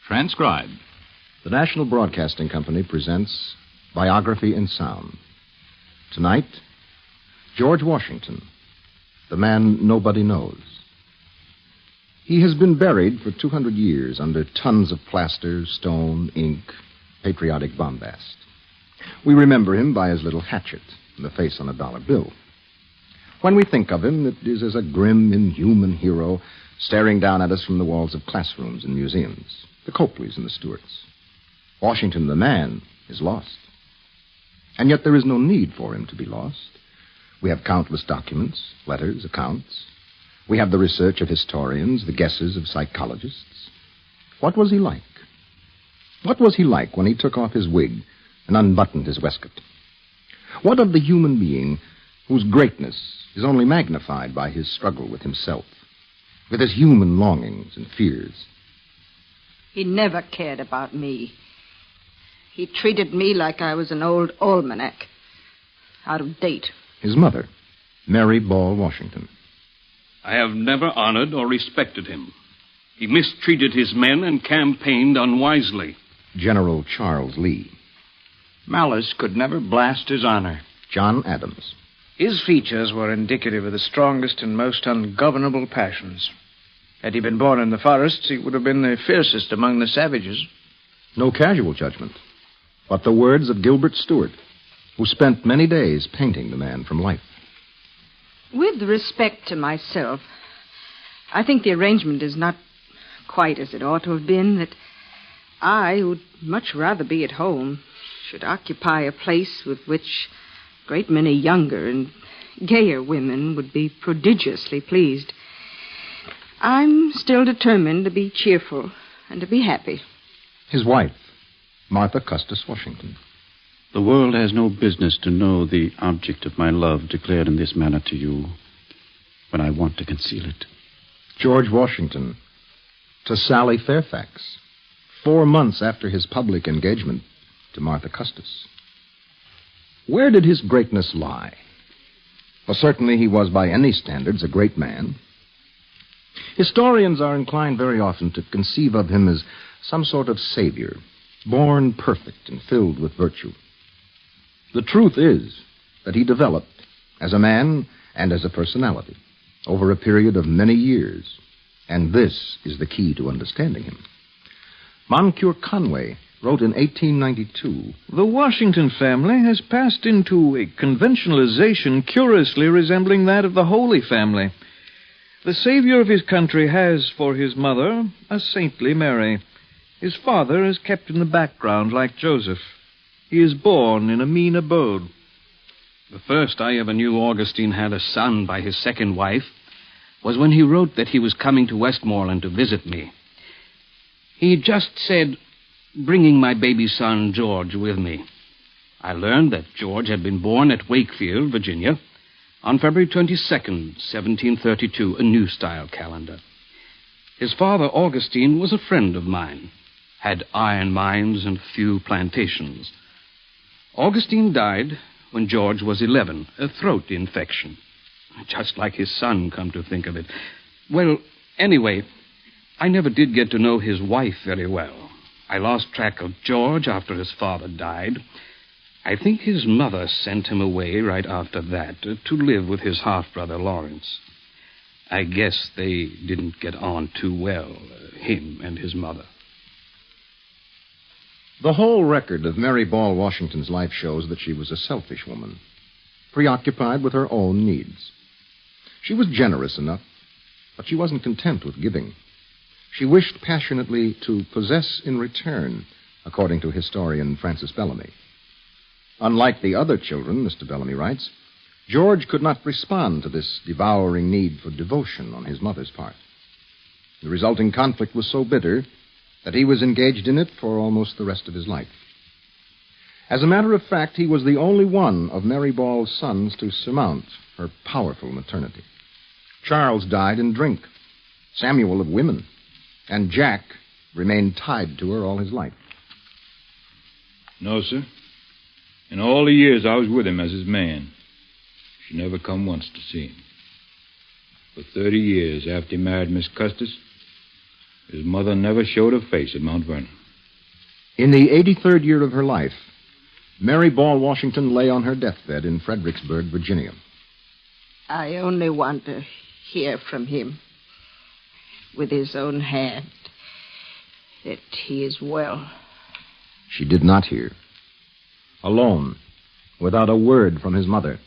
Transcribed. The National Broadcasting Company presents Biography in Sound. Tonight, George Washington, the man nobody knows. He has been buried for 200 years under tons of plaster, stone, ink, patriotic bombast. We remember him by his little hatchet and the face on a dollar bill. When we think of him, it is as a grim, inhuman hero staring down at us from the walls of classrooms and museums, the Copley's and the Stuarts. Washington, the man, is lost. And yet there is no need for him to be lost. We have countless documents, letters, accounts. We have the research of historians, the guesses of psychologists. What was he like? What was he like when he took off his wig and unbuttoned his waistcoat? What of the human being whose greatness is only magnified by his struggle with himself, with his human longings and fears? He never cared about me. He treated me like I was an old almanac, out of date. His mother, Mary Ball Washington. I have never honored or respected him. He mistreated his men and campaigned unwisely. General Charles Lee. Malice could never blast his honor. John Adams. His features were indicative of the strongest and most ungovernable passions. Had he been born in the forests, he would have been the fiercest among the savages. No casual judgment, but the words of Gilbert Stuart, who spent many days painting the man from life. With respect to myself, I think the arrangement is not quite as it ought to have been, that I, who'd much rather be at home, should occupy a place with which a great many younger and gayer women would be prodigiously pleased. I'm still determined to be cheerful and to be happy. His wife, Martha Custis Washington. The world has no business to know the object of my love declared in this manner to you when I want to conceal it. George Washington to Sally Fairfax, 4 months after his public engagement to Martha Custis. Where did his greatness lie? Well, certainly he was by any standards a great man. Historians are inclined very often to conceive of him as some sort of savior, born perfect and filled with virtue. The truth is that he developed as a man and as a personality over a period of many years, and this is the key to understanding him. Moncure Conway wrote in 1892, "The Washington family has passed into a conventionalization curiously resembling that of the Holy Family. The savior of his country has for his mother a saintly Mary. His father is kept in the background like Joseph. He is born in a mean abode." The first I ever knew Augustine had a son by his second wife was when he wrote that he was coming to Westmoreland to visit me. He just said, "Bringing my baby son, George, with me." I learned that George had been born at Wakefield, Virginia, on February 22nd, 1732, a new style calendar. His father, Augustine, was a friend of mine, had iron mines and few plantations. Augustine died when George was 11, a throat infection. Just like his son, come to think of it. Well, anyway, I never did get to know his wife very well. I lost track of George after his father died. I think his mother sent him away right after that to live with his half-brother Lawrence. I guess they didn't get on too well, him and his mother. The whole record of Mary Ball Washington's life shows that she was a selfish woman, preoccupied with her own needs. She was generous enough, but she wasn't content with giving. She wished passionately to possess in return, according to historian Francis Bellamy. Unlike the other children, Mr. Bellamy writes, George could not respond to this devouring need for devotion on his mother's part. The resulting conflict was so bitter that he was engaged in it for almost the rest of his life. As a matter of fact, he was the only one of Mary Ball's sons to surmount her powerful maternity. Charles died in drink, Samuel of women, and Jack remained tied to her all his life. No, sir. In all the years I was with him as his man, she never come once to see him. For 30 years after he married Miss Custis, His mother never showed her face at Mount Vernon. In the 83rd year of her life, Mary Ball Washington lay on her deathbed in Fredericksburg, Virginia. I only want to hear from him with his own hand that he is well. She did not hear. Alone, without a word from his mother,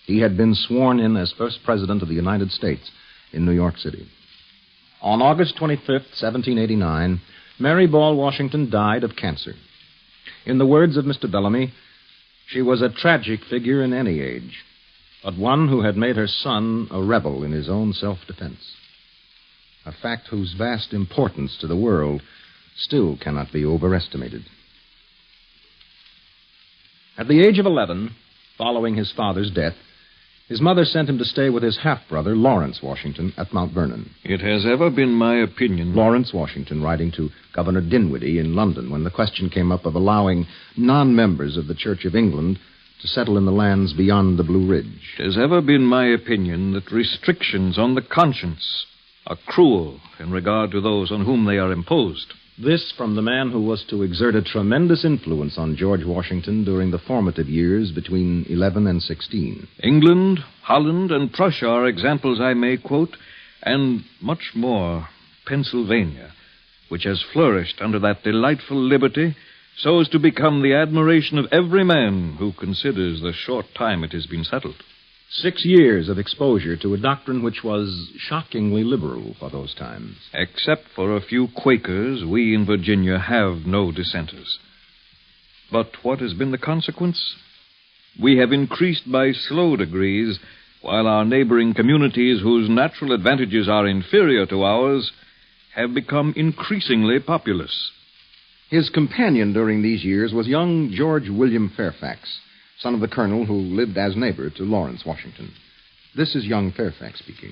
he had been sworn in as first president of the United States in New York City. On August 25th, 1789, Mary Ball Washington died of cancer. In the words of Mr. Bellamy, she was a tragic figure in any age, but one who had made her son a rebel in his own self-defense. A fact whose vast importance to the world still cannot be overestimated. At the age of 11, following his father's death, his mother sent him to stay with his half-brother, Lawrence Washington, at Mount Vernon. It has ever been my opinion... Lawrence Washington writing to Governor Dinwiddie in London when the question came up of allowing non-members of the Church of England to settle in the lands beyond the Blue Ridge. It has ever been my opinion that restrictions on the conscience are cruel in regard to those on whom they are imposed. This from the man who was to exert a tremendous influence on George Washington during the formative years between 11 and 16. England, Holland, and Prussia are examples I may quote, and much more, Pennsylvania, which has flourished under that delightful liberty so as to become the admiration of every man who considers the short time it has been settled. 6 years of exposure to a doctrine which was shockingly liberal for those times. Except for a few Quakers, we in Virginia have no dissenters. But what has been the consequence? We have increased by slow degrees, while our neighboring communities, whose natural advantages are inferior to ours, have become increasingly populous. His companion during these years was young George William Fairfax, son of the colonel who lived as neighbor to Lawrence Washington. This is young Fairfax speaking.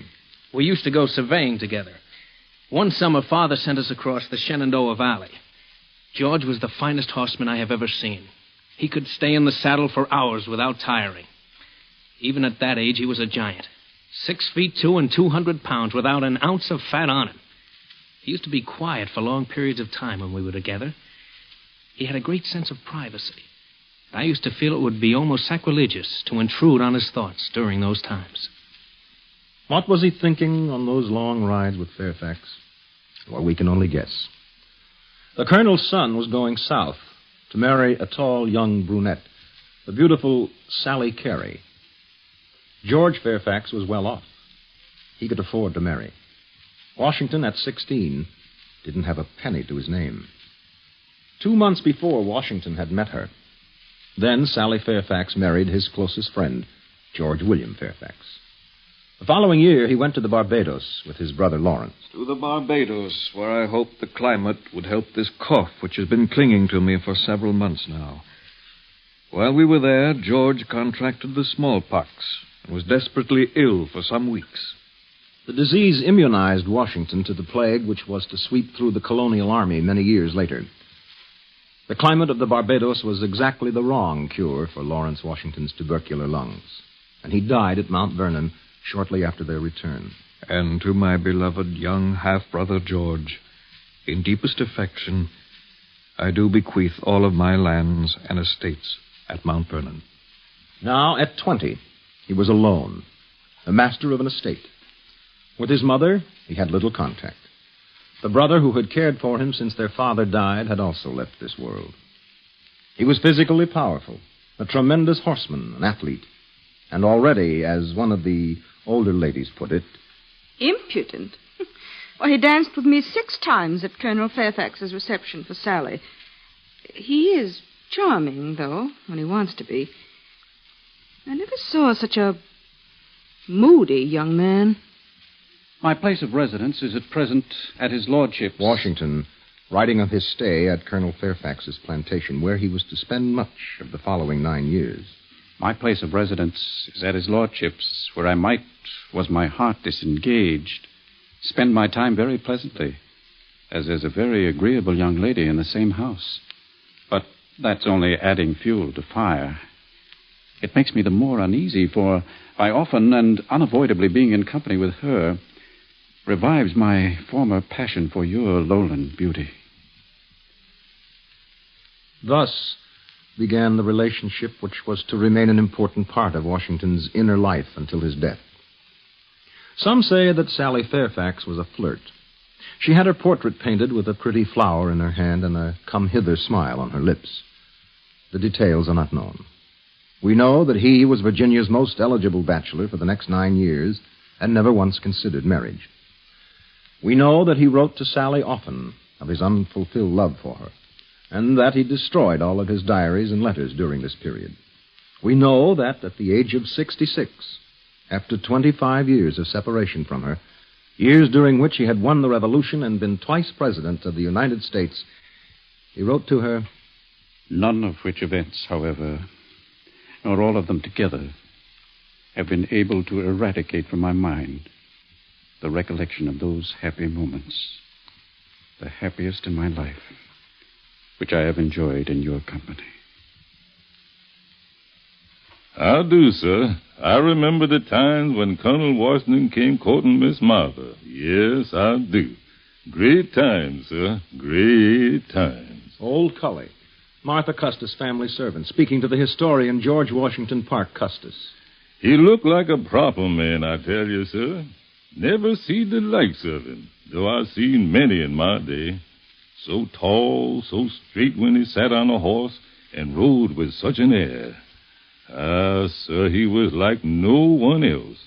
We used to go surveying together. One summer, Father sent us across the Shenandoah Valley. George was the finest horseman I have ever seen. He could stay in the saddle for hours without tiring. Even at that age, he was a giant. 6'2" and 200 pounds without an ounce of fat on him. He used to be quiet for long periods of time when we were together. He had a great sense of privacy. I used to feel it would be almost sacrilegious to intrude on his thoughts during those times. What was he thinking on those long rides with Fairfax? Well, we can only guess. The colonel's son was going south to marry a tall young brunette, the beautiful Sally Carey. George Fairfax was well off. He could afford to marry. Washington, at 16, didn't have a penny to his name. 2 months before, Washington had met her. Then Sally Fairfax married his closest friend, George William Fairfax. The following year, he went to the Barbados with his brother Lawrence. To the Barbados, where I hoped the climate would help this cough which has been clinging to me for several months now. While we were there, George contracted the smallpox and was desperately ill for some weeks. The disease immunized Washington to the plague which was to sweep through the colonial army many years later. The climate of the Barbados was exactly the wrong cure for Lawrence Washington's tubercular lungs, and he died at Mount Vernon shortly after their return. And to my beloved young half-brother George, in deepest affection, I do bequeath all of my lands and estates at Mount Vernon. Now, at 20, he was alone, the master of an estate. With his mother, he had little contact. The brother who had cared for him since their father died had also left this world. He was physically powerful, a tremendous horseman, an athlete, and already, as one of the older ladies put it... Impudent? Well, he danced with me 6 times at Colonel Fairfax's reception for Sally. He is charming, though, when he wants to be. I never saw such a moody young man. My place of residence is at present at his lordship's... Washington, writing of his stay at Colonel Fairfax's plantation, where he was to spend much of the following 9 years. My place of residence is at his lordship's, where I might, was my heart disengaged, spend my time very pleasantly, as there's a very agreeable young lady in the same house. But that's only adding fuel to fire. It makes me the more uneasy, for by often and unavoidably being in company with her, revives my former passion for your lowland beauty. Thus began the relationship which was to remain an important part of Washington's inner life until his death. Some say that Sally Fairfax was a flirt. She had her portrait painted with a pretty flower in her hand and a come-hither smile on her lips. The details are not known. We know that he was Virginia's most eligible bachelor for the next 9 years and never once considered marriage. We know that he wrote to Sally often of his unfulfilled love for her, and that he destroyed all of his diaries and letters during this period. We know that at the age of 66, after 25 years of separation from her, years during which he had won the Revolution and been twice President of the United States, he wrote to her, None of which events, however, nor all of them together, have been able to eradicate from my mind the recollection of those happy moments, the happiest in my life, which I have enjoyed in your company. I do, sir. I remember the times when Colonel Washington came courting Miss Martha. Yes, I do. Great times, sir. Great times. Old Cully, Martha Custis' family servant, speaking to the historian George Washington Parke Custis. He looked like a proper man, I tell you, sir. Never seen the likes of him, though I've seen many in my day. So tall, so straight when he sat on a horse and rode with such an air. Ah, sir, he was like no one else.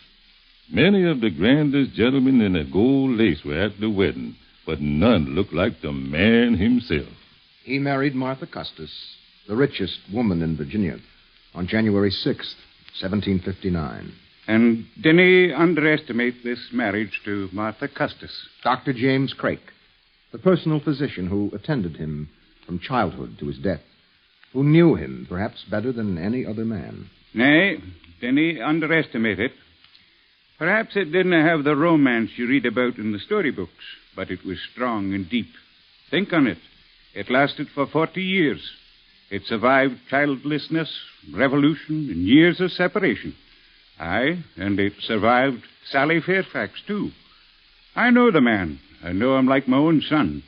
Many of the grandest gentlemen in the gold lace were at the wedding, but none looked like the man himself. He married Martha Custis, the richest woman in Virginia, on January 6th, 1759. And didn't he underestimate this marriage to Martha Custis? Dr. James Craik, the personal physician who attended him from childhood to his death, who knew him perhaps better than any other man. Nay, didn't he underestimate it? Perhaps it didn't have the romance you read about in the storybooks, but it was strong and deep. Think on it. It lasted for 40 years. It survived childlessness, revolution, and years of separation. Aye, and it survived Sally Fairfax, too. I know the man. I know him like my own son.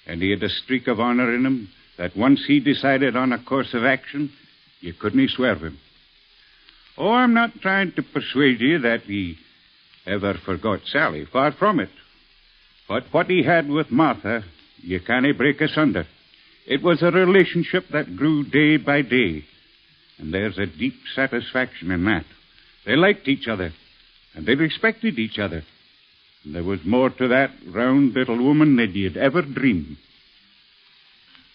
And he had a streak of honor in him that once he decided on a course of action, you couldn't swerve him. Oh, I'm not trying to persuade you that he ever forgot Sally. Far from it. But what he had with Martha, you can't break asunder. It was a relationship that grew day by day. And there's a deep satisfaction in that. They liked each other, and they respected each other. And there was more to that round little woman than you'd ever dream.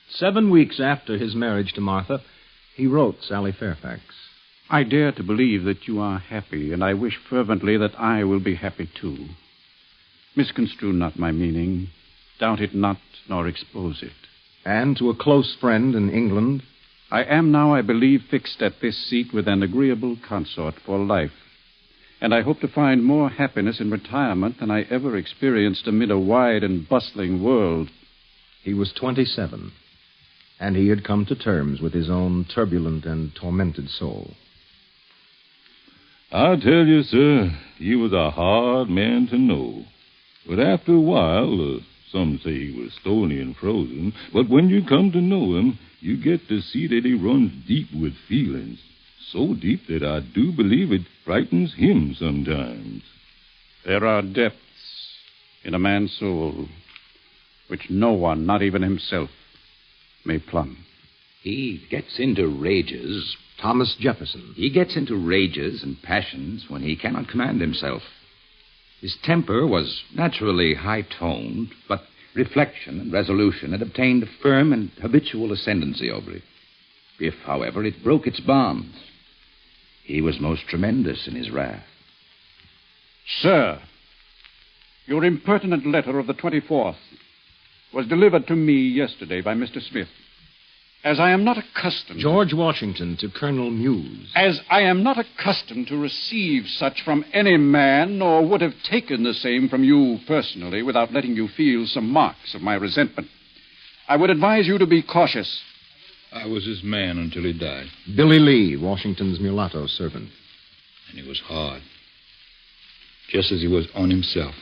7 weeks after his marriage to Martha, he wrote Sally Fairfax. I dare to believe that you are happy, and I wish fervently that I will be happy too. Misconstrue not my meaning. Doubt it not, nor expose it. And to a close friend in England, I am now, I believe, fixed at this seat with an agreeable consort for life, and I hope to find more happiness in retirement than I ever experienced amid a wide and bustling world. He was 27, and he had come to terms with his own turbulent and tormented soul. I tell you, sir, he was a hard man to know. But after a while, some say he was stony and frozen, but when you come to know him, you get to see that he runs deep with feelings. So deep that I do believe it frightens him sometimes. There are depths in a man's soul which no one, not even himself, may plumb. He gets into rages. Thomas Jefferson. He gets into rages and passions when he cannot command himself. His temper was naturally high-toned, but reflection and resolution had obtained a firm and habitual ascendancy over it. If, however, it broke its bonds, he was most tremendous in his wrath. Sir, your impertinent letter of the 24th was delivered to me yesterday by Mr. Smith. As I am not accustomed... George Washington to Colonel Muse. As I am not accustomed to receive such from any man, nor would have taken the same from you personally without letting you feel some marks of my resentment, I would advise you to be cautious. I was his man until he died. Billy Lee, Washington's mulatto servant. And he was hard. Just as he was on himself.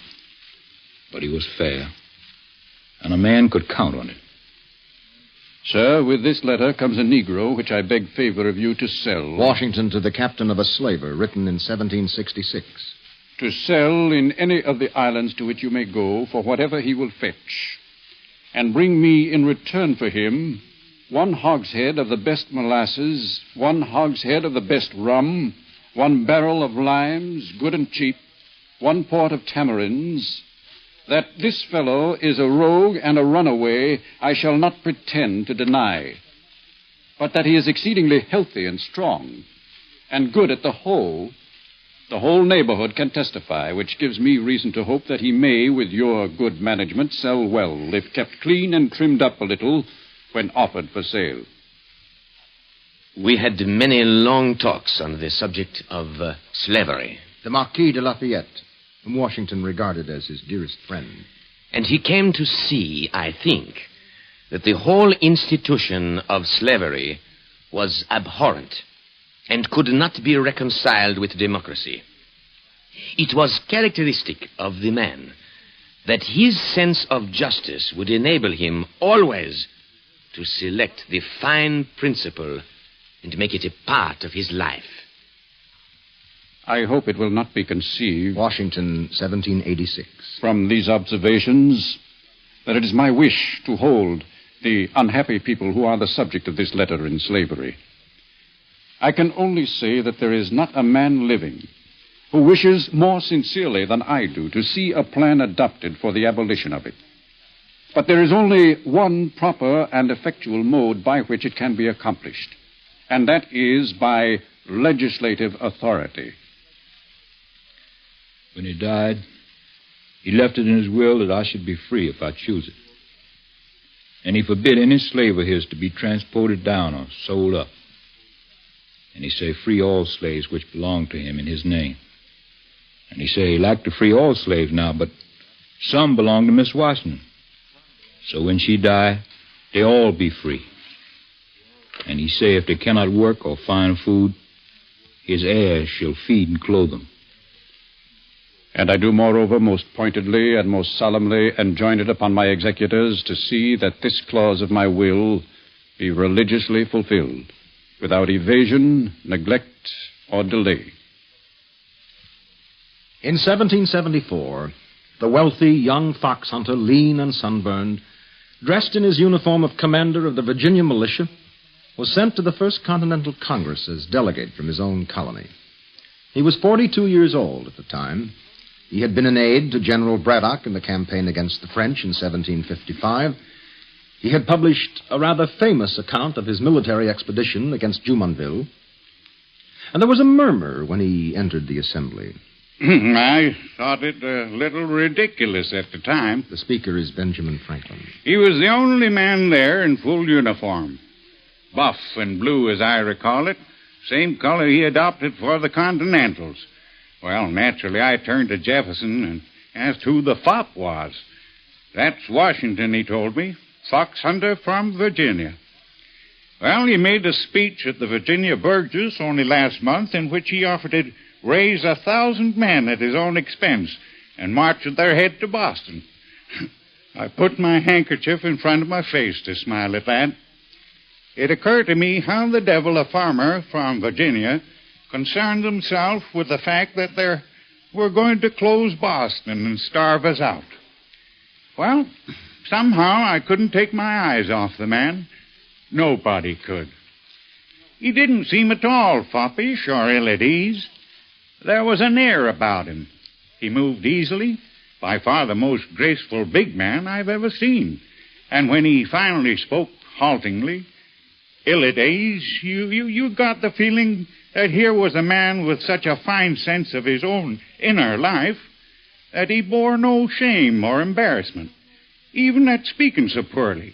But he was fair, and a man could count on it. Sir, with this letter comes a Negro which I beg favor of you to sell. Washington to the captain of a slaver, written in 1766. To sell in any of the islands to which you may go for whatever he will fetch. And bring me in return for him 1 hogshead of the best molasses, 1 hogshead of the best rum, 1 barrel of limes, good and cheap, 1 port of tamarinds. That this fellow is a rogue and a runaway, I shall not pretend to deny. But that he is exceedingly healthy and strong, and good at the whole neighborhood can testify, which gives me reason to hope that he may, with your good management, sell well, if kept clean and trimmed up a little when offered for sale. We had many long talks on the subject of slavery. The Marquis de Lafayette, whom Washington regarded as his dearest friend. And he came to see, I think, that the whole institution of slavery was abhorrent and could not be reconciled with democracy. It was characteristic of the man that his sense of justice would enable him always to select the fine principle and make it a part of his life. I hope it will not be conceived, Washington, 1786. from these observations, that it is my wish to hold the unhappy people who are the subject of this letter in slavery. I can only say that there is not a man living who wishes more sincerely than I do to see a plan adopted for the abolition of it. But there is only one proper and effectual mode by which it can be accomplished, and that is by legislative authority. When he died, he left it in his will that I should be free if I choose it. And he forbid any slave of his to be transported down or sold up. And he say free all slaves which belong to him in his name. And he say he like to free all slaves now, but some belong to Miss Washington. So when she die, they all be free. And he say if they cannot work or find food, his heirs shall feed and clothe them. And I do, moreover, most pointedly and most solemnly enjoin it upon my executors to see that this clause of my will be religiously fulfilled, without evasion, neglect, or delay. In 1774, the wealthy young fox hunter, lean and sunburned, dressed in his uniform of commander of the Virginia militia, was sent to the First Continental Congress as delegate from his own colony. He was 42 years old at the time. He had been an aide to General Braddock in the campaign against the French in 1755. He had published a rather famous account of his military expedition against Jumonville. And there was a murmur when he entered the assembly. I thought it a little ridiculous at the time. The speaker is Benjamin Franklin. He was the only man there in full uniform. Buff and blue, as I recall it. Same color he adopted for the Continentals. Well, naturally, I turned to Jefferson and asked who the fop was. That's Washington, he told me. Fox hunter from Virginia. Well, he made a speech at the Virginia Burgess only last month in which he offered to raise 1,000 men at his own expense and march at their head to Boston. I put my handkerchief in front of my face to smile at that. It occurred to me how the devil a farmer from Virginia concerned himself with the fact that they were going to close Boston and starve us out. Well, somehow I couldn't take my eyes off the man. Nobody could. He didn't seem at all foppish or ill at ease. There was an air about him. He moved easily, by far the most graceful big man I've ever seen. And when he finally spoke haltingly, ill at ease, you got the feeling that here was a man with such a fine sense of his own inner life that he bore no shame or embarrassment, even at speaking so poorly.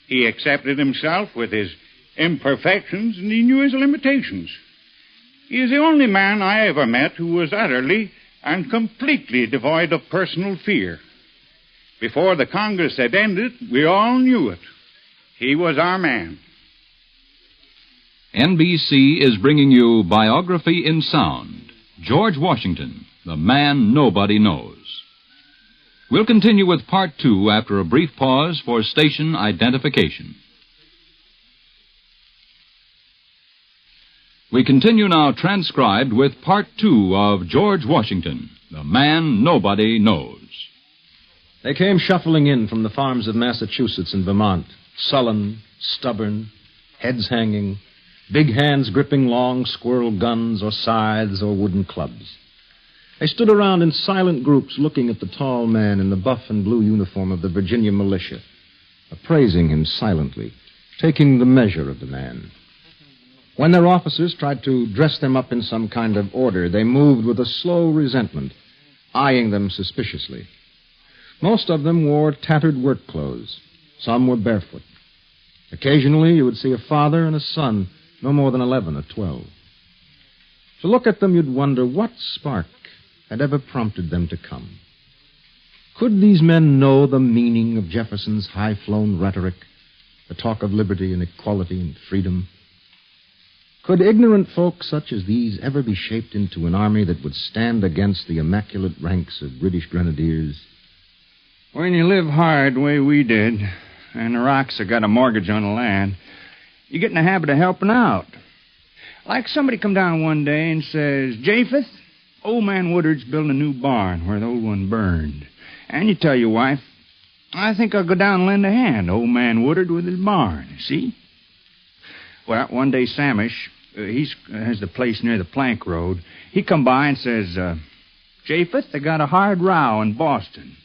He accepted himself with his imperfections, and he knew his limitations. He is the only man I ever met who was utterly and completely devoid of personal fear. Before the Congress had ended, we all knew it. He was our man. NBC is bringing you Biography in Sound. George Washington, the man nobody knows. We'll continue with Part 2 after a brief pause for station identification. We continue now transcribed with Part 2 of George Washington, the man nobody knows. They came shuffling in from the farms of Massachusetts and Vermont, sullen, stubborn, heads hanging, big hands gripping long squirrel guns or scythes or wooden clubs. They stood around in silent groups looking at the tall man in the buff and blue uniform of the Virginia militia, appraising him silently, taking the measure of the man. When their officers tried to dress them up in some kind of order, they moved with a slow resentment, eyeing them suspiciously. Most of them wore tattered work clothes. Some were barefoot. Occasionally, you would see a father and a son, no more than 11 or 12. To look at them, you'd wonder what spark had ever prompted them to come. Could these men know the meaning of Jefferson's high-flown rhetoric, the talk of liberty and equality and freedom? Could ignorant folk such as these ever be shaped into an army that would stand against the immaculate ranks of British grenadiers? When you live hard the way we did, and the Rocks have got a mortgage on the land, you get in the habit of helping out. Like somebody come down one day and says, Japheth, old man Woodard's building a new barn where the old one burned. And you tell your wife, I think I'll go down and lend a hand to old man Woodard with his barn, see? Well, one day Samish, he has the place near the plank road, he come by and says, Japheth, they got a hard row in Boston.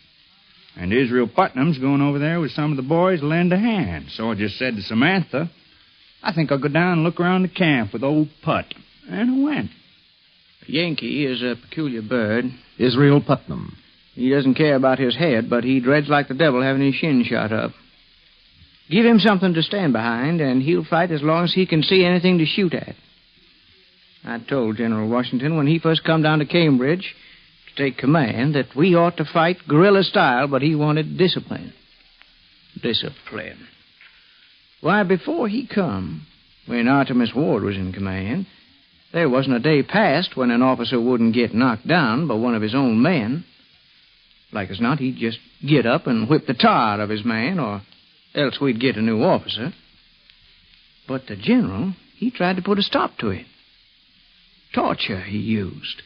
And Israel Putnam's going over there with some of the boys to lend a hand. So I just said to Samantha, I think I'll go down and look around the camp with old Put. And I went. A Yankee is a peculiar bird. Israel Putnam. He doesn't care about his head, but he dreads like the devil having his shin shot up. Give him something to stand behind, and he'll fight as long as he can see anything to shoot at. I told General Washington when he first come down to Cambridge to take command that we ought to fight guerrilla style, but he wanted discipline. Discipline. Why, before he come, when Artemus Ward was in command, there wasn't a day passed when an officer wouldn't get knocked down by one of his own men. Like as not, he'd just get up and whip the tar out of his man, or else we'd get a new officer. But the general, he tried to put a stop to it. Torture he used.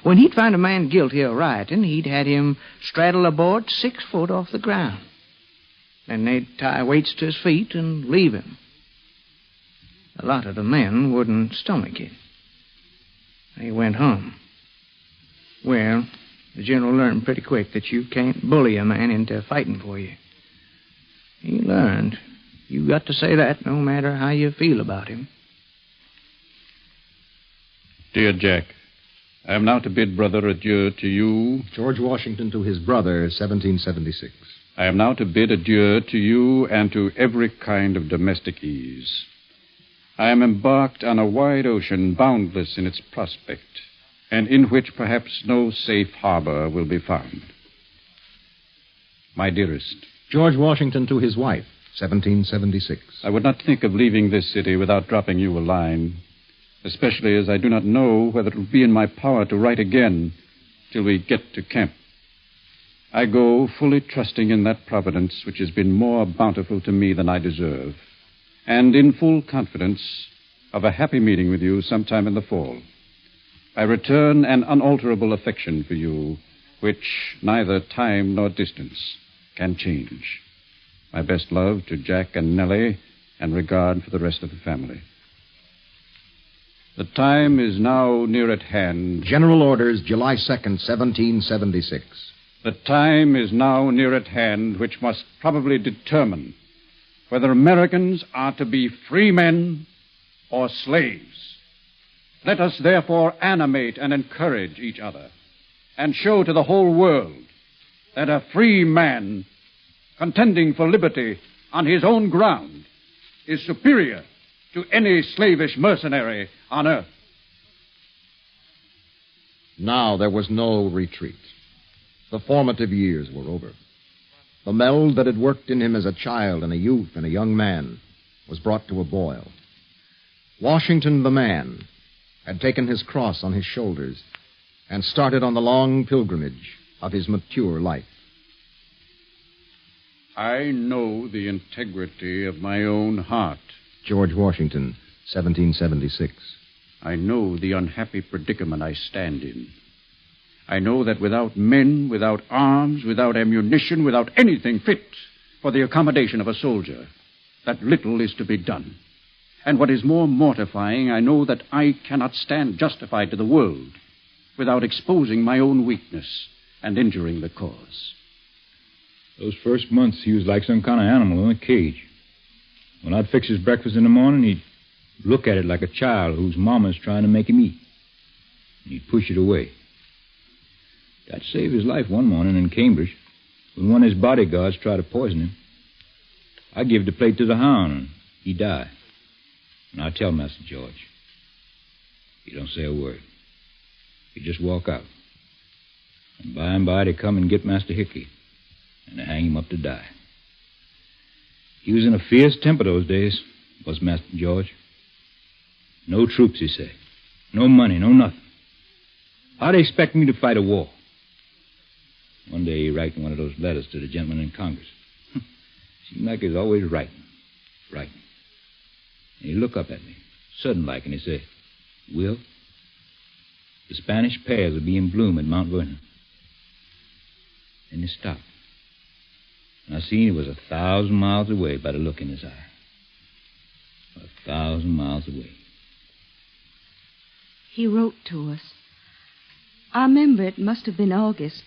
When he'd find a man guilty of rioting, he'd had him straddle a board 6 foot off the ground. Then they'd tie weights to his feet and leave him. A lot of the men wouldn't stomach it. They went home. Well, the general learned pretty quick that you can't bully a man into fighting for you. He learned you got to say that no matter how you feel about him. Dear Jack, I am now to bid brother adieu to you. George Washington to his brother, 1776. I am now to bid adieu to you and to every kind of domestic ease. I am embarked on a wide ocean, boundless in its prospect, and in which perhaps no safe harbor will be found. My dearest, George Washington to his wife, 1776. I would not think of leaving this city without dropping you a line, especially as I do not know whether it will be in my power to write again till we get to camp. I go fully trusting in that providence which has been more bountiful to me than I deserve, and in full confidence of a happy meeting with you sometime in the fall. I return an unalterable affection for you, which neither time nor distance can change. My best love to Jack and Nellie, and regard for the rest of the family. The time is now near at hand. General Orders, July 2nd, 1776. The time is now near at hand which must probably determine whether Americans are to be free men or slaves. Let us therefore animate and encourage each other and show to the whole world that a free man contending for liberty on his own ground is superior to any slavish mercenary on earth. Now there was no retreat. The formative years were over. The meld that had worked in him as a child and a youth and a young man was brought to a boil. Washington the man had taken his cross on his shoulders and started on the long pilgrimage of his mature life. I know the integrity of my own heart. George Washington, 1776. I know the unhappy predicament I stand in. I know that without men, without arms, without ammunition, without anything fit for the accommodation of a soldier, that little is to be done. And what is more mortifying, I know that I cannot stand justified to the world without exposing my own weakness and injuring the cause. Those first months, he was like some kind of animal in a cage. When I'd fix his breakfast in the morning, he'd look at it like a child whose mama's trying to make him eat. And he'd push it away. That saved his life one morning in Cambridge when one of his bodyguards tried to poison him. I give the plate to the hound, and he died. And I tell Master George, he don't say a word. He just walk out. And by they come and get Master Hickey, and they hang him up to die. He was in a fierce temper those days, was Master George. No troops, he say. No money, no nothing. How'd they expect me to fight a war? One day he writing one of those letters to the gentleman in Congress. Seemed like he's always writing. And he look up at me, sudden-like, and he say, Will, the Spanish pears will be in bloom at Mount Vernon. And he stopped. And I seen he was 1,000 miles away by the look in his eye. 1,000 miles away. He wrote to us. I remember it must have been August,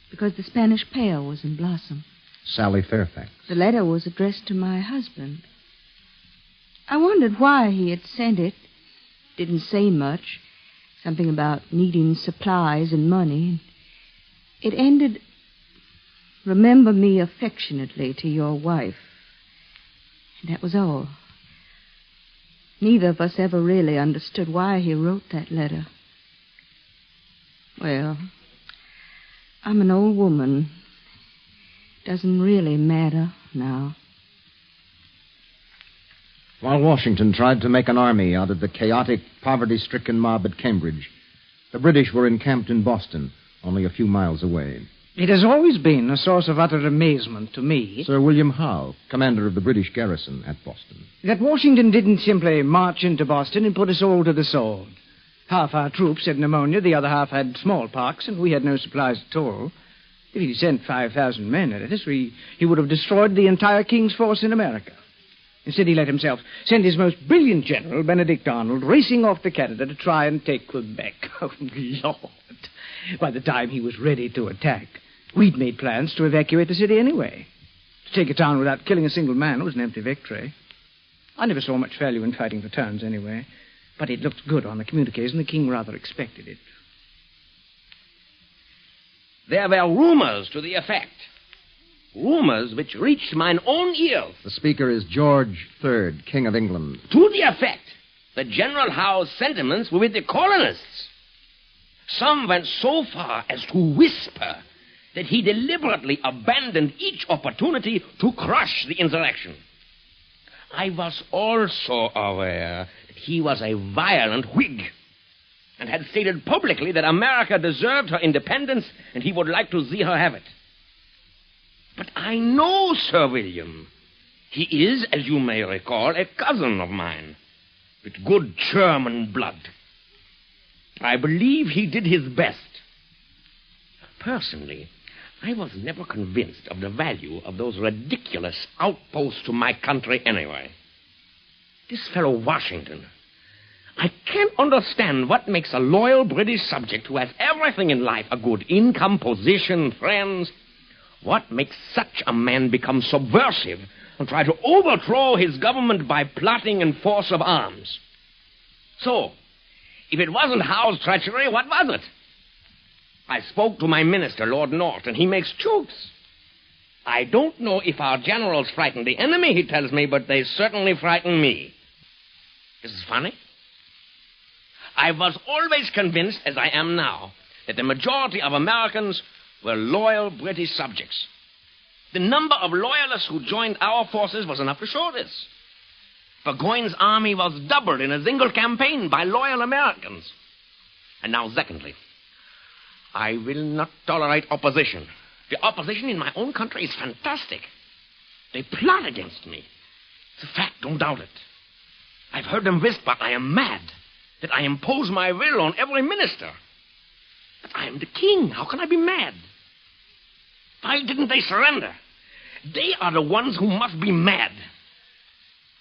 because the Spanish pear was in blossom. Sally Fairfax. The letter was addressed to my husband. I wondered why he had sent it. Didn't say much. Something about needing supplies and money. It ended, remember me affectionately to your wife. And that was all. Neither of us ever really understood why he wrote that letter. Well, I'm an old woman. Doesn't really matter now. While Washington tried to make an army out of the chaotic, poverty-stricken mob at Cambridge, the British were encamped in Boston, only a few miles away. It has always been a source of utter amazement to me Sir William Howe, commander of the British garrison at Boston, that Washington didn't simply march into Boston and put us all to the sword. Half our troops had pneumonia, the other half had smallpox, and we had no supplies at all. If he'd sent 5,000 men at us, he would have destroyed the entire King's force in America. Instead, he let himself send his most brilliant general, Benedict Arnold, racing off to Canada to try and take Quebec. Oh, Lord. By the time he was ready to attack, we'd made plans to evacuate the city anyway. To take a town without killing a single man was an empty victory. I never saw much value in fighting for towns anyway, but it looked good on the communiques, and the king rather expected it. There were rumors to the effect. Rumors which reached mine own ears. The speaker is George III, King of England. To the effect that General Howe's sentiments were with the colonists. Some went so far as to whisper that he deliberately abandoned each opportunity to crush the insurrection. I was also aware that he was a violent Whig and had stated publicly that America deserved her independence and he would like to see her have it. But I know Sir William. He is, as you may recall, a cousin of mine, with good German blood. I believe he did his best. Personally, I was never convinced of the value of those ridiculous outposts to my country anyway. This fellow Washington, I can't understand what makes a loyal British subject who has everything in life, a good income, position, friends, what makes such a man become subversive and try to overthrow his government by plotting and force of arms? So, if it wasn't Howe's treachery, what was it? I spoke to my minister, Lord North, and he makes jokes. I don't know if our generals frighten the enemy, he tells me, but they certainly frighten me. This is funny. I was always convinced, as I am now, that the majority of Americans were loyal British subjects. The number of loyalists who joined our forces was enough to show this. Burgoyne's army was doubled in a single campaign by loyal Americans. And now, secondly, I will not tolerate opposition, The opposition in my own country is fantastic. They plot against me. It's a fact, don't doubt it. I've heard them whisper I am mad, that I impose my will on every minister. But I am the king. How can I be mad? Why didn't they surrender? They are the ones who must be mad.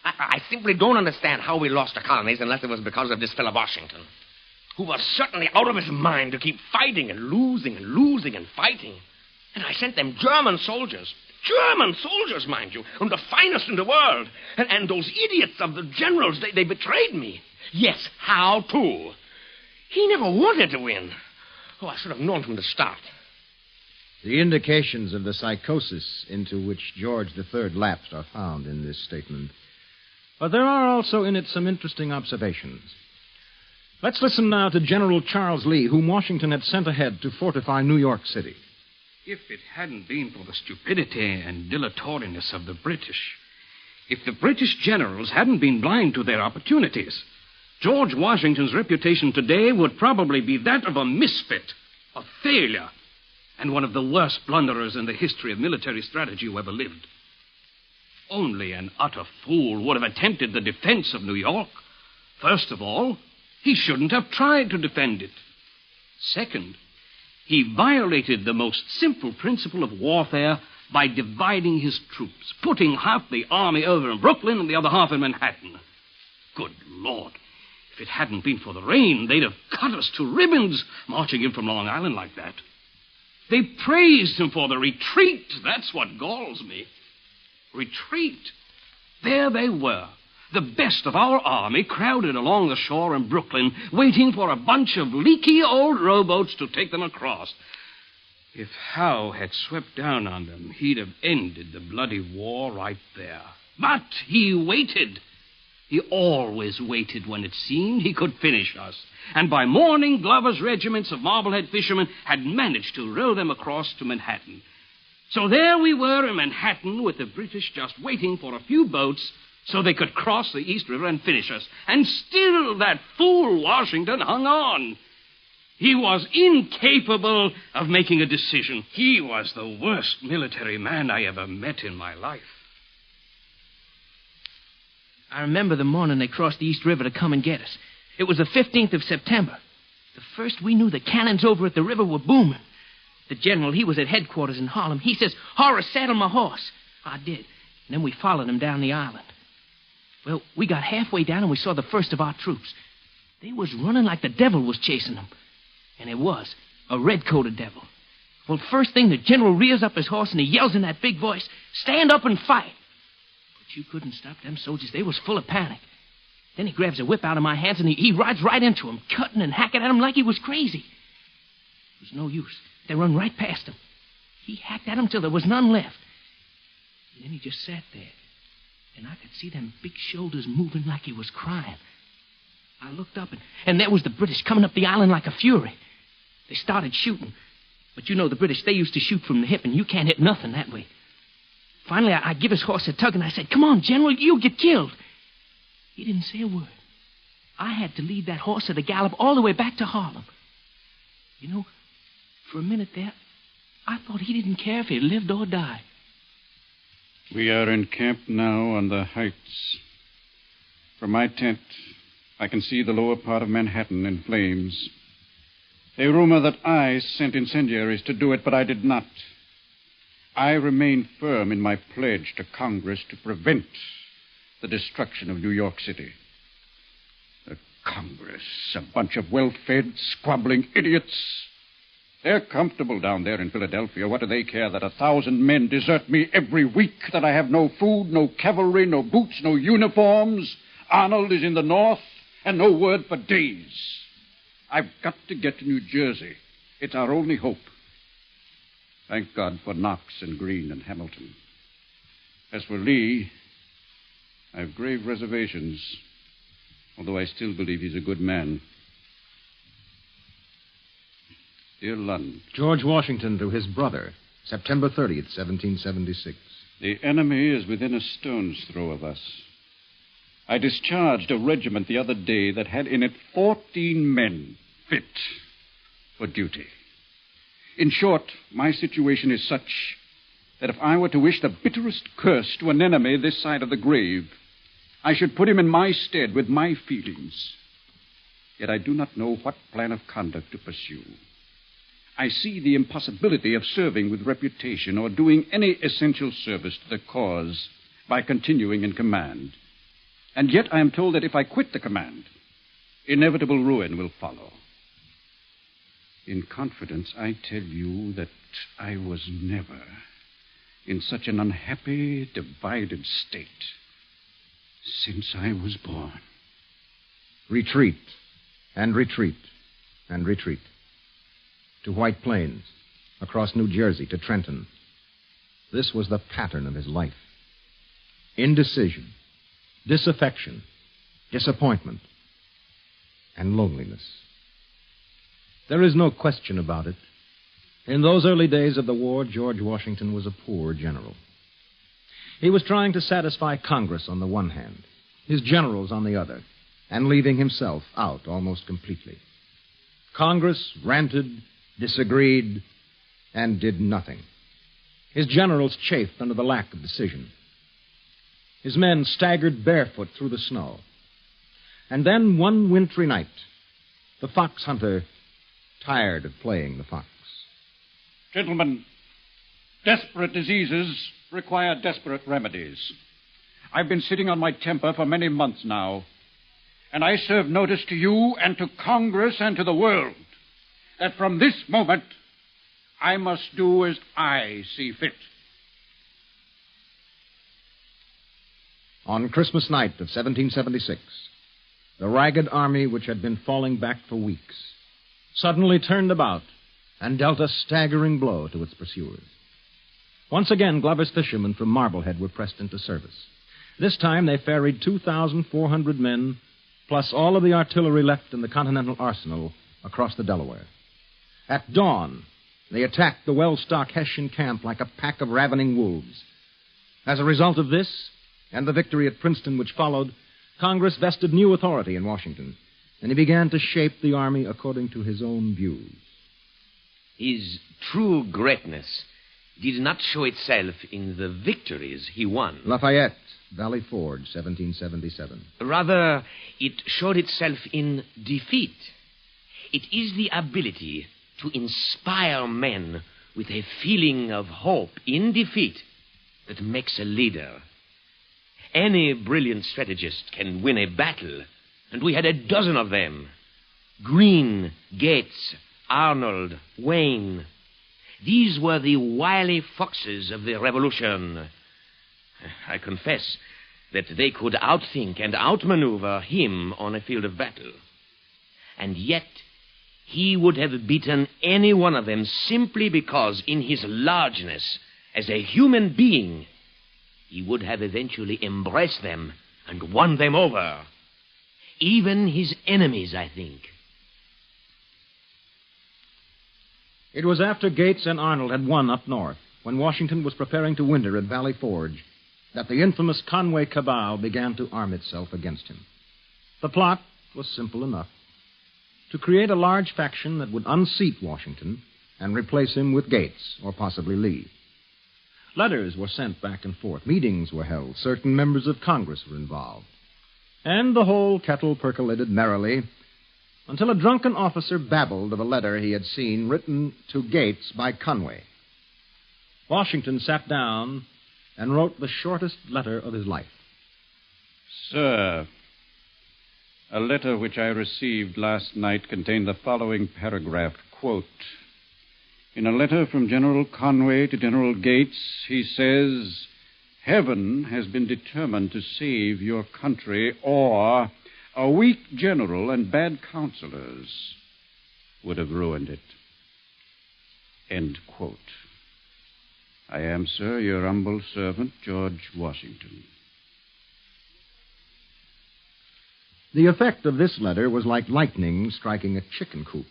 I simply don't understand how we lost the colonies unless it was because of this fellow Washington, who was certainly out of his mind to keep fighting and losing and losing and fighting. And I sent them German soldiers, mind you, and the finest in the world. And those idiots of the generals, they betrayed me. Yes, how to? He never wanted to win. Oh, I should have known from the start. The indications of the psychosis into which George III lapsed are found in this statement. But there are also in it some interesting observations. Let's listen now to General Charles Lee, whom Washington had sent ahead to fortify New York City. If it hadn't been for the stupidity and dilatoriness of the British, if the British generals hadn't been blind to their opportunities, George Washington's reputation today would probably be that of a misfit, a failure, and one of the worst blunderers in the history of military strategy who ever lived. Only an utter fool would have attempted the defense of New York. First of all, he shouldn't have tried to defend it. Second, he violated the most simple principle of warfare by dividing his troops, putting half the army over in Brooklyn and the other half in Manhattan. Good Lord, if it hadn't been for the rain, they'd have cut us to ribbons marching in from Long Island like that. They praised him for the retreat. That's what galls me. Retreat. There they were, the best of our army, crowded along the shore in Brooklyn, waiting for a bunch of leaky old rowboats to take them across. If Howe had swept down on them, he'd have ended the bloody war right there. But he waited. He always waited when it seemed he could finish us. And by morning, Glover's regiments of Marblehead fishermen had managed to row them across to Manhattan. So there we were in Manhattan with the British just waiting for a few boats so they could cross the East River and finish us. And still that fool Washington hung on. He was incapable of making a decision. He was the worst military man I ever met in my life. I remember the morning they crossed the East River to come and get us. It was the 15th of September. The first we knew, the cannons over at the river were booming. The general, he was at headquarters in Harlem. He says, "Horace, saddle my horse." I did. And then we followed him down the island. Well, we got halfway down and we saw the first of our troops. They was running like the devil was chasing them. And it was a red-coated devil. Well, first thing, the general rears up his horse and he yells in that big voice, "Stand up and fight." But you couldn't stop them soldiers. They was full of panic. Then he grabs a whip out of my hands and he rides right into him, cutting and hacking at him like he was crazy. It was no use. They run right past him. He hacked at him till there was none left. And then he just sat there. And I could see them big shoulders moving like he was crying. I looked up, and there was the British coming up the island like a fury. They started shooting. But you know the British, they used to shoot from the hip, and you can't hit nothing that way. Finally, I give his horse a tug, and I said, "Come on, General, you'll get killed." He didn't say a word. I had to lead that horse at a gallop all the way back to Harlem. You know, for a minute there, I thought he didn't care if he lived or died. We are encamped now on the heights. From my tent, I can see the lower part of Manhattan in flames. They rumor that I sent incendiaries to do it, but I did not. I remain firm in my pledge to Congress to prevent the destruction of New York City. The Congress, a bunch of well-fed, squabbling idiots. They're comfortable down there in Philadelphia. What do they care that 1,000 men desert me every week, that I have no food, no cavalry, no boots, no uniforms? Arnold is in the north, and no word for days. I've got to get to New Jersey. It's our only hope. Thank God for Knox and Greene and Hamilton. As for Lee, I have grave reservations, although I still believe he's a good man. Dear Lund. George Washington to his brother, September 30th, 1776. The enemy is within a stone's throw of us. I discharged a regiment the other day that had in it 14 men fit for duty. In short, my situation is such that if I were to wish the bitterest curse to an enemy this side of the grave, I should put him in my stead with my feelings. Yet I do not know what plan of conduct to pursue. I see the impossibility of serving with reputation or doing any essential service to the cause by continuing in command. And yet I am told that if I quit the command, inevitable ruin will follow. In confidence, I tell you that I was never in such an unhappy, divided state since I was born. Retreat, and retreat, and retreat. To White Plains, across New Jersey, to Trenton. This was the pattern of his life. Indecision, disaffection, disappointment, and loneliness. There is no question about it. In those early days of the war, George Washington was a poor general. He was trying to satisfy Congress on the one hand, his generals on the other, and leaving himself out almost completely. Congress ranted, disagreed, and did nothing. His generals chafed under the lack of decision. His men staggered barefoot through the snow. And then one wintry night, the fox hunter tired of playing the fox. Gentlemen, desperate diseases require desperate remedies. I've been sitting on my temper for many months now, and I serve notice to you and to Congress and to the world that from this moment I must do as I see fit. On Christmas night of 1776, the ragged army which had been falling back for weeks suddenly turned about and dealt a staggering blow to its pursuers. Once again, Glover's fishermen from Marblehead were pressed into service. This time they ferried 2,400 men, plus all of the artillery left in the Continental Arsenal, across the Delaware. At dawn, they attacked the well-stocked Hessian camp like a pack of ravening wolves. As a result of this, and the victory at Princeton which followed, Congress vested new authority in Washington, and he began to shape the army according to his own views. His true greatness did not show itself in the victories he won. Lafayette, Valley Forge, 1777. Rather, it showed itself in defeat. It is the ability to inspire men with a feeling of hope in defeat that makes a leader. Any brilliant strategist can win a battle, and we had a dozen of them. Greene, Gates, Arnold, Wayne. These were the wily foxes of the Revolution. I confess that they could outthink and outmaneuver him on a field of battle. And yet, he would have beaten any one of them simply because, in his largeness, as a human being, he would have eventually embraced them and won them over. Even his enemies, I think. It was after Gates and Arnold had won up north, when Washington was preparing to winter at Valley Forge, that the infamous Conway cabal began to arm itself against him. The plot was simple enough: to create a large faction that would unseat Washington and replace him with Gates, or possibly Lee. Letters were sent back and forth. Meetings were held. Certain members of Congress were involved. And the whole kettle percolated merrily until a drunken officer babbled of a letter he had seen written to Gates by Conway. Washington sat down and wrote the shortest letter of his life. Sir, a letter which I received last night contained the following paragraph, quote, "In a letter from General Conway to General Gates, he says, 'Heaven has been determined to save your country, or a weak general and bad counselors would have ruined it.' End quote. I am, sir, your humble servant, George Washington." The effect of this letter was like lightning striking a chicken coop.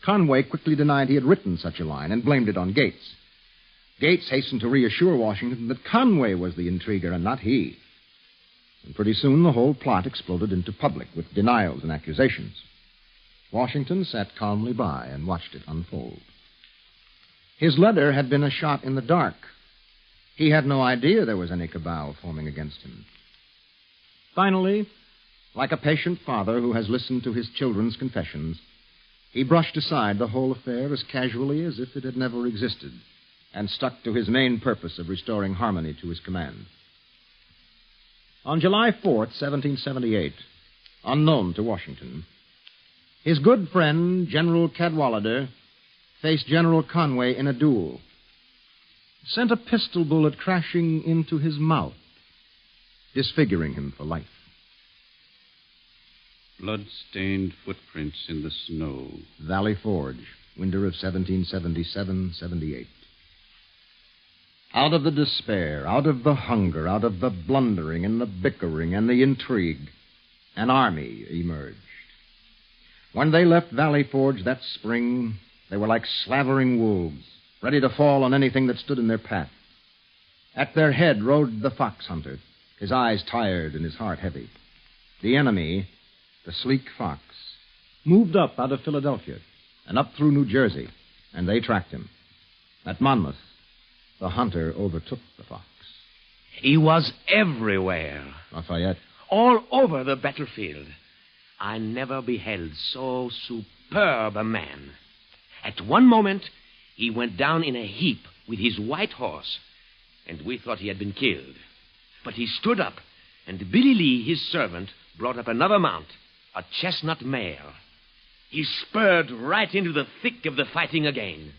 Conway quickly denied he had written such a line and blamed it on Gates. Gates hastened to reassure Washington that Conway was the intriguer and not he. And pretty soon the whole plot exploded into public with denials and accusations. Washington sat calmly by and watched it unfold. His letter had been a shot in the dark. He had no idea there was any cabal forming against him. Finally, like a patient father who has listened to his children's confessions, he brushed aside the whole affair as casually as if it had never existed and stuck to his main purpose of restoring harmony to his command. On July 4th, 1778, unknown to Washington, his good friend, General Cadwallader, faced General Conway in a duel, sent a pistol bullet crashing into his mouth, disfiguring him for life. Blood-stained footprints in the snow. Valley Forge, winter of 1777-78. Out of the despair, out of the hunger, out of the blundering and the bickering and the intrigue, an army emerged. When they left Valley Forge that spring, they were like slavering wolves, ready to fall on anything that stood in their path. At their head rode the fox hunter, his eyes tired and his heart heavy. The enemy, the sleek fox, moved up out of Philadelphia and up through New Jersey, and they tracked him. At Monmouth, the hunter overtook the fox. He was everywhere. Lafayette. All over the battlefield. I never beheld so superb a man. At one moment, he went down in a heap with his white horse, and we thought he had been killed. But he stood up, and Billy Lee, his servant, brought up another mount, a chestnut mare. He spurred right into the thick of the fighting again.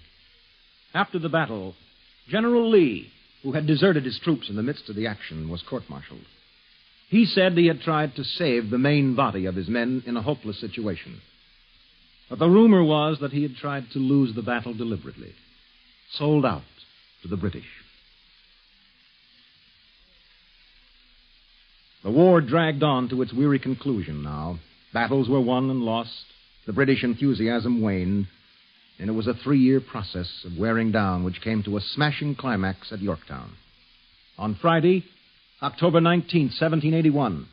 After the battle, General Lee, who had deserted his troops in the midst of the action, was court-martialed. He said he had tried to save the main body of his men in a hopeless situation. But the rumor was that he had tried to lose the battle deliberately, sold out to the British. The war dragged on to its weary conclusion now. Battles were won and lost. The British enthusiasm waned. And it was a 3-year process of wearing down which came to a smashing climax at Yorktown. On Friday, October 19th, 1781,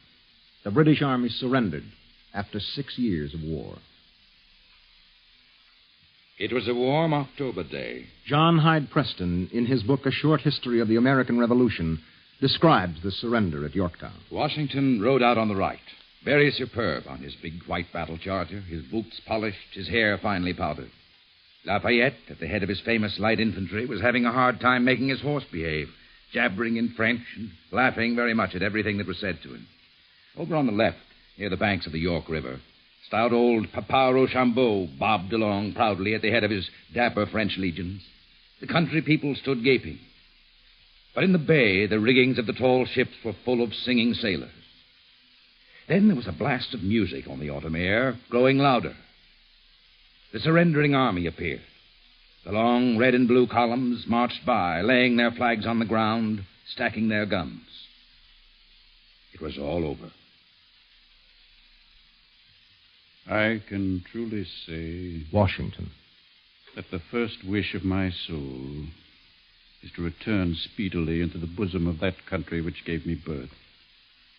the British Army surrendered after 6 years of war. It was a warm October day. John Hyde Preston, in his book A Short History of the American Revolution, describes the surrender at Yorktown. Washington rode out on the right, very superb on his big white battle charger, his boots polished, his hair finely powdered. Lafayette, at the head of his famous light infantry, was having a hard time making his horse behave, jabbering in French and laughing very much at everything that was said to him. Over on the left, near the banks of the York River, stout old Papa Rochambeau bobbed along proudly at the head of his dapper French legions. The country people stood gaping. But in the bay, the riggings of the tall ships were full of singing sailors. Then there was a blast of music on the autumn air, growing louder. The surrendering army appeared. The long red and blue columns marched by, laying their flags on the ground, stacking their guns. It was all over. I can truly say, Washington, that the first wish of my soul is to return speedily into the bosom of that country which gave me birth,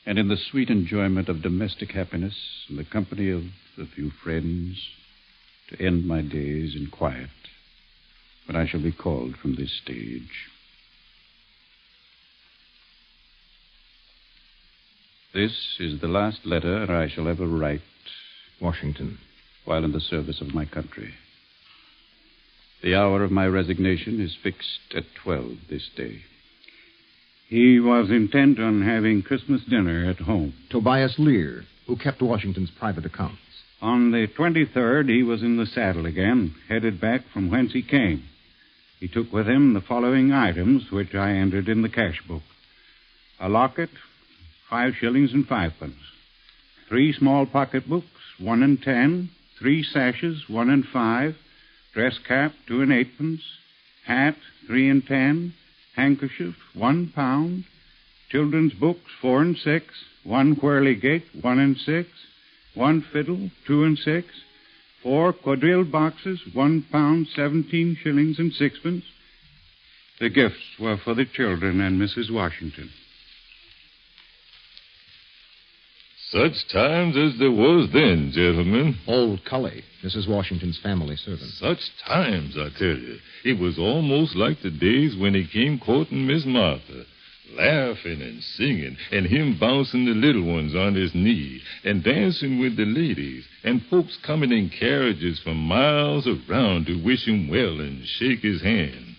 and in the sweet enjoyment of domestic happiness and the company of a few friends, to end my days in quiet when I shall be called from this stage. This is the last letter I shall ever write, Washington, while in the service of my country. The hour of my resignation is fixed at 12 this day. He was intent on having Christmas dinner at home. Tobias Lear, who kept Washington's private accounts. On the 23rd, he was in the saddle again, headed back from whence he came. He took with him the following items, which I entered in the cash book. A locket, 5 shillings and 5 pence. 3 small pocketbooks, 1 and 10. 3 sashes, 1 and 5. Dress cap, 2 and 8 pence. Hat, 3 and 10. Handkerchief, 1 pound. Children's books, 4 and 6. 1 whirligig, 1 and 6. 1 fiddle, 2 and 6. 4 quadrille boxes, 1 pound, 17 shillings and 6 pence. The gifts were for the children and Mrs. Washington. Such times as there was then, gentlemen. Old Cully, Mrs. Washington's family servant. Such times, I tell you. It was almost like the days when he came courting Miss Martha. Laughing and singing, and him bouncing the little ones on his knee, and dancing with the ladies, and folks coming in carriages from miles around to wish him well and shake his hand.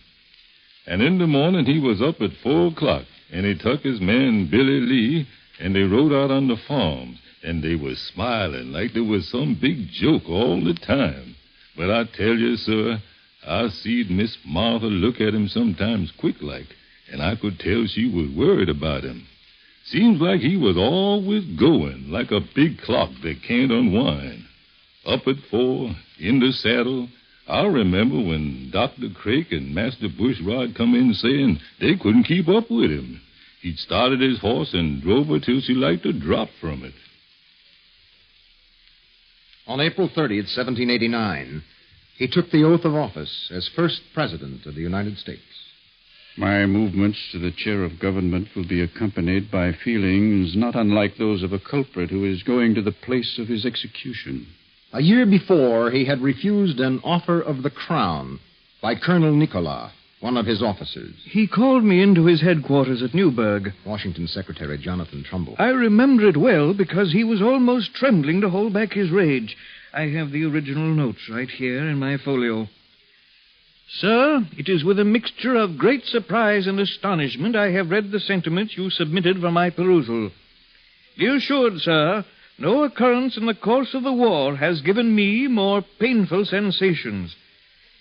And in the morning he was up at 4 o'clock, and he took his man Billy Lee, and they rode out on the farms, and they was smiling like there was some big joke all the time. But I tell you, sir, I seed Miss Martha look at him sometimes quick like, and I could tell she was worried about him. Seems like he was always going, like a big clock that can't unwind. Up at 4, in the saddle. I remember when Dr. Craik and Master Bushrod come in saying they couldn't keep up with him. He'd started his horse and drove her till she like to drop from it. On April 30th, 1789, he took the oath of office as first president of the United States. My movements to the chair of government will be accompanied by feelings not unlike those of a culprit who is going to the place of his execution. A year before, he had refused an offer of the crown by Colonel Nicolas, one of his officers. He called me into his headquarters at Newburgh. Washington Secretary Jonathan Trumbull. I remember it well because he was almost trembling to hold back his rage. I have the original notes right here in my folio. Sir, it is with a mixture of great surprise and astonishment I have read the sentiments you submitted for my perusal. Be assured, sir, no occurrence in the course of the war has given me more painful sensations.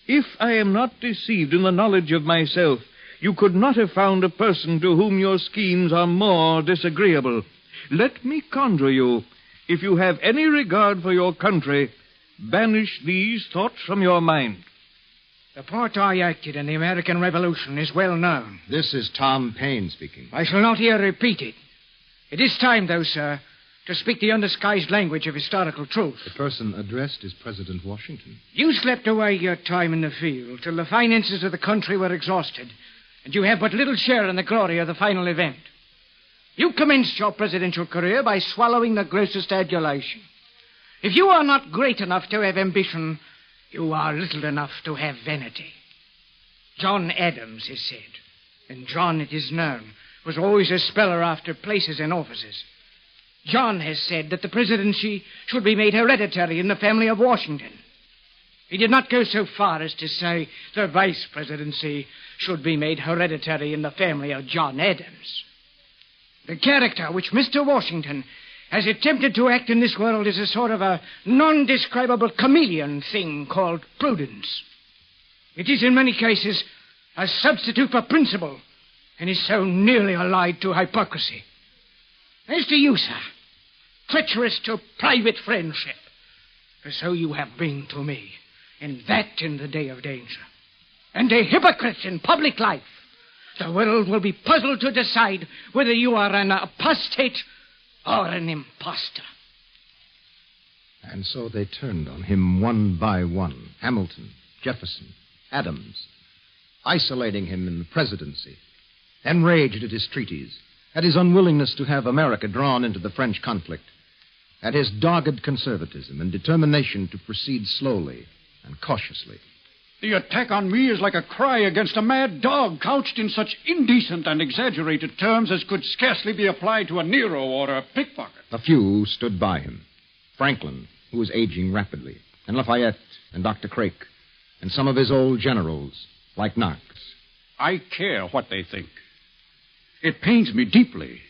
If I am not deceived in the knowledge of myself, you could not have found a person to whom your schemes are more disagreeable. Let me conjure you, if you have any regard for your country, banish these thoughts from your mind. The part I acted in the American Revolution is well known. This is Tom Paine speaking. I shall not here repeat it. It is time, though, sir, to speak the undisguised language of historical truth. The person addressed is President Washington. You slept away your time in the field till the finances of the country were exhausted, and you have but little share in the glory of the final event. You commenced your presidential career by swallowing the grossest adulation. If you are not great enough to have ambition, you are little enough to have vanity. John Adams is said, and John, it is known, was always a speller after places and offices. John has said that the presidency should be made hereditary in the family of Washington. He did not go so far as to say the vice presidency should be made hereditary in the family of John Adams. The character which Mr. Washington has attempted to act in this world is a sort of a non-describable chameleon thing called prudence. It is in many cases a substitute for principle, and is so nearly allied to hypocrisy. As to you, sir, treacherous to private friendship, for so you have been to me, and that in the day of danger, and a hypocrite in public life, the world will be puzzled to decide whether you are an apostate or an impostor. And so they turned on him one by one. Hamilton, Jefferson, Adams, isolating him in the presidency, enraged at his treaties, at his unwillingness to have America drawn into the French conflict, at his dogged conservatism and determination to proceed slowly and cautiously. The attack on me is like a cry against a mad dog, couched in such indecent and exaggerated terms as could scarcely be applied to a Nero or a pickpocket. A few stood by him. Franklin, who was aging rapidly, and Lafayette and Dr. Craik, and some of his old generals, like Knox. I care what they think. It pains me deeply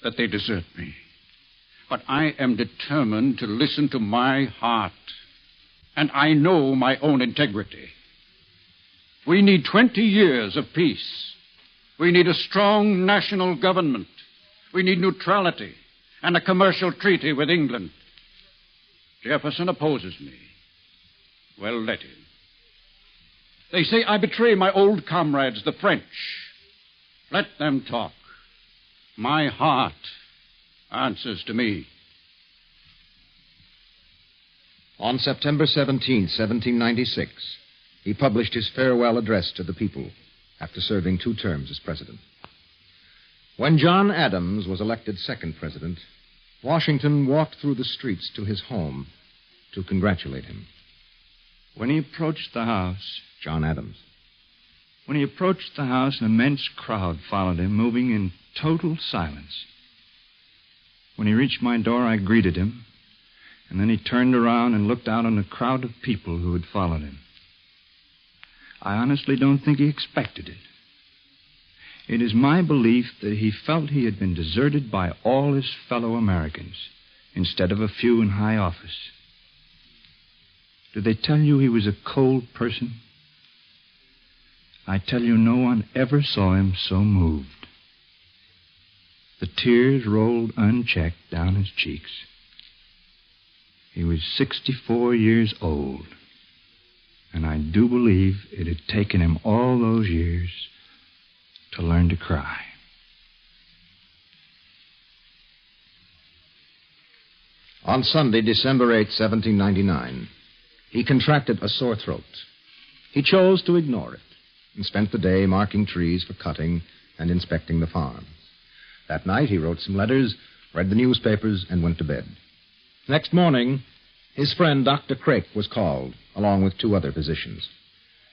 that they desert me. But I am determined to listen to my heart. And I know my own integrity. We need 20 years of peace. We need a strong national government. We need neutrality and a commercial treaty with England. Jefferson opposes me. Well, let him. They say I betray my old comrades, the French. Let them talk. My heart answers to me. On September 17, 1796, he published his farewell address to the people after serving 2 terms as president. When John Adams was elected second president, Washington walked through the streets to his home to congratulate him. When he approached the house... John Adams. When he approached the house, an immense crowd followed him, moving in total silence. When he reached my door, I greeted him, and then he turned around and looked out on the crowd of people who had followed him. I honestly don't think he expected it. It is my belief that he felt he had been deserted by all his fellow Americans instead of a few in high office. Did they tell you he was a cold person? I tell you, no one ever saw him so moved. The tears rolled unchecked down his cheeks. He was 64 years old, and I do believe it had taken him all those years to learn to cry. On Sunday, December 8, 1799, he contracted a sore throat. He chose to ignore it and spent the day marking trees for cutting and inspecting the farm. That night, he wrote some letters, read the newspapers, and went to bed. Next morning, his friend, Dr. Craik, was called, along with 2 other physicians.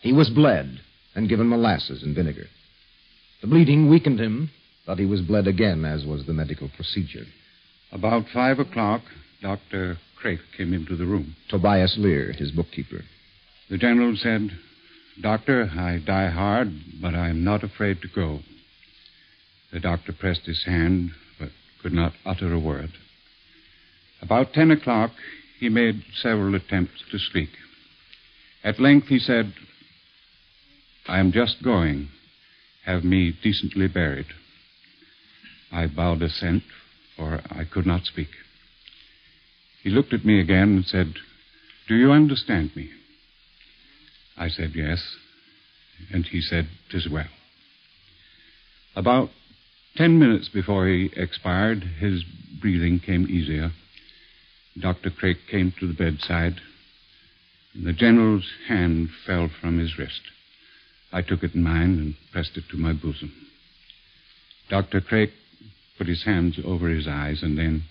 He was bled and given molasses and vinegar. The bleeding weakened him, but he was bled again, as was the medical procedure. About 5 o'clock, Dr. Craik came into the room. Tobias Lear, his bookkeeper. The general said, "Doctor, I die hard, but I'm not afraid to go." The doctor pressed his hand, but could not utter a word. About 10 o'clock, he made several attempts to speak. At length he said, "I am just going. Have me decently buried." I bowed assent, for I could not speak. He looked at me again and said, "Do you understand me?" I said yes, and he said, "'Tis well." About 10 minutes before he expired, his breathing came easier. Dr. Craik came to the bedside, and the general's hand fell from his wrist. I took it in mine and pressed it to my bosom. Dr. Craik put his hands over his eyes, and then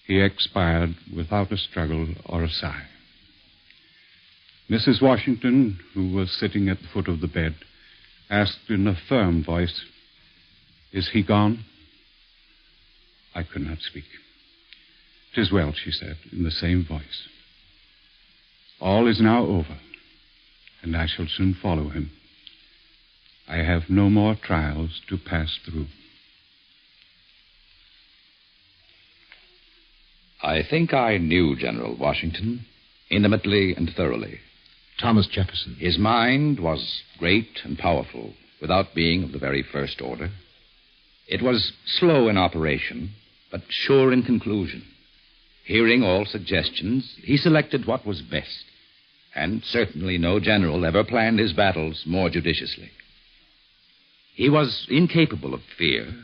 he expired without a struggle or a sigh. Mrs. Washington, who was sitting at the foot of the bed, asked in a firm voice, "Is he gone?" I could not speak. "'Tis well," she said, in the same voice. "All is now over, and I shall soon follow him. I have no more trials to pass through." I think I knew General Washington intimately and thoroughly. Thomas Jefferson. His mind was great and powerful, without being of the very first order. It was slow in operation, but sure in conclusion. Hearing all suggestions, he selected what was best, and certainly no general ever planned his battles more judiciously. He was incapable of fear,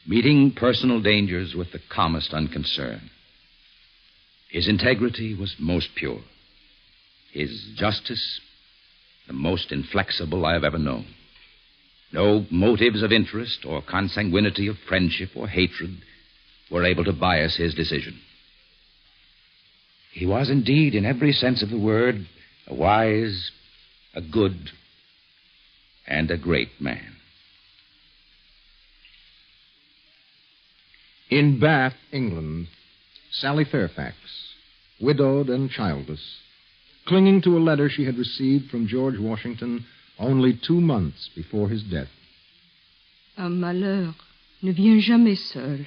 meeting personal dangers with the calmest unconcern. His integrity was most pure. His justice, the most inflexible I have ever known. No motives of interest or consanguinity of friendship or hatred were able to bias his decision. He was indeed, in every sense of the word, a wise, a good, and a great man. In Bath, England, Sally Fairfax, widowed and childless, clinging to a letter she had received from George Washington only 2 months before his death. Un malheur ne vient jamais seul.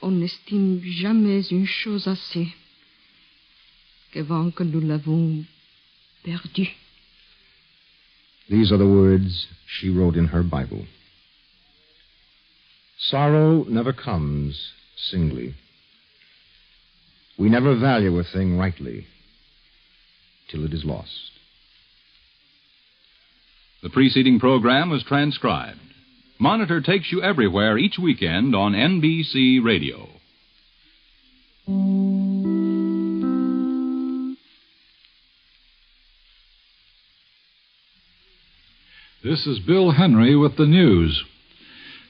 On n'estime jamais une chose assez qu'avant que nous l'avons perdue. These are the words she wrote in her Bible. Sorrow never comes singly. We never value a thing rightly till it is lost. The preceding program was transcribed. Monitor takes you everywhere each weekend on NBC Radio. This is Bill Henry with the news.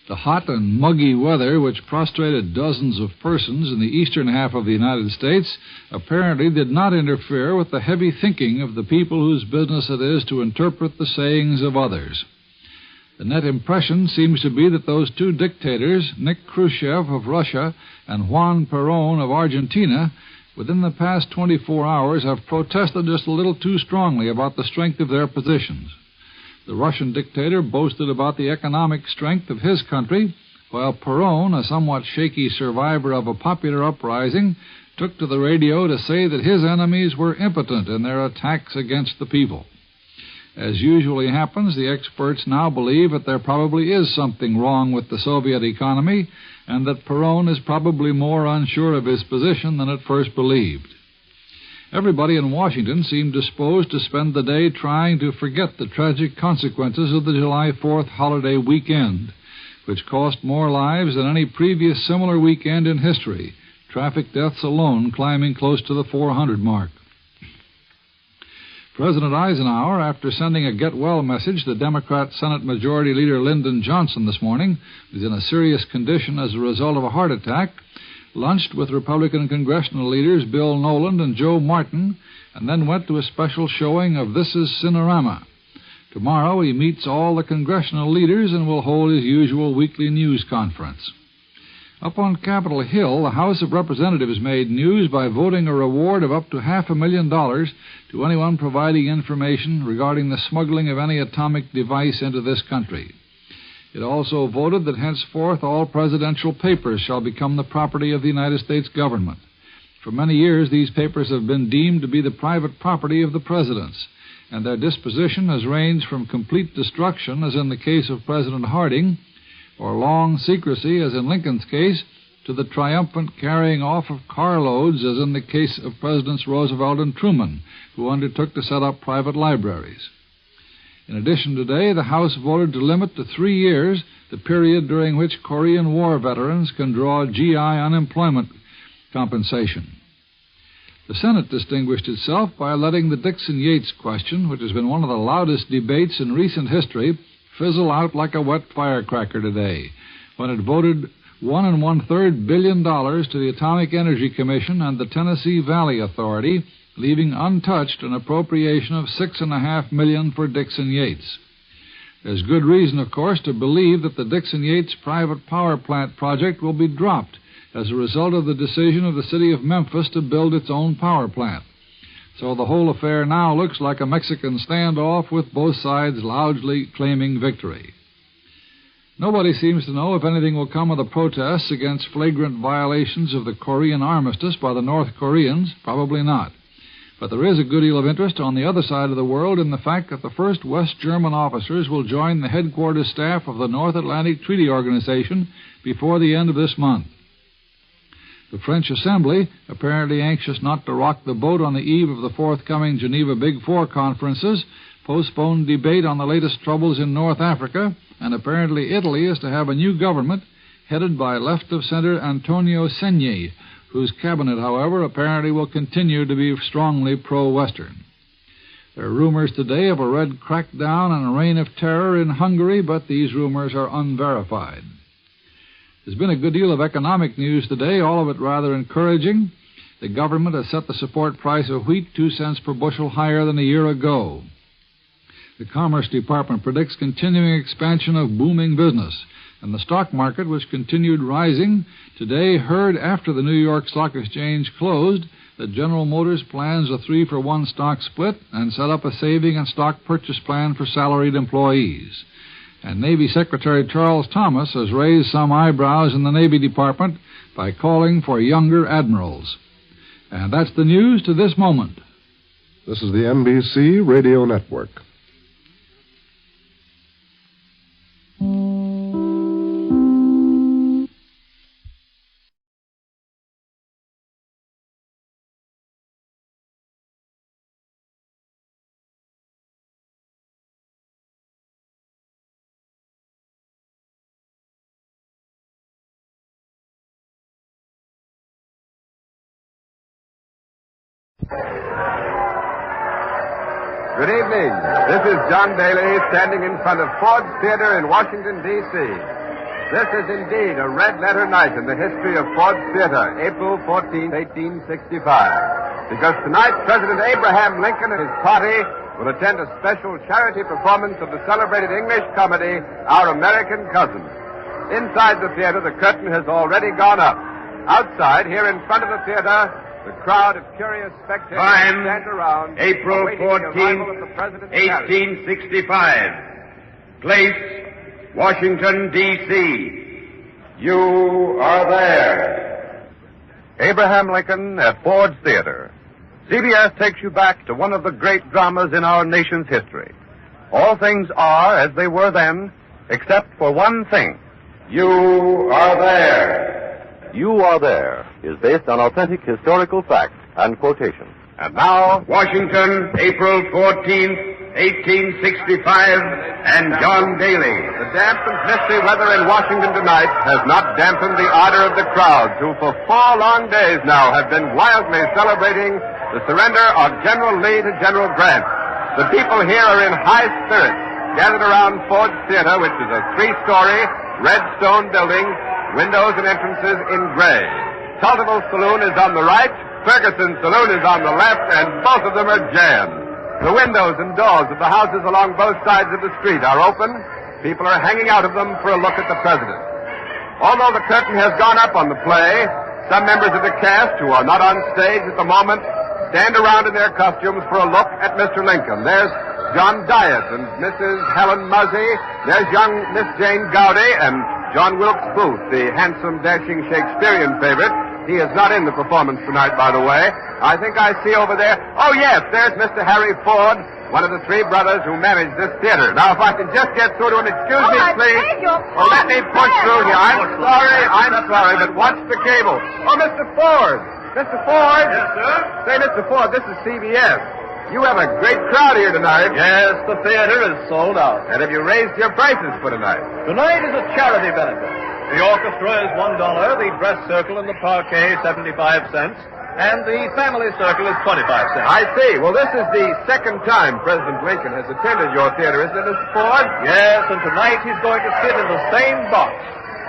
The hot and muggy weather, which prostrated dozens of persons in the eastern half of the United States, apparently did not interfere with the heavy thinking of the people whose business it is to interpret the sayings of others. The net impression seems to be that those two dictators, Nick Khrushchev of Russia and Juan Perón of Argentina, within the past 24 hours have protested just a little too strongly about the strength of their positions. The Russian dictator boasted about the economic strength of his country, while Perón, a somewhat shaky survivor of a popular uprising, took to the radio to say that his enemies were impotent in their attacks against the people. As usually happens, the experts now believe that there probably is something wrong with the Soviet economy and that Perón is probably more unsure of his position than at first believed. Everybody in Washington seemed disposed to spend the day trying to forget the tragic consequences of the July 4th holiday weekend, which cost more lives than any previous similar weekend in history, traffic deaths alone climbing close to the 400 mark. President Eisenhower, after sending a get-well message to Democrat Senate Majority Leader Lyndon Johnson this morning, who is in a serious condition as a result of a heart attack, lunched with Republican congressional leaders Bill Noland and Joe Martin, and then went to a special showing of This Is Cinerama. Tomorrow he meets all the congressional leaders and will hold his usual weekly news conference. Up on Capitol Hill, the House of Representatives made news by voting a reward of up to $500,000 to anyone providing information regarding the smuggling of any atomic device into this country. It also voted that henceforth all presidential papers shall become the property of the United States government. For many years, these papers have been deemed to be the private property of the presidents, and their disposition has ranged from complete destruction, as in the case of President Harding, or long secrecy, as in Lincoln's case, to the triumphant carrying off of carloads, as in the case of Presidents Roosevelt and Truman, who undertook to set up private libraries. In addition, today, the House voted to limit to 3 years the period during which Korean War veterans can draw GI unemployment compensation. The Senate distinguished itself by letting the Dixon-Yates question, which has been one of the loudest debates in recent history, fizzle out like a wet firecracker today, when it voted $1 1/3 billion to the Atomic Energy Commission and the Tennessee Valley Authority, leaving untouched an appropriation of $6.5 million for Dixon-Yates. There's good reason, of course, to believe that the Dixon-Yates private power plant project will be dropped as a result of the decision of the city of Memphis to build its own power plant. So the whole affair now looks like a Mexican standoff, with both sides loudly claiming victory. Nobody seems to know if anything will come of the protests against flagrant violations of the Korean armistice by the North Koreans. Probably not. But there is a good deal of interest on the other side of the world in the fact that the first West German officers will join the headquarters staff of the North Atlantic Treaty Organization before the end of this month. The French Assembly, apparently anxious not to rock the boat on the eve of the forthcoming Geneva Big Four conferences, postponed debate on the latest troubles in North Africa, and apparently Italy is to have a new government headed by left-of-center Antonio Segni, whose cabinet, however, apparently will continue to be strongly pro-Western. There are rumors today of a red crackdown and a reign of terror in Hungary, but these rumors are unverified. There's been a good deal of economic news today, all of it rather encouraging. The government has set the support price of wheat 2 cents per bushel higher than a year ago. The Commerce Department predicts continuing expansion of booming business, and the stock market, which continued rising, today heard after the New York Stock Exchange closed that General Motors plans a 3-for-1 stock split and set up a saving and stock purchase plan for salaried employees. And Navy Secretary Charles Thomas has raised some eyebrows in the Navy Department by calling for younger admirals. And that's the news to this moment. This is the NBC Radio Network. Good evening. This is John Daly standing in front of Ford's Theater in Washington, D.C. This is indeed a red-letter night in the history of Ford's Theater, April 14, 1865. Because tonight, President Abraham Lincoln and his party will attend a special charity performance of the celebrated English comedy, Our American Cousins. Inside the theater, the curtain has already gone up. Outside, here in front of the theater, the crowd of curious spectators stand around. April 14, 1865. Place, Washington, D.C. You are there. Abraham Lincoln at Ford's Theater. CBS takes you back to one of the great dramas in our nation's history. All things are as they were then, except for one thing. You are there. You Are There is based on authentic historical facts and quotations. And now, Washington, April 14th, 1865, and John Daly. The damp and misty weather in Washington tonight has not dampened the ardor of the crowds who for 4 long days now have been wildly celebrating the surrender of General Lee to General Grant. The people here are in high spirits, gathered around Ford's Theater, which is a 3-story, red stone building, windows and entrances in gray. Tulteville Saloon is on the right, Ferguson Saloon is on the left, and both of them are jammed. The windows and doors of the houses along both sides of the street are open. People are hanging out of them for a look at the president. Although the curtain has gone up on the play, some members of the cast who are not on stage at the moment stand around in their costumes for a look at Mr. Lincoln. There's John Diet and Mrs. Helen Muzzy. There's young Miss Jane Gowdy and John Wilkes Booth, the handsome, dashing Shakespearean favorite. He is not in the performance tonight, by the way. I think I see over there. Oh, yes, there's Mr. Harry Ford, one of the 3 brothers who manage this theater. Now, if I can just get through to him, excuse me, please. Oh, let me push through here. I'm sorry, but watch the cable. Oh, Mr. Ford. Mr. Ford. Yes, sir? Say, Mr. Ford, this is CBS. You have a great crowd here tonight. Yes, the theater is sold out. And have you raised your prices for tonight? Tonight is a charity benefit. The orchestra is $1, the dress circle and the parquet 75 cents, and the family circle is 25 cents. I see. Well, this is the second time President Lincoln has attended your theater, isn't it, Mr. Ford? Yes, and tonight he's going to sit in the same box.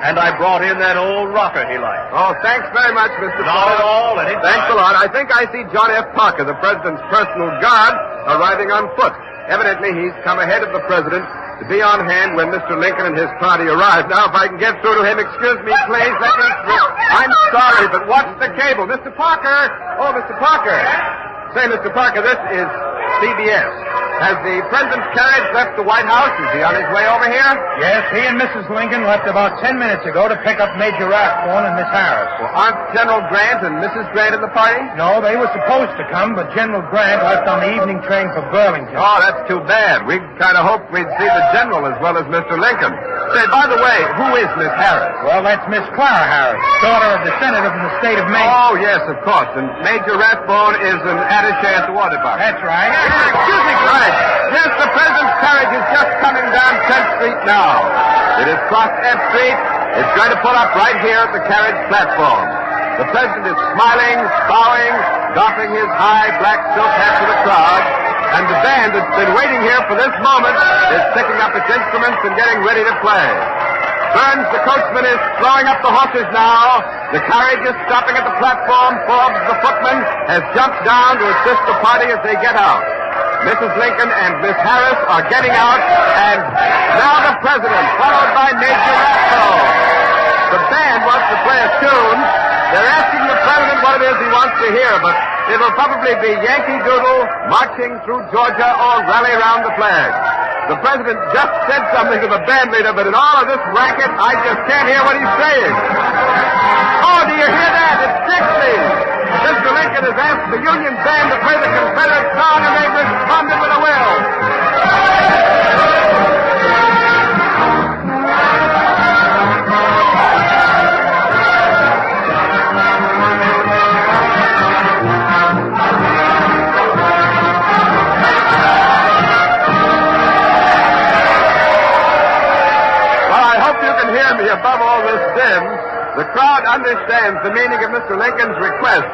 And I brought in that old rocker he likes. Oh, thanks very much, Mr. Ford. Not at all, anytime. Thanks a lot. I think I see John F. Parker, the president's personal guard, arriving on foot. Evidently, he's come ahead of the president to be on hand when Mr. Lincoln and his party arrive. Now, if I can get through to him, excuse me, please. Let me through. I'm sorry, but watch the cable. Mr. Parker! Oh, Mr. Parker! Say, Mr. Parker, this is CBS. Has the president's carriage left the White House? Is he on his way over here? Yes, he and Mrs. Lincoln left about 10 minutes ago to pick up Major Rathbone and Miss Harris. Well, aren't General Grant and Mrs. Grant in the party? No, they were supposed to come, but General Grant left on the evening train for Burlington. Oh, that's too bad. We kind of hoped we'd see the general as well as Mr. Lincoln. Say, by the way, who is Miss Harris? Well, that's Miss Clara Harris, daughter of the senator from the state of Maine. Oh, yes, of course. And Major Rathbone is an attaché at the War Department. That's right. Excuse me, right. Yes, the president's carriage is just coming down 10th Street now. It has crossed F Street. It's going to pull up right here at the carriage platform. The president is smiling, bowing, doffing his high black silk hat to the crowd, and the band that's been waiting here for this moment is picking up its instruments and getting ready to play. Burns, the coachman, is throwing up the horses now. The carriage is stopping at the platform. Forbes, the footman, has jumped down to assist the party as they get out. Mrs. Lincoln and Miss Harris are getting out, and now the president, followed by Major Rathbone. The band wants to play a tune. They're asking the president what it is he wants to hear, but it'll probably be Yankee Doodle, Marching Through Georgia, or Rally Round the Flag. The president just said something to the band leader, but in all of this racket, I just can't hear what he's saying. Oh, do you hear that? It's Dixie! Mr. Lincoln has asked the Union band to play the Confederate song, and they've responded with a will. Above all this din, the crowd understands the meaning of Mr. Lincoln's request.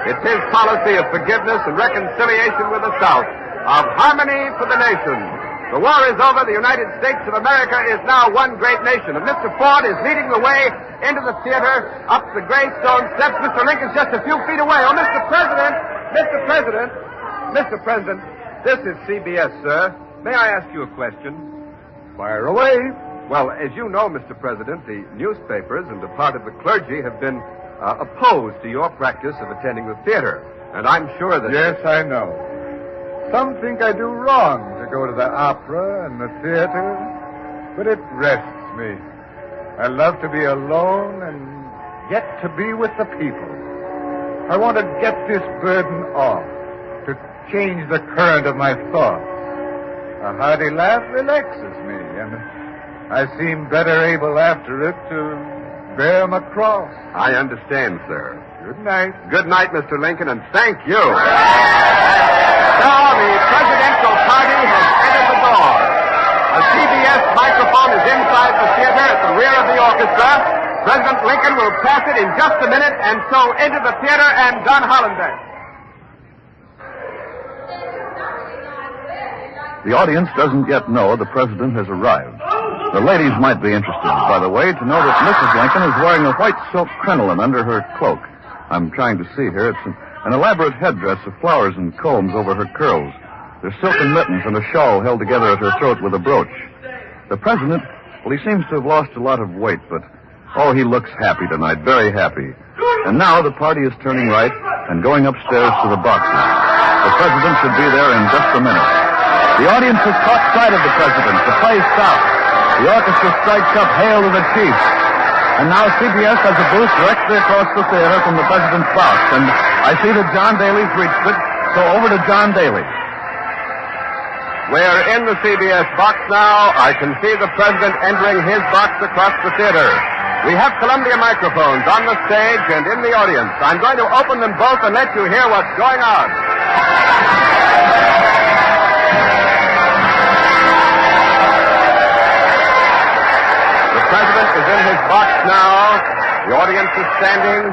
It's his policy of forgiveness and reconciliation with the South, of harmony for the nation. The war is over. The United States of America is now one great nation. And Mr. Ford is leading the way into the theater, up the gray stone steps. Mr. Lincoln's just a few feet away. Oh, Mr. President! Mr. President, this is CBS, sir. May I ask you a question? Fire away. Well, as you know, Mr. President, the newspapers and a part of the clergy have been opposed to your practice of attending the theater. And I'm sure that... Yes, I know. Some think I do wrong to go to the opera and the theater, but it rests me. I love to be alone and get to be with the people. I want to get this burden off, to change the current of my thoughts. A hearty laugh relaxes me, and I seem better able after it to bear my cross. I understand, sir. Good night. Good night, Mr. Lincoln, and thank you. Now the presidential party has entered the door. A CBS microphone is inside the theater at the rear of the orchestra. President Lincoln will pass it in just a minute, and so enter the theater and Don Hollanday. The audience doesn't yet know the president has arrived. The ladies might be interested, by the way, to know that Mrs. Lincoln is wearing a white silk crinoline under her cloak. I'm trying to see here. It's an elaborate headdress of flowers and combs over her curls. There's silken mittens and a shawl held together at her throat with a brooch. The president, well, he seems to have lost a lot of weight, but, oh, he looks happy tonight, very happy. And now the party is turning right and going upstairs to the boxes. The president should be there in just a minute. The audience has caught sight of the president. The play stops. The orchestra strikes up Hail to the Chief. And now CBS has a booth directly across the theater from the president's box. And I see that John Daly's reached it, so over to John Daly. We're in the CBS box now. I can see the president entering his box across the theater. We have Columbia microphones on the stage and in the audience. I'm going to open them both and let you hear what's going on. The president is in his box now. The audience is standing.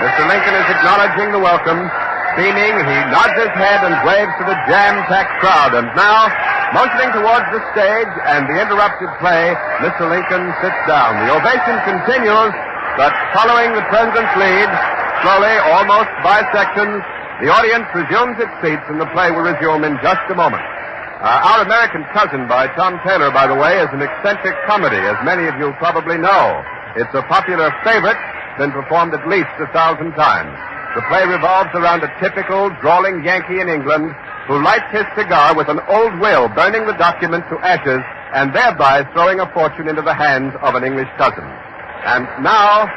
Mr. Lincoln is acknowledging the welcome. Beaming, he nods his head and waves to the jam-packed crowd. And now, motioning towards the stage and the interrupted play, Mr. Lincoln sits down. The ovation continues, but following the president's lead, slowly, almost by sections, the audience resumes its seats and the play will resume in just a moment. Our American Cousin by Tom Taylor, by the way, is an eccentric comedy, as many of you probably know. It's a popular favorite, been performed at least 1,000 times. The play revolves around a typical, drawling Yankee in England who lights his cigar with an old will, burning the document to ashes, and thereby throwing a fortune into the hands of an English cousin. And now,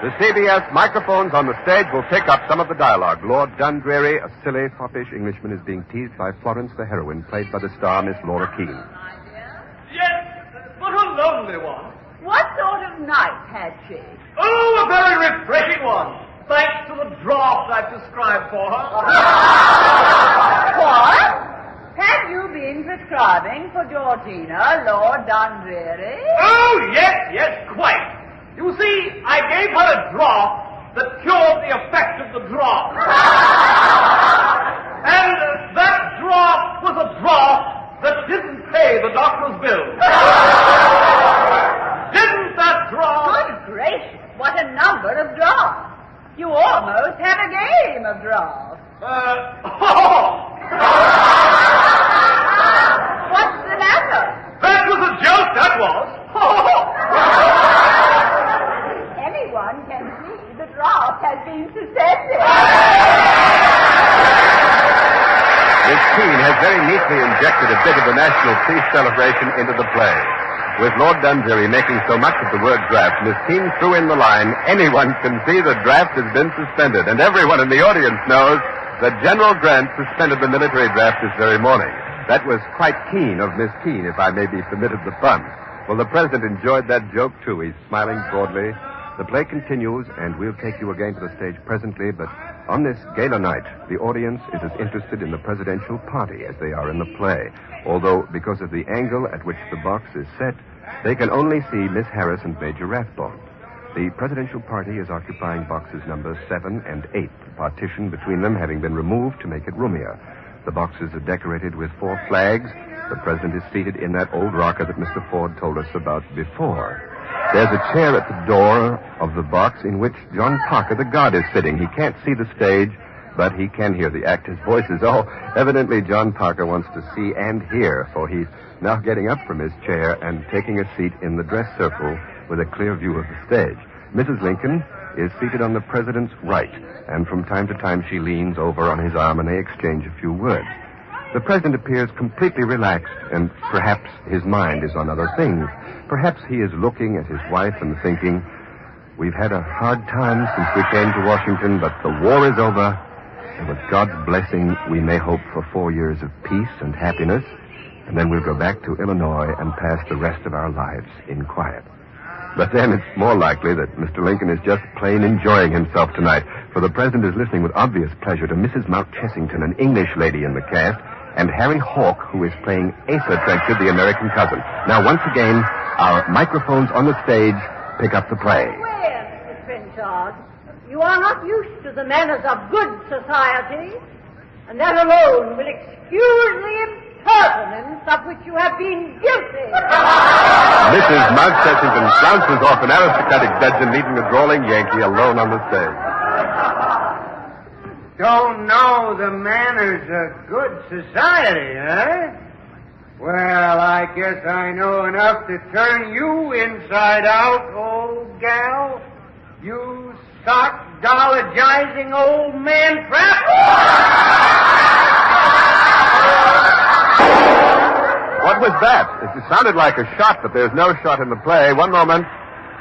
the CBS microphones on the stage will pick up some of the dialogue. Lord Dundreary, a silly, foppish Englishman, is being teased by Florence the heroine, played by the star Miss Laura Keene. Yes, but a lonely one. What sort of night had she? Oh, a very refreshing one. Thanks to the draft I've described for her. What? Have you been prescribing for Georgina, Lord Dundreary? Oh, yes, quite. You see, I gave her a draught that cured the effect of the draught. And that draught was a draught that didn't pay the doctor's bill. Didn't that draught? Good gracious, what a number of draughts. You almost have a game of draughts. What's the matter? That was a joke, that was. Anyone can see the draft has been suspended. Miss Keene has very neatly injected a bit of the national peace celebration into the play. With Lord Dundreary making so much of the word draft, Miss Keene threw in the line, anyone can see the draft has been suspended. And everyone in the audience knows that General Grant suspended the military draft this very morning. That was quite keen of Miss Keene, if I may be permitted the pun. Well, the president enjoyed that joke, too. He's smiling broadly. The play continues, and we'll take you again to the stage presently, but on this gala night, the audience is as interested in the presidential party as they are in the play, although because of the angle at which the box is set, they can only see Miss Harris and Major Rathbone. The presidential party is occupying boxes numbers 7 and 8, the partition between them having been removed to make it roomier. The boxes are decorated with 4 flags, The president is seated in that old rocker that Mr. Ford told us about before. There's a chair at the door of the box in which John Parker, the guard, is sitting. He can't see the stage, but he can hear the actors' voices. Oh, evidently John Parker wants to see and hear, for he's now getting up from his chair and taking a seat in the dress circle with a clear view of the stage. Mrs. Lincoln is seated on the president's right, and from time to time she leans over on his arm and they exchange a few words. The president appears completely relaxed, and perhaps his mind is on other things. Perhaps he is looking at his wife and thinking, we've had a hard time since we came to Washington, but the war is over, and with God's blessing, we may hope for 4 years of peace and happiness, and then we'll go back to Illinois and pass the rest of our lives in quiet. But then it's more likely that Mr. Lincoln is just plain enjoying himself tonight, for the president is listening with obvious pleasure to Mrs. Mount Chessington, an English lady in the cast, and Harry Hawke, who is playing Asa Trenchard, the American cousin. Now, once again, our microphones on the stage pick up the play. Well, Mr. Trenchard, you are not used to the manners of good society, and that alone will excuse the impertinence of which you have been guilty. Mrs. Mount Chessington flounces off an aristocratic dudgeon, leaving the drawling Yankee alone on the stage. Don't know the manners of good society, eh? Well, I guess I know enough to turn you inside out, old gal. You sock-dologizing old man trap. What was that? It sounded like a shot, but there's no shot in the play. One moment.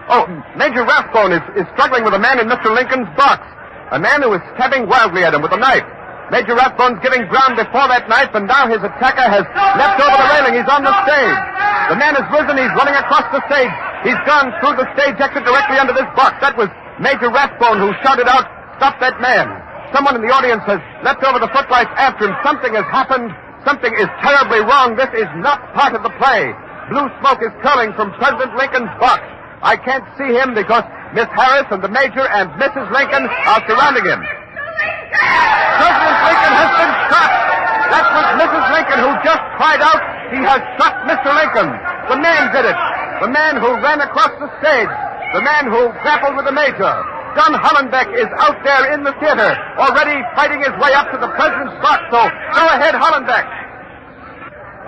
Oh, Major Rathbone is struggling with a man in Mr. Lincoln's box. A man who is stabbing wildly at him with a knife. Major Rathbone's giving ground before that knife, and now his attacker has leapt over the railing. He's on the stage. The man has risen. He's running across the stage. He's gone through the stage exit directly under this box. That was Major Rathbone who shouted out, "Stop that man." Someone in the audience has leapt over the footlights after him. Something has happened. Something is terribly wrong. This is not part of the play. Blue smoke is curling from President Lincoln's box. I can't see him because Miss Harris and the Major and Mrs. Lincoln are surrounding him. President Lincoln has been shot. That was Mrs. Lincoln who just cried out, "He has shot Mr. Lincoln." The man did it. The man who ran across the stage. The man who grappled with the Major. John Hollenbeck is out there in the theater, already fighting his way up to the president's box, so go ahead, Hollenbeck.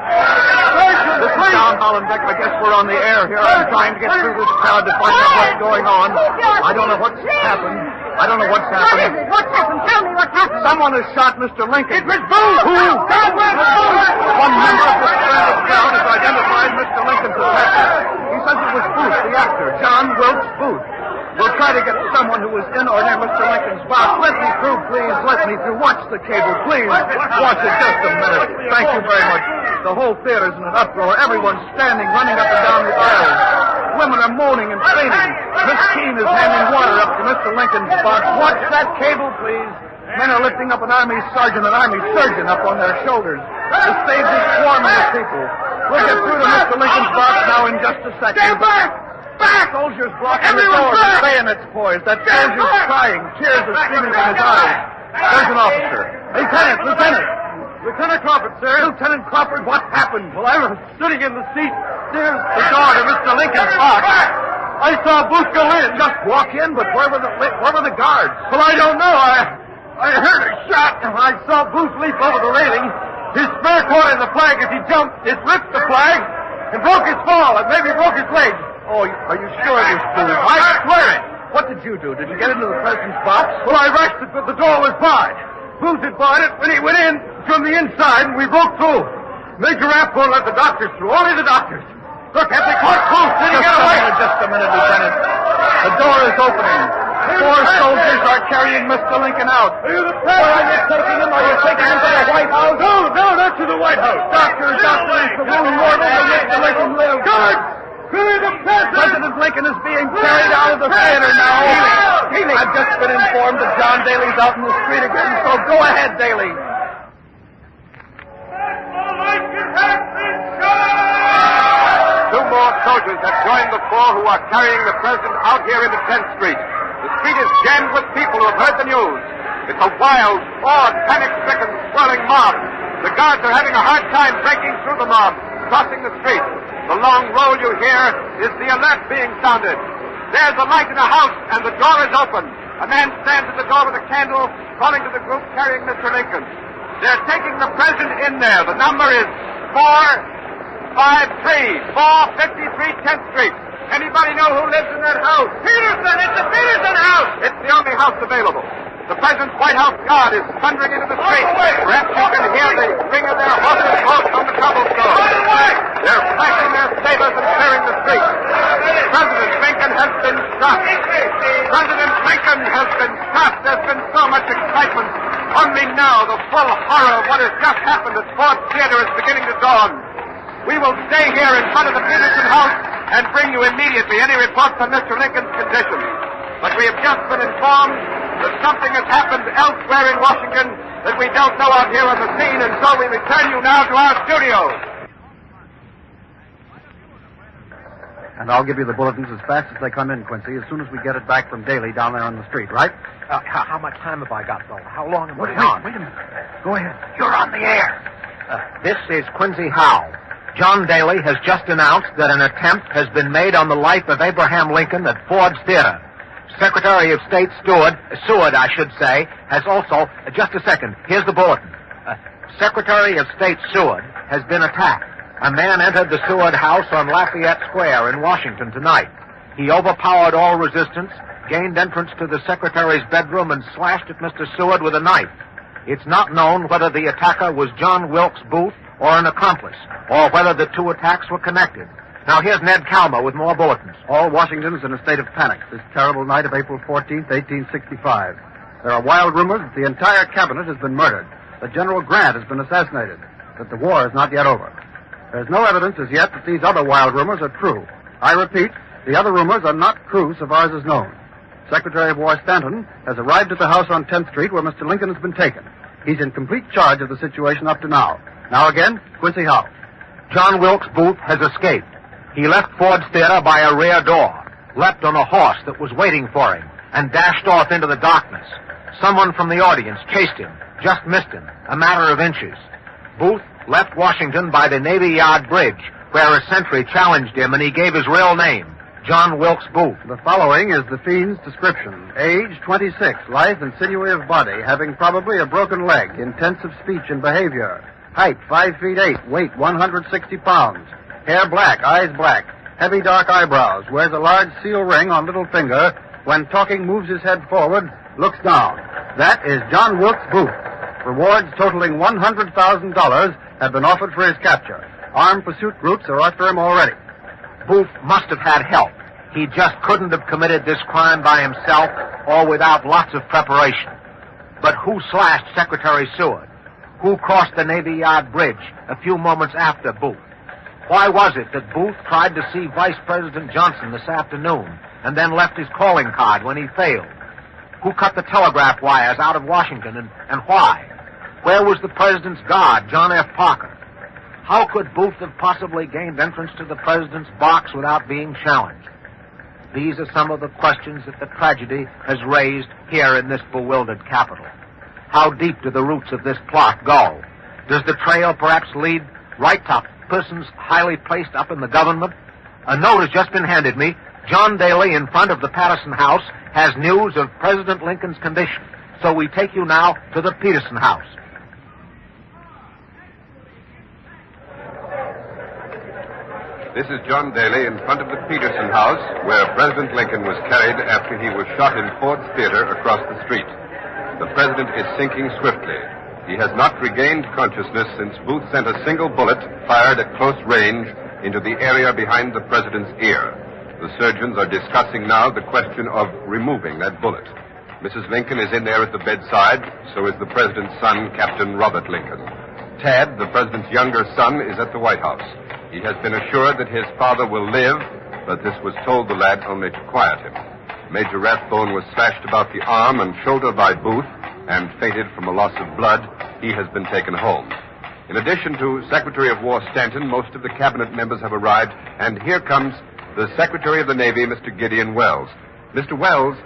This is John Hollenbeck. I guess we're on the air here. I'm trying to get through this crowd to find out what's going on. I don't know what's happened. I don't know what's happened. What is it? What's happened? Tell me what's happened. Someone has shot Mr. Lincoln. It was Booth. Who? One member of this crowd has identified Mr. Lincoln's attacker. He says it was Booth, the actor, John Wilkes Booth. We'll try to get someone who was in or near Mr. Lincoln's box. Let me through, please. Let me through. Watch the cable, please. Watch it just a minute. Thank you very much. The whole theater's in an uproar. Everyone's standing, running up and down the aisles. Women are moaning and fainting. Miss Keene is handing water up to Mr. Lincoln's box. Watch that cable, please. Men are lifting up an army sergeant and army surgeon up on their shoulders. The stage is swarming with people. We'll get through to Mr. Lincoln's box now in just a second. Stand back! Back! Soldiers blocking the door with bayonets poised. That soldier's crying. Tears are streaming from his eyes. There's an officer. Lieutenant Crawford, sir. Lieutenant Crawford, what happened? Well, I was sitting in the seat. There's the door to Mr. Lincoln's box. I saw Booth go in. Just walk in, but where were the guards? Well, I don't know. I heard a shot, and I saw Booth leap over the railing. His spare caught in the flag as he jumped. It ripped the flag and broke his fall, and maybe broke his leg. Oh, are you sure it was Booth? I swear it. What did you do? Did you get into the president's box? Well, I rushed it, but the door was barred. Booth had barred it when he went in from the inside, and we broke through. Major Rathbone let the doctors through. Only the doctors. Look, have they caught Booth? Did he get away? Just a minute, Lieutenant. The door is opening. 4 soldiers are carrying Mr. Lincoln out. Are you the president? Are you taking him? Are you taking him to the White House? No, not to the White House. Doctors, the room more than Mr. Lincoln lives. Guards! President Lincoln is being carried out of the theater now. Healy. I've just been informed that John Daly's out in the street again, so go ahead, Daly. Two more soldiers have joined the 4 who are carrying the president out here into 10th Street. The street is jammed with people who have heard the news. It's a wild, awed, panic-stricken, swirling mob. The guards are having a hard time breaking through the mob, crossing the street. The long roll you hear is the alert being sounded. There's a light in a house, and the door is open. A man stands at the door with a candle, calling to the group carrying Mr. Lincoln. They're taking the president in there. The number is 453 10th Street. Anybody know who lives in that house? Peterson! It's the Peterson house! It's the only house available. The president's White House guard is thundering into the street. Perhaps you can hear the ring of their horses' hoofs on the cobblestone. They're flashing their sabers and clearing the street. President Lincoln has been shot. President Lincoln has been shot. There's been so much excitement. Only now the full horror of what has just happened at Ford Theater is beginning to dawn. We will stay here in front of the Peterson house and bring you immediately any reports on Mr. Lincoln's condition. But we have just been informed that something has happened elsewhere in Washington that we don't know of here on the scene, and so we return you now to our studio. And I'll give you the bulletins as fast as they come in, Quincy, as soon as we get it back from Daly down there on the street, right? How much time have I got, though? How long am I on? Wait a minute. Go ahead. You're on the air. This is Quincy Howe. John Daly has just announced that an attempt has been made on the life of Abraham Lincoln at Ford's Theater. Secretary of State Seward, has also... just a second. Here's the bulletin. Secretary of State Seward has been attacked. A man entered the Seward house on Lafayette Square in Washington tonight. He overpowered all resistance, gained entrance to the Secretary's bedroom, and slashed at Mr. Seward with a knife. It's not known whether the attacker was John Wilkes Booth or an accomplice, or whether the two attacks were connected. Now, here's Ned Calmer with more bulletins. All Washington is in a state of panic this terrible night of April 14th, 1865. There are wild rumors that the entire cabinet has been murdered, that General Grant has been assassinated, that the war is not yet over. There's no evidence as yet that these other wild rumors are true. I repeat, the other rumors are not true so far as is known. Secretary of War Stanton has arrived at the house on 10th Street where Mr. Lincoln has been taken. He's in complete charge of the situation up to now. Now again, Quincy Howe. John Wilkes Booth has escaped. He left Ford's Theater by a rear door, leapt on a horse that was waiting for him, and dashed off into the darkness. Someone from the audience chased him, just missed him, a matter of inches. Booth left Washington by the Navy Yard Bridge, where a sentry challenged him, and he gave his real name, John Wilkes Booth. The following is the fiend's description. Age, 26, lithe and sinewy of body, having probably a broken leg, intense of speech and behavior. Height, 5 feet 8, weight, 160 pounds. Hair black, eyes black, heavy dark eyebrows, wears a large seal ring on little finger, when talking moves his head forward, looks down. That is John Wilkes Booth. Rewards totaling $100,000 have been offered for his capture. Armed pursuit groups are after him already. Booth must have had help. He just couldn't have committed this crime by himself or without lots of preparation. But who slashed Secretary Seward? Who crossed the Navy Yard Bridge a few moments after Booth? Why was it that Booth tried to see Vice President Johnson this afternoon and then left his calling card when he failed? Who cut the telegraph wires out of Washington and why? Where was the president's guard, John F. Parker? How could Booth have possibly gained entrance to the president's box without being challenged? These are some of the questions that the tragedy has raised here in this bewildered capital. How deep do the roots of this plot go? Does the trail perhaps lead right to persons highly placed up in the government? A note has just been handed me. John Daly, in front of the Patterson house, has news of President Lincoln's condition. So we take you now to the Peterson house. This is John Daly in front of the Peterson house, where President Lincoln was carried after he was shot in Ford's Theater across the street. The president is sinking swiftly. He has not regained consciousness since Booth sent a single bullet fired at close range into the area behind the president's ear. The surgeons are discussing now the question of removing that bullet. Mrs. Lincoln is in there at the bedside, so is the president's son, Captain Robert Lincoln. Tad, the president's younger son, is at the White House. He has been assured that his father will live, but this was told the lad only to quiet him. Major Rathbone was slashed about the arm and shoulder by Booth and fainted from a loss of blood. He has been taken home. In addition to Secretary of War Stanton, most of the cabinet members have arrived, and here comes the Secretary of the Navy, Mr. Gideon Wells. Mr. Wells,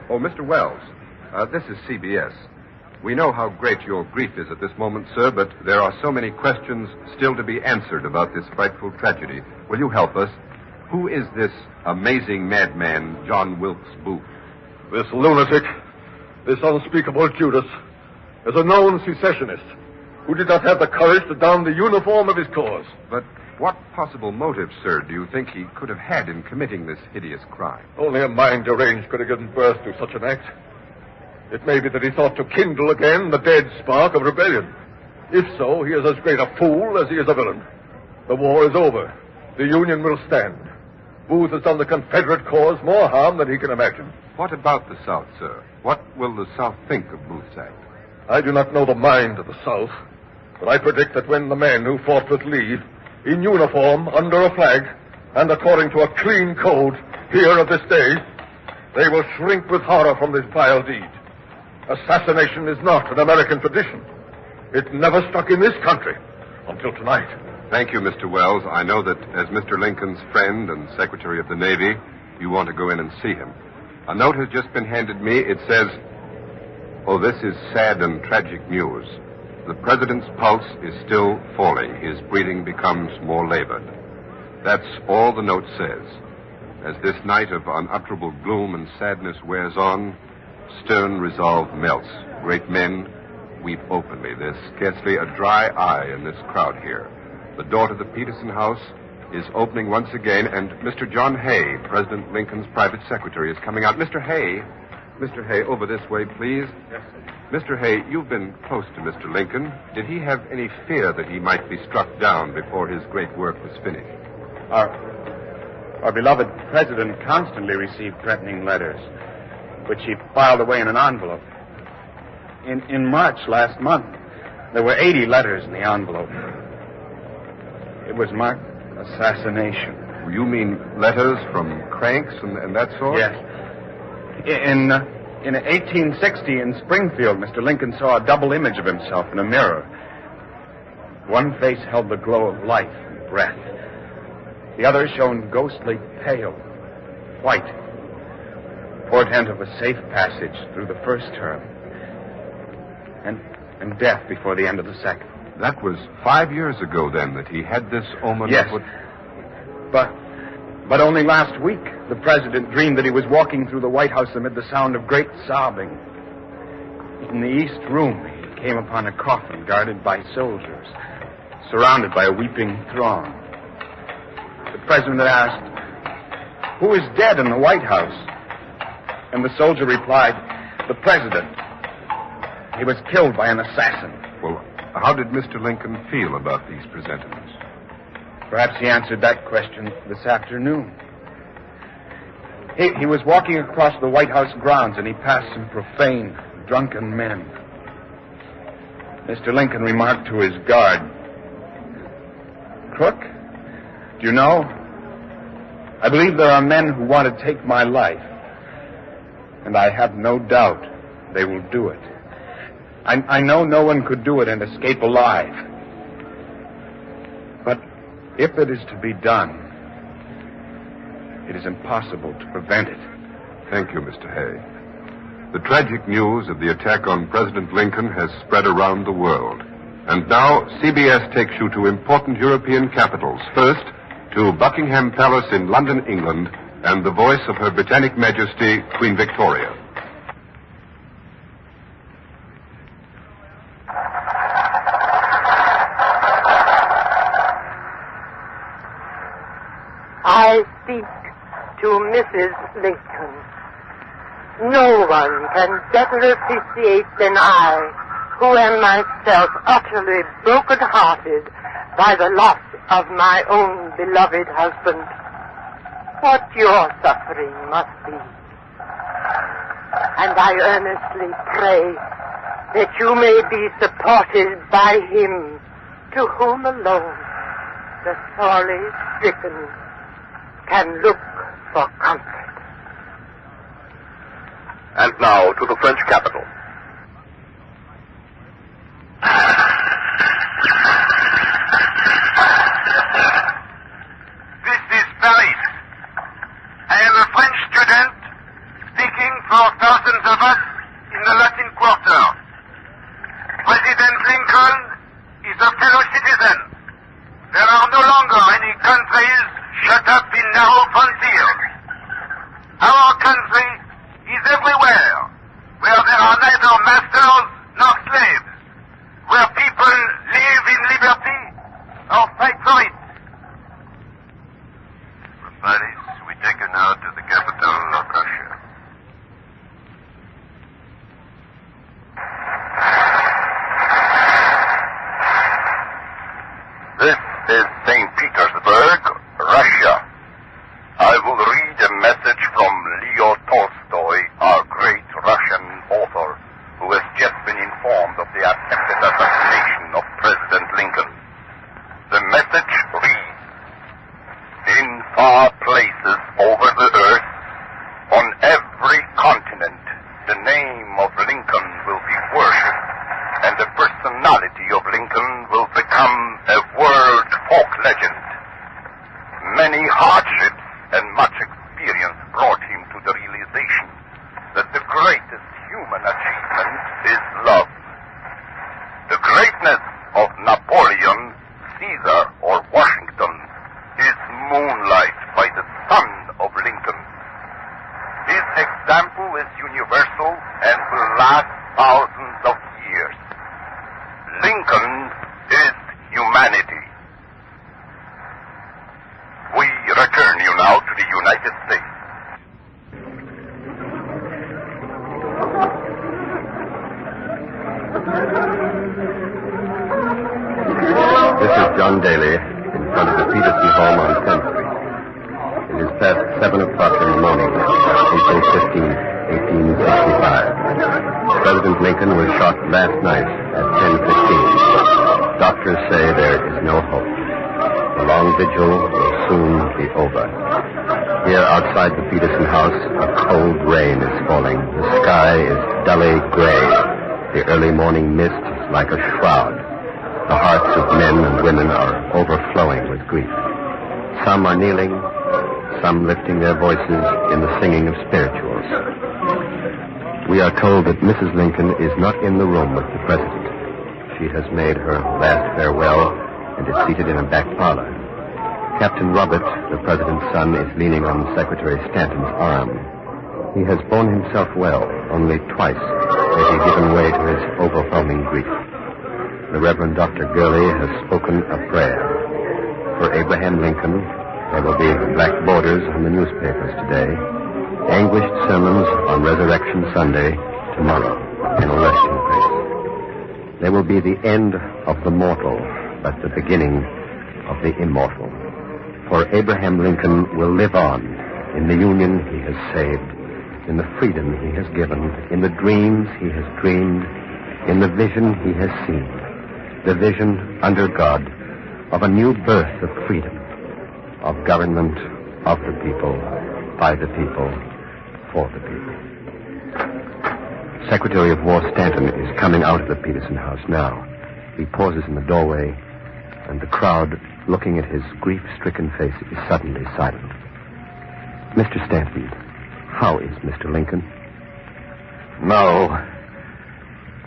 this is CBS. We know how great your grief is at this moment, sir, but there are so many questions still to be answered about this frightful tragedy. Will you help us? Who is this amazing madman, John Wilkes Booth? This lunatic, this unspeakable Judas, is a known secessionist who did not have the courage to don the uniform of his cause. But what possible motive, sir, do you think he could have had in committing this hideous crime? Only a mind deranged could have given birth to such an act. It may be that he thought to kindle again the dead spark of rebellion. If so, he is as great a fool as he is a villain. The war is over. The Union will stand. Booth has done the Confederate cause more harm than he can imagine. What about the South, sir? What will the South think of Booth's act? I do not know the mind of the South, but I predict that when the men who fought with Lee, in uniform, under a flag, and according to a clean code, hear of this day, they will shrink with horror from this vile deed. Assassination is not an American tradition. It never struck in this country until tonight. Thank you, Mr. Wells. I know that as Mr. Lincoln's friend and Secretary of the Navy, you want to go in and see him. A note has just been handed me. It says, "Oh, this is sad and tragic news. The President's pulse is still falling. His breathing becomes more labored." That's all the note says. As this night of unutterable gloom and sadness wears on, stern resolve melts. Great men weep openly. There's scarcely a dry eye in this crowd here. The door to the Peterson house is opening once again, and Mr. John Hay, President Lincoln's private secretary, is coming out. Mr. Hay, over this way, please. Yes, sir. Mr. Hay, you've been close to Mr. Lincoln. Did he have any fear that he might be struck down before his great work was finished? Our beloved president constantly received threatening letters, which he filed away in an envelope. In March last month, there were 80 letters in the envelope. It was marked Assassination. You mean letters from cranks and that sort? Yes. In 1860 in Springfield, Mr. Lincoln saw a double image of himself in a mirror. One face held the glow of life and breath. The other shone ghostly pale, white, portent of a safe passage through the first term, and death before the end of the second. That was 5 years ago, then, that he had this omen? Yes. But only last week, the president dreamed that he was walking through the White House amid the sound of great sobbing. In the East Room, he came upon a coffin guarded by soldiers, surrounded by a weeping throng. The president asked, "Who is dead in the White House?" And the soldier replied, "The president. He was killed by an assassin." Well, how did Mr. Lincoln feel about these presentiments? Perhaps he answered that question this afternoon. He was walking across the White House grounds, and he passed some profane, drunken men. Mr. Lincoln remarked to his guard, "Crook, do you know, I believe there are men who want to take my life, and I have no doubt they will do it. I know no one could do it and escape alive. But if it is to be done, it is impossible to prevent it." Thank you, Mr. Hay. The tragic news of the attack on President Lincoln has spread around the world. And now CBS takes you to important European capitals. First, to Buckingham Palace in London, England, and the voice of Her Britannic Majesty, Queen Victoria. I speak to Mrs. Lincoln. No one can better appreciate than I, who am myself utterly broken-hearted by the loss of my own beloved husband, what your suffering must be. And I earnestly pray that you may be supported by him, to whom alone the sorely stricken can look for comfort. And now to the French capital. This is Paris. I am a French student speaking for thousands of us in the Latin Quarter. the name of Lincoln will be worshipped, and the personality of Lincoln will become a world folk legend. Many hardships and much experience brought him to the realization that the greatest human achievement is love. The greatness of Napoleon, Caesar, or Washington is moonlight by the sun of Lincoln. His example is universal and will last thousands of years. Lincoln is humanity. We return you now to the United States. This is John Daly in front of the Peterson home on 10th Street. It is past 7 o'clock in the morning, April 15, 1865. President Lincoln was shot last night at 10:15. Doctors say there is no hope. The long vigil will soon be over. Here outside the Peterson house, a cold rain is falling. The sky is dully gray. The early morning mist is like a shroud. The hearts of men and women are overflowing with grief. Some are kneeling, some lifting their voices in the singing of spirituals. We are told that Mrs. Lincoln is not in the room with the president. She has made her last farewell and is seated in a back parlor. Captain Robert, the president's son, is leaning on Secretary Stanton's arm. He has borne himself well. Only twice has he given way to his overwhelming grief. The Reverend Dr. Gurley has spoken a prayer. For Abraham Lincoln, there will be black borders on the newspapers today, anguished sermons on Resurrection Sunday tomorrow in a resting place. There will be the end of the mortal, but the beginning of the immortal. For Abraham Lincoln will live on in the union he has saved, in the freedom he has given, in the dreams he has dreamed, in the vision he has seen, the vision under God of a new birth of freedom, of government of the people, by the people, for the people. Secretary of War Stanton is coming out of the Peterson house now. He pauses in the doorway, and the crowd, looking at his grief-stricken face, is suddenly silent. Mr. Stanton, how is Mr. Lincoln? Now,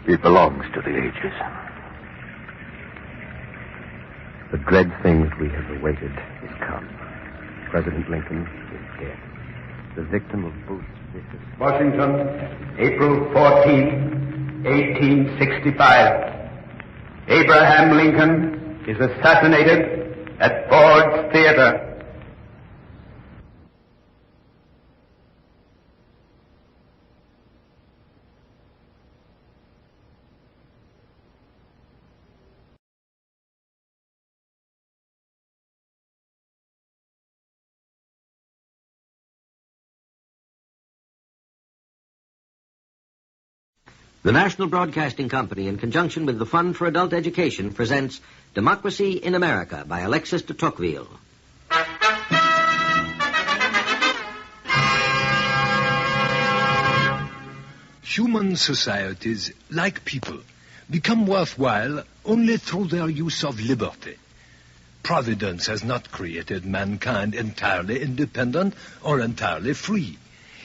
he belongs to the ages. The dread thing that we have awaited is come. President Lincoln is dead. The victim of Booth's vicious... Washington, April 14, 1865. Abraham Lincoln is assassinated at Ford's Theater. The National Broadcasting Company, in conjunction with the Fund for Adult Education, presents Democracy in America by Alexis de Tocqueville. Human societies, like people, become worthwhile only through their use of liberty. Providence has not created mankind entirely independent or entirely free.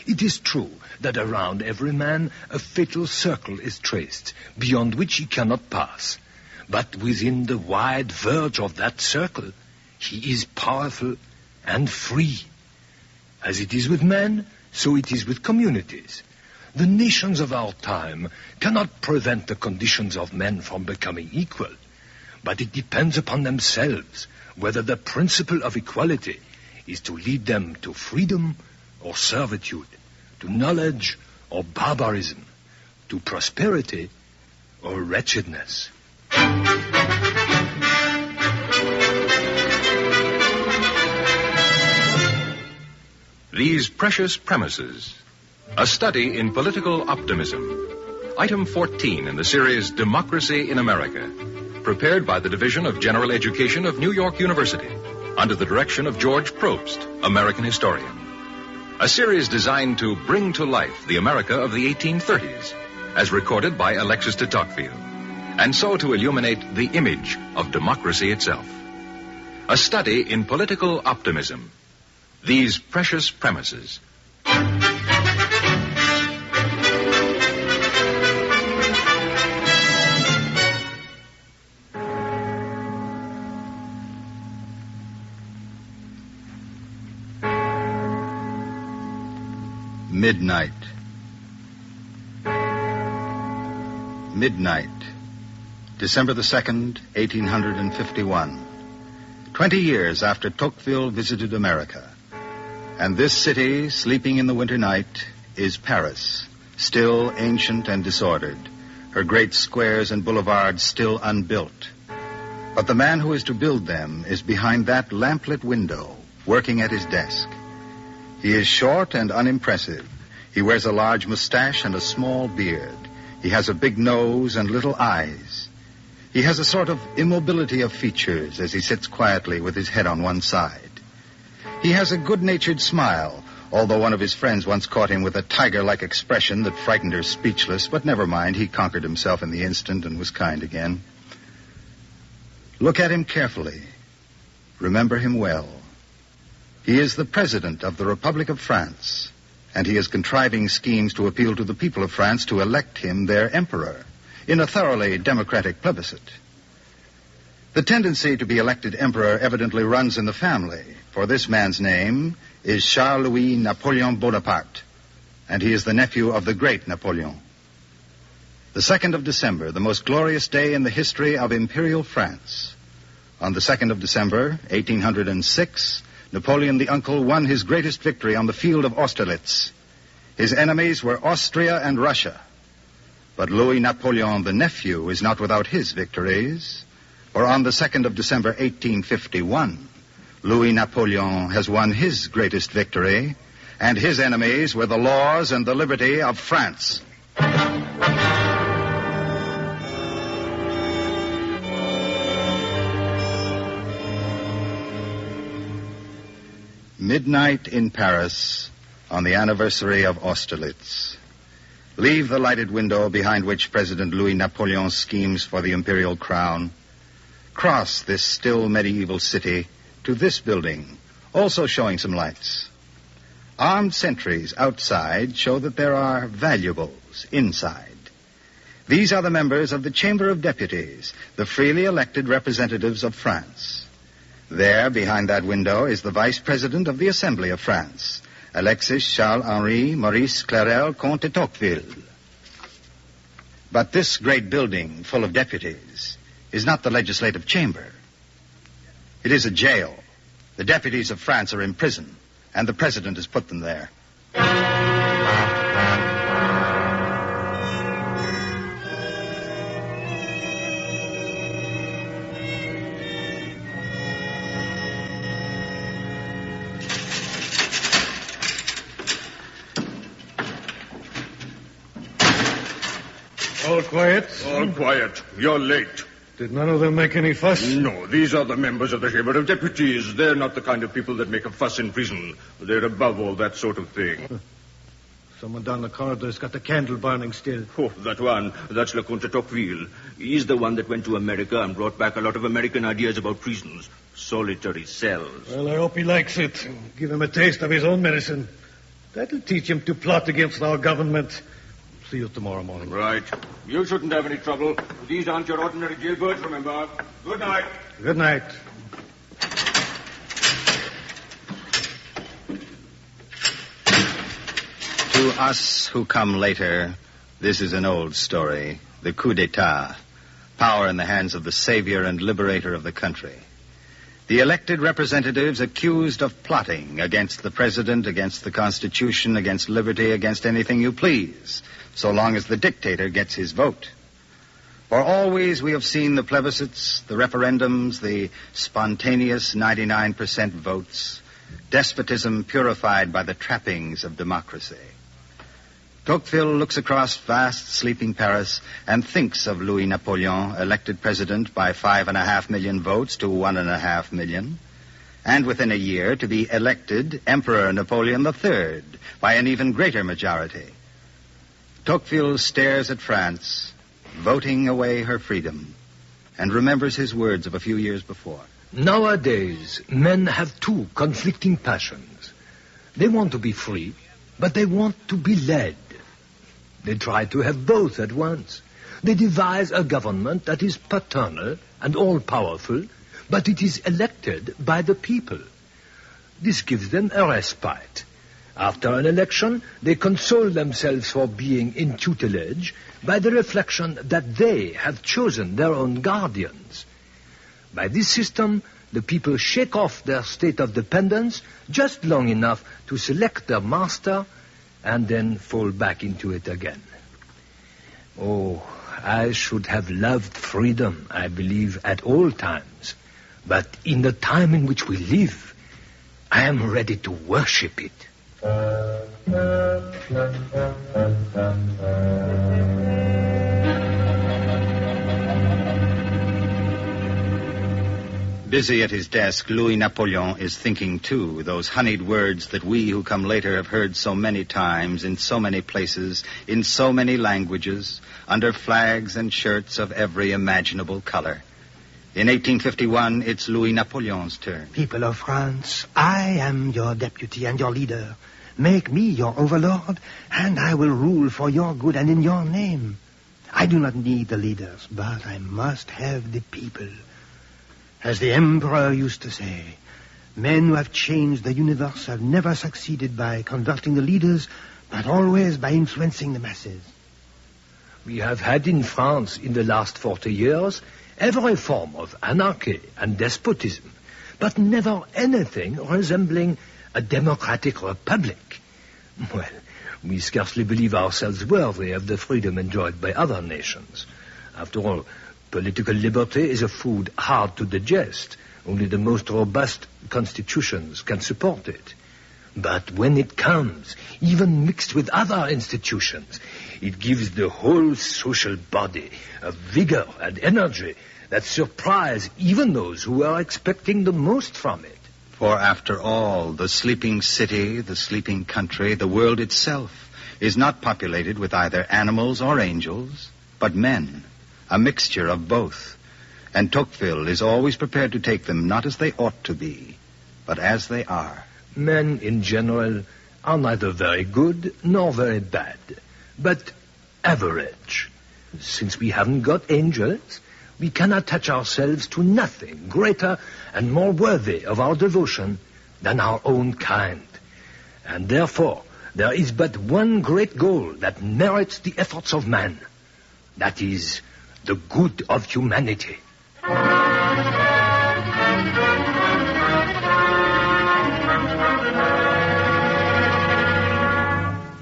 It is true that around every man a fatal circle is traced, beyond which he cannot pass. But within the wide verge of that circle, he is powerful and free. As it is with men, so it is with communities. The nations of our time cannot prevent the conditions of men from becoming equal, but it depends upon themselves whether the principle of equality is to lead them to freedom or servitude, to knowledge or barbarism, to prosperity or wretchedness. These precious premises. A study in political optimism. Item 14 in the series Democracy in America. Prepared by the Division of General Education of New York University, under the direction of George Probst, American historian. a series designed to bring to life the America of the 1830s, as recorded by Alexis de Tocqueville, and so to illuminate the image of democracy itself. A study in political optimism. These precious premises. Midnight. Midnight. December the 2nd, 1851. 20 years after Tocqueville visited America. And this city, sleeping in the winter night, is Paris, still ancient and disordered, her great squares and boulevards still unbuilt. But the man who is to build them is behind that lamplit window, working at his desk. He is short and unimpressive. He wears a large mustache and a small beard. He has a big nose and little eyes. He has a sort of immobility of features as he sits quietly with his head on one side. He has a good-natured smile, although one of his friends once caught him with a tiger-like expression that frightened her speechless, but never mind, he conquered himself in the instant and was kind again. Look at him carefully. Remember him well. He is the President of the Republic of France, and he is contriving schemes to appeal to the people of France to elect him their emperor in a thoroughly democratic plebiscite. The tendency to be elected emperor evidently runs in the family, for this man's name is Charles-Louis Napoleon Bonaparte, and he is the nephew of the great Napoleon. The 2nd of December, the most glorious day in the history of imperial France. On the 2nd of December, 1806, Napoleon the uncle won his greatest victory on the field of Austerlitz. His enemies were Austria and Russia. But Louis Napoleon the nephew is not without his victories, for on the 2nd of December, 1851, Louis Napoleon has won his greatest victory, and his enemies were the laws and the liberty of France. Midnight in Paris on the anniversary of Austerlitz. Leave the lighted window behind which President Louis Napoleon schemes for the imperial crown. Cross this still medieval city to this building, also showing some lights. Armed sentries outside show that there are valuables inside. These are the members of the Chamber of Deputies, the freely elected representatives of France. There, behind that window, is the Vice President of the Assembly of France, Alexis Charles-Henri Maurice Clerel Comte de Tocqueville. But this great building, full of deputies, is not the legislative chamber. It is a jail. The deputies of France are in prison, and the president has put them there. All quiet? All quiet. You're late. Did none of them make any fuss? No, these are the members of the Chamber of Deputies. They're not the kind of people that make a fuss in prison. They're above all that sort of thing. Someone down the corridor's got the candle burning still. Oh, that one. That's Le Comte de Tocqueville. He's the one that went to America and brought back a lot of American ideas about prisons. Solitary cells. Well, I hope he likes it. Give him a taste of his own medicine. That'll teach him to plot against our government. See you tomorrow morning. Right. You shouldn't have any trouble. These aren't your ordinary jailbirds, remember. Good night. Good night. To us who come later, this is an old story, the coup d'etat, power in the hands of the savior and liberator of the country. The elected representatives accused of plotting against the president, against the Constitution, against liberty, against anything you please, so long as the dictator gets his vote. For always we have seen the plebiscites, the referendums, the spontaneous 99% votes, despotism purified by the trappings of democracy. Tocqueville looks across vast, sleeping Paris and thinks of Louis Napoleon, elected president by 5.5 million votes to 1.5 million, and within a year to be elected Emperor Napoleon III by an even greater majority. Tocqueville stares at France, voting away her freedom, and remembers his words of a few years before. Nowadays, men have two conflicting passions. They want to be free, but they want to be led. They try to have both at once. They devise a government that is paternal and all-powerful, but it is elected by the people. This gives them a respite. After an election, they console themselves for being in tutelage by the reflection that they have chosen their own guardians. By this system, the people shake off their state of dependence just long enough to select their master and then fall back into it again. Oh, I should have loved freedom, I believe, at all times. But in the time in which we live, I am ready to worship it. Busy at his desk, Louis Napoleon is thinking, too, those honeyed words that we who come later have heard so many times, in so many places, in so many languages, under flags and shirts of every imaginable color. In 1851, it's Louis Napoleon's turn. People of France, I am your deputy and your leader. Make me your overlord, and I will rule for your good and in your name. I do not need the leaders, but I must have the people. As the emperor used to say, men who have changed the universe have never succeeded by converting the leaders, but always by influencing the masses. We have had in France in the last 40 years every form of anarchy and despotism, but never anything resembling a democratic republic. Well, we scarcely believe ourselves worthy of the freedom enjoyed by other nations. After all, political liberty is a food hard to digest. Only the most robust constitutions can support it. But when it comes, even mixed with other institutions, it gives the whole social body a vigor and energy that surprise even those who are expecting the most from it. For after all, the sleeping city, the sleeping country, the world itself is not populated with either animals or angels, but men. A mixture of both. And Tocqueville is always prepared to take them not as they ought to be, but as they are. Men, in general, are neither very good nor very bad, but average. Since we haven't got angels, we can attach ourselves to nothing greater and more worthy of our devotion than our own kind. And therefore, there is but one great goal that merits the efforts of man. That is the good of humanity.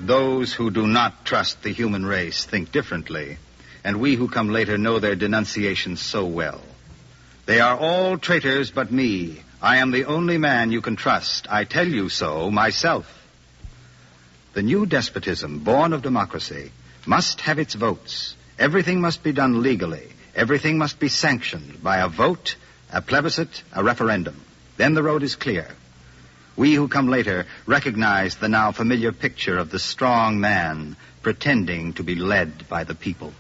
Those who do not trust the human race think differently, and we who come later know their denunciations so well. They are all traitors but me. I am the only man you can trust. I tell you so myself. The new despotism, born of democracy, must have its votes. Everything must be done legally. Everything must be sanctioned by a vote, a plebiscite, a referendum. Then the road is clear. We who come later recognize the now familiar picture of the strong man pretending to be led by the people.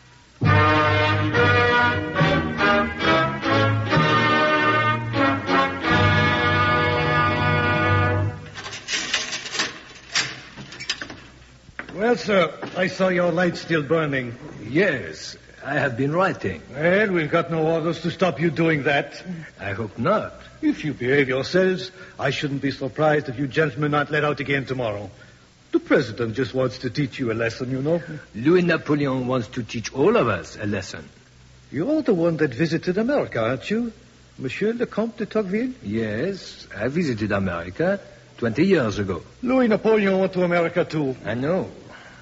Well, sir, I saw your light still burning. Yes, I have been writing. Well, we've got no orders to stop you doing that. I hope not. If you behave yourselves, I shouldn't be surprised if you gentlemen aren't let out again tomorrow. The president just wants to teach you a lesson, you know. Louis Napoleon wants to teach all of us a lesson. You're the one that visited America, aren't you? Monsieur le Comte de Tocqueville? Yes, I visited America 20 years ago. Louis Napoleon went to America, too. I know.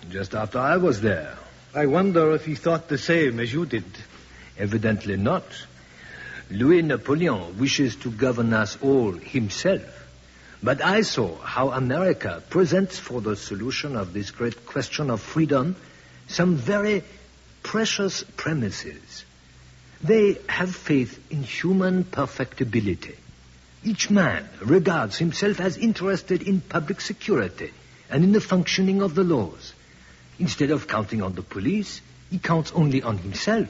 Just after I was there. I wonder if he thought the same as you did. Evidently not. Louis Napoleon wishes to govern us all himself. But I saw how America presents for the solution of this great question of freedom some very precious premises. They have faith in human perfectibility. Each man regards himself as interested in public security and in the functioning of the laws. Instead of counting on the police, he counts only on himself.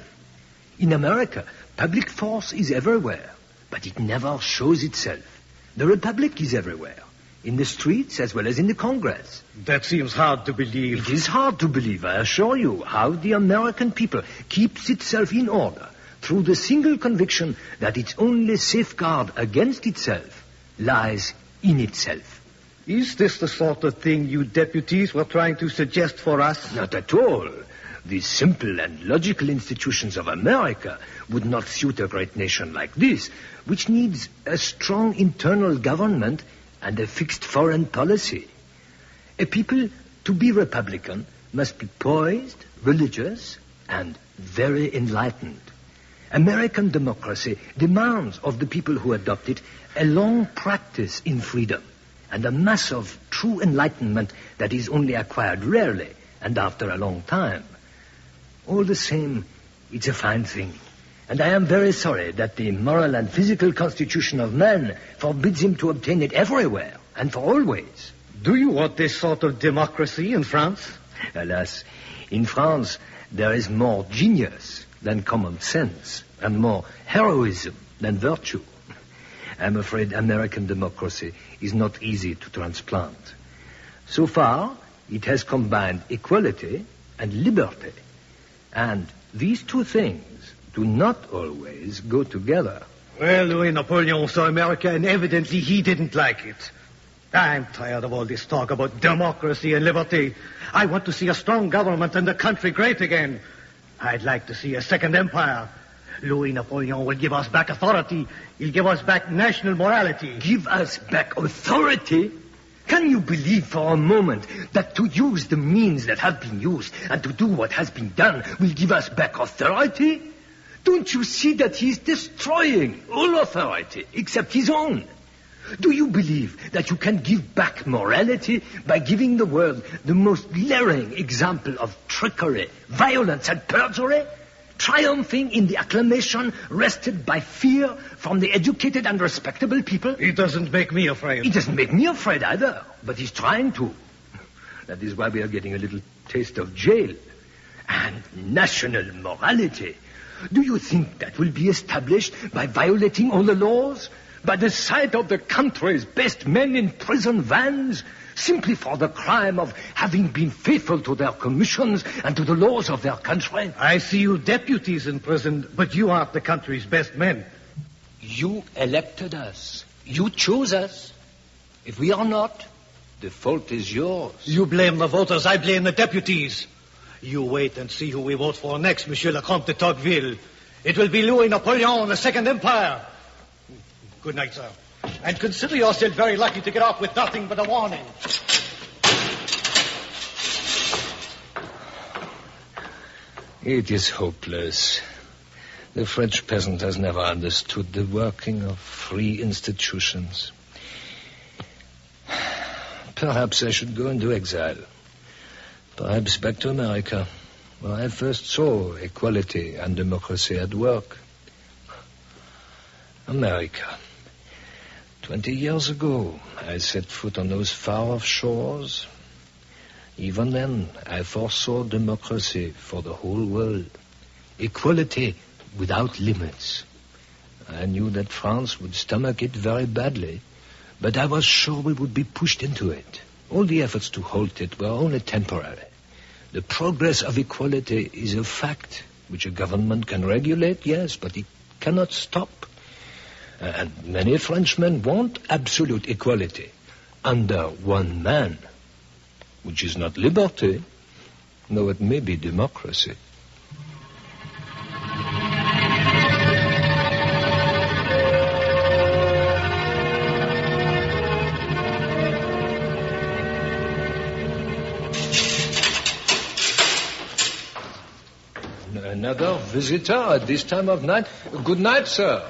In America, public force is everywhere, but it never shows itself. The Republic is everywhere, in the streets as well as in the Congress. That seems hard to believe. It is hard to believe, I assure you, how the American people keeps itself in order through the single conviction that its only safeguard against itself lies in itself. Is this the sort of thing you deputies were trying to suggest for us? Not at all. The simple and logical institutions of America would not suit a great nation like this, which needs a strong internal government and a fixed foreign policy. A people, to be Republican, must be poised, religious, and very enlightened. American democracy demands of the people who adopt it a long practice in freedom and a mass of true enlightenment that is only acquired rarely and after a long time. All the same, it's a fine thing. And I am very sorry that the moral and physical constitution of man forbids him to obtain it everywhere and for always. Do you want this sort of democracy in France? Alas, in France there is more genius than common sense and more heroism than virtue. I'm afraid American democracy is not easy to transplant. So far, it has combined equality and liberty. And these two things do not always go together. Well, Louis Napoleon saw America, and evidently he didn't like it. I'm tired of all this talk about democracy and liberty. I want to see a strong government and the country great again. I'd like to see a second empire. Louis Napoleon will give us back authority. He'll give us back national morality. Give us back authority? Can you believe for a moment that to use the means that have been used and to do what has been done will give us back authority? Don't you see that he is destroying all authority except his own? Do you believe that you can give back morality by giving the world the most glaring example of trickery, violence, and perjury? Triumphing in the acclamation wrested by fear from the educated and respectable people? It doesn't make me afraid. It doesn't make me afraid either, but he's trying to. That is why we are getting a little taste of jail. And national morality. Do you think that will be established by violating all the laws? By the sight of the country's best men in prison vans? Simply for the crime of having been faithful to their commissions and to the laws of their country? I see you deputies in prison, but you aren't the country's best men. You elected us. You chose us. If we are not, the fault is yours. You blame the voters, I blame the deputies. You wait and see who we vote for next, Monsieur le Comte de Tocqueville. It will be Louis Napoleon, the Second Empire. Good night, sir. And consider yourself very lucky to get off with nothing but a warning. It is hopeless. The French peasant has never understood the working of free institutions. Perhaps I should go into exile. Perhaps back to America, where I first saw equality and democracy at work. America. 20 years ago, I set foot on those far-off shores. Even then, I foresaw democracy for the whole world. Equality without limits. I knew that France would stomach it very badly, but I was sure we would be pushed into it. All the efforts to halt it were only temporary. The progress of equality is a fact which a government can regulate, yes, but it cannot stop. And many Frenchmen want absolute equality under one man, which is not liberty, though it may be democracy. Another visitor at this time of night. Good night, sir.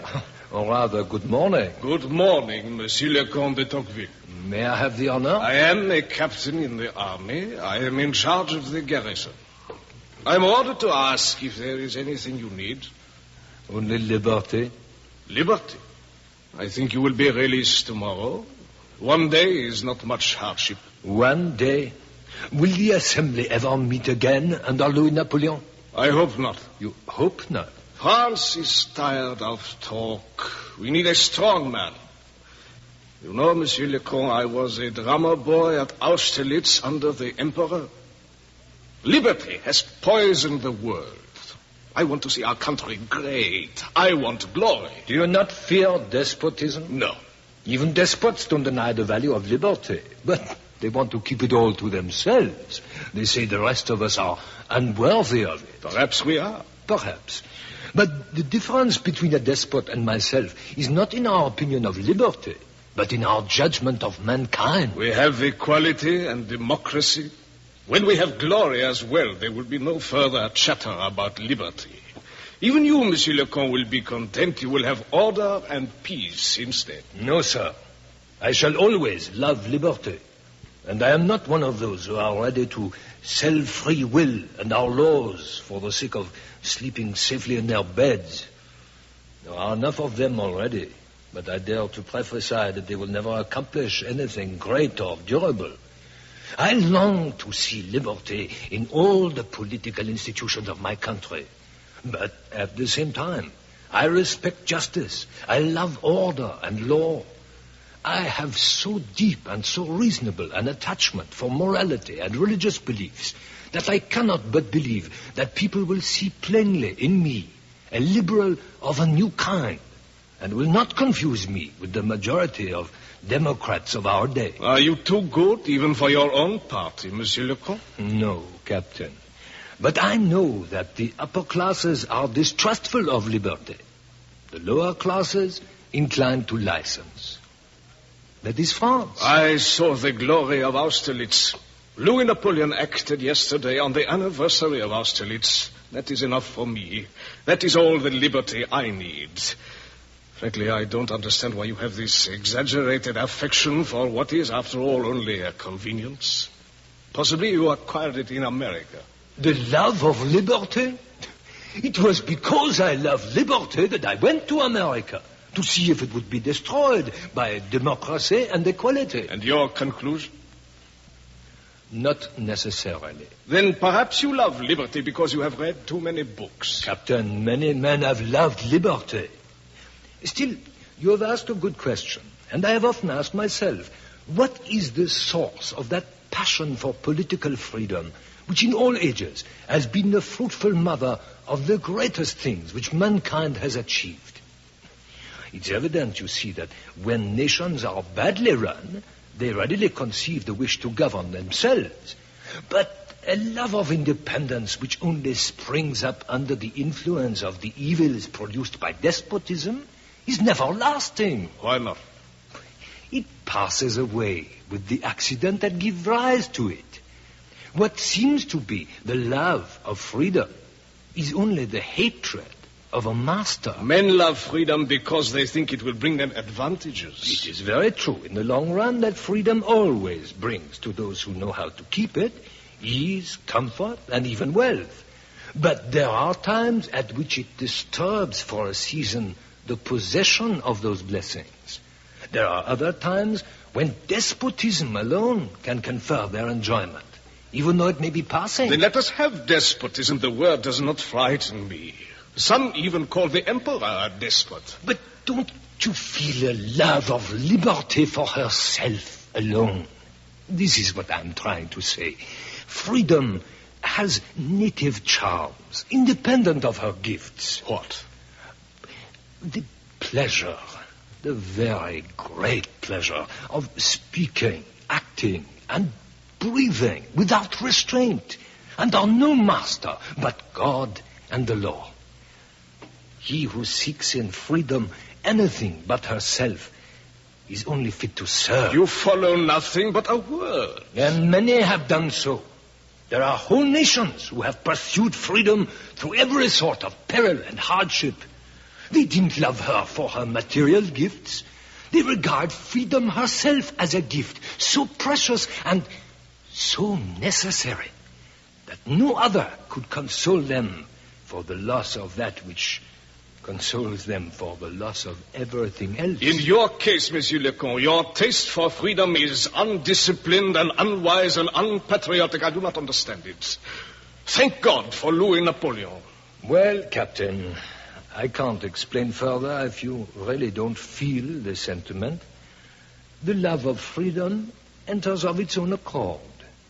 Or rather, good morning. Good morning, Monsieur le Comte de Tocqueville. May I have the honor? I am a captain in the army. I am in charge of the garrison. I am ordered to ask if there is anything you need. Only liberty. Liberty? I think you will be released tomorrow. One day is not much hardship. One day? Will the Assembly ever meet again under Louis Napoleon? I hope not. You hope not? France is tired of talk. We need a strong man. You know, Monsieur le Comte, I was a drummer boy at Austerlitz under the Emperor. Liberty has poisoned the world. I want to see our country great. I want glory. Do you not fear despotism? No. Even despots don't deny the value of liberty. But they want to keep it all to themselves. They say the rest of us are unworthy of it. Perhaps we are. Perhaps. But the difference between a despot and myself is not in our opinion of liberty, but in our judgment of mankind. We have equality and democracy. When we have glory as well, there will be no further chatter about liberty. Even you, Monsieur le Comte, will be content. You will have order and peace instead. No, sir. I shall always love liberty. And I am not one of those who are ready to sell free will and our laws for the sake of sleeping safely in their beds. There are enough of them already, but I dare to prophesy that they will never accomplish anything great or durable. I long to see liberty in all the political institutions of my country. But at the same time, I respect justice. I love order and law. I have so deep and so reasonable an attachment for morality and religious beliefs that I cannot but believe that people will see plainly in me a liberal of a new kind and will not confuse me with the majority of Democrats of our day. Are you too good even for your own party, Monsieur le Comte? No, Captain. But I know that the upper classes are distrustful of liberty. The lower classes inclined to license. That is France. I saw the glory of Austerlitz. Louis Napoleon acted yesterday on the anniversary of Austerlitz. That is enough for me. That is all the liberty I need. Frankly, I don't understand why you have this exaggerated affection for what is, after all, only a convenience. Possibly you acquired it in America. The love of liberty? It was because I loved liberty that I went to America to see if it would be destroyed by democracy and equality. And your conclusion? Not necessarily. Then perhaps you love liberty because you have read too many books. Captain, many men have loved liberty. Still, you have asked a good question, and I have often asked myself, what is the source of that passion for political freedom, which in all ages has been the fruitful mother of the greatest things which mankind has achieved? It's evident, you see, that when nations are badly run, they readily conceive the wish to govern themselves. But a love of independence which only springs up under the influence of the evils produced by despotism is never lasting. Why not? It passes away with the accident that gives rise to it. What seems to be the love of freedom is only the hatred of a master. Men love freedom because they think it will bring them advantages. It is very true in the long run that freedom always brings to those who know how to keep it ease, comfort, and even wealth. But there are times at which it disturbs for a season the possession of those blessings. There are other times when despotism alone can confer their enjoyment, even though it may be passing. Then let us have despotism. The word does not frighten me. Some even call the emperor a despot. But don't you feel a love of liberty for herself alone? This is what I'm trying to say. Freedom has native charms, independent of her gifts. What? The pleasure, the very great pleasure of speaking, acting, and breathing without restraint, under no master but God and the law. He who seeks in freedom anything but herself is only fit to serve. You follow nothing but a word. And many have done so. There are whole nations who have pursued freedom through every sort of peril and hardship. They didn't love her for her material gifts. They regard freedom herself as a gift so precious and so necessary that no other could console them for the loss of that which consoles them for the loss of everything else. In your case, Monsieur Lecomte, your taste for freedom is undisciplined and unwise and unpatriotic. I do not understand it. Thank God for Louis Napoleon. Well, Captain, I can't explain further if you really don't feel the sentiment. The love of freedom enters of its own accord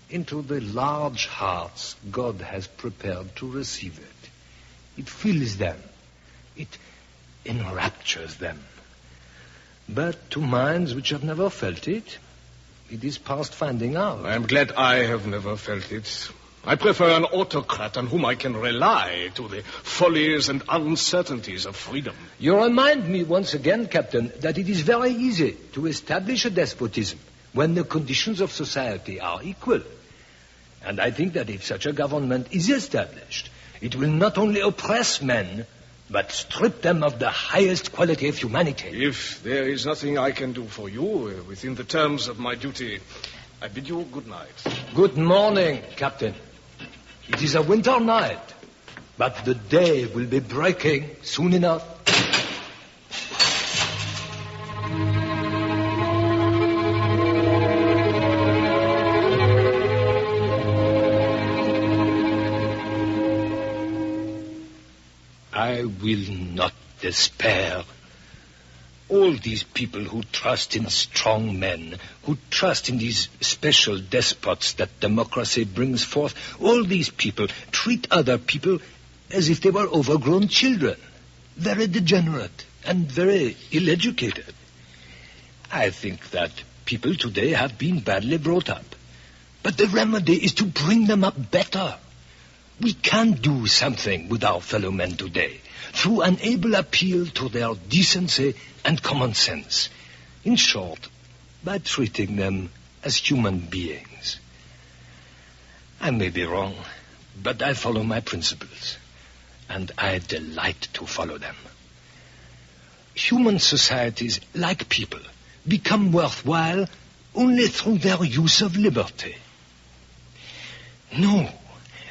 into the large hearts God has prepared to receive it. It fills them. It enraptures them. But to minds which have never felt it, it is past finding out. I am glad I have never felt it. I prefer an autocrat on whom I can rely to the follies and uncertainties of freedom. You remind me once again, Captain, that it is very easy to establish a despotism when the conditions of society are equal. And I think that if such a government is established, it will not only oppress men, but strip them of the highest quality of humanity. If there is nothing I can do for you within the terms of my duty, I bid you good night. Good morning, Captain. It is a winter night, but the day will be breaking soon enough. I will not despair. All these people who trust in strong men, who trust in these special despots that democracy brings forth, all these people treat other people as if they were overgrown children, very degenerate and very ill-educated. I think that people today have been badly brought up, but the remedy is to bring them up better. We can do something with our fellow men today through an able appeal to their decency and common sense. In short, by treating them as human beings. I may be wrong, but I follow my principles, and I delight to follow them. Human societies, like people, become worthwhile only through their use of liberty. No,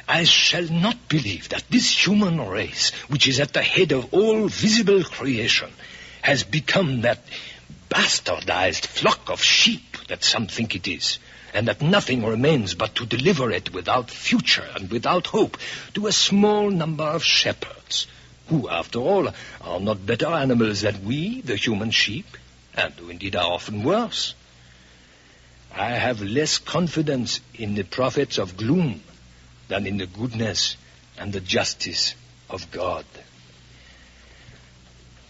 I shall not believe that this human race, which is at the head of all visible creation, has become that bastardized flock of sheep that some think it is, and that nothing remains but to deliver it without future and without hope to a small number of shepherds, who, after all, are not better animals than we, the human sheep, and who indeed are often worse. I have less confidence in the prophets of gloom than in the goodness and the justice of God.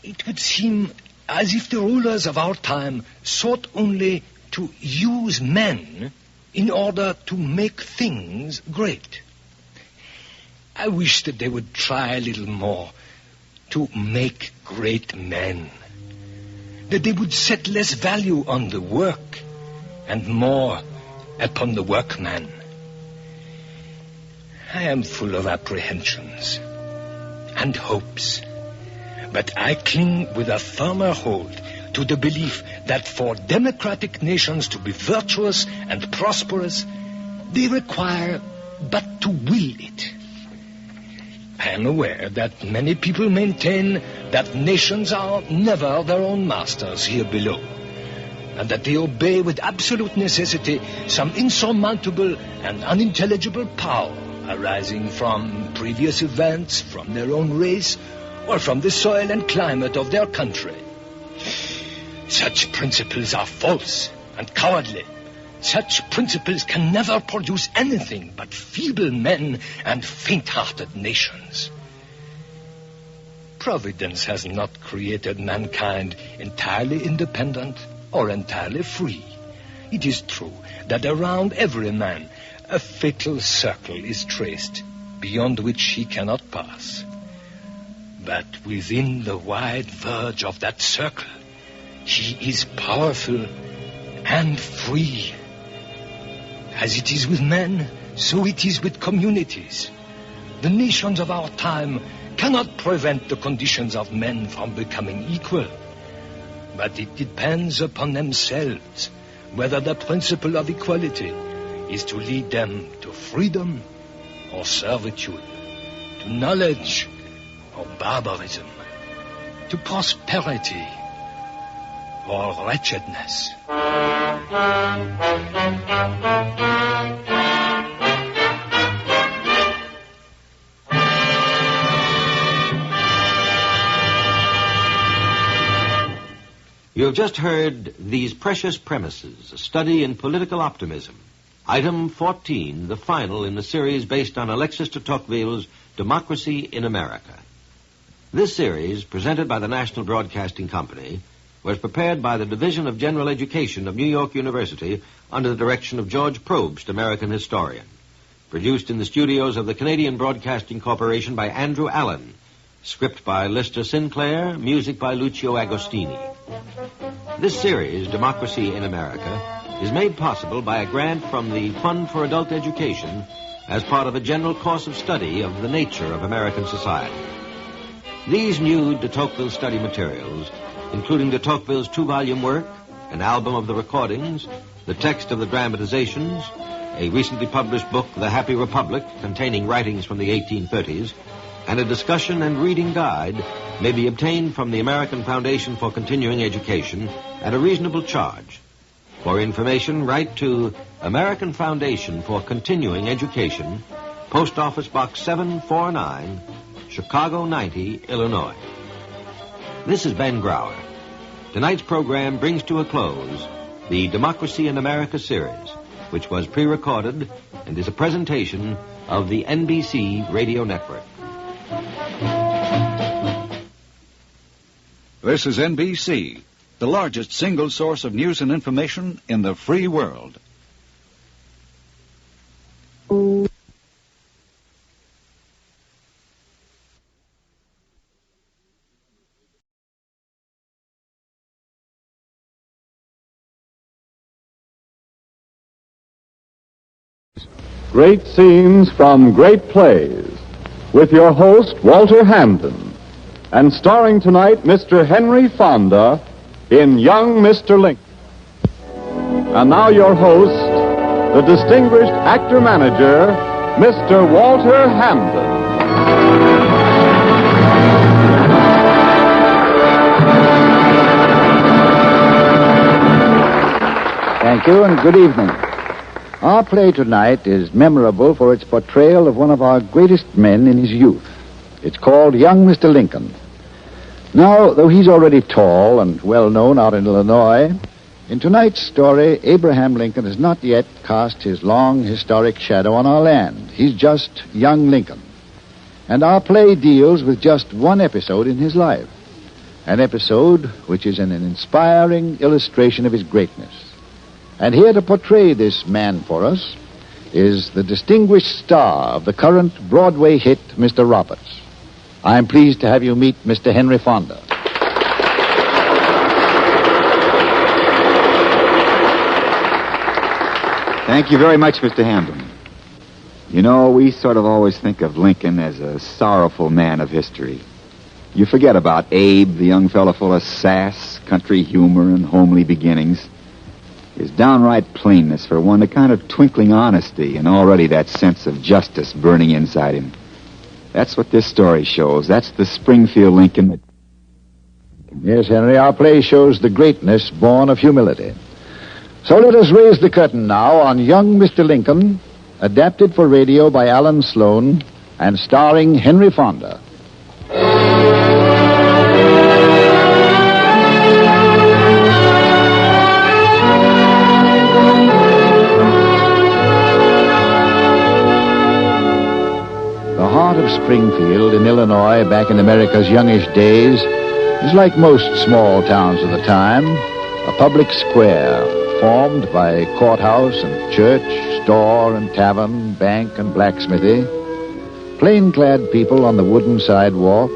It would seem as if the rulers of our time sought only to use men in order to make things great. I wish that they would try a little more to make great men, that they would set less value on the work and more upon the workman. I am full of apprehensions and hopes, but I cling with a firmer hold to the belief that for democratic nations to be virtuous and prosperous, they require but to will it. I am aware that many people maintain that nations are never their own masters here below, and that they obey with absolute necessity some insurmountable and unintelligible power arising from previous events, from their own race, or from the soil and climate of their country. Such principles are false and cowardly. Such principles can never produce anything but feeble men and faint-hearted nations. Providence has not created mankind entirely independent or entirely free. It is true that around every man a fatal circle is traced, beyond which he cannot pass. But within the wide verge of that circle, he is powerful and free. As it is with men, so it is with communities. The nations of our time cannot prevent the conditions of men from becoming equal. But it depends upon themselves whether the principle of equality is to lead them to freedom or servitude, to knowledge or barbarism. to prosperity or wretchedness. You have just heard These Precious Premises, a study in political optimism. Item 14, the final in the series based on Alexis de Tocqueville's Democracy in America. This series, presented by the National Broadcasting Company, was prepared by the Division of General Education of New York University under the direction of George Probst, American historian. Produced in the studios of the Canadian Broadcasting Corporation by Andrew Allen. Script by Lister Sinclair, music by Lucio Agostini. This series, Democracy in America, is made possible by a grant from the Fund for Adult Education as part of a general course of study of the nature of American society. These new de Tocqueville study materials, including de Tocqueville's 2-volume work, an album of the recordings, the text of the dramatizations, a recently published book, The Happy Republic, containing writings from the 1830s, and a discussion and reading guide may be obtained from the American Foundation for Continuing Education at a reasonable charge. For information, write to American Foundation for Continuing Education, Post Office Box 749, Chicago 90, Illinois. This is Ben Grauer. Tonight's program brings to a close the Democracy in America series, which was pre-recorded and is a presentation of the NBC Radio Network. This is NBC, the largest single source of news and information in the free world. Great scenes from great plays, with your host, Walter Hampden, and starring tonight, Mr. Henry Fonda in Young Mr. Lincoln. And now your host, the distinguished actor-manager, Mr. Walter Hampden. Thank you, and good evening. Our play tonight is memorable for its portrayal of one of our greatest men in his youth. It's called Young Mr. Lincoln. Now, though he's already tall and well-known out in Illinois, in tonight's story, Abraham Lincoln has not yet cast his long historic shadow on our land. He's just young Lincoln. And our play deals with just one episode in his life, an episode which is an inspiring illustration of his greatness. And here to portray this man for us is the distinguished star of the current Broadway hit, Mr. Roberts. I'm pleased to have you meet Mr. Henry Fonda. Thank you very much, Mr. Hampden. You know, we sort of always think of Lincoln as a sorrowful man of history. You forget about Abe, the young fellow full of sass, country humor, and homely beginnings. His downright plainness for one, a kind of twinkling honesty, and already that sense of justice burning inside him. That's what this story shows. That's the Springfield Lincoln that... Yes, Henry, our play shows the greatness born of humility. So let us raise the curtain now on Young Mr. Lincoln, adapted for radio by Alan Sloan and starring Henry Fonda. Of Springfield in Illinois back in America's youngish days is like most small towns of the time, a public square formed by courthouse and church, store and tavern, bank and blacksmithy, plain-clad people on the wooden sidewalks,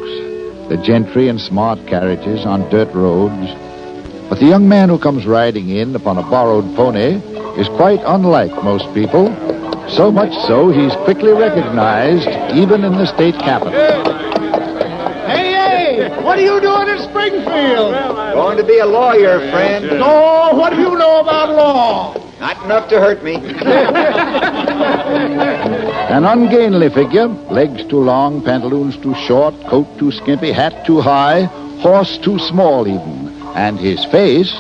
the gentry in smart carriages on dirt roads. But the young man who comes riding in upon a borrowed pony is quite unlike most people. So much so, he's quickly recognized, even in the state capitol. Hey, what are you doing in Springfield? Going to be a lawyer, friend. No, what do you know about law? Not enough to hurt me. An ungainly figure, legs too long, pantaloons too short, coat too skimpy, hat too high, horse too small even, and his face...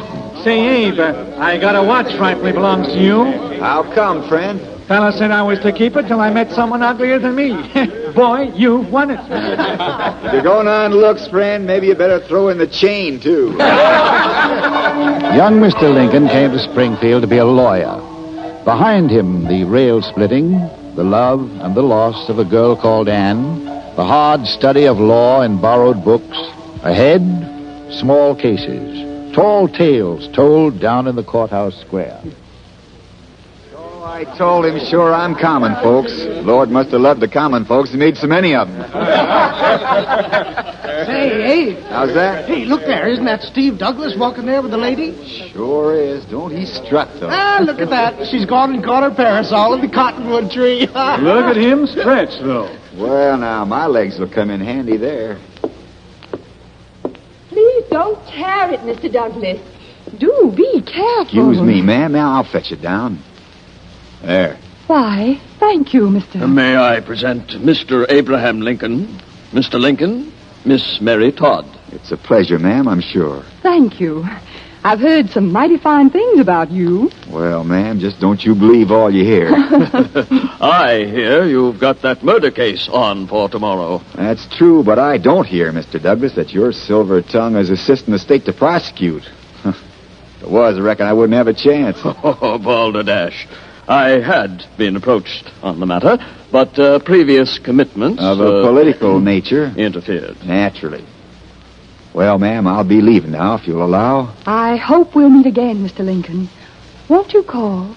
Say, Abe, I got a watch rightfully belongs to you. How come, friend? Fella said I was to keep it till I met someone uglier than me. Boy, you've won it. If you're going on looks, friend, maybe you better throw in the chain, too. Young Mr. Lincoln came to Springfield to be a lawyer. Behind him, the rail splitting, the love and the loss of a girl called Anne, the hard study of law in borrowed books. Ahead, small cases, tall tales told down in the courthouse square. I told him, sure, I'm common folks. Lord must have loved the common folks. He made so many of them. Say, Abe. How's that? Hey, look there. Isn't that Steve Douglas walking there with the lady? Sure is. Don't he strut, though? Ah, look at that. She's gone and caught her parasol in the cottonwood tree. Look at him stretch, though. Well, now, my legs will come in handy there. Please don't tear it, Mr. Douglas. Do be careful. Excuse me, ma'am. Now I'll fetch it down. There. Why, thank you, Mr. May I present Mr. Abraham Lincoln, Mr. Lincoln, Miss Mary Todd. It's a pleasure, ma'am, I'm sure. Thank you. I've heard some mighty fine things about you. Well, ma'am, just don't you believe all you hear. I hear you've got that murder case on for tomorrow. That's true, but I don't hear, Mr. Douglas, that your silver tongue is assisting the state to prosecute. If it was, I reckon I wouldn't have a chance. Oh, balderdash. I had been approached on the matter, but previous commitments... Of a political nature? Interfered. Naturally. Well, ma'am, I'll be leaving now, if you'll allow. I hope we'll meet again, Mr. Lincoln. Won't you call?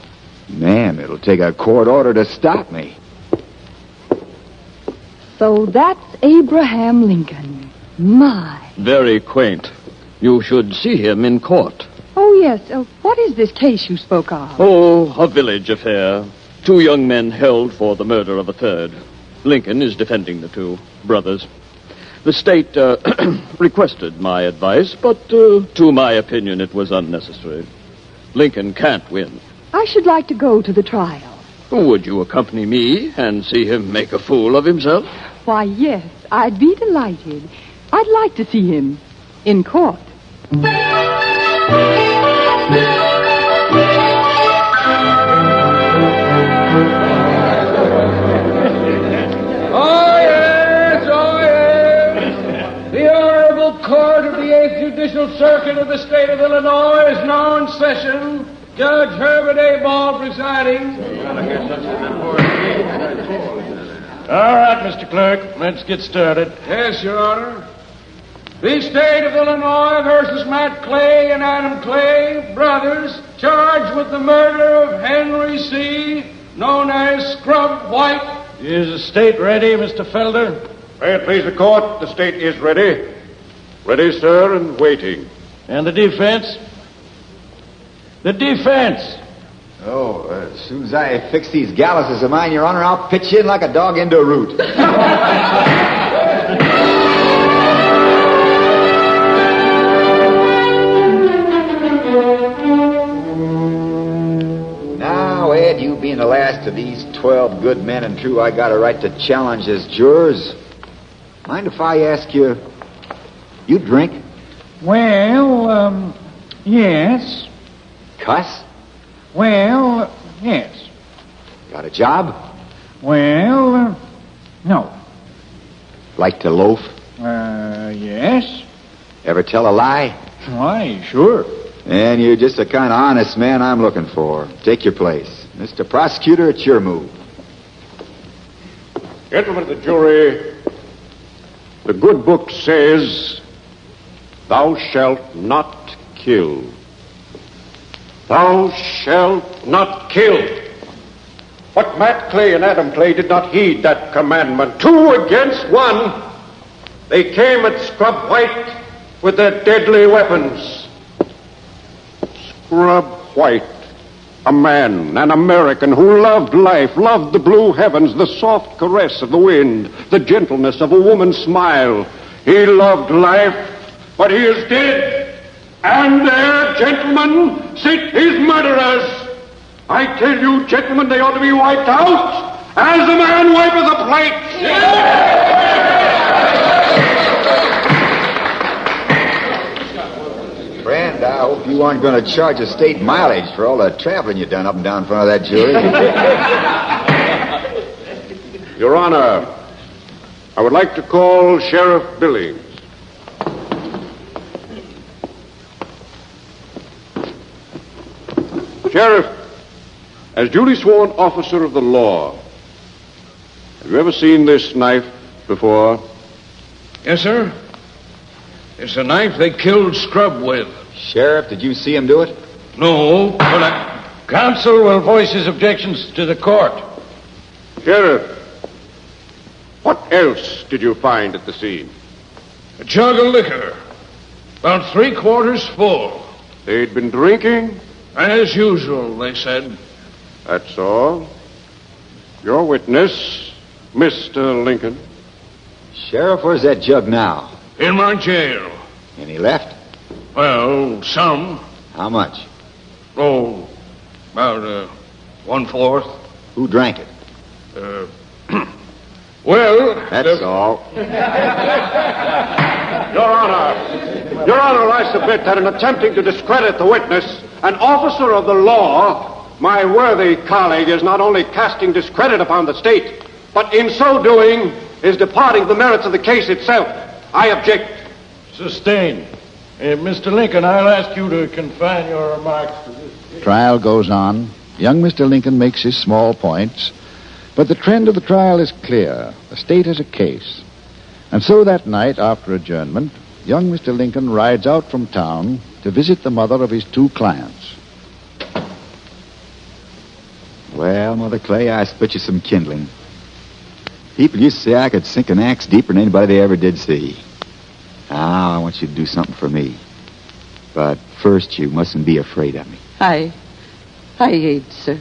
Ma'am, it'll take a court order to stop me. So that's Abraham Lincoln. My. Very quaint. You should see him in court. Oh, yes. What is this case you spoke of? Oh, a village affair. 2 young men held for the murder of a third. Lincoln is defending the 2 brothers. The state requested my advice, but to my opinion, it was unnecessary. Lincoln can't win. I should like to go to the trial. Would you accompany me and see him make a fool of himself? Why, yes. I'd be delighted. I'd like to see him in court. Court of the 8th Judicial Circuit of the State of Illinois is now in session. Judge Herbert A. Ball presiding. All right, Mr. Clerk, let's get started. Yes, Your Honor. The State of Illinois versus Matt Clay and Adam Clay, brothers, charged with the murder of Henry C., known as Scrub White. Is the State ready, Mr. Felder? May it please the court, the State is ready. Ready, sir, and waiting. And the defense? The defense. Oh, as soon as I fix these galluses of mine, Your Honor, I'll pitch in like a dog into a root. Now, Ed, you being the last of these 12 good men and true, I got a right to challenge as jurors. Mind if I ask you... You drink? Well, yes. Cuss? Well, yes. Got a job? Well, no. Like to loaf? Yes. Ever tell a lie? Why, sure. And you're just the kind of honest man I'm looking for. Take your place. Mr. Prosecutor, it's your move. Gentlemen of the jury, the good book says... Thou shalt not kill. Thou shalt not kill. But Matt Clay and Adam Clay did not heed that commandment. 2 against 1. They came at Scrub White with their deadly weapons. Scrub White, a man, an American who loved life, loved the blue heavens, the soft caress of the wind, the gentleness of a woman's smile. He loved life. But he is dead, and there, gentlemen, sit his murderers. I tell you, gentlemen, they ought to be wiped out as a man wipeth a plate. you weren't going to charge the state mileage for all the traveling you done up and down in front of that jury. Your Honor, I would like to call Sheriff Billings. Sheriff, as duly sworn officer of the law, have you ever seen this knife before? Yes, sir. It's a knife they killed Scrub with. Sheriff, did you see him do it? No, but counsel will voice his objections to the court. Sheriff, what else did you find at the scene? A jug of liquor, about 3/4 full. They'd been drinking? As usual, they said. That's all. Your witness, Mr. Lincoln. Sheriff, where's that jug now? In my jail. Any left? Well, some. How much? Oh, about 1/4. Who drank it? Well... That's all. Your Honor, I submit that in attempting to discredit the witness, an officer of the law, my worthy colleague is not only casting discredit upon the state, but in so doing is departing the merits of the case itself. I object. Sustained. Mr. Lincoln, I'll ask you to confine your remarks to this. Trial goes on. Young Mr. Lincoln makes his small points, but the trend of the trial is clear. The state has a case. And so that night, after adjournment, young Mr. Lincoln rides out from town to visit the mother of his 2 clients. Well, Mother Clay, I split you some kindling. People used to say I could sink an axe deeper than anybody they ever did see. Now, I want you to do something for me. But first, you mustn't be afraid of me. I ain't, sir.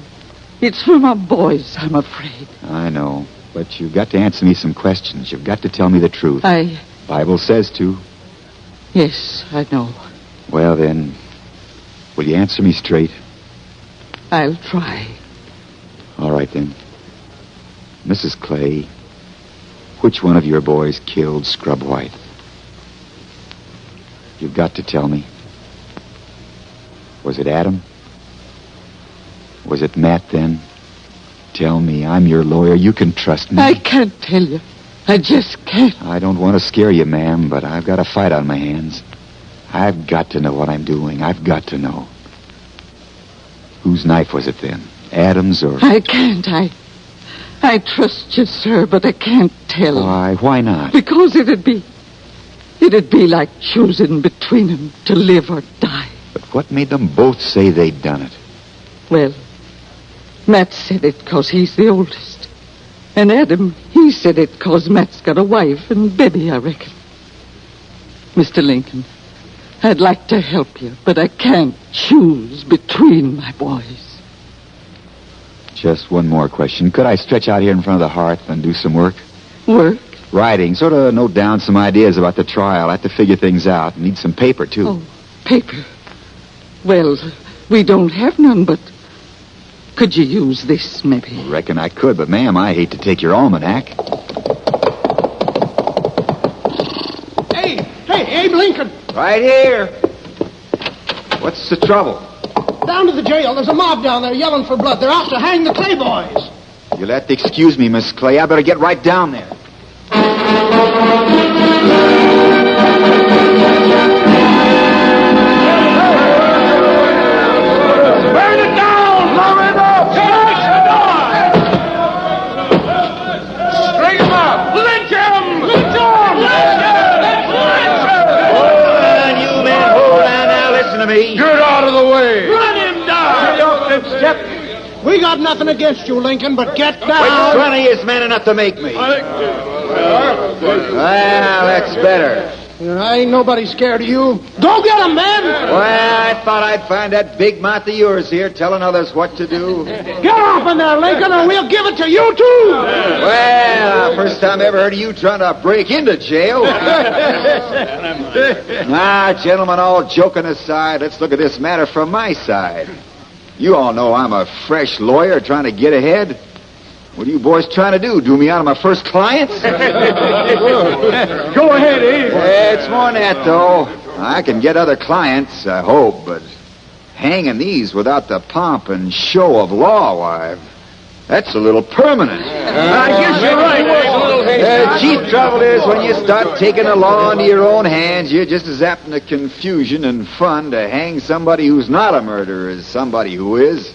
It's for my boys, I'm afraid. I know, but you've got to answer me some questions. You've got to tell me the truth. Bible says to. Yes, I know. Well, then, will you answer me straight? I'll try. All right, then. Mrs. Clay, which one of your boys killed Scrub White? You've got to tell me. Was it Adam? Was it Matt, then? Tell me. I'm your lawyer. You can trust me. I can't tell you. I just can't. I don't want to scare you, ma'am, but I've got a fight on my hands. I've got to know what I'm doing. I've got to know. Whose knife was it, then? Adam's or... I can't. I trust you, sir, but I can't tell. Why not? Because it'd be like choosing between them to live or die. But what made them both say they'd done it? Well, Matt said it 'cause he's the oldest. And Adam, he said it 'cause Matt's got a wife and baby, I reckon. Mr. Lincoln, I'd like to help you, but I can't choose between my boys. Just one more question. Could I stretch out here in front of the hearth and do some work? Work? Writing. Sort of note down some ideas about the trial. I have to figure things out. Need some paper, too. Oh, paper. Well, we don't have none, but could you use this, maybe? Reckon I could, but ma'am, I hate to take your almanac. Hey, Abe Lincoln. Right here. What's the trouble? Down to the jail. There's a mob down there yelling for blood. They're out to hang the Clay boys. You'll have to excuse me, Miss Clay. I better get right down there. Burn it down! Blow it up! Finish the door! String him up! Lynch him! Lynch him! Hold on, you men. Hold on now. Listen to me. Get out of the way! Run him down! Step. We got nothing against you, Lincoln, but get down. Which one of you is man enough to make me? Well, that's better. Ain't nobody scared of you. Go get him, man! Well, I thought I'd find that big mouth of yours here telling others what to do. Get off in there, Lincoln, or we'll give it to you, too! Well, first time I ever heard of you trying to break into jail. Now, gentlemen, all joking aside, let's look at this matter from my side. You all know I'm a fresh lawyer trying to get ahead. What are you boys trying to do? Do me out of my first clients? Go ahead, Abe. It's more than that, though. I can get other clients, I hope, but hanging these without the pomp and show of law, why, that's a little permanent. I guess you're right. Chief trouble is when you start taking the law into your own hands, you're just as apt in the confusion and fun to hang somebody who's not a murderer as somebody who is.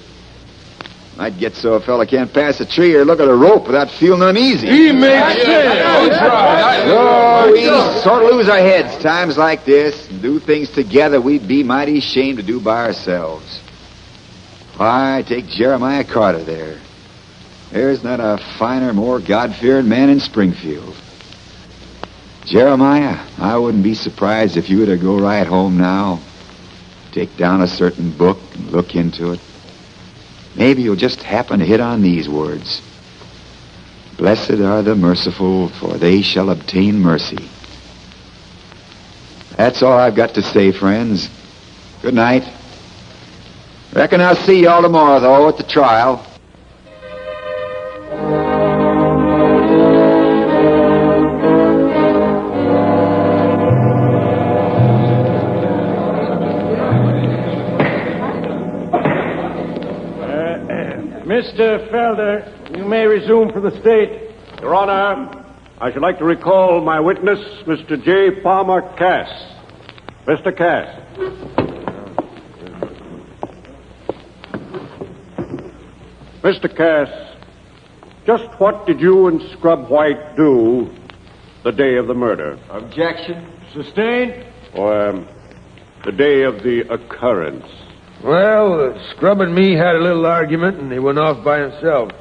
Might get so a fella can't pass a tree or look at a rope without feeling uneasy. He makes sense. Oh, we sort of lose our heads times like this and do things together we'd be mighty ashamed to do by ourselves. Why, take Jeremiah Carter there. There's not a finer, more God-fearing man in Springfield. Jeremiah, I wouldn't be surprised if you were to go right home now, take down a certain book and look into it. Maybe you'll just happen to hit on these words. Blessed are the merciful, for they shall obtain mercy. That's all I've got to say, friends. Good night. Reckon I'll see y'all tomorrow, though, at the trial. Mr. Felder, you may resume for the state. Your Honor, I should like to recall my witness, Mr. J. Palmer Cass. Mr. Cass. Mr. Cass, just what did you and Scrub White do the day of the murder? Objection. Sustained. Or the day of the occurrence? Well, Scrub and me had a little argument, and he went off by himself.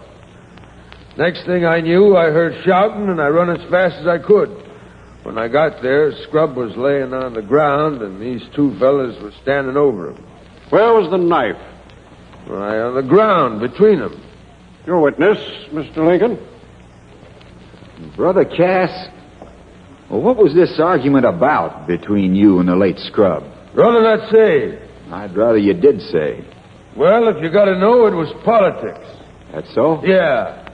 Next thing I knew, I heard shouting, and I run as fast as I could. When I got there, Scrub was laying on the ground, and these two fellas were standing over him. Where was the knife? Right on the ground, between them. Your witness, Mr. Lincoln. Brother Cass, well, what was this argument about between you and the late Scrub? Rather not say. I'd rather you did say. Well, if you gotta know, it was politics. That's so? Yeah.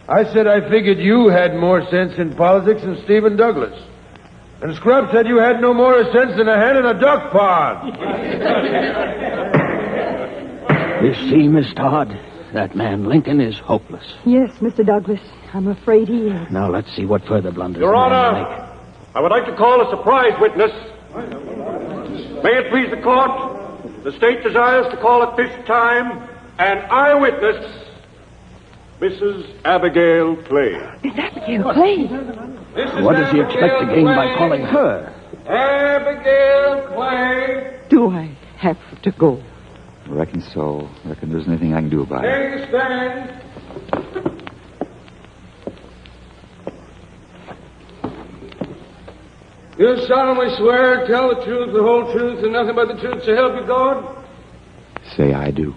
I said I figured you had more sense in politics than Stephen Douglas. And Scrub said you had no more sense than a hen in a duck pond. You see, Miss Todd, that man Lincoln is hopeless. Yes, Mr. Douglas. I'm afraid he is. Now, let's see what further blunders Your the man Honor, may make. I would like to call a surprise witness. May it please the court, the state desires to call at this time an eyewitness, Mrs. Abigail Clay. Miss Abigail Clay? What does he expect to gain by calling her? Abigail Clay. Do I have to go? I reckon so. I reckon there's anything I can do about it. Take a stand. You solemnly swear to tell the truth, the whole truth, and nothing but the truth, so help you God? Say I do.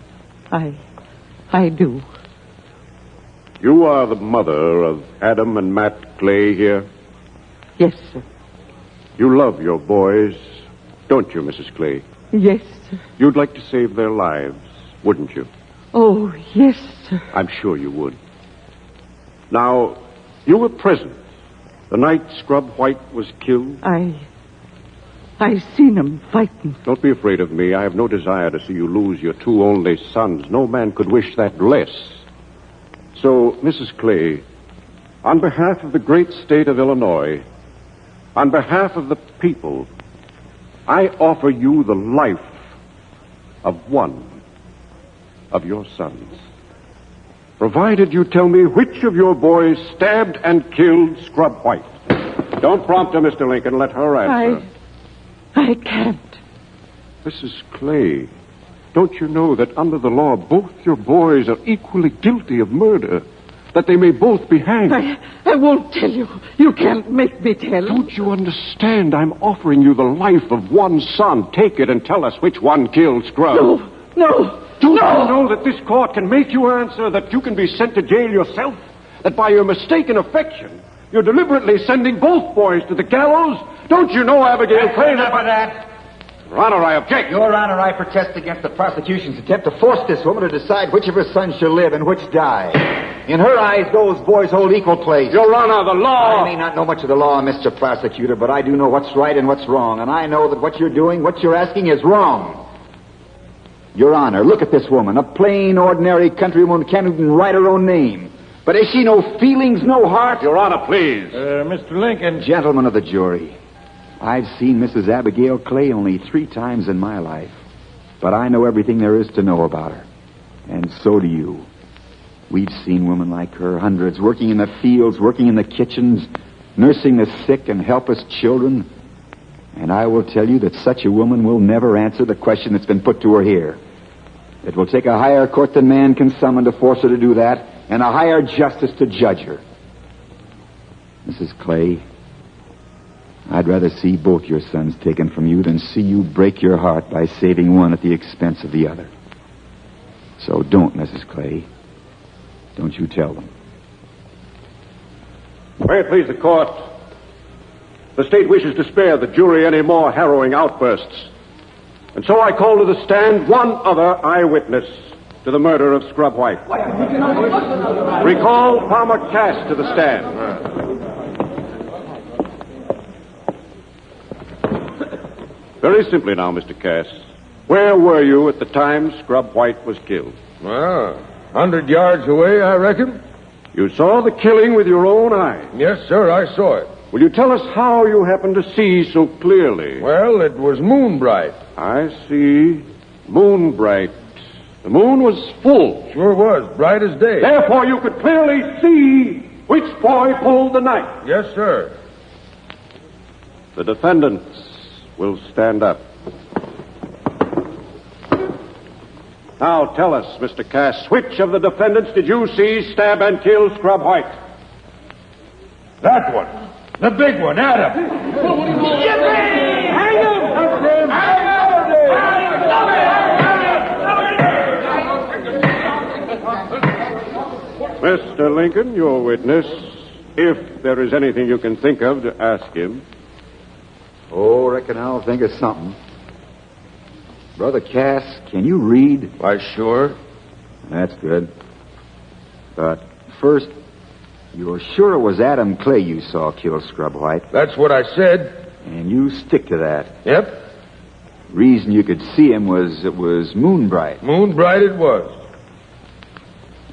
I do. You are the mother of Adam and Matt Clay here? Yes, sir. You love your boys, don't you, Mrs. Clay? Yes, sir. You'd like to save their lives, wouldn't you? Oh, yes, sir. I'm sure you would. Now, you were present the night Scrub White was killed? I seen him fighting. Don't be afraid of me. I have no desire to see you lose your two only sons. No man could wish that less. So, Mrs. Clay, on behalf of the great state of Illinois, on behalf of the people, I offer you the life of one of your sons. Provided you tell me which of your boys stabbed and killed Scrub White. Don't prompt her, Mr. Lincoln. Let her answer. I can't. Mrs. Clay, don't you know that under the law both your boys are equally guilty of murder? That they may both be hanged? I won't tell you. You can't make me tell. Don't you understand? I'm offering you the life of one son. Take it and tell us which one killed Scrub. No. Don't you know that this court can make you answer, that you can be sent to jail yourself? That by your mistaken affection, you're deliberately sending both boys to the gallows? Don't you know, Abigail Clay? Enough of that. Your Honor, I object. Your Honor, I protest against the prosecution's attempt to force this woman to decide which of her sons shall live and which die. In her eyes, those boys hold equal place. Your Honor, the law... I may not know much of the law, Mr. Prosecutor, but I do know what's right and what's wrong, and I know that what you're doing, what you're asking, is wrong. Your Honor, look at this woman, a plain, ordinary countrywoman who can't even write her own name. But has she no feelings, no heart? Your Honor, please. Mr. Lincoln. Gentlemen of the jury, I've seen Mrs. Abigail Clay only 3 times in my life, but I know everything there is to know about her. And so do you. We've seen women like her, hundreds, working in the fields, working in the kitchens, nursing the sick and helpless children. And I will tell you that such a woman will never answer the question that's been put to her here. It will take a higher court than man can summon to force her to do that, and a higher justice to judge her. Mrs. Clay, I'd rather see both your sons taken from you than see you break your heart by saving one at the expense of the other. So don't, Mrs. Clay. Don't you tell them. May it please the court. The state wishes to spare the jury any more harrowing outbursts. And so I call to the stand one other eyewitness to the murder of Scrub White. Recall Farmer Cass to the stand. Very simply now, Mr. Cass. Where were you at the time Scrub White was killed? Well, 100 yards away, I reckon. You saw the killing with your own eyes? Yes, sir, I saw it. Will you tell us how you happened to see so clearly? Well, it was moon bright. I see. Moon bright. The moon was full. Sure was, bright as day. Therefore, you could clearly see which boy pulled the knife. Yes, sir. The defendants will stand up. Now tell us, Mr. Cass, which of the defendants did you see stab and kill Scrub White? That one. The big one, Adam. Hang him! Mr. Lincoln, your witness, if there is anything you can think of to ask him. Oh, reckon I'll think of something. Brother Cass, can you read? Why, sure. That's good. But first, you're sure it was Adam Clay you saw kill Scrub White? That's what I said. And you stick to that? Yep. Reason you could see him was it was moon bright. Moon bright it was.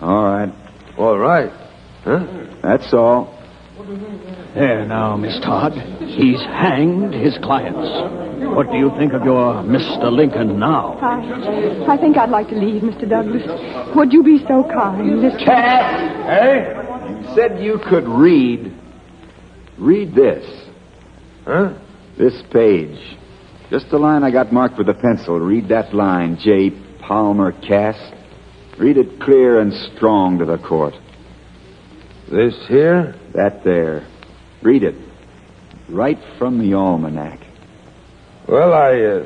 All right. All right. Huh? That's all. There now, Miss Todd. He's hanged his clients. What do you think of your Mr. Lincoln now? I think I'd like to leave, Mr. Douglas. Would you be so kind? Cass! Hey? You said you could read. Read this. Huh? This page. Just the line I got marked with a pencil. Read that line, J. Palmer Cass. Read it clear and strong to the court. This here? That there. Read it. Right from the almanac. Well, I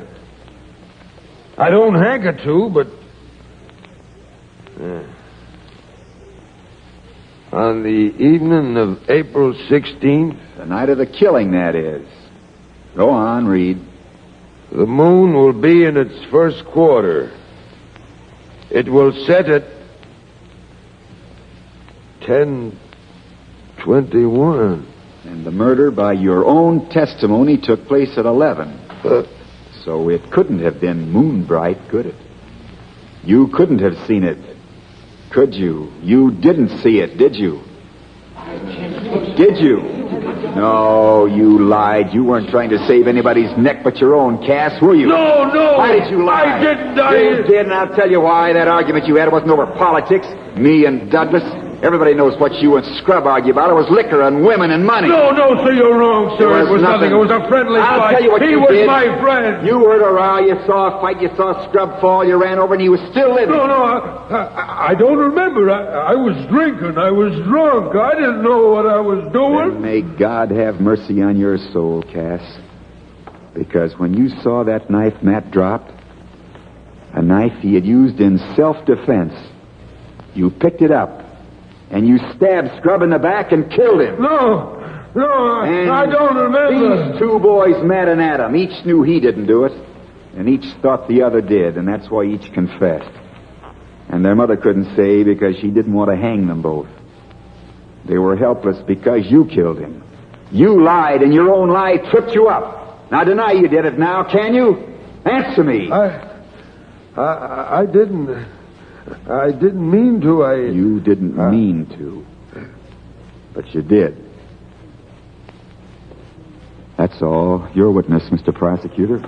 don't hanker to, but... On the evening of April 16th... The night of the killing, that is. Go on, read. The moon will be in its first quarter. It will set at 10:21. And the murder, by your own testimony, took place at 11. So it couldn't have been moon bright, could it? You couldn't have seen it, could you? You didn't see it, did you? Did you? No, you lied. You weren't trying to save anybody's neck but your own, Cass, were you? No! Why did you lie? I didn't. You did, and I'll tell you why. That argument you had wasn't over politics. Me and Douglas. Everybody knows what you and Scrub argue about. It was liquor and women and money. No, sir, you're wrong, sir. It was nothing. It was a friendly fight. I'll tell you what he you was did. My friend. You heard a row, you saw a fight, you saw Scrub fall, you ran over, and he was still living. No, I don't remember. I was drinking. I was drunk. I didn't know what I was doing. Then may God have mercy on your soul, Cass. Because when you saw that knife Matt dropped, a knife he had used in self-defense, you picked it up, and you stabbed Scrub in the back and killed him. No, I don't remember. These two boys, Matt and Adam, each knew he didn't do it, and each thought the other did, and that's why each confessed. And their mother couldn't say because she didn't want to hang them both. They were helpless because you killed him. You lied, and your own lie tripped you up. Now deny you did it now, can you? Answer me. I didn't. I didn't mean to. You didn't mean to. But you did. That's all. Your witness, Mr. Prosecutor.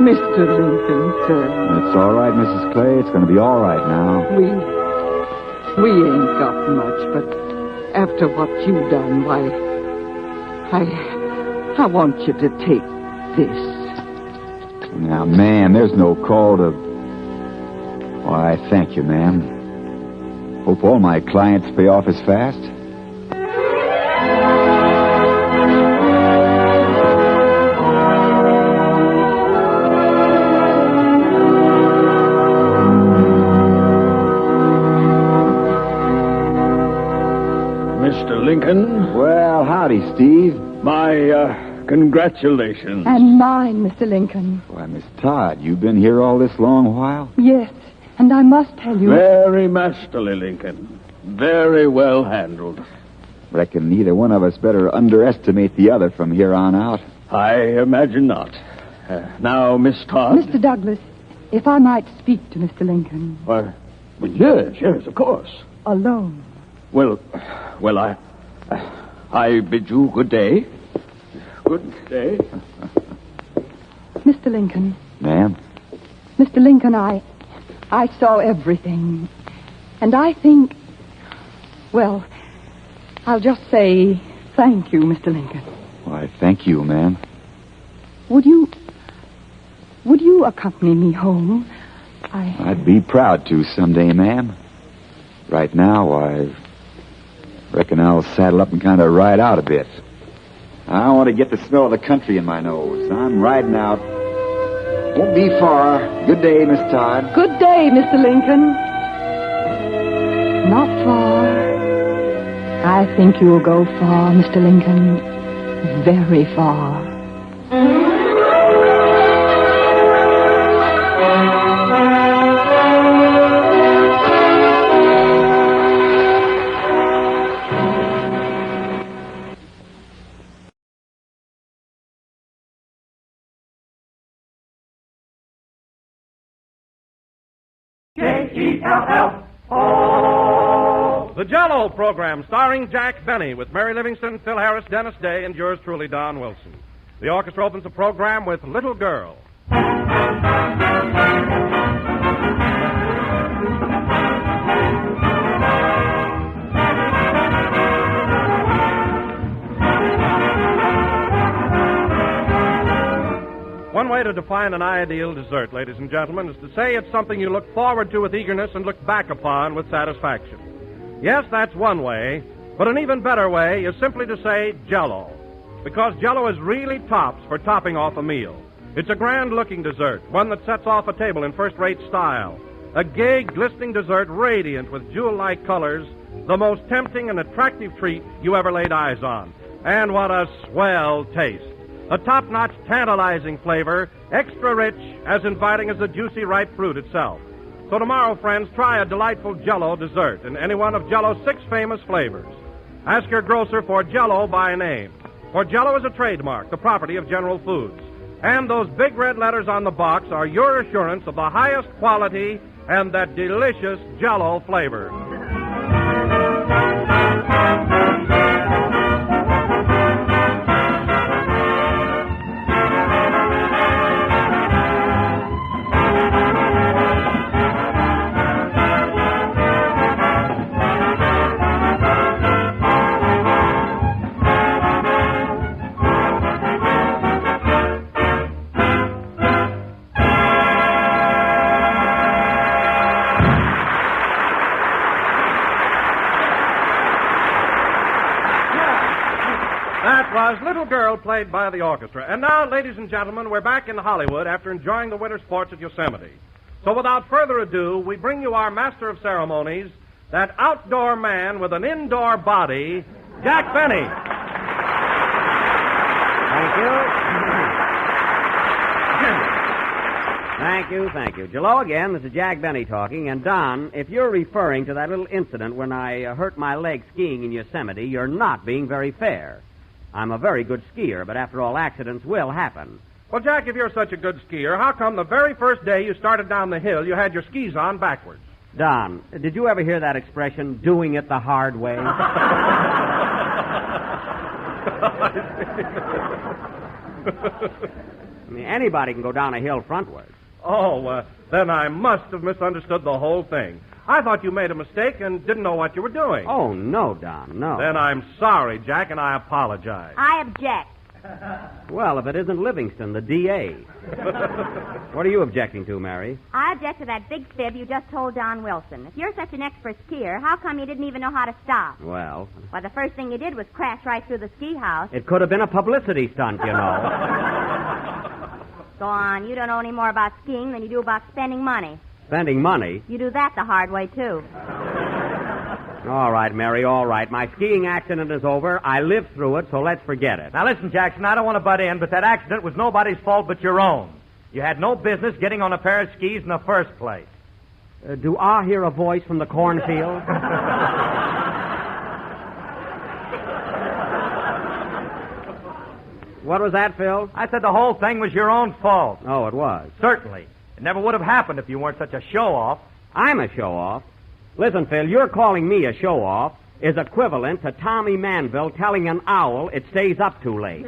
Mr. Lincoln, sir. It's all right, Mrs. Clay. It's going to be all right now. We ain't got much, but after what you done, why, I want you to take this. Now, ma'am, there's no call to... Why, thank you, ma'am. Hope all my clients pay off as fast. Mr. Lincoln. Well, howdy, Steve. My, congratulations. And mine, Mr. Lincoln. Why, Miss Todd, you've been here all this long while? Yes, and I must tell you... Very masterly, Lincoln. Very well handled. Reckon neither one of us better underestimate the other from here on out. I imagine not. Now, Miss Todd. Mr. Douglas, if I might speak to Mr. Lincoln. Why, well, yes, of course. Alone. Well, I bid you good day. Good day. Mr. Lincoln. Ma'am? Mr. Lincoln, I saw everything. And I think, well, I'll just say thank you, Mr. Lincoln. Why, thank you, ma'am. Would you accompany me home? I'd be proud to someday, ma'am. Right now, I reckon I'll saddle up and kind of ride out a bit. I want to get the smell of the country in my nose. I'm riding out. Won't be far. Good day, Miss Todd. Good day, Mr. Lincoln. Not far. I think you'll go far, Mr. Lincoln. Very far. The Jell-O program, starring Jack Benny, with Mary Livingston, Phil Harris, Dennis Day, and yours truly, Don Wilson. The orchestra opens the program with Little Girl. One way to define an ideal dessert, ladies and gentlemen, is to say it's something you look forward to with eagerness and look back upon with satisfaction. Yes, that's one way, but an even better way is simply to say Jell-O, because Jell-O is really tops for topping off a meal. It's a grand-looking dessert, one that sets off a table in first-rate style, a gay, glistening dessert radiant with jewel-like colors, the most tempting and attractive treat you ever laid eyes on. And what a swell taste. A top-notch, tantalizing flavor, extra rich, as inviting as the juicy, ripe fruit itself. So tomorrow, friends, try a delightful Jell-O dessert in any one of Jell-O's 6 famous flavors. Ask your grocer for Jell-O by name. For Jell-O is a trademark, the property of General Foods. And those big red letters on the box are your assurance of the highest quality and that delicious Jell-O flavor. Little Girl, played by the orchestra. And now, ladies and gentlemen, we're back in Hollywood after enjoying the winter sports at Yosemite. So without further ado, we bring you our master of ceremonies, that outdoor man with an indoor body, Jack Benny. Thank you. Hello again. This is Jack Benny talking. And, Don, if you're referring to that little incident when I hurt my leg skiing in Yosemite, you're not being very fair. I'm a very good skier, but after all, accidents will happen. Well, Jack, if you're such a good skier, how come the very first day you started down the hill, you had your skis on backwards? Don, did you ever hear that expression, doing it the hard way? I mean, anybody can go down a hill frontwards. Oh, then I must have misunderstood the whole thing. I thought you made a mistake and didn't know what you were doing. Oh, no, Don, no. Then I'm sorry, Jack, and I apologize. I object. Well, if it isn't Livingston, the D.A. What are you objecting to, Mary? I object to that big fib you just told Don Wilson. If you're such an expert skier, how come you didn't even know how to stop? Well... Why, the first thing you did was crash right through the ski house. It could have been a publicity stunt, you know. Go on. You don't know any more about skiing than you do about spending money. Spending money? You do that the hard way, too. All right, Mary, all right. My skiing accident is over. I lived through it, so let's forget it. Now, listen, Jackson, I don't want to butt in, but that accident was nobody's fault but your own. You had no business getting on a pair of skis in the first place. Do I hear a voice from the cornfield? What was that, Phil? I said the whole thing was your own fault. Oh, it was? Certainly. It never would have happened if you weren't such a show-off. I'm a show-off? Listen, Phil, you're calling me a show-off is equivalent to Tommy Manville telling an owl it stays up too late.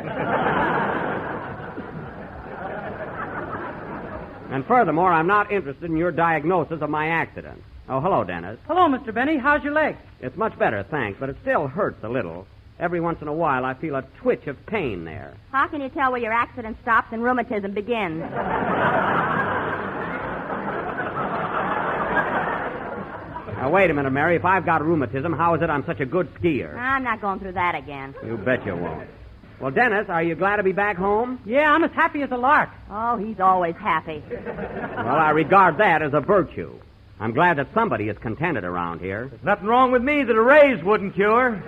And furthermore, I'm not interested in your diagnosis of my accident. Oh, hello, Dennis. Hello, Mr. Benny. How's your leg? It's much better, thanks, but it still hurts a little. Every once in a while, I feel a twitch of pain there. How can you tell where your accident stops and rheumatism begins? Now, wait a minute, Mary. If I've got rheumatism, how is it I'm such a good skier? I'm not going through that again. You bet you won't. Well, Dennis, are you glad to be back home? Yeah, I'm as happy as a lark. Oh, he's always happy. Well, I regard that as a virtue. I'm glad that somebody is contented around here. There's nothing wrong with me that a raise wouldn't cure.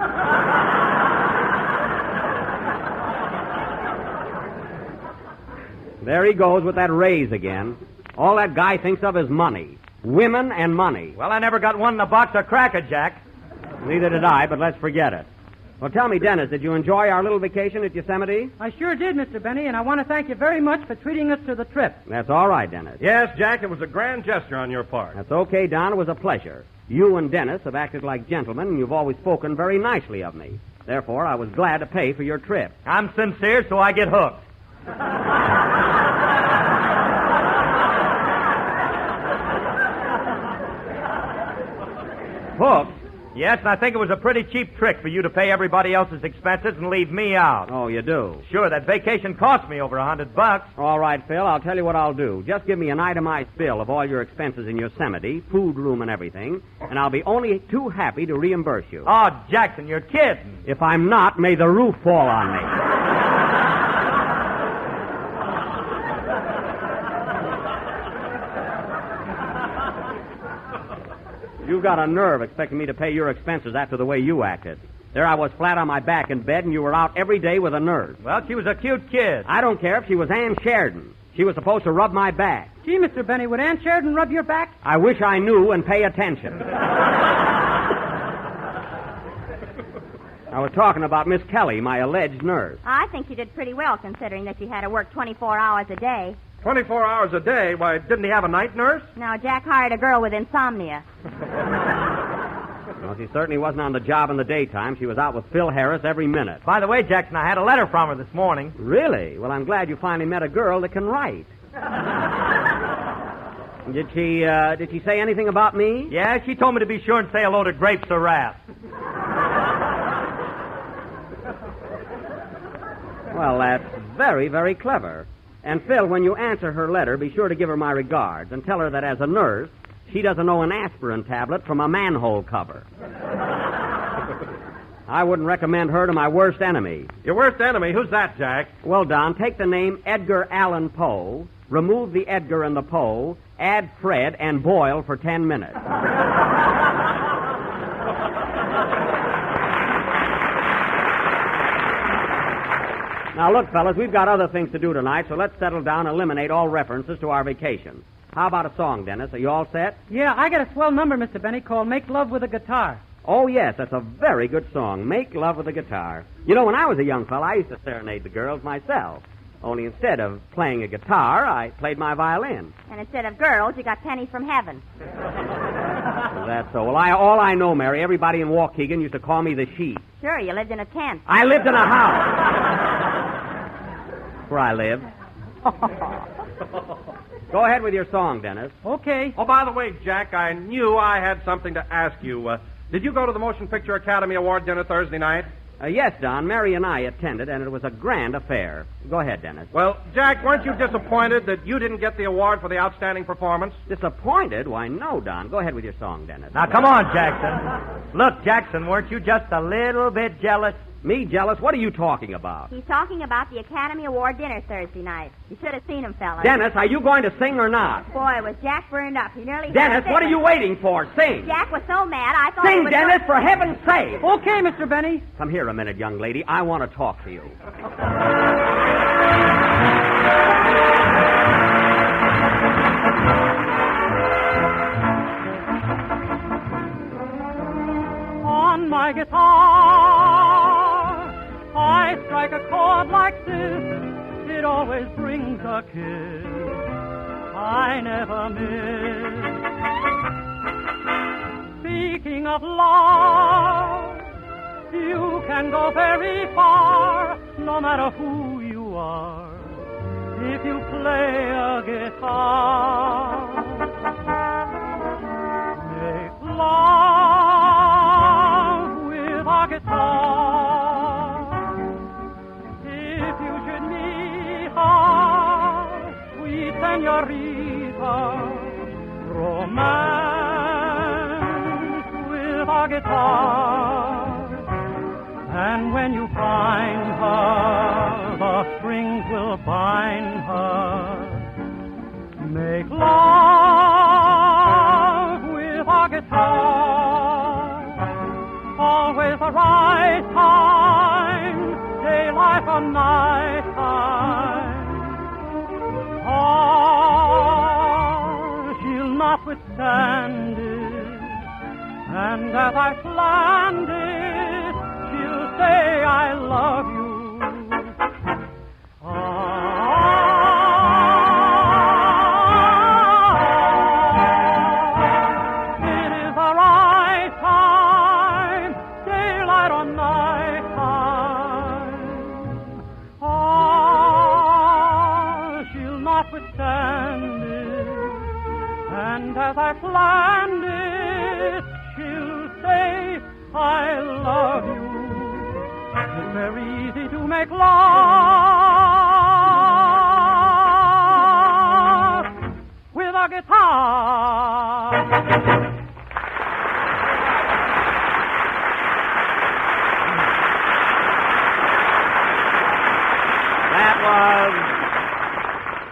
There he goes with that raise again. All that guy thinks of is money. Women and money. Well, I never got one in a box of Cracker Jack. Neither did I, but let's forget it. Well, tell me, Dennis, did you enjoy our little vacation at Yosemite? I sure did, Mr. Benny, and I want to thank you very much for treating us to the trip. That's all right, Dennis. Yes, Jack, it was a grand gesture on your part. That's okay, Don. It was a pleasure. You and Dennis have acted like gentlemen, and you've always spoken very nicely of me. Therefore, I was glad to pay for your trip. I'm sincere, so I get hooked. Hooked? Yes, and I think it was a pretty cheap trick for you to pay everybody else's expenses and leave me out. Oh, you do? Sure, that vacation cost me over $100. All right, Phil, I'll tell you what I'll do. Just give me an itemized bill of all your expenses in Yosemite, food, room, and everything, and I'll be only too happy to reimburse you. Oh, Jackson, you're kidding. If I'm not, may the roof fall on me. You got a nerve expecting me to pay your expenses after the way you acted. There I was flat on my back in bed, and you were out every day with a nurse. Well, she was a cute kid. I don't care if she was Ann Sheridan. She was supposed to rub my back. Gee, Mr. Benny, would Ann Sheridan rub your back? I wish I knew and pay attention. I was talking about Miss Kelly, my alleged nurse. I think you did pretty well, considering that you had to work 24 hours a day. 24 hours a day? Why, didn't he have a night nurse? No, Jack hired a girl with insomnia. Well, she certainly wasn't on the job in the daytime. She was out with Phil Harris every minute. By the way, Jackson, I had a letter from her this morning. Really? Well, I'm glad you finally met a girl that can write. Did she say anything about me? Yeah, she told me to be sure and say hello to Grapes of Wrath. Well, that's very, very clever. And, Phil, when you answer her letter, be sure to give her my regards and tell her that as a nurse, she doesn't know an aspirin tablet from a manhole cover. I wouldn't recommend her to my worst enemy. Your worst enemy? Who's that, Jack? Well, Don, take the name Edgar Allan Poe, remove the Edgar and the Poe, add Fred, and boil for 10 minutes. Now, look, fellas, we've got other things to do tonight, so let's settle down and eliminate all references to our vacation. How about a song, Dennis? Are you all set? Yeah, I got a swell number, Mr. Benny, called Make Love with a Guitar. Oh, yes, that's a very good song, Make Love with a Guitar. You know, when I was a young fella, I used to serenade the girls myself. Only instead of playing a guitar, I played my violin. And instead of girls, you got pennies from heaven. That's so. Well, all I know, Mary, everybody in Waukegan used to call me the Sheep. Sure, you lived in a tent. I lived in a house. Where I lived. Go ahead with your song, Dennis. Okay. Oh, by the way, Jack, I knew I had something to ask you. Did you go to the Motion Picture Academy Award dinner Thursday night? Yes, Don. Mary and I attended, and it was a grand affair. Go ahead, Dennis. Well, Jack, weren't you disappointed that you didn't get the award for the outstanding performance? Disappointed? Why, no, Don. Go ahead with your song, Dennis. Now, come on, Jackson. Look, Jackson, weren't you just a little bit jealous? Me jealous? What are you talking about? He's talking about the Academy Award dinner Thursday night. You should have seen him, fellas. Dennis, are you going to sing or not? Boy, was Jack burned up. He nearly... Dennis, what are you waiting for? Sing. Jack was so mad, I thought... Sing, Dennis, for heaven's sake. Okay, Mr. Benny. Come here a minute, young lady. I want to talk to you. On my guitar, I strike a chord like this. It always brings a kiss I never miss. Speaking of love, you can go very far, no matter who you are, if you play a guitar. Make love with a guitar. If you should meet her, sweet senorita, romance with a guitar. And when you find her, the strings will bind her. Make love with a guitar. Always the right time, daylight from night time. Oh, she'll not withstand it. And as I planned it, she'll say I love you. It is the right time, daylight or night time. Oh, she'll not withstand it. And as I planned it, she'll say I love you. It's very easy to make love with a guitar.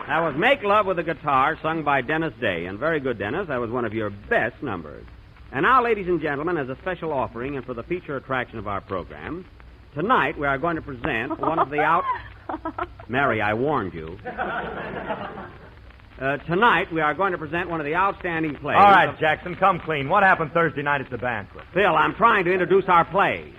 That was Make Love with a Guitar, sung by Dennis Day. And very good, Dennis. That was one of your best numbers. And now, ladies and gentlemen, as a special offering and for the feature attraction of our program, tonight we are going to present one of the Mary, I warned you. Tonight we are going to present one of the outstanding plays. All right, Jackson, come clean. What happened Thursday night at the banquet? Phil, I'm trying to introduce our play.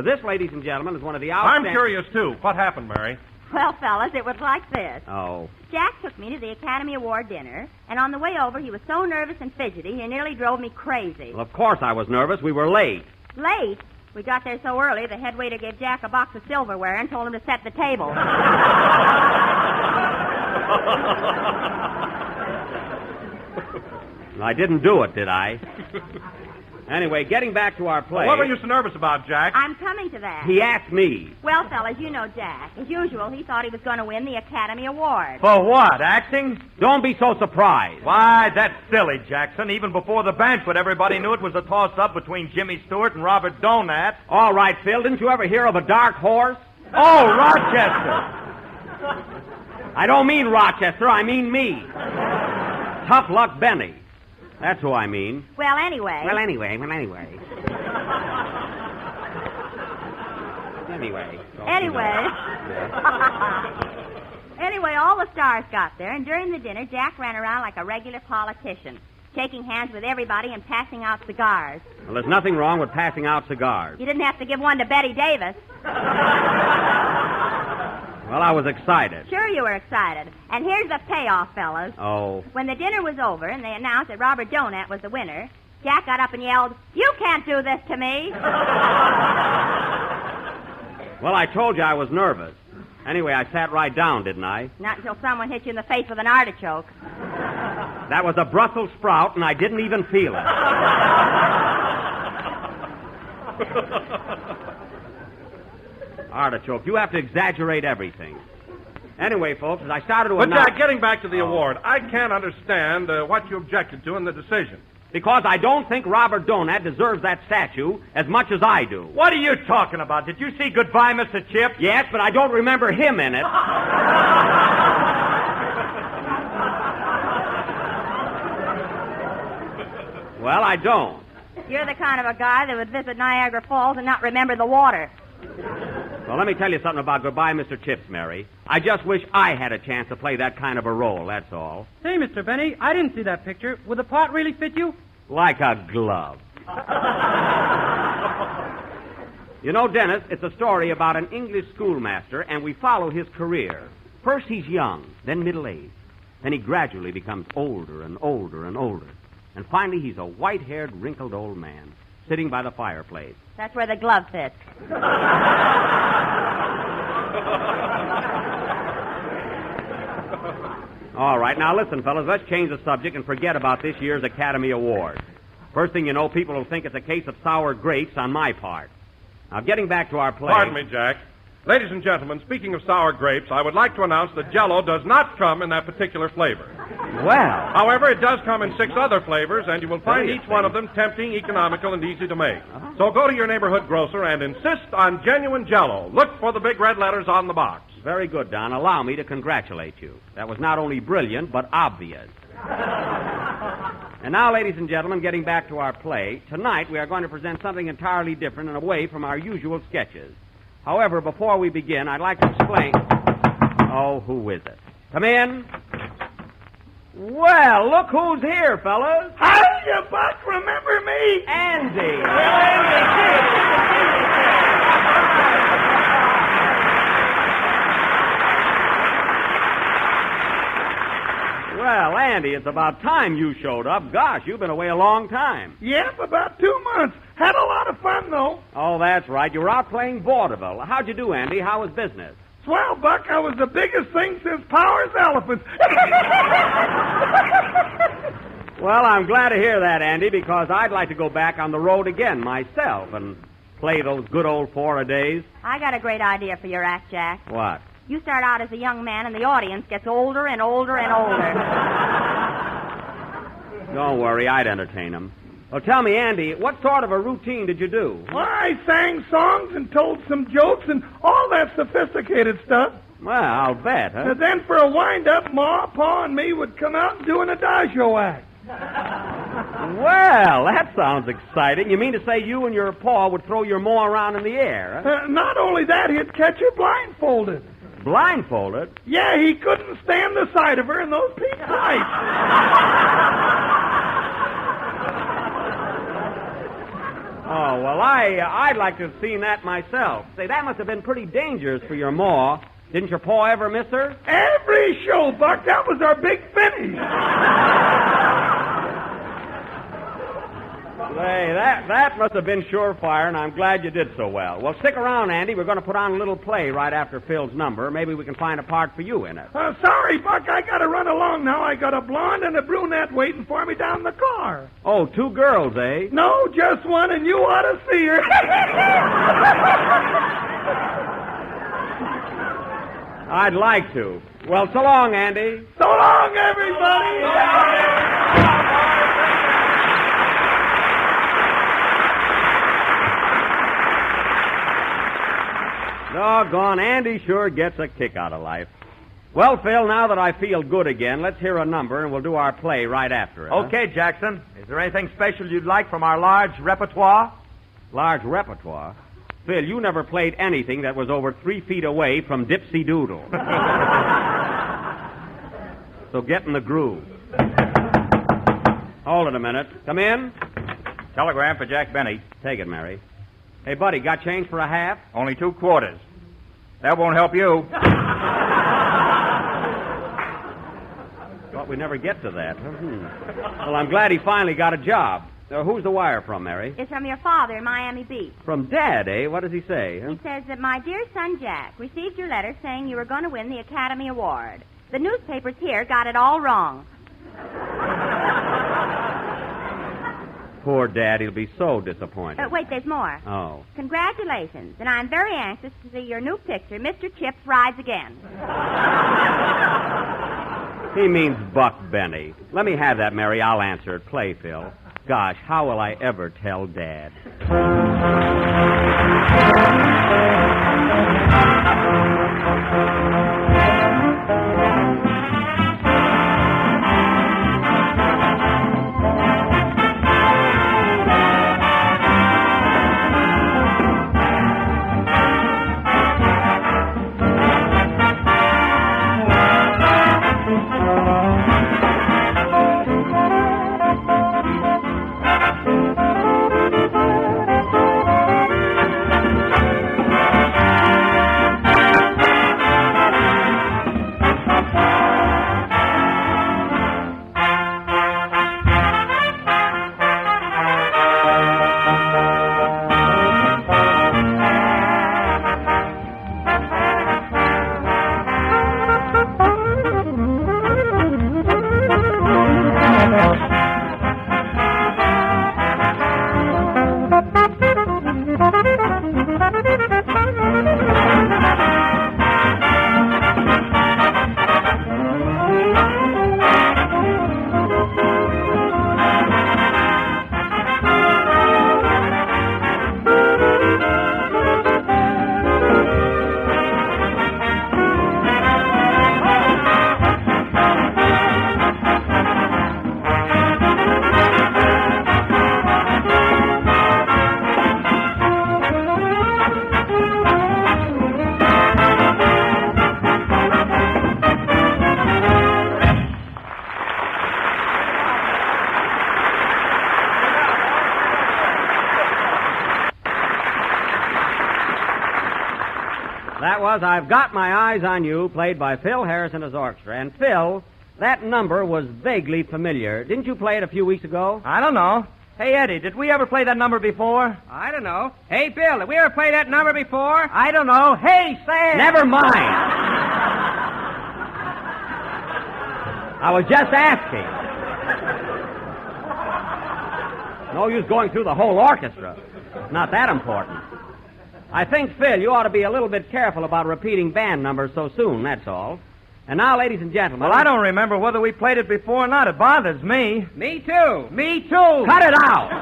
This, ladies and gentlemen, is one of the outstanding... I'm curious, too. What happened, Mary? Well, fellas, it was like this. Oh. Jack took me to the Academy Award dinner, and on the way over, he was so nervous and fidgety, he nearly drove me crazy. Well, of course I was nervous. We were late. Late? We got there so early, the head waiter gave Jack a box of silverware and told him to set the table. I didn't do it, did I? Anyway, getting back to our play... What were you so nervous about, Jack? I'm coming to that. He asked me. Well, fellas, you know Jack. As usual, he thought he was going to win the Academy Award. For what, acting? Don't be so surprised. Why, that's silly, Jackson. Even before the banquet, everybody knew it was a toss-up between Jimmy Stewart and Robert Donat. All right, Phil, didn't you ever hear of a dark horse? Oh, Rochester. I don't mean Rochester, I mean me. Tough Luck Benny. That's who I mean. Well, anyway. Anyway. Anyway, all the stars got there, and during the dinner, Jack ran around like a regular politician, shaking hands with everybody and passing out cigars. Well, there's nothing wrong with passing out cigars. You didn't have to give one to Betty Davis. Well, I was excited. Sure you were excited. And here's the payoff, fellas. Oh. When the dinner was over and they announced that Robert Donat was the winner, Jack got up and yelled, "You can't do this to me!" Well, I told you I was nervous. Anyway, I sat right down, didn't I? Not until someone hit you in the face with an artichoke. That was a Brussels sprout, and I didn't even feel it. Artichoke, you have to exaggerate everything. Anyway, folks, as I started to But, announce... Jack, getting back to the award, I can't understand what you objected to in the decision. Because I don't think Robert Donat deserves that statue as much as I do. What are you talking about? Did you see Goodbye, Mr. Chip? Yes, but I don't remember him in it. Well, I don't. You're the kind of a guy that would visit Niagara Falls and not remember the water. Well, let me tell you something about Goodbye, Mr. Chips, Mary. I just wish I had a chance to play that kind of a role, that's all. Say, Mr. Benny, I didn't see that picture. Would the part really fit you? Like a glove. You know, Dennis, it's a story about an English schoolmaster, and we follow his career. First he's young, then middle-aged. Then he gradually becomes older and older and older. And finally he's a white-haired, wrinkled old man, sitting by the fireplace. That's where the glove fits. All right, now listen, fellas, let's change the subject and forget about this year's Academy Award. First thing you know, people will think it's a case of sour grapes on my part. Now, getting back to our play... Pardon me, Jack. Ladies and gentlemen, speaking of sour grapes, I would like to announce that Jell-O does not come in that particular flavor. Well... However, it does come in 6 other flavors, and you will find each one of them tempting, economical, and easy to make. So go to your neighborhood grocer and insist on genuine Jell-O. Look for the big red letters on the box. Very good, Don. Allow me to congratulate you. That was not only brilliant, but obvious. And now, ladies and gentlemen, getting back to our play, tonight we are going to present something entirely different and away from our usual sketches. However, before we begin, I'd like to explain... Oh, who is it? Come in. Well, look who's here, fellas. Hiya, Buck. Remember me? Andy. Well, Andy, it's about time you showed up. Gosh, you've been away a long time. Yep, about 2 months. Had a lot of fun, though. Oh, that's right. You were out playing vaudeville. How'd you do, Andy? How was business? Swell, Buck. I was the biggest thing since Powers Elephants. Well, I'm glad to hear that, Andy, because I'd like to go back on the road again myself and play those good old 4-a-days. I got a great idea for your act, Jack. What? You start out as a young man, and the audience gets older and older and older. Don't worry, I'd entertain them. Well, tell me, Andy, what sort of a routine did you do? Well, I sang songs and told some jokes and all that sophisticated stuff. Well, I'll bet, huh? And then for a wind-up, Ma, Pa, and me would come out and do an adagio act. Well, that sounds exciting. You mean to say you and your Pa would throw your Ma around in the air, huh? Not only that, he'd catch her blindfolded. Blindfolded? Yeah, he couldn't stand the sight of her in those pink tights. Oh, well, I'd like to have seen that myself. Say, that must have been pretty dangerous for your Ma. Didn't your Pa ever miss her? Every show, Buck. That was our big finish. Say, that must have been surefire, and I'm glad you did so well. Well, stick around, Andy. We're going to put on a little play right after Phil's number. Maybe we can find a part for you in it. Sorry, Buck. I got to run along now. I got a blonde and a brunette waiting for me down the car. Oh, 2 girls, eh? No, just one, and you ought to see her. I'd like to. Well, so long, Andy. So long, everybody. Doggone, Andy sure gets a kick out of life. Well, Phil, now that I feel good again, let's hear a number and we'll do our play right after it. Okay, Jackson. Is there anything special you'd like from our large repertoire? Large repertoire? Phil, you never played anything that was over 3 feet away from Dipsy Doodle. So get in the groove. Hold it a minute. Come in. Telegram for Jack Benny. Take it, Mary. Hey, buddy, got change for a half? Only 2 quarters. That won't help you. Thought we'd never get to that. Well, I'm glad he finally got a job. Who's the wire from, Mary? It's from your father in Miami Beach. From Dad, eh? What does he say? He says that my dear son Jack received your letter saying you were going to win the Academy Award. The newspapers here got it all wrong. Poor Dad, he'll be so disappointed. Wait, there's more. Oh. Congratulations, and I'm very anxious to see your new picture, Mr. Chips Rides Again. He means Buck Benny. Let me have that, Mary. I'll answer it. Play, Phil. Gosh, how will I ever tell Dad? That was I've Got My Eyes on You, played by Phil Harris and his orchestra. And, Phil, that number was vaguely familiar. Didn't you play it a few weeks ago? I don't know. Hey, Eddie, did we ever play that number before? I don't know. Hey, Bill, did we ever play that number before? I don't know. Hey, Sam! Never mind. I was just asking. No use going through the whole orchestra. Not that important. I think, Phil, you ought to be a little bit careful about repeating band numbers so soon, that's all. And now, ladies and gentlemen... Well, I don't remember whether we played it before or not. It bothers me. Me too. Me too. Cut it out!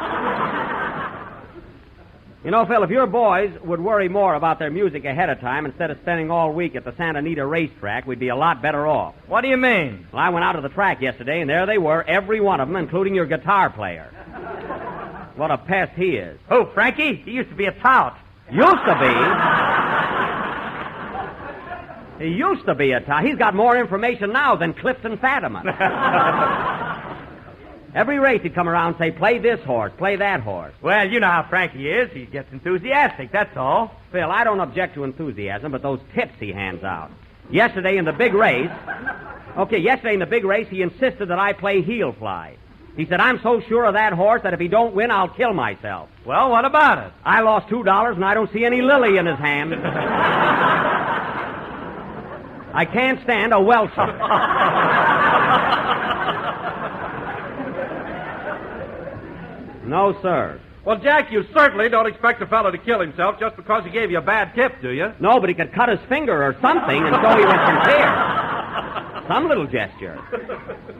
You know, Phil, if your boys would worry more about their music ahead of time instead of spending all week at the Santa Anita racetrack, we'd be a lot better off. What do you mean? Well, I went out to the track yesterday, and there they were, every one of them, including your guitar player. What a pest he is. Who, Frankie? He used to be a tout. Used to be? He used to be a tout. He's got more information now than Clifton Fadiman. Every race he'd come around and say, play this horse, play that horse. Well, you know how Frankie is. He gets enthusiastic, that's all. Phil, I don't object to enthusiasm, but those tips he hands out. Yesterday in the big race, he insisted that I play heel fly. He said, I'm so sure of that horse that if he don't win, I'll kill myself. Well, what about it? I lost $2 and I don't see any lily in his hand. I can't stand a welcher. No, sir. Well, Jack, you certainly don't expect a fellow to kill himself just because he gave you a bad tip, do you? No, but he could cut his finger or something and so he went sincere. Some little gesture.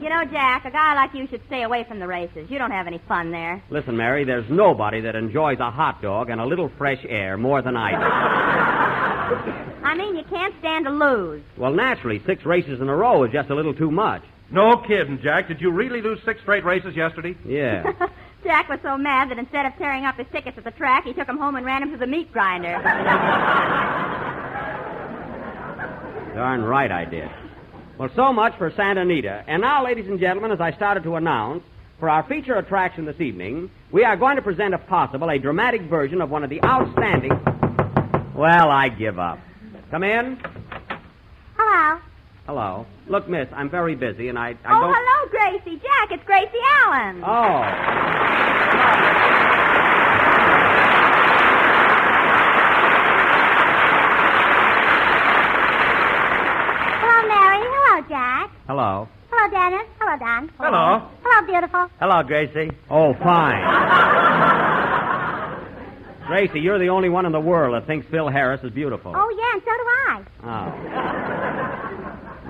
You know, Jack, a guy like you should stay away from the races. You don't have any fun there. Listen, Mary, there's nobody that enjoys a hot dog and a little fresh air more than I do. I mean, you can't stand to lose. Well, naturally, 6 races in a row is just a little too much. No kidding, Jack. Did you really lose 6 straight races yesterday? Yeah. Jack was so mad that instead of tearing up his tickets at the track, he took them home and ran them to the meat grinder. Darn right I did. Well, so much for Santa Anita. And now, ladies and gentlemen, as I started to announce, for our feature attraction this evening, we are going to present, if possible, a dramatic version of one of the outstanding... Well, I give up. Come in. Hello. Hello. Look, miss, I'm very busy, and I don't... Hello, Gracie. Jack, it's Gracie Allen. Oh. Hello, Mary. Hello, Jack. Hello. Hello, Dennis. Hello, Don. Hello. Hello, beautiful. Hello, Gracie. Oh, fine. Gracie, you're the only one in the world that thinks Phil Harris is beautiful. Oh, yeah, and so do I. Oh.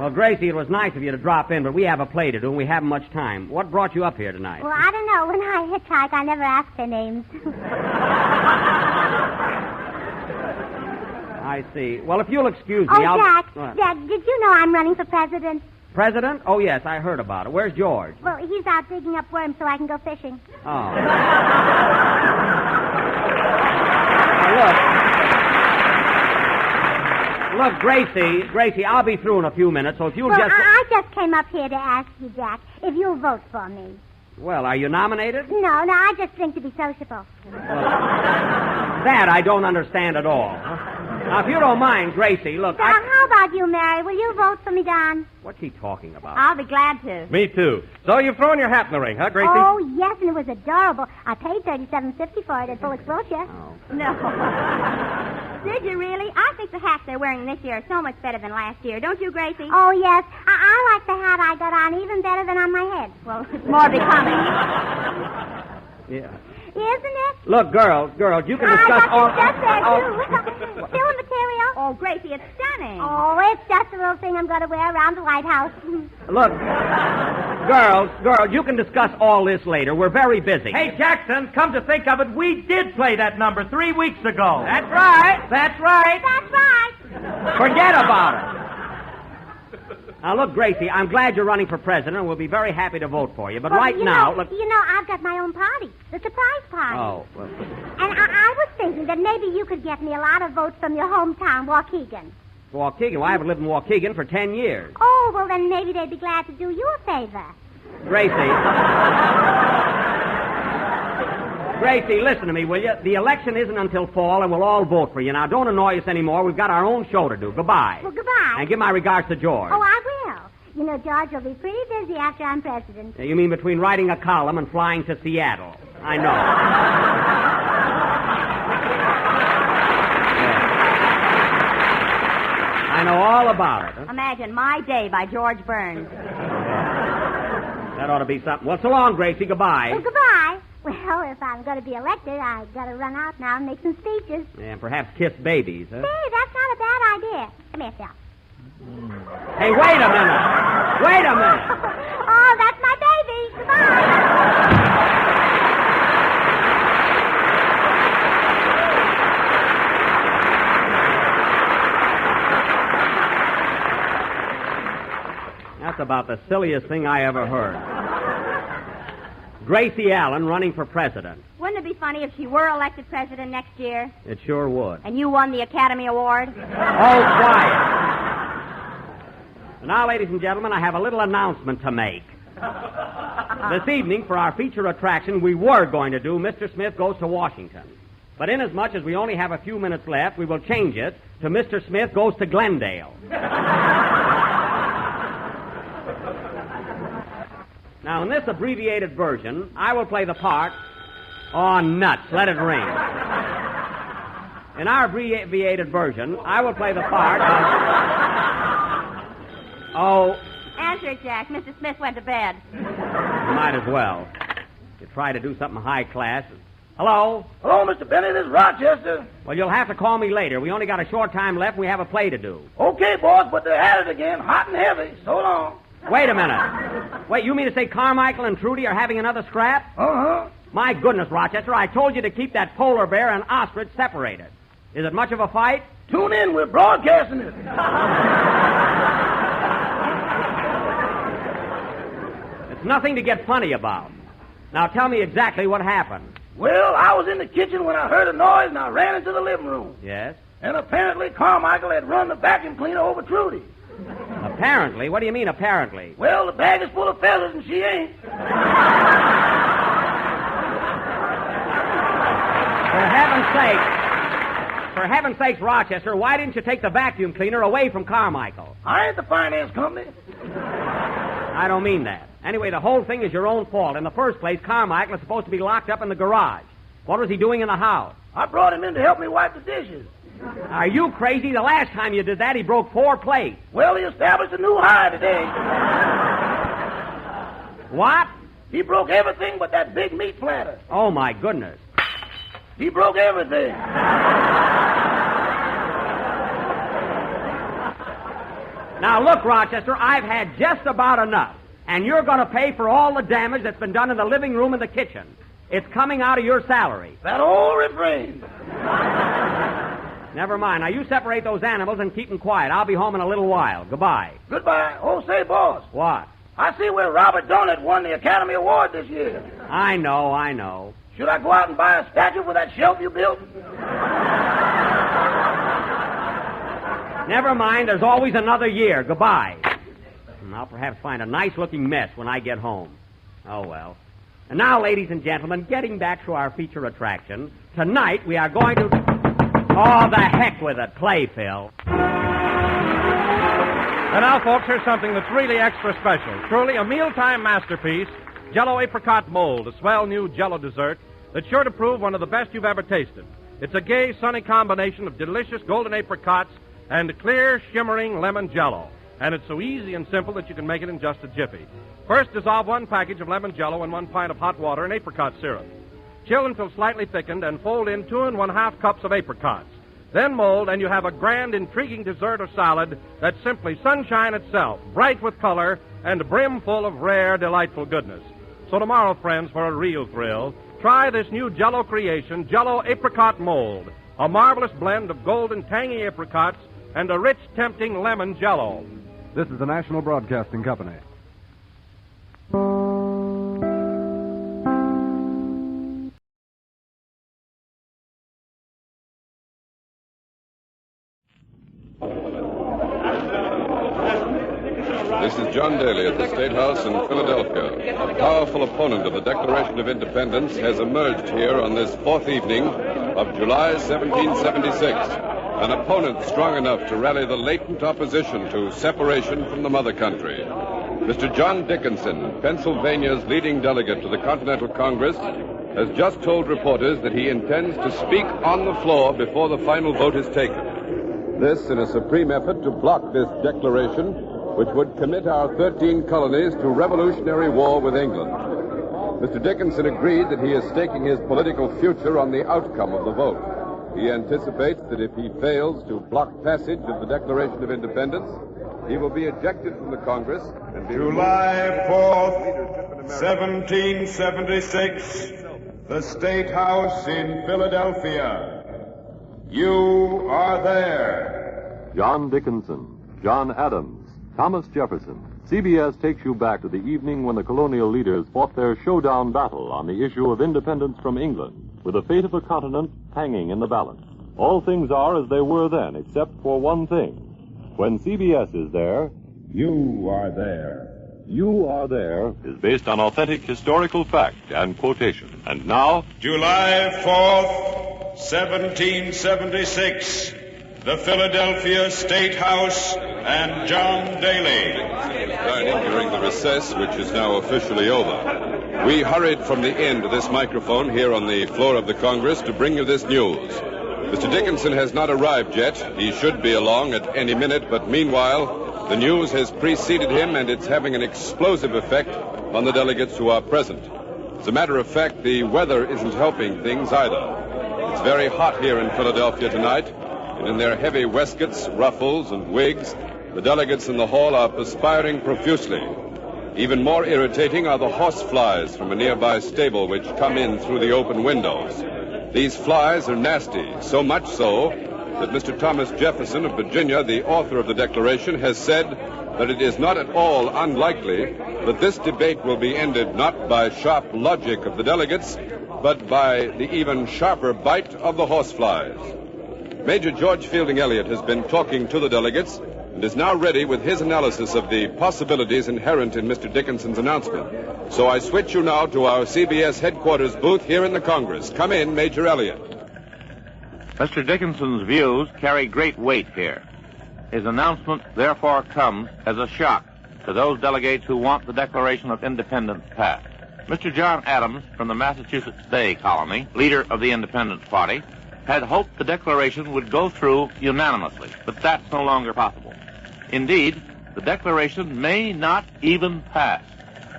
Well, Gracie, it was nice of you to drop in, but we have a play to do, and we haven't much time. What brought you up here tonight? Well, I don't know. When I hitchhike, I never ask their names. I see. Well, if you'll excuse me, Jack, did you know I'm running for president? President? Oh, yes, I heard about it. Where's George? Well, he's out digging up worms so I can go fishing. Oh. Look, Gracie, I'll be through in a few minutes, so if you'll just... I just came up here to ask you, Jack, if you'll vote for me. Well, are you nominated? No, I just think to be sociable. That I don't understand at all. Now, if you don't mind, Gracie, look, How about you, Mary? Will you vote for me, Don? What's he talking about? I'll be glad to. Me too. So you've thrown your hat in the ring, huh, Gracie? Oh, yes, and it was adorable. I paid $37.50 for it at Bullock's Brochure. Oh. No. Did you really? I think the hats they're wearing this year are so much better than last year. Don't you, Gracie? Oh, yes. I like the hat I got on even better than on my head. Well, it's more becoming. Yeah. Isn't it? Look, girls, you can discuss all... Just there, too. Still material? Oh, Gracie, it's stunning. Oh, it's just a little thing I'm going to wear around the White House. Look, girls, you can discuss all this later. We're very busy. Hey, Jackson, come to think of it, we did play that number 3 weeks ago. That's right. That's right. Forget about it. Now, look, Gracie, I'm glad you're running for president, and we'll be very happy to vote for you. But look... You know, I've got my own party, the surprise party. Oh, well... And I was thinking that maybe you could get me a lot of votes from your hometown, Waukegan. Waukegan? Well, I haven't lived in Waukegan for 10 years. Oh, well, then maybe they'd be glad to do you a favor. Gracie, listen to me, will you? The election isn't until fall, and we'll all vote for you. Now, don't annoy us anymore. We've got our own show to do. Goodbye. Well, goodbye. And give my regards to George. Oh, I will. You know, George will be pretty busy after I'm president. You mean between writing a column and flying to Seattle? I know. I know all about it. Huh? Imagine My Day by George Burns. That ought to be something. Well, so long, Gracie. Goodbye. Well, goodbye. Well, if I'm going to be elected, I've got to run out now and make some speeches. And perhaps kiss babies, huh? Hey, that's not a bad idea. Come here, Phil. Hey, wait a minute. Oh, that's my baby. Goodbye. That's about the silliest thing I ever heard. Gracie Allen running for president. Wouldn't it be funny if she were elected president next year? It sure would. And you won the Academy Award? Oh, quiet. Now, ladies and gentlemen, I have a little announcement to make. This evening, for our feature attraction, we were going to do Mr. Smith Goes to Washington. But inasmuch as we only have a few minutes left, we will change it to Mr. Smith Goes to Glendale. Now, in this abbreviated version, I will play the part... Oh, nuts, let it ring. In our abbreviated version, I will play the part of... Oh... Answer it, Jack. Mr. Smith went to bed. You might as well. You try to do something high class. Hello? Hello, Mr. Benny. This is Rochester. Well, you'll have to call me later. We only got a short time left and we have a play to do. Okay, boss, but they're at it again, hot and heavy. So long. Wait a minute. Wait, you mean to say Carmichael and Trudy are having another scrap? Uh-huh. My goodness, Rochester, I told you to keep that polar bear and ostrich separated. Is it much of a fight? Tune in. We're broadcasting it. It's nothing to get funny about. Now tell me exactly what happened. Well, I was in the kitchen when I heard a noise, and I ran into the living room. Yes? And apparently Carmichael had run the vacuum cleaner over Trudy. Apparently? What do you mean, apparently? Well, the bag is full of feathers, and she ain't. For heaven's sakes, Rochester, why didn't you take the vacuum cleaner away from Carmichael? I ain't the finance company. I don't mean that. Anyway, the whole thing is your own fault. In the first place, Carmichael is supposed to be locked up in the garage. What was he doing in the house? I brought him in to help me wipe the dishes. Are you crazy? The last time you did that, he broke 4 plates. Well, he established a new high today. What? He broke everything but that big meat platter. Oh, my goodness. He broke everything. Now, look, Rochester, I've had just about enough. And you're going to pay for all the damage that's been done in the living room and the kitchen. It's coming out of your salary. That old refrain. Never mind. Now, you separate those animals and keep them quiet. I'll be home in a little while. Goodbye. Goodbye. Oh, say, boss. What? I see where Robert Donut won the Academy Award this year. I know. Should I go out and buy a statue for that shelf you built? Never mind. There's always another year. Goodbye. And I'll perhaps find a nice-looking mess when I get home. Oh, well. And now, ladies and gentlemen, getting back to our feature attraction, tonight we are going to... Oh, the heck with it. Play, Phil. And now, folks, here's something that's really extra special. Truly a mealtime masterpiece, Jell-O Apricot Mold, a swell new Jell-O dessert that's sure to prove one of the best you've ever tasted. It's a gay, sunny combination of delicious golden apricots and clear, shimmering lemon Jell-O. And it's so easy and simple that you can make it in just a jiffy. First, dissolve 1 package of lemon Jell-O in 1 pint of hot water and apricot syrup. Chill until slightly thickened and fold in 2 1/2 cups of apricots. Then mold, and you have a grand, intriguing dessert or salad that's simply sunshine itself, bright with color and brimful of rare, delightful goodness. So tomorrow, friends, for a real thrill, try this new Jell-O creation, Jell-O Apricot Mold, a marvelous blend of golden, tangy apricots and a rich, tempting lemon Jell-O. This is the National Broadcasting Company. This is John Daly at the State House in Philadelphia. A powerful opponent of the Declaration of Independence has emerged here on this 4th evening of July 1776. An opponent strong enough to rally the latent opposition to separation from the mother country. Mr. John Dickinson, Pennsylvania's leading delegate to the Continental Congress, has just told reporters that he intends to speak on the floor before the final vote is taken. This in a supreme effort to block this declaration, which would commit our 13 colonies to revolutionary war with England. Mr. Dickinson agreed that he is staking his political future on the outcome of the vote. He anticipates that if he fails to block passage of the Declaration of Independence, he will be ejected from the Congress and be... July 4th, 1776, the State House in Philadelphia. You are there. John Dickinson, John Adams, Thomas Jefferson. CBS takes you back to the evening when the colonial leaders fought their showdown battle on the issue of independence from England, with the fate of the continent hanging in the balance. All things are as they were then, except for one thing. When CBS is there, you are there. You Are There is based on authentic historical fact and quotation. And now, July 4th, 1776, the Philadelphia State House and John Daly. Dining during the recess, which is now officially over. We hurried from the inn to this microphone here on the floor of the Congress to bring you this news. Mr. Dickinson has not arrived yet. He should be along at any minute, but meanwhile, the news has preceded him, and it's having an explosive effect on the delegates who are present. As a matter of fact, the weather isn't helping things either. It's very hot here in Philadelphia tonight, and in their heavy waistcoats, ruffles, and wigs, the delegates in the hall are perspiring profusely. Even more irritating are the horse flies from a nearby stable which come in through the open windows. These flies are nasty, so much so that Mr. Thomas Jefferson of Virginia, the author of the Declaration, has said that it is not at all unlikely that this debate will be ended not by sharp logic of the delegates, but by the even sharper bite of the horseflies. Major George Fielding Eliot has been talking to the delegates and is now ready with his analysis of the possibilities inherent in Mr. Dickinson's announcement. So I switch you now to our CBS headquarters booth here in the Congress. Come in, Major Eliot. Mr. Dickinson's views carry great weight here. His announcement therefore comes as a shock to those delegates who want the Declaration of Independence passed. Mr. John Adams from the Massachusetts Bay Colony, leader of the Independence Party, had hoped the Declaration would go through unanimously, but that's no longer possible. Indeed, the Declaration may not even pass.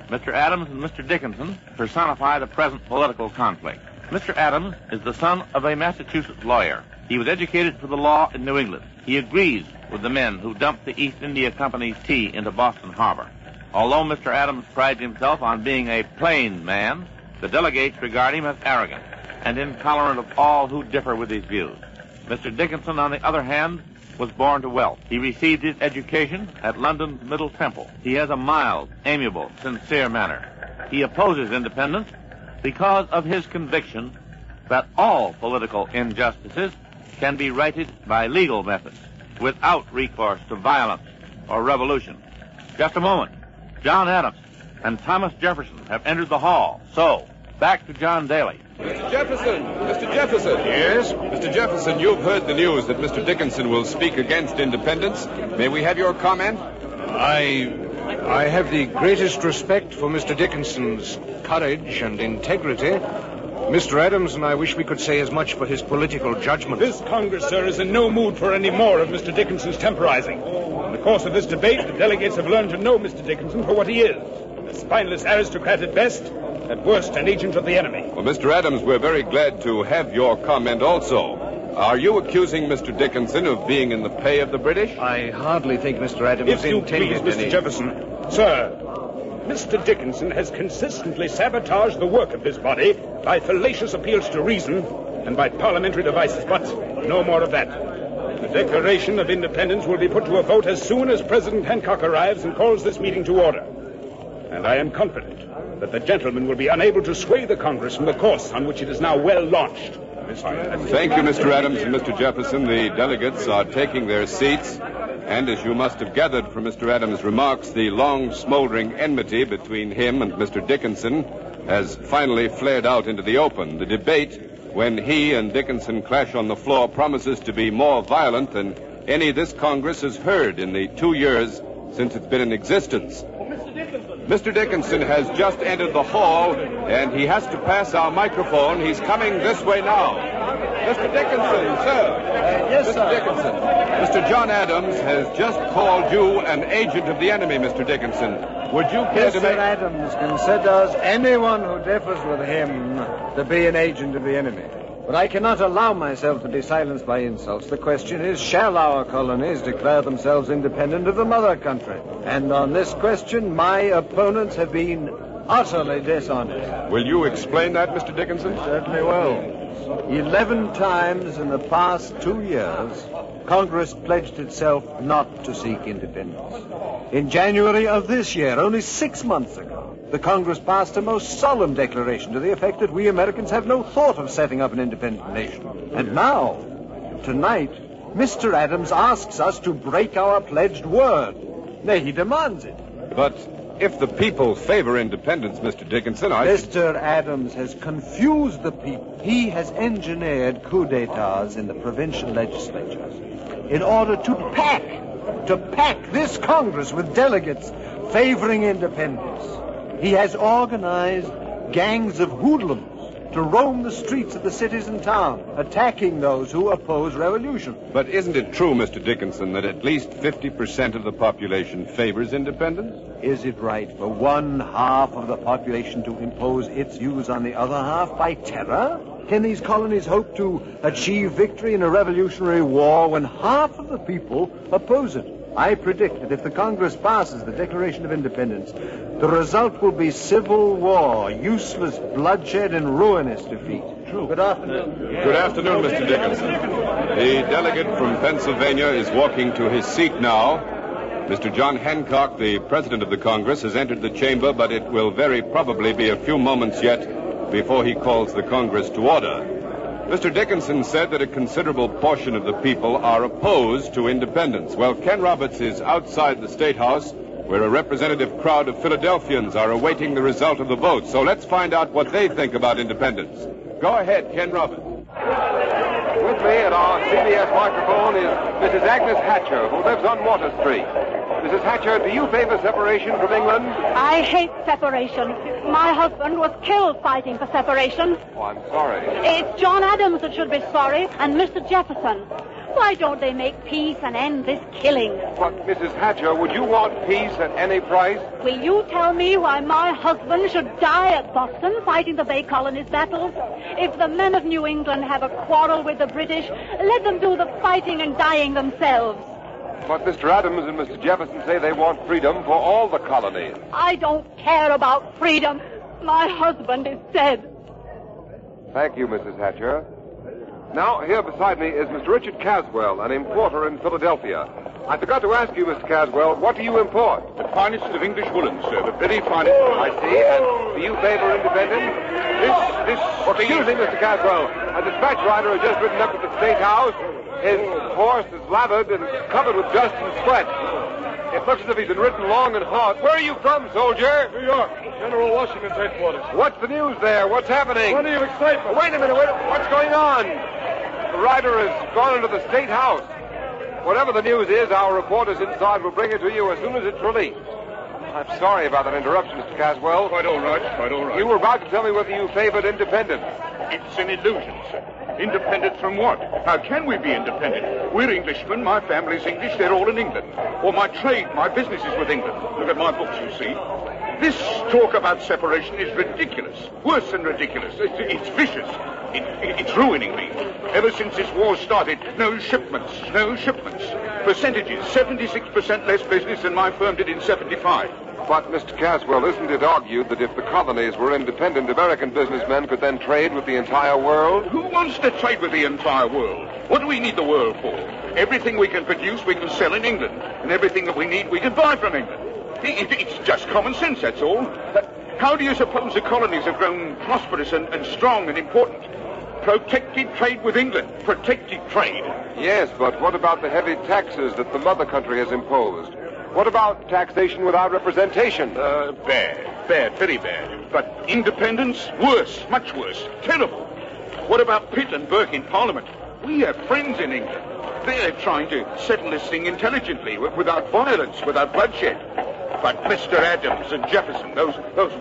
Mr. Adams and Mr. Dickinson personify the present political conflict. Mr. Adams is the son of a Massachusetts lawyer. He was educated for the law in New England. He agrees with the men who dumped the East India Company's tea into Boston Harbor. Although Mr. Adams prides himself on being a plain man, the delegates regard him as arrogant and intolerant of all who differ with his views. Mr. Dickinson, on the other hand, was born to wealth. He received his education at London's Middle Temple. He has a mild, amiable, sincere manner. He opposes independence because of his conviction that all political injustices can be righted by legal methods without recourse to violence or revolution. Just a moment. John Adams and Thomas Jefferson have entered the hall. So, back to John Daly. Mr. Jefferson! Mr. Jefferson! Yes? Mr. Jefferson, you've heard the news that Mr. Dickinson will speak against independence. May we have your comment? I have the greatest respect for Mr. Dickinson's courage and integrity. Mr. Adams and I wish we could say as much for his political judgment. This Congress, sir, is in no mood for any more of Mr. Dickinson's temporizing. In the course of this debate, the delegates have learned to know Mr. Dickinson for what he is. A spineless aristocrat at best, at worst an agent of the enemy. Well, Mr. Adams, we're very glad to have your comment also. Are you accusing Mr. Dickinson of being in the pay of the British? I hardly think Mr. Adams If you intended please, Mr. Jefferson. Sir, Mr. Dickinson has consistently sabotaged the work of this body by fallacious appeals to reason and by parliamentary devices, but no more of that. The Declaration of Independence will be put to a vote as soon as President Hancock arrives and calls this meeting to order. And I am confident that the gentleman will be unable to sway the Congress from the course on which it is now well launched. Thank you, Mr. Adams and Mr. Jefferson. The delegates are taking their seats. And as you must have gathered from Mr. Adams' remarks, the long smoldering enmity between him and Mr. Dickinson has finally flared out into the open. The debate, when he and Dickinson clash on the floor, promises to be more violent than any this Congress has heard in the 2 years since it's been in existence. Mr. Dickinson has just entered the hall, and he has to pass our microphone. He's coming this way now. Mr. Dickinson, sir. Yes, Mr. sir. Dickinson. Mr. John Adams has just called you an agent of the enemy, Mr. Dickinson. Would you care to Mr. make... Adams considers anyone who differs with him to be an agent of the enemy. But I cannot allow myself to be silenced by insults. The question is, shall our colonies declare themselves independent of the mother country? And on this question, my opponents have been utterly dishonest. Will you explain that, Mr. Dickinson? Certainly will. 11 times in the past 2 years, Congress pledged itself not to seek independence. In January of this year, only 6 months ago, the Congress passed a most solemn declaration to the effect that we Americans have no thought of setting up an independent nation. And now, tonight, Mr. Adams asks us to break our pledged word. Nay, he demands it. But if the people favor independence, Mr. Dickinson, Mr. Adams has confused the people. He has engineered coups d'etats in the provincial legislatures in order to pack this Congress with delegates favoring independence. He has organized gangs of hoodlums to roam the streets of the cities and towns, attacking those who oppose revolution. But isn't it true, Mr. Dickinson, that at least 50% of the population favors independence? Is it right for 1/2 of the population to impose its views on the other half by terror? Can these colonies hope to achieve victory in a revolutionary war when half of the people oppose it? I predict that if the Congress passes the Declaration of Independence, the result will be civil war, useless bloodshed, and ruinous defeat. true. Good afternoon. Good afternoon, Mr. Dickinson. The delegate from Pennsylvania is walking to his seat now. Mr. John Hancock, the president of the Congress, has entered the chamber, but it will very probably be a few moments yet before he calls the Congress to order. Mr. Dickinson said that a considerable portion of the people are opposed to independence. Well, Ken Roberts is outside the State House, where a representative crowd of Philadelphians are awaiting the result of the vote. So let's find out what they think about independence. Go ahead, Ken Roberts. With me at our CBS microphone is Mrs. Agnes Hatcher, who lives on Water Street. Mrs. Hatcher, do you favor separation from England? I hate separation. My husband was killed fighting for separation. Oh, I'm sorry. It's John Adams that should be sorry, and Mr. Jefferson. Why don't they make peace and end this killing? But, Mrs. Hatcher, would you want peace at any price? Will you tell me why my husband should die at Boston fighting the Bay Colonies battles? If the men of New England have a quarrel with the British, let them do the fighting and dying themselves. But Mr. Adams and Mr. Jefferson say they want freedom for all the colonies. I don't care about freedom. My husband is dead. Thank you, Mrs. Hatcher. Now, here beside me is Mr. Richard Caswell, an importer in Philadelphia. I forgot to ask you, Mr. Caswell, what do you import? The finest of English woolen, sir. The very finest. I see. And do you favor independence? Excuse me, Mr. Caswell. A dispatch rider has just ridden up to the State House. His horse is lathered and covered with dust and sweat. It looks as if he's been ridden long and hard. Where are you from, soldier? New York. General Washington's headquarters. What's the news there? What's happening? Plenty of excitement. Wait a minute. What's going on? The rider has gone into the State House. Whatever the news is, our reporters inside will bring it to you as soon as it's released. I'm sorry about that interruption, Mr. Caswell. Quite all right, quite all right. You were about to tell me whether you favored independence. It's an illusion, sir. Independent from what? How can we be independent? We're Englishmen, my family's English, they're all in England. Or my trade, my business is with England. Look at my books, you see. This talk about separation is ridiculous. Worse than ridiculous. It's vicious. It's ruining me. Ever since this war started, no shipments. Percentages, 76% less business than my firm did in 75. But, Mr. Caswell, isn't it argued that if the colonies were independent, American businessmen could then trade with the entire world? Who wants to trade with the entire world? What do we need the world for? Everything we can produce, we can sell in England. And everything that we need, we can buy from England. It's just common sense, that's all. How do you suppose the colonies have grown prosperous and strong and important? Protected trade with England. Protected trade. Yes, but what about the heavy taxes that the mother country has imposed? What about taxation without representation? Bad, very bad. But independence? Worse, much worse. Terrible. What about Pitt and Burke in Parliament? We have friends in England. They're trying to settle this thing intelligently, without violence, without bloodshed. But Mr. Adams and Jefferson, those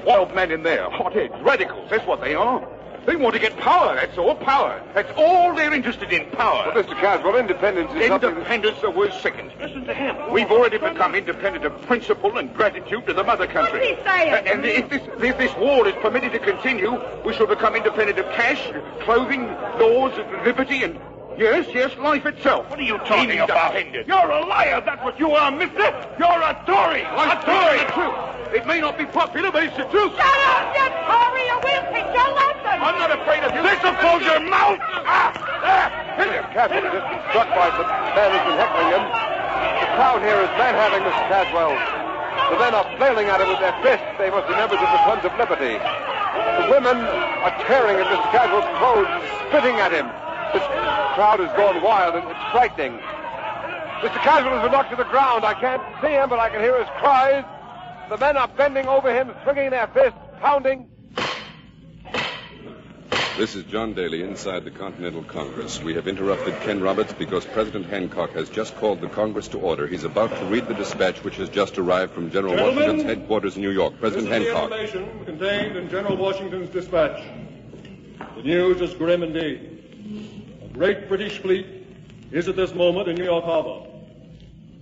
wild men in there, hotheads, radicals, that's what they are. They want to get power, that's all, power. That's all they're interested in, power. Well, Mr. Caswell, independence is Independence, the word second. Listen to him. We've already become independent of principle and gratitude to the mother country. What's he saying? And if this war is permitted to continue, we shall become independent of cash, clothing, laws, liberty, and... Yes, life itself. What are you talking about? You're a liar, that's what you are, mister. You're a Tory. A Tory. The truth. It may not be popular, but it's the truth. Shut up, you Tory, or we'll teach you a lesson. I'm not afraid of you. Listen, close your mouth. Mr. Caswell has just been struck by some man who's been heckling him. The crowd here is manhandling Mr. Caswell. The men are flailing at him with their fists. They must be members of the Sons of Liberty. The women are tearing at Mr. Caswell's clothes, spitting at him. This crowd has gone wild, and it's frightening. Mr. Caswell has been knocked to the ground. I can't see him, but I can hear his cries. The men are bending over him, swinging their fists, pounding. This is John Daly inside the Continental Congress. We have interrupted Ken Roberts because President Hancock has just called the Congress to order. He's about to read the dispatch which has just arrived from General Washington's headquarters in New York. President Hancock. This is the information contained in General Washington's dispatch. The news is grim indeed. A great British fleet is at this moment in New York Harbor.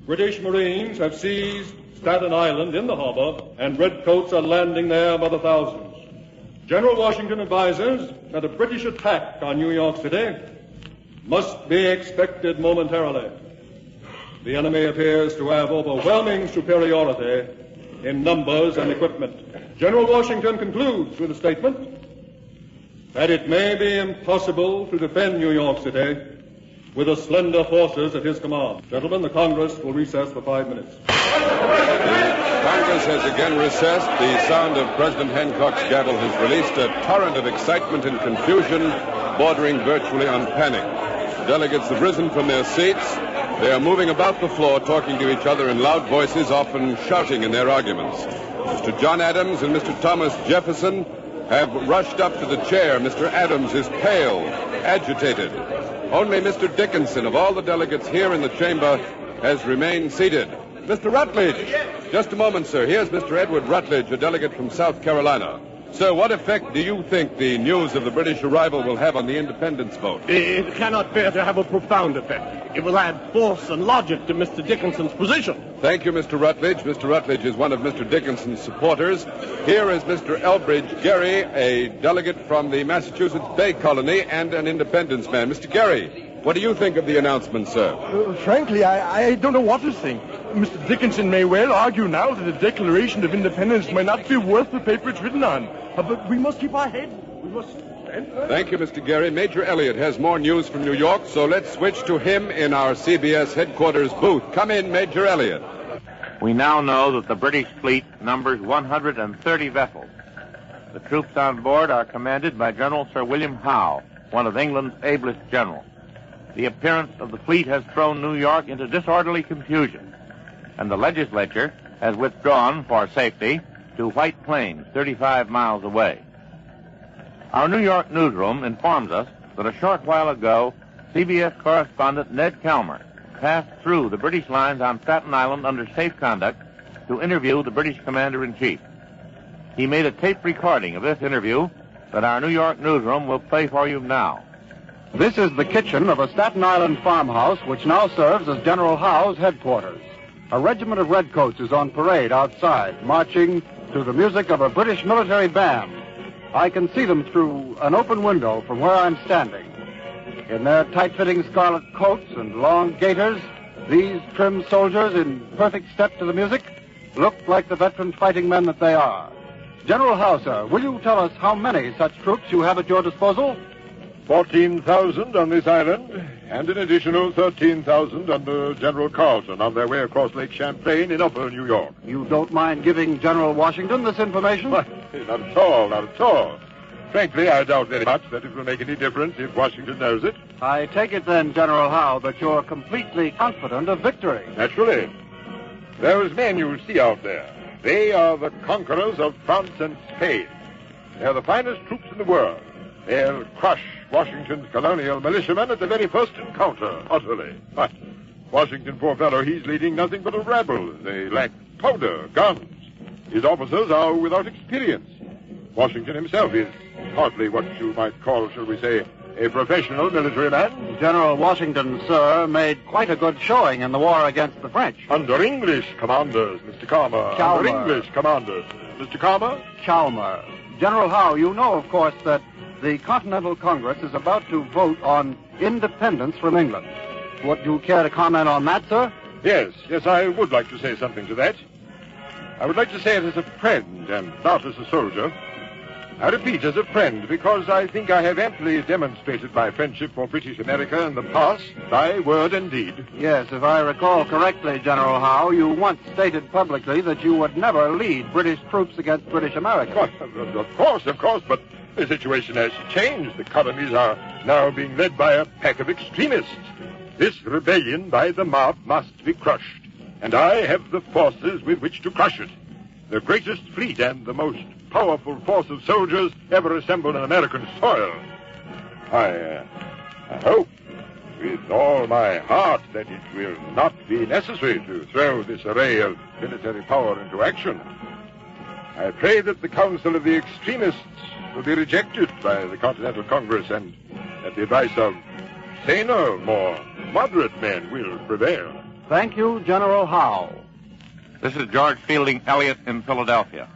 British Marines have seized Staten Island in the harbor, and redcoats are landing there by the thousands. General Washington advises that a British attack on New York City must be expected momentarily. The enemy appears to have overwhelming superiority in numbers and equipment. General Washington concludes with a statement. that it may be impossible to defend New York City with the slender forces at his command. Gentlemen, the Congress will recess for 5 minutes. Congress has again recessed. The sound of President Hancock's gavel has released a torrent of excitement and confusion bordering virtually on panic. The delegates have risen from their seats. They are moving about the floor, talking to each other in loud voices, often shouting in their arguments. Mr. John Adams and Mr. Thomas Jefferson have rushed up to the chair. Mr. Adams is pale, agitated. Only Mr. Dickinson, of all the delegates here in the chamber, has remained seated. Mr. Rutledge. Just a moment, sir. Here's Mr. Edward Rutledge, a delegate from South Carolina. Sir, what effect do you think the news of the British arrival will have on the independence vote? It cannot fail to have a profound effect. It will add force and logic to Mr. Dickinson's position. Thank you, Mr. Rutledge. Mr. Rutledge is one of Mr. Dickinson's supporters. Here is Mr. Elbridge Gerry, a delegate from the Massachusetts Bay Colony and an independence man. Mr. Gerry, what do you think of the announcement, sir? Frankly, I don't know what to think. Mr. Dickinson may well argue now that the Declaration of Independence may not be worth the paper it's written on. But we must keep our head. We must stand firm. Thank you, Mr. Gerry. Major Elliott has more news from New York, so let's switch to him in our CBS headquarters booth. Come in, Major Elliott. We now know that the British fleet numbers 130 vessels. The troops on board are commanded by General Sir William Howe, one of England's ablest generals. The appearance of the fleet has thrown New York into disorderly confusion, and the legislature has withdrawn for safety to White Plains, 35 miles away. Our New York newsroom informs us that a short while ago, CBS correspondent Ned Kelmer passed through the British lines on Staten Island under safe conduct to interview the British commander-in-chief. He made a tape recording of this interview that our New York newsroom will play for you now. This is the kitchen of a Staten Island farmhouse which now serves as General Howe's headquarters. A regiment of redcoats is on parade outside, marching to the music of a British military band. I can see them through an open window from where I'm standing. In their tight-fitting scarlet coats and long gaiters, these trim soldiers in perfect step to the music look like the veteran fighting men that they are. General Howe, sir, will you tell us how many such troops you have at your disposal? 14,000 on this island, and an additional 13,000 under General Carleton on their way across Lake Champlain in upper New York. You don't mind giving General Washington this information? Not at all, not at all. Frankly, I doubt very much that it will make any difference if Washington knows it. I take it then, General Howe, that you're completely confident of victory. Naturally. Those men you see out there, they are the conquerors of France and Spain. They are the finest troops in the world. They'll crush Washington's colonial militiamen at the very first encounter, utterly. But Washington, poor fellow, he's leading nothing but a rabble. They lack powder, guns. His officers are without experience. Washington himself is hardly what you might call, shall we say, a professional military man. General Washington, sir, made quite a good showing in the war against the French. Under English commanders, Mr. Calmer. Under English commanders. Mr. Calmer? Calmer. General Howe, you know, of course, that the Continental Congress is about to vote on independence from England. Would you care to comment on that, sir? Yes, I would like to say something to that. I would like to say it as a friend and not as a soldier. I repeat, as a friend, because I think I have amply demonstrated my friendship for British America in the past, by word and deed. Yes, if I recall correctly, General Howe, you once stated publicly that you would never lead British troops against British America. Of course, but the situation has changed. The colonies are now being led by a pack of extremists. This rebellion by the mob must be crushed, and I have the forces with which to crush it. The greatest fleet and the most powerful force of soldiers ever assembled on American soil. I hope with all my heart that it will not be necessary to throw this array of military power into action. I pray that the counsel of the extremists will be rejected by the Continental Congress and that the advice of saner, more moderate men will prevail. Thank you, General Howe. This is George Fielding Elliott in Philadelphia.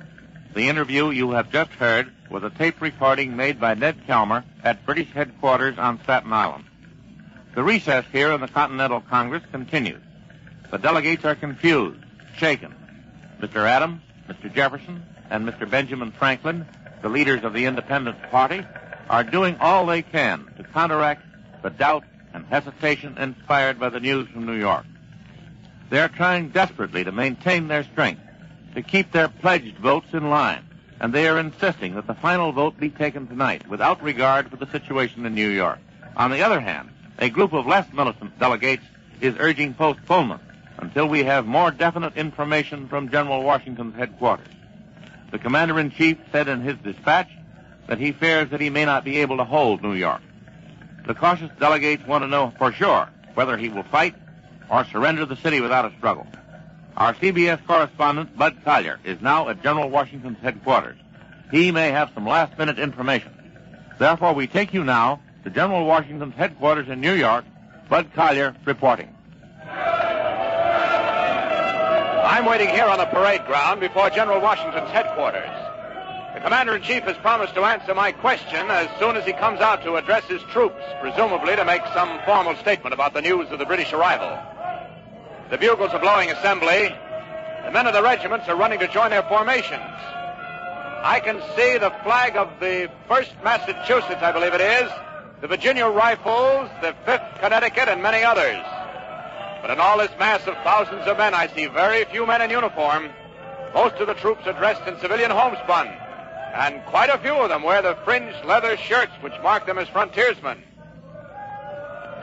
The interview you have just heard was a tape recording made by Ned Kelmer at British headquarters on Staten Island. The recess here in the Continental Congress continues. The delegates are confused, shaken. Mr. Adams, Mr. Jefferson, and Mr. Benjamin Franklin, the leaders of the Independent Party, are doing all they can to counteract the doubt and hesitation inspired by the news from New York. They are trying desperately to maintain their strength, to keep their pledged votes in line, and they are insisting that the final vote be taken tonight without regard for the situation in New York. On the other hand, a group of less militant delegates is urging postponement until we have more definite information from General Washington's headquarters. The Commander-in-Chief said in his dispatch that he fears that he may not be able to hold New York. The cautious delegates want to know for sure whether he will fight or surrender the city without a struggle. Our CBS correspondent, Bud Collier, is now at General Washington's headquarters. He may have some last-minute information. Therefore, we take you now to General Washington's headquarters in New York. Bud Collier reporting. I'm waiting here on the parade ground before General Washington's headquarters. The Commander-in-Chief has promised to answer my question as soon as he comes out to address his troops, presumably to make some formal statement about the news of the British arrival. The bugles are blowing assembly. The men of the regiments are running to join their formations. I can see the flag of the 1st Massachusetts, I believe it is, the Virginia Rifles, the 5th Connecticut, and many others. But in all this mass of thousands of men, I see very few men in uniform. Most of the troops are dressed in civilian homespun, and quite a few of them wear the fringed leather shirts which mark them as frontiersmen.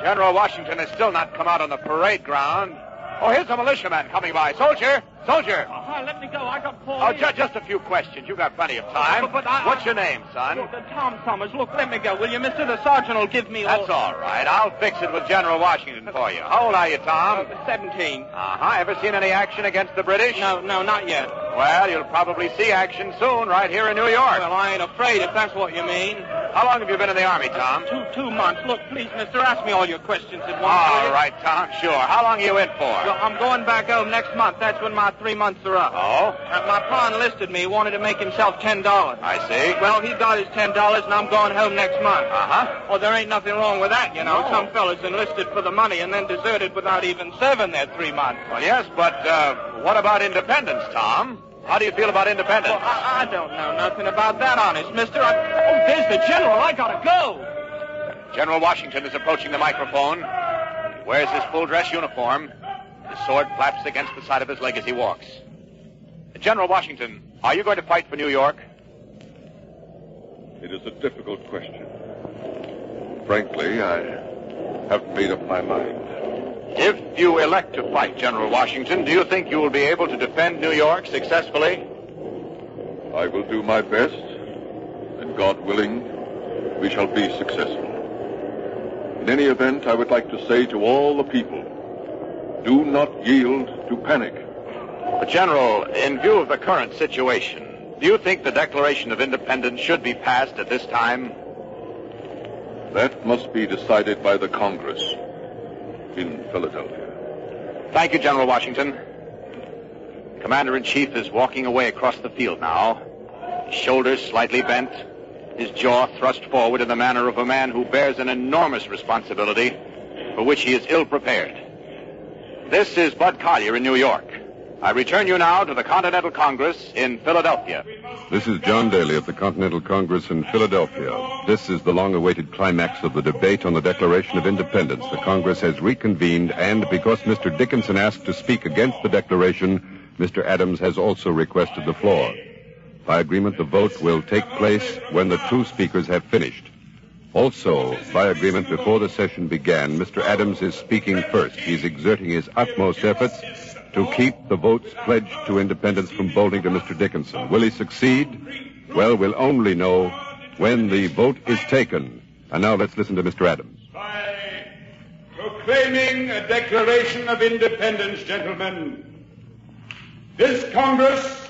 General Washington has still not come out on the parade ground. Oh, here's a militiaman coming by. Soldier! Soldier! Let me go. I got called. Oh, just a few questions. You got plenty of time. What's your name, son? Tom Summers. Look, let me go, will you, mister? The sergeant will give me That's all right. I'll fix it with General Washington for you. How old are you, Tom? 17. Uh-huh. Ever seen any action against the British? No, not yet. Well, you'll probably see action soon right here in New York. Well, I ain't afraid if that's what you mean. How long have you been in the Army, Tom? 2 months. Look, please, mister, ask me all your questions at once. All right, Tom, sure. How long are you in for? Well, I'm going back home next month. That's when my 3 months are up. Oh? My pa enlisted me. He wanted to make himself $10. I see. Well, he got his $10, and I'm going home next month. Uh-huh. Well, there ain't nothing wrong with that, you know. No. Some fellas enlisted for the money and then deserted without even serving their 3 months. Well, yes, but what about independence, Tom? How do you feel about independence? Well, I don't know nothing about that, honest, mister. Oh, there's the general. I gotta go. General Washington is approaching the microphone. He wears his full-dress uniform. His sword flaps against the side of his leg as he walks. General Washington, are you going to fight for New York? It is a difficult question. Frankly, I haven't made up my mind. If you elect to fight, General Washington, do you think you will be able to defend New York successfully? I will do my best, and God willing, we shall be successful. In any event, I would like to say to all the people, do not yield to panic. But, General, in view of the current situation, do you think the Declaration of Independence should be passed at this time? That must be decided by the Congress in Philadelphia. Thank you, General Washington. Commander-in-Chief is walking away across the field now, his shoulders slightly bent, his jaw thrust forward in the manner of a man who bears an enormous responsibility for which he is ill-prepared. This is Bud Collier in New York. I return you now to the Continental Congress in Philadelphia. This is John Daly of the Continental Congress in Philadelphia. This is the long-awaited climax of the debate on the Declaration of Independence. The Congress has reconvened, and because Mr. Dickinson asked to speak against the Declaration, Mr. Adams has also requested the floor. By agreement, the vote will take place when the two speakers have finished. Also, by agreement, before the session began, Mr. Adams is speaking first. He's exerting his utmost efforts to keep the votes pledged to independence from bolting to Mr. Dickinson. Will he succeed? Well, we'll only know when the vote is taken. And now let's listen to Mr. Adams. By proclaiming a Declaration of Independence, gentlemen, this Congress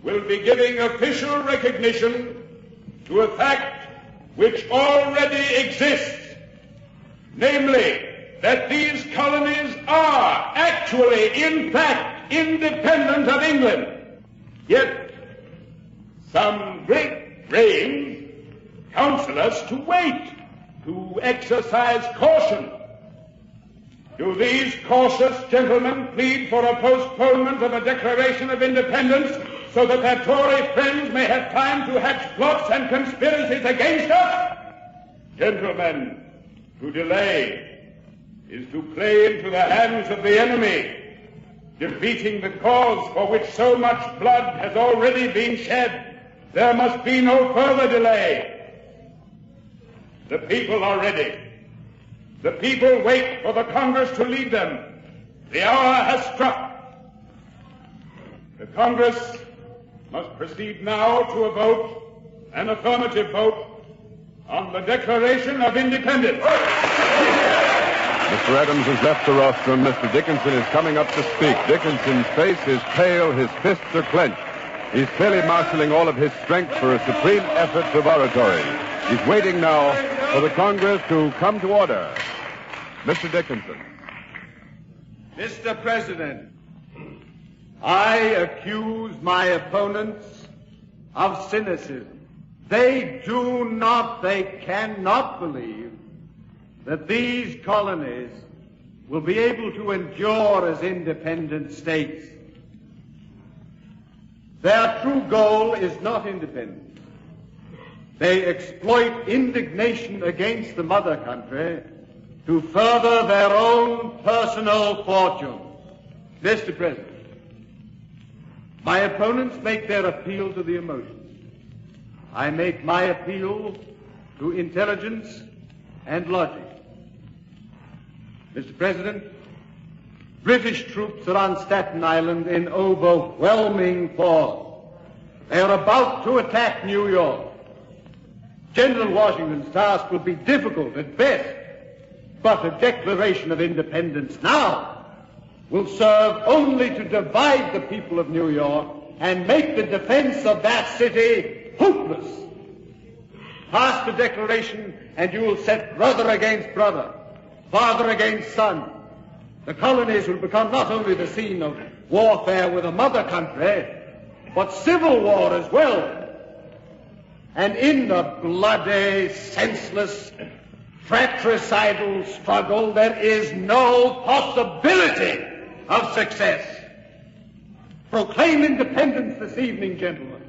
will be giving official recognition to a fact which already exists, namely, that these colonies are actually, in fact, independent of England. Yet, some great brains counsel us to wait, to exercise caution. Do these cautious gentlemen plead for a postponement of a Declaration of Independence so that their Tory friends may have time to hatch plots and conspiracies against us? Gentlemen, to delay is to play into the hands of the enemy, defeating the cause for which so much blood has already been shed. There must be no further delay. The people are ready. The people wait for the Congress to lead them. The hour has struck. The Congress must proceed now to a vote, an affirmative vote, on the Declaration of Independence. Mr. Adams has left the rostrum. Mr. Dickinson is coming up to speak. Dickinson's face is pale. His fists are clenched. He's clearly marshaling all of his strength for a supreme effort of oratory. He's waiting now for the Congress to come to order. Mr. Dickinson. Mr. President, I accuse my opponents of cynicism. They cannot believe that these colonies will be able to endure as independent states. Their true goal is not independence. They exploit indignation against the mother country to further their own personal fortunes. Mr. President, my opponents make their appeal to the emotions. I make my appeal to intelligence and logic. Mr. President, British troops are on Staten Island in overwhelming force. They are about to attack New York. General Washington's task will be difficult at best, but a declaration of independence now will serve only to divide the people of New York and make the defense of that city hopeless. Pass the declaration and you will set brother against brother, father against son. The colonies will become not only the scene of warfare with a mother country, but civil war as well. And in the bloody, senseless, fratricidal struggle, there is no possibility of success. Proclaim independence this evening, gentlemen,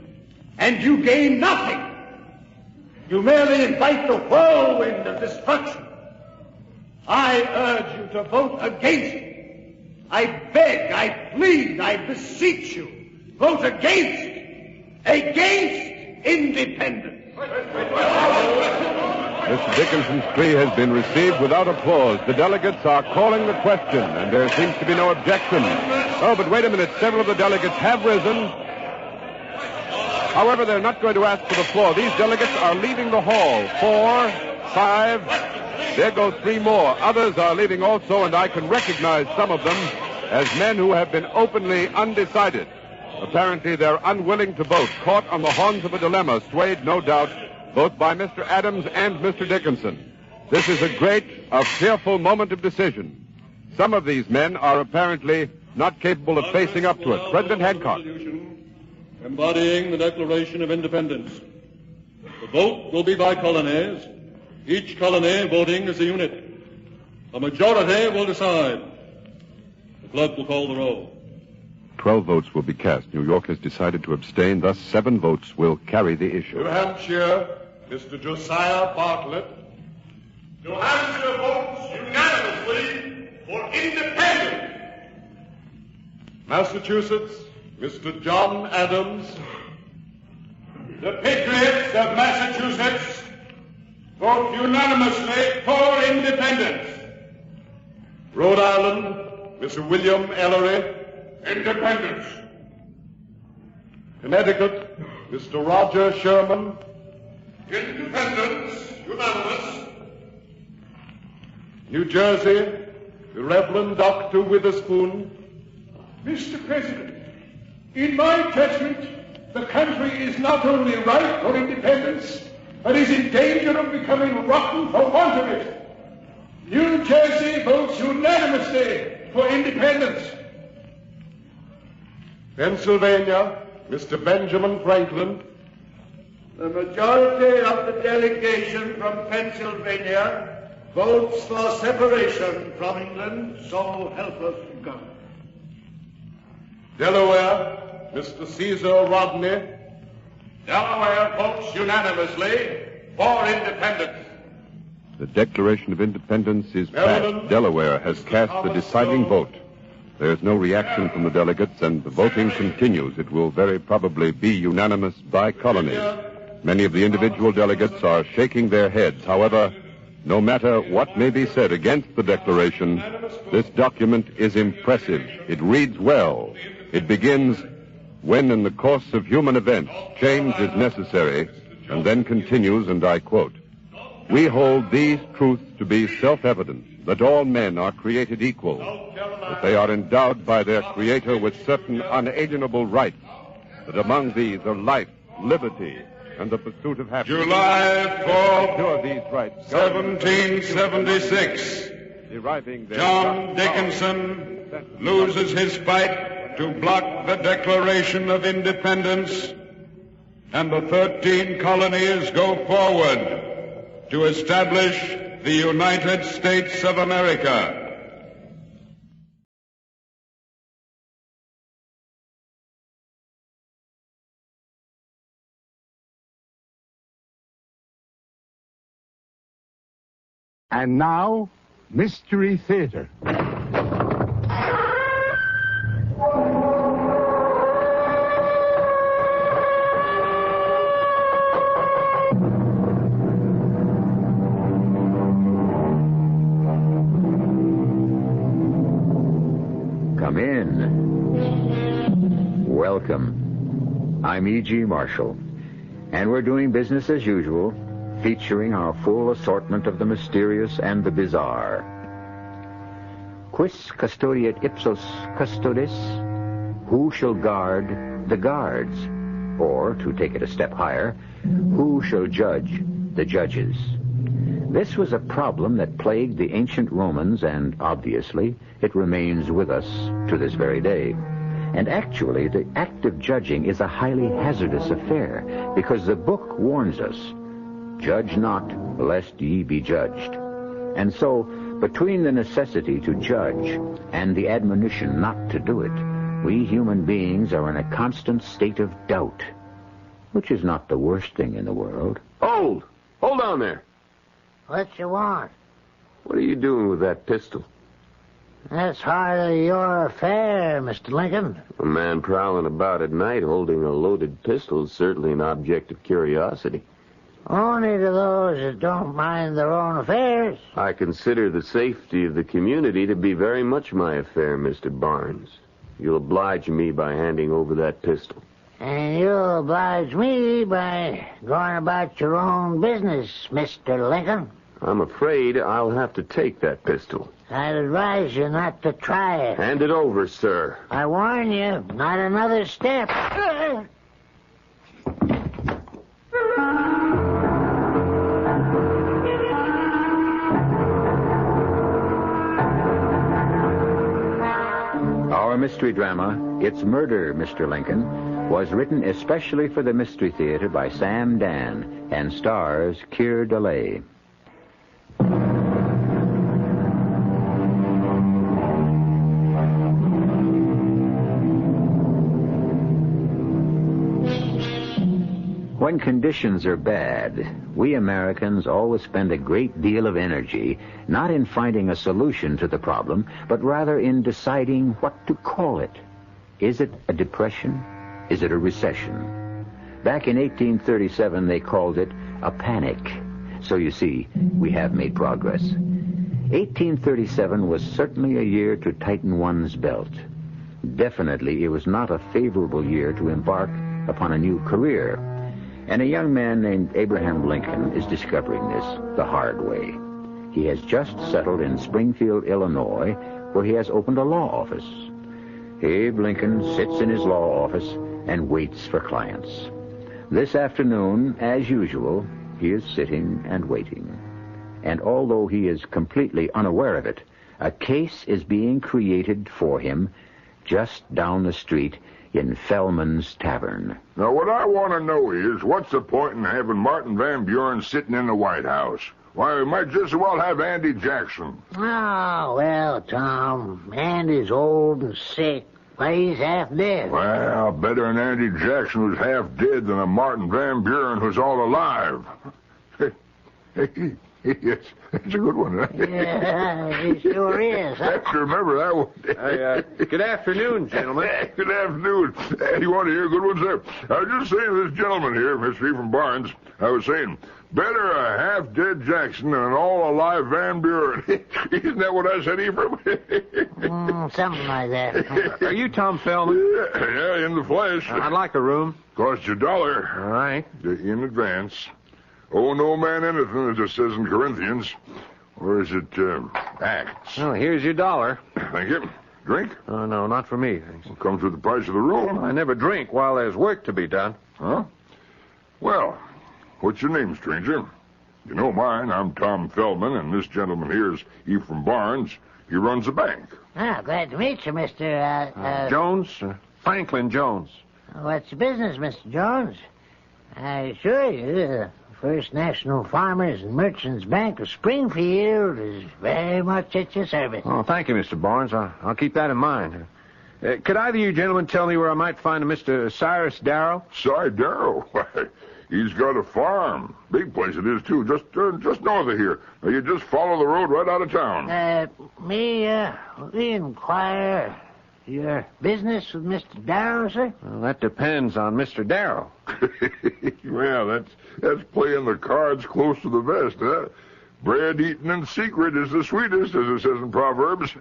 and you gain nothing. You merely invite the whirlwind of destruction. I urge you to vote against it. I beg, I plead, I beseech you, vote against independence. Mr. Dickinson's plea has been received without applause. The delegates are calling the question, and there seems to be no objection. Oh, but wait a minute. Several of the delegates have risen. However, they're not going to ask for the floor. These delegates are leaving the hall. 4, 5, there go 3 more. Others are leaving also, and I can recognize some of them as men who have been openly undecided. Apparently, they're unwilling to vote, caught on the horns of a dilemma, swayed, no doubt, both by Mr. Adams and Mr. Dickinson. This is a great, a fearful moment of decision. Some of these men are apparently not capable of facing up to it. President Hancock. Embodying the Declaration of Independence. The vote will be by colonies, each colony voting as a unit. A majority will decide. The clerk will call the roll. 12 votes will be cast. New York has decided to abstain. Thus, 7 votes will carry the issue. New Hampshire, Mr. Josiah Bartlett. New Hampshire votes unanimously for independence. Massachusetts, Mr. John Adams. The patriots of Massachusetts vote unanimously for independence. Rhode Island, Mr. William Ellery. Independence. Connecticut, Mr. Roger Sherman. Independence, unanimous. New Jersey, the Reverend Dr. Witherspoon. Mr. President, in my judgment, the country is not only ripe for independence, but is in danger of becoming rotten for want of it. New Jersey votes unanimously for independence. Pennsylvania, Mr. Benjamin Franklin. The majority of the delegation from Pennsylvania votes for separation from England, so help us God. Delaware, Mr. Caesar Rodney. Delaware votes unanimously for independence. The Declaration of Independence is passed. Delaware has cast the deciding vote. There is no reaction from the delegates, and the voting continues. It will very probably be unanimous by colonies. Many of the individual delegates are shaking their heads. However, no matter what may be said against the Declaration, this document is impressive. It reads well. It begins, when in the course of human events change is necessary, and then continues, and I quote, "We hold these truths to be self-evident, that all men are created equal, that they are endowed by their Creator with certain unalienable rights, that among these are life, liberty, and the pursuit of happiness." July 4th, these rights, 1776. John Dickinson loses his fight to block the Declaration of Independence, and the 13 colonies go forward to establish the United States of America. And now, Mystery Theater. Come in. Welcome. I'm E.G. Marshall, and we're doing business as usual, featuring our full assortment of the mysterious and the bizarre. Quis custodiet ipsos custodes? Who shall guard the guards? Or, to take it a step higher, who shall judge the judges? This was a problem that plagued the ancient Romans, and obviously it remains with us to this very day. And actually, the act of judging is a highly hazardous affair, because the book warns us, "Judge not, lest ye be judged." And so, between the necessity to judge and the admonition not to do it, we human beings are in a constant state of doubt, which is not the worst thing in the world. Hold! Hold on there. What you want? What are you doing with that pistol? That's hardly your affair, Mr. Lincoln. A man prowling about at night holding a loaded pistol is certainly an object of curiosity. Only to those that don't mind their own affairs. I consider the safety of the community to be very much my affair, Mr. Barnes. You'll oblige me by handing over that pistol. And you'll oblige me by going about your own business, Mr. Lincoln. I'm afraid I'll have to take that pistol. I'd advise you not to try it. Hand it over, sir. I warn you, not another step. Our mystery drama, It's Murder, Mr. Lincoln, was written especially for the Mystery Theater by Sam Dan and stars Keir DeLay. When conditions are bad, we Americans always spend a great deal of energy not in finding a solution to the problem, but rather in deciding what to call it. Is it a depression? Is it a recession? Back in 1837, they called it a panic. So you see, we have made progress. 1837 was certainly a year to tighten one's belt. Definitely, it was not a favorable year to embark upon a new career. And a young man named Abraham Lincoln is discovering this the hard way. He has just settled in Springfield, Illinois, where he has opened a law office. Abe Lincoln sits in his law office and waits for clients. This afternoon, as usual, he is sitting and waiting. And although he is completely unaware of it, a case is being created for him just down the street in Fellman's Tavern. Now, what I want to know is, what's the point in having Martin Van Buren sitting in the White House? Why, we might just as well have Andy Jackson. Oh, well, Tom, Andy's old and sick. Why, he's half dead. Well, better an Andy Jackson who's half dead than a Martin Van Buren who's all alive. Hey, Yes, that's a good one. Huh? Yeah, it sure is. I have to remember that one. Good afternoon, gentlemen. Good afternoon. You want to hear a good one, sir? I was just saying to this gentleman here, Mr. Ephraim Barnes, I was saying, better a half-dead Jackson than an all-alive Van Buren. Isn't that what I said, Ephraim? Something like that. Are you Tom Feldman? Yeah, in the flesh. I'd like a room. Cost you $1. All right. In advance. Owe no man anything, as it says in Corinthians. Or is it, Acts? Well, here's your $1. Thank you. Drink? Oh, no, not for me, thanks. Well, comes with the price of the room. I never drink while there's work to be done. Huh? Well, what's your name, stranger? You know mine. I'm Tom Feldman, and this gentleman here is Ephraim Barnes. He runs a bank. Ah, glad to meet you, Mr. Jones? Franklin Jones. What's the business, Mr. Jones? I assure you, the First National Farmers and Merchants Bank of Springfield is very much at your service. Oh, thank you, Mr. Barnes. I'll keep that in mind. Could either of you gentlemen tell me where I might find a Mr. Cyrus Darrow? Cy Darrow? He's got a farm. Big place it is, too, just north of here. Now, you just follow the road right out of town. May we inquire your business with Mr. Darrow, sir? Well, that depends on Mr. Darrow. Well, that's playing the cards close to the vest, huh? Bread eaten in secret is the sweetest, as it says in Proverbs.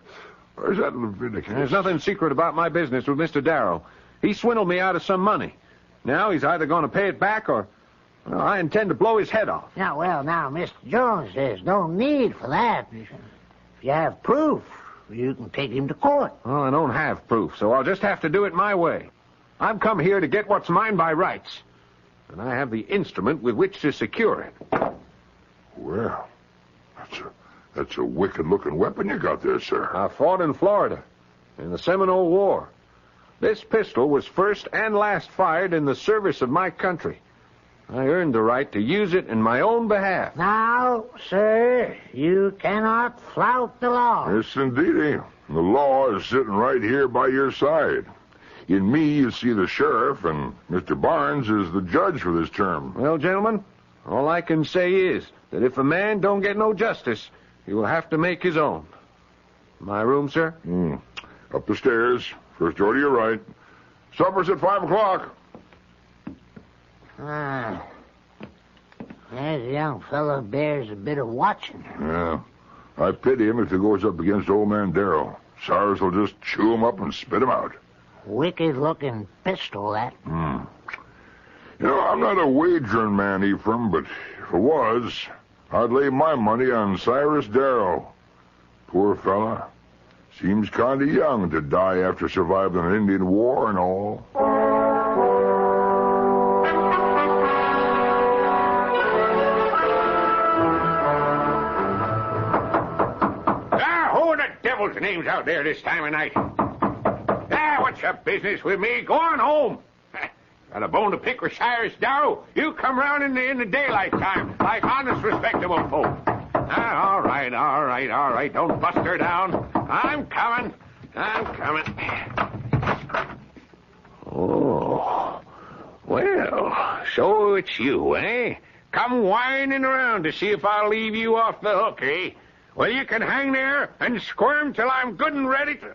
Or is that Leviticus? There's nothing secret about my business with Mr. Darrow. He swindled me out of some money. Now he's either going to pay it back or... Well, I intend to blow his head off. Now, Mr. Jones, there's no need for that. If you have proof, you can take him to court. Well, I don't have proof, so I'll just have to do it my way. I've come here to get what's mine by rights. And I have the instrument with which to secure it. Well, that's a wicked-looking weapon you got there, sir. I fought in Florida in the Seminole War. This pistol was first and last fired in the service of my country. I earned the right to use it in my own behalf. Now, sir, you cannot flout the law. Yes, indeedy. The law is sitting right here by your side. In me, you see the sheriff, and Mr. Barnes is the judge for this term. Well, gentlemen, all I can say is that if a man don't get no justice, he will have to make his own. My room, sir? Up the stairs. First door to your right. Supper's at 5 o'clock. That young fellow bears a bit of watching. Yeah. I pity him if he goes up against old man Darrow. Cyrus will just chew him up and spit him out. Wicked-looking pistol, that. You know, I'm not a wagering man, Ephraim, but if it was, I'd lay my money on Cyrus Darrow. Poor fella. Seems kind of young to die after surviving an Indian war and all. Who the devil's name's out there this time of night? What's your business with me? Go on home. Got a bone to pick with Cyrus Darrow? You come round in the daylight time, like honest, respectable folk. All right. Don't bust her down. I'm coming. Oh, well, so it's you, eh? Come whining around to see if I'll leave you off the hook, eh? Well, you can hang there and squirm till I'm good and ready to...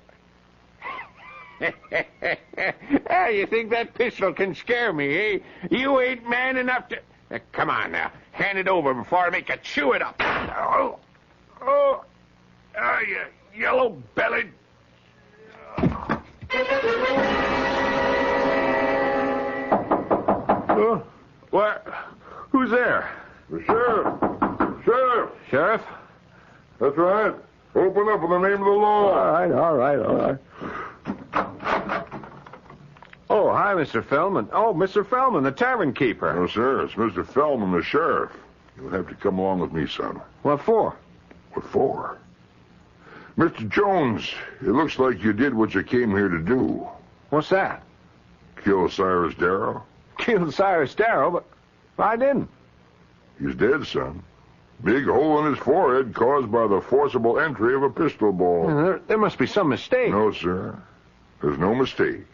You think that pistol can scare me, eh? You ain't man enough to... come on now. Hand it over before I make you chew it up. You yellow-bellied... What? Who's there? The sheriff. Sheriff? That's right. Open up in the name of the law. All right. Oh, hi, Mr. Feldman. Oh, Mr. Feldman, the tavern keeper. No, sir. It's Mr. Feldman, the sheriff. You'll have to come along with me, son. What for? What for? Mr. Jones, it looks like you did what you came here to do. What's that? Kill Cyrus Darrow. Killed Cyrus Darrow, but I didn't. He's dead, son. Big hole in his forehead caused by the forcible entry of a pistol ball. There must be some mistake. No, sir. There's no mistake.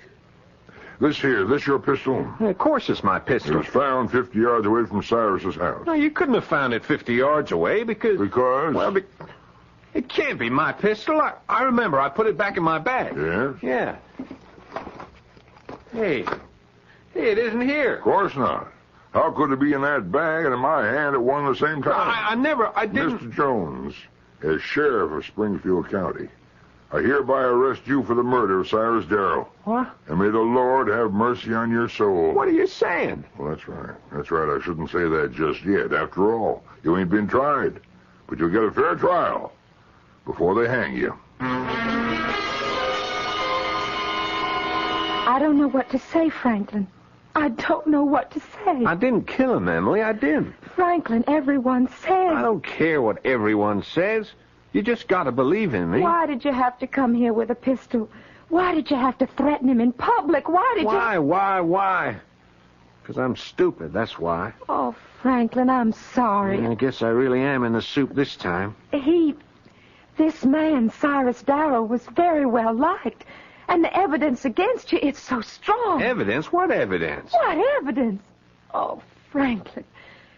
This your pistol? Of course it's my It pistol. was found 50 yards away from Cyrus's house. No, you couldn't have found it 50 yards away because... Because? Well, it can't be my pistol. I remember I put it back in my bag. Yes? Yeah. Hey, it isn't here. Of course not. How could it be in that bag and in my hand at one and the same time? I didn't... Mr. Jones, as sheriff of Springfield County, I hereby arrest you for the murder of Cyrus Darrow. What? And may the Lord have mercy on your soul. What are you saying? Well, that's right. That's right. I shouldn't say that just yet. After all, you ain't been tried. But you'll get a fair trial before they hang you. I don't know what to say, Franklin. I don't know what to say. I didn't kill him, Emily. I didn't. Franklin, everyone says... I don't care what everyone says. You just got to believe in me. Why did you have to come here with a pistol? Why did you have to threaten him in public? Why? Because I'm stupid, that's why. Oh, Franklin, I'm sorry. I guess I really am in the soup this time. This man, Cyrus Darrow, was very well liked. And the evidence against you, it's so strong. Evidence? What evidence? What evidence? Oh, Franklin,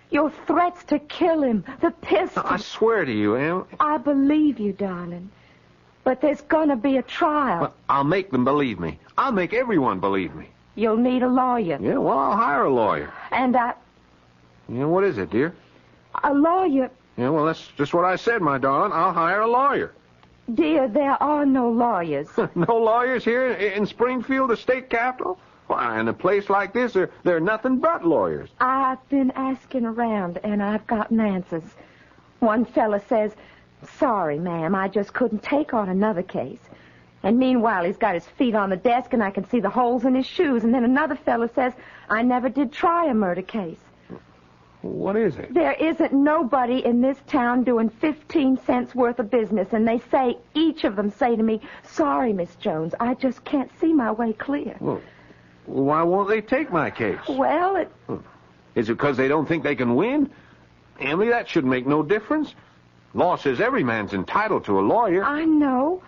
your threats to kill him, the pistol. I swear to you, Em. I believe you, darling. But there's gonna be a trial. Well, I'll make them believe me. I'll make everyone believe me. You'll need a lawyer. Yeah, well, I'll hire a lawyer. And Yeah, what is it, dear? a lawyer... Yeah, well, that's just what I said, my darling. I'll hire a lawyer. Dear, there are no lawyers. No lawyers here in Springfield, the state capital? Why, in a place like this, there are nothing but lawyers. I've been asking around, and I've gotten answers. One fella says, sorry, ma'am, I just couldn't take on another case. And meanwhile, he's got his feet on the desk, and I can see the holes in his shoes. And then another fella says, I never did try a murder case. What is it? There isn't nobody in this town doing 15 cents worth of business, and they say, each of them say to me, sorry, Miss Jones, I just can't see my way clear. Well, why won't they take my case? Well, Is it because they don't think they can win? Emily, that should make no difference. Law says every man's entitled to a lawyer. I know,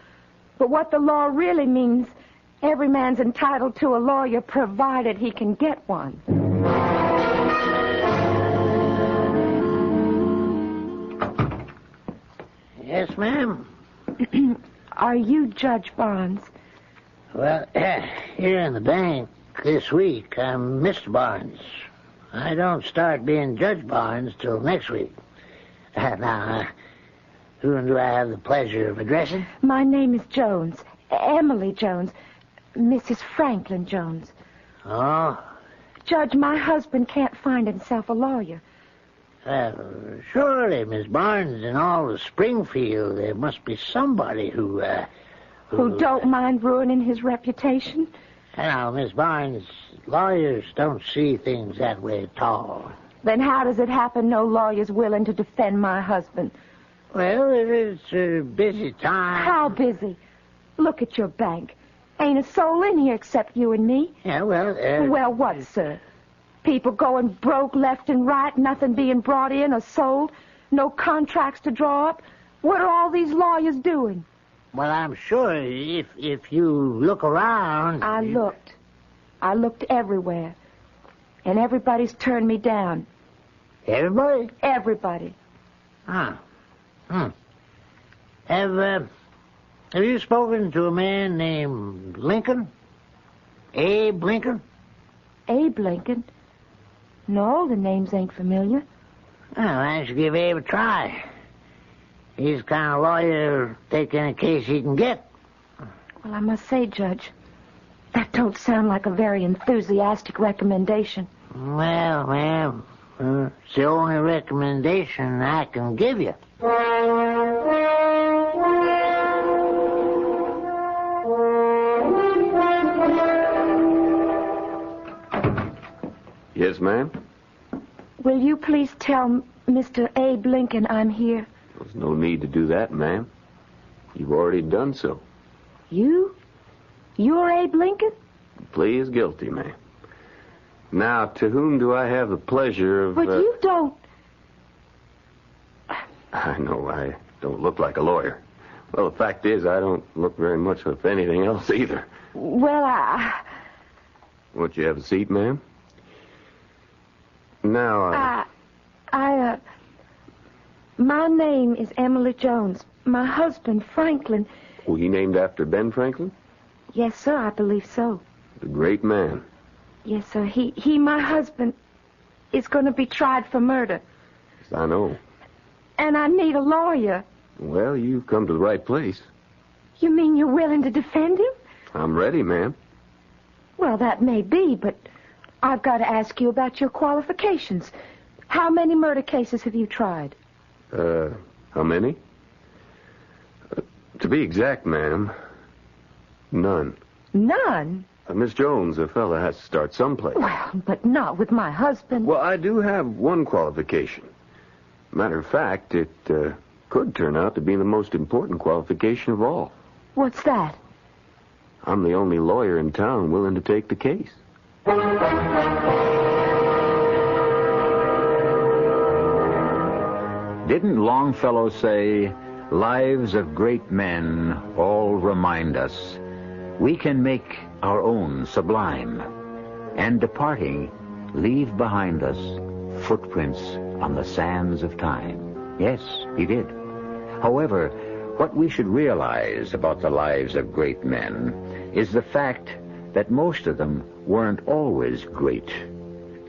but what the law really means, every man's entitled to a lawyer provided he can get one. Yes, ma'am? Are you Judge Barnes? Well, here in the bank this week, I'm Mr. Barnes. I don't start being Judge Barnes till next week. Now, who do I have the pleasure of addressing? My name is Jones. Emily Jones. Mrs. Franklin Jones. Oh? Judge, my husband can't find himself a lawyer. Surely, Miss Barnes, in all of Springfield, there must be somebody who don't mind ruining his reputation? Now, Miss Barnes, lawyers don't see things that way at all. Then how does it happen no lawyer's willing to defend my husband? Well, it's a busy time. How busy? Look at your bank. Ain't a soul in here except you and me. Yeah, well... Well, what, sir? People going broke left and right, nothing being brought in or sold, no contracts to draw up. What are all these lawyers doing? Well, I'm sure if you look around... I looked everywhere. And everybody's turned me down. Everybody? Everybody. Have you spoken to a man named Lincoln? Abe Lincoln? Abe Lincoln? No, the names ain't familiar. Well, why don't you give Abe a try? He's the kind of lawyer who'll take any case he can get. Well, I must say, Judge, that don't sound like a very enthusiastic recommendation. Well, ma'am, it's the only recommendation I can give you. Yes, ma'am? Will you please tell Mr. Abe Lincoln I'm here? There's no need to do that, ma'am. You've already done so. You? You're Abe Lincoln? The plea is guilty, ma'am. Now, to whom do I have the pleasure of... But you don't... I know I don't look like a lawyer. Well, the fact is, I don't look very much of anything else either. Well, Won't you have a seat, ma'am? Now, My name is Emily Jones. My husband, Franklin... Was he named after Ben Franklin? Yes, sir, I believe so. The great man. Yes, sir. My husband, is going to be tried for murder. Yes, I know. And I need a lawyer. Well, you've come to the right place. You mean you're willing to defend him? I'm ready, ma'am. Well, that may be, but I've got to ask you about your qualifications. How many murder cases have you tried? How many? To be exact, ma'am, none. None? Miss Jones, a fella has to start someplace. Well, but not with my husband. Well, I do have one qualification. Matter of fact, it could turn out to be the most important qualification of all. What's that? I'm the only lawyer in town willing to take the case. Didn't Longfellow say, "Lives of great men all remind us we can make our own sublime, and departing, leave behind us footprints on the sands of time"? Yes, he did. However, what we should realize about the lives of great men is the fact that most of them weren't always great.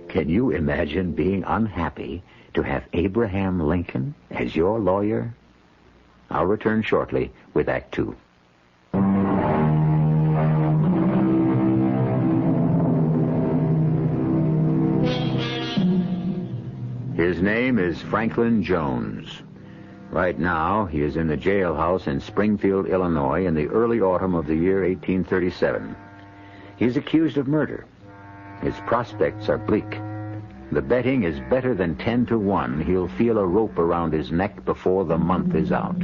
Can you imagine being unhappy to have Abraham Lincoln as your lawyer? I'll return shortly with Act Two. His name is Franklin Jones. Right now, he is in the jailhouse in Springfield, Illinois, in the early autumn of the year 1837. He's accused of murder. His prospects are bleak. The betting is better than 10-1. He'll feel a rope around his neck before the month is out.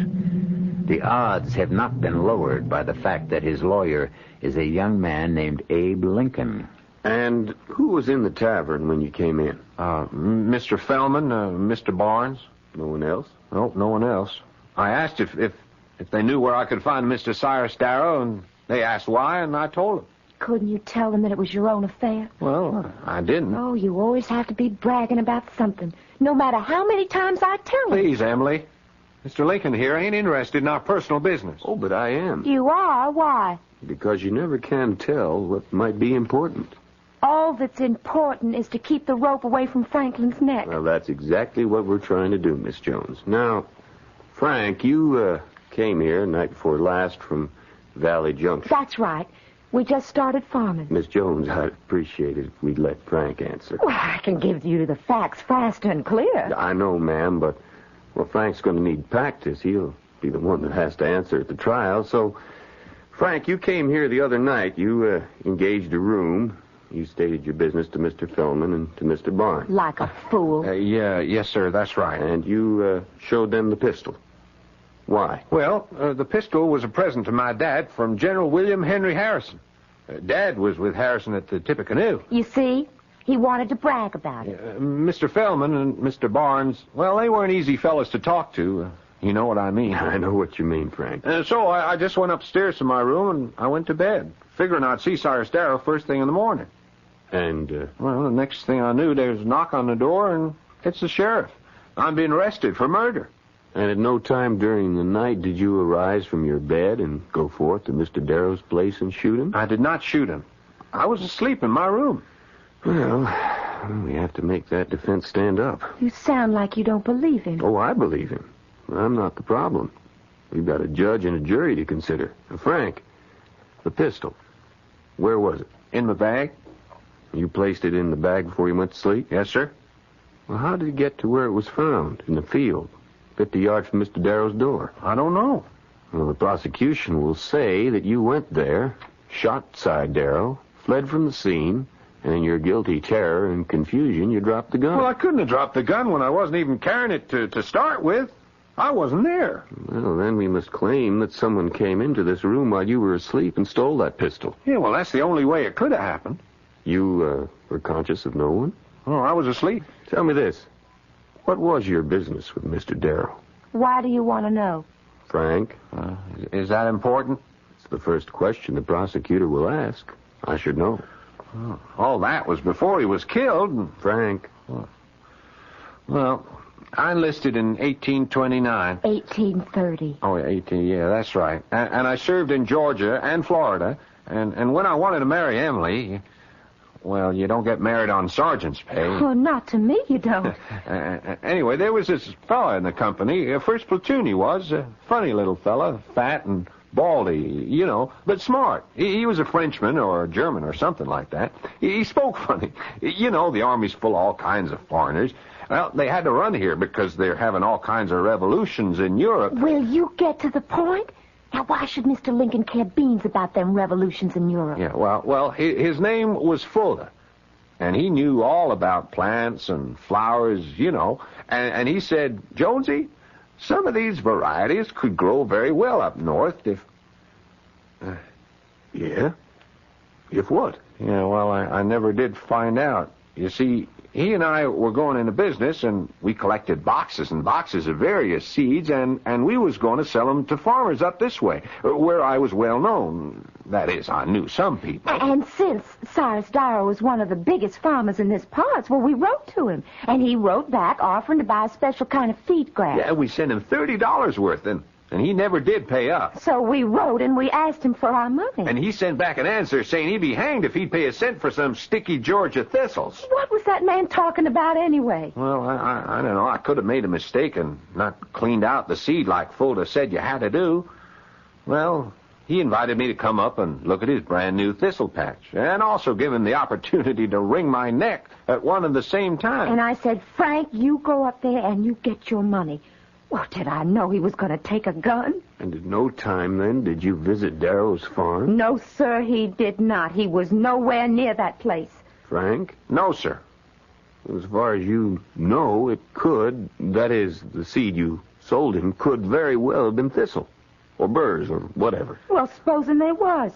The odds have not been lowered by the fact that his lawyer is a young man named Abe Lincoln. And who was in the tavern when you came in? Mr. Fellman, Mr. Barnes. No one else? No, no one else. I asked if they knew where I could find Mr. Cyrus Darrow, and they asked why, and I told them. Couldn't you tell them that it was your own affair? Well, I didn't. Oh, you always have to be bragging about something, no matter how many times I tell them. Please, Emily. Mr. Lincoln here ain't interested in our personal business. Oh, but I am. You are? Why? Because you never can tell what might be important. All that's important is to keep the rope away from Franklin's neck. Well, that's exactly what we're trying to do, Miss Jones. Now, Frank, you came here night before last from Valley Junction. That's right. We just started farming. Miss Jones, I'd appreciate it if we'd let Frank answer. Well, I can give you the facts fast and clear. I know, ma'am, but, well, Frank's going to need practice. He'll be the one that has to answer at the trial. So, Frank, you came here the other night. You engaged a room. You stated your business to Mr. Fellman and to Mr. Barnes. Like a fool. Yes, sir, that's right. And you showed them the pistol. Why? Well, the pistol was a present to my dad from General William Henry Harrison. Dad was with Harrison at the Tippecanoe. You see? He wanted to brag about it. Mr. Fellman and Mr. Barnes, well, they weren't easy fellas to talk to. You know what I mean. I know what you mean, Frank. So I just went upstairs to my room and I went to bed, figuring I'd see Cyrus Darrow first thing in the morning. And, well, the next thing I knew, there was a knock on the door, and it's the sheriff. I'm being arrested for murder. And at no time during the night did you arise from your bed and go forth to Mr. Darrow's place and shoot him? I did not shoot him. I was asleep in my room. Well, we have to make that defense stand up. You sound like you don't believe him. Oh, I believe him. I'm not the problem. We've got a judge and a jury to consider. Frank, the pistol, where was it? In the bag. You placed it in the bag before you went to sleep? Yes, sir. Well, how did it get to where it was found, in the field, 50 yards from Mr. Darrow's door? I don't know. Well, the prosecution will say that you went there, shot Cy Darrow, fled from the scene, and in your guilty terror and confusion, you dropped the gun. Well, I couldn't have dropped the gun when I wasn't even carrying it to start with. I wasn't there. Well, then we must claim that someone came into this room while you were asleep and stole that pistol. Yeah, well, that's the only way it could have happened. You were conscious of no one? Oh, I was asleep. Tell me this. What was your business with Mr. Darrow? Why do you want to know? Frank? Is that important? It's the first question the prosecutor will ask. I should know. All that was before he was killed. Frank. Well, I enlisted in 1829. 1830. Oh, yeah, that's right. And I served in Georgia and Florida. And when I wanted to marry Emily, well, you don't get married on sergeant's pay. Oh, not to me, you don't. Anyway, there was this fella in the company, first platoon he was, a funny little fella, fat and baldy, you know, but smart. He was a Frenchman or a German or something like that. He spoke funny. You know, the Army's full of all kinds of foreigners. Well, they had to run here because they're having all kinds of revolutions in Europe. Will you get to the point? Now, why should Mr. Lincoln care beans about them revolutions in Europe? Yeah, well, his name was Fonda, and he knew all about plants and flowers, you know, and he said, Jonesy, some of these varieties could grow very well up north if... Yeah? If what? Yeah, well, I never did find out. You see, he and I were going into business, and we collected boxes and boxes of various seeds, and we was going to sell them to farmers up this way, where I was well known. That is, I knew some people. And since Cyrus Darrow was one of the biggest farmers in this parts, well, we wrote to him, and he wrote back offering to buy a special kind of feed grass. Yeah, we sent him $30 worth, and he never did pay up. So we wrote and we asked him for our money. And he sent back an answer saying he'd be hanged if he'd pay a cent for some sticky Georgia thistles. What was that man talking about anyway? Well, I don't know. I could have made a mistake and not cleaned out the seed like Fonda said you had to do. Well, he invited me to come up and look at his brand new thistle patch, and also give him the opportunity to wring my neck at one and the same time. And I said, Frank, you go up there and you get your money. Well, did I know he was going to take a gun? And at no time, then, did you visit Darrow's farm? No, sir, he did not. He was nowhere near that place. Frank? No, sir. As far as you know, it could, that is, the seed you sold him, could very well have been thistle, or burrs, or whatever. Well, supposing there was.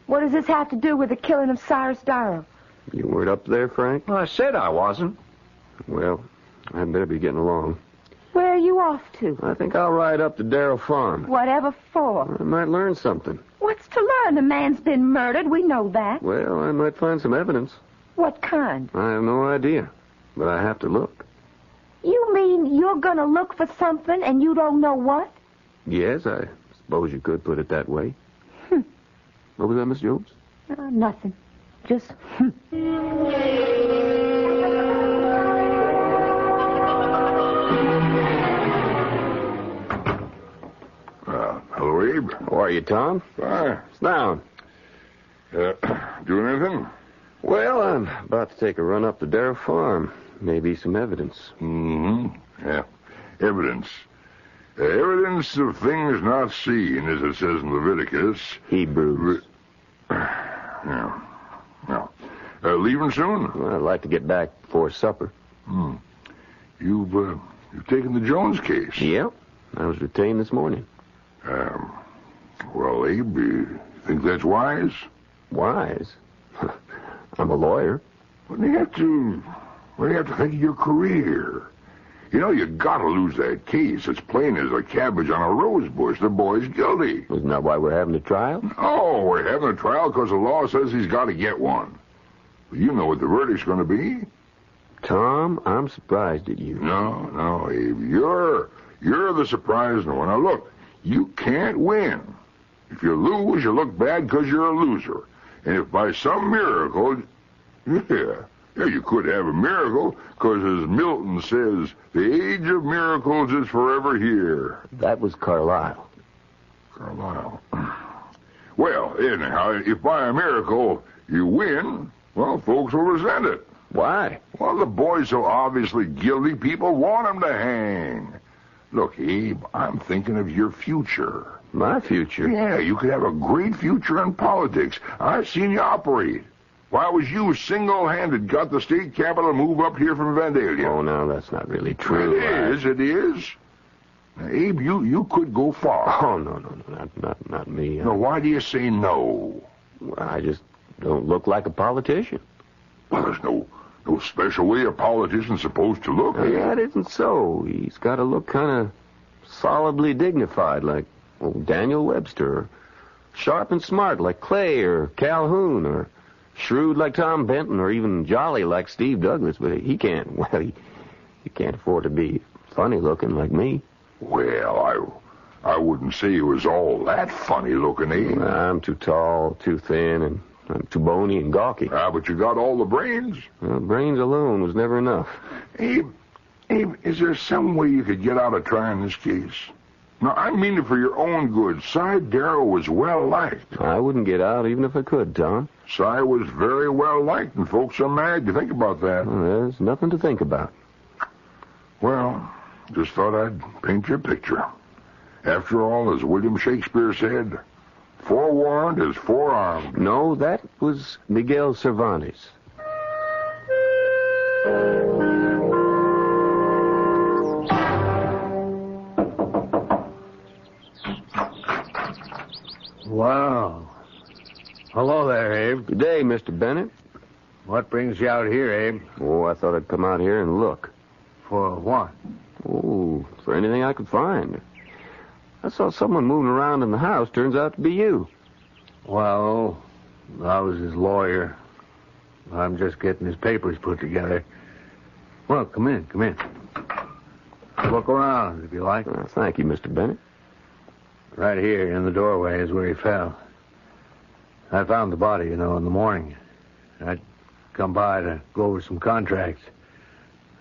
What does this have to do with the killing of Cyrus Darrow? You weren't up there, Frank? Well, I said I wasn't. Well, I'd better be getting along. Where are you off to? I think I'll ride up to Darrow Farm. Whatever for? I might learn something. What's to learn? The man's been murdered. We know that. Well, I might find some evidence. What kind? I have no idea, but I have to look. You mean you're going to look for something and you don't know what? Yes, I suppose you could put it that way. What was that, Miss Jones? Nothing. Just... Hello, Abe. How are you, Tom? Fine. Sit down. Doing anything? Well, I'm about to take a run up to Darrow Farm. Maybe some evidence. Mm-hmm. Yeah. Evidence. Evidence of things not seen, as it says in Leviticus. Hebrews. Yeah. Well, leaving soon? Well, I'd like to get back before supper. You've taken the Jones case? Yep. I was retained this morning. Well, Abe, you think that's wise? Wise? I'm a lawyer. What do you have to think of your career? You know, you gotta lose that case. It's plain as a cabbage on a rose bush. The boy's guilty. Isn't that why we're having a trial? Oh, we're having a trial because the law says he's got to get one. But you know what the verdict's going to be. Tom, I'm surprised at you. No, Abe. You're the surprised one. Now, look, you can't win. If you lose, you look bad because you're a loser. And if by some miracle... Yeah, you could have a miracle, because as Milton says, the age of miracles is forever here. That was Carlyle. Carlyle. Well, anyhow, if by a miracle you win, well, folks will resent it. Why? Well, the boy's so obviously guilty, people want him to hang. Look, Abe, I'm thinking of your future. My future? Yeah, you could have a great future in politics. I've seen you operate. Why was you single-handed got the state capital to move up here from Vandalia? Oh, no, that's not really true. It is. Now, Abe, you could go far. Oh, no, not me. Now, why do you say no? Well, I just don't look like a politician. Well, there's no special way a politician's supposed to look. That isn't so. He's got to look kind of solidly dignified, like Daniel Webster, or sharp and smart, like Clay or Calhoun, or Shrewd like Tom Benton or even jolly like Steve Douglas, but he can't afford to be funny looking like me. Well, I wouldn't say he was all that funny looking, eh? I'm too tall, too thin, and I'm too bony and gawky. But you got all the brains. Well, brains alone was never enough. Abe, is there some way you could get out of trying this case? No, I mean it for your own good. Cy Darrow was well liked. I wouldn't get out even if I could, Tom. Cy was very well liked, and folks are mad. You think about that. Well, there's nothing to think about. Well, just thought I'd paint you a picture. After all, as William Shakespeare said, forewarned is forearmed. No, that was Miguel Cervantes. Wow. Hello there, Abe. Good day, Mr. Bennett. What brings you out here, Abe? Oh, I thought I'd come out here and look. For what? Oh, for anything I could find. I saw someone moving around in the house. Turns out to be you. Well, I was his lawyer. I'm just getting his papers put together. Well, come in. Look around, if you like. Thank you, Mr. Bennett. Right here in the doorway is where he fell. I found the body, in the morning. I'd come by to go over some contracts.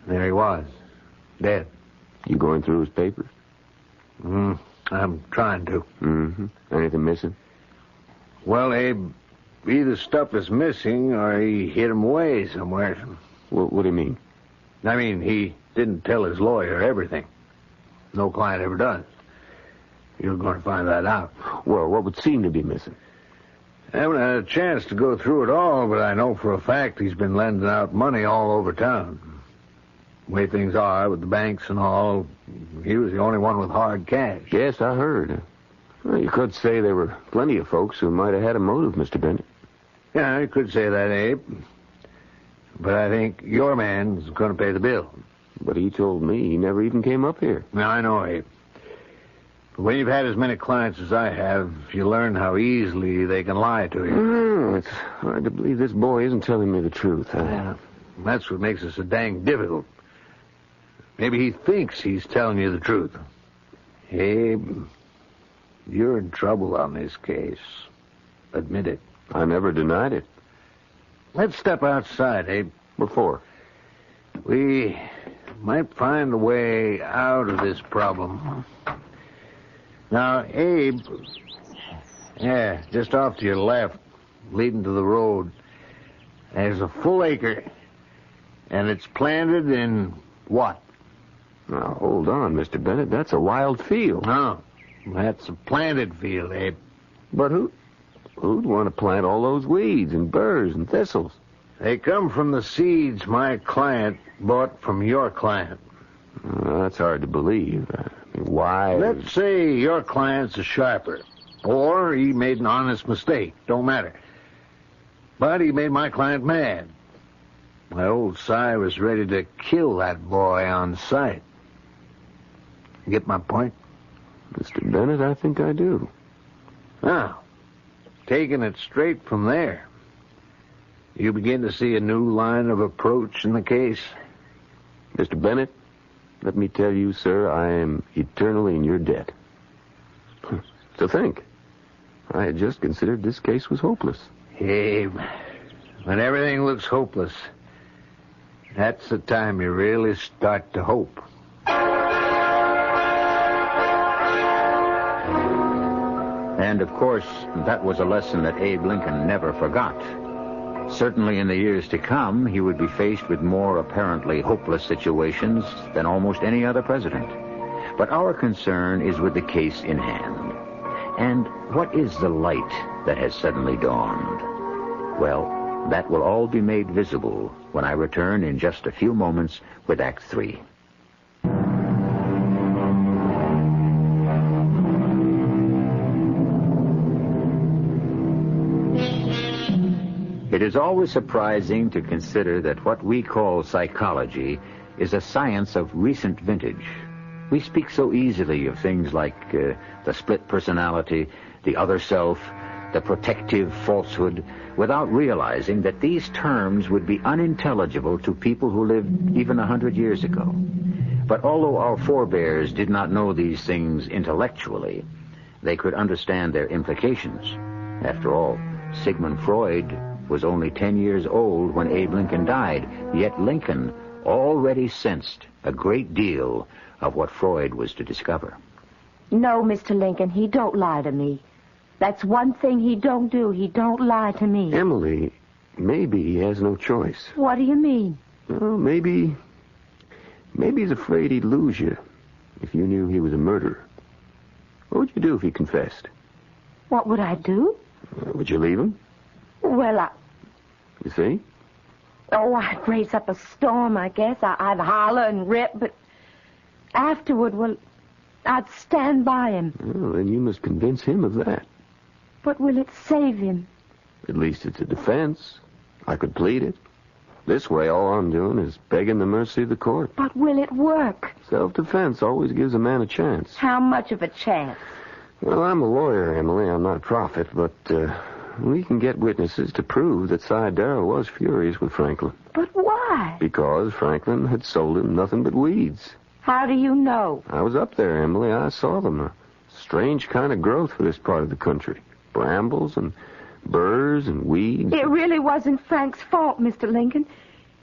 There he was, dead. You going through his papers? I'm trying to. Mm-hmm. Anything missing? Well, Abe, either stuff is missing or he hid him away somewhere. What do you mean? I mean, he didn't tell his lawyer everything. No client ever does. You're going to find that out. Well, what would seem to be missing? I haven't had a chance to go through it all, but I know for a fact he's been lending out money all over town. The way things are with the banks and all, he was the only one with hard cash. Yes, I heard. Well, you could say there were plenty of folks who might have had a motive, Mr. Bennett. Yeah, you could say that, Abe. But I think your man's going to pay the bill. But he told me he never even came up here. Now, I know, Abe. But when you've had as many clients as I have, you learn how easily they can lie to you. It's hard to believe this boy isn't telling me the truth. Yeah, that's what makes it so dang difficult. Maybe he thinks he's telling you the truth. Abe, you're in trouble on this case. Admit it. I never denied it. Let's step outside, Abe. What for? We might find a way out of this problem. Now, Abe, just off to your left, leading to the road, there's a full acre, and it's planted in what? Now, hold on, Mr. Bennett. That's a wild field. No, that's a planted field, Abe. But who'd want to plant all those weeds and burrs and thistles? They come from the seeds my client bought from your client. That's hard to believe. Why? Let's say your client's a sharper, or he made an honest mistake. Don't matter. But he made my client mad. My old Cy was ready to kill that boy on sight. Get my point? Mr. Bennett, I think I do. Now, taking it straight from there, you begin to see a new line of approach in the case. Mr. Bennett, let me tell you, sir, I am eternally in your debt. To think, I had just considered this case was hopeless. Abe, when everything looks hopeless, that's the time you really start to hope. And, of course, that was a lesson that Abe Lincoln never forgot. Certainly in the years to come, he would be faced with more apparently hopeless situations than almost any other president. But our concern is with the case in hand. And what is the light that has suddenly dawned? Well, that will all be made visible when I return in just a few moments with Act 3. It is always surprising to consider that what we call psychology is a science of recent vintage. We speak so easily of things like the split personality, the other self, the protective falsehood, without realizing that these terms would be unintelligible to people who lived even 100 years ago. But although our forebears did not know these things intellectually, they could understand their implications. After all, Sigmund Freud was only 10 years old when Abe Lincoln died, yet Lincoln already sensed a great deal of what Freud was to discover. No, Mr. Lincoln, he don't lie to me. That's one thing he don't do. He don't lie to me. Emily, maybe he has no choice. What do you mean? Well, maybe he's afraid he'd lose you if you knew he was a murderer. What would you do if he confessed? What would I do? Would you leave him? Well, You see? Oh, I'd raise up a storm, I guess. I'd holler and rip, but afterward, well, I'd stand by him. Well, then you must convince him of that. But will it save him? At least it's a defense. I could plead it. This way, all I'm doing is begging the mercy of the court. But will it work? Self-defense always gives a man a chance. How much of a chance? Well, I'm a lawyer, Emily. I'm not a prophet, but we can get witnesses to prove that Cy Darrow was furious with Franklin. But why? Because Franklin had sold him nothing but weeds. How do you know? I was up there, Emily. I saw them. A strange kind of growth for this part of the country. Brambles and burrs and weeds. It really wasn't Frank's fault, Mr. Lincoln.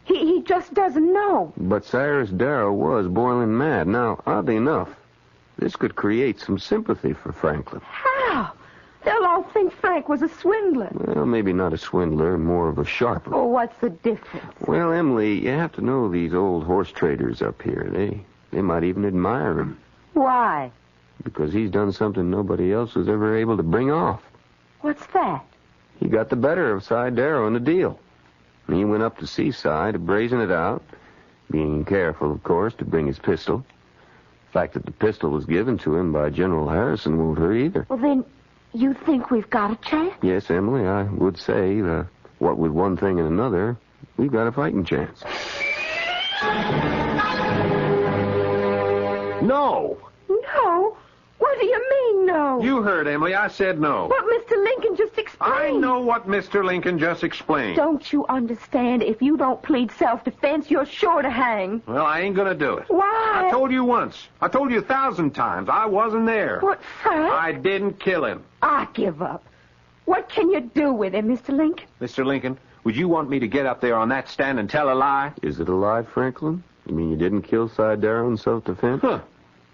He just doesn't know. But Cyrus Darrow was boiling mad. Now, oddly enough, this could create some sympathy for Franklin. How? They'll all think Frank was a swindler. Well, maybe not a swindler, more of a sharper. Oh, what's the difference? Well, Emily, you have to know these old horse traders up here. They might even admire him. Why? Because he's done something nobody else was ever able to bring off. What's that? He got the better of Cy Darrow in the deal. And he went up to see Cy to brazen it out, being careful, of course, to bring his pistol. The fact that the pistol was given to him by General Harrison won't hurt either. Well, then, you think we've got a chance? Yes, Emily, I would say, what with one thing and another, we've got a fighting chance. No! No? What do you mean, no? You heard, Emily. I said no. What Mr. Lincoln just explained. I know what Mr. Lincoln just explained. Don't you understand? If you don't plead self-defense, you're sure to hang. Well, I ain't gonna do it. Why? I told you once. I told you 1,000 times. I wasn't there. What, Frank? I didn't kill him. I give up. What can you do with him, Mr. Lincoln? Mr. Lincoln, would you want me to get up there on that stand and tell a lie? Is it a lie, Franklin? You mean you didn't kill Cy Darrow in self-defense? Huh.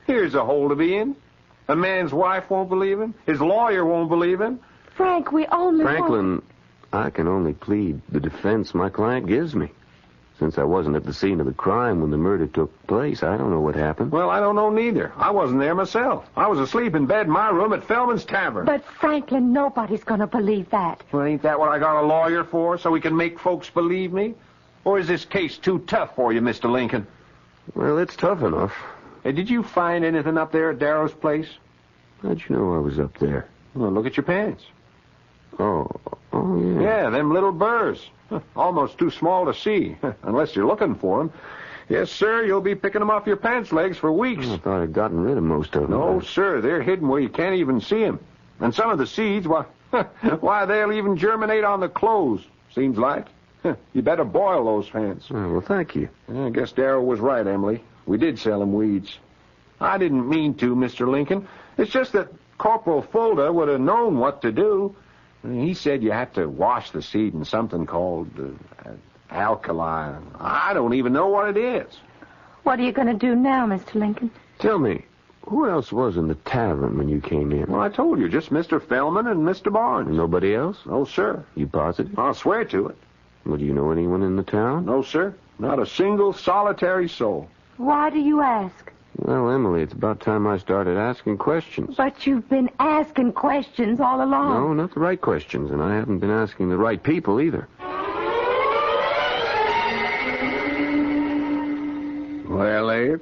Here's a hole to be in. A man's wife won't believe him. His lawyer won't believe him. Frank, we only Franklin, I can only plead the defense my client gives me. Since I wasn't at the scene of the crime when the murder took place, I don't know what happened. Well, I don't know neither. I wasn't there myself. I was asleep in bed in my room at Feldman's Tavern. But, Franklin, nobody's going to believe that. Well, ain't that what I got a lawyer for, so he can make folks believe me? Or is this case too tough for you, Mr. Lincoln? Well, it's tough enough. Hey, did you find anything up there at Darrow's place? How'd you know I was up there? Well, look at your pants. Oh, yeah. Yeah, them little burrs. Almost too small to see, unless you're looking for them. Yes, sir, you'll be picking them off your pants legs for weeks. I thought I'd gotten rid of most of them. No, sir, they're hidden where you can't even see them. And some of the seeds, why, they'll even germinate on the clothes, seems like. You better boil those pants. Oh, well, thank you. I guess Darrow was right, Emily. We did sell him weeds. I didn't mean to, Mr. Lincoln. It's just that Corporal Fonda would have known what to do. He said you had to wash the seed in something called alkali. I don't even know what it is. What are you going to do now, Mr. Lincoln? Tell me, who else was in the tavern when you came in? Well, I told you, just Mr. Feldman and Mr. Barnes. Nobody else? No, sir. You positive? I'll swear to it. Well, do you know anyone in the town? No, sir. Not a single solitary soul. Why do you ask? Well, Emily, it's about time I started asking questions. But you've been asking questions all along. No, not the right questions, and I haven't been asking the right people either. Well, Abe,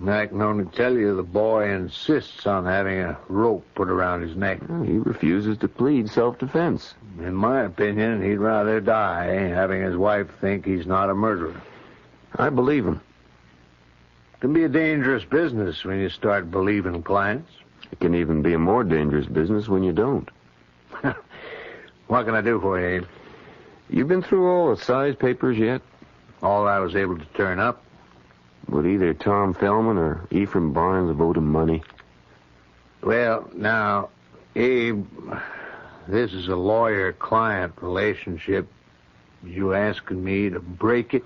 I can only tell you the boy insists on having a rope put around his neck. Well, he refuses to plead self-defense. In my opinion, he'd rather die having his wife think he's not a murderer. I believe him. It can be a dangerous business when you start believing clients. It can even be a more dangerous business when you don't. What can I do for you, Abe? You been through all the size papers yet? All I was able to turn up. Would either Tom Fellman or Ephraim Barnes have owed him money? Well, now, Abe, this is a lawyer-client relationship. You asking me to break it?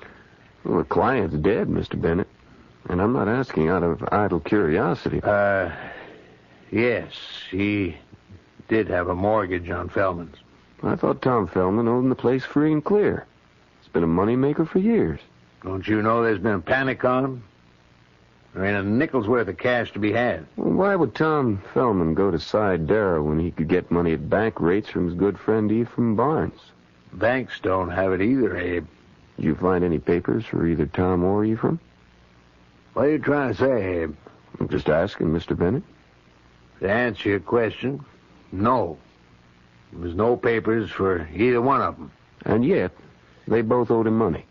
Well, the client's dead, Mr. Bennett. And I'm not asking out of idle curiosity. Yes, he did have a mortgage on Fellman's. I thought Tom Fellman owed him the place free and clear. It's been a moneymaker for years. Don't you know there's been a panic on him? There ain't a nickel's worth of cash to be had. Well, why would Tom Fellman go to Cy Darrow when he could get money at bank rates from his good friend Ephraim Barnes? Banks don't have it either, Abe. Did you find any papers for either Tom or Ephraim? What are you trying to say, Abe? I'm just asking, Mr. Bennett. To answer your question, no. There was no papers for either one of them. And yet, they both owed him money.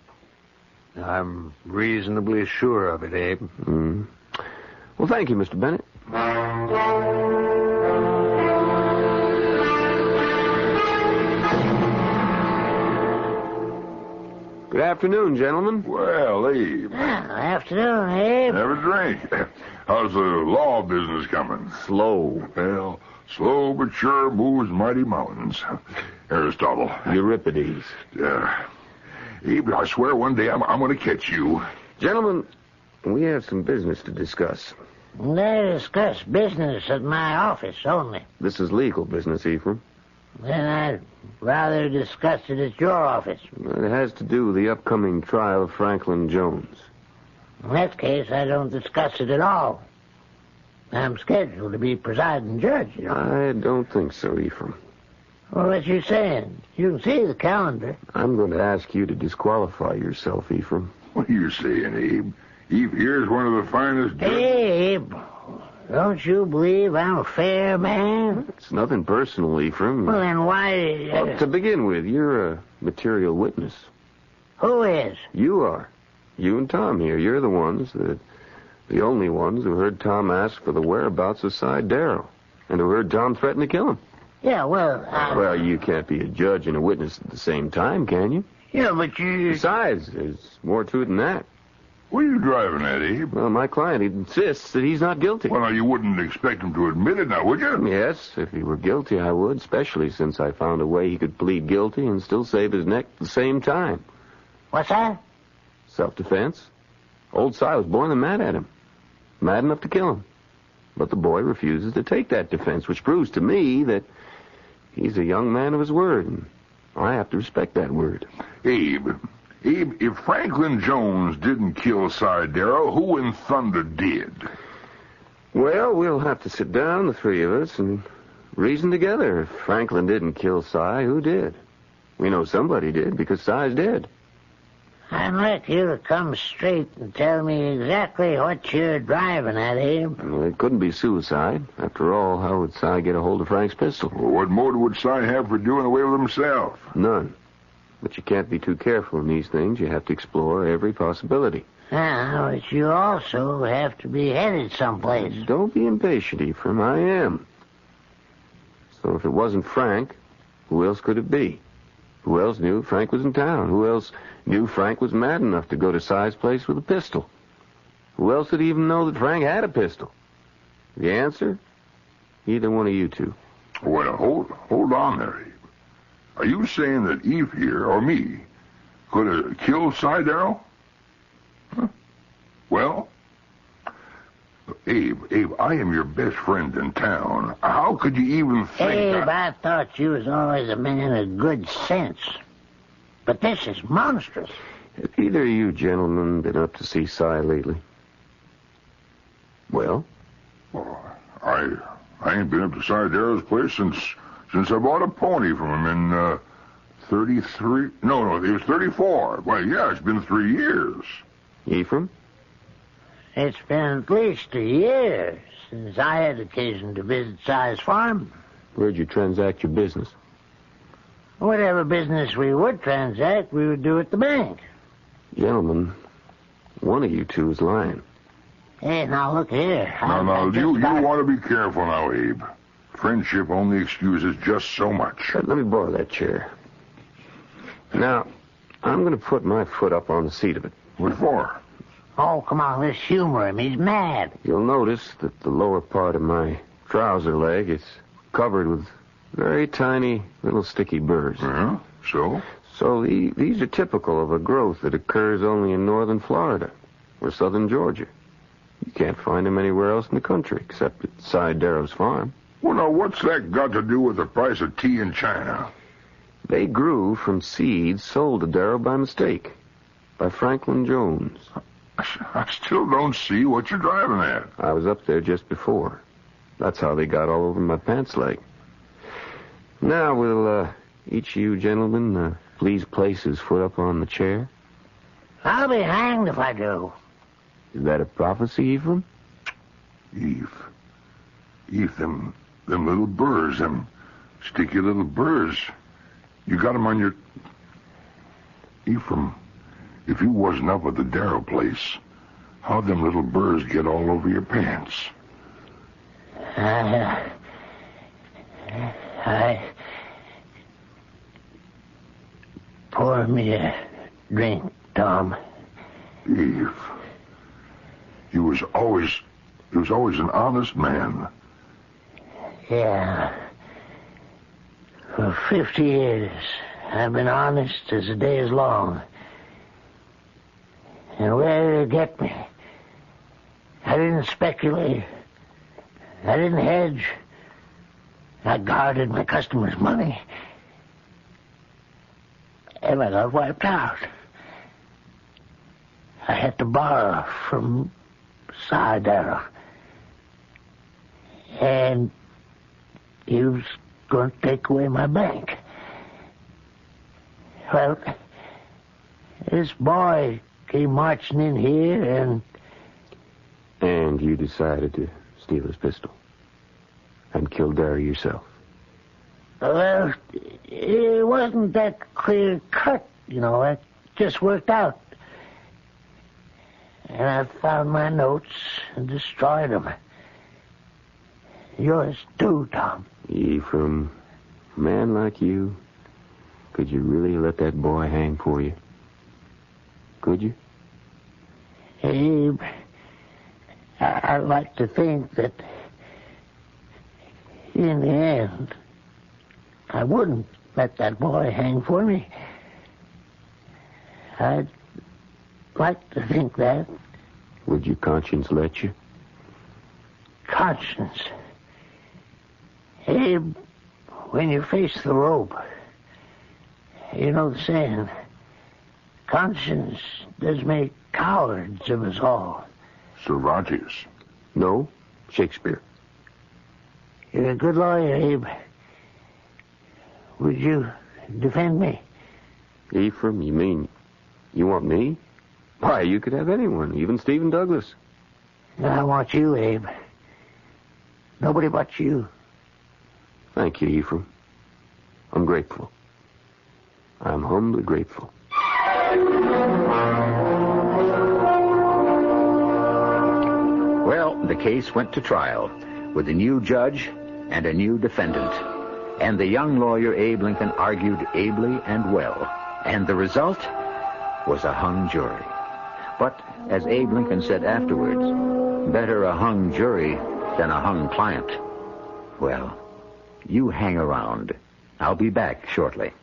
I'm reasonably sure of it, Abe. Well, thank you, Mr. Bennett. Good afternoon, gentlemen. Well, Abe. Afternoon, Abe. Have a drink. How's the law business coming? Slow. Well, slow but sure moves mighty mountains. Aristotle. Euripides. Yeah. Abe, I swear one day I'm going to catch you. Gentlemen, we have some business to discuss. They discuss business at my office only. This is legal business, Ephraim. Then I'd rather discuss it at your office. It has to do with the upcoming trial of Franklin Jones. In that case, I don't discuss it at all. I'm scheduled to be presiding judge, you know. I don't think so, Ephraim. Well, what you saying? You can see the calendar. I'm going to ask you to disqualify yourself, Ephraim. What are you saying, Abe? Abe here's one of the finest... Abe, don't you believe I'm a fair man? It's nothing personal, Ephraim. Well, then why... Well, to begin with, you're a material witness. Who is? You are. You and Tom here. You're the only ones who heard Tom ask for the whereabouts of Cy Darrow, and who heard Tom threaten to kill him. Yeah, well... Well, you can't be a judge and a witness at the same time, can you? Yeah, but you... Besides, there's more to it than that. What are you driving at, Abe? Well, my client insists that he's not guilty. Well, now, you wouldn't expect him to admit it now, would you? Yes, if he were guilty, I would, especially since I found a way he could plead guilty and still save his neck at the same time. What's that? Self-defense. Old Cy was born mad at him. Mad enough to kill him. But the boy refuses to take that defense, which proves to me that he's a young man of his word, and I have to respect that word. Abe, if Franklin Jones didn't kill Cy Darrow, who in thunder did? Well, we'll have to sit down, the three of us, and reason together. If Franklin didn't kill Cy, who did? We know somebody did, because Cy's dead. I'd like you to come straight and tell me exactly what you're driving at, Abe. Well, it couldn't be suicide. After all, how would Cy get a hold of Frank's pistol? Well, what motive would Cy have for doing away with himself? None. But you can't be too careful in these things. You have to explore every possibility. But you also have to be headed someplace. Don't be impatient, Ephraim. I am. So if it wasn't Frank, who else could it be? Who else knew Frank was in town? Who else knew Frank was mad enough to go to Cy's place with a pistol? Who else would even know that Frank had a pistol? The answer? Either one of you two. Well, hold on there, Abe. Are you saying that Eve here, or me, could have killed Cy Darrow? Huh? Well, Abe, I am your best friend in town. How could you even think... Abe, I thought you was always a man of good sense. But this is monstrous. Have either of you gentlemen been up to see Cy lately? Well, I ain't been up to Cy Darrow's place since I bought a pony from him in 33... No, it was 34. Well, yeah, it's been 3 years. Ephraim? It's been at least a year since I had occasion to visit Cy's farm. Where'd you transact your business? Whatever business we would transact, we would do at the bank. Gentlemen, one of you two is lying. Hey, now look here. Now, you want to be careful now, Abe. Friendship only excuses just so much. Let me borrow that chair. Now, I'm going to put my foot up on the seat of it. What for? Oh, come on, let's humor him. He's mad. You'll notice that the lower part of my trouser leg is covered with very tiny little sticky burrs. So? So these are typical of a growth that occurs only in northern Florida or southern Georgia. You can't find them anywhere else in the country except at Cy Darrow's farm. Well, now, what's that got to do with the price of tea in China? They grew from seeds sold to Darrow by mistake, by Franklin Jones. I still don't see what you're driving at. I was up there just before. That's how they got all over my pants leg. Now, will each of you gentlemen please place his foot up on the chair? I'll be hanged if I do. Is that a prophecy, Ephraim? Eve, them little burrs, them sticky little burrs. You got them on your... Ephraim, if you wasn't up at the Darrow place, how'd them little burrs get all over your pants? Pour me a drink, Tom. Eve, you was always an honest man. Yeah. For 50 years, I've been honest as the day is long. And where did it get me? I didn't speculate. I didn't hedge. I guarded my customers' money. And I got wiped out. I had to borrow from Cy Darrow. And he was going to take away my bank. Well, this boy came marching in here and... And you decided to steal his pistol and kill Darrow yourself. Well, it wasn't that clear cut, you know. It just worked out. And I found my notes and destroyed them. Yours too, Tom. Ephraim, a man like you, could you really let that boy hang for you? Could you? Abe, I like to think that in the end, I wouldn't let that boy hang for me. I'd like to think that. Would your conscience let you? Conscience. Abe, when you face the rope, you know the saying, conscience does make cowards of us all. Cervantes. No, Shakespeare. You're a good lawyer, Abe. Would you defend me? Ephraim, you mean you want me? Why, you could have anyone, even Stephen Douglas. I want you, Abe. Nobody but you. Thank you, Ephraim. I'm grateful. I'm humbly grateful. Well, the case went to trial with a new judge and a new defendant. And the young lawyer Abe Lincoln argued ably and well. And the result was a hung jury. But, as Abe Lincoln said afterwards, better a hung jury than a hung client. Well, you hang around. I'll be back shortly.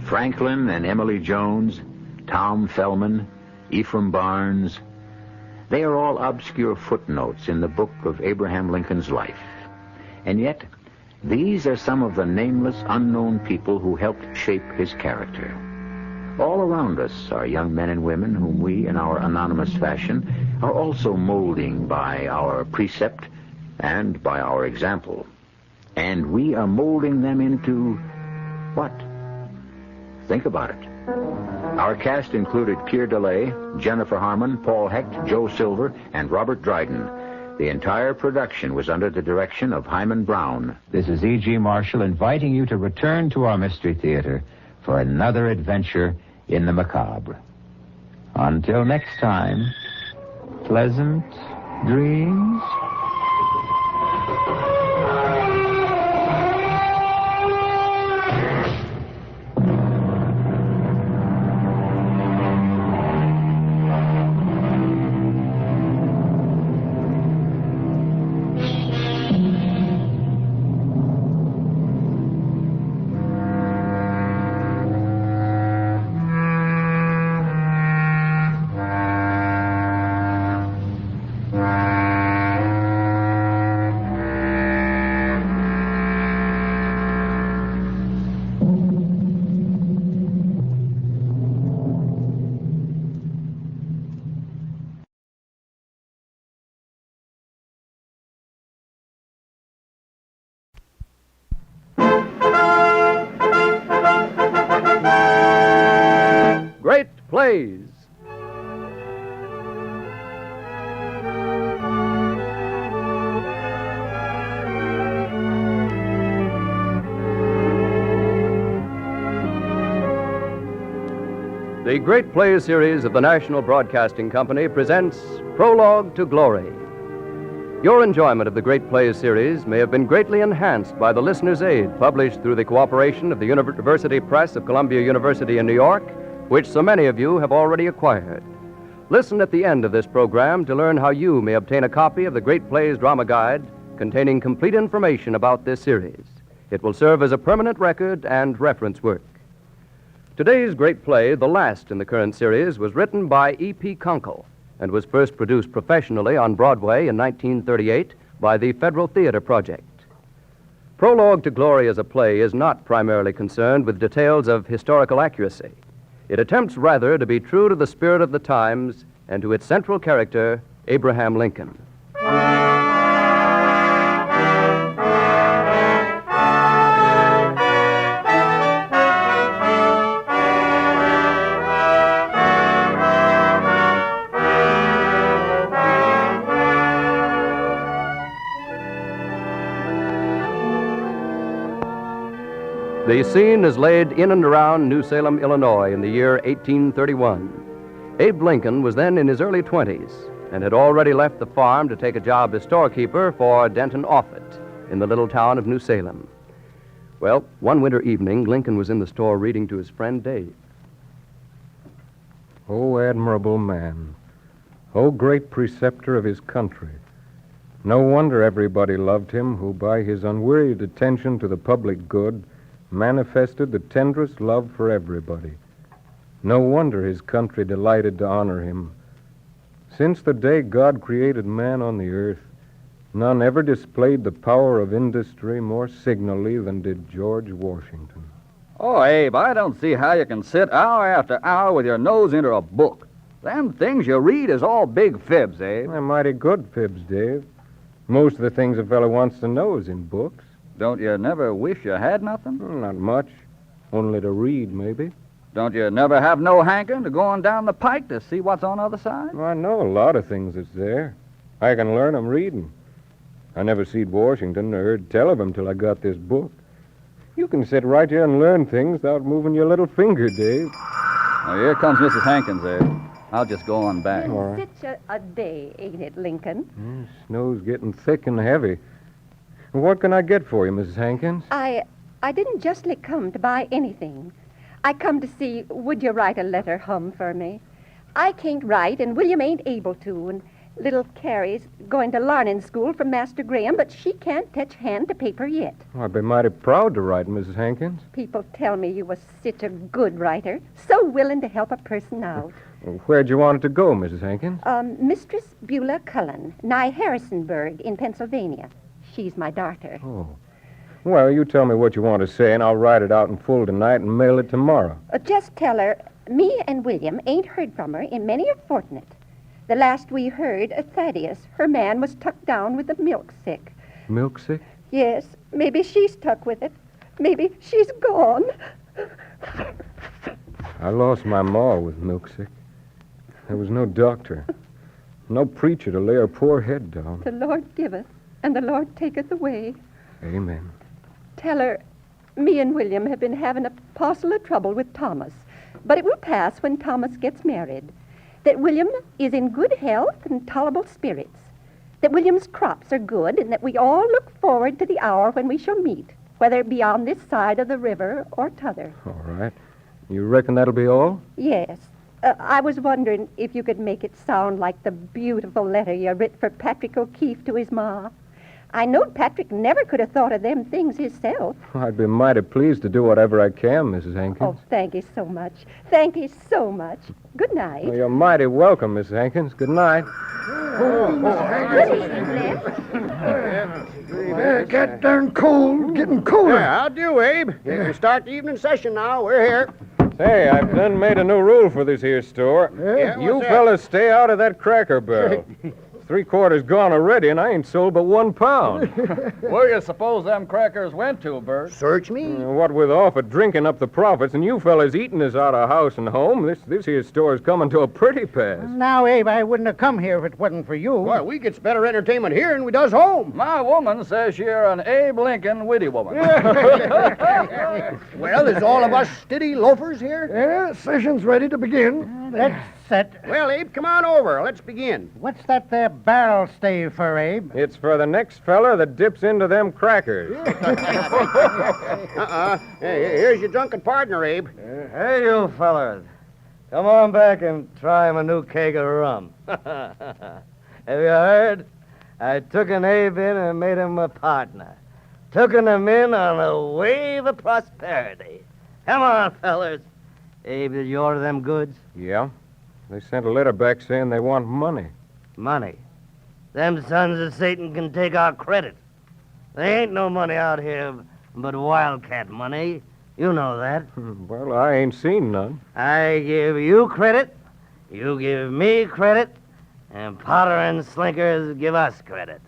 Franklin and Emily Jones, Tom Fellman, Ephraim Barnes, they are all obscure footnotes in the book of Abraham Lincoln's life. And yet, these are some of the nameless, unknown people who helped shape his character. All around us are young men and women whom we, in our anonymous fashion, are also molding by our precept and by our example. And we are molding them into what? Think about it. Our cast included Keir DeLay, Jennifer Harmon, Paul Hecht, Joe Silver, and Robert Dryden. The entire production was under the direction of Hyman Brown. This is E.G. Marshall inviting you to return to our Mystery Theater for another adventure in the macabre. Until next time, pleasant dreams. Great Plays. The Great Plays series of the National Broadcasting Company presents Prologue to Glory. Your enjoyment of the Great Plays series may have been greatly enhanced by the Listener's Aid, published through the cooperation of the University Press of Columbia University in New York, which so many of you have already acquired. Listen at the end of this program to learn how you may obtain a copy of the Great Plays Drama Guide containing complete information about this series. It will serve as a permanent record and reference work. Today's great play, the last in the current series, was written by E.P. Kunkel and was first produced professionally on Broadway in 1938 by the Federal Theater Project. Prologue to Glory as a play is not primarily concerned with details of historical accuracy. It attempts rather to be true to the spirit of the times and to its central character, Abraham Lincoln. The scene is laid in and around New Salem, Illinois, in the year 1831. Abe Lincoln was then in his early 20s and had already left the farm to take a job as storekeeper for Denton Offutt in the little town of New Salem. Well, one winter evening, Lincoln was in the store reading to his friend Dave. Oh, admirable man. Oh, great preceptor of his country. No wonder everybody loved him, who by his unwearied attention to the public good manifested the tenderest love for everybody. No wonder his country delighted to honor him. Since the day God created man on the earth, none ever displayed the power of industry more signally than did George Washington. Oh, Abe, I don't see how you can sit hour after hour with your nose into a book. Them things you read is all big fibs, Abe. They're mighty good fibs, Dave. Most of the things a fellow wants to know is in books. Don't you never wish you had nothing? Not much. Only to read, maybe. Don't you never have no hankering to go on down the pike to see what's on the other side? Well, I know a lot of things that's there. I can learn 'em reading. I never seed Washington or heard tell of him till I got this book. You can sit right here and learn things without moving your little finger, Dave. Now, here comes Mrs. Hankins, Abe. I'll just go on back. All right. Such a day, ain't it, Lincoln? Snow's getting thick and heavy. What can I get for you, Mrs. Hankins? I didn't justly come to buy anything. I come to see, would you write a letter home for me? I can't write, and William ain't able to, and little Carrie's going to larning school from Master Graham, but she can't touch hand to paper yet. Oh, I'd be mighty proud to write, Mrs. Hankins. People tell me you was such a good writer, so willing to help a person out. Where'd you want it to go, Mrs. Hankins? Mistress Beulah Cullen, nigh Harrisonburg in Pennsylvania. She's my daughter. Oh. Well, you tell me what you want to say, and I'll write it out in full tonight and mail it tomorrow. Just tell her, me and William ain't heard from her in many a fortnight. The last we heard, Thaddeus, her man, was tucked down with the milk sick. Milk sick? Yes, maybe she's tuck with it. Maybe she's gone. I lost my ma with milk sick. There was no doctor, no preacher to lay her poor head down. The Lord giveth, and the Lord taketh away. Amen. Tell her Me and William have been having a parcel of trouble with Thomas, but it will pass when Thomas gets married. That William is in good health and tolerable spirits. That William's crops are good, and that we all look forward to the hour when we shall meet, whether it be on this side of the river or t'other. All right. You reckon that'll be all? Yes. I was wondering if you could make it sound like the beautiful letter you writ for Patrick O'Keefe to his ma. I knowed Patrick never could have thought of them things himself. I'd be mighty pleased to do whatever I can, Mrs. Hankins. Oh, thank you so much. Thank you so much. Good night. Well, you're mighty welcome, Mrs. Hankins. Good night. Get darn cold. Getting colder. Yeah, how'd you, Abe? You can start the evening session now. We're here. Say, I've done made a new rule for this here store. Yeah, You what's that? fellas stay out of that Cracker Barrel. 3/4 gone already, and I ain't sold but 1 pound. Where you suppose them crackers went to, Bert? Search me? What with off of drinking up the profits, and you fellas eating us out of house and home, this here store's coming to a pretty pass. Now, Abe, I wouldn't have come here if it wasn't for you. Well, we gets better entertainment here than we does home. My woman says you're an Abe Lincoln witty woman. Well, is all of us steady loafers here? Yeah, session's ready to begin. Let's set. Well, Abe, come on over. Let's begin. What's that there barrel stave for, Abe? It's for the next fella that dips into them crackers. Hey, here's your drunken partner, Abe. Hey, you fellas. Come on back and try my new keg of rum. Have you heard? I took an Abe in and made him a partner. Took him in on a wave of prosperity. Come on, fellas. Abe, did you order them goods? Yeah. They sent a letter back saying they want money. Money. Them sons of Satan can take our credit. There ain't no money out here but wildcat money. You know that. Well, I ain't seen none. I give you credit, you give me credit, and Potter and Slinkers give us credit.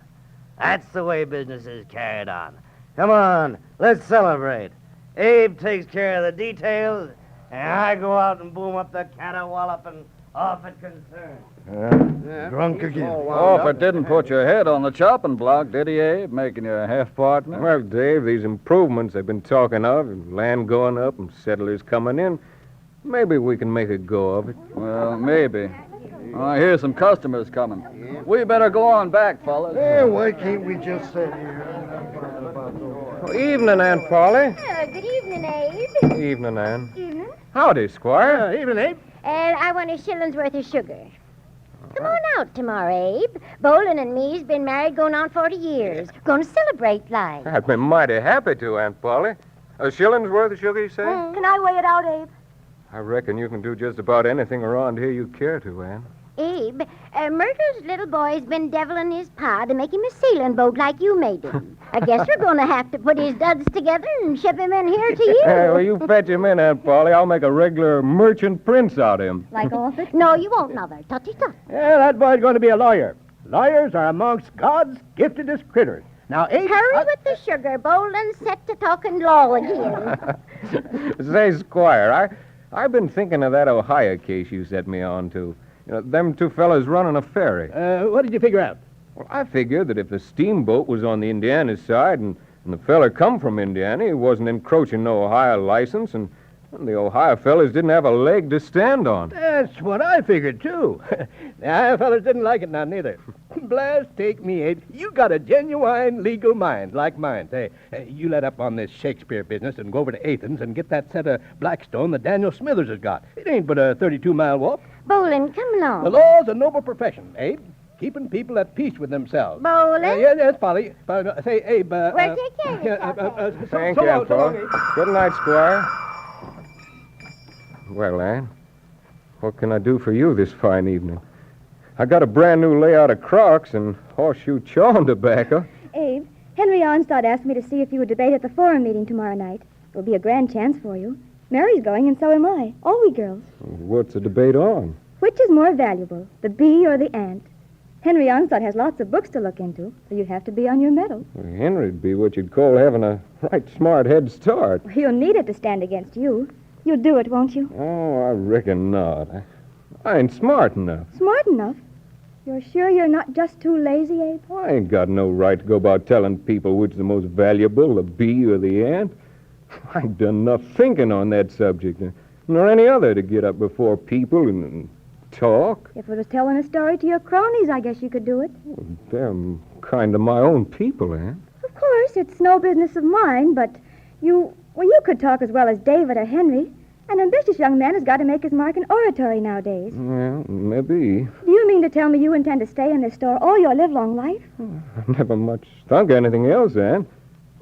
That's the way business is carried on. Come on, let's celebrate. Abe takes care of the details, and I go out and boom up the caterwallop and off it concerns. Drunk again. Oh, if it didn't put your head on the chopping block, did he, Abe? Making you a half partner? Well, Dave, these improvements they've been talking of, land going up and settlers coming in, maybe we can make a go of it. Well, maybe. I hear some customers coming. We better go on back, fellas. Yeah, why can't we just sit here? Well, evening, Aunt Polly. Good evening, Abe. Evening, Ann. Evening. Howdy, Squire. Evening, Abe. And I want a shilling's worth of sugar. Come on out tomorrow, Abe. Bolin and me's been married going on 40 years. Going to celebrate life. I'd be mighty happy to, Aunt Polly. A shilling's worth of sugar, you say? Can I weigh it out, Abe? I reckon you can do just about anything around here you care to, Ann. Abe, Myrtle's little boy's been deviling his pa to make him a sailing boat like you made him. I guess we're going to have to put his duds together and ship him in here to you. Well, you fetch him in, Aunt Polly. I'll make a regular merchant prince out of him. Like Orphan? No, you won't, Mother. Tutty-tut. Yeah, that boy's going to be a lawyer. Lawyers are amongst God's giftedest critters. Now, Abe... Hurry with the sugar, Bolin. Set to talking law again. Say, Squire, I've been thinking of that Ohio case you set me on to. You know, them two fellas running a ferry. What did you figure out? Well, I figured that if the steamboat was on the Indiana side and the fella come from Indiana, he wasn't encroaching no Ohio license, and the Ohio fellas didn't have a leg to stand on. That's what I figured, too. The Ohio fellas didn't like it none, neither. Blast take me, Abe. You got a genuine legal mind like mine. Say, you let up on this Shakespeare business and go over to Athens and get that set of Blackstone that Daniel Smithers has got. It ain't but a 32-mile walk. Bolin, come along. The law's a noble profession, Abe. Keeping people at peace with themselves. Bolin? Yes, Polly. Say, Abe... Well, take care of yourself. Thank you, Aunt Polly. Good night, Squire. Well, Ann, what can I do for you this fine evening? I got a brand new layout of Crocs and horseshoe chawing tobacco. Abe, Henry Arnstad asked me to see if you would debate at the forum meeting tomorrow night. It will be a grand chance for you. Mary's going, and so am I. All we girls. What's the debate on? Which is more valuable, the bee or the ant? Henry Arnstad has lots of books to look into, so you have to be on your mettle. Well, Henry'd be what you'd call having a right smart head start. Well, he'll need it to stand against you. You'll do it, won't you? Oh, I reckon not. I ain't smart enough. Smart enough? You're sure you're not just too lazy, Abe? I ain't got no right to go about telling people which is the most valuable, the bee or the ant. I've done enough thinking on that subject, nor any other, to get up before people and talk. If it was telling a story to your cronies, I guess you could do it. They're kind of my own people, Anne. Of course, it's no business of mine, but you could talk as well as David or Henry. An ambitious young man has got to make his mark in oratory nowadays. Well, maybe. Do you mean to tell me you intend to stay in this store all your livelong life? I've never much thunk anything else, Anne.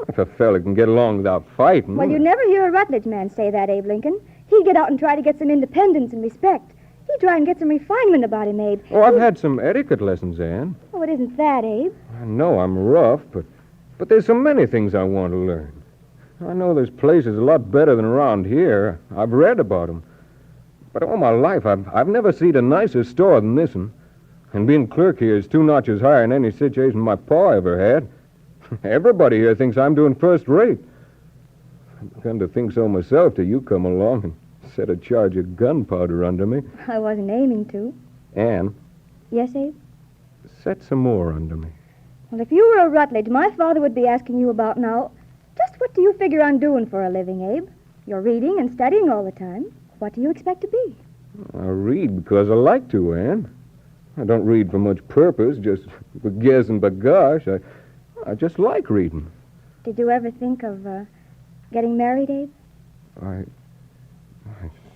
If a fella can get along without fighting... Well, you'd never hear a Rutledge man say that, Abe Lincoln. He'd get out and try to get some independence and respect. He'd try and get some refinement about him, Abe. Oh, I've had some etiquette lessons, Anne. Oh, it isn't that, Abe. I know I'm rough, but there's so many things I want to learn. I know there's places a lot better than around here. I've read about them. But all my life, I've never seen a nicer store than this one. And being clerk here is 2 notches higher than any situation my pa ever had. Everybody here thinks I'm doing first rate. I begun to think so myself till you come along and set a charge of gunpowder under me. I wasn't aiming to. Anne, Yes, Abe? set some more under me. Well, if you were a Rutledge, my father would be asking you about now, just what do you figure on doing for a living, Abe? You're reading and studying all the time. What do you expect to be? I read because I like to, Anne. I don't read for much purpose, just for guess and bagosh. I just like reading. Did you ever think of getting married, Abe? I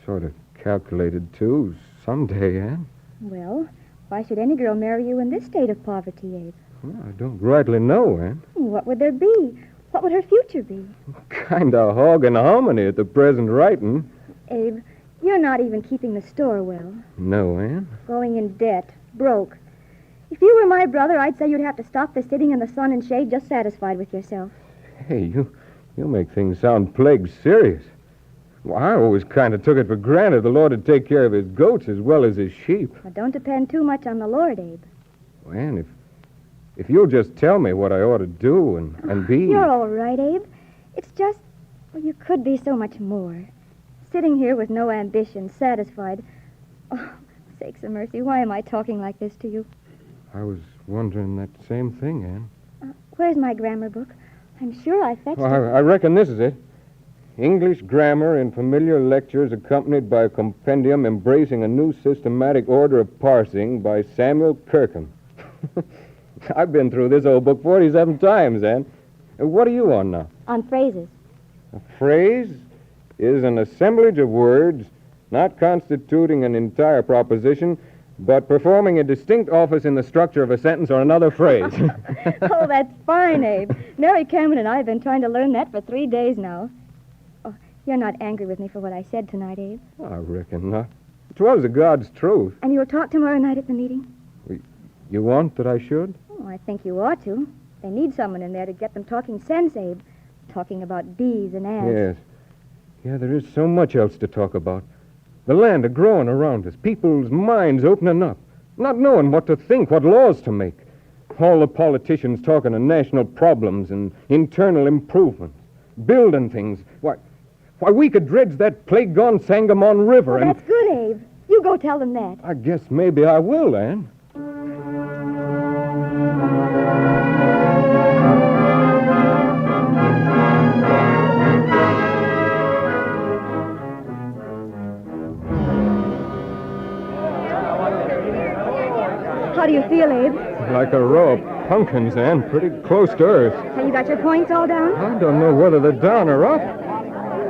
sort of calculated to someday, Anne. Well, why should any girl marry you in this state of poverty, Abe? Well, I don't rightly know, Anne. What would there be? What would her future be? Kind of hog and hominy at the present writing. Abe, you're not even keeping the store well. No, Anne. Going in debt. Broke. If you were my brother, I'd say you'd have to stop the sitting in the sun and shade just satisfied with yourself. Hey, you make things sound plague serious. Well, I always kind of took it for granted the Lord would take care of his goats as well as his sheep. Well, don't depend too much on the Lord, Abe. Well, Anne, if you'll just tell me what I ought to do and be... You're all right, Abe. It's just, well, you could be so much more. Sitting here with no ambition, satisfied. Oh, sakes of mercy, why am I talking like this to you? I was wondering that same thing, Anne. Where's my grammar book? I'm sure I fetched Well, it. I reckon this is it. English grammar in familiar lectures accompanied by a compendium embracing a new systematic order of parsing by Samuel Kirkham. I've been through this old book 47 times, Anne. What are you on now? On phrases. A phrase is an assemblage of words not constituting an entire proposition, but performing a distinct office in the structure of a sentence or another phrase. Oh, that's fine, Abe. Mary Cameron and I have been trying to learn that for 3 days now. Oh, you're not angry with me for what I said tonight, Abe? I reckon not. 'Twas the God's truth. And you'll talk tomorrow night at the meeting? You want that I should? Oh, I think you ought to. They need someone in there to get them talking sense, Abe. Talking about bees and ants. Yes. Yeah, there is so much else to talk about. The land a-growing around us, people's minds opening up, not knowing what to think, what laws to make. All the politicians talking of national problems and internal improvements, building things. Why, we could dredge that plague-gone Sangamon River Well, that's good, Abe. You go tell them that. I guess maybe I will, Anne. How do you feel, Abe? Like a row of pumpkins, Anne, pretty close to earth. Have you got your points all down? I don't know whether they're down or up.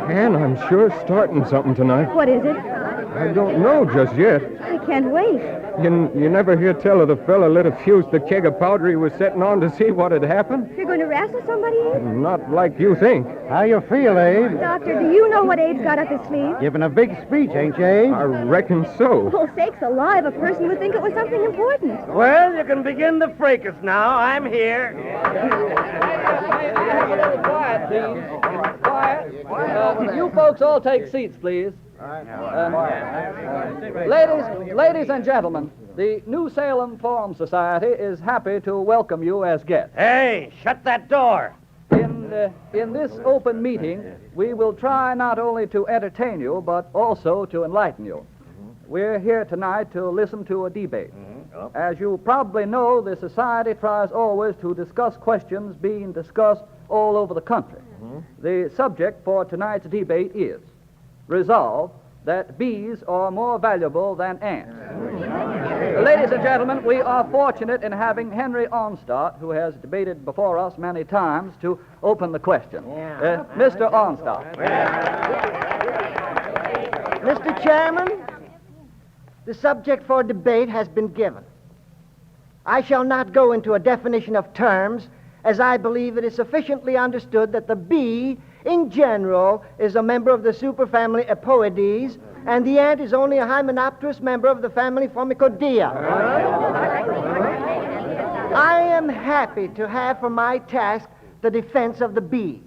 Anne, I'm sure starting something tonight. What is it? I don't know just yet. I can't wait. You never hear tell of the fella lit a fuse the keg of powder he was setting on to see what had happened? You're going to wrestle somebody, Abe? Not like you think. How you feel, Abe? Doctor, do you know what Abe's got up his sleeve? Giving a big speech, ain't you, Abe? I reckon so. Oh, sakes alive, a person would think it was something important. Well, you can begin the fracas now. I'm here. Quiet, please. Quiet. You folks all take seats, please. Ladies and gentlemen, the New Salem Forum Society is happy to welcome you as guests. Hey, shut that door. In this open meeting, we will try not only to entertain you, but also to enlighten you. We're here tonight to listen to a debate. As you probably know, the society tries always to discuss questions being discussed all over the country. The subject for tonight's debate is resolve that bees are more valuable than ants. Ladies and gentlemen, we are fortunate in having Henry Onstadt, who has debated before us many times, to open the question. Mr. Onstadt. Mr. Chairman, the subject for debate has been given. I shall not go into a definition of terms, as I believe it is sufficiently understood that the bee, in general, is a member of the superfamily Apoides, and the ant is only a hymenopterous member of the family Formicodea. I am happy to have for my task the defense of the bee.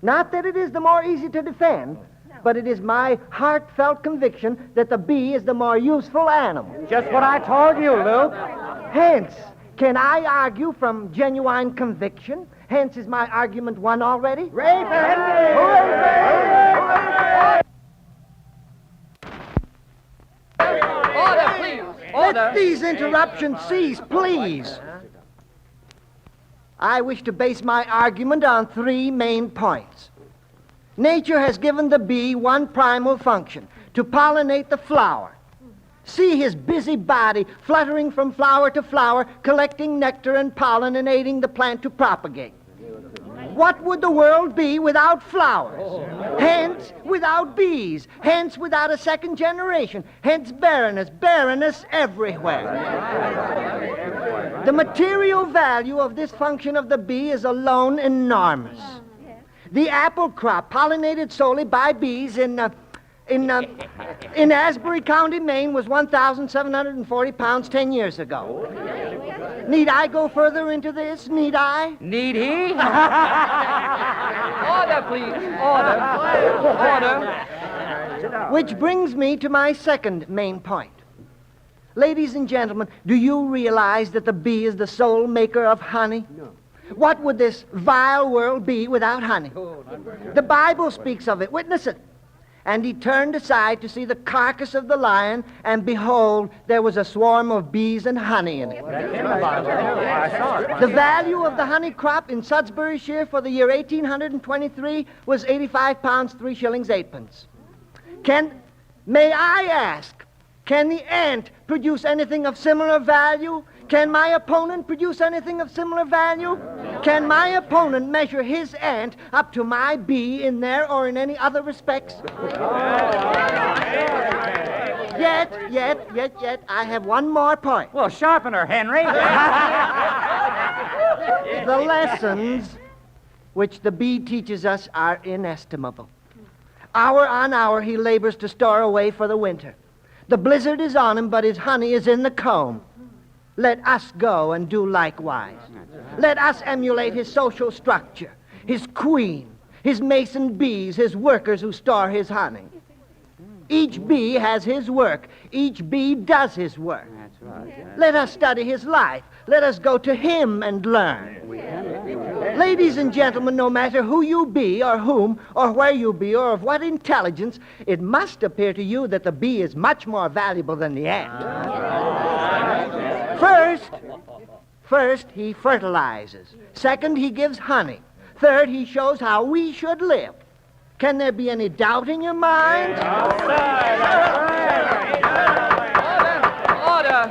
Not that it is the more easy to defend, but it is my heartfelt conviction that the bee is the more useful animal. Just what I told you, Luke. Hence, can I argue from genuine conviction? Hence, is my argument won already? Ray for Henry! Order, please. Order. Let these interruptions cease, please. I wish to base my argument on 3 main points. Nature has given the bee one primal function, to pollinate the flower. See his busy body fluttering from flower to flower, collecting nectar and pollen and aiding the plant to propagate. What would the world be without flowers? Hence, without bees. Hence, without a second generation. Hence, barrenness everywhere. The material value of this function of the bee is alone enormous. The apple crop, pollinated solely by bees in Asbury County, Maine, was 1,740 pounds 10 years ago. Need I go further into this? Need I? Need he? Order, please. Order. Which brings me to my second main point. Ladies and gentlemen, do you realize that the bee is the sole maker of honey? No. What would this vile world be without honey? The Bible speaks of it. Witness it. And he turned aside to see the carcass of the lion, and behold, there was a swarm of bees and honey in it. The value of the honey crop in Sudburyshire for the year 1823 was 85 pounds, 3 shillings, 8 pence. May I ask, can the ant produce anything of similar value? Can my opponent produce anything of similar value? Can my opponent measure his ant up to my bee in there or in any other respects? Yet, I have one more point. Well, sharpen her, Henry. The lessons which the bee teaches us are inestimable. Hour on hour he labors to store away for the winter. The blizzard is on him, but his honey is in the comb. Let us go and do likewise. Let us emulate his social structure, his queen, his mason bees, his workers who store his honey. Each bee has his work. Each bee does his work. That's right. Let us study his life. Let us go to him and learn. Ladies and gentlemen, no matter who you be or whom or where you be or of what intelligence, it must appear to you that the bee is much more valuable than the ant. First, he fertilizes. Second, he gives honey. Third, he shows how we should live. Can there be any doubt in your mind? Order,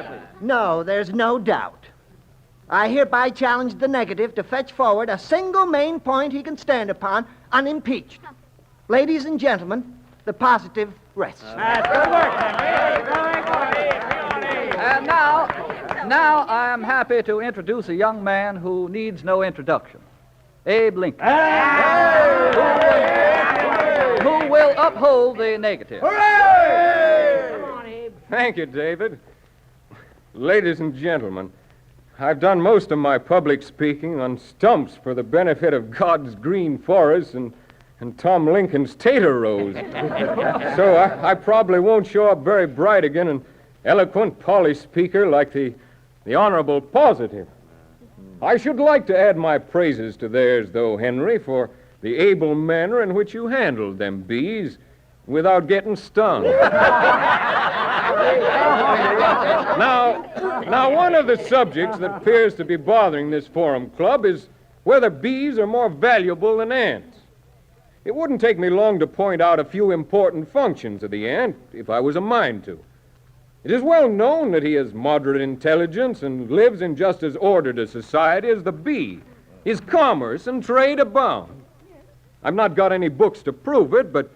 please. No, there's no doubt. I hereby challenge the negative to fetch forward a single main point he can stand upon unimpeached. Ladies and gentlemen, the positive rests. Good work, Henry. And now I am happy to introduce a young man who needs no introduction. Abe Lincoln. Who will uphold the negative. Hooray! Come on, Abe. Thank you, David. Ladies and gentlemen, I've done most of my public speaking on stumps for the benefit of God's green forests and Tom Lincoln's tater rows. So I probably won't show up very bright again an eloquent polished speaker like the Honorable Positive. I should like to add my praises to theirs, though, Henry, for the able manner in which you handled them bees without getting stung. Now, one of the subjects that appears to be bothering this forum club is whether bees are more valuable than ants. It wouldn't take me long to point out a few important functions of the ant if I was a mind to. It is well known that he has moderate intelligence and lives in just as ordered a society as the bee. His commerce and trade abound. I've not got any books to prove it, but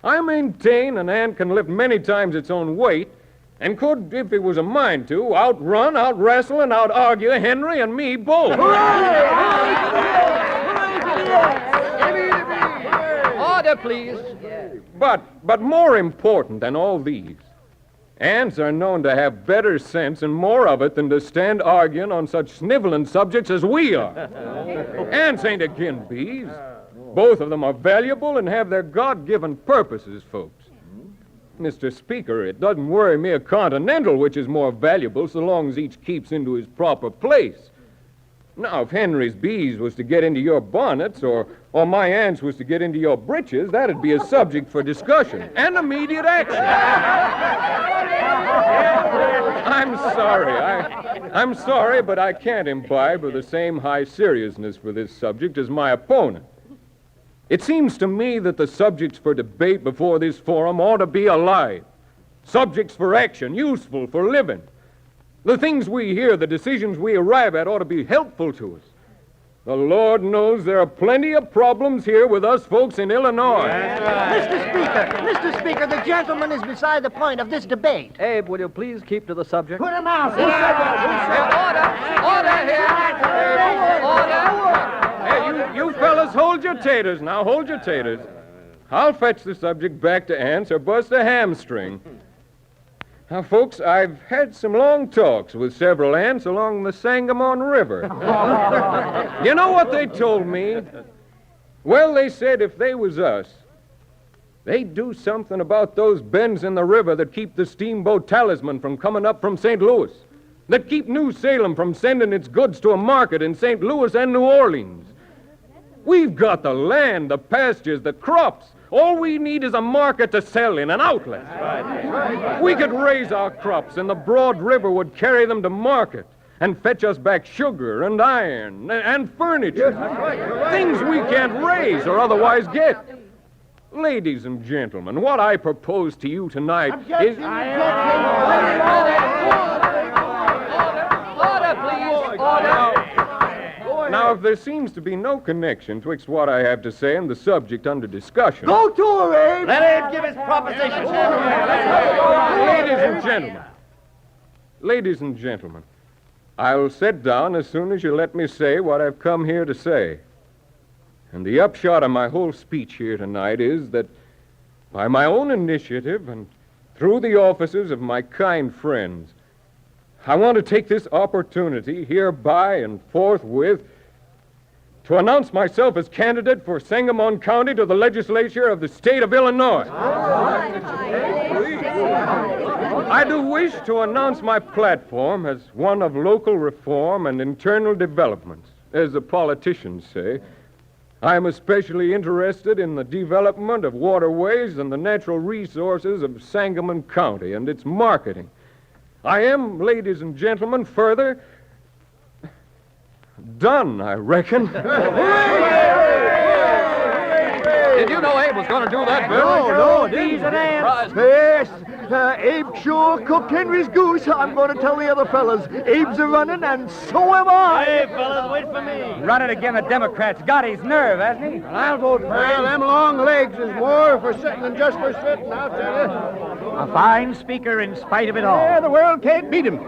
I maintain an ant can lift many times its own weight and could, if it was a mind to, outrun, out-wrestle, and out-argue Henry and me both. Order, please. But more important than all these, ants are known to have better sense and more of it than to stand arguing on such sniveling subjects as we are. Ants ain't akin bees. Both of them are valuable and have their God-given purposes, folks. Mr. Speaker, it doesn't worry me a continental which is more valuable so long as each keeps into his proper place. Now, if Henry's bees was to get into your bonnets or my ants was to get into your breeches, that'd be a subject for discussion and immediate action. I'm sorry, but I can't imbibe of the same high seriousness for this subject as my opponent. It seems to me that the subjects for debate before this forum ought to be alive. Subjects for action, useful for living. The things we hear, the decisions we arrive at ought to be helpful to us. The Lord knows there are plenty of problems here with us folks in Illinois. Mr. Speaker, the gentleman is beside the point of this debate. Abe, will you please keep to the subject? Put him out. Hey, you fellas, hold your taters now. Hold your taters. I'll fetch the subject back to ants or bust a hamstring. Now, folks, I've had some long talks with several ants along the Sangamon River. You know what they told me? Well, they said if they was us, they'd do something about those bends in the river that keep the steamboat Talisman from coming up from St. Louis, that keep New Salem from sending its goods to a market in St. Louis and New Orleans. We've got the land, the pastures, the crops. All we need is a market to sell in, an outlet. We could raise our crops, and the broad river would carry them to market and fetch us back sugar and iron and furniture. Things we can't raise or otherwise get. Ladies and gentlemen, what I propose to you tonight is... Order, please. Order. Now, if there seems to be no connection twixt what I have to say and the subject under discussion... Go to her, Abe! Let Abe give his proposition. Ladies and gentlemen, I'll sit down as soon as you let me say what I've come here to say. And the upshot of my whole speech here tonight is that by my own initiative and through the offices of my kind friends, I want to take this opportunity hereby and forthwith to announce myself as candidate for Sangamon County to the legislature of the state of Illinois. I do wish to announce my platform as one of local reform and internal developments. As the politicians say, I am especially interested in the development of waterways and the natural resources of Sangamon County and its marketing. I am, ladies and gentlemen, further done, I reckon. Did you know Abe was going to do that, Bill? No, these and ants. Yes, Abe sure cooked Henry's goose. I'm going to tell the other fellas. Abe's a-running, and so am I. Hey, fellas, wait for me. Running again, the Democrats got his nerve, hasn't he? I'll vote for him. Them long legs is more for sitting than just for sitting, I'll tell you. A fine speaker in spite of it all. Yeah, the world can't beat him.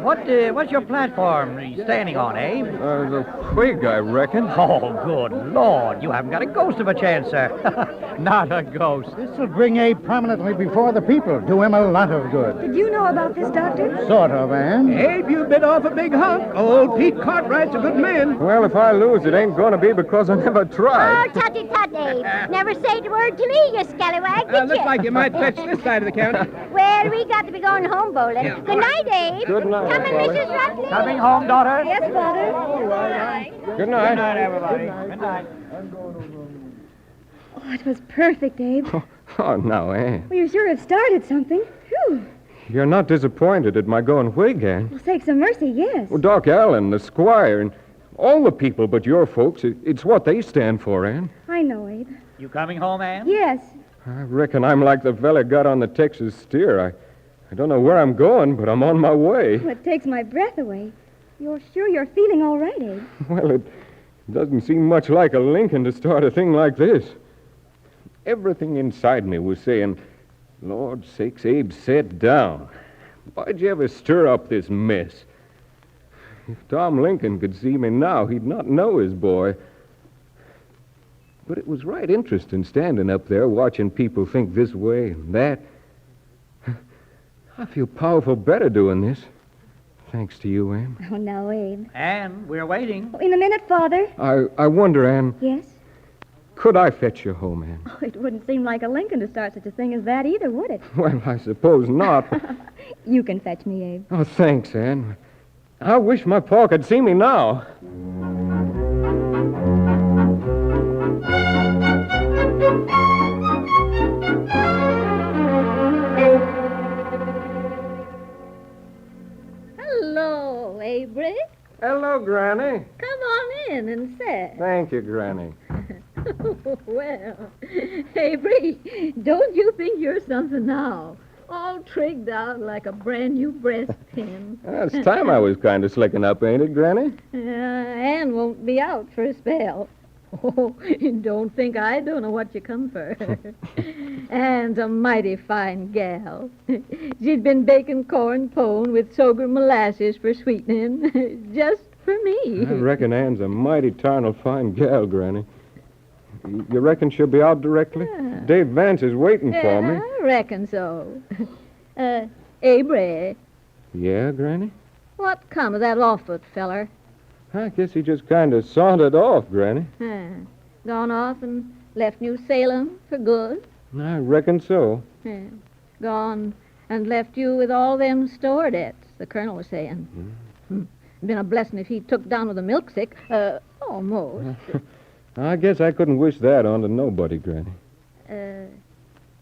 What's your platform standing on, Abe? The Whig, I reckon. Oh, good Lord. You haven't got a ghost of a chance, sir. Not a ghost. This will bring Abe prominently before the people. Do him a lot of good. Did you know about this, Doctor? Sort of, Ann. Abe, you bit off a big hunk. Old Pete Cartwright's a good man. Well, if I lose, it ain't going to be because I never tried. Oh, tutty-tut, Abe. Never say a word to me, you scallywag, did Looks you? like you might fetch this side of the county. Well, we got to be going home, Bolin. Yeah. Good night, Abe. Good night, Come in, Father. Mrs. Rutley. Coming home, daughter? Yes, Father. Good night. Good night, everybody. Good night. Oh, it was perfect, Abe. Oh, no, Ann. Well, you sure have started something. Phew. You're not disappointed at my going Whig, Ann? Well, sakes of mercy, yes. Well, Doc Allen, the squire, and All the people but your folks. It's what they stand for, Ann. I know, Abe. You coming home, Ann? Yes. I reckon I'm like the fella got on the Texas steer. I don't know where I'm going, but I'm on my way. Well, it takes my breath away. You're sure you're feeling all right, Abe? Well, it doesn't seem much like a Lincoln to start a thing like this. Everything inside me was saying, Lord sakes, Abe, sit down. Why'd you ever stir up this mess? If Tom Lincoln could see me now, he'd not know his boy. But it was right interesting standing up there watching people think this way and that. I feel powerful better doing this. Thanks to you, Ann. Oh, no, Abe. Ann, we're waiting. Oh, in a minute, Father. I wonder, Ann. Yes? Could I fetch you home, Ann? Oh, it wouldn't seem like a Lincoln to start such a thing as that either, would it? Well, I suppose not. You can fetch me, Abe. Oh, thanks, Ann. I wish my pa could see me now. Hello, Avery. Hello, Granny. Come on in and sit. Thank you, Granny. Well, Avery, don't you think you're something now? All trigged out like a brand new breastpin. It's time I was kind of slicking up, ain't it, Granny? Ann won't be out for a spell. Oh, don't think I don't know what you come for. Ann's a mighty fine gal. She's been baking corn pone with sorghum molasses for sweetening, just for me. I reckon Ann's a mighty tarnal fine gal, Granny. You reckon she'll be out directly? Yeah. Dave Vance is waiting for me. I reckon so. Avery, Yeah, Granny? what come of that Offutt feller? I guess he just kind of sauntered off, Granny. Gone off and left New Salem for good? I reckon so. Gone and left you with all them store debts, the colonel was saying. Been a blessing if he took down with a milk sick. Almost. I guess I couldn't wish that on to nobody, Granny.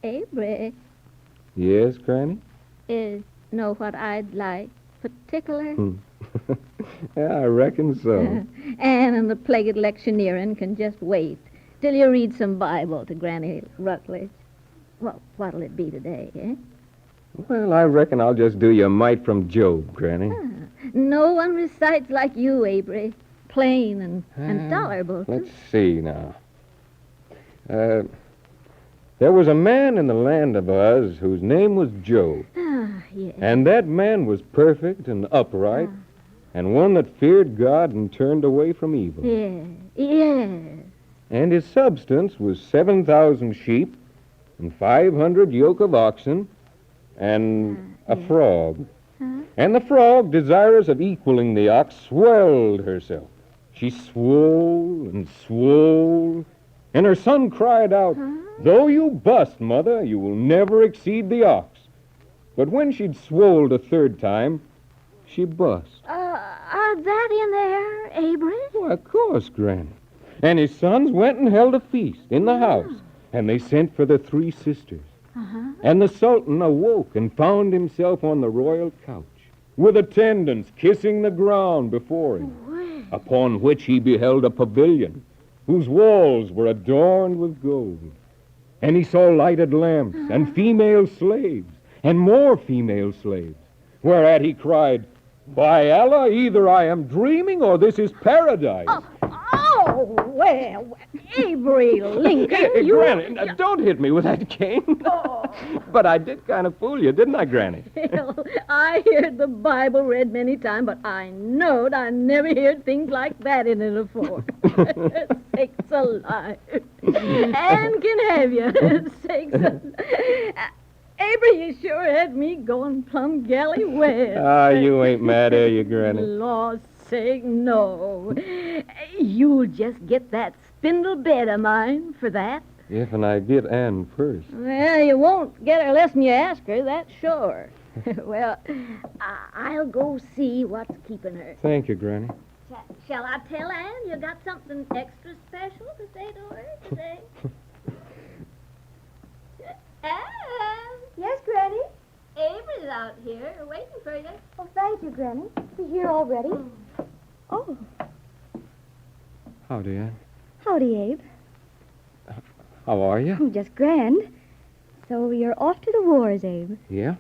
Avery, Yes, Granny? know what I'd like particular? Yeah, I reckon so. Ann and the plagued electioneering can just wait till you read some Bible to Granny Rutledge. Well, what'll it be today, eh? Well, I reckon I'll just do you a mite from Job, Granny. No one recites like you, Avery. Plain and tolerable, too. Let's see now. There was a man in the land of Uz whose name was Job. Yes. And that man was perfect and upright, and one that feared God and turned away from evil. Yes. And his substance was 7,000 sheep, and 500 yoke of oxen, and a frog. And the frog, desirous of equaling the ox, swelled herself. She swole and swole, and her son cried out, Though you bust, mother, you will never exceed the ox. But when she'd swolled a third time, she bust. Are that in there, Avery? Why, of course, Granny. And his sons went and held a feast in the house, and they sent for the 3 sisters. And the Sultan awoke and found himself on the royal couch, with attendants kissing the ground before him, upon which he beheld a pavilion, whose walls were adorned with gold. And he saw lighted lamps, and female slaves, and more female slaves, whereat he cried, By Allah, either I am dreaming or this is paradise. Oh, well, Avery Lincoln, you... Granny, now, don't hit me with that cane. But I did kind of fool you, didn't I, Granny? Well, I heard the Bible read many times, but I knowed I never heard things like that in it afore. Sakes alive. Ann can have you. Sakes alive. Avery, you sure had me going plumb galley wet. You ain't mad, are you, Granny? Lord's sake, no. You'll just get that spindle bed of mine for that. If and I get Ann first. Well, you won't get her unless you ask her, that's sure. Well, I'll go see what's keeping her. Thank you, Granny. Shall I tell Ann you got something extra special to say to her today? Ann! Yes, Granny? Avery's out here waiting for you. Oh, thank you, Granny. You're here already? Oh. Howdy, Ann. Howdy, Abe. How are you? Oh, just grand. So you're off to the wars, Abe. Yeah.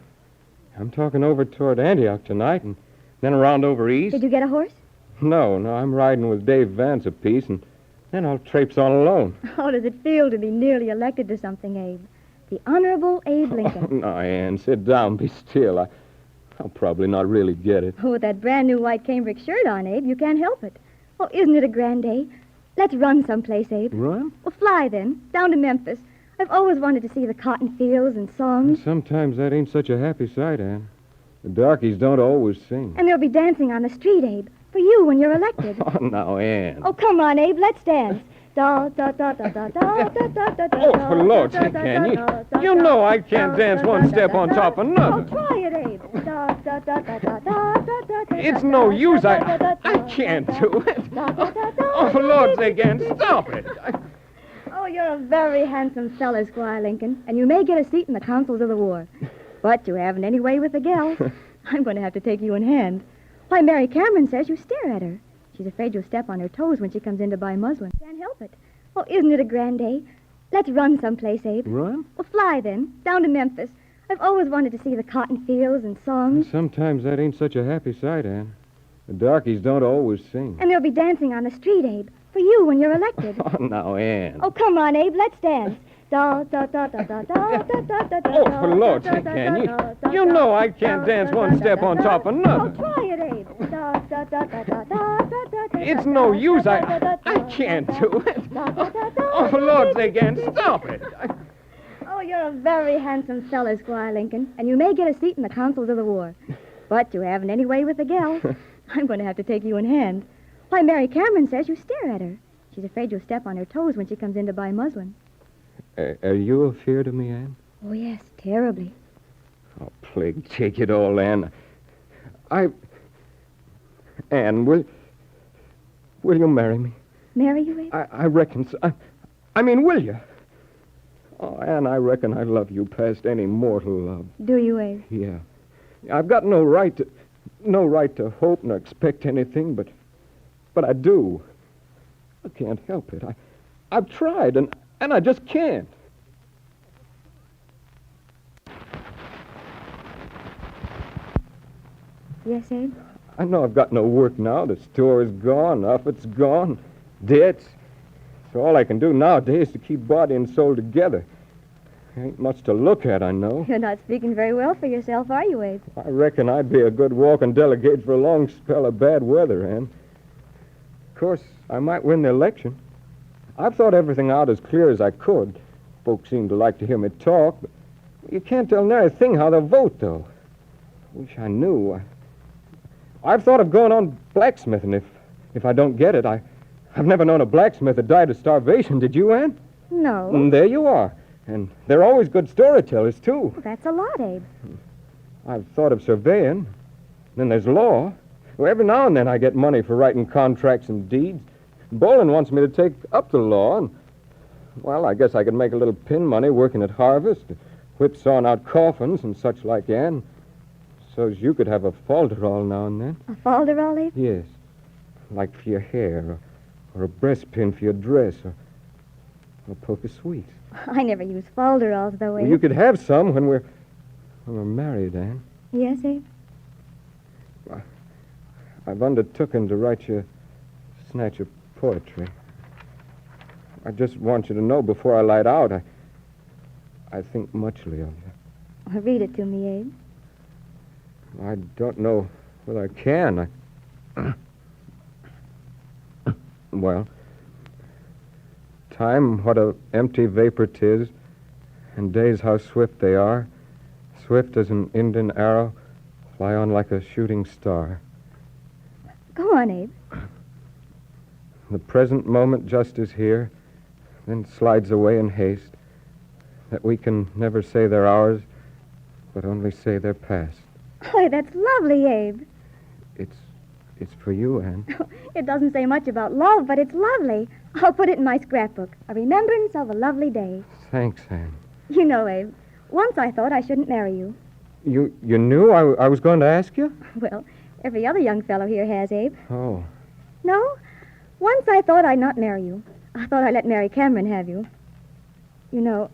I'm talking over toward Antioch tonight and then around over east. Did you get a horse? No, I'm riding with Dave Vance a piece, and then I'll traipse on alone. How does it feel to be nearly elected to something, Abe? The Honorable Abe Lincoln. Oh, no, Ann, sit down, be still. I'll probably not really get it. Oh, with that brand new white cambric shirt on, Abe, you can't help it. Oh, isn't it a grand day? Let's run someplace, Abe. Run? Well, fly then, down to Memphis. I've always wanted to see the cotton fields and songs. Sometimes that ain't such a happy sight, Ann. The darkies don't always sing. And they'll be dancing on the street, Abe, for you when you're elected. Oh, now, Ann. Oh, come on, Abe, let's dance. Da da da da da da da da da. Oh, for Lord's sake, can you? You know I can't dance one step on top of another. Oh, try it, Abe. Da da da da da da da. It's no use. I can't do it. Oh, for Lord's sake, Ann, stop it. Oh, you're a very handsome fella, Squire Lincoln, and you may get a seat in the councils of the war. But you haven't any way with the gals. I'm going to have to take you in hand. Why, Mary Cameron says you stare at her. She's afraid you'll step on her toes when she comes in to buy muslin. Can't help it. Oh, isn't it a grand day? Let's run someplace, Abe. Run? Well, fly then, down to Memphis. I've always wanted to see the cotton fields and songs. Sometimes that ain't such a happy sight, Ann. The darkies don't always sing. And they'll be dancing on the street, Abe, for you when you're elected. Oh, now, Ann. Oh, come on, Abe, let's dance. Da da da da da da da da da. Oh, for Lord's sake, can you? You know I can't dance one step on top of another. Oh, try it, Abe. Da da da da da da da. It's no use. I can't do it. Oh, for Lord's sake, Ann, stop it. Oh, you're a very handsome fella, Squire Lincoln, and you may get a seat in the councils of the war. But you haven't any way with the gals. I'm going to have to take you in hand. Why, Mary Cameron says you stare at her. She's afraid you'll step on her toes when she comes in to buy muslin. Are you afeard of me, Ann? Oh, yes, terribly. Oh, plague take it all, Ann. Ann, will you marry me? Marry you, Abe? I reckon so. I mean, will you? Oh, Ann, I reckon I love you past any mortal love. Do you, Abe? Yeah. I've got no right to hope nor expect anything, but I do. I can't help it. I've tried, and I just can't. Yes, Abe? I know I've got no work now. The store is gone, Offutt's gone, debts. So all I can do nowadays is to keep body and soul together. Ain't much to look at, I know. You're not speaking very well for yourself, are you, Abe? I reckon I'd be a good walking delegate for a long spell of bad weather, Ann. Of course, I might win the election. I've thought everything out as clear as I could. Folks seem to like to hear me talk, but you can't tell nary a thing how they'll vote, though. Wish I knew. I've thought of going on blacksmithing if I don't get it. I've never known a blacksmith that died of starvation. Did you, Ann? No. And there you are. And they're always good storytellers, too. That's a lot, Abe. I've thought of surveying. Then there's law. Well, every now and then I get money for writing contracts and deeds. Bolin wants me to take up the law, and, well, I guess I could make a little pin money working at harvest, whipsawing out coffins and such like, Ann. So's you could have a falderall now and then. A falderall, Abe? Yes. Like for your hair, or a breastpin for your dress, or a poke of sweets. I never use falderalls, though, Abe. Well, you could have some when we're married, Ann. Yes, Abe? I've undertaken to write you a snatch of poetry. I just want you to know before I light out, I think muchly of you. Well, read it to me, Abe. I don't know whether I can. Well, time, what a empty vapor 'tis, and days how swift they are, swift as an Indian arrow, fly on like a shooting star. Go on, Abe. The present moment just is here, then slides away in haste, that we can never say they're ours, but only say they're past. Why, that's lovely, Abe. It's for you, Ann. It doesn't say much about love, but it's lovely. I'll put it in my scrapbook. A remembrance of a lovely day. Thanks, Ann. You know, Abe, once I thought I shouldn't marry you. You knew I was going to ask you? Well, every other young fellow here has, Abe. Oh. No? Once I thought I'd not marry you. I thought I'd let Mary Cameron have you. You know,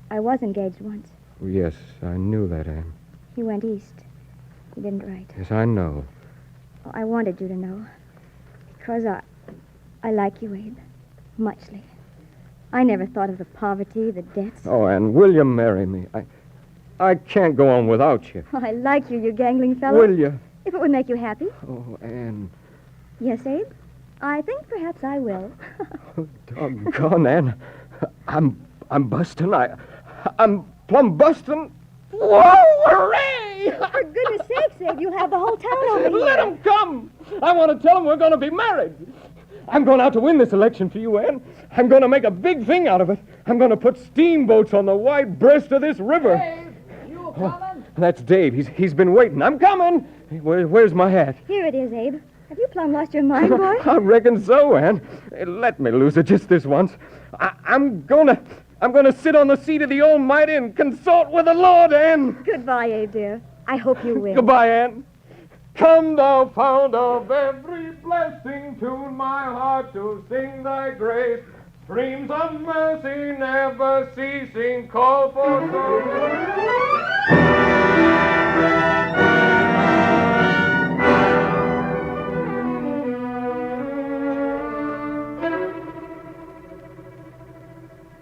I was engaged once. Yes, I knew that, Anne. He went east. He didn't write. Yes, I know. Oh, I wanted you to know. Because I like you, Abe. Muchly. I never thought of the poverty, the debts. Oh, Anne, will you marry me? I can't go on without you. Oh, I like you, you gangling fellow. Will you? If it would make you happy. Oh, Anne. Yes, Abe? I think perhaps I will. Doggone, Anne. I'm busting. I'm plumb busting. Whoa, hooray! For goodness sakes, Abe, you have the whole town over here. Let them come. I want to tell them we're going to be married. I'm going out to win this election for you, Anne. I'm going to make a big thing out of it. I'm going to put steamboats on the wide breast of this river. Dave, you coming? That's Dave. He's been waiting. I'm coming. Where's my hat? Here it is, Abe. Have you plumb lost your mind, boy? I reckon so, Anne. Let me lose it just this once. I'm gonna sit on the seat of the Almighty and consult with the Lord, Anne. Goodbye, Abe, dear. I hope you will. Goodbye, Anne. Come, thou fount of every blessing, tune my heart to sing thy grace. Streams of mercy never ceasing, call for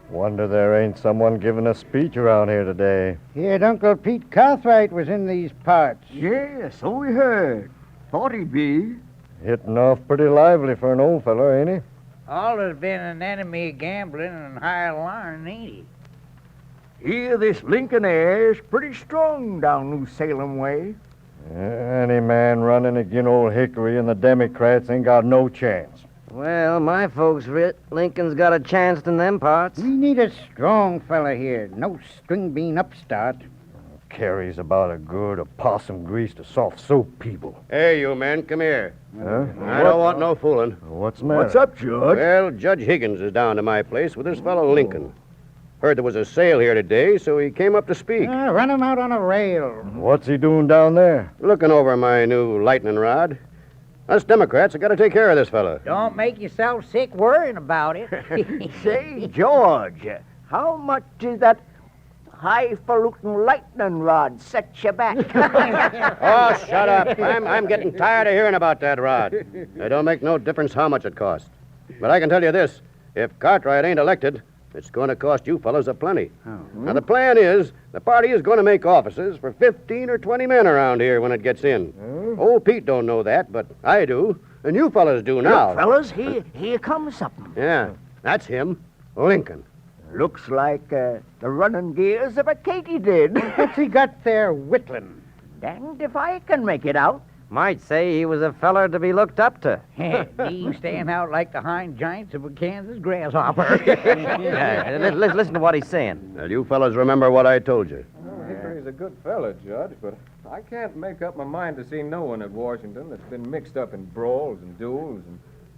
Wonder there ain't someone giving a speech around here today. Heard Uncle Pete Cartwright was in these parts. Yeah, so we heard. Thought he'd be. Hitting off pretty lively for an old feller, ain't he? Always been an enemy of gambling and high learning, ain't he? Here, this Lincoln air's pretty strong down New Salem way. Any man running agin old Hickory and the Democrats ain't got no chance. Well, my folks writ Lincoln's got a chance in them parts. We need a strong fella here, no string bean upstart. Carries about a good opossum grease to soft soap people. Hey, you men, come here. Huh? I don't want no fooling. What's the matter? What's up, Judge? Well, Judge Higgins is down to my place with this fellow Lincoln. Heard there was a sale here today, so he came up to speak. Run him out on a rail. What's he doing down there? Looking over my new lightning rod. Us Democrats have got to take care of this fella. Don't make yourself sick worrying about it. Say, George, how much is that highfalutin lightning rod set you back? Oh, shut up. I'm getting tired of hearing about that rod. It don't make no difference how much it costs. But I can tell you this. If Cartwright ain't elected, it's going to cost you fellas a plenty. Now, the plan is the party is going to make offices for 15 or 20 men around here when it gets in. Old Pete don't know that, but I do. And you fellas do now. Look, fellas, here comes something. Yeah, that's him, Lincoln. Looks like the running gears of a katydid. What's he got there whittling? Danged if I can make it out. Might say he was a feller to be looked up to. He stand out like the hind giants of a Kansas grasshopper. Listen to what he's saying. Now, you fellas remember what I told you. Hickory's a good fellow, Judge, but I can't make up my mind to see no one at Washington that's been mixed up in brawls and duels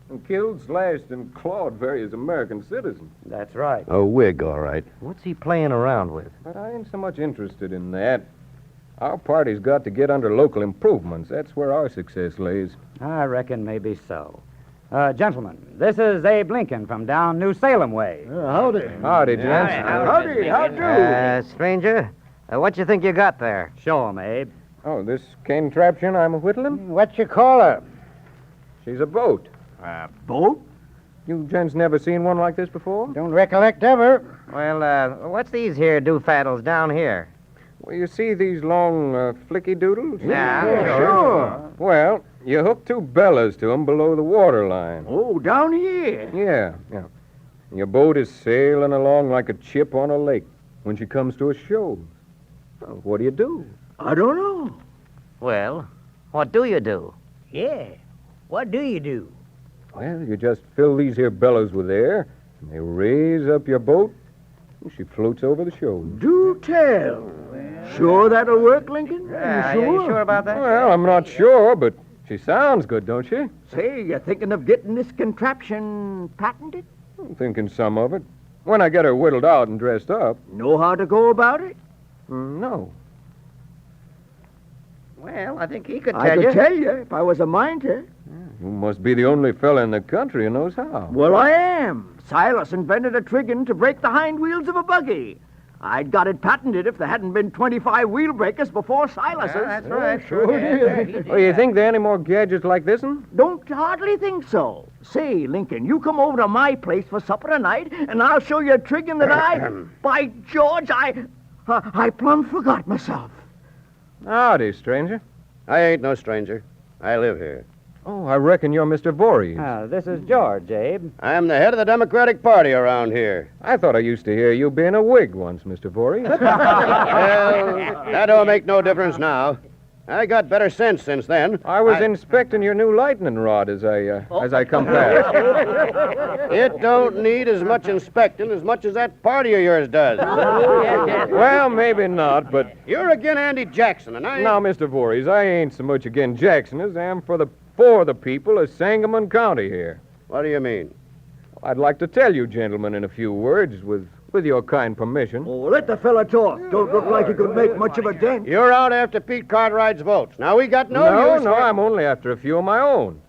and killed, slashed, and clawed various American citizens. That's right. A Whig, all right. What's he playing around with? But I ain't so much interested in that. Our party's got to get under local improvements. That's where our success lays. I reckon maybe so. Gentlemen, this is Abe Lincoln from down New Salem way. Howdy. Howdy, gents. Howdy, how do? Stranger, what you think you got there? Show 'em, Abe. Oh, this contraption I'm whittling? What you call her? She's a boat. A boat? You gents never seen one like this before? Don't recollect ever. Well, what's these here doofaddles down here? Well, you see these long flicky doodles? Yeah, sure. Well, you hook two bellows to them below the waterline. Oh, down here? Yeah. Your boat is sailing along like a chip on a lake when she comes to a shoal. Well, what do you do? I don't know. Well, what do you do? Yeah. What do you do? Well, you just fill these here bellows with air, and they raise up your boat, and she floats over the shoal. Do tell. Sure that'll work, Lincoln? Are you sure about that? Well, I'm not sure, but she sounds good, don't she? Say, you thinking of getting this contraption patented? I'm thinking some of it. When I get her whittled out and dressed up. Know how to go about it? No. Well, I think he could tell I you. could tell you if I was a mind to. You must be the only fella in the country who knows how. Well, I am. Silas invented a triggin to break the hind wheels of a buggy. I'd got it patented if there hadn't been 25 wheel breakers before Silas's. That's right. Sure did. Oh, you think there are any more gadgets like this one? Don't hardly think so. Say, Lincoln, you come over to my place for supper tonight, and I'll show you a triggin that by George, I plumb forgot myself. Howdy, stranger. I ain't no stranger. I live here. Oh, I reckon you're Mr. Voorhees. This is George, Abe. I'm the head of the Democratic Party around here. I thought I used to hear you being a Whig once, Mr. Voorhees. Well, that don't make no difference now. I got better sense since then. I was inspecting your new lightning rod as I come past. It don't need as much inspecting as much as that party of yours does. Well, maybe not, but... You're again Andy Jackson, and I... Now, Mr. Voorhees, I ain't so much again Jackson as I am for the people of Sangamon County here. What do you mean? I'd like to tell you, gentlemen, in a few words, with your kind permission. Oh, let the fella talk. Don't look like he could make much of a dent. You're out after Pete Cartwright's votes. Now, we got no use No, I'm only after a few of my own.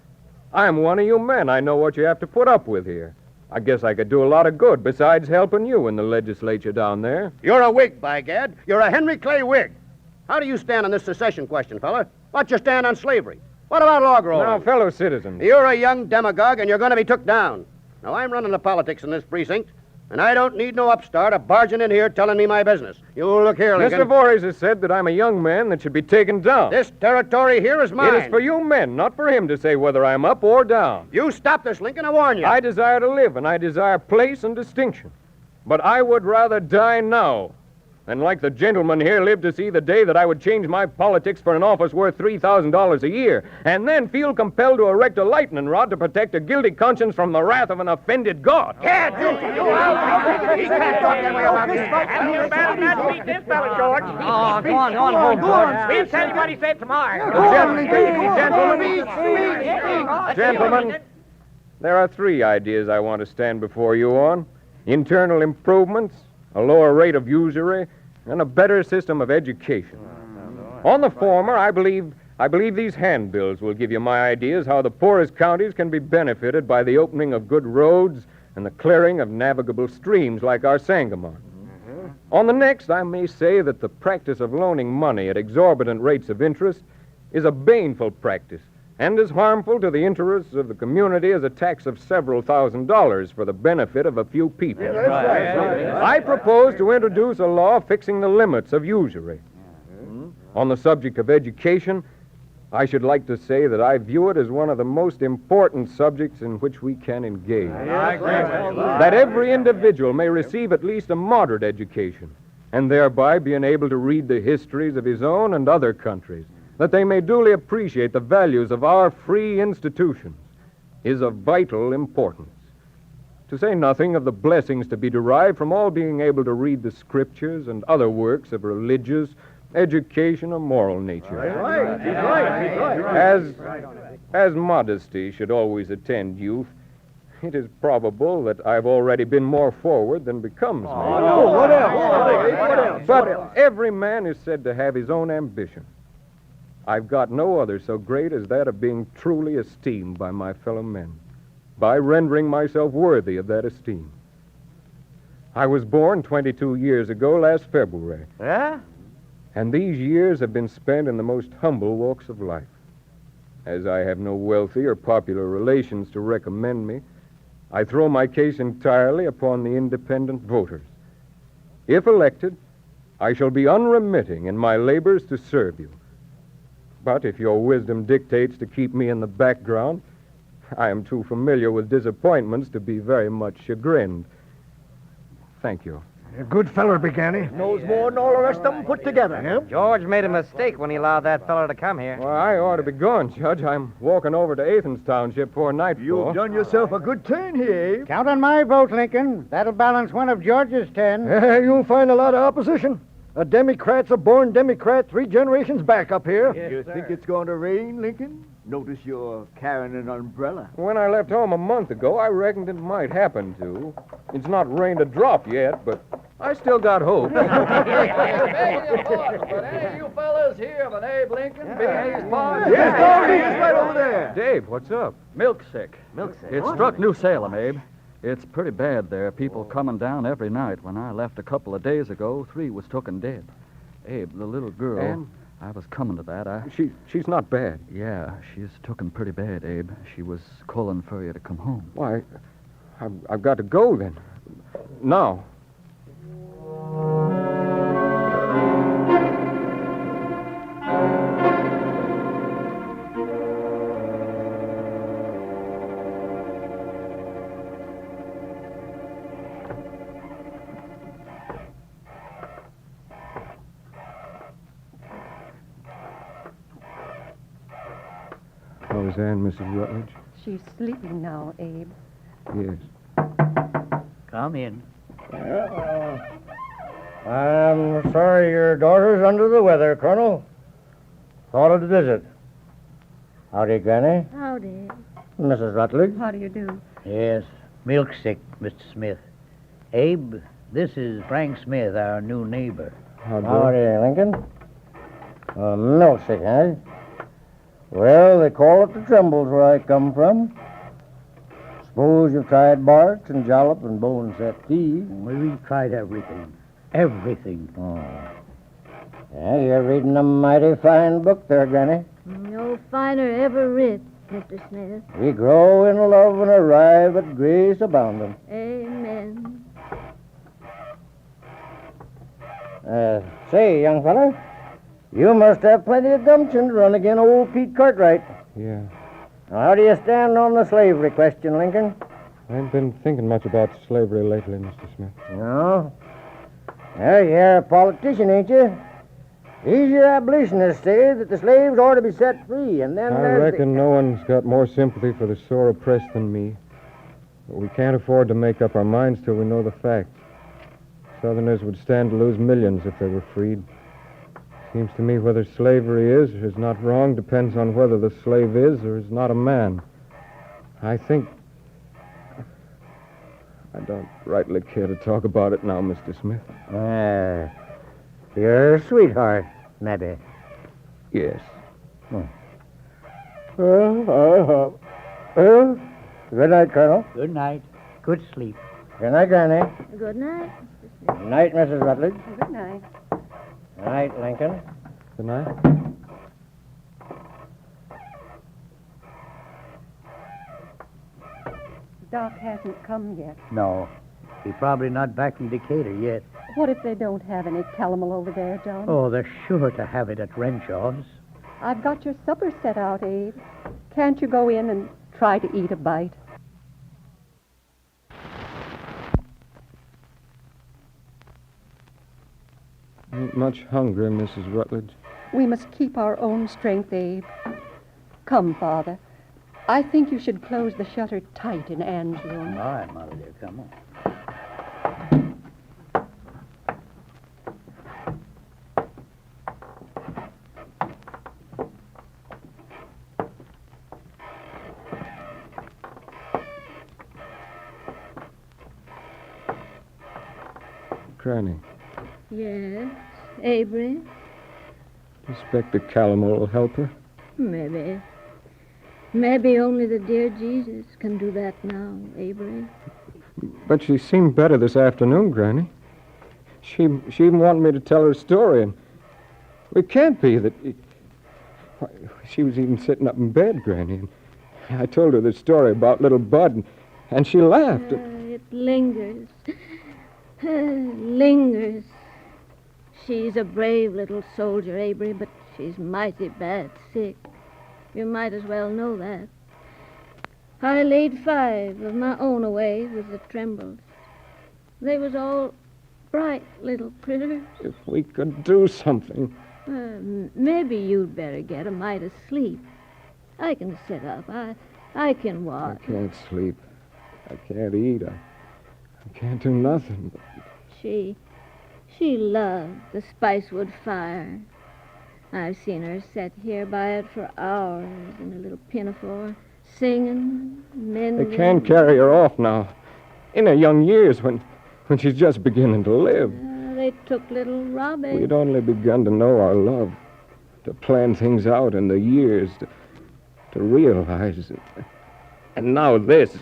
I'm one of you men. I know what you have to put up with here. I guess I could do a lot of good besides helping you in the legislature down there. You're a Whig, by gad. You're a Henry Clay Whig. How do you stand on this secession question, fella? What's your stand on slavery? What about log rolling? Now, fellow citizens. You're a young demagogue, and you're going to be took down. Now, I'm running the politics in this precinct, and I don't need no upstart a barging in here telling me my business. You look here, Lincoln. Mr. Voorhees has said that I'm a young man that should be taken down. This territory here is mine. It is for you men, not for him to say whether I'm up or down. You stop this, Lincoln, I warn you. I desire to live, and I desire place and distinction. But I would rather die now than, like the gentleman here, live to see the day that I would change my politics for an office worth $3,000 a year, and then feel compelled to erect a lightning rod to protect a guilty conscience from the wrath of an offended God. Yeah, he can't talk that way about me. And you better not beat this fella, George. Oh, go on home, George. We'll tell you what he said tomorrow. Gentlemen, there are 3 ideas I want to stand before you on. Internal improvements, a lower rate of usury, and a better system of education. On the former, I believe these handbills will give you my ideas how the poorest counties can be benefited by the opening of good roads and the clearing of navigable streams like our Sangamon. On the next, I may say that the practice of loaning money at exorbitant rates of interest is a baneful practice and as harmful to the interests of the community as a tax of several $1,000s for the benefit of a few people. I propose to introduce a law fixing the limits of usury. On the subject of education, I should like to say that I view it as one of the most important subjects in which we can engage. I agree with you. That every individual may receive at least a moderate education, and thereby be enabled to read the histories of his own and other countries, that they may duly appreciate the values of our free institutions, is of vital importance. To say nothing of the blessings to be derived from all being able to read the scriptures and other works of religious, education, or moral nature. As modesty should always attend youth, it is probable that I've already been more forward than becomes me. What else? But every man is said to have his own ambition. I've got no other so great as that of being truly esteemed by my fellow men, by rendering myself worthy of that esteem. I was born 22 years ago last February. Yeah? And these years have been spent in the most humble walks of life. As I have no wealthy or popular relations to recommend me, I throw my case entirely upon the independent voters. If elected, I shall be unremitting in my labors to serve you. But if your wisdom dictates to keep me in the background, I am too familiar with disappointments to be very much chagrined. Thank you. A good feller, Begani. Knows more than all the rest of them put together. George made a mistake when he allowed that fellow to come here. Well, I ought to be going, Judge. I'm walking over to Athens Township before nightfall. You've done yourself a good turn here, Abe. Count on my vote, Lincoln. That'll balance one of George's 10. You'll find a lot of opposition. A Democrat's a born Democrat 3 generations back up here. Yes, you sir. think it's going to rain, Lincoln? Notice you're carrying an umbrella. When I left home a month ago, I reckoned it might happen to. It's not rained a drop yet, but I still got hope. But hey, you fellas here of an Abe Lincoln, B.A.'s Pond. Yes, Goldie, he's right over there. Dave, what's up? Milk sick. Milk sick. It struck New Salem, Abe. It's pretty bad there. People coming down every night. When I left a couple of days ago, 3 was taken dead. Abe, the little girl. And? I was coming to that. She's not bad. Yeah, she's taken pretty bad, Abe. She was calling for you to come home. Why, I've got to go then. Now. How's Ann, Mrs. Rutledge? She's sleeping now, Abe. Yes. Come in. I'm sorry your daughter's under the weather, Colonel. Thought I'd visit. Howdy, Granny. Howdy. Mrs. Rutledge. How do you do? Yes, milk sick, Mr. Smith. Abe, this is Frank Smith, our new neighbor. Howdy, Lincoln. Milkshake, eh? Well, they call it the Trembles where I come from. Suppose you've tried Barks and Jalop and Bone Set tea. We've tried everything. Everything. Oh. Yeah, you're reading a mighty fine book there, Granny. No finer ever writ, Mr. Smith. We grow in love and arrive at grace abounding. Amen. Say, young fella, you must have plenty of gumption to run again old Pete Cartwright. Yeah. Now, how do you stand on the slavery question, Lincoln? I ain't been thinking much about slavery lately, Mr. Smith. No? Well, you're a politician, ain't you? These your abolitionists say that the slaves ought to be set free, and then I reckon no one's got more sympathy for the sore oppressed than me. But we can't afford to make up our minds till we know the facts. Southerners would stand to lose millions if they were freed. Seems to me whether slavery is not wrong depends on whether the slave is or is not a man. I think... I don't rightly care to talk about it now, Mr. Smith. You're a sweetheart, maybe. Yes. Well, good night, Colonel. Good night. Good sleep. Good night, Granny. Good night. Good night, Mrs. Rutledge. Good night. Good night, Lincoln. Good night. Doc hasn't come yet. No, he's probably not back from Decatur yet. What if they don't have any calomel over there, John? Oh, they're sure to have it at Renshaw's. I've got your supper set out, Abe. Can't you go in and try to eat a bite? Ain't much hungry, Mrs. Rutledge. We must keep our own strength, Abe. Come, Father. I think you should close the shutter tight in Anne's room. All right, Mother dear, come on. Granny, Yes, Avery? Inspector Calamo will help her. Maybe. Maybe only the dear Jesus can do that now, Avery. But she seemed better this afternoon, Granny. She even wanted me to tell her a story, and it can't be that... Why, she was even sitting up in bed, Granny, and I told her the story about little Bud, and she laughed. It lingers. Lingers. She's a brave little soldier, Avery, but she's mighty bad sick. You might as well know that. I laid 5 of my own away with the Trembles. They was all bright little critters. If we could do something. Maybe you'd better get a mite of sleep. I can sit up. I can walk. I can't sleep. I can't eat. I can't do nothing. She loved the spicewood fire. I've seen her sit here by it for hours in a little pinafore, singing, mending. They can't carry her off now. In her young years, when when she's just beginning to live. They took little Robbie. We'd only begun to know our love, to plan things out in the years, to realize it. And now this,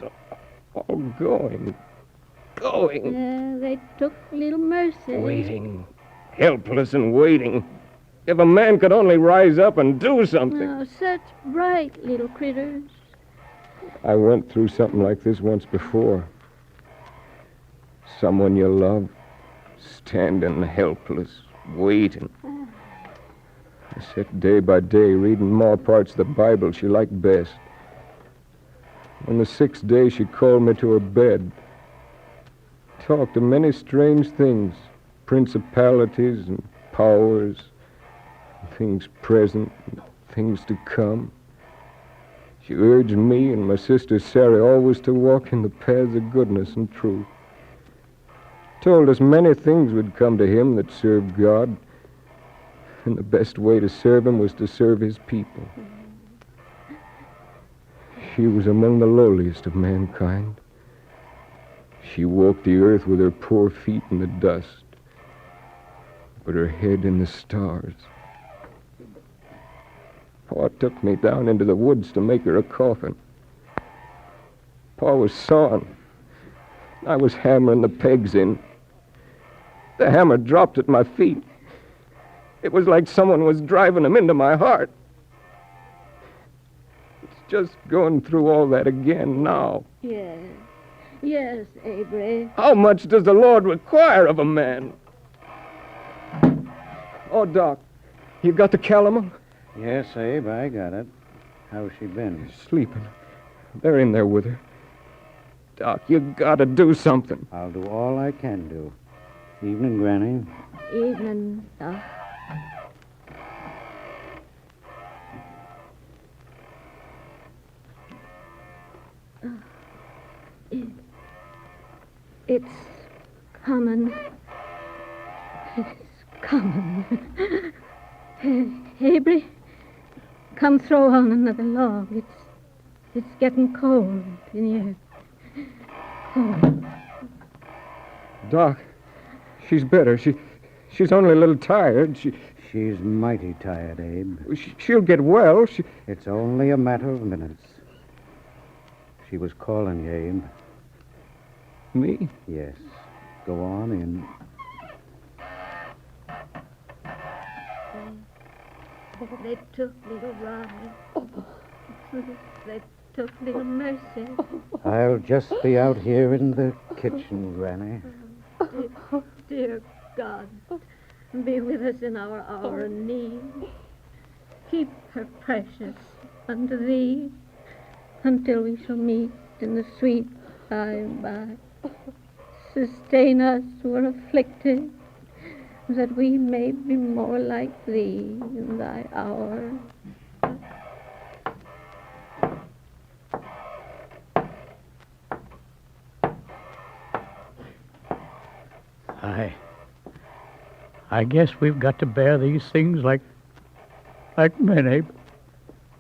all going. They took little Mercy. Waiting, helpless and waiting. If a man could only rise up and do something. Oh, such bright little critters. I went through something like this once before. Someone you love, standing helpless, waiting. I sat day by day reading more parts of the Bible she liked best. On the 6th day, she called me to her bed. Talked of many strange things, principalities and powers, things present, and things to come. She urged me and my sister Sarah always to walk in the paths of goodness and truth. Told us many things would come to him that served God, and the best way to serve him was to serve his people. She was among the lowliest of mankind. She walked the earth with her poor feet in the dust, but her head in the stars. Pa took me down into the woods to make her a coffin. Pa was sawing. I was hammering the pegs in. The hammer dropped at my feet. It was like someone was driving them into my heart. It's just going through all that again now. Yes, Avery. How much does the Lord require of a man? Oh, Doc, you got the calomel? Yes, Abe, I got it. How's she been? Sleeping. They're in there with her. Doc, you gotta do something. I'll do all I can do. Evening, Granny. Evening, Doc. It's coming. It's coming. Avery, come throw on another log. It's getting cold in here. Cold. Doc, she's better. She's only a little tired. She's mighty tired, Abe. She'll get well. It's only a matter of minutes. She was calling you, Abe. Me? Yes. Go on in. They took little Robbie. They took little Mercy. I'll just be out here in the kitchen, Granny. Dear God, be with us in our hour of need. Keep her precious unto thee until we shall meet in the sweet by and by. Sustain us who are afflicted, that we may be more like thee in thy hour. I guess we've got to bear these things like men, Abe.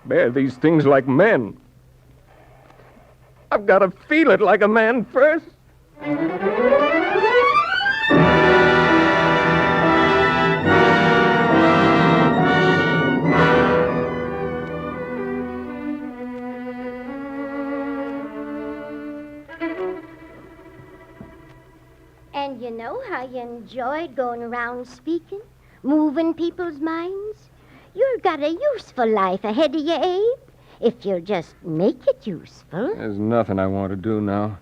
Bear these things like men. I've got to feel it like a man first. And you know how you enjoyed going around speaking, moving people's minds? You've got a useful life ahead of you, Abe, if you'll just make it useful. There's nothing I want to do now.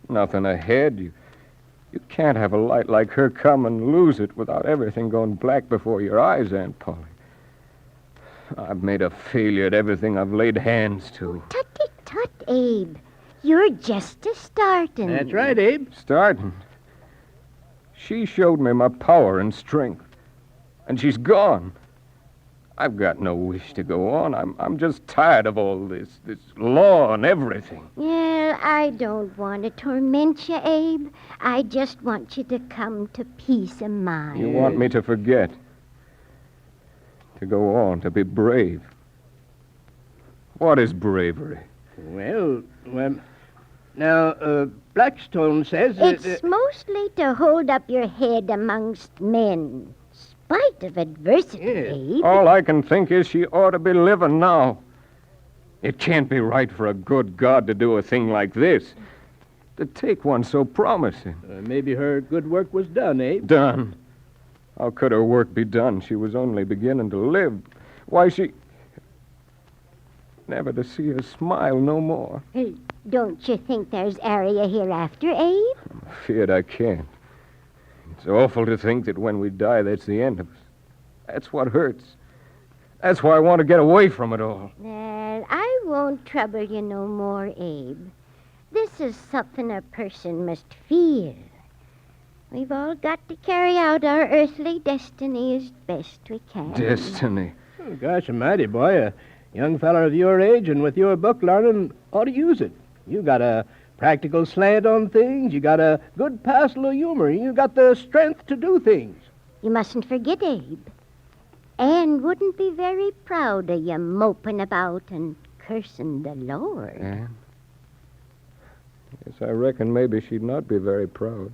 Nothing ahead. You can't have a light like her come and lose it without everything going black before your eyes, Aunt Polly. I've made a failure at everything I've laid hands to. Tut, Abe. You're just a-starting. That's right, Abe. Starting? She showed me my power and strength, and she's gone. I've got no wish to go on. I'm just tired of all this law and everything. Yeah, I don't want to torment you, Abe. I just want you to come to peace of mind. You want me to forget, to go on, to be brave. What is bravery? Well, Now, Blackstone says... It's mostly to hold up your head amongst men, spite of adversity, Abe. All I can think is she ought to be living now. It can't be right for a good God to do a thing like this. To take one so promising. Maybe her good work was done, Abe. Done? How could her work be done? She was only beginning to live. Why, she... Never to see her smile no more. Hey, don't you think there's area hereafter, Abe? I'm afeard I can't. It's awful to think that when we die, that's the end of us. That's what hurts. That's why I want to get away from it all. Well, I won't trouble you no more, Abe. This is something a person must feel. We've all got to carry out our earthly destiny as best we can. Destiny? Oh, gosh almighty, boy. A young feller of your age and with your book learning ought to use it. You got a practical slant on things. You got a good passel of humor. You got the strength to do things. You mustn't forget, Abe. Anne wouldn't be very proud of you moping about and cursing the Lord. Anne? Yes, I reckon maybe she'd not be very proud.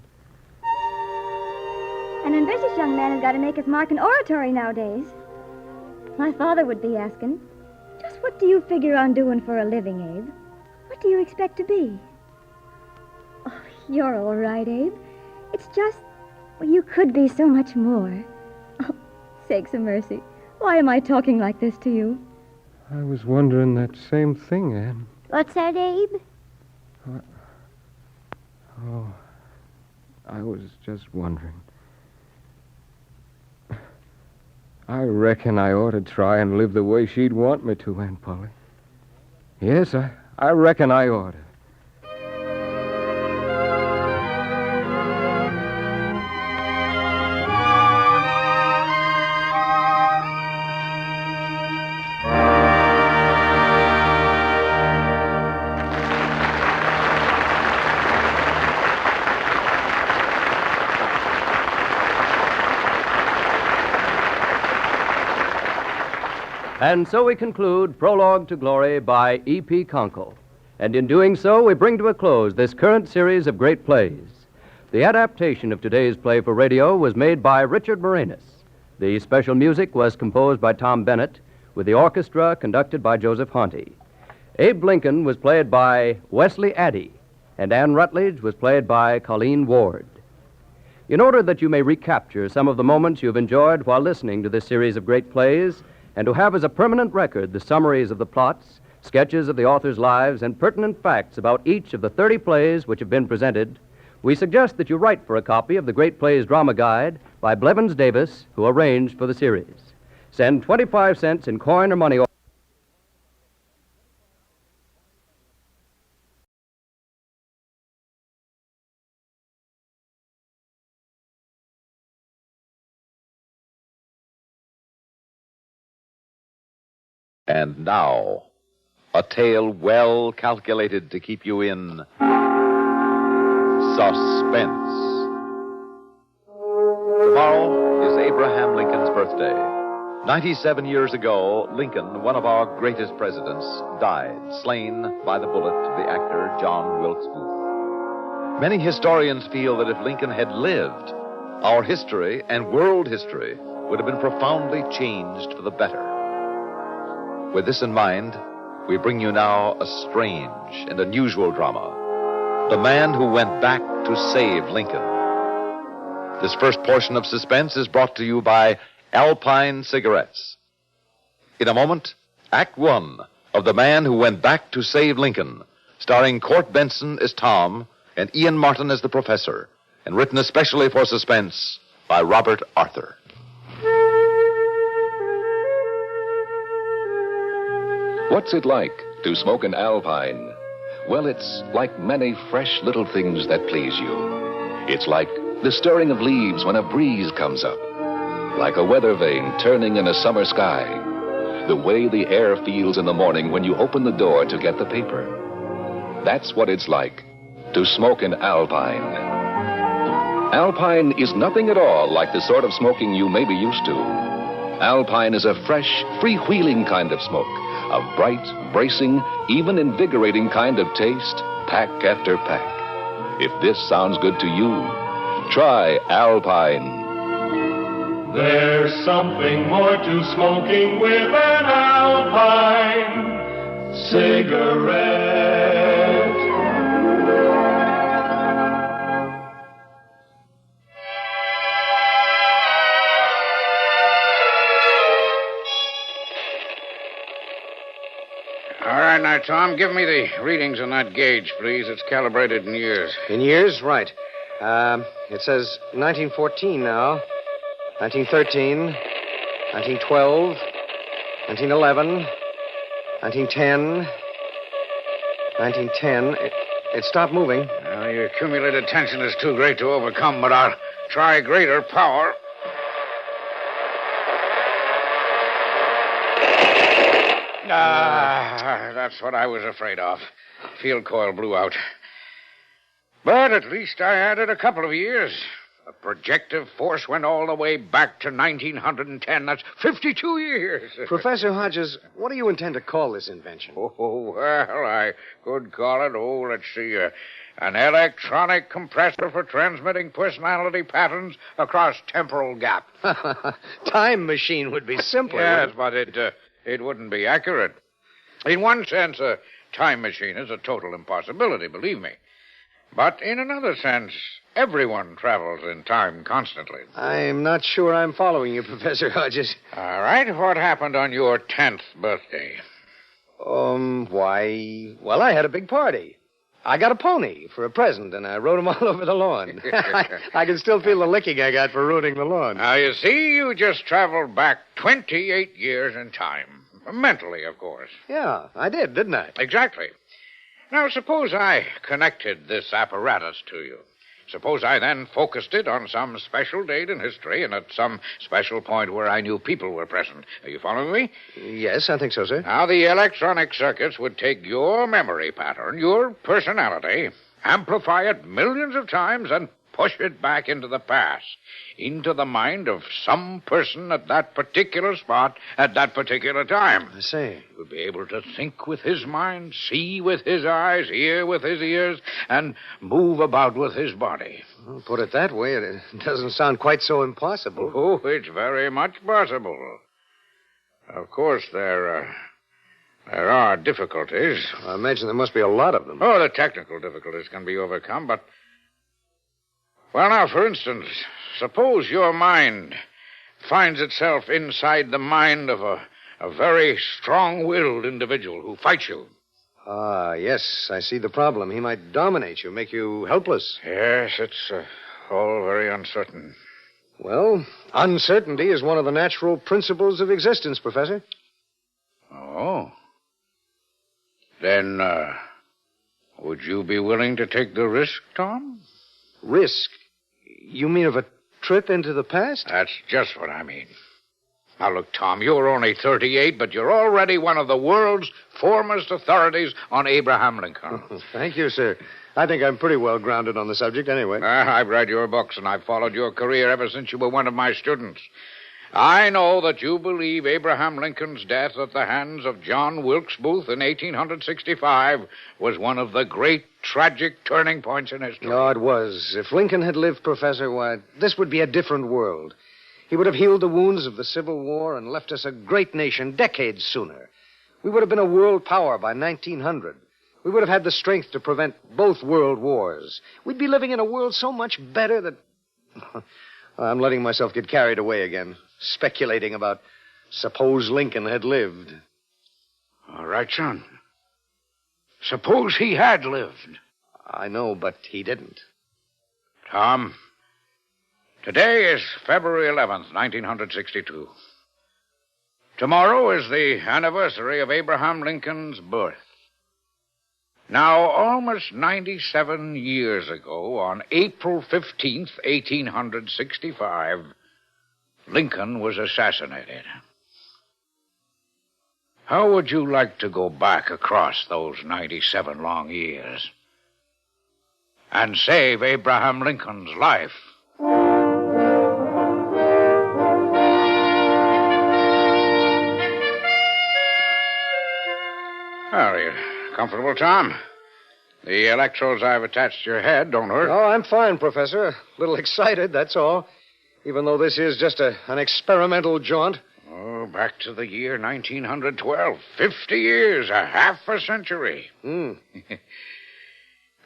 An ambitious young man has got to make his mark in oratory nowadays. My father would be asking, just what do you figure on doing for a living, Abe? What do you expect to be? Oh, you're all right, Abe. It's just, well, you could be so much more. Oh, sakes of mercy. Why am I talking like this to you? I was wondering that same thing, Anne. What's that, Abe? Oh, I was just wondering. I reckon I ought to try and live the way she'd want me to, Aunt Polly. Yes, I reckon I ought to. And so we conclude Prologue to Glory by E.P. Conkle. And in doing so, we bring to a close this current series of great plays. The adaptation of today's play for radio was made by Richard Moranis. The special music was composed by Tom Bennett, with the orchestra conducted by Joseph Haunty. Abe Lincoln was played by Wesley Addy, and Anne Rutledge was played by Colleen Ward. In order that you may recapture some of the moments you've enjoyed while listening to this series of great plays, and to have as a permanent record the summaries of the plots, sketches of the authors' lives, and pertinent facts about each of the 30 plays which have been presented, we suggest that you write for a copy of the Great Plays Drama Guide by Blevins Davis, who arranged for the series. Send 25 cents in coin or money. And now, a tale well calculated to keep you in suspense. Tomorrow is Abraham Lincoln's birthday. 97 years ago, Lincoln, one of our greatest presidents, died, slain by the bullet of the actor John Wilkes Booth. Many historians feel that if Lincoln had lived, our history and world history would have been profoundly changed for the better. With this in mind, we bring you now a strange and unusual drama. The Man Who Went Back to Save Lincoln. This first portion of Suspense is brought to you by Alpine Cigarettes. In a moment, Act One of The Man Who Went Back to Save Lincoln, starring Court Benson as Tom and Ian Martin as the Professor, and written especially for Suspense by Robert Arthur. What's it like to smoke an Alpine? Well, it's like many fresh little things that please you. It's like the stirring of leaves when a breeze comes up. Like a weather vane turning in a summer sky. The way the air feels in the morning when you open the door to get the paper. That's what it's like to smoke an Alpine. Alpine is nothing at all like the sort of smoking you may be used to. Alpine is a fresh, freewheeling kind of smoke. A bright, bracing, even invigorating kind of taste, pack after pack. If this sounds good to you, try Alpine. There's something more to smoking with an Alpine cigarette. All right, now, Tom, give me the readings on that gauge, please. It's calibrated in years. In years? Right. It says 1914 now. 1913, 1912, 1911, 1910, 1910. It stopped moving. Well, your accumulated tension is too great to overcome, but I'll try greater power. That's what I was afraid of. Field coil blew out. But at least I added a couple of years. The projective force went all the way back to 1910. That's 52 years. Professor Hodges, what do you intend to call this invention? Oh, well, I could call it, let's see, an electronic compressor for transmitting personality patterns across temporal gap. Time machine would be simpler. Yes, but it wouldn't be accurate. In one sense, a time machine is a total impossibility, believe me. But in another sense, everyone travels in time constantly. I'm not sure I'm following you, Professor Hodges. All right, what happened on your 10th birthday? Why, well, I had a big party. I got a pony for a present, and I rode him all over the lawn. I can still feel the licking I got for ruining the lawn. Now, you see, you just traveled back 28 years in time. Mentally, of course. Yeah, I did, didn't I? Exactly. Now, suppose I connected this apparatus to you. Suppose I then focused it on some special date in history and at some special point where I knew people were present. Are you following me? Yes, I think so, sir. Now, the electronic circuits would take your memory pattern, your personality, amplify it millions of times, and push it back into the past, into the mind of some person at that particular spot at that particular time. I see. You would be able to think with his mind, see with his eyes, hear with his ears, and move about with his body. Well, put it that way, it doesn't sound quite so impossible. Oh, it's very much possible. Of course, there are difficulties. I imagine there must be a lot of them. Oh, the technical difficulties can be overcome, but... Well, now, for instance, suppose your mind finds itself inside the mind of a very strong-willed individual who fights you. Ah, yes, I see the problem. He might dominate you, make you helpless. Yes, it's all very uncertain. Well, uncertainty is one of the natural principles of existence, Professor. Oh. Then, would you be willing to take the risk, Tom? Risk? You mean of a trip into the past? That's just what I mean. Now, look, Tom, you're only 38, but you're already one of the world's foremost authorities on Abraham Lincoln. Thank you, sir. I think I'm pretty well grounded on the subject anyway. I've read your books, and I've followed your career ever since you were one of my students. I know that you believe Abraham Lincoln's death at the hands of John Wilkes Booth in 1865 was one of the great tragic turning points in history. No, it was. If Lincoln had lived, Professor, why, this would be a different world. He would have healed the wounds of the Civil War and left us a great nation decades sooner. We would have been a world power by 1900. We would have had the strength to prevent both world wars. We'd be living in a world so much better that... I'm letting myself get carried away again, speculating about suppose Lincoln had lived. All right, son. Suppose he had lived. I know, but he didn't. Tom, today is February 11th, 1962. Tomorrow is the anniversary of Abraham Lincoln's birth. Now, almost 97 years ago, on April 15th, 1865, Lincoln was assassinated. How would you like to go back across those 97 long years and save Abraham Lincoln's life? Are you comfortable, Tom? The electrodes I've attached to your head don't hurt. Oh, I'm fine, Professor. A little excited, that's all. Even though this is just an experimental jaunt. Oh, back to the year 1912. 50 years, a half a century.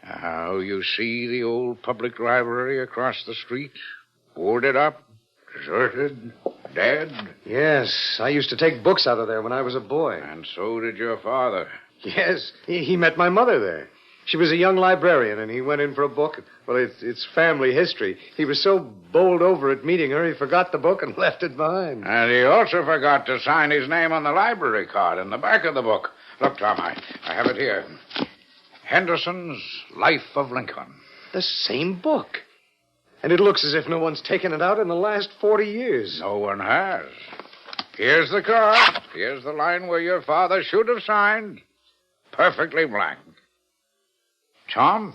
Now you see the old public library across the street? Boarded up, deserted, dead. Yes, I used to take books out of there when I was a boy. And so did your father. Yes, he met my mother there. She was a young librarian, and he went in for a book. Well, it's family history. He was so bowled over at meeting her, he forgot the book and left it behind. And he also forgot to sign his name on the library card in the back of the book. Look, Tom, I have it here. Henderson's Life of Lincoln. The same book. And it looks as if no one's taken it out in the last 40 years. No one has. Here's the card. Here's the line where your father should have signed. Perfectly blank. Tom,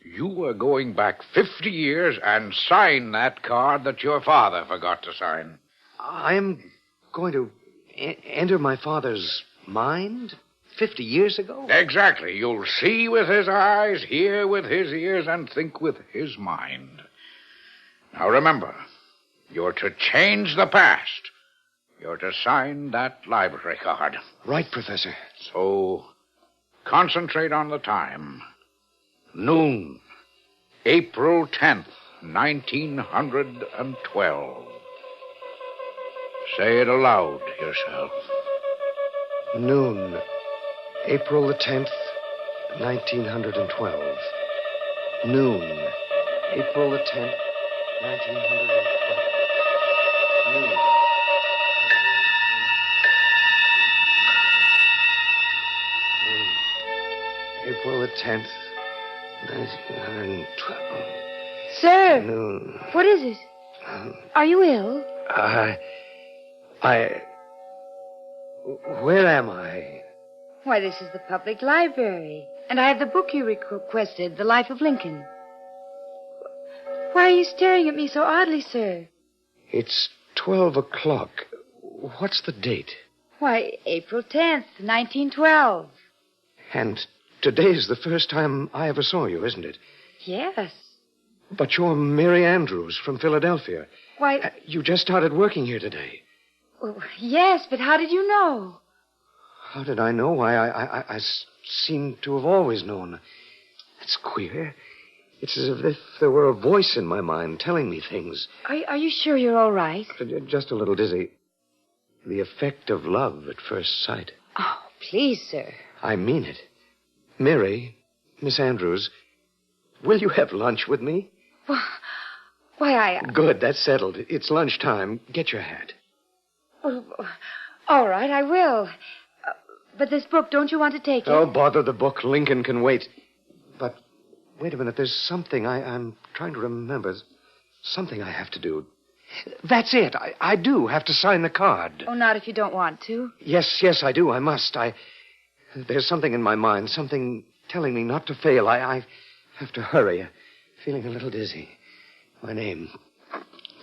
you are going back 50 years and sign that card that your father forgot to sign. I'm going to enter my father's mind 50 years ago? Exactly. You'll see with his eyes, hear with his ears, and think with his mind. Now remember, you're to change the past. You're to sign that library card. Right, Professor. So, concentrate on the time. Noon, April 10th, 1912. Say it aloud to yourself. Noon, April the 10th, 1912. Noon, April the 10th, 1912. Noon. April the 10th, 1912. Sir! Noon. What is it? Are you ill? Where am I? Why, this is the public library. And I have the book you requested, The Life of Lincoln. Why are you staring at me so oddly, sir? It's 12 o'clock. What's the date? Why, April 10th, 1912. And today's the first time I ever saw you, isn't it? Yes. But you're Mary Andrews from Philadelphia. Why... You just started working here today. Well, yes, but how did you know? How did I know? Why, I seem to have always known. That's queer. It's as if there were a voice in my mind telling me things. Are you sure you're all right? Just a little dizzy. The effect of love at first sight. Oh, please, sir. I mean it. Mary, Miss Andrews, will you have lunch with me? Why, Good, that's settled. It's lunchtime. Get your hat. Well, all right, I will. But this book, don't you want to take it? Oh, bother the book. Lincoln can wait. But wait a minute. There's something I'm trying to remember. Something I have to do. That's it. I do have to sign the card. Oh, not if you don't want to. Yes, I do. I must. There's something in my mind, something telling me not to fail. I have to hurry. Feeling a little dizzy. My name,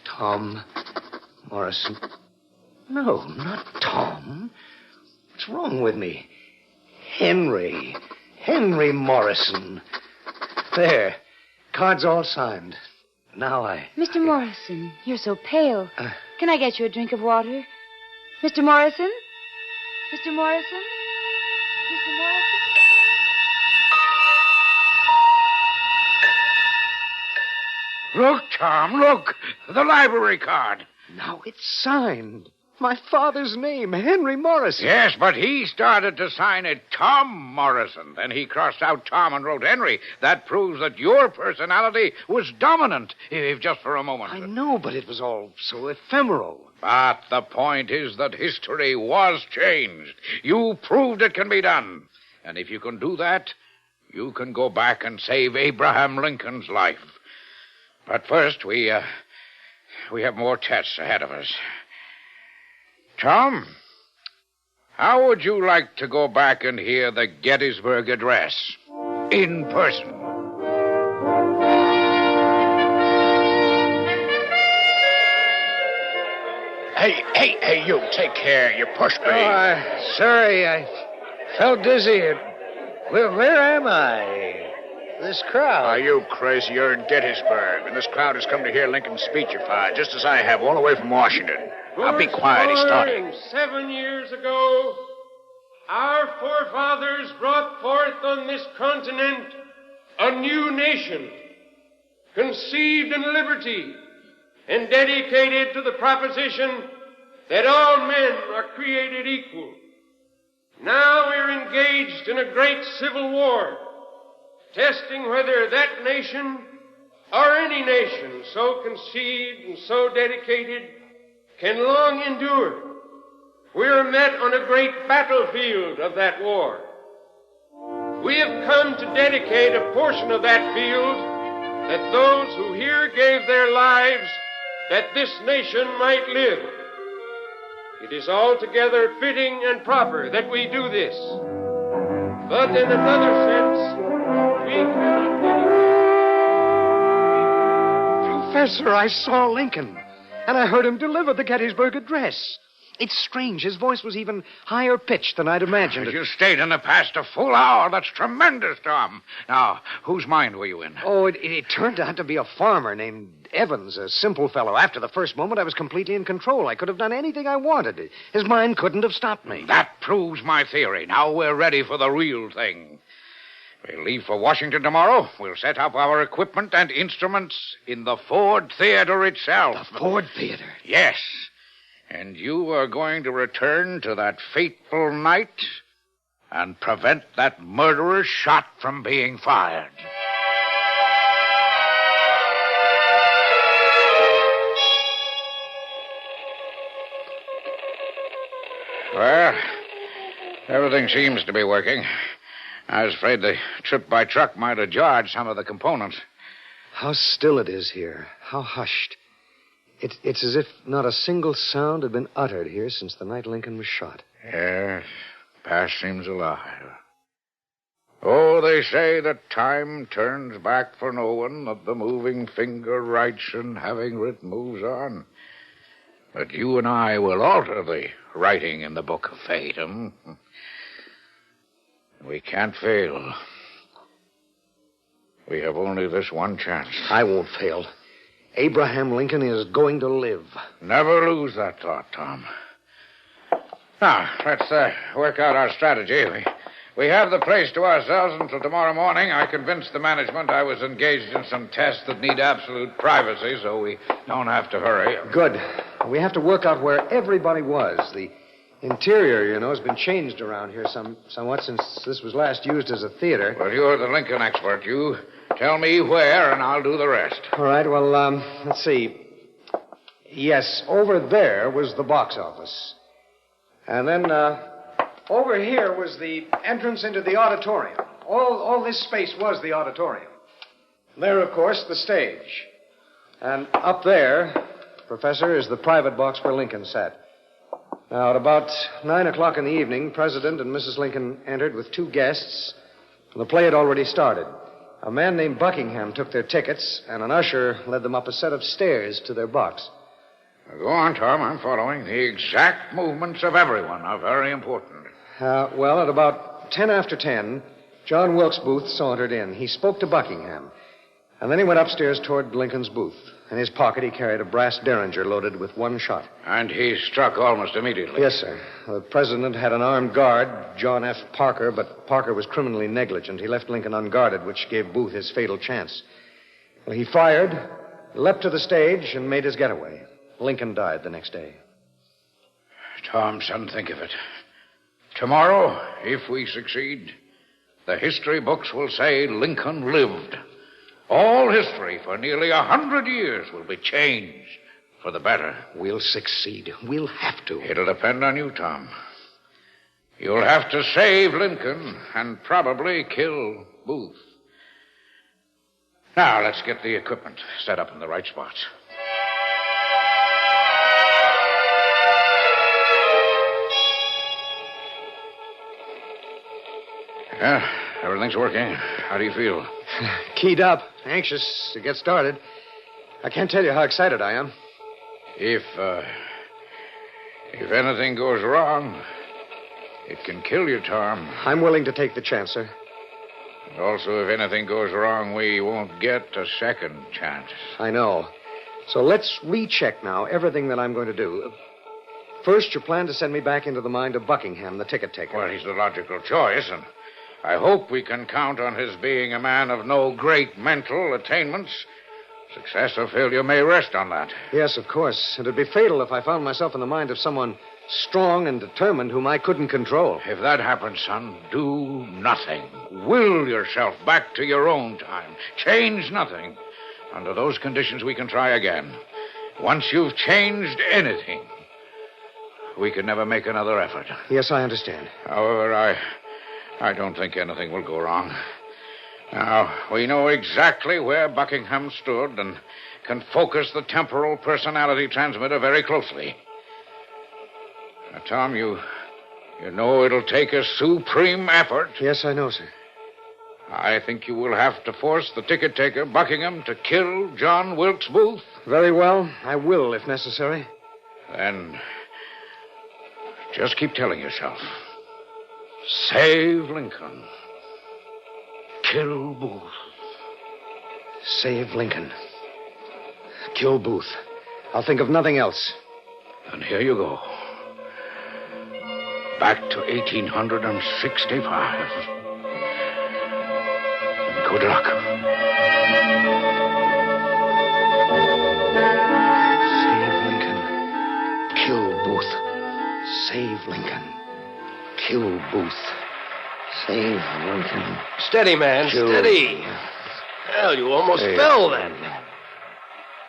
Tom Morrison. No, not Tom. What's wrong with me? Henry Morrison. There. Card's all signed. Now Mr. Morrison, you're so pale. Can I get you a drink of water? Mr. Morrison? Mr. Morrison? Mr. Morrison? Look, Tom, look. The library card. Now it's signed. My father's name, Henry Morrison. Yes, but he started to sign it Tom Morrison. Then he crossed out Tom and wrote Henry. That proves that your personality was dominant, if just for a moment. I know, but it was all so ephemeral. But the point is that history was changed. You proved it can be done. And if you can do that, you can go back and save Abraham Lincoln's life. But first, we have more tests ahead of us. Tom, how would you like to go back and hear the Gettysburg Address in person? Hey, you, take care. You pushed me. Sorry, I felt dizzy. Where am I? This crowd. Are you crazy? You're in Gettysburg, and this crowd has come to hear Lincoln speechify, just as I have, all the way from Washington. Now, be quiet. He's starting. 7 years ago, our forefathers brought forth on this continent a new nation, conceived in liberty and dedicated to the proposition that all men are created equal. Now we're engaged in a great civil war, testing whether that nation or any nation so conceived and so dedicated can long endure. We're met on a great battlefield of that war. We have come to dedicate a portion of that field that those who here gave their lives that this nation might live. It is altogether fitting and proper that we do this. But in another sense, we cannot dedicate. Professor, I saw Lincoln, and I heard him deliver the Gettysburg Address. It's strange. His voice was even higher pitched than I'd imagined. You stayed in the past a full hour. That's tremendous, Tom. Now, whose mind were you in? Oh, it turned out to be a farmer named Evans, a simple fellow. After the first moment, I was completely in control. I could have done anything I wanted. His mind couldn't have stopped me. That proves my theory. Now we're ready for the real thing. We'll leave for Washington tomorrow. We'll set up our equipment and instruments in the Ford Theater itself. The Ford Theater? Yes. And you are going to return to that fateful night and prevent that murderer's shot from being fired. Well, everything seems to be working. I was afraid the trip by truck might have jarred some of the components. How still it is here. How hushed. It's as if not a single sound had been uttered here since the night Lincoln was shot. Yes, past seems alive. Oh, they say that time turns back for no one, that the moving finger writes and having writ moves on. But you and I will alter the writing in the book of fate, We can't fail. We have only this one chance. I won't fail. Abraham Lincoln is going to live. Never lose that thought, Tom. Now, let's work out our strategy. We have the place to ourselves until tomorrow morning. I convinced the management I was engaged in some tests that need absolute privacy, so we don't have to hurry. Good. We have to work out where everybody was. The interior, has been changed around here somewhat since this was last used as a theater. Well, you're the Lincoln expert. You tell me where, and I'll do the rest. All right, well, let's see. Yes, over there was the box office. And then, over here was the entrance into the auditorium. All this space was the auditorium. There, of course, the stage. And up there, Professor, is the private box where Lincoln sat. Now, at about 9 o'clock in the evening, President and Mrs. Lincoln entered with 2 guests. The play had already started. A man named Buckingham took their tickets, and an usher led them up a set of stairs to their box. Go on, Tom. I'm following. The exact movements of everyone are very important. Well, at about 10 after 10, John Wilkes Booth sauntered in. He spoke to Buckingham, and then he went upstairs toward Lincoln's booth. In his pocket, he carried a brass derringer loaded with 1 shot. And he struck almost immediately. Yes, sir. The president had an armed guard, John F. Parker, but Parker was criminally negligent. He left Lincoln unguarded, which gave Booth his fatal chance. Well, he fired, leapt to the stage, and made his getaway. Lincoln died the next day. Tom, son, think of it. Tomorrow, if we succeed, the history books will say Lincoln lived. All history for nearly 100 years will be changed for the better. We'll succeed. We'll have to. It'll depend on you, Tom. You'll have to save Lincoln and probably kill Booth. Now, let's get the equipment set up in the right spots. Yeah, everything's working. How do you feel? Keyed up, anxious to get started. I can't tell you how excited I am. If anything goes wrong, it can kill you, Tom. I'm willing to take the chance, sir. And also, if anything goes wrong, we won't get a second chance. I know. So let's recheck now everything that I'm going to do. First, you plan to send me back into the mind of Buckingham, the ticket taker. Well, he's the logical choice, and I hope we can count on his being a man of no great mental attainments. Success or failure may rest on that. Yes, of course. And it'd be fatal if I found myself in the mind of someone strong and determined whom I couldn't control. If that happens, son, do nothing. Will yourself back to your own time. Change nothing. Under those conditions, we can try again. Once you've changed anything, we can never make another effort. Yes, I understand. However, I don't think anything will go wrong. Now, we know exactly where Buckingham stood and can focus the temporal personality transmitter very closely. Now, Tom, you know it'll take a supreme effort. Yes, I know, sir. I think you will have to force the ticket taker, Buckingham, to kill John Wilkes Booth. Very well. I will, if necessary. Then just keep telling yourself, save Lincoln. Kill Booth. Save Lincoln. Kill Booth. I'll think of nothing else. And here you go. Back to 1865. Good luck. Save Lincoln. Kill Booth. Save Lincoln. Kill Booth. Save Lincoln. Steady, man. Kill. Steady. Well, you almost Save fell then.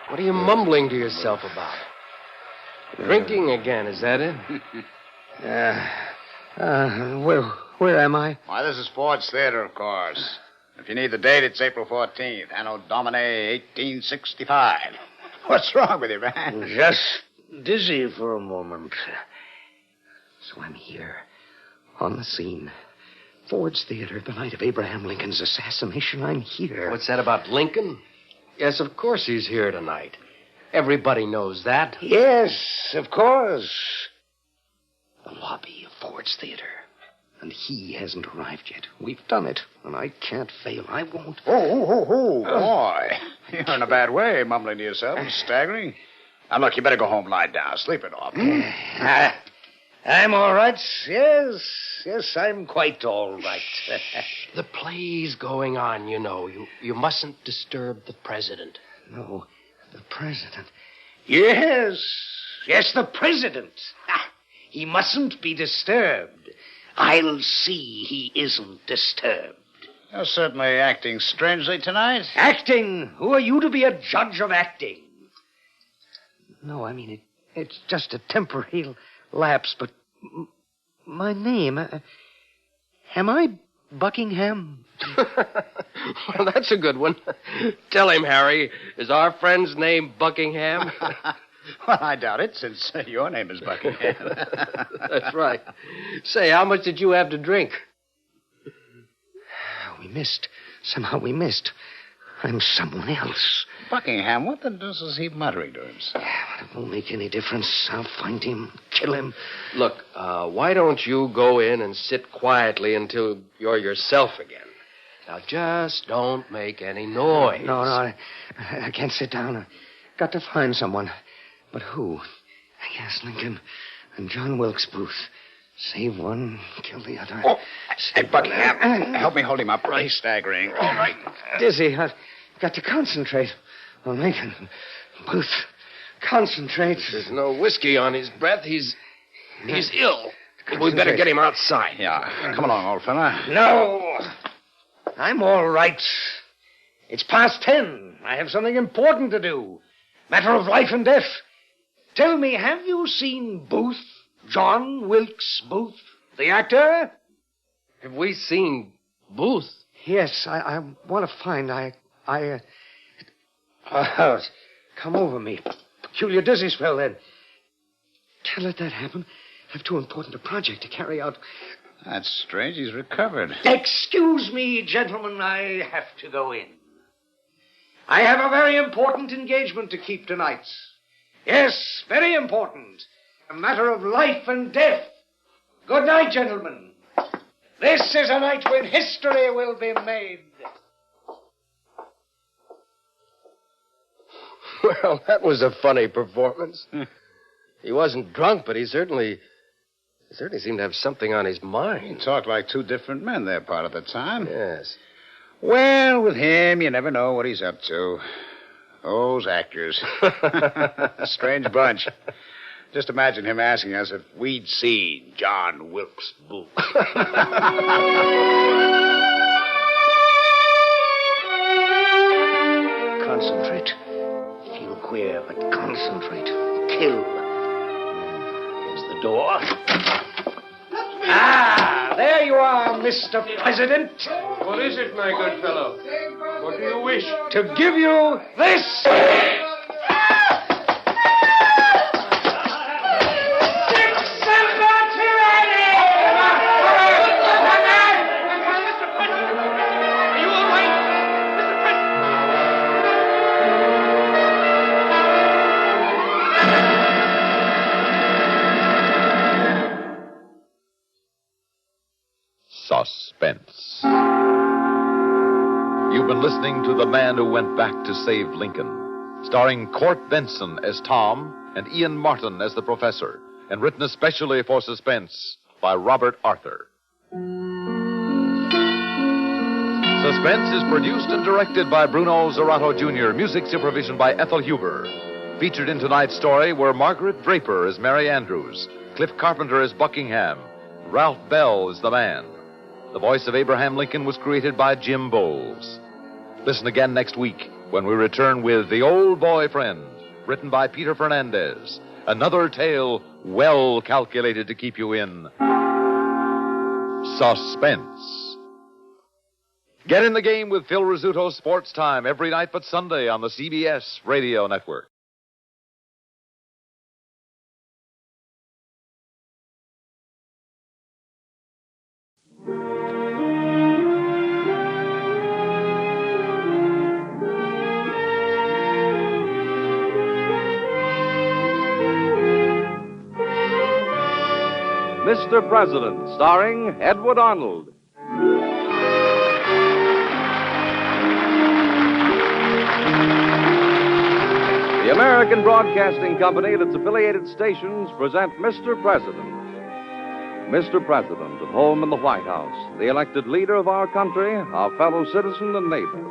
What are you mumbling to yourself about? Drinking again, is that it? Where am I? Why, this is Ford's Theater, of course. If you need the date, it's April 14th, Anno Domini 1865. What's wrong with you, man? Just dizzy for a moment. So I'm here, on the scene. Ford's Theater, the night of Abraham Lincoln's assassination. I'm here. What's that about Lincoln? Yes, of course he's here tonight. Everybody knows that. Yes, of course. The lobby of Ford's Theater. And he hasn't arrived yet. We've done it, and I can't fail. I won't. Oh, boy. You're in a bad way, mumbling to yourself and staggering. Now, look, you better go home, lie down, sleep it off. I'm all right. Yes, I'm quite all right. The play's going on, you know. You mustn't disturb the president. No, the president. Yes, the president. He mustn't be disturbed. I'll see he isn't disturbed. You're certainly acting strangely tonight. Acting? Who are you to be a judge of acting? No, I mean, it's just a temporary lapse, but my name... am I Buckingham? Well, that's a good one. Tell him, Harry. Is our friend's name Buckingham? Well, I doubt it, since your name is Buckingham. That's right. Say, how much did you have to drink? We missed. Somehow we missed. I'm someone else. Buckingham, what the deuce is he muttering to himself? It won't make any difference. I'll find him, kill him. Look, why don't you go in and sit quietly until you're yourself again? Now, just don't make any noise. No, I can't sit down. I've got to find someone. But who? I guess Lincoln and John Wilkes Booth. Save one, kill the other. Oh, hey, Buckingham, help me hold him up. He's staggering. All right. Dizzy. I've got to concentrate on Lincoln. Booth, concentrate. There's no whiskey on his breath. He's ill. We better get him outside. Yeah. Come along, old fella. No. I'm all right. It's past 10. I have something important to do. Matter of life and death. Tell me, have you seen Booth? John Wilkes Booth, the actor? Have we seen Booth? Yes, I want to find. Come over me. Peculiar dizzy spell, then. Can't let that happen. I have too important a project to carry out. That's strange. He's recovered. Excuse me, gentlemen. I have to go in. I have a very important engagement to keep tonight. Yes, very important. A matter of life and death. Good night, gentlemen. This is a night when history will be made. Well, that was a funny performance. He wasn't drunk, but he certainly seemed to have something on his mind. He talked like two different men there part of the time. Yes. Well, with him, you never know what he's up to. Those actors. A strange bunch. Just imagine him asking us if we'd seen John Wilkes Booth. Concentrate. Feel queer, but concentrate. Kill. Here's the door. Ah, there you are, Mr. President. What is it, my good fellow? What do you wish? To give you this. Suspense. You've been listening to The Man Who Went Back to Save Lincoln, starring Court Benson as Tom and Ian Martin as the Professor, and written especially for Suspense by Robert Arthur. Suspense is produced and directed by Bruno Zerato Jr., music supervision by Ethel Huber. Featured in tonight's story were Margaret Draper as Mary Andrews, Cliff Carpenter as Buckingham, Ralph Bell as the man. The voice of Abraham Lincoln was created by Jim Bowles. Listen again next week when we return with The Old Boyfriend, written by Peter Fernandez. Another tale well calculated to keep you in suspense. Get in the game with Phil Rizzuto's Sports Time every night but Sunday on the CBS Radio Network. Mr. President, starring Edward Arnold. The American Broadcasting Company and its affiliated stations present Mr. President. Mr. President, at home in the White House, the elected leader of our country, our fellow citizen and neighbor.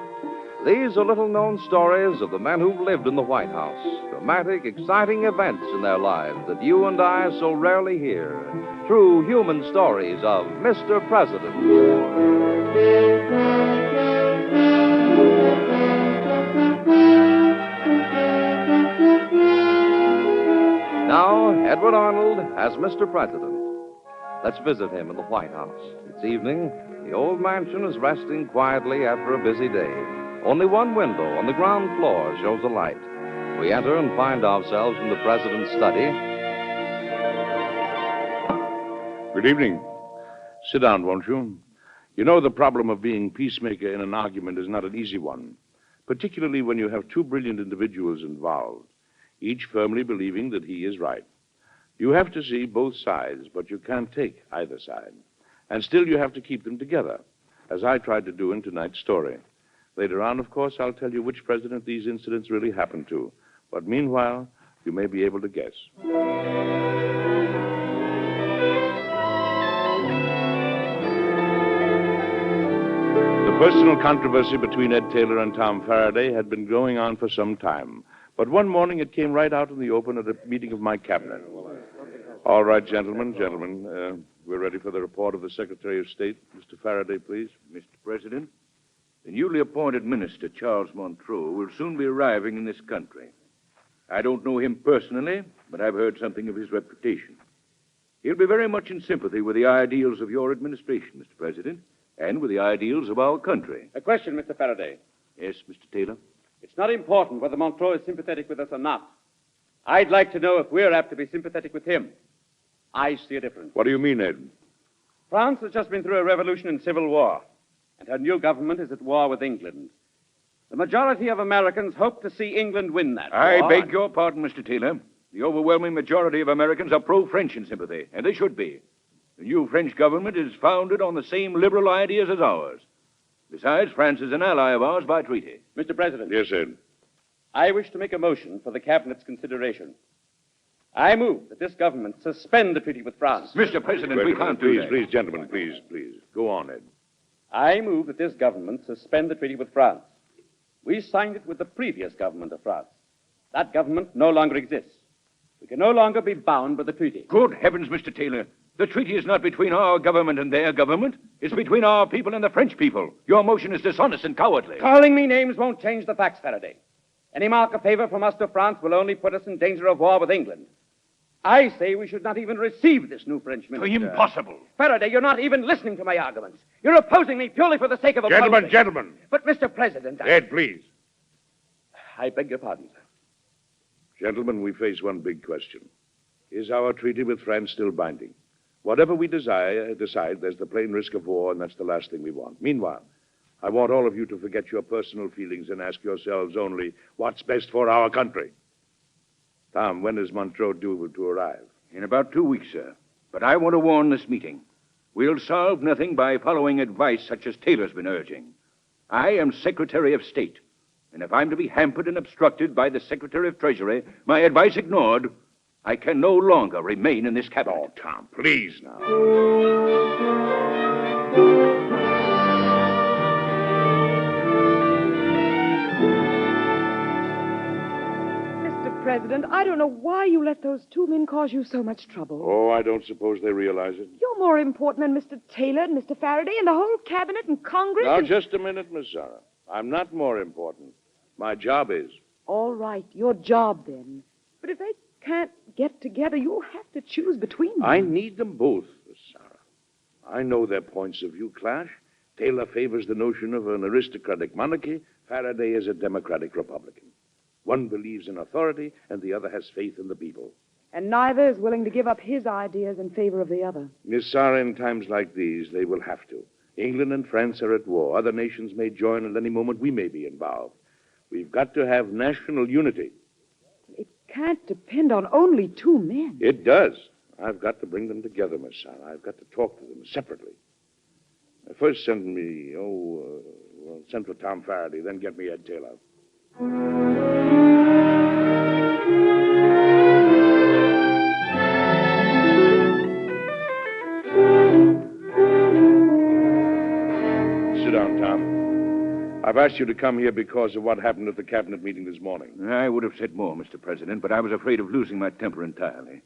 These are little-known stories of the men who've lived in the White House, dramatic, exciting events in their lives that you and I so rarely hear. True human stories of Mr. President. Now, Edward Arnold as Mr. President. Let's visit him in the White House. It's evening. The old mansion is resting quietly after a busy day. Only one window on the ground floor shows a light. We enter and find ourselves in the president's study. Good evening. Sit down, won't you? You know, the problem of being peacemaker in an argument is not an easy one, particularly when you have two brilliant individuals involved, each firmly believing that he is right. You have to see both sides, but you can't take either side. And still you have to keep them together, as I tried to do in tonight's story. Later on, of course, I'll tell you which president these incidents really happened to. But meanwhile, you may be able to guess. The personal controversy between Ed Taylor and Tom Faraday had been going on for some time. But one morning it came right out in the open at a meeting of my cabinet. All right, gentlemen, we're ready for the report of the Secretary of State. Mr. Faraday, please. Mr. President, the newly appointed minister, Charles Montreux, will soon be arriving in this country. I don't know him personally, but I've heard something of his reputation. He'll be very much in sympathy with the ideals of your administration, Mr. President, and with the ideals of our country. A question, Mr. Faraday. Yes, Mr. Taylor? It's not important whether Montreux is sympathetic with us or not. I'd like to know if we're apt to be sympathetic with him. I see a difference. What do you mean, Ed? France has just been through a revolution and civil war, and her new government is at war with England. The majority of Americans hope to see England win that war. I beg your pardon, Mr. Taylor. The overwhelming majority of Americans are pro-French in sympathy, and they should be. The new French government is founded on the same liberal ideas as ours. Besides, France is an ally of ours by treaty. Mr. President. Yes, Ed. I wish to make a motion for the Cabinet's consideration. I move that this government suspend the treaty with France. Mr. President, we can't do that. Please, gentlemen, please. Go on, Ed. I move that this government suspend the treaty with France. We signed it with the previous government of France. That government no longer exists. We can no longer be bound by the treaty. Good heavens, Mr. Taylor. The treaty is not between our government and their government. It's between our people and the French people. Your motion is dishonest and cowardly. Calling me names won't change the facts, Faraday. Any mark of favor from us to France will only put us in danger of war with England. I say we should not even receive this new French minister. Impossible. Faraday, you're not even listening to my arguments. You're opposing me purely for the sake of opposing. Gentlemen. But, Mr. President, Ed, please. I beg your pardon, sir. Gentlemen, we face one big question. Is our treaty with France still binding? Whatever we decide, there's the plain risk of war, and that's the last thing we want. Meanwhile, I want all of you to forget your personal feelings and ask yourselves only what's best for our country. Tom, when is Montreux due to arrive? In about 2 weeks, sir. But I want to warn this meeting. We'll solve nothing by following advice such as Taylor's been urging. I am Secretary of State, and if I'm to be hampered and obstructed by the Secretary of Treasury, my advice ignored, I can no longer remain in this cabinet. Oh, Tom, please now. Mr. President, I don't know why you let those two men cause you so much trouble. Oh, I don't suppose they realize it. You're more important than Mr. Taylor and Mr. Faraday and the whole cabinet and Congress. Now, just a minute, Miss Sarah. I'm not more important. My job is. All right, your job then. But if they can't get together, you'll have to choose between them. I need them both, Miss Sarah. I know their points of view clash. Taylor favors the notion of an aristocratic monarchy. Faraday is a democratic republican. One believes in authority, and the other has faith in the people. And neither is willing to give up his ideas in favor of the other. Miss Sarah, in times like these, they will have to. England and France are at war. Other nations may join at any moment. We may be involved. We've got to have national unity. It can't depend on only two men. It does. I've got to bring them together, Miss Sarah. I've got to talk to them separately. First send me, send for Tom Faraday, then get me Ed Taylor. Sit down, Tom. I've asked you to come here because of what happened at the cabinet meeting this morning. I would have said more, Mr. President, but I was afraid of losing my temper entirely.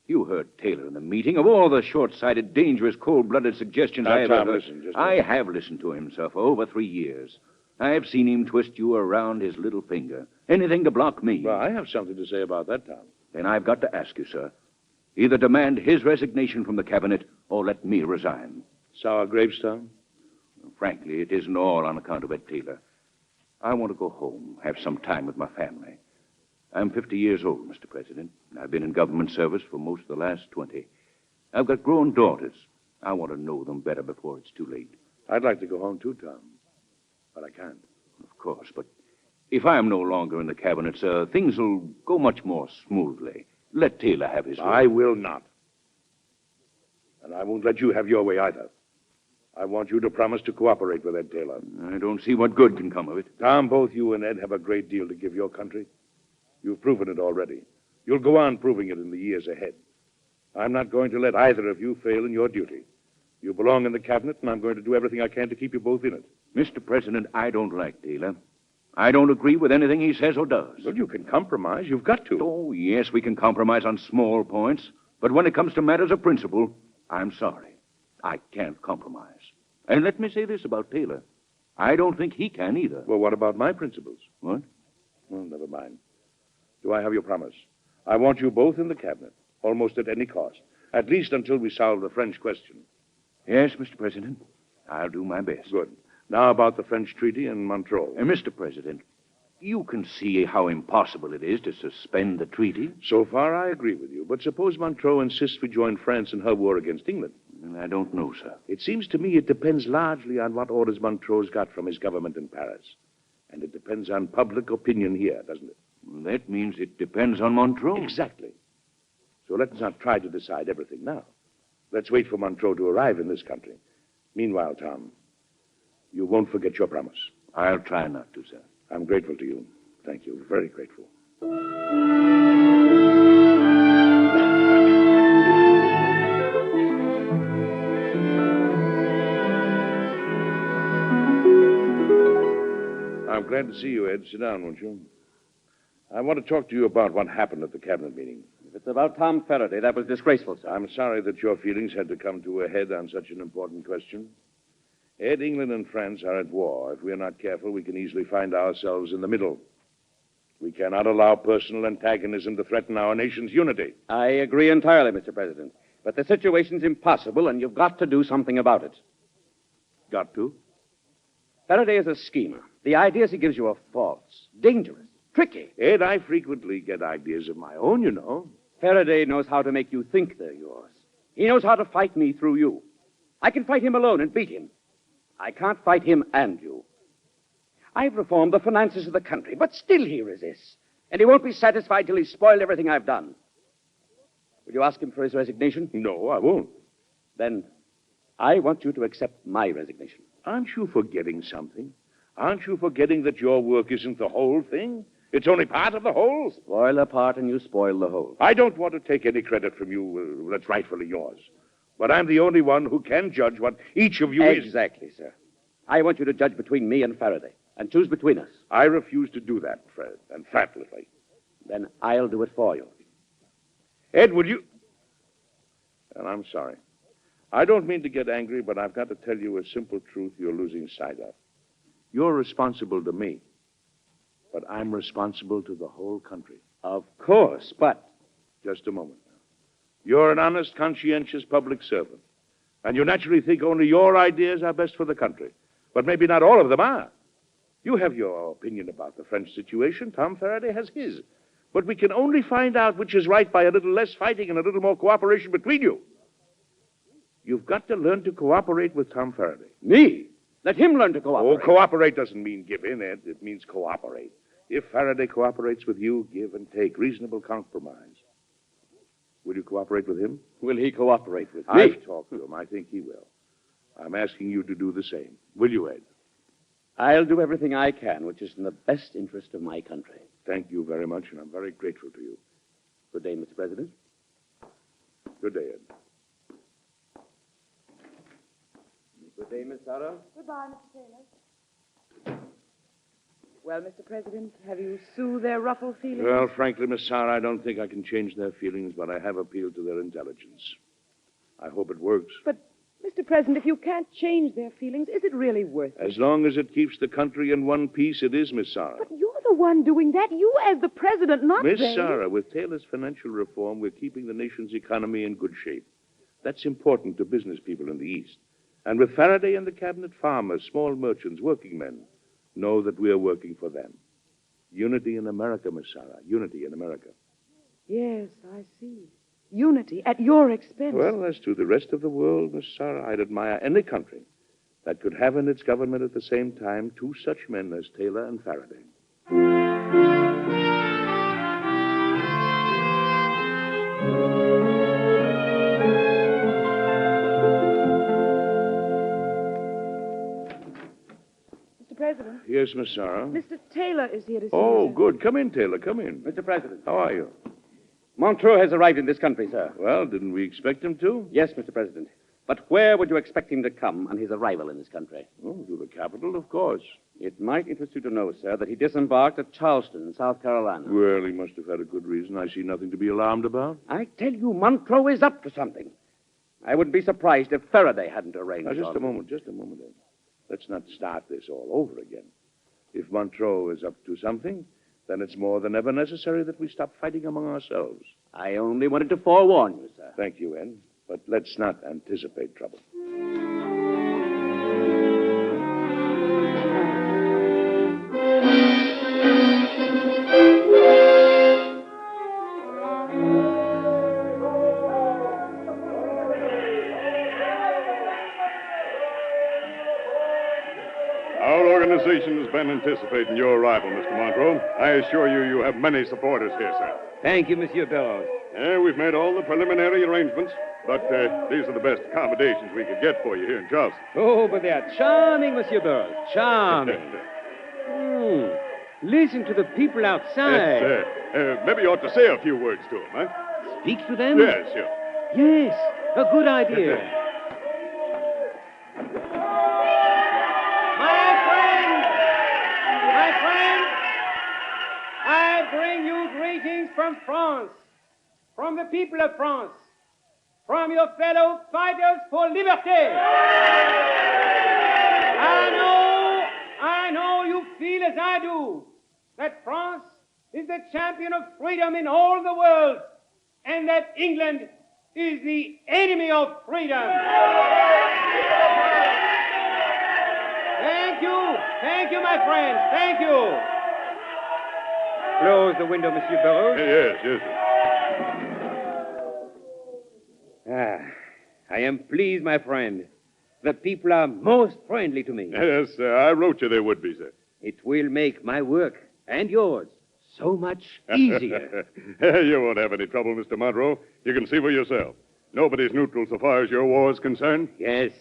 You heard Taylor in the meeting. Of all the short-sighted, dangerous, cold-blooded suggestions I ever heard. Listen, I have listened to him, sir, for over 3 years. I've seen him twist you around his little finger. Anything to block me. Well, I have something to say about that, Tom. Then I've got to ask you, sir. Either demand his resignation from the cabinet or let me resign. Sour grapes, Tom? Frankly, it isn't all on account of Ed Taylor. I want to go home, have some time with my family. I'm 50 years old, Mr. President. I've been in government service for most of the last 20. I've got grown daughters. I want to know them better before it's too late. I'd like to go home, too, Tom. But I can't. Of course, but if I'm no longer in the cabinet, sir, things will go much more smoothly. Let Taylor have his way. I will not. And I won't let you have your way either. I want you to promise to cooperate with Ed Taylor. I don't see what good can come of it. Tom, both you and Ed have a great deal to give your country. You've proven it already. You'll go on proving it in the years ahead. I'm not going to let either of you fail in your duty. You belong in the cabinet, and I'm going to do everything I can to keep you both in it. Mr. President, I don't like Taylor. I don't agree with anything he says or does. Well, you can compromise. You've got to. Oh, yes, we can compromise on small points. But when it comes to matters of principle, I'm sorry. I can't compromise. And let me say this about Taylor. I don't think he can either. Well, what about my principles? What? Well, never mind. Do I have your promise? I want you both in the cabinet, almost at any cost. At least until we solve the French question. Yes, Mr. President. I'll do my best. Good. Now about the French treaty and Montreux. Mr. President, you can see how impossible it is to suspend the treaty. So far, I agree with you. But suppose Montreux insists we join France in her war against England. I don't know, sir. It seems to me it depends largely on what orders Montreux's got from his government in Paris. And it depends on public opinion here, doesn't it? That means it depends on Montreux. Exactly. So let's not try to decide everything now. Let's wait for Montreux to arrive in this country. Meanwhile, Tom, you won't forget your promise. I'll try not to, sir. I'm grateful to you. Thank you. Very grateful. I'm glad to see you, Ed. Sit down, won't you? I want to talk to you about what happened at the cabinet meeting. If it's about Tom Faraday, that was disgraceful, sir. I'm sorry that your feelings had to come to a head on such an important question. Ed, England and France are at war. If we're not careful, we can easily find ourselves in the middle. We cannot allow personal antagonism to threaten our nation's unity. I agree entirely, Mr. President. But the situation's impossible, and you've got to do something about it. Got to? Faraday is a schemer. The ideas he gives you are false, dangerous, tricky. Ed, I frequently get ideas of my own, you know. Faraday knows how to make you think they're yours. He knows how to fight me through you. I can fight him alone and beat him. I can't fight him and you. I've reformed the finances of the country, but still he resists. And he won't be satisfied till he's spoiled everything I've done. Will you ask him for his resignation? No, I won't. Then I want you to accept my resignation. Aren't you forgetting something? Aren't you forgetting that your work isn't the whole thing? It's only part of the whole. Spoil a part and you spoil the whole. I don't want to take any credit from you that's rightfully yours. But I'm the only one who can judge what each of you is. Exactly, sir. I want you to judge between me and Faraday and choose between us. I refuse to do that, Fred, and flatly. Then I'll do it for you. Ed, would you... And I'm sorry. I don't mean to get angry, but I've got to tell you a simple truth you're losing sight of. You're responsible to me, but I'm responsible to the whole country. Of course, but... Just a moment now. You're an honest, conscientious public servant, and you naturally think only your ideas are best for the country. But maybe not all of them are. You have your opinion about the French situation. Tom Faraday has his. But we can only find out which is right by a little less fighting and a little more cooperation between you. You've got to learn to cooperate with Tom Faraday. Me? Let him learn to cooperate. Oh, cooperate doesn't mean give in, Ed. It means cooperate. If Faraday cooperates with you, give and take. Reasonable compromise. Will you cooperate with him? Will he cooperate with me? I've talked to him. I think he will. I'm asking you to do the same. Will you, Ed? I'll do everything I can, which is in the best interest of my country. Thank you very much, and I'm very grateful to you. Good day, Mr. President. Good day, Ed. Good day, Miss Sarah. Goodbye, Mr. Taylor. Well, Mr. President, have you soothed their ruffled feelings? Well, frankly, Miss Sarah, I don't think I can change their feelings, but I have appealed to their intelligence. I hope it works. But, Mr. President, if you can't change their feelings, is it really worth it? As long as it keeps the country in one piece, it is, Miss Sarah. But you're the one doing that. You as the president, not Miss they. Sarah, with Taylor's financial reform, we're keeping the nation's economy in good shape. That's important to business people in the East. And with Faraday and the cabinet, farmers, small merchants, working men know that we're working for them. Unity in America, Miss Sarah. Unity in America. Yes, I see. Unity at your expense. Well, as to the rest of the world, Miss Sarah, I'd admire any country that could have in its government at the same time two such men as Taylor and Faraday. Mr. President. Yes, Miss Sarah. Mr. Taylor is here to see Oh, you. good. Come in, Taylor. Come in. Mr. President. How are you? Montreux has arrived in this country, sir. Well, didn't we expect him to? Yes, Mr. President. But where would you expect him to come on his arrival in this country? Oh, to the capital, of course. It might interest you to know, sir, that he disembarked at Charleston, South Carolina. Well, he must have had a good reason. I see nothing to be alarmed about. I tell you, Montreux is up to something. I wouldn't be surprised if Faraday hadn't arranged Now, just all a moment, Ed. Let's not start this all over again. If Montreux is up to something, then it's more than ever necessary that we stop fighting among ourselves. I only wanted to forewarn you, sir. Thank you, Ed. But let's not anticipate trouble. organization has been anticipating your arrival, Mr. Monroe. I assure you, you have many supporters here, sir. Thank you, Monsieur Bellows. Yeah, we've made all the preliminary arrangements, but these are the best accommodations we could get for you here in Charleston. Oh, but they are charming, Monsieur Bellows. Charming. Listen to the people outside. Yes, maybe you ought to say a few words to them, huh? Speak to them? Yes, sure. Yes, a good idea. My friend, I bring you greetings from France, from the people of France, from your fellow fighters for liberty. I know you feel as I do, that France is the champion of freedom in all the world, and that England is the enemy of freedom. Thank you, my friend, thank you. Close the window, Monsieur Burroughs. Yes. I am pleased, my friend. The people are most friendly to me. Yes, sir. I wrote you they would be, sir. It will make my work and yours so much easier. You won't have any trouble, Mr. Monroe. You can see for yourself. Nobody's neutral so far as your war is concerned. Yes,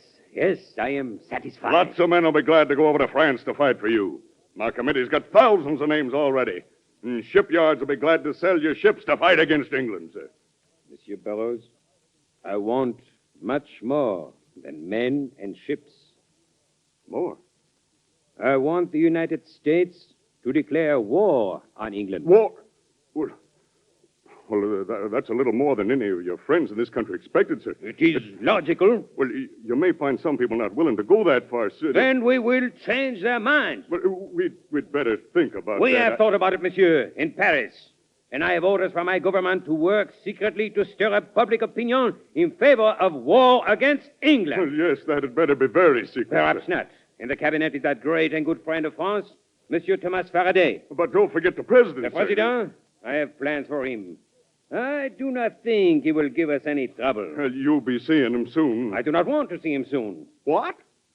I am satisfied. Lots of men will be glad to go over to France to fight for you. My committee's got thousands of names already. And shipyards will be glad to sell your ships to fight against England, sir. Monsieur Burroughs, I want much more than men and ships. More? I want the United States to declare war on England. War? Well, that's a little more than any of your friends in this country expected, sir. It is logical. Well, you may find some people not willing to go that far, sir. Then we will change their minds. But we'd better think about We that. have thought about it, monsieur, in Paris. And I have orders from my government to work secretly to stir up public opinion in favor of war against England. Well, yes, that had better be very secret. Perhaps not. In the cabinet is that great and good friend of France, Monsieur Thomas Faraday. But don't forget the president, The sir. president? I have plans for him. I do not think he will give us any trouble. Well, you'll be seeing him soon. I do not want to see him soon. What?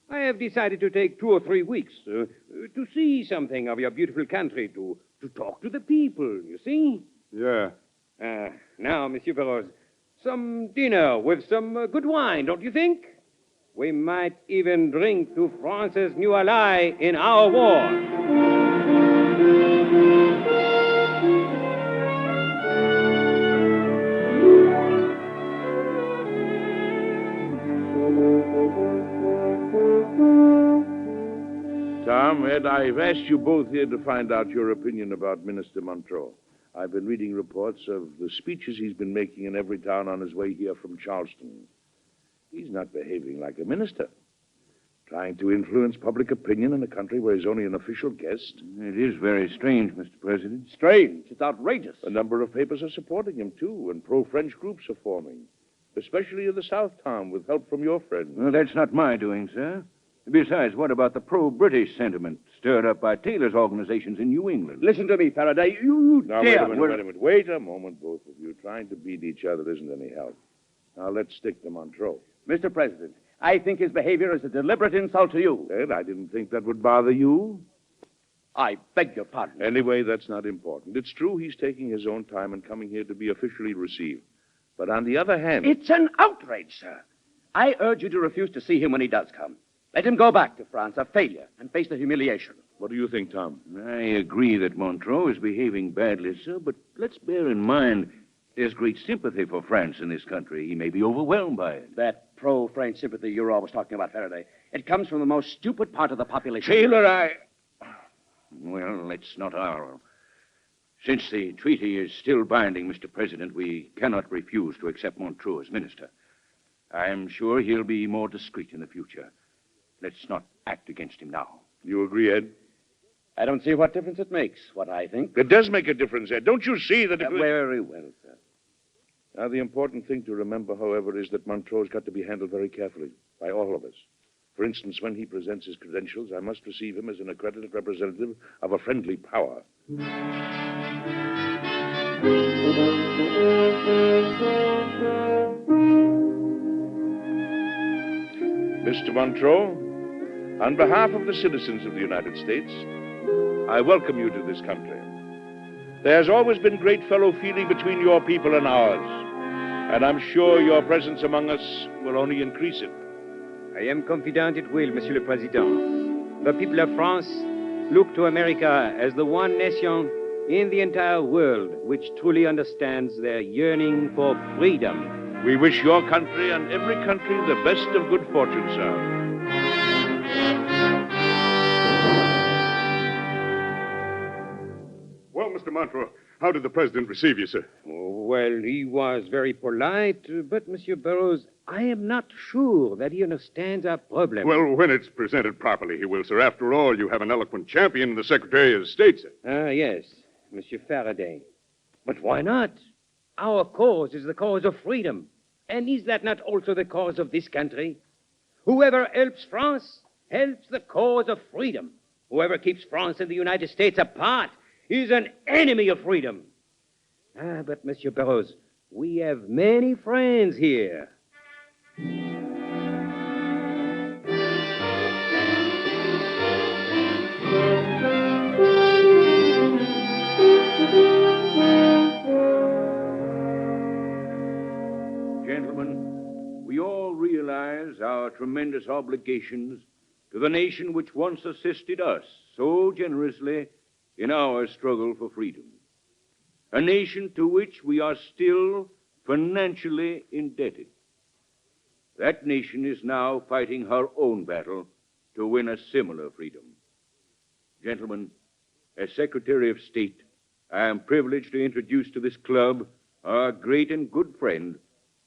I have decided to take 2 or 3 weeks to see something of your beautiful country, to talk to the people, you see? Yeah. Now, Monsieur Burroughs, some dinner with some good wine, don't you think? We might even drink to France's new ally in our war. Tom, Ed, I've asked you both here to find out your opinion about Minister Montreux. I've been reading reports of the speeches he's been making in every town on his way here from Charleston. He's not behaving like a minister. Trying to influence public opinion in a country where he's only an official guest. It is very strange, Mr. President. Strange. It's outrageous. A number of papers are supporting him, too, and pro-French groups are forming. Especially in the South, Tom, with help from your friends. Well, that's not my doing, sir. Besides, what about the pro-British sentiment stirred up by tailors' organizations in New England? Listen to me, Faraday. You Now, wait a minute. Wait a moment, both of you. Trying to beat each other isn't any help. Now, let's stick to Montreux. Mr. President, I think his behavior is a deliberate insult to you. Ed, I didn't think that would bother you. I beg your pardon. Anyway, that's not important. It's true he's taking his own time and coming here to be officially received. But on the other hand... It's an outrage, sir. I urge you to refuse to see him when he does come. Let him go back to France, a failure, and face the humiliation. What do you think, Tom? I agree that Montreux is behaving badly, sir, but let's bear in mind there's great sympathy for France in this country. He may be overwhelmed by it. That pro-French sympathy you're always talking about, Faraday, it comes from the most stupid part of the population. Taylor, Well, let's not argue. Since the treaty is still binding, Mr. President, we cannot refuse to accept Montreux as minister. I am sure he'll be more discreet in the future. Let's not act against him now. You agree, Ed? I don't see what difference it makes, what I think. It does make a difference, Ed. Don't you see that... Very well, sir. Now, the important thing to remember, however, is that Montreux's got to be handled very carefully by all of us. For instance, when he presents his credentials, I must receive him as an accredited representative of a friendly power. Mr. Montreux, On behalf of the citizens of the United States, I welcome you to this country. There has always been great fellow feeling between your people and ours, and I'm sure your presence among us will only increase it. I am confident it will, Monsieur le Président. The people of France look to America as the one nation in the entire world which truly understands their yearning for freedom. We wish your country and every country the best of good fortune, sir. Well, Mr. Montreux, how did the president receive you, sir? Well, he was very polite, but, Monsieur Burroughs, I am not sure that he understands our problem. Well, when it's presented properly, he will, sir. After all, you have an eloquent champion in the Secretary of State, sir. Yes, Monsieur Faraday. But why not? Our cause is the cause of freedom. And is that not also the cause of this country? Whoever helps France helps the cause of freedom. Whoever keeps France and the United States apart is an enemy of freedom. But, Monsieur Burroughs, we have many friends here. Gentlemen, we all realize our tremendous obligations to the nation which once assisted us so generously in our struggle for freedom. A nation to which we are still financially indebted. That nation is now fighting her own battle to win a similar freedom. Gentlemen, as Secretary of State, I am privileged to introduce to this club our great and good friend,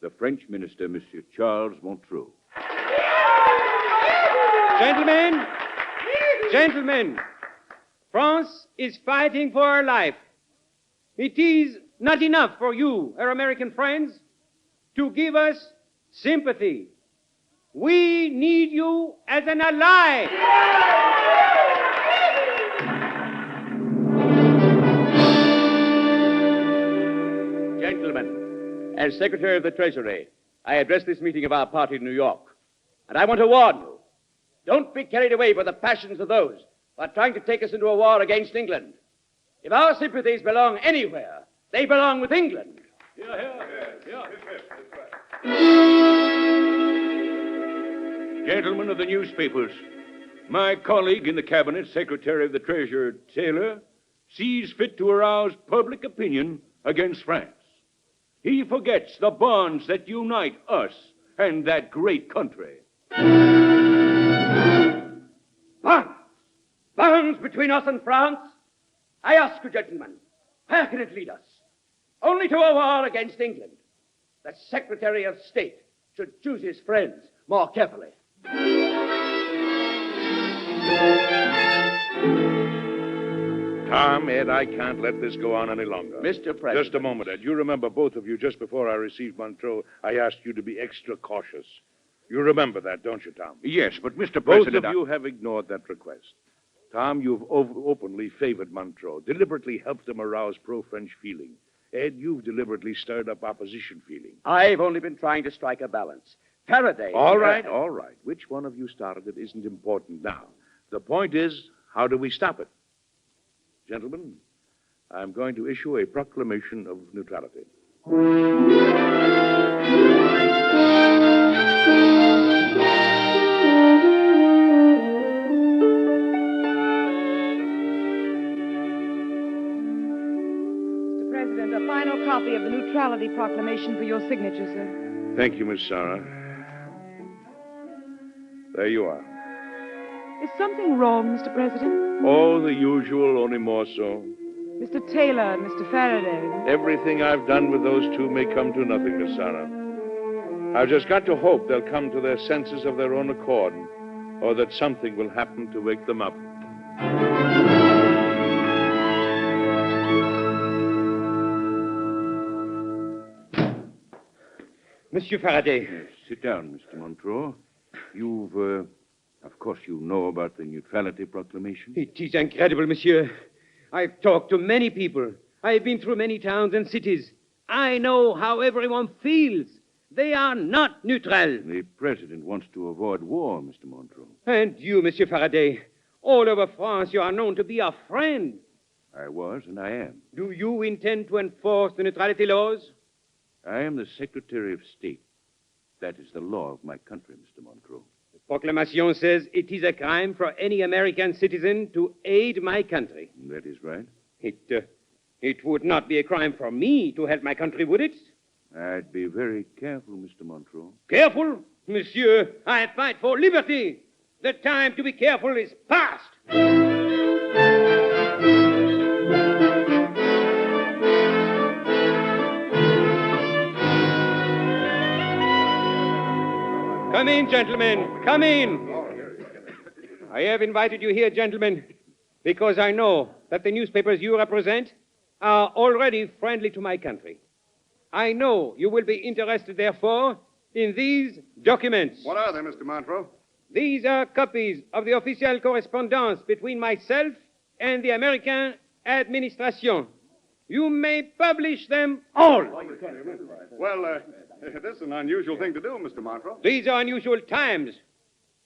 the French Minister, Monsieur Charles Montreux. Gentlemen, France is fighting for her life. It is not enough for you, our American friends, to give us sympathy. We need you as an ally. Gentlemen, as Secretary of the Treasury, I address this meeting of our party in New York. And I want to warn you, don't be carried away by the passions of those who are trying to take us into a war against England. If our sympathies belong anywhere, they belong with England. Gentlemen of the newspapers, my colleague in the cabinet, Secretary of the Treasury, Taylor, sees fit to arouse public opinion against France. He forgets the bonds that unite us and that great country. Bonds between us and France? I ask you, gentlemen, where can it lead us? Only to a war against England. The Secretary of State should choose his friends more carefully. Tom, Ed, I can't let this go on any longer. Mr. President. Just a moment, Ed. You remember, both of you, just before I received Montreux, I asked you to be extra cautious. You remember that, don't you, Tom? Yes, but Mr. Both President... of you have ignored that request. Tom, you've openly favored Montreux, deliberately helped him arouse pro-French feeling. Ed, you've deliberately stirred up opposition feeling. I've only been trying to strike a balance. Faraday... All right. Which one of you started it isn't important now. The point is, how do we stop it? Gentlemen, I'm going to issue a proclamation of neutrality. A final copy of the Neutrality Proclamation for your signature, sir. Thank you, Miss Sarah. There you are. Is something wrong, Mr. President? Oh, the usual, only more so. Mr. Taylor and Mr. Faraday. Everything I've done with those two may come to nothing, Miss Sarah. I've just got to hope they'll come to their senses of their own accord, or that something will happen to wake them up. Monsieur Faraday. Yes, sit down, Mr. Montreux. You've, of course, you know about the Neutrality Proclamation. It is incredible, monsieur. I've talked to many people. I've been through many towns and cities. I know how everyone feels. They are not neutral. The president wants to avoid war, Mr. Montreux. And you, Monsieur Faraday, all over France, you are known to be a friend. I was, and I am. Do you intend to enforce the neutrality laws? I am the Secretary of State. That is the law of my country, Mr. Montreux. The proclamation says it is a crime for any American citizen to aid my country. That is right. It would not be a crime for me to help my country, would it? I'd be very careful, Mr. Montreux. Careful? Monsieur, I fight for liberty. The time to be careful is past. Come in, gentlemen. Come in. I have invited you here, gentlemen, because I know that the newspapers you represent are already friendly to my country. I know you will be interested, therefore, in these documents. What are they, Mr. Montreux? These are copies of the official correspondence between myself and the American administration. You may publish them all. Well, this is an unusual thing to do, Mr. Montreux. These are unusual times.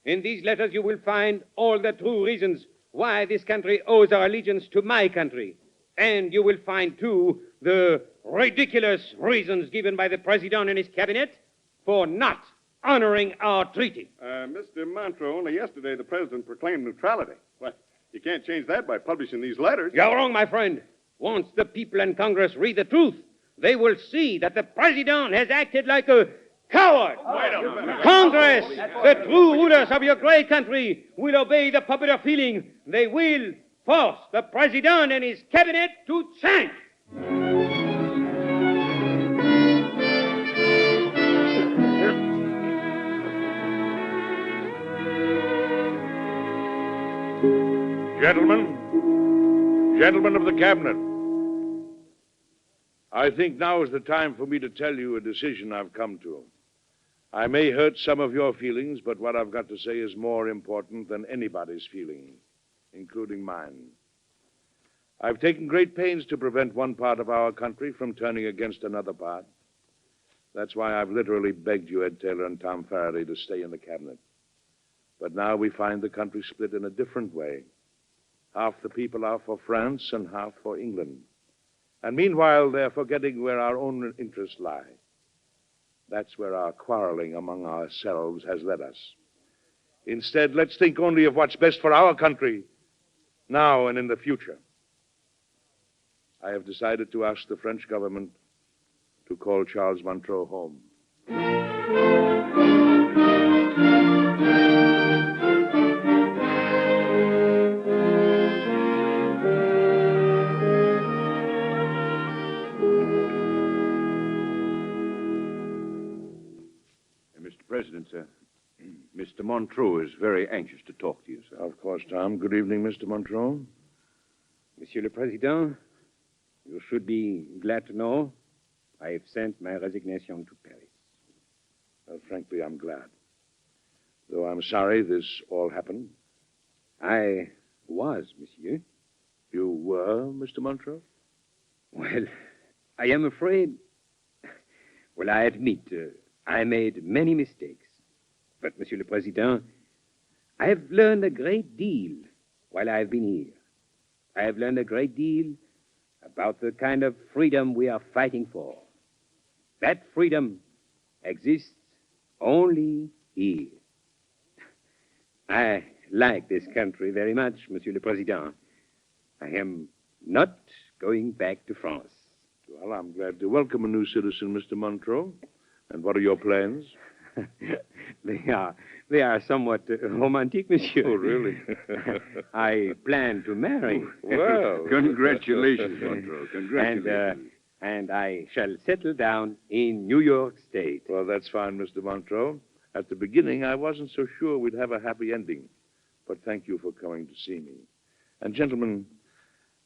In these letters, you will find all the true reasons why this country owes our allegiance to my country. And you will find, too, the ridiculous reasons given by the President and his cabinet for not honoring our treaty. Mr. Montreux, only yesterday the President proclaimed neutrality. Well, you can't change that by publishing these letters. You're wrong, my friend. Once the people and Congress read the truth, they will see that the President has acted like a coward. Congress, the true rulers of your great country, will obey the popular feeling. They will force the President and his cabinet to change. Gentlemen of the cabinet, I think now is the time for me to tell you a decision I've come to. I may hurt some of your feelings, but what I've got to say is more important than anybody's feeling, including mine. I've taken great pains to prevent one part of our country from turning against another part. That's why I've literally begged you, Ed Taylor and Tom Faraday, to stay in the cabinet. But now we find the country split in a different way. Half the people are for France and half for England. And meanwhile, they're forgetting where our own interests lie. That's where our quarreling among ourselves has led us. Instead, let's think only of what's best for our country, now and in the future. I have decided to ask the French government to call Charles Montreux home. President, sir. Mr. Montreux is very anxious to talk to you, sir. Of course, Tom. Good evening, Mr. Montreux. Monsieur le Président, you should be glad to know I have sent my resignation to Paris. Well, frankly, I'm glad. Though I'm sorry this all happened. I was, monsieur. You were, Mr. Montreux? Well, I am afraid... Well, I admit... I made many mistakes. But, Monsieur le Président, I have learned a great deal while I have been here. I have learned a great deal about the kind of freedom we are fighting for. That freedom exists only here. I like this country very much, Monsieur le Président. I am not going back to France. Well, I'm glad to welcome a new citizen, Mr. Montreux. And what are your plans? They are somewhat romantic, monsieur. Oh, really? I plan to marry. Well, congratulations, Montreux. Congratulations. And I shall settle down in New York State. Well, that's fine, Mr. Montreux. At the beginning, I wasn't so sure we'd have a happy ending. But thank you for coming to see me. And, gentlemen,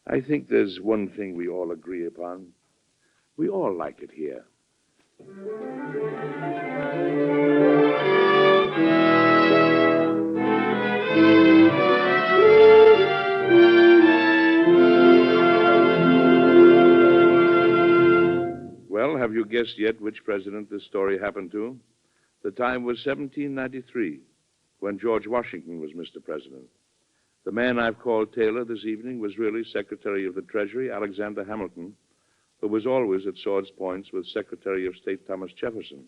I think there's one thing we all agree upon. We all like it here. Well, have have you guessed yet which president this story happened to? The time was 1793, when George Washington was Mr. President. The man I've called Taylor this evening was really Secretary of the Treasury, Alexander Hamilton, who was always at sword's points with Secretary of State Thomas Jefferson.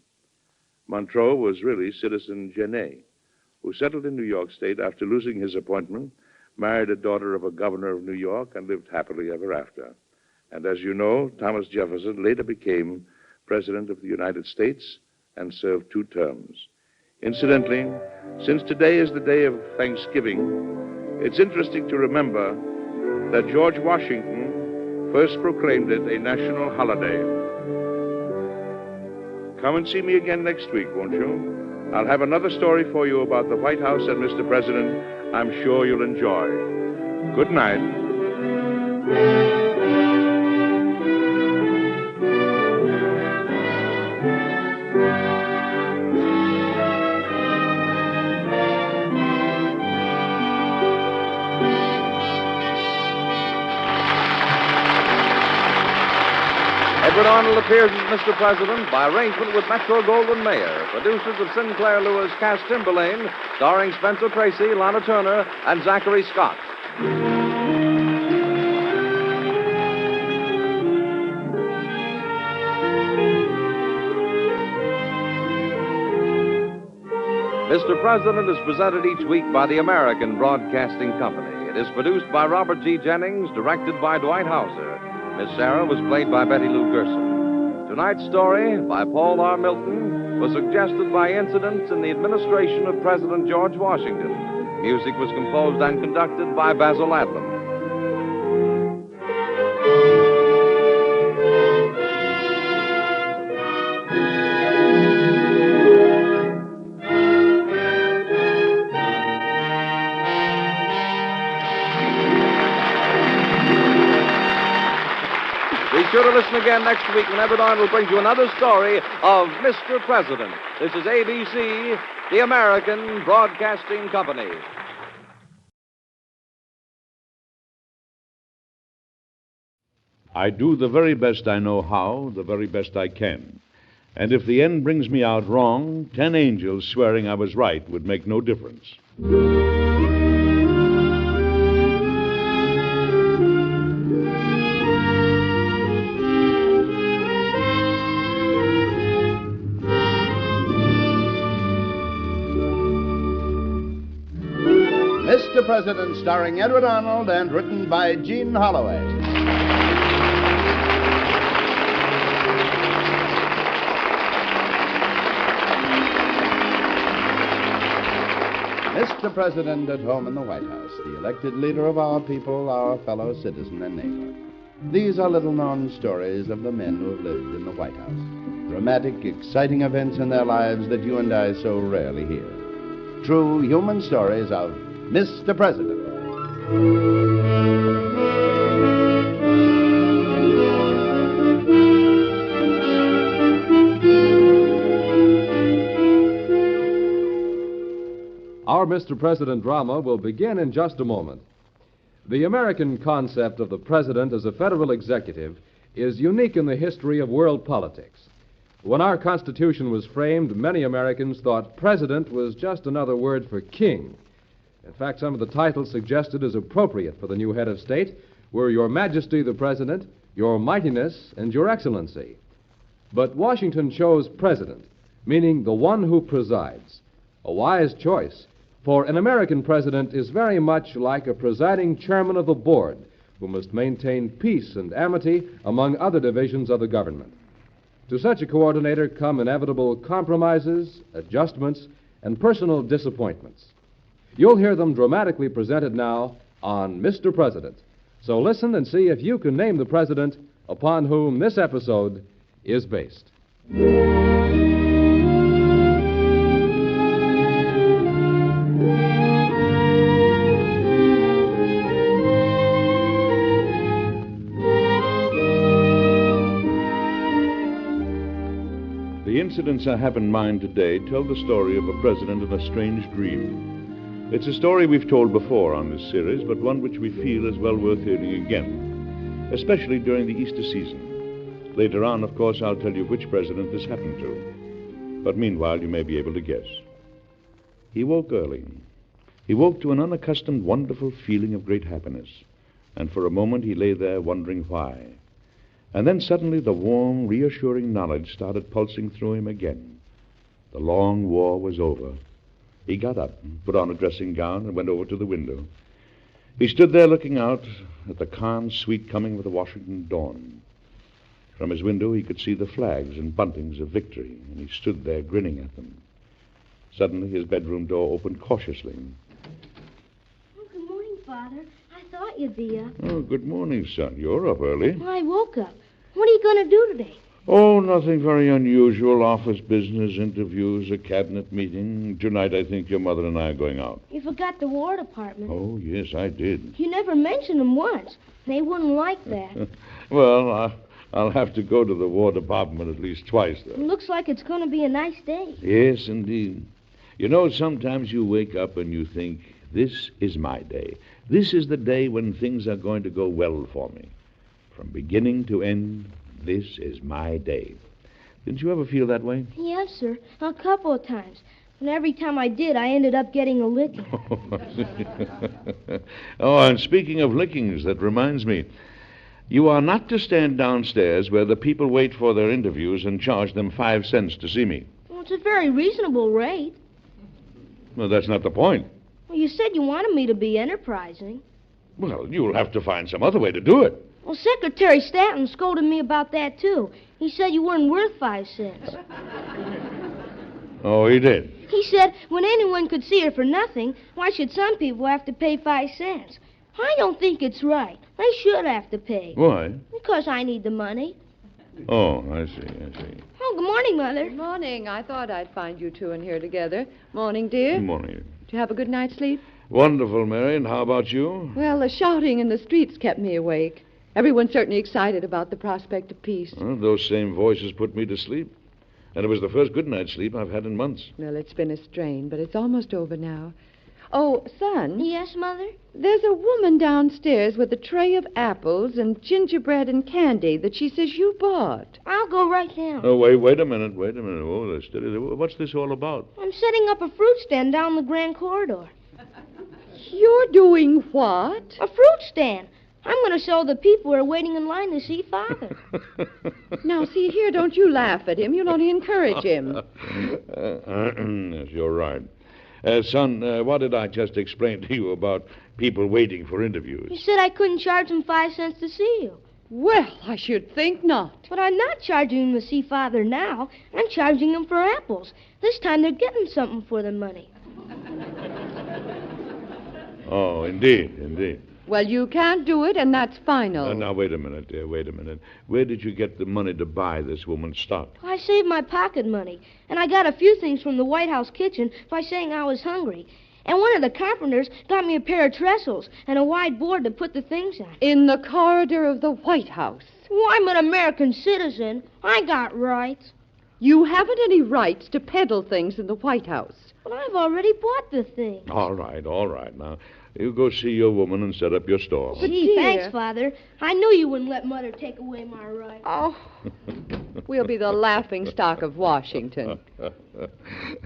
Monroe was really Citizen Genet, who settled in New York State after losing his appointment, married a daughter of a governor of New York, and lived happily ever after. And as you know, Thomas Jefferson later became President of the United States and served 2 terms. Incidentally, since today is the day of Thanksgiving, it's interesting to remember that George Washington first proclaimed it a national holiday. Come and see me again next week, won't you? I'll have another story for you about the White House and Mr. President I'm sure you'll enjoy. Good night. Edward Arnold appears as Mr. President by arrangement with Metro-Goldwyn-Mayer, producers of Sinclair Lewis, Cass Timberlane, starring Spencer Tracy, Lana Turner, and Zachary Scott. Mr. President is presented each week by the American Broadcasting Company. It is produced by Robert G. Jennings, directed by Dwight Hauser. Miss Sarah was played by Betty Lou Gerson. Tonight's story, by Paul R. Milton, was suggested by incidents in the administration of President George Washington. Music was composed and conducted by Basil Adlam. Be sure to listen again next week when Edward Arnold brings you another story of Mr. President. This is ABC, the American Broadcasting Company. I do the very best I know how, the very best I can. And if the end brings me out wrong, 10 angels swearing I was right would make no difference. Mr. President, starring Edward Arnold and written by Gene Holloway. Mr. President at home in the White House, the elected leader of our people, our fellow citizen and neighbor. These are little-known stories of the men who have lived in the White House. Dramatic, exciting events in their lives that you and I so rarely hear. True human stories of Mr. President. Our Mr. President drama will begin in just a moment. The American concept of the president as a federal executive is unique in the history of world politics. When our Constitution was framed, many Americans thought president was just another word for king. In fact, some of the titles suggested as appropriate for the new head of state were Your Majesty the President, Your Mightiness, and Your Excellency. But Washington chose president, meaning the one who presides. A wise choice, for an American president is very much like a presiding chairman of the board who must maintain peace and amity among other divisions of the government. To such a coordinator come inevitable compromises, adjustments, and personal disappointments. You'll hear them dramatically presented now on Mr. President. So listen and see if you can name the president upon whom this episode is based. The incidents I have in mind today tell the story of a president in a strange dream. It's a story we've told before on this series, but one which we feel is well worth hearing again, especially during the Easter season. Later on, of course, I'll tell you which president this happened to. But meanwhile, you may be able to guess. He woke early. He woke to an unaccustomed, wonderful feeling of great happiness. And for a moment, he lay there wondering why. And then suddenly the warm, reassuring knowledge started pulsing through him again. The long war was over. He got up, put on a dressing gown, and went over to the window. He stood there looking out at the calm, sweet coming of the Washington dawn. From his window, he could see the flags and buntings of victory, and he stood there grinning at them. Suddenly, his bedroom door opened cautiously. Oh, good morning, Father. I thought you'd be up. Oh, good morning, son. You're up early. Well, I woke up. What are you going to do today? Oh, nothing very unusual. Office business, interviews, a cabinet meeting. Tonight, I think your mother and I are going out. You forgot the War Department. Oh, yes, I did. You never mentioned them once. They wouldn't like that. Well, I'll have to go to the War Department at least twice, though. It looks like it's going to be a nice day. Yes, indeed. You know, sometimes you wake up and you think, this is my day. This is the day when things are going to go well for me. From beginning to end, this is my day. Didn't you ever feel that way? Yes, sir. A couple of times. And every time I did, I ended up getting a licking. Oh, and speaking of lickings, that reminds me. You are not to stand downstairs where the people wait for their interviews and charge them 5 cents to see me. Well, it's a very reasonable rate. Well, that's not the point. Well, you said you wanted me to be enterprising. Well, you'll have to find some other way to do it. Well, Secretary Stanton scolded me about that, too. He said you weren't worth 5 cents. Oh, he did? He said when anyone could see her for nothing, why should some people have to pay 5 cents? I don't think it's right. They should have to pay. Why? Because I need the money. Oh, I see. Oh, good morning, Mother. Good morning. I thought I'd find you two in here together. Morning, dear. Good morning. Did you have a good night's sleep? Wonderful, Mary. And how about you? Well, the shouting in the streets kept me awake. Everyone's certainly excited about the prospect of peace. Well, those same voices put me to sleep. And it was the first good night's sleep I've had in months. Well, it's been a strain, but it's almost over now. Oh, son. Yes, Mother? There's a woman downstairs with a tray of apples and gingerbread and candy that she says you bought. I'll go right down. Oh, wait a minute. Oh, steady. What's this all about? I'm setting up a fruit stand down the Grand Corridor. You're doing what? A fruit stand. I'm going to show the people who are waiting in line to see Father. Now, see here, don't you laugh at him. You'll only encourage him. Yes, you're right. Son, what did I just explain to you about people waiting for interviews? You said I couldn't charge them 5 cents to see you. Well, I should think not. But I'm not charging them to see Father now. I'm charging them for apples. This time they're getting something for their money. Oh, indeed. Well, you can't do it, and that's final. Now, wait a minute, dear, wait a minute. Where did you get the money to buy this woman's stock? I saved my pocket money, and I got a few things from the White House kitchen by saying I was hungry. And one of the carpenters got me a pair of trestles and a wide board to put the things on. In the corridor of the White House. Well, I'm an American citizen. I got rights. You haven't any rights to peddle things in the White House. But I've already bought the thing. All right. Now, you go see your woman and set up your store. Gee, thanks, Father. I knew you wouldn't let Mother take away my rights. Oh, we'll be the laughing stock of Washington.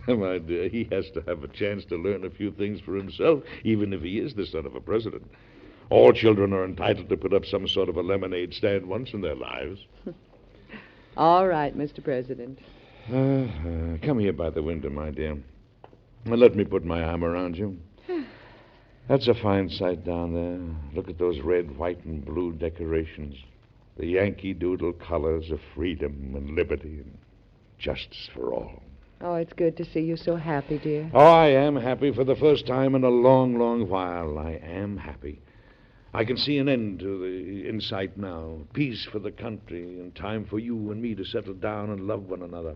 My dear, he has to have a chance to learn a few things for himself, even if he is the son of a president. All children are entitled to put up some sort of a lemonade stand once in their lives. All right, Mr. President. Come here by the window, my dear. And let me put my arm around you. That's a fine sight down there. Look at those red, white, and blue decorations. The Yankee Doodle colors of freedom and liberty and justice for all. Oh, it's good to see you so happy, dear. Oh, I am happy for the first time in a long, long while. I am happy. I can see an end to the insight now. Peace for the country and time for you and me to settle down and love one another.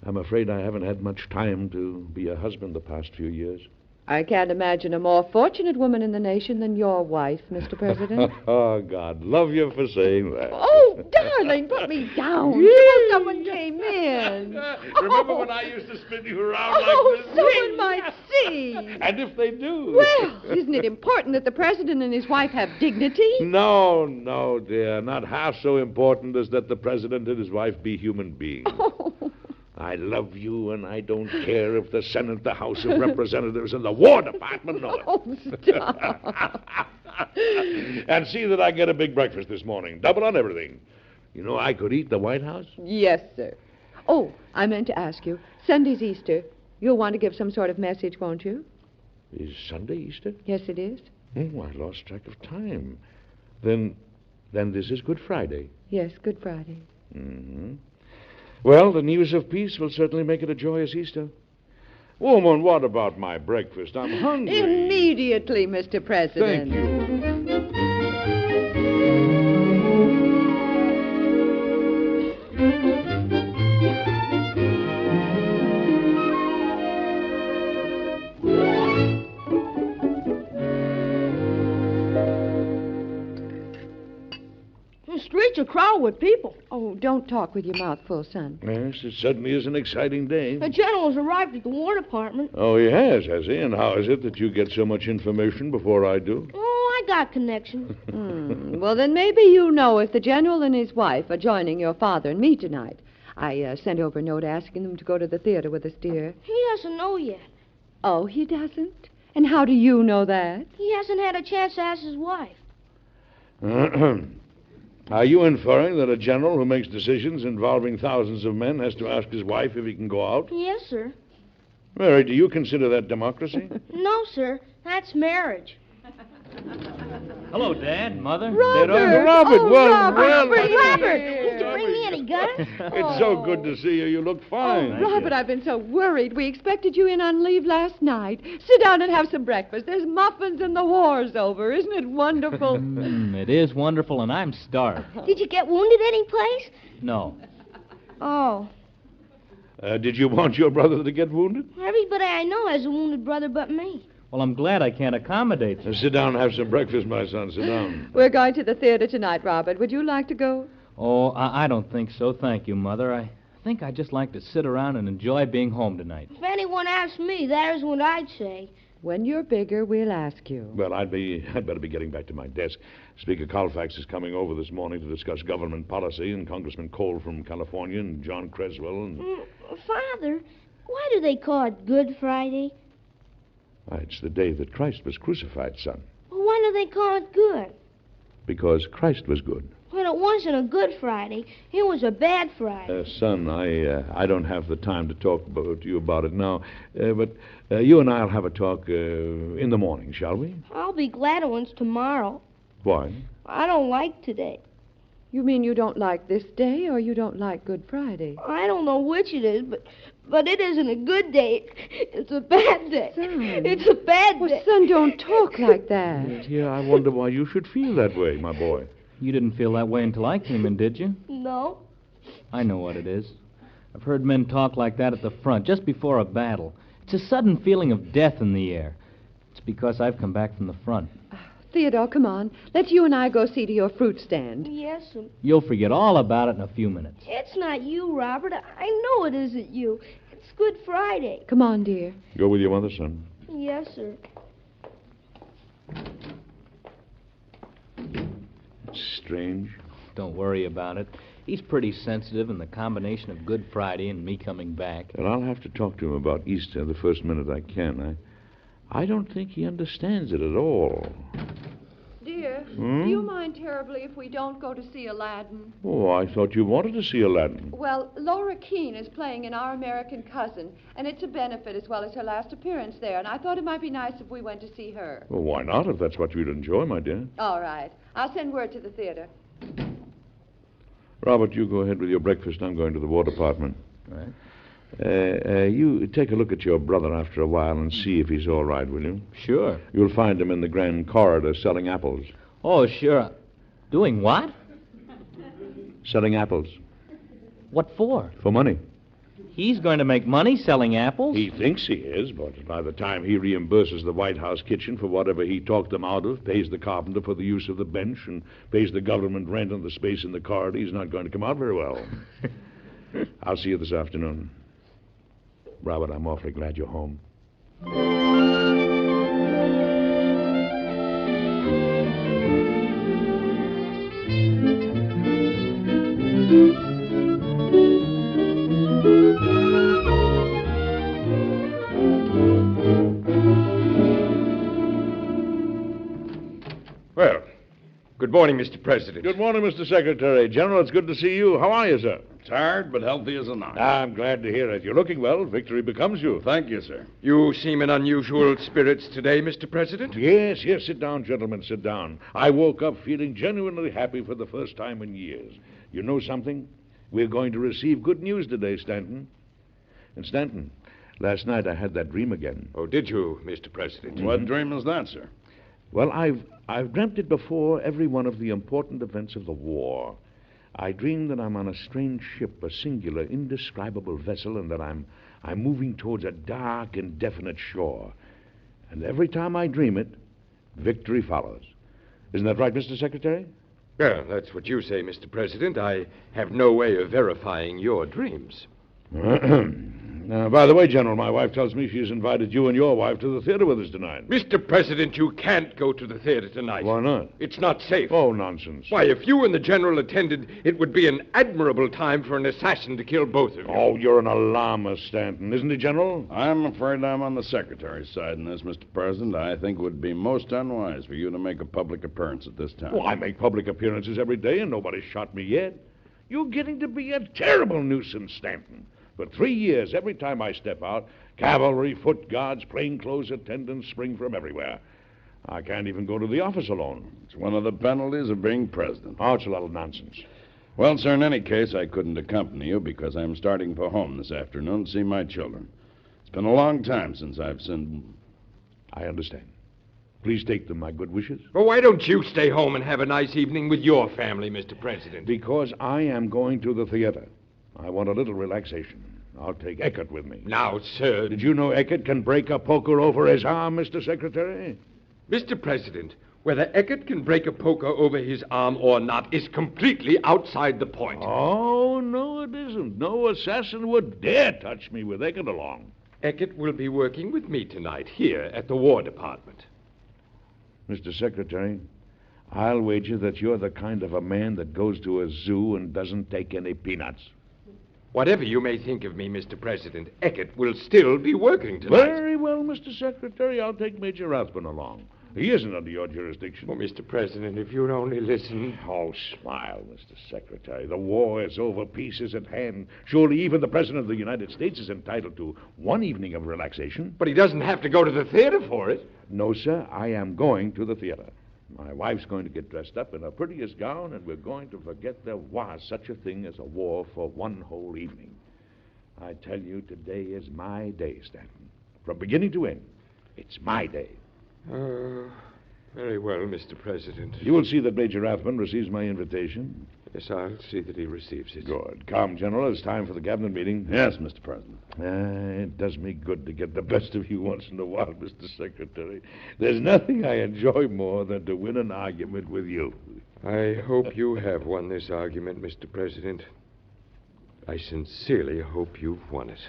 I'm afraid I haven't had much time to be a husband the past few years. I can't imagine a more fortunate woman in the nation than your wife, Mr. President. Oh, God, love you for saying that. Oh, darling, put me down. Suppose someone came in. Remember when I used to spin you around Oh, like this? someone might see. And if they do. Well, isn't it important that the president and his wife have dignity? No, dear. Not half so important as that the president and his wife be human beings. I love you, and I don't care if the Senate, the House of Representatives, and the War Department know it. Oh, stop. And see that I get a big breakfast this morning. Double on everything. You know, I could eat the White House. Yes, sir. Oh, I meant to ask you. Sunday's Easter. You'll want to give some sort of message, won't you? Is Sunday Easter? Yes, it is. Oh, I lost track of time. Then this is Good Friday. Yes, Good Friday. Mm-hmm. Well, the news of peace will certainly make it a joyous Easter. Woman, what about my breakfast? I'm hungry. Immediately, Mr. President. Thank you. The streets are crowded with people. Oh, don't talk with your mouth full, son. Yes, it certainly is an exciting day. The general's arrived at the War Department. Oh, he has he? And how is it that you get so much information before I do? Oh, I got connections. Well, then maybe you know if the general and his wife are joining your father and me tonight. I sent over a note asking them to go to the theater with us, dear. He doesn't know yet. Oh, he doesn't? And how do you know that? He hasn't had a chance to ask his wife. Are you inferring that a general who makes decisions involving thousands of men has to ask his wife if he can go out? Yes, sir. Mary, do you consider that democracy? No, sir. That's marriage. Hello, Dad, Mother. Robert! Robert, Oh, well, Robert, well. Robert, did you bring me any guns? It's so good to see you. You look fine. Oh, Robert, I've been so worried. We expected you in on leave last night. Sit down and have some breakfast. There's muffins and the war's over. Isn't it wonderful? It is wonderful, and I'm starved. Did you get wounded any place? No. Oh. Did you want your brother to get wounded? Everybody I know has a wounded brother but me. Well, I'm glad I can't accommodate you. Sit down and have some breakfast, my son. Sit down. We're going to the theater tonight, Robert. Would you like to go? Oh, I don't think so. Thank you, Mother. I think I'd just like to sit around and enjoy being home tonight. If anyone asks me, that is what I'd say. When you're bigger, we'll ask you. Well, I'd better be getting back to my desk. Speaker Colfax is coming over this morning to discuss government policy, and Congressman Cole from California, and John Creswell, and... Father, why do they call it Good Friday? Why, it's the day that Christ was crucified, son. Well, why do they call it good? Because Christ was good. Well, it wasn't a Good Friday. It was a bad Friday. Son, I don't have the time to talk to you about it now, but you and I'll have a talk in the morning, shall we? I'll be glad when it's tomorrow. Why? I don't like today. You mean you don't like this day, or you don't like Good Friday? I don't know which it is, but it isn't a good day. It's a bad day. Son. It's a bad day. Well, son, don't talk like that. Yeah, I wonder why you should feel that way, my boy. You didn't feel that way until I came in, did you? No. I know what it is. I've heard men talk like that at the front, just before a battle. It's a sudden feeling of death in the air. It's because I've come back from the front. Theodore, come on. Let's you and I go see to your fruit stand. Yes, sir. You'll forget all about it in a few minutes. It's not you, Robert. I know it isn't you. It's Good Friday. Come on, dear. Go with your mother, son. Yes, sir. Strange. Don't worry about it. He's pretty sensitive, and the combination of Good Friday and me coming back. Well, I'll have to talk to him about Easter the first minute I can. I don't think he understands it at all. Dear, do you mind terribly if we don't go to see Aladdin? Oh, I thought you wanted to see Aladdin. Well, Laura Keene is playing in Our American Cousin, and it's a benefit as well as her last appearance there, and I thought it might be nice if we went to see her. Well, why not, if that's what you'd enjoy, my dear? All right. I'll send word to the theater. Robert, you go ahead with your breakfast. I'm going to the War Department. All right. You take a look at your brother after a while and see if he's all right, will you? Sure. You'll find him in the grand corridor selling apples. Oh, sure. Doing what? Selling apples. What for? For money. He's going to make money selling apples? He thinks he is, but by the time he reimburses the White House kitchen for whatever he talked them out of, pays the carpenter for the use of the bench, and pays the government rent on the space in the corridor, he's not going to come out very well. I'll see you this afternoon. Robert, I'm awfully glad you're home. Well, good morning, Mr. President. Good morning, Mr. Secretary. General, it's good to see you. How are you, sir? Tired, but healthy as an ox. I'm glad to hear it. You're looking well. Victory becomes you. Thank you, sir. You seem in unusual spirits today, Mr. President. Yes. Sit down, gentlemen. Sit down. I woke up feeling genuinely happy for the first time in years. You know something? We're going to receive good news today, Stanton. And Stanton, last night I had that dream again. Oh, did you, Mr. President? What dream is that, sir? Well, I've dreamt it before every one of the important events of the war. I dream that I'm on a strange ship, a singular, indescribable vessel, and that I'm moving towards a dark, indefinite shore. And every time I dream it, victory follows. Isn't that right, Mr. Secretary? Well, that's what you say, Mr. President. I have no way of verifying your dreams. By the way, General, my wife tells me she's invited you and your wife to the theater with us tonight. Mr. President, you can't go to the theater tonight. Why not? It's not safe. Oh, nonsense. Why, if you and the General attended, it would be an admirable time for an assassin to kill both of you. Oh, you're an alarmist, Stanton, isn't he, General? I'm afraid I'm on the Secretary's side in this, Mr. President. I think it would be most unwise for you to make a public appearance at this time. Well, I make public appearances every day, and nobody's shot me yet. You're getting to be a terrible nuisance, Stanton. For 3 years, every time I step out, cavalry, foot guards, plainclothes attendants spring from everywhere. I can't even go to the office alone. It's one of the penalties of being president. Oh, it's a lot of nonsense. Well, sir, in any case, I couldn't accompany you because I'm starting for home this afternoon to see my children. It's been a long time since I've seen... I understand. Please take them my good wishes. Well, why don't you stay home and have a nice evening with your family, Mr. President? Because I am going to the theater. I want a little relaxation. I'll take Eckert with me. Now, sir... Did you know Eckert can break a poker over his arm, Mr. Secretary? Mr. President, whether Eckert can break a poker over his arm or not is completely outside the point. Oh, no, it isn't. No assassin would dare touch me with Eckert along. Eckert will be working with me tonight here at the War Department. Mr. Secretary, I'll wager that you're the kind of a man that goes to a zoo and doesn't take any peanuts. Whatever you may think of me, Mr. President, Eckert will still be working tonight. Very well, Mr. Secretary. I'll take Major Rathbun along. He isn't under your jurisdiction. Oh, Mr. President, if you'd only listen. Oh, smile, Mr. Secretary. The war is over. Peace is at hand. Surely even the President of the United States is entitled to one evening of relaxation. But he doesn't have to go to the theater for it. No, sir. I am going to the theater. My wife's going to get dressed up in her prettiest gown, and we're going to forget there was such a thing as a war for one whole evening. I tell you, today is my day, Stanton. From beginning to end, it's my day. Very well, Mr. President. You will see that Major Rathbun receives my invitation. Yes, I'll see that he receives it. Good. Come, General. It's time for the cabinet meeting. Yes, Mr. President. It does me good to get the best of you once in a while, Mr. Secretary. There's nothing I enjoy more than to win an argument with you. I hope you have won this argument, Mr. President. I sincerely hope you've won it.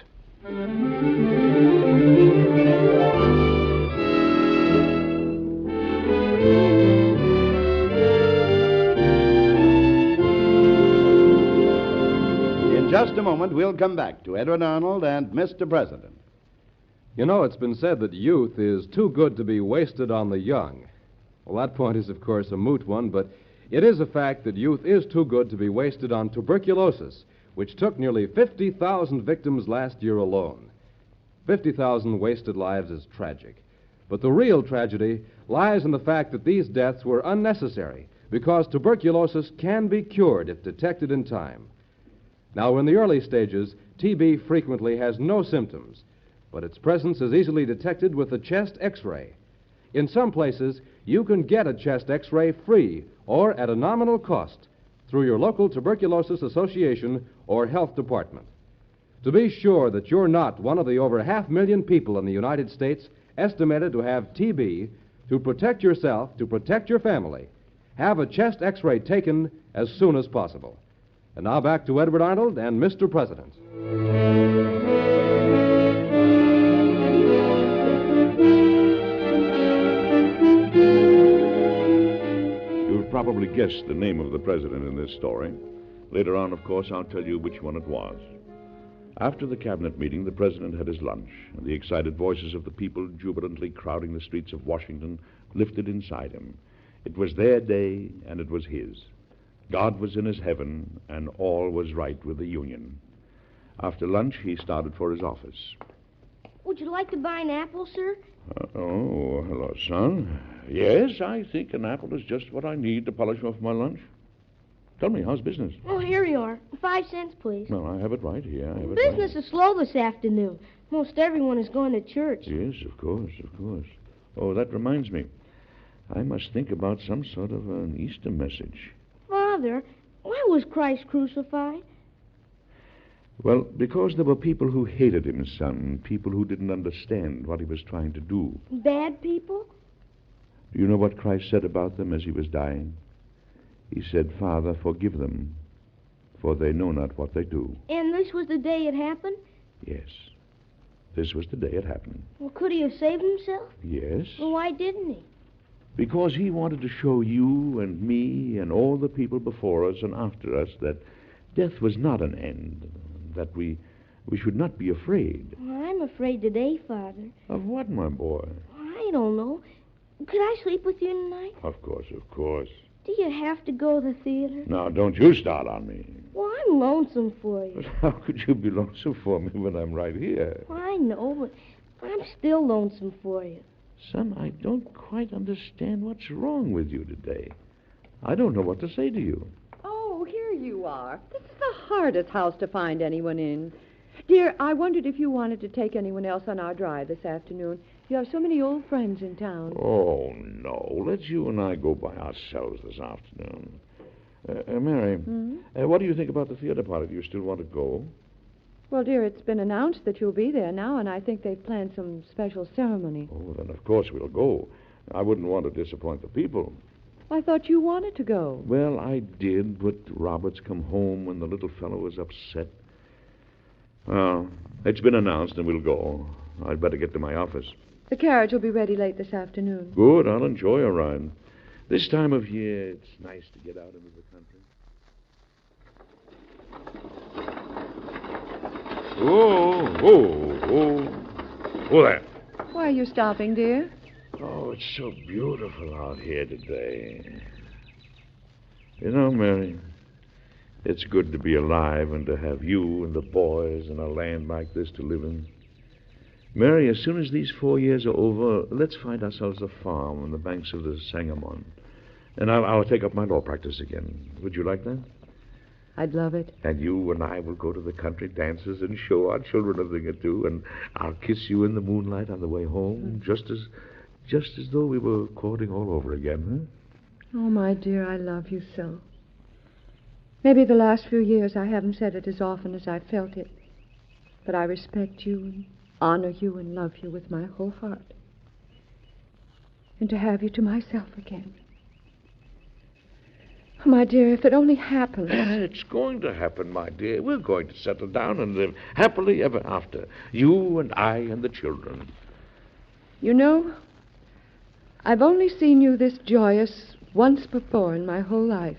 In just a moment, we'll come back to Edward Arnold and Mr. President. You know, it's been said that youth is too good to be wasted on the young. Well, that point is, of course, a moot one, but it is a fact that youth is too good to be wasted on tuberculosis, which took nearly 50,000 victims last year alone. 50,000 wasted lives is tragic. But the real tragedy lies in the fact that these deaths were unnecessary because tuberculosis can be cured if detected in time. Now, in the early stages, TB frequently has no symptoms, but its presence is easily detected with a chest X-ray. In some places, you can get a chest X-ray free or at a nominal cost through your local tuberculosis association or health department. To be sure that you're not one of the over 500,000 people in the United States estimated to have TB, to protect yourself, to protect your family, have a chest X-ray taken as soon as possible. And now back to Edward Arnold and Mr. President. You've probably guessed the name of the president in this story. Later on, of course, I'll tell you which one it was. After the cabinet meeting, the president had his lunch, and the excited voices of the people jubilantly crowding the streets of Washington lifted inside him. It was their day, and it was his. God was in his heaven, and all was right with the Union. After lunch, he started for his office. Would you like to buy an apple, sir? Oh, hello, son. Yes, I think an apple is just what I need to polish off my lunch. Tell me, how's business? Oh, here you are. 5 cents, please. Well, I have it right here. I have it Business is slow this afternoon. Most everyone is going to church. Yes, of course, of course. Oh, that reminds me. I must think about some sort of an Easter message. Father, why was Christ crucified? Well, because there were people who hated him, son. People who didn't understand what he was trying to do. Bad people? Do you know what Christ said about them as he was dying? He said, Father, forgive them, for they know not what they do. And this was the day it happened? Yes. This was the day it happened. Well, could he have saved himself? Yes. Well, why didn't he? Because he wanted to show you and me and all the people before us and after us that death was not an end, that we should not be afraid. Well, I'm afraid today, Father. Of what, my boy? I don't know. Could I sleep with you tonight? Of course, of course. Do you have to go to the theater? Now, don't you start on me. Well, I'm lonesome for you. How could you be lonesome for me when I'm right here? Well, I know, but I'm still lonesome for you. Son, I don't quite understand what's wrong with you today. I don't know what to say to you. Oh, here you are. This is the hardest house to find anyone in. Dear, I wondered if you wanted to take anyone else on our drive this afternoon. You have so many old friends in town. Oh, no. Let's you and I go by ourselves this afternoon. Mary, what do you think about the theater party? Do you still want to go? Well, dear, it's been announced that you'll be there now, and I think they've planned some special ceremony. Oh, then of course we'll go. I wouldn't want to disappoint the people. I thought you wanted to go. Well, I did, but Robert's come home and the little fellow was upset. Well, it's been announced and we'll go. I'd better get to my office. The carriage will be ready late this afternoon. Good, I'll enjoy a ride. This time of year, it's nice to get out into the country. Oh, there. Why are you stopping, dear? Oh, it's so beautiful out here today. You know, Mary, it's good to be alive and to have you and the boys and a land like this to live in. Mary, as soon as these 4 years are over, let's find ourselves a farm on the banks of the Sangamon. And I'll take up my law practice again. Would you like that? I'd love it. And you and I will go to the country dances and show our children a thing or two, and I'll kiss you in the moonlight on the way home, just as though we were courting all over again, huh? Oh, my dear, I love you so. Maybe the last few years I haven't said it as often as I felt it, but I respect you and honor you and love you with my whole heart. And to have you to myself again. Oh, my dear, if it only happens. It's going to happen, my dear. We're going to settle down and live happily ever after. You and I and the children. You know, I've only seen you this joyous once before in my whole life.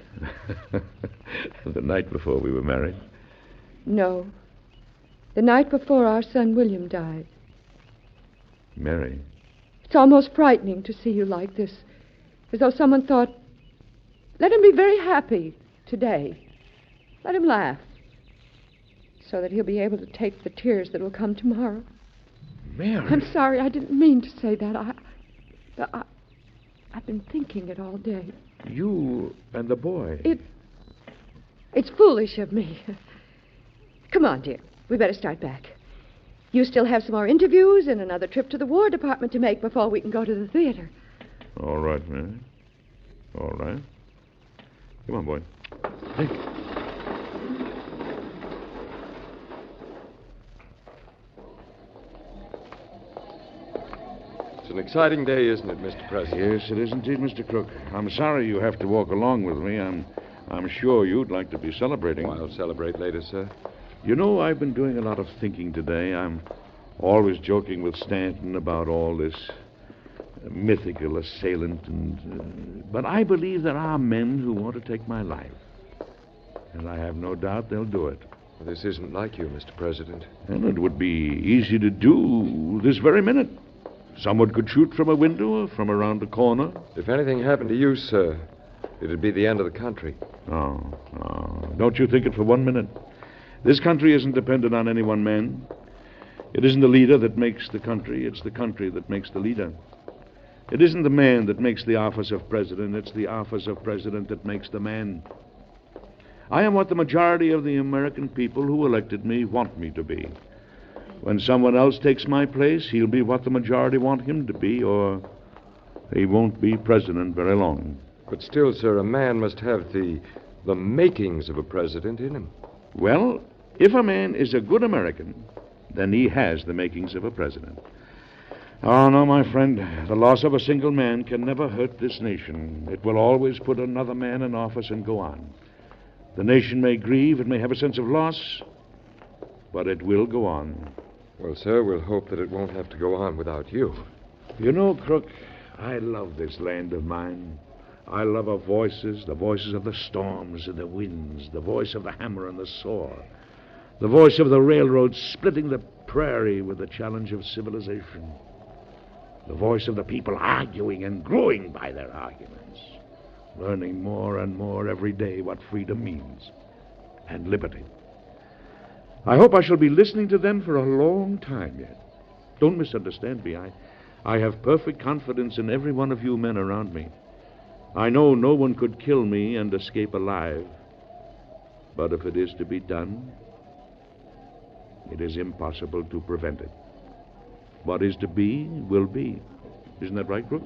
The night before we were married? No. The night before our son William died. Mary. It's almost frightening to see you like this. As though someone thought, let him be very happy today. Let him laugh. So that he'll be able to take the tears that will come tomorrow. Mary. I'm sorry, I didn't mean to say that. I've been thinking it all day. You and the boy. It's foolish of me. Come on, dear. We better start back. You still have some more interviews and another trip to the War Department to make before we can go to the theater. All right, Mary. All right. Come on, boy. Hey. It's an exciting day, isn't it, Mr. President? Yes, it is indeed, Mr. Crook. I'm sorry you have to walk along with me. I'm sure you'd like to be celebrating. Well, I'll celebrate later, sir. You know, I've been doing a lot of thinking today. I'm always joking with Stanton about all this mythical assailant, but I believe there are men who want to take my life. And I have no doubt they'll do it. Well, this isn't like you, Mr. President. And it would be easy to do this very minute. Someone could shoot from a window or from around the corner. If anything happened to you, sir, it'd be the end of the country. No. Don't you think it for 1 minute. This country isn't dependent on any one man. It isn't the leader that makes the country. It's the country that makes the leader. It isn't the man that makes the office of president. It's the office of president that makes the man. I am what the majority of the American people who elected me want me to be. When someone else takes my place, he'll be what the majority want him to be, or he won't be president very long. But still, sir, a man must have the makings of a president in him. Well, if a man is a good American, then he has the makings of a president. Oh, no, my friend. The loss of a single man can never hurt this nation. It will always put another man in office and go on. The nation may grieve, it may have a sense of loss, but it will go on. Well, sir, we'll hope that it won't have to go on without you. You know, Crook, I love this land of mine. I love our voices, the voices of the storms and the winds, the voice of the hammer and the saw, the voice of the railroad splitting the prairie with the challenge of civilization, the voice of the people arguing and growing by their arguments, learning more and more every day what freedom means and liberty. I hope I shall be listening to them for a long time yet. Don't misunderstand me. I have perfect confidence in every one of you men around me. I know no one could kill me and escape alive. But if it is to be done, it is impossible to prevent it. What is to be, will be. Isn't that right, Crook?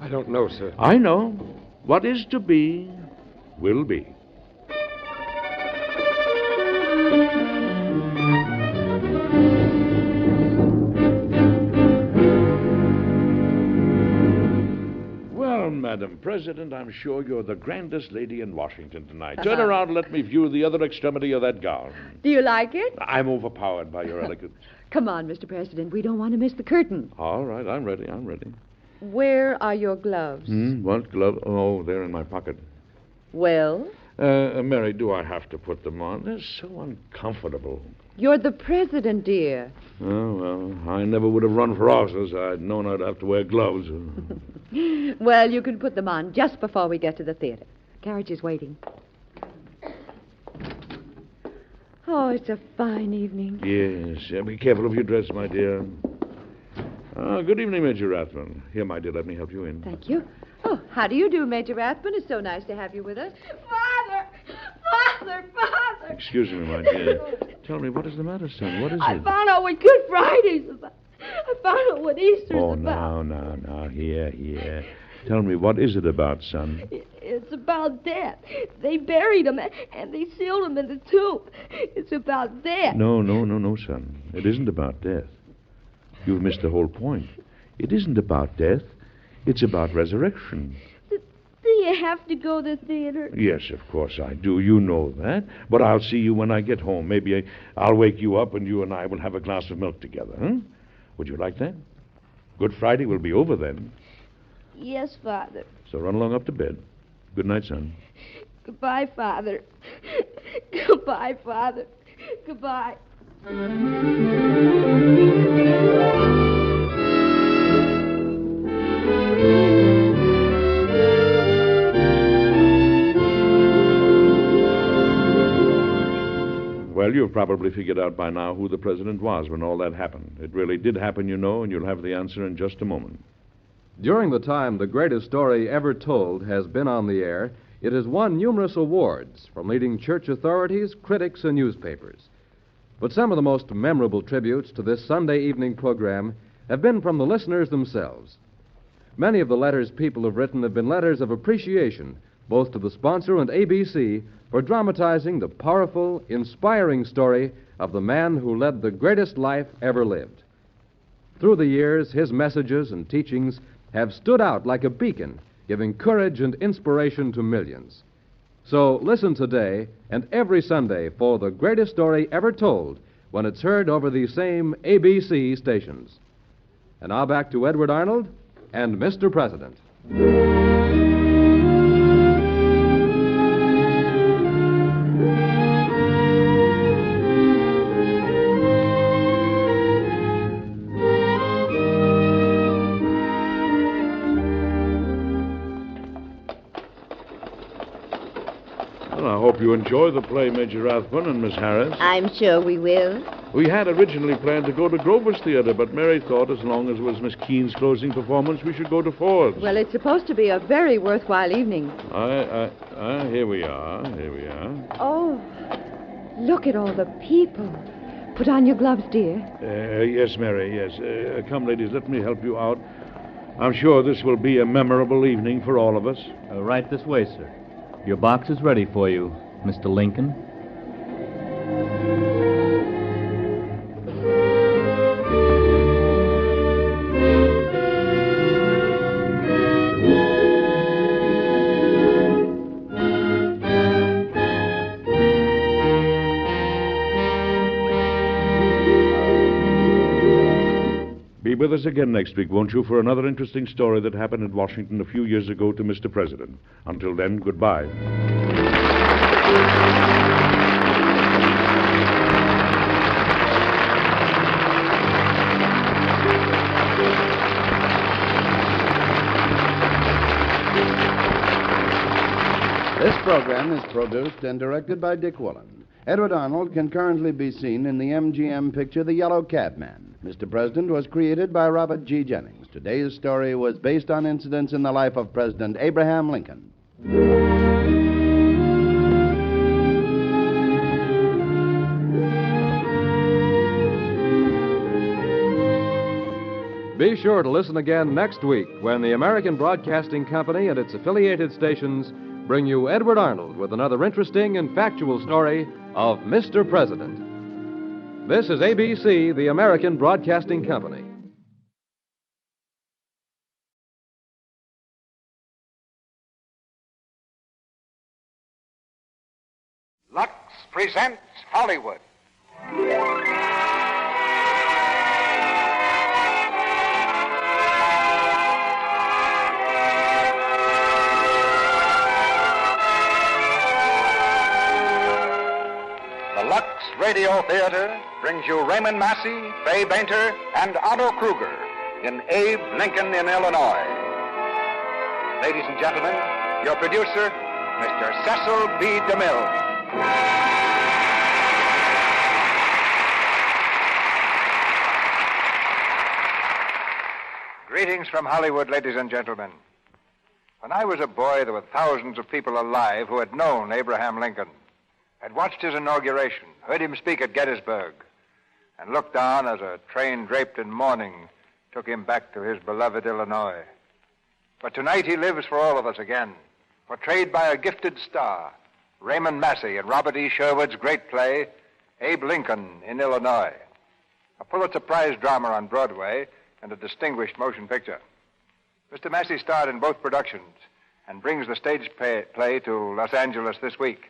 I don't know, sir. I know. What is to be, will be. Well, Madam President, I'm sure you're the grandest lady in Washington tonight. Turn around and let me view the other extremity of that gown. Do you like it? I'm overpowered by your elegance. Come on, Mr. President. We don't want to miss the curtain. All right, I'm ready. Where are your gloves? What glove? Oh, they're in my pocket. Well? Mary, do I have to put them on? They're so uncomfortable. You're the president, dear. Oh, well, I never would have run for office. I'd known I'd have to wear gloves. Well, you can put them on just before we get to the theater. Carriage is waiting. Oh, it's a fine evening. Yes. Be careful of your dress, my dear. Good evening, Major Rathman. Here, my dear, let me help you in. Thank you. Oh, how do you do, Major Rathman? It's so nice to have you with us. Father! Excuse me, my dear. Tell me, what is the matter, son? What is I it? found out what Good Friday's about. I found out what Easter's about. Now. Here. Tell me, what is it about, son? It's about death. They buried him, and they sealed him in the tomb. It's about death. No, son. It isn't about death. You've missed the whole point. It isn't about death. It's about resurrection. Do you have to go to the theater? Yes, of course I do. You know that. But I'll see you when I get home. Maybe I'll wake you up and you and I will have a glass of milk together, huh? Would you like that? Good Friday will be over then. Yes, Father. So run along up to bed. Good night, son. Goodbye, Father. Goodbye, Father. Goodbye. Well, you've probably figured out by now who the president was when all that happened. It really did happen, you know, and you'll have the answer in just a moment. During the time the greatest story ever told has been on the air, it has won numerous awards from leading church authorities, critics, and newspapers. But some of the most memorable tributes to this Sunday evening program have been from the listeners themselves. Many of the letters people have written have been letters of appreciation, both to the sponsor and ABC, for dramatizing the powerful, inspiring story of the man who led the greatest life ever lived. Through the years, his messages and teachings have stood out like a beacon, giving courage and inspiration to millions. So listen today and every Sunday for the greatest story ever told when it's heard over these same ABC stations. And now back to Edward Arnold and Mr. President. Well, I hope you enjoy the play, Major Rathbun and Miss Harris. I'm sure we will. We had originally planned to go to Grover's Theater, but Mary thought as long as it was Miss Keene's closing performance, we should go to Ford's. Well, it's supposed to be a very worthwhile evening. Here we are. Oh, look at all the people. Put on your gloves, dear. Yes, Mary, yes. Come, ladies, let me help you out. I'm sure this will be a memorable evening for all of us. Right this way, sir. Your box is ready for you, Mr. Lincoln. Be with us again next week, won't you, for another interesting story that happened in Washington a few years ago to Mr. President. Until then, goodbye. This program is produced and directed by Dick Woolen. Edward Arnold can currently be seen in the MGM picture The Yellow Cabman. Mr. President was created by Robert G. Jennings. Today's story was based on incidents in the life of President Abraham Lincoln. Be sure to listen again next week when the American Broadcasting Company and its affiliated stations bring you Edward Arnold with another interesting and factual story of Mr. President. This is ABC, the American Broadcasting Company. Lux presents Hollywood. The Lux Radio Theater brings you Raymond Massey, Fay Bainter, and Otto Kruger in Abe Lincoln in Illinois. Ladies and gentlemen, your producer, Mr. Cecil B. DeMille. Greetings from Hollywood, ladies and gentlemen. When I was a boy, there were thousands of people alive who had known Abraham Lincoln, had watched his inauguration, heard him speak at Gettysburg, and looked on as a train draped in mourning took him back to his beloved Illinois. But tonight he lives for all of us again, portrayed by a gifted star, Raymond Massey in Robert E. Sherwood's great play, Abe Lincoln in Illinois, a Pulitzer Prize drama on Broadway and a distinguished motion picture. Mr. Massey starred in both productions and brings the stage play to Los Angeles this week,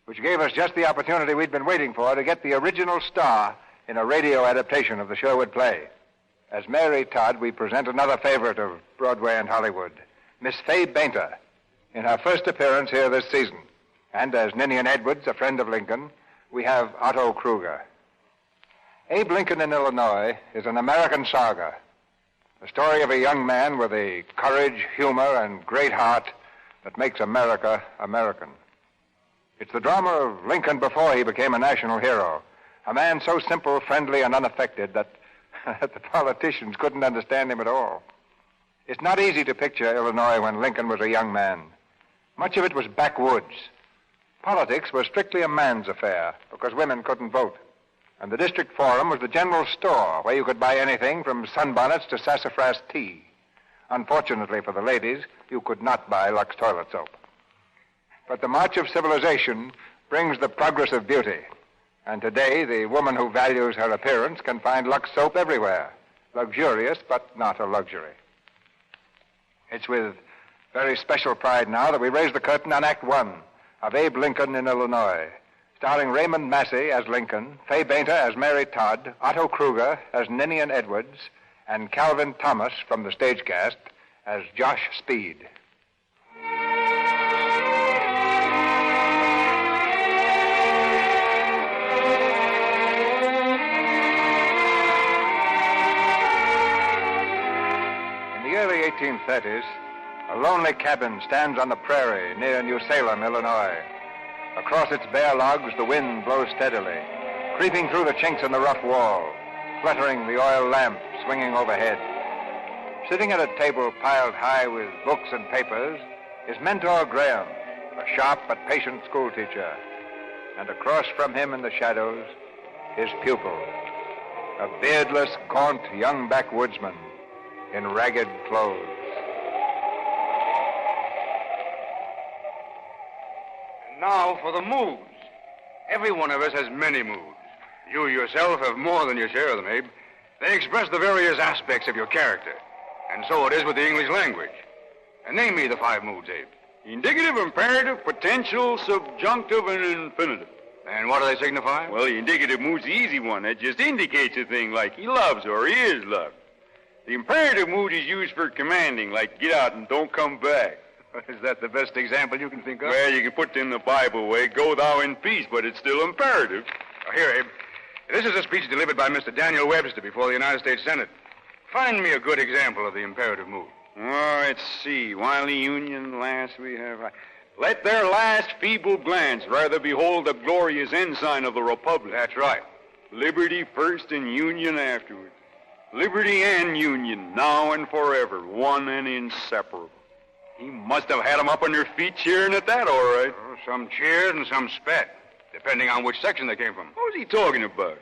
which gave us just the opportunity we'd been waiting for to get the original star in a radio adaptation of the Sherwood play. As Mary Todd, we present another favorite of Broadway and Hollywood, Miss Fay Bainter, in her first appearance here this season. And as Ninian Edwards, a friend of Lincoln, we have Otto Kruger. Abe Lincoln in Illinois is an American saga, the story of a young man with the courage, humor, and great heart that makes America American. It's the drama of Lincoln before he became a national hero, a man so simple, friendly, and unaffected that the politicians couldn't understand him at all. It's not easy to picture Illinois when Lincoln was a young man. Much of it was backwoods. Politics was strictly a man's affair because women couldn't vote. And the district forum was the general store where you could buy anything from sunbonnets to sassafras tea. Unfortunately for the ladies, you could not buy Lux toilet soap. But the march of civilization brings the progress of beauty. And today, the woman who values her appearance can find Lux soap everywhere. Luxurious, but not a luxury. It's with very special pride now that we raise the curtain on Act One, of Abe Lincoln in Illinois, starring Raymond Massey as Lincoln, Fay Bainter as Mary Todd, Otto Kruger as Ninian Edwards, and Calvin Thomas from the stage cast as Josh Speed. In the early 1830s, a lonely cabin stands on the prairie near New Salem, Illinois. Across its bare logs, the wind blows steadily, creeping through the chinks in the rough wall, fluttering the oil lamp swinging overhead. Sitting at a table piled high with books and papers is Mentor Graham, a sharp but patient schoolteacher. And across from him in the shadows, his pupil, a beardless, gaunt young backwoodsman in ragged clothes. Now for the moods. Every one of us has many moods. You yourself have more than your share of them, Abe. They express the various aspects of your character. And so it is with the English language. And name me the 5 moods, Abe. Indicative, imperative, potential, subjunctive, and infinitive. And what do they signify? Well, the indicative mood's the easy one. That just indicates a thing, like he loves or he is loved. The imperative mood is used for commanding, like get out and don't come back. Is that the best example you can think of? Well, you can put it in the Bible way, go thou in peace, but it's still imperative. Here, Abe. This is a speech delivered by Mr. Daniel Webster before the United States Senate. Find me a good example of the imperative mood. Oh, let's see. While the Union lasts, we have... Let their last feeble glance rather behold the glorious ensign of the Republic. That's right. Liberty first and Union afterwards. Liberty and Union, now and forever, one and inseparable. He must have had them up on their feet cheering at that, all right. Oh, some cheered and some spat, depending on which section they came from. What was he talking about?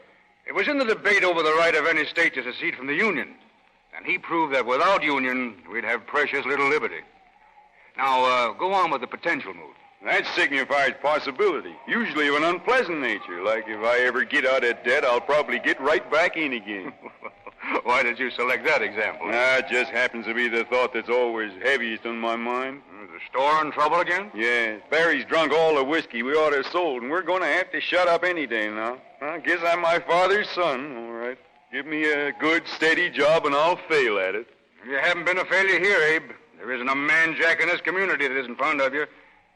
It was in the debate over the right of any state to secede from the Union. And he proved that without Union, we'd have precious little liberty. Now, go on with the potential mood. That signifies possibility, usually of an unpleasant nature. Like if I ever get out of debt, I'll probably get right back in again. Why did you select that example? It just happens to be the thought that's always heaviest on my mind. Is the store in trouble again? Yeah. Barry's drunk all the whiskey we ought to have sold, and we're going to have to shut up any day now. I guess I'm my father's son, all right. Give me a good, steady job, and I'll fail at it. You haven't been a failure here, Abe. There isn't a man-jack in this community that isn't fond of you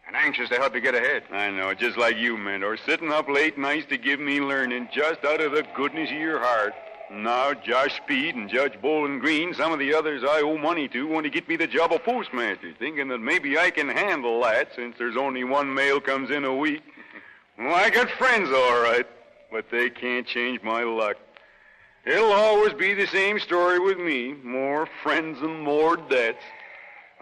and anxious to help you get ahead. I know, just like you, Mentor, sitting up late nights to give me learning just out of the goodness of your heart. Now, Josh Speed and Judge Bowling Green, some of the others I owe money to, want to get me the job of postmaster, thinking that maybe I can handle that since there's only one mail comes in a week. Well, I got friends, all right, but they can't change my luck. It'll always be the same story with me. More friends and more debts.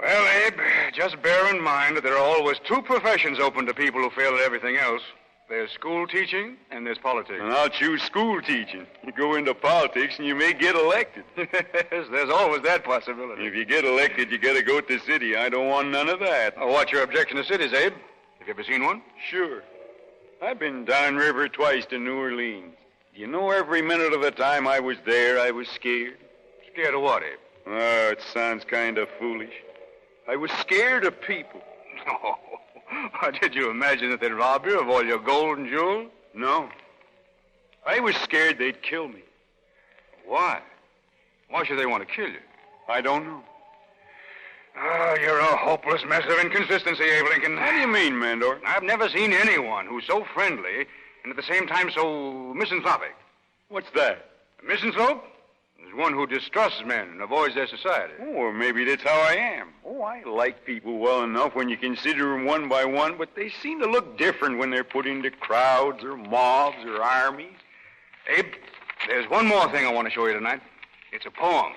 Well, Abe, just bear in mind that there are always 2 professions open to people who fail at everything else. There's school teaching and there's politics. And I'll choose school teaching. You go into politics and you may get elected. Yes, there's always that possibility. If you get elected, you gotta go to the city. I don't want none of that. Oh, what's your objection to cities, Abe? Have you ever seen one? Sure. I've been downriver twice to New Orleans. You know, every minute of the time I was there, I was scared. Scared of what, Abe? Oh, it sounds kind of foolish. I was scared of people. No. Did you imagine that they'd rob you of all your gold and jewels? No. I was scared they'd kill me. Why? Why should they want to kill you? I don't know. Oh, you're a hopeless mess of inconsistency, Abe Lincoln. What do you mean, Mandor? I've never seen anyone who's so friendly and at the same time so misanthropic. What's that? A misanthrope is one who distrusts men and avoids their society. Oh, or maybe that's how I am. Oh, I like people well enough when you consider them one by one, but they seem to look different when they're put into crowds or mobs or armies. Abe, there's one more thing I want to show you tonight. It's a poem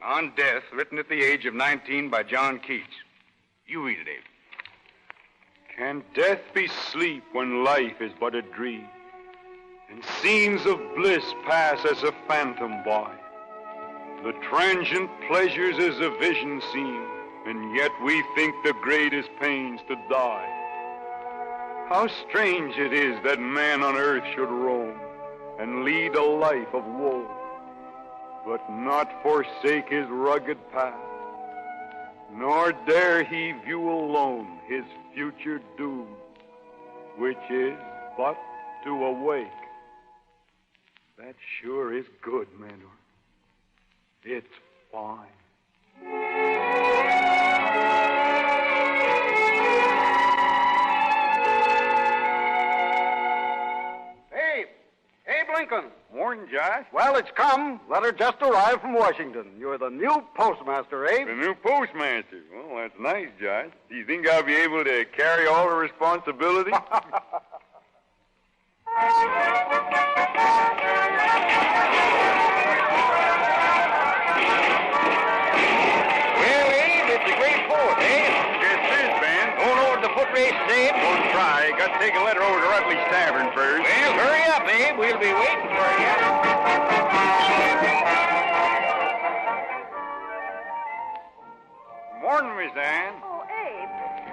on death written at the age of 19 by John Keats. You read it, Abe. Can death be sleep when life is but a dream, and scenes of bliss pass as a phantom by? The transient pleasures as a vision seem, and yet we think the greatest pains to die. How strange it is that man on earth should roam and lead a life of woe, but not forsake his rugged path, nor dare he view alone his future doom which is but to awake. That sure is good, Mentor. It's fine. Abe Lincoln. Morning, Josh. Well, it's come. Letter just arrived from Washington. You're the new postmaster, Abe. The new postmaster. Well, that's nice, Josh. Do you think I'll be able to carry all the responsibility? Abe. Don't try. Got to take a letter over to Rutley's Tavern first. Well, hurry up, Abe. We'll be waiting for you. Morning, Miss Ann. Oh, Abe.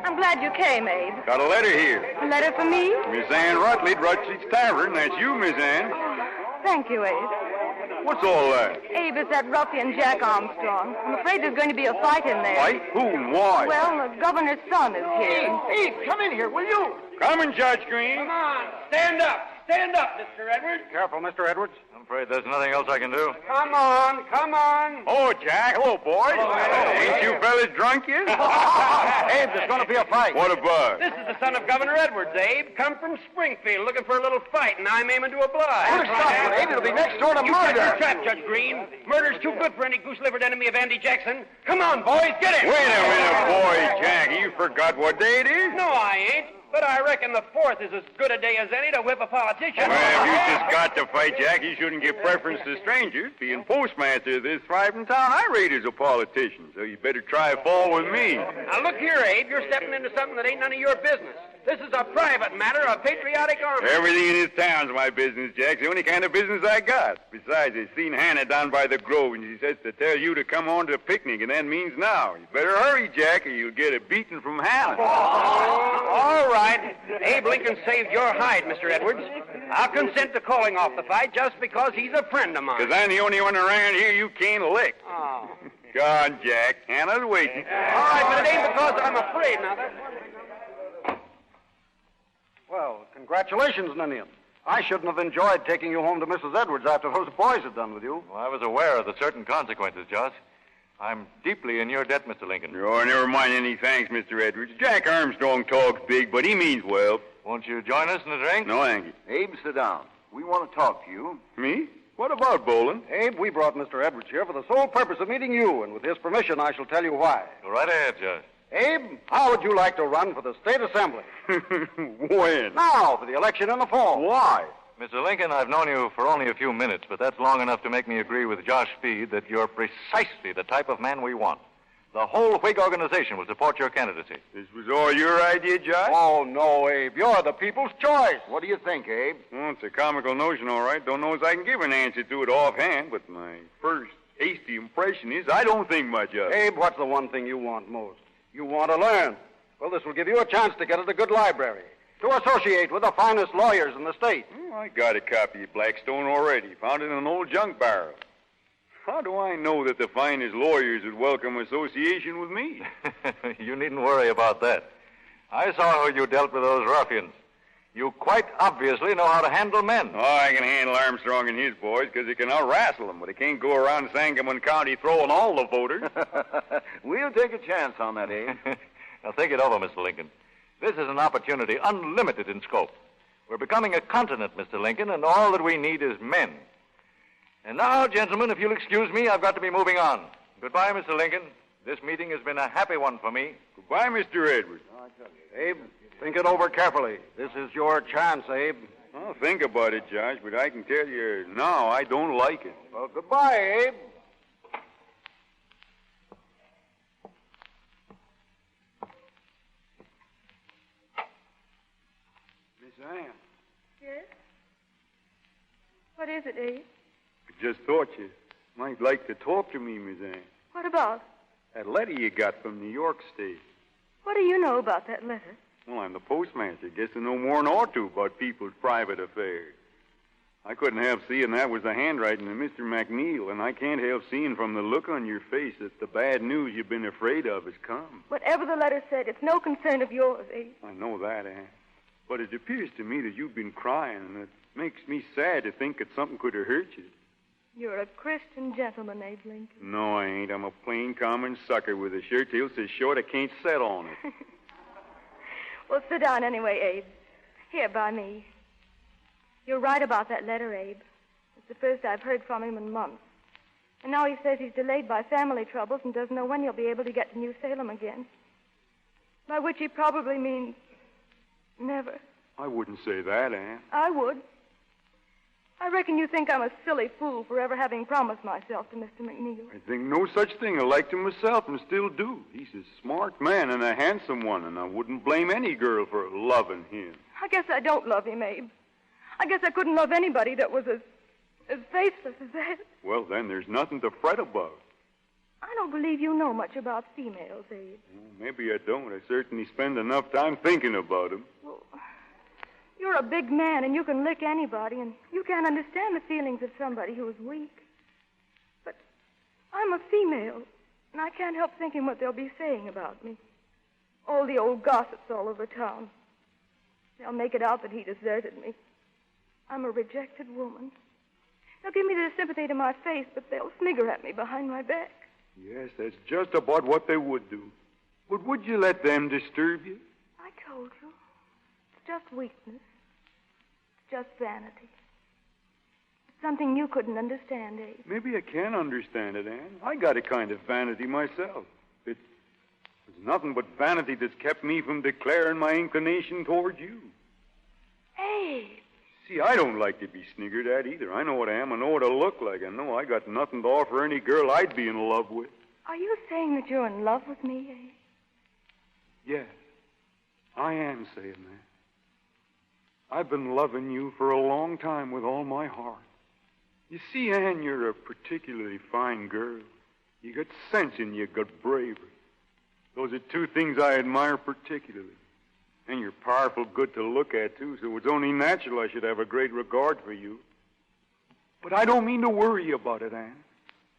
I'm glad you came, Abe. Got a letter here. A letter for me? Miss Ann Rutley at Rutley's Tavern. That's you, Miss Ann. Thank you, Abe. What's all that? Abe, it's that ruffian Jack Armstrong. I'm afraid there's going to be a fight in there. Fight? Who and why? Well, the governor's son is here. Abe, come in here, will you? Coming, Judge Green. Come on. Stand up. Stand up, Mr. Edwards. Careful, Mr. Edwards. I'm afraid there's nothing else I can do. Come on. Come on. Oh, Jack. Hello, boys. Ain't you fellas drunk yet? Abe, there's going to be a fight. What about? This is the son of Governor Edwards, Abe. Come from Springfield looking for a little fight, and I'm aiming to oblige. Put a stop to it, Abe. It'll be next door to You murder. set your trap, Judge Green. Murder's too good for any goose-livered enemy of Andy Jackson. Come on, boys, get him. Wait a minute, boy, Jack. You forgot what day it is? No, I ain't. But I reckon the 4th is as good a day as any to whip a politician. Well, if you just got to fight, Jack, you shouldn't give preference to strangers. Being postmaster of this thriving town, I rate as a politician, so you better try a fall with me. Now, look here, Abe. You're stepping into something that ain't none of your business. This is a private matter of patriotic army. Everything in this town's my business, Jack. It's the only kind of business I got. Besides, I seen Hannah down by the grove, and she says to tell you to come on to the picnic, and that means now. You better hurry, Jack, or you'll get a beating from Hannah. All right. Abe Lincoln saved your hide, Mr. Edwards. I'll consent to calling off the fight just because he's a friend of mine. Because I'm the only one around here you can't lick. Oh. Go on, Jack. Hannah's waiting. All right, but it ain't because I'm afraid now. Well, congratulations, Ninian. I shouldn't have enjoyed taking you home to Mrs. Edwards after those boys had done with you. Well, I was aware of the certain consequences, Josh. I'm deeply in your debt, Mr. Lincoln. Oh, never mind any thanks, Mr. Edwards. Jack Armstrong talks big, but he means well. Won't you join us in a drink? No, thank you. Abe, sit down. We want to talk to you. Me? What about bowling? Abe, we brought Mr. Edwards here for the sole purpose of meeting you, and with his permission, I shall tell you why. Go right ahead, Josh. Abe, how would you like to run for the State Assembly? When? Now, for the election in the fall. Why? Mr. Lincoln, I've known you for only a few minutes, but that's long enough to make me agree with Josh Speed that you're precisely the type of man we want. The whole Whig organization will support your candidacy. This was all your idea, Josh? Oh, no, Abe. You're the people's choice. What do you think, Abe? Well, it's a comical notion, all right. Don't know as I can give an answer to it offhand, but my first hasty impression is I don't think much of it. Abe, what's the one thing you want most? You want to learn. Well, this will give you a chance to get at a good library, to associate with the finest lawyers in the state. I got a copy of Blackstone already. Found it in an old junk barrel. How do I know that the finest lawyers would welcome association with me? You needn't worry about that. I saw how you dealt with those ruffians. You quite obviously know how to handle men. Oh, I can handle Armstrong and his boys because they can out-wrestle them, but they can't go around Sangamon County throwing all the voters. We'll take a chance on that, Abe. Now, think it over, Mr. Lincoln. This is an opportunity unlimited in scope. We're becoming a continent, Mr. Lincoln, and all that we need is men. And now, gentlemen, if you'll excuse me, I've got to be moving on. Goodbye, Mr. Lincoln. This meeting has been a happy one for me. Goodbye, Mr. Edwards. Abe, think it over carefully. This is your chance, Abe. I'll think about it, Josh, but I can tell you now I don't like it. Well, goodbye, Abe. Miss Ann, Yes? What is it, Abe? I just thought you might like to talk to me, Miss Ann. What about? That letter you got from New York State. What do you know about that letter? Well, I'm the postmaster. Guess I know more than ought to about people's private affairs. I couldn't help seeing that was the handwriting of Mr. McNeil, and I can't help seeing from the look on your face that the bad news you've been afraid of has come. Whatever the letter said, it's no concern of yours, Abe. I know that, Ann. But it appears to me that you've been crying, and it makes me sad to think that something could have hurt you. You're a Christian gentleman, Abe Lincoln. No, I ain't. I'm a plain, common sucker with a shirt tail so short I can't set on it. Well, sit down anyway, Abe. Here, by me. You're right about that letter, Abe. It's the first I've heard from him in months. And now he says he's delayed by family troubles and doesn't know when he'll be able to get to New Salem again. By which he probably means never. I wouldn't say that, Anne. I would. I reckon you think I'm a silly fool for ever having promised myself to Mr. McNeil. I think no such thing. I liked him myself and still do. He's a smart man and a handsome one, and I wouldn't blame any girl for loving him. I guess I don't love him, Abe. I guess I couldn't love anybody that was as faithless as that. Well, then, there's nothing to fret about. I don't believe you know much about females, Abe. Well, maybe I don't. I certainly spend enough time thinking about them. Well, you're a big man, and you can lick anybody, and you can't understand the feelings of somebody who is weak. But I'm a female, and I can't help thinking what they'll be saying about me. All the old gossips all over town. They'll make it out that he deserted me. I'm a rejected woman. They'll give me the sympathy to my face, but they'll snigger at me behind my back. Yes, that's just about what they would do. But would you let them disturb you? I told you. It's just weakness. It's just vanity. It's something you couldn't understand, Abe. Maybe I can understand it, Anne. I got a kind of vanity myself. It's nothing but vanity that's kept me from declaring my inclination toward you. Abe! See, I don't like to be sniggered at either. I know what I am. I know what I look like. I know I got nothing to offer any girl I'd be in love with. Are you saying that you're in love with me, Abe? Yes, I am saying that. I've been loving you for a long time with all my heart. You see, Anne, you're a particularly fine girl. You got sense and you got bravery. Those are two things I admire particularly. And you're powerful good to look at, too, so it's only natural I should have a great regard for you. But I don't mean to worry about it, Anne.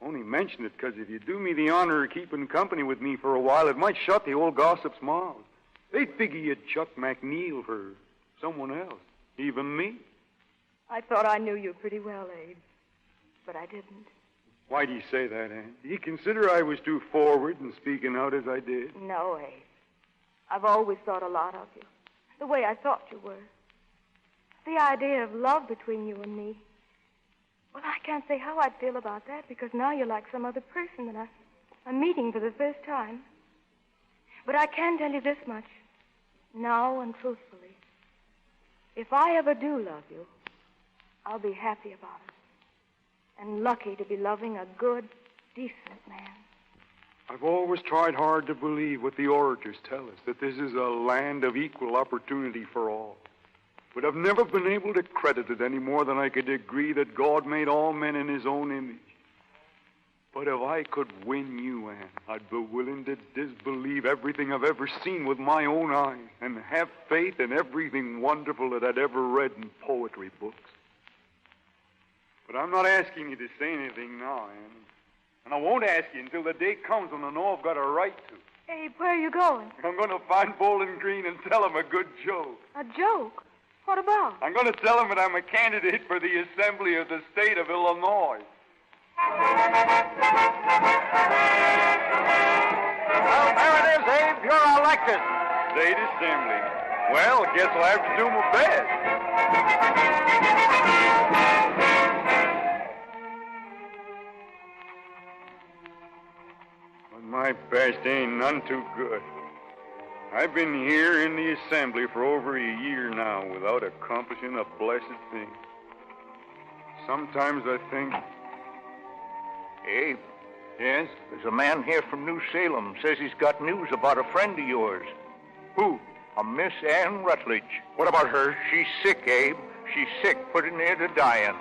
Only mention it because if you do me the honor of keeping company with me for a while, it might shut the old gossips' mouths. They'd figure you'd chuck McNeil for someone else, even me. I thought I knew you pretty well, Abe, but I didn't. Why do you say that, Anne? Do you consider I was too forward in speaking out as I did? No, Abe. I've always thought a lot of you, the way I thought you were. The idea of love between you and me. Well, I can't say how I'd feel about that because now you're like some other person that I'm meeting for the first time. But I can tell you this much, now and truthfully. If I ever do love you, I'll be happy about it. And lucky to be loving a good, decent man. I've always tried hard to believe what the orators tell us, that this is a land of equal opportunity for all. But I've never been able to credit it any more than I could agree that God made all men in his own image. But if I could win you, Anne, I'd be willing to disbelieve everything I've ever seen with my own eyes and have faith in everything wonderful that I'd ever read in poetry books. But I'm not asking you to say anything now, Anne. And I won't ask you until the day comes when I know I've got a right to. Abe, where are you going? I'm going to find Bowling Green and tell him a good joke. A joke? What about? I'm going to tell him that I'm a candidate for the Assembly of the State of Illinois. Well, there it is, Abe. You're elected. State Assembly. Well, I guess I'll have to do my best. My best ain't none too good. I've been here in the assembly for over a year now without accomplishing a blessed thing. Sometimes I think... Abe? Yes? There's a man here from New Salem. Says he's got news about a friend of yours. Who? A Miss Ann Rutledge. What about her? She's sick, Abe. She's sick, pretty near to dying.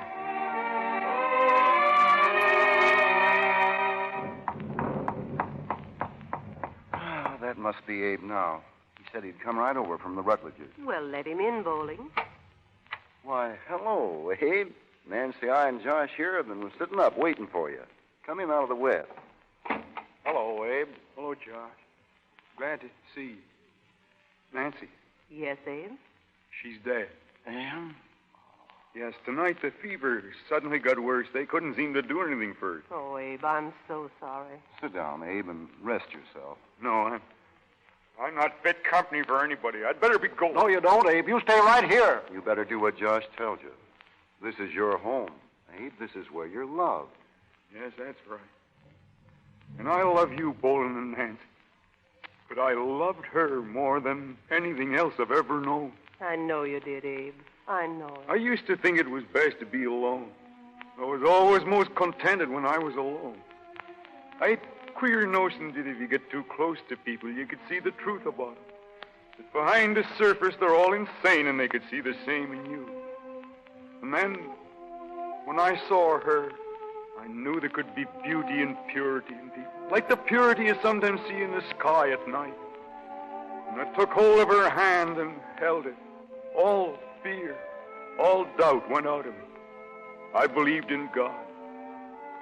That must be Abe now. He said he'd come right over from the Rutledges. Well, let him in, Bowling. Why, hello, Abe. Nancy, I, and Josh here have been sitting up waiting for you. Come in out of the wet. Hello, Abe. Hello, Josh. Glad to see you. Nancy, Yes, Abe? She's dead. Am? Yes, tonight the fever suddenly got worse. They couldn't seem to do anything for it. Oh, Abe, I'm so sorry. Sit down, Abe, and rest yourself. No, I'm not fit company for anybody. I'd better be going. No, you don't, Abe. You stay right here. You better do what Josh tells you. This is your home, Abe. This is where you're loved. Yes, that's right. And I love you, Bolin and Nancy. But I loved her more than anything else I've ever known. I know you did, Abe. I know it. I used to think it was best to be alone. I was always most contented when I was alone. I had queer notion that if you get too close to people, you could see the truth about them. That behind the surface, they're all insane, and they could see the same in you. And then, when I saw her, I knew there could be beauty and purity in people. Like the purity you sometimes see in the sky at night. And I took hold of her hand and held it. All fear, all doubt went out of me. I believed in God.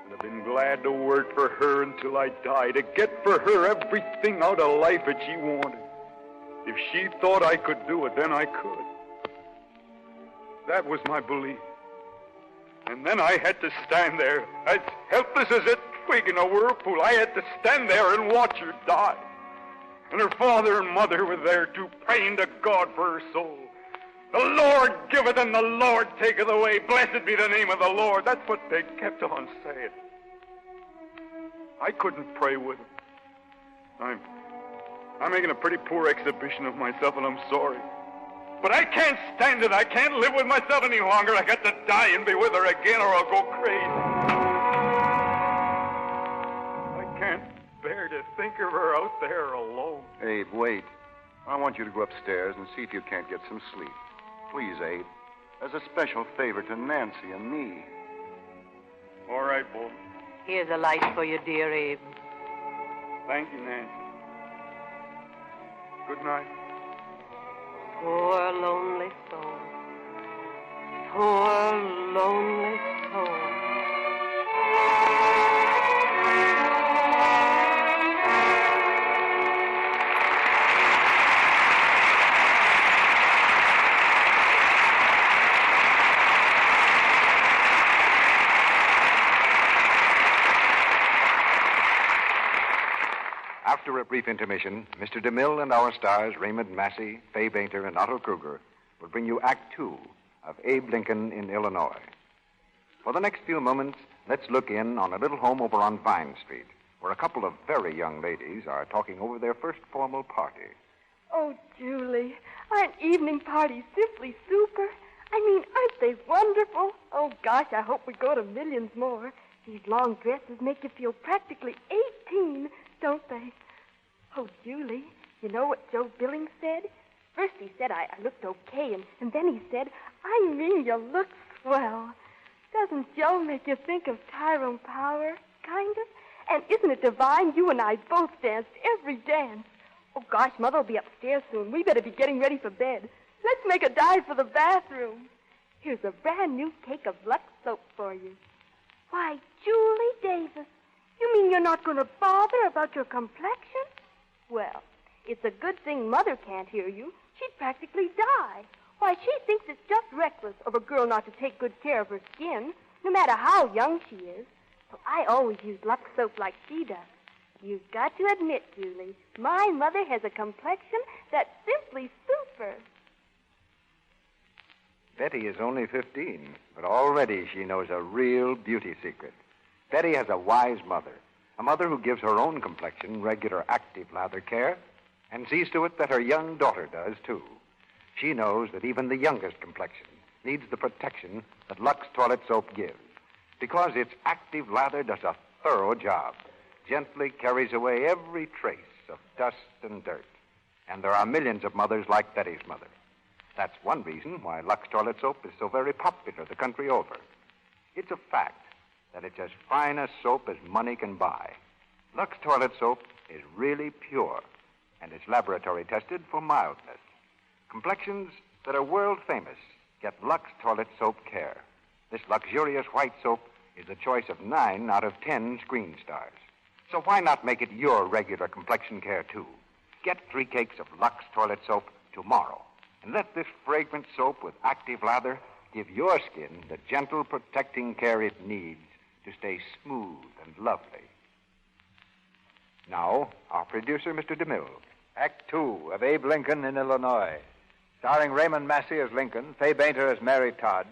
And I've been glad to work for her until I die, to get for her everything out of life that she wanted. If she thought I could do it, then I could. That was my belief. And then I had to stand there, as helpless as a twig in a whirlpool. I had to stand there and watch her die. And her father and mother were there, too, praying to God for her soul. The Lord giveth and the Lord taketh away. Blessed be the name of the Lord. That's what they kept on saying. I couldn't pray with them. I'm making a pretty poor exhibition of myself, and I'm sorry. But I can't stand it. I can't live with myself any longer. I got to die and be with her again, or I'll go crazy. I can't bear to think of her out there alone. Abe, wait. I want you to go upstairs and see if you can't get some sleep. Please, Abe. As a special favor to Nancy and me. All right, Bo. Here's a light for you, dear Abe. Thank you, Nancy. Good night. Poor lonely soul. Poor lonely soul. After a brief intermission, Mr. DeMille and our stars, Raymond Massey, Fay Bainter, and Otto Kruger, will bring you Act Two of Abe Lincoln in Illinois. For the next few moments, let's look in on a little home over on Vine Street, where a couple of very young ladies are talking over their first formal party. Oh, Julie, aren't evening parties simply super? I mean, aren't they wonderful? Oh, gosh, I hope we go to millions more. These long dresses make you feel practically 18, don't they? Oh, Julie, you know what Joe Billings said? First he said I looked okay, and then he said, I mean you look swell. Doesn't Joe make you think of Tyrone Power, kind of? And isn't it divine? You and I both danced every dance. Oh, gosh, Mother will be upstairs soon. We better be getting ready for bed. Let's make a dive for the bathroom. Here's a brand new cake of Lux soap for you. Why, Julie Davis, you mean you're not going to bother about your complexion? Well, it's a good thing Mother can't hear you. She'd practically die. Why, she thinks it's just reckless of a girl not to take good care of her skin, no matter how young she is. So I always use Lux soap like she does. You've got to admit, Julie, my mother has a complexion that's simply super. Betty is only 15, but already she knows a real beauty secret. Betty has a wise mother, a mother who gives her own complexion regular active lather care and sees to it that her young daughter does, too. She knows that even the youngest complexion needs the protection that Lux toilet soap gives, because its active lather does a thorough job, gently carries away every trace of dust and dirt. And there are millions of mothers like Betty's mother. That's one reason why Lux toilet soap is so very popular the country over. It's a fact that it's as fine a soap as money can buy. Lux toilet soap is really pure and is laboratory tested for mildness. Complexions that are world famous get Lux toilet soap care. This luxurious white soap is the choice of 9 out of 10 screen stars. So why not make it your regular complexion care, too? Get 3 cakes of Lux toilet soap tomorrow And let this fragrant soap with active lather give your skin the gentle protecting care it needs to stay smooth and lovely. Now, our producer, Mr. DeMille. Act Two of Abe Lincoln in Illinois. Starring Raymond Massey as Lincoln, Fay Bainter as Mary Todd,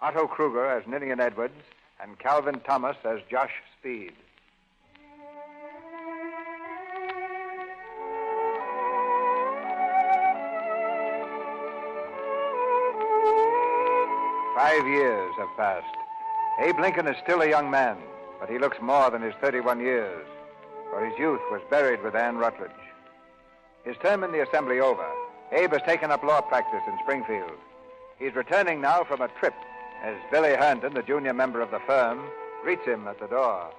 Otto Kruger as Ninian Edwards, and Calvin Thomas as Josh Speed. "5 years have passed. Abe Lincoln is still a young man, but he looks more than his 31 years, for his youth was buried with Anne Rutledge. His term in the Assembly over, Abe has taken up law practice in Springfield. He's returning now from a trip as Billy Herndon, the junior member of the firm, greets him at the door.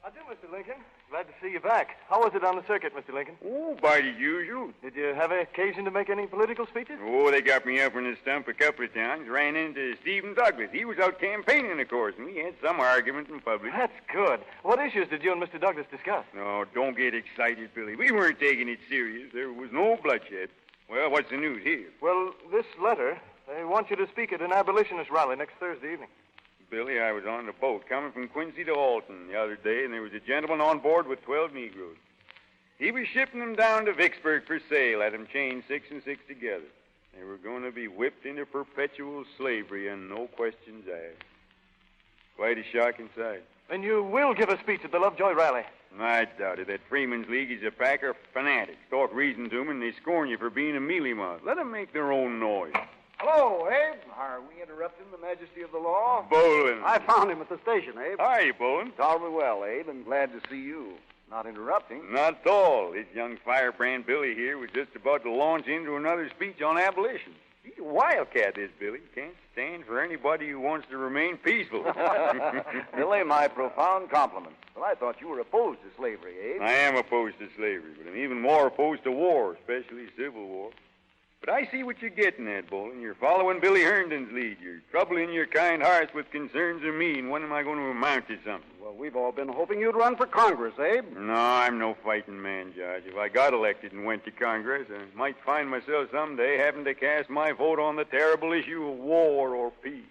How do, Mr. Lincoln? Glad to see you back. How was it on the circuit, Mr. Lincoln? Oh, by the usual. Did you have occasion to make any political speeches? Oh, they got me up in the stump a couple of times. Ran into Stephen Douglas. He was out campaigning, of course, and we had some argument in public. That's good. What issues did you and Mr. Douglas discuss? No, don't get excited, Billy. We weren't taking it serious. There was no bloodshed. Well, what's the news here? Well, this letter, they want you to speak at an abolitionist rally next Thursday evening. Billy, I was on the boat coming from Quincy to Alton the other day, and there was a gentleman on board with 12 Negroes. He was shipping them down to Vicksburg for sale, had them chained 6 and 6 together. They were going to be whipped into perpetual slavery and no questions asked. Quite a shocking sight. And you will give a speech at the Lovejoy rally? I doubt it. That Freeman's League is a pack of fanatics. Talk reason to them, and they scorn you for being a mealy mouth. Let them make their own noise. Hello, Abe. Are we interrupting the majesty of the law? Bolin. I found him at the station, Abe. How are you, Bolin? Tolerably well, Abe, and glad to see you. Not interrupting. Not at all. This young firebrand Billy here was just about to launch into another speech on abolition. He's a wildcat, this Billy. Can't stand for anybody who wants to remain peaceful. Billy, my profound compliments. But I thought you were opposed to slavery, Abe. I am opposed to slavery, but I'm even more opposed to war, especially civil war. But I see what you're getting at, Bolin. You're following Billy Herndon's lead. You're troubling your kind hearts with concerns of me, and when am I going to amount to something? Well, we've all been hoping you'd run for Congress, Abe. No, I'm no fighting man, Judge. If I got elected and went to Congress, I might find myself someday having to cast my vote on the terrible issue of war or peace.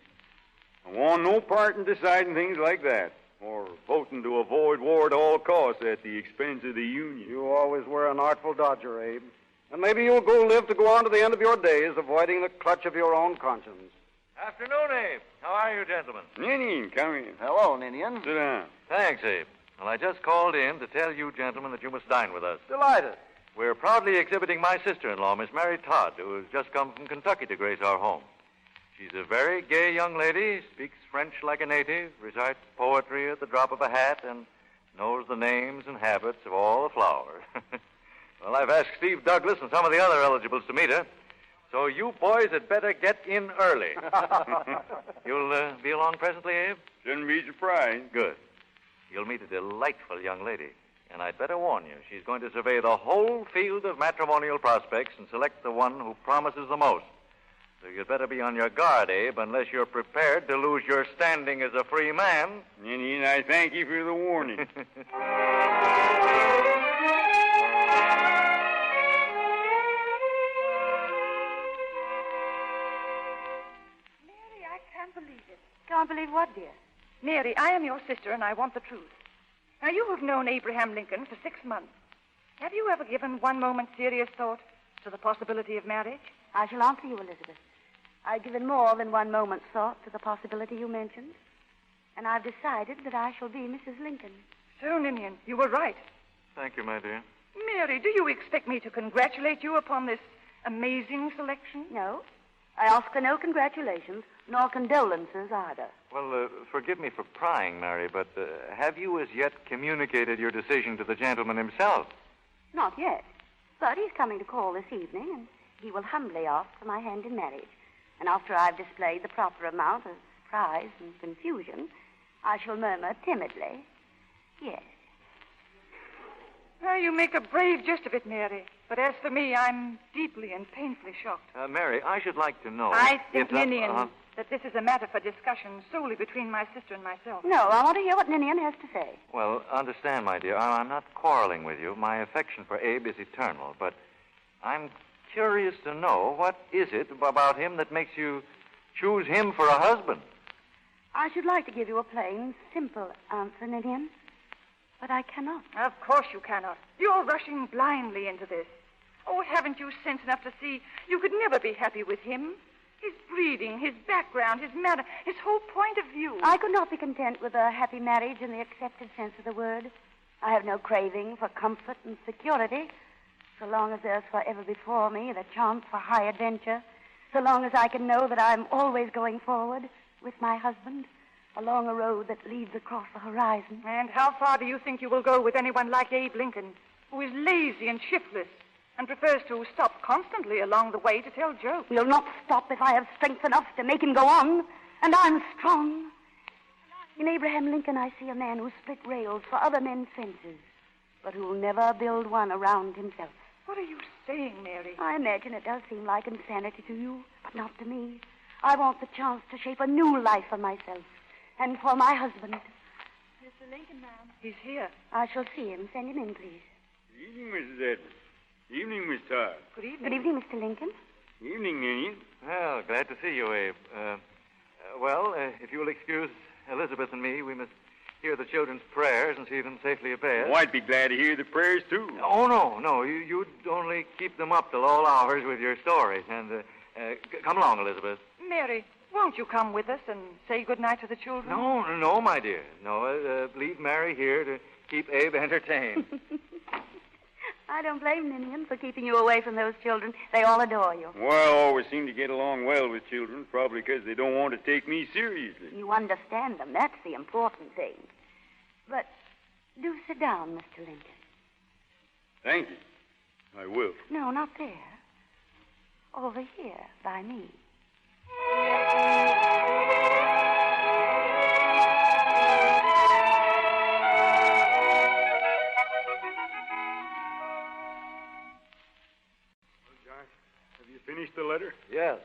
I want no part in deciding things like that, or voting to avoid war at all costs at the expense of the Union. You always were an artful dodger, Abe. And maybe you'll live to go on to the end of your days, avoiding the clutch of your own conscience. Afternoon, Abe. How are you, gentlemen? Ninian, come in. Hello, Ninian. Sit down. Thanks, Abe. Well, I just called in to tell you, gentlemen, that you must dine with us. Delighted. We're proudly exhibiting my sister-in-law, Miss Mary Todd, who has just come from Kentucky to grace our home. She's a very gay young lady, speaks French like a native, recites poetry at the drop of a hat, and knows the names and habits of all the flowers. Well, I've asked Steve Douglas and some of the other eligibles to meet her, so you boys had better get in early. You'll be along presently, Abe? Shouldn't be surprised. Good. You'll meet a delightful young lady, and I'd better warn you, she's going to survey the whole field of matrimonial prospects and select the one who promises the most. So you'd better be on your guard, Abe, unless you're prepared to lose your standing as a free man. Ninian, I thank you for the warning. Can't believe what, dear? Mary, I am your sister, and I want the truth. Now, you have known Abraham Lincoln for 6 months. Have you ever given one moment's serious thought to the possibility of marriage? I shall answer you, Elizabeth. I've given more than one moment's thought to the possibility you mentioned, and I've decided that I shall be Mrs. Lincoln. So, Ninian, you were right. Thank you, my dear. Mary, do you expect me to congratulate you upon this amazing selection? No. I ask for no congratulations, nor condolences either. Well, forgive me for prying, Mary, but have you as yet communicated your decision to the gentleman himself? Not yet. But he's coming to call this evening, and he will humbly ask for my hand in marriage. And after I've displayed the proper amount of surprise and confusion, I shall murmur timidly, yes. Well, you make a brave jest of it, Mary. But as for me, I'm deeply and painfully shocked. Mary, I should like to know... I think, Ninian, that this is a matter for discussion solely between my sister and myself. No, I want to hear what Ninian has to say. Well, understand, my dear, I'm not quarreling with you. My affection for Abe is eternal, but I'm curious to know, what is it about him that makes you choose him for a husband? I should like to give you a plain, simple answer, Ninian, but I cannot. Of course you cannot. You're rushing blindly into this. Oh, haven't you sense enough to see you could never be happy with him? His breeding, his background, his manner, his whole point of view. I could not be content with a happy marriage in the accepted sense of the word. I have no craving for comfort and security, so long as there's forever before me the chance for high adventure, so long as I can know that I'm always going forward with my husband along a road that leads across the horizon. And how far do you think you will go with anyone like Abe Lincoln, who is lazy and shiftless and prefers to stop constantly along the way to tell jokes? We'll not stop if I have strength enough to make him go on, and I'm strong. In Abraham Lincoln, I see a man who split rails for other men's fences, but who'll never build one around himself. What are you saying, Mary? I imagine it does seem like insanity to you, but not to me. I want the chance to shape a new life for myself and for my husband. Mr. Lincoln, ma'am. He's here. I shall see him. Send him in, please. Good evening, Mrs. Edwards. Evening, Miss Todd. Good evening. Good evening, Mr. Lincoln. Evening, Ninian. Well, glad to see you, Abe. If you will excuse Elizabeth and me, we must hear the children's prayers and see them safely abed. Oh, I'd be glad to hear the prayers, too. Oh, no. You'd only keep them up till all hours with your stories. And come along, Elizabeth. Mary, won't you come with us and say good night to the children? No, my dear. No, leave Mary here to keep Abe entertained. I don't blame Ninian for keeping you away from those children. They all adore you. Well, I always seem to get along well with children, probably because they don't want to take me seriously. You understand them. That's the important thing. But do sit down, Mr. Lincoln. Thank you. I will. No, not there. Over here, by me. Finished the letter? Yes.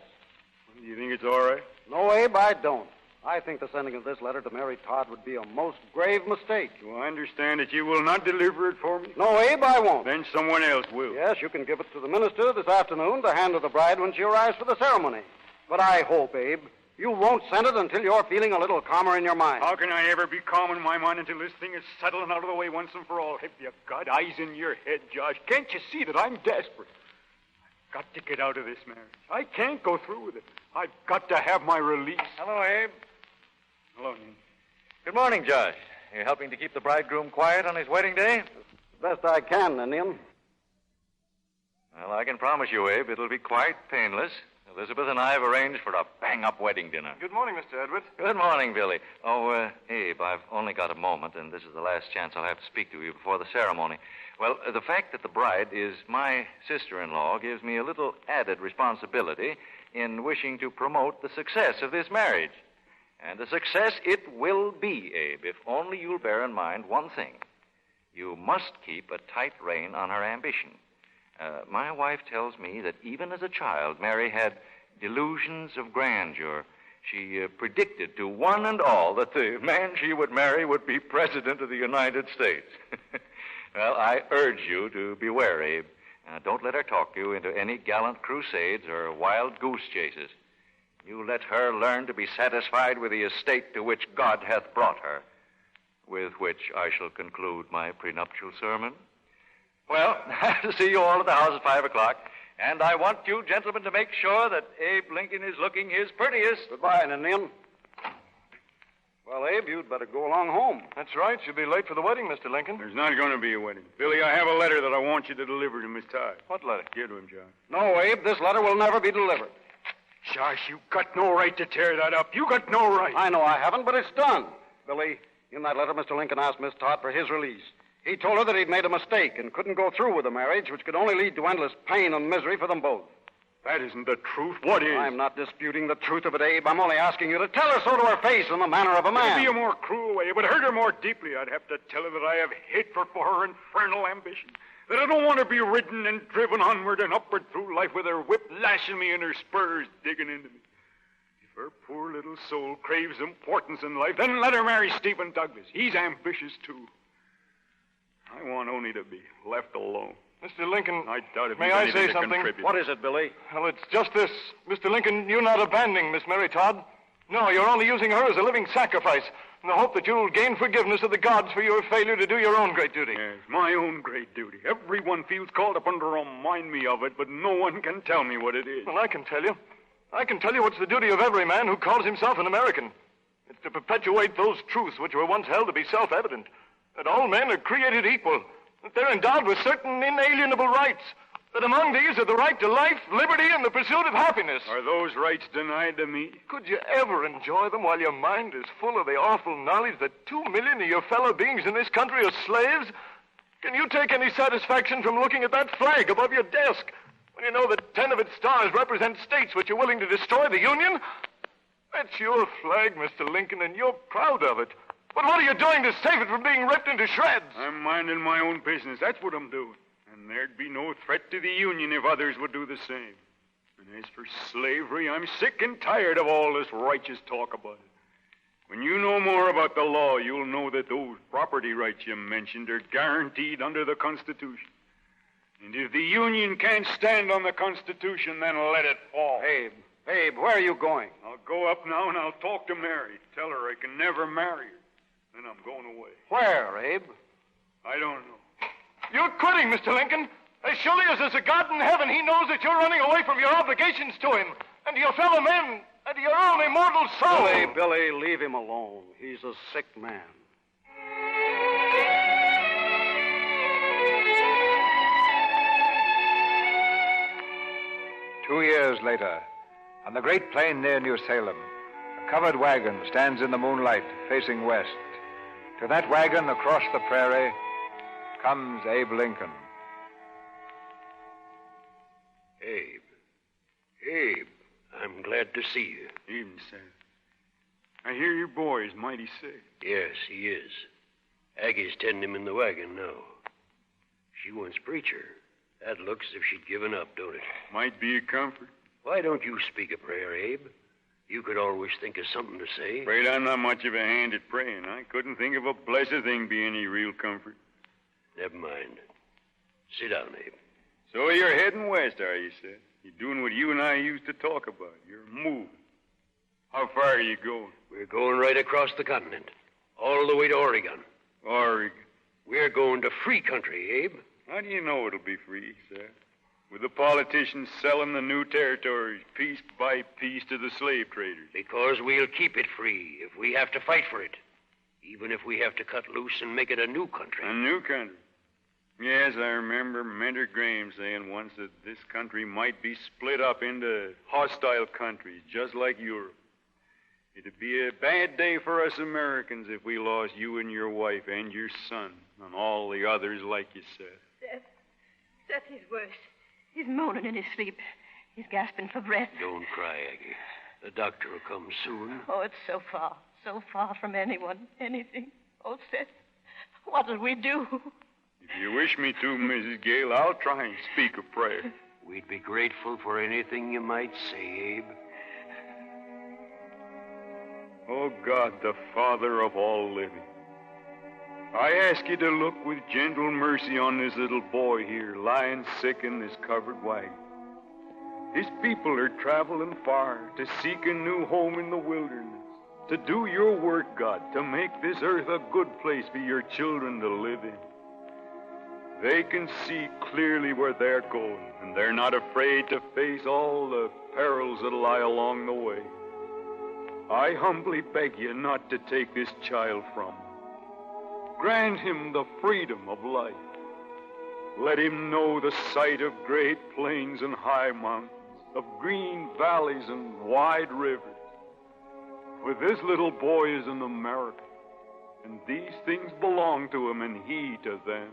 Do you think it's all right? No, Abe, I don't. I think the sending of this letter to Mary Todd would be a most grave mistake. Do I understand that you will not deliver it for me? No, Abe, I won't. Then someone else will. Yes, you can give it to the minister this afternoon to hand to the bride when she arrives for the ceremony. But I hope, Abe, you won't send it until you're feeling a little calmer in your mind. How can I ever be calm in my mind until this thing is settled and out of the way once and for all? Have you got eyes in your head, Josh? Can't you see that I'm desperate? Got to get out of this marriage. I can't go through with it. I've got to have my release. Hello, Abe. Hello, Nene. Good morning, Josh. You helping to keep the bridegroom quiet on his wedding day? Best I can, Ninian. Well, I can promise you, Abe, it'll be quite painless. Elizabeth and I have arranged for a bang-up wedding dinner. Good morning, Mr. Edwards. Good morning, Billy. Oh, Abe, I've only got a moment, and this is the last chance I'll have to speak to you before the ceremony. Well, the fact that the bride is my sister-in-law gives me a little added responsibility in wishing to promote the success of this marriage. And a success it will be, Abe, if only you'll bear in mind one thing. You must keep a tight rein on her ambition. My wife tells me that even as a child, Mary had delusions of grandeur. She predicted to one and all that the man she would marry would be President of the United States. Well, I urge you to beware, Abe. Don't let her talk you into any gallant crusades or wild goose chases. You let her learn to be satisfied with the estate to which God hath brought her, with which I shall conclude my prenuptial sermon. Well, I have to see you all at the house at 5 o'clock, and I want you gentlemen to make sure that Abe Lincoln is looking his prettiest. Goodbye, Ninian. Well, Abe, you'd better go along home. That's right. You'll be late for the wedding, Mr. Lincoln. There's not going to be a wedding. Billy, I have a letter that I want you to deliver to Miss Todd. What letter? Give to him, John. No, Abe, this letter will never be delivered. Josh, you got no right to tear that up. You got no right. I know I haven't, but it's done. Billy, in that letter, Mr. Lincoln asked Miss Todd for his release. He told her that he'd made a mistake and couldn't go through with the marriage, which could only lead to endless pain and misery for them both. That isn't the truth. What is? I'm not disputing the truth of it, Abe. I'm only asking you to tell her so to her face in the manner of a man. It'd be a more cruel way. It would hurt her more deeply. I'd have to tell her that I have hatred for her infernal ambition. That I don't want to be ridden and driven onward and upward through life with her whip lashing me and her spurs digging into me. If her poor little soul craves importance in life, then let her marry Stephen Douglas. He's ambitious, too. I want only to be left alone. Mr. Lincoln, I doubt if may he's I anything say to something? contribute. What is it, Billy? Well, it's just this. Mr. Lincoln, you're not abandoning Miss Mary Todd. No, you're only using her as a living sacrifice in the hope that you'll gain forgiveness of the gods for your failure to do your own great duty. Yes, my own great duty. Everyone feels called upon to remind me of it, but no one can tell me what it is. Well, I can tell you. I can tell you what's the duty of every man who calls himself an American. It's to perpetuate those truths which were once held to be self-evident. That all men are created equal. That they're endowed with certain inalienable rights. That among these are the right to life, liberty, and the pursuit of happiness. Are those rights denied to me? Could you ever enjoy them while your mind is full of the awful knowledge that 2 million of your fellow beings in this country are slaves? Can you take any satisfaction from looking at that flag above your desk when you know that 10 of its stars represent states which are willing to destroy the Union? That's your flag, Mr. Lincoln, and you're proud of it. But what are you doing to save it from being ripped into shreds? I'm minding my own business. That's what I'm doing. And there'd be no threat to the Union if others would do the same. And as for slavery, I'm sick and tired of all this righteous talk about it. When you know more about the law, you'll know that those property rights you mentioned are guaranteed under the Constitution. And if the Union can't stand on the Constitution, then let it fall. Abe, where are you going? I'll go up now and I'll talk to Mary. Tell her I can never marry her. Then I'm going away. Where, Abe? I don't know. You're quitting, Mr. Lincoln. As surely as there's a God in heaven, he knows that you're running away from your obligations to him and to your fellow men and to your own immortal soul. Billy, leave him alone. He's a sick man. 2 years later, on the great plain near New Salem, a covered wagon stands in the moonlight facing west. To that wagon across the prairie comes Abe Lincoln. Abe, I'm glad to see you. Evening, sir. I hear your boy is mighty sick. Yes, he is. Aggie's tending him in the wagon now. She wants preacher. That looks as if she'd given up, don't it? Might be a comfort. Why don't you speak a prayer, Abe? You could always think of something to say. Afraid I'm not much of a hand at praying. I couldn't think of a blessed thing be any real comfort. Never mind. Sit down, Abe. So you're heading west, are you, sir? You're doing what you and I used to talk about. You're moving. How far are you going? We're going right across the continent. All the way to Oregon. Oregon. We're going to free country, Abe. How do you know it'll be free, sir? With the politicians selling the new territories piece by piece to the slave traders. Because we'll keep it free if we have to fight for it. Even if we have to cut loose and make it a new country. A new country? Yes, I remember Mentor Graham saying once that this country might be split up into hostile countries, just like Europe. It'd be a bad day for us Americans if we lost you and your wife and your son and all the others like you said. Seth, he's worse. He's moaning in his sleep. He's gasping for breath. Don't cry, Aggie. The doctor will come soon. Oh, it's so far from anyone, anything. Oh, Seth, what'll we do? If you wish me to, Mrs. Gale, I'll try and speak a prayer. We'd be grateful for anything you might say, Abe. Oh, God, the Father of all living, I ask you to look with gentle mercy on this little boy here, lying sick in this covered wagon. His people are traveling far to seek a new home in the wilderness, to do your work, God, to make this earth a good place for your children to live in. They can see clearly where they're going, and they're not afraid to face all the perils that lie along the way. I humbly beg you not to take this child from him. Grant him the freedom of life. Let him know the sight of great plains and high mountains, of green valleys and wide rivers. For this little boy is an American, and these things belong to him and he to them.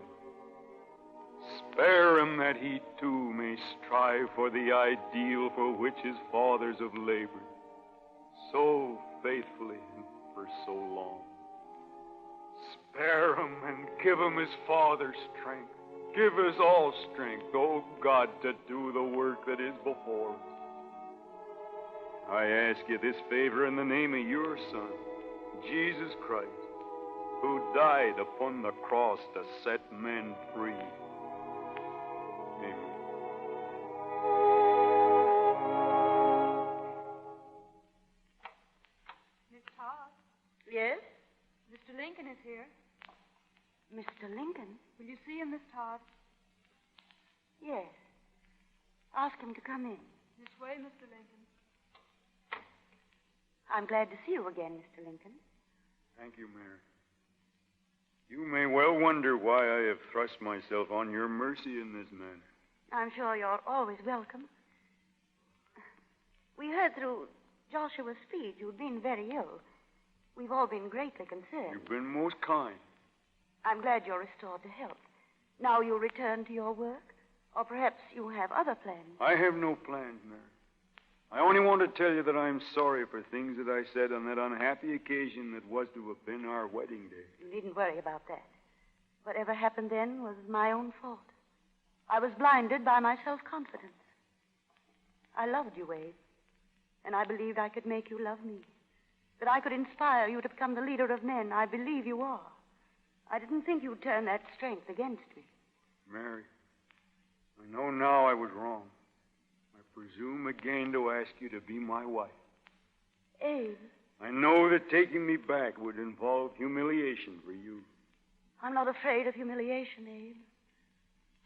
Spare him that he too may strive for the ideal for which his fathers have labored so faithfully and for so long. Spare him and give him his father's strength. Give us all strength, O God, to do the work that is before us. I ask you this favor in the name of your Son, Jesus Christ, who died upon the cross to set men free. Lincoln is here. Mr. Lincoln? Will you see him, Miss Todd? Yes. Ask him to come in. This way, Mr. Lincoln. I'm glad to see you again, Mr. Lincoln. Thank you, Mary. You may well wonder why I have thrust myself on your mercy in this manner. I'm sure you're always welcome. We heard through Joshua's speech you'd been very ill. We've all been greatly concerned. You've been most kind. I'm glad you're restored to health. Now you'll return to your work? Or perhaps you have other plans? I have no plans, Mary. I only want to tell you that I'm sorry for things that I said on that unhappy occasion that was to have been our wedding day. You needn't worry about that. Whatever happened then was my own fault. I was blinded by my self-confidence. I loved you, Abe, and I believed I could make you love me, that I could inspire you to become the leader of men. I believe you are. I didn't think you'd turn that strength against me. Mary, I know now I was wrong. I presume again to ask you to be my wife. Abe. I know that taking me back would involve humiliation for you. I'm not afraid of humiliation, Abe.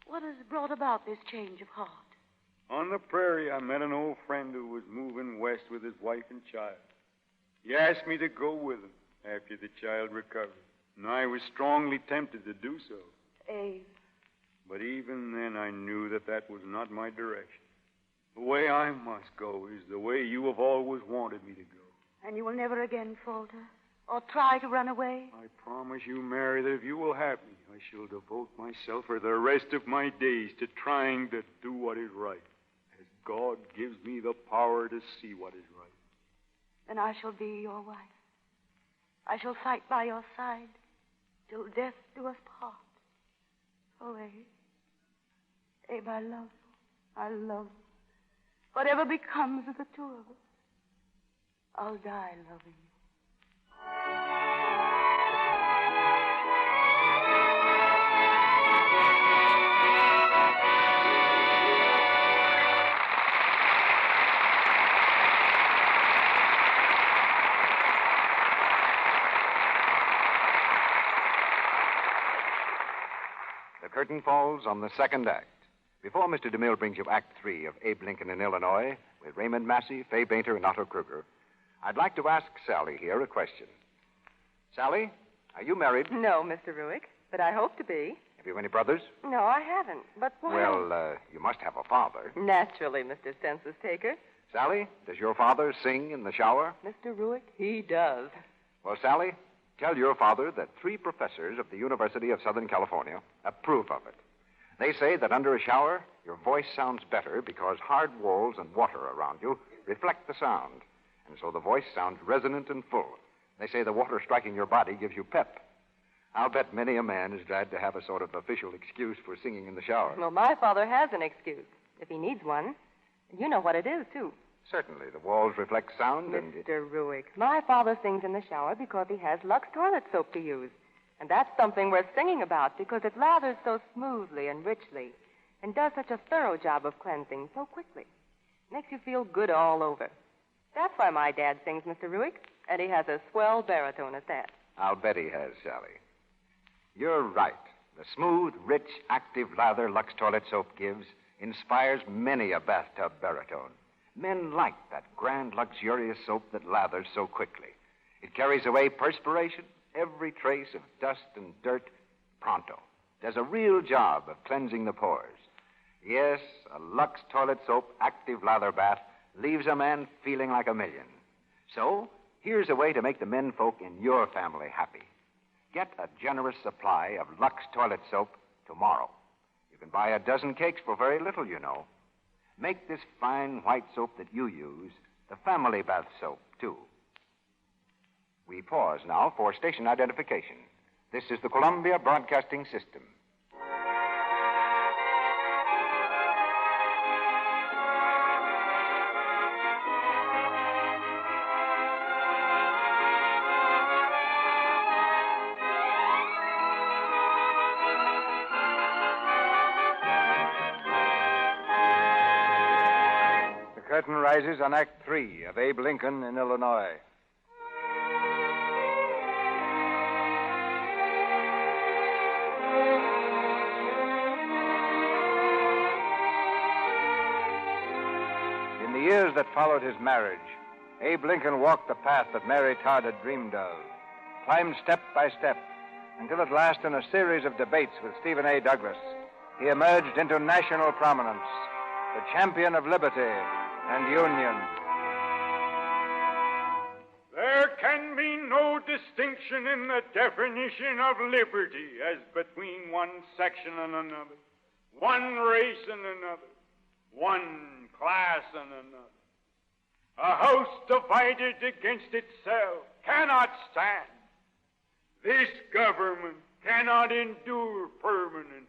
What has brought about this change of heart? On the prairie, I met an old friend who was moving west with his wife and child. He asked me to go with him after the child recovered, and I was strongly tempted to do so. Abe. But even then, I knew that that was not my direction. The way I must go is the way you have always wanted me to go. And you will never again falter or try to run away? I promise you, Mary, that if you will have me, I shall devote myself for the rest of my days to trying to do what is right, as God gives me the power to see what is right. Then I shall be your wife. I shall fight by your side till death do us part. Oh, Abe. Abe, I love you. I love you. Whatever becomes of the two of us, I'll die loving you. The curtain falls on the second act. Before Mr. DeMille brings you Act 3 of Abe Lincoln in Illinois, with Raymond Massey, Fay Bainter, and Otto Kruger, I'd like to ask Sally here a question. Sally, are you married? No, Mr. Ruick, but I hope to be. Have you any brothers? No, I haven't. But why? Well, you must have a father. Naturally, Mr. Census Taker. Sally, does your father sing in the shower? Mr. Ruick, he does. Well, Sally, tell your father that 3 professors of the University of Southern California approve of it. They say that under a shower, your voice sounds better because hard walls and water around you reflect the sound, and so the voice sounds resonant and full. They say the water striking your body gives you pep. I'll bet many a man is glad to have a sort of official excuse for singing in the shower. Well, my father has an excuse, if he needs one. You know what it is, too. Certainly, the walls reflect sound and... Mr. Ruick, my father sings in the shower because he has Lux toilet soap to use. And that's something worth singing about because it lathers so smoothly and richly and does such a thorough job of cleansing so quickly. Makes you feel good all over. That's why my dad sings, Mr. Ruick, and he has a swell baritone at that. I'll bet he has, Sally. You're right. The smooth, rich, active lather Lux toilet soap gives inspires many a bathtub baritone. Men like that grand, luxurious soap that lathers so quickly. It carries away perspiration, every trace of dust and dirt, pronto. Does a real job of cleansing the pores. Yes, a Lux toilet soap active lather bath leaves a man feeling like a million. So, here's a way to make the menfolk in your family happy. Get a generous supply of Lux toilet soap tomorrow. You can buy a dozen cakes for very little, you know. Make this fine white soap that you use the family bath soap, too. We pause now for station identification. This is the Columbia Broadcasting System. The curtain rises on Act 3 of Abe Lincoln in Illinois. years that followed his marriage, Abe Lincoln walked the path that Mary Todd had dreamed of, climbed step by step, until at last, in a series of debates with Stephen A. Douglas, he emerged into national prominence, the champion of liberty and union. There can be no distinction in the definition of liberty as between one section and another, one race and another, one class and another. A house divided against itself cannot stand. This government cannot endure permanently.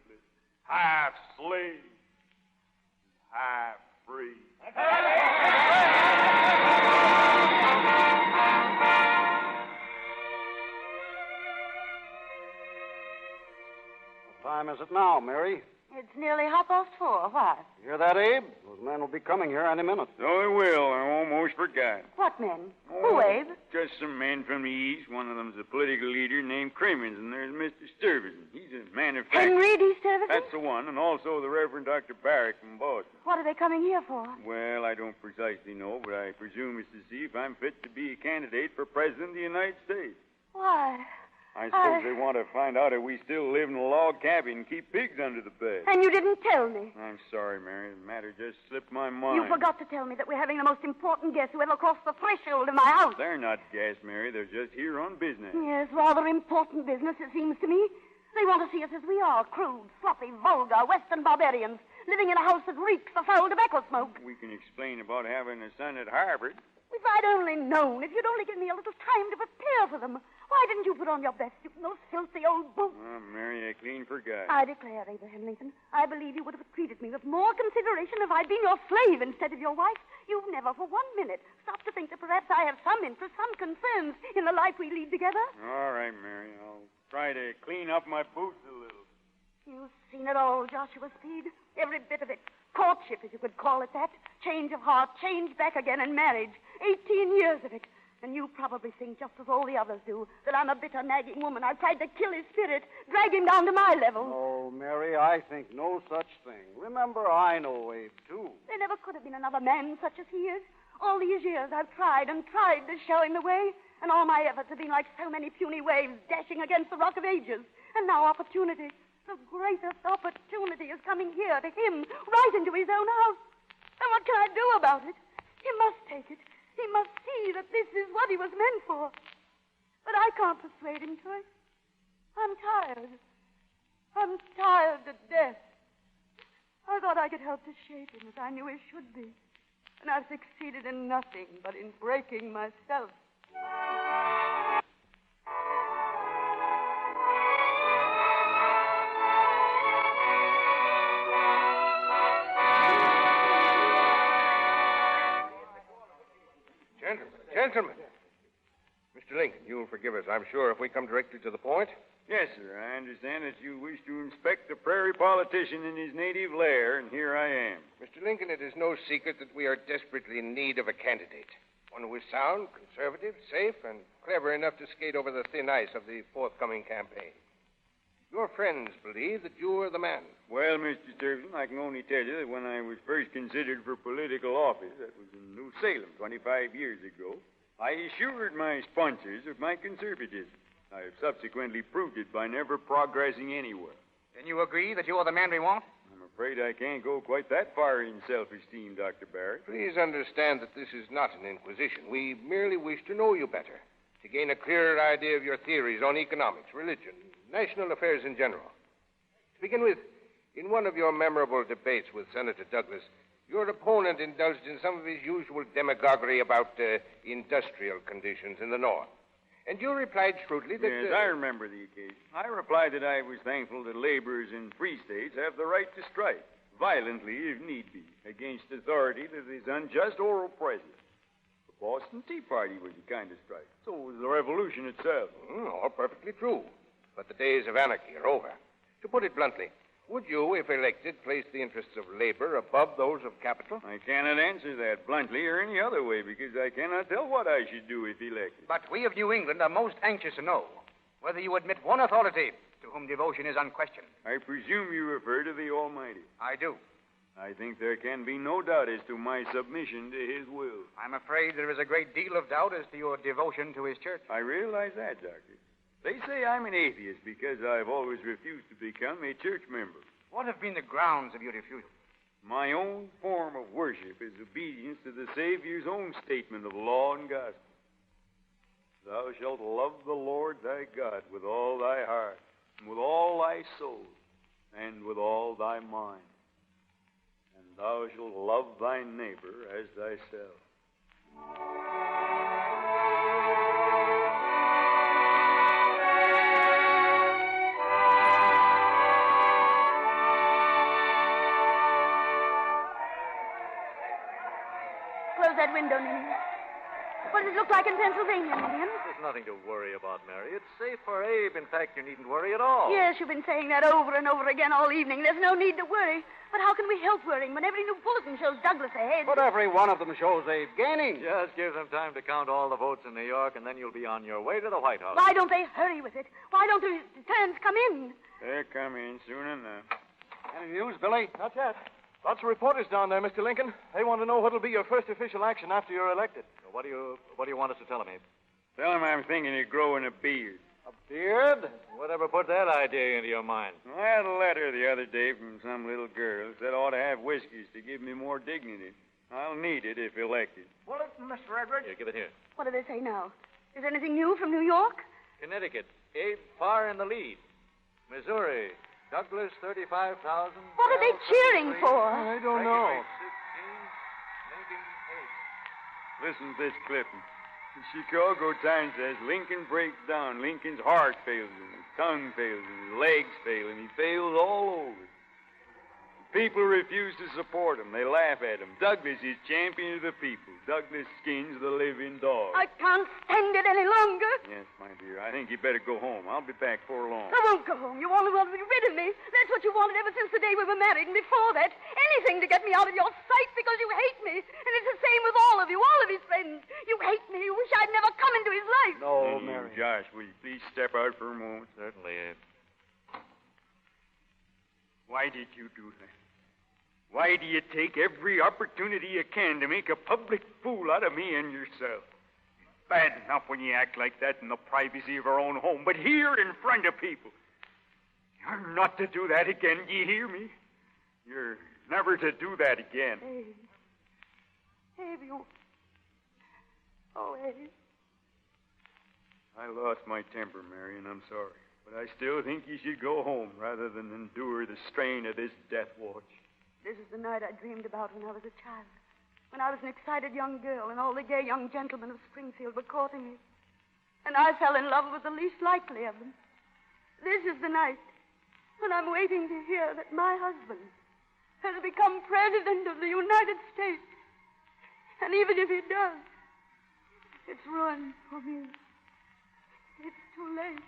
Half slave, half free. What time is it now, Mary? It's nearly 4:30. What? You hear that, Abe? Those men will be coming here any minute. So they will. I almost forgot. What men? Who, Abe? Just some men from the East. One of them's a political leader named Crimmins, and there's Mr. Stuyvesant. He's a manufacturer. Henry D. Stuyvesant? That's the one, and also the Reverend Dr. Barrick from Boston. What are they coming here for? Well, I don't precisely know, but I presume it's to see if I'm fit to be a candidate for President of the United States. Why? I suppose they want to find out if we still live in a log cabin and keep pigs under the bed. And you didn't tell me. I'm sorry, Mary. The matter just slipped my mind. You forgot to tell me that we're having the most important guest who ever crossed the threshold of my house. They're not guests, Mary. They're just here on business. Yes, rather important business, it seems to me. They want to see us as we are, crude, sloppy, vulgar, Western barbarians, living in a house that reeks of foul tobacco smoke. We can explain about having a son at Harvard. If I'd only known, if you'd only given me a little time to prepare for them. Why didn't you put on your best suit and those filthy old boots? Oh, Mary, I clean forgot. I declare, Abraham Lincoln, I believe you would have treated me with more consideration if I'd been your slave instead of your wife. You've never for 1 minute stopped to think that perhaps I have some interest, some concerns in the life we lead together. All right, Mary. I'll try to clean up my boots a little. You've seen it all, Joshua Speed. Every bit of it. Courtship, if you could call it that. Change of heart, change back again, and marriage. 18 years of it. And you probably think, just as all the others do, that I'm a bitter, nagging woman. I've tried to kill his spirit, drag him down to my level. Oh, Mary, I think no such thing. Remember, I know Abe, too. There never could have been another man such as he is. All these years I've tried and tried to show him the way, and all my efforts have been like so many puny waves dashing against the rock of ages. And now opportunity, the greatest opportunity, is coming here to him, right into his own house. And what can I do about it? He must take it. He must see that this is what he was meant for. But I can't persuade him to it. I'm tired. I'm tired to death. I thought I could help to shape him as I knew he should be. And I've succeeded in nothing but in breaking myself. Gentlemen. Mr. Lincoln, you'll forgive us, I'm sure, if we come directly to the point. Yes, sir. I understand that you wish to inspect the prairie politician in his native lair, and here I am. Mr. Lincoln, it is no secret that we are desperately in need of a candidate. One who is sound, conservative, safe, and clever enough to skate over the thin ice of the forthcoming campaign. Your friends believe that you are the man. Well, Mr. Stuyvesant, I can only tell you that when I was first considered for political office, that was in New Salem 25 years ago, I assured my sponsors of my conservatism. I have subsequently proved it by never progressing anywhere. Then you agree that you are the man we want? I'm afraid I can't go quite that far in self-esteem, Dr. Barrett. Please understand that this is not an inquisition. We merely wish to know you better, to gain a clearer idea of your theories on economics, religion, national affairs in general. To begin with, in one of your memorable debates with Senator Douglas, your opponent indulged in some of his usual demagoguery about industrial conditions in the North. And you replied shrewdly that... Yes, I remember the occasion. I replied that I was thankful that laborers in free states have the right to strike, violently if need be, against authority that is unjust or oppressive. The Boston Tea Party was a kind of strike. So was the Revolution itself. All perfectly true. But the days of anarchy are over. To put it bluntly, would you, if elected, place the interests of labor above those of capital? I cannot answer that bluntly or any other way because I cannot tell what I should do if elected. But we of New England are most anxious to know whether you admit one authority to whom devotion is unquestioned. I presume you refer to the Almighty. I do. I think there can be no doubt as to my submission to his will. I'm afraid there is a great deal of doubt as to your devotion to his church. I realize that, Doctor. They say I'm an atheist because I've always refused to become a church member. What have been the grounds of your refusal? My own form of worship is obedience to the Savior's own statement of law and gospel. Thou shalt love the Lord thy God with all thy heart, and with all thy soul, and with all thy mind. And thou shalt love thy neighbor as thyself. Close that window, Ninian. What does it look like in Pennsylvania, Ninian? There's nothing to worry about, Mary. It's safe for Abe. In fact, you needn't worry at all. Yes, you've been saying that over and over again all evening. There's no need to worry. But how can we help worrying when every new bulletin shows Douglas ahead? But every one of them shows Abe gaining. Just give them time to count all the votes in New York, and then you'll be on your way to the White House. Why don't they hurry with it? Why don't the returns come in? They're coming soon enough. Any news, Billy? Not yet. Lots of reporters down there, Mr. Lincoln. They want to know what'll be your first official action after you're elected. So what do you want us to tell them, Abe? Tell him I'm thinking of growing a beard. A beard? Whatever put that idea into your mind? I had a letter the other day from some little girl that said I ought to have whiskers to give me more dignity. I'll need it if elected. Bulletin, Mr. Edwards. Here, give it here. What do they say now? Is there anything new from New York? Connecticut. Abe far in the lead. Missouri. Douglas, 35,000. What are they cheering for? I don't know. 16, Listen to this clipping. The Chicago Times says Lincoln breaks down. Lincoln's heart fails him, his tongue fails him, his legs fail him. He fails all over. People refuse to support him. They laugh at him. Douglas is champion of the people. Douglas skins the living dog. I can't stand it any longer. Yes, my dear. I think you better go home. I'll be back before long. I won't go home. You only want to be rid of me. That's what you wanted ever since the day we were married, and before that, anything to get me out of your sight because you hate me. And it's the same with all of his friends. You hate me. You wish I'd never come into his life. No, Mary. Josh, will you please step out for a moment? Certainly, Abe. Why did you do that? Why do you take every opportunity you can to make a public fool out of me and yourself? Bad enough when you act like that in the privacy of our own home, but here in front of people. You're not to do that again, do you hear me? You're never to do that again. Abe, you... Oh, Abe. I lost my temper, Mary, and I'm sorry. But I still think you should go home rather than endure the strain of this death watch. This is the night I dreamed about when I was a child. When I was an excited young girl and all the gay young gentlemen of Springfield were courting me. And I fell in love with the least likely of them. This is the night when I'm waiting to hear that my husband has become President of the United States. And even if he does, it's ruin for me. It's too late.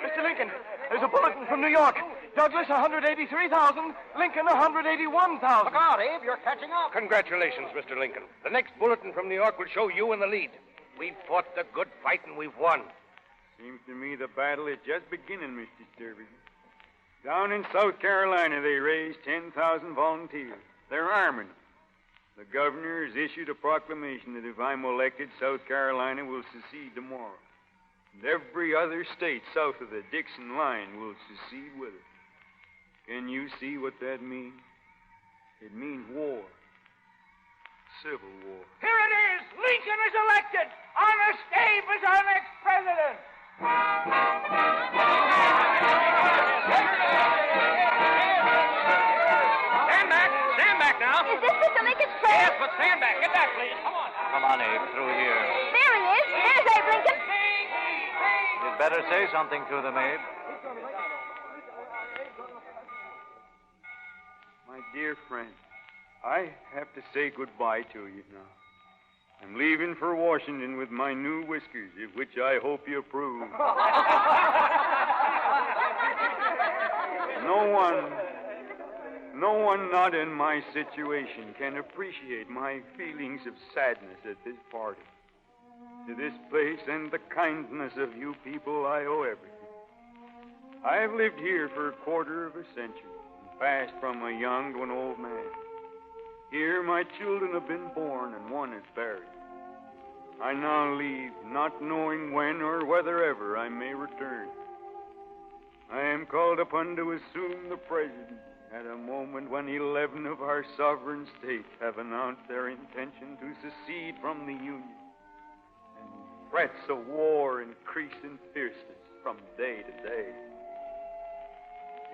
Mr. Lincoln, there's a bulletin from New York. Douglas, 183,000. Lincoln, 181,000. Look out, Abe. You're catching up. Congratulations, Mr. Lincoln. The next bulletin from New York will show you in the lead. We've fought the good fight and we've won. Seems to me the battle is just beginning, Mr. Sturby. Down in South Carolina, they raised 10,000 volunteers. They're arming them. The governor has issued a proclamation that if I'm elected, South Carolina will secede tomorrow. And every other state south of the Dixon line will secede with it. Can you see what that means? It means war. Civil war. Here it is. Lincoln is elected. Honest Abe is our next president. Stand back now. Is this Mr. Lincoln's train? Yes, but stand back. Get back, please. Come on. Come on, Abe, through here. There he is. There's Abe Lincoln. You'd better say something to them, Abe. My dear friend, I have to say goodbye to you now. I'm leaving for Washington with my new whiskers, of which I hope you approve. No one not in my situation can appreciate my feelings of sadness at this party. To this place and the kindness of you people, I owe everything. I have lived here for a quarter of a century, and passed from a young to an old man. Here my children have been born, and one is buried. I now leave, not knowing when or whether ever I may return. I am called upon to assume the presidency at a moment when 11 of our sovereign states have announced their intention to secede from the Union. And threats of war increase in fierceness from day to day.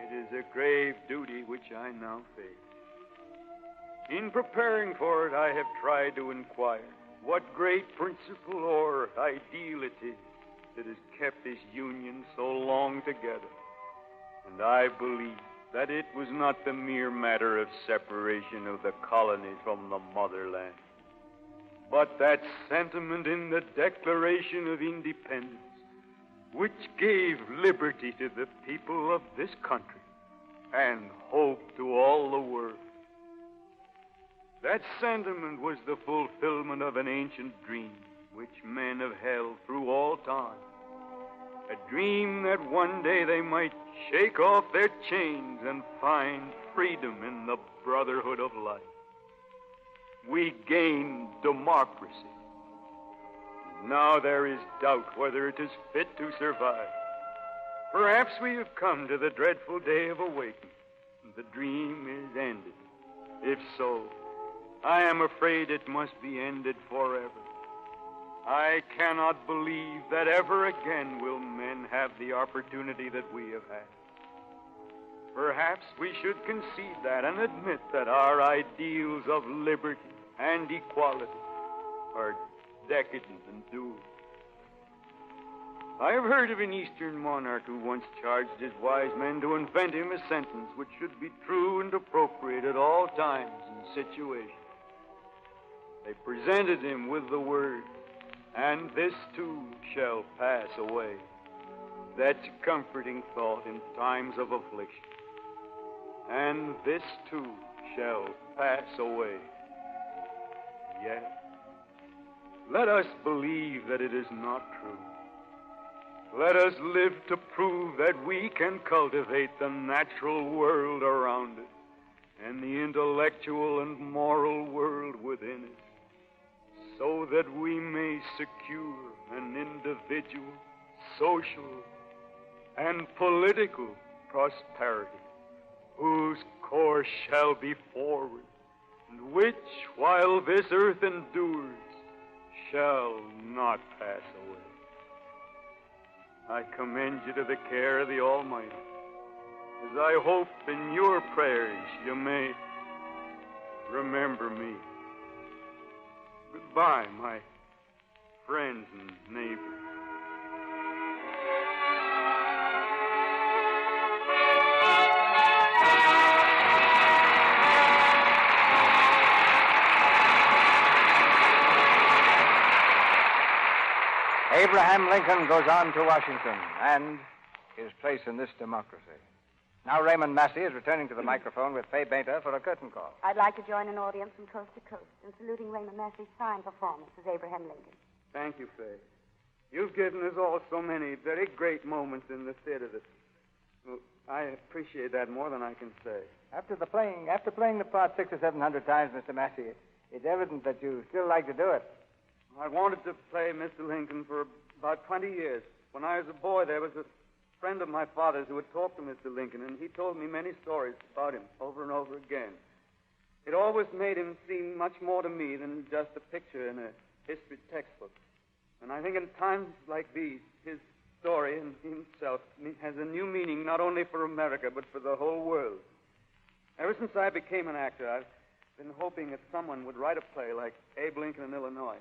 It is a grave duty which I now face. In preparing for it, I have tried to inquire what great principle or ideal it is that has kept this Union so long together. And I believe that it was not the mere matter of separation of the colonies from the motherland, but that sentiment in the Declaration of Independence which gave liberty to the people of this country and hope to all the world. That sentiment was the fulfillment of an ancient dream which men have held through all time. A dream that one day they might shake off their chains and find freedom in the brotherhood of life. We gained democracy. Now there is doubt whether it is fit to survive. Perhaps we have come to the dreadful day of awakening. The dream is ended. If so, I am afraid it must be ended forever. I cannot believe that ever again will men have the opportunity that we have had. Perhaps we should concede that and admit that our ideals of liberty and equality are decadent and doomed. I have heard of an Eastern monarch who once charged his wise men to invent him a sentence which should be true and appropriate at all times and situations. They presented him with the words, "And this too shall pass away." That's a comforting thought in times of affliction. And this too shall pass away. Yet, let us believe that it is not true. Let us live to prove that we can cultivate the natural world around us and the intellectual and moral world within it, so that we may secure an individual, social, and political prosperity, whose course shall be forward, and which, while this earth endures, shall not pass away. I commend you to the care of the Almighty, as I hope in your prayers you may remember me. Goodbye, my friends and neighbors. Abraham Lincoln goes on to Washington and his place in this democracy. Now Raymond Massey is returning to the microphone with Fay Bainter for a curtain call. I'd like to join an audience from coast to coast in saluting Raymond Massey's fine performance as Abraham Lincoln. Thank you, Fay. You've given us all so many very great moments in the theater that I appreciate that more than I can say. After playing the part 600 or 700 times, Mr. Massey, it's evident that you still like to do it. I wanted to play Mr. Lincoln for about 20 years. When I was a boy, there was a friend of my father's who had talked to Mr. Lincoln, and he told me many stories about him over and over again. It always made him seem much more to me than just a picture in a history textbook. And I think in times like these, his story and himself has a new meaning not only for America, but for the whole world. Ever since I became an actor, I've been hoping that someone would write a play like Abe Lincoln in Illinois.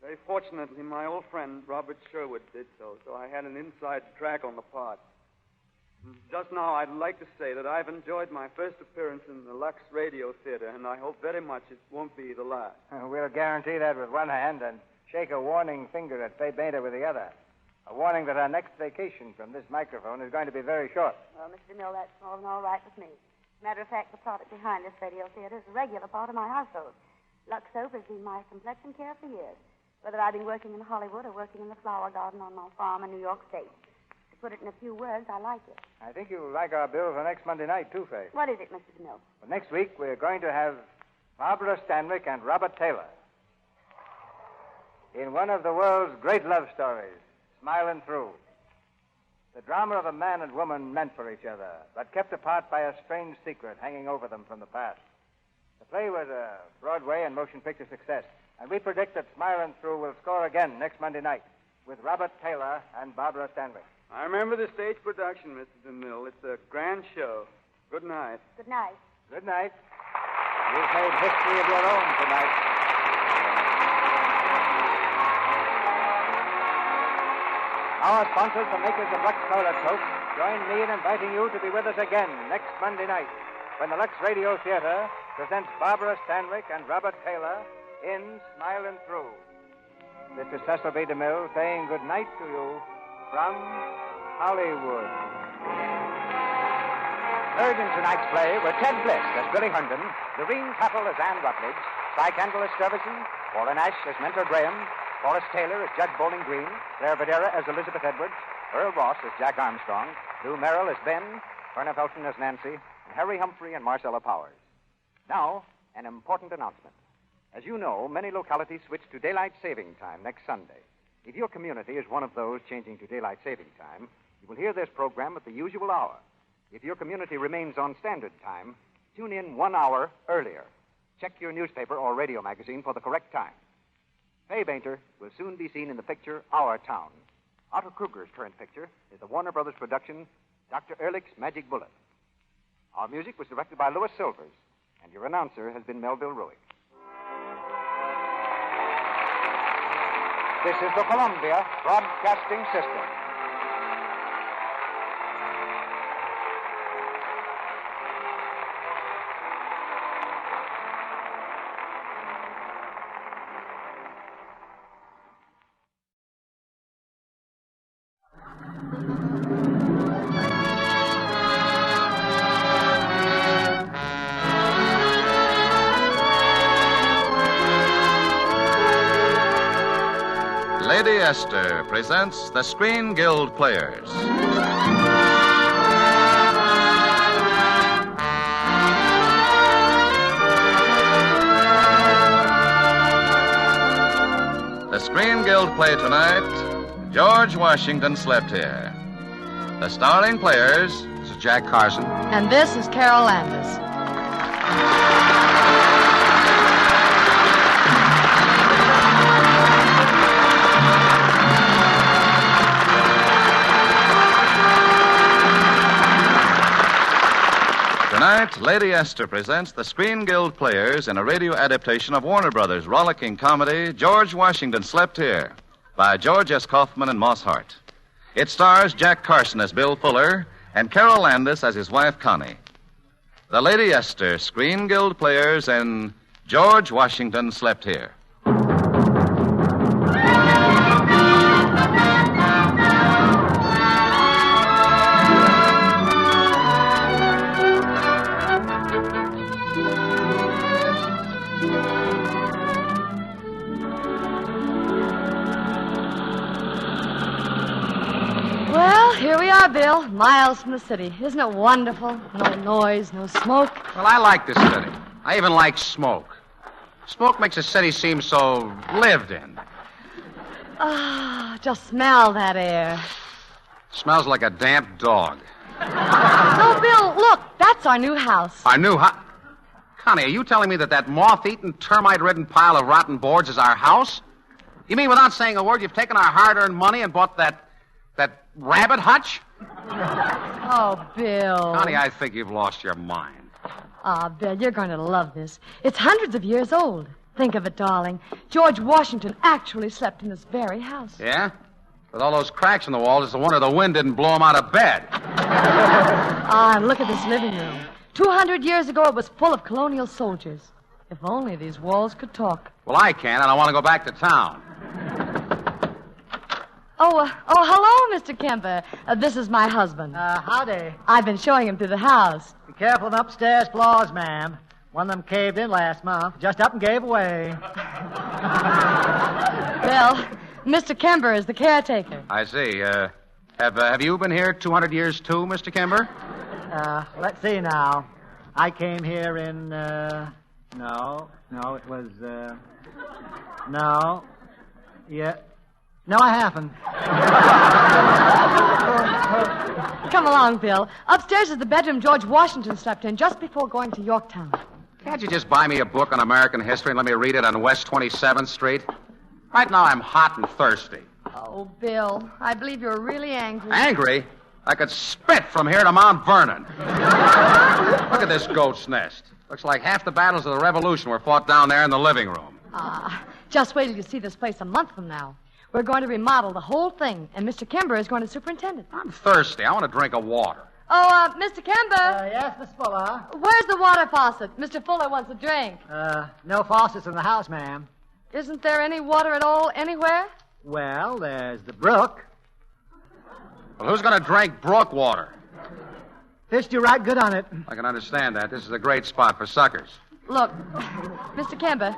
Very fortunately, my old friend Robert Sherwood did so I had an inside track on the part. Just now, I'd like to say that I've enjoyed my first appearance in the Lux Radio Theater, and I hope very much it won't be the last. We'll guarantee that with one hand and shake a warning finger at Fay Bainter with the other. A warning that our next vacation from this microphone is going to be very short. Well, Mr. Mill, that's more than all right with me. Matter of fact, the product behind this radio theater is a regular part of my household. Lux Soap has been my complexion care for years, whether I've been working in Hollywood or working in the flower garden on my farm in New York State. To put it in a few words, I like it. I think you'll like our bill for next Monday night, too, Faye. What is it, Mrs. Mills? Well, next week, we're going to have Barbara Stanwyck and Robert Taylor in one of the world's great love stories, Smiling Through. The drama of a man and woman meant for each other, but kept apart by a strange secret hanging over them from the past. The play was a Broadway and motion picture success, and we predict that Smiling Through will score again next Monday night with Robert Taylor and Barbara Stanwyck. I remember the stage production, Mr. DeMille. It's a grand show. Good night. Good night. Good night. You've made history of your own tonight. Our sponsors, the makers of Lux Toilet Soap, join me in inviting you to be with us again next Monday night when the Lux Radio Theater presents Barbara Stanwyck and Robert Taylor in Smiling Through. This is Cecil B. DeMille saying good night to you from Hollywood. Heard in tonight's play were Ted Bliss as Billy Herndon, Doreen Capel as Anne Rutledge, Cy Kendall as Stuyvesant, Warren Ash as Mentor Graham, Forrest Taylor as Judge Bowling Green, Claire Videra as Elizabeth Edwards, Earl Ross as Jack Armstrong, Lou Merrill as Ben, Verna Felton as Nancy, and Harry Humphrey and Marcella Powers. Now, an important announcement. As you know, many localities switch to daylight saving time next Sunday. If your community is one of those changing to daylight saving time, you will hear this program at the usual hour. If your community remains on standard time, tune in 1 hour earlier. Check your newspaper or radio magazine for the correct time. Faye Bainter will soon be seen in the picture Our Town. Otto Kruger's current picture is the Warner Brothers production, Dr. Ehrlich's Magic Bullet. Our music was directed by Louis Silvers, and your announcer has been Melville Ruick. This is the Columbia Broadcasting System. Lady Esther presents the Screen Guild Players. The Screen Guild play tonight, George Washington Slept Here. The starring players, this is Jack Carson. And this is Carol Landis. Tonight, Lady Esther presents the Screen Guild Players in a radio adaptation of Warner Brothers' rollicking comedy, George Washington Slept Here, by George S. Kaufman and Moss Hart. It stars Jack Carson as Bill Fuller and Carol Landis as his wife, Connie. The Lady Esther Screen Guild Players in George Washington Slept Here. Here we are, Bill, miles from the city. Isn't it wonderful? No noise, no smoke. Well, I like this city. I even like smoke. Smoke makes a city seem so lived in. Ah, just smell that air. Smells like a damp dog. Oh, Bill, look, that's our new house. Our new house? Connie, are you telling me that moth-eaten, termite-ridden pile of rotten boards is our house? You mean without saying a word, you've taken our hard-earned money and bought that rabbit hutch? Oh, Bill. Connie, I think you've lost your mind. Ah, Bill, you're going to love this. It's hundreds of years old. Think of it, darling. George Washington actually slept in this very house. Yeah? With all those cracks in the walls, it's a wonder the wind didn't blow him out of bed. Ah, and look at this living room. 200 years ago, it was full of colonial soldiers. If only these walls could talk. Well, I can, and I want to go back to town. Oh, hello, Mr. Kemper. This is my husband. Howdy. I've been showing him through the house. careful of upstairs floors, ma'am. One of them caved in last month. Just up and gave away. Bill, Mr. Kember is the caretaker. I see. Have you been here 200 years too, Mr. Kember? Let's see now. I came here in, no, it was, no. Yeah. No, I haven't. Come along, Bill. Upstairs is the bedroom George Washington slept in just before going to Yorktown. Can't you just buy me a book on American history and let me read it on West 27th Street? Right now I'm hot and thirsty. Oh, Bill, I believe you're really angry. Angry? I could spit from here to Mount Vernon. Look at this goat's nest. Looks like half the battles of the Revolution were fought down there in the living room. Just wait till you see this place a month from now. We're going to remodel the whole thing, and Mr. Kember is going to superintend it. I'm thirsty. I want a drink of water. Oh, Mr. Kember. Yes, Miss Fuller. Where's the water faucet? Mr. Fuller wants a drink. No faucets in the house, ma'am. Isn't there any water at all anywhere? Well, there's the brook. Well, who's going to drink brook water? Fished you right good on it. I can understand that. This is a great spot for suckers. Look, Mr. Kember,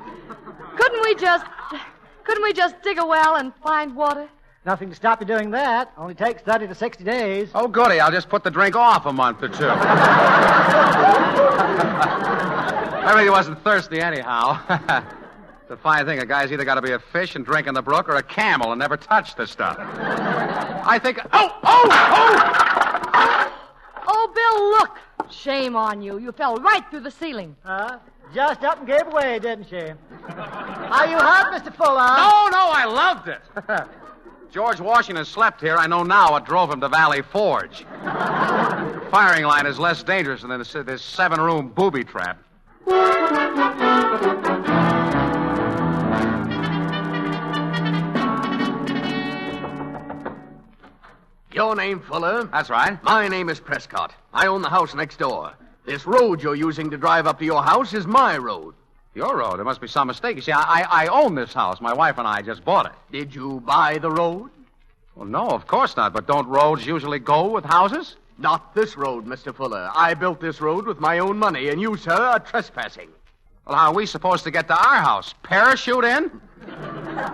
couldn't we just dig a well and find water? Nothing to stop you doing that. Only takes 30 to 60 days. Oh, goody. I'll just put the drink off a month or two. I really wasn't thirsty anyhow. It's a fine thing. A guy's either got to be a fish and drink in the brook or a camel and never touch the stuff. I think... Oh, Bill, look. Shame on you. You fell right through the ceiling. Just up and gave away, didn't she? Are you hurt, Mr. Fuller? No, I loved it. George Washington slept here. I know now what drove him to Valley Forge. The firing line is less dangerous than this 7-room booby trap. Your name, Fuller? That's right. My name is Prescott. I own the house next door. This road you're using to drive up to your house is my road. Your road? There must be some mistake. You see, I own this house. My wife and I just bought it. Did you buy the road? Well, no, of course not. But don't roads usually go with houses? Not this road, Mr. Fuller. I built this road with my own money, and you, sir, are trespassing. Well, how are we supposed to get to our house? Parachute in?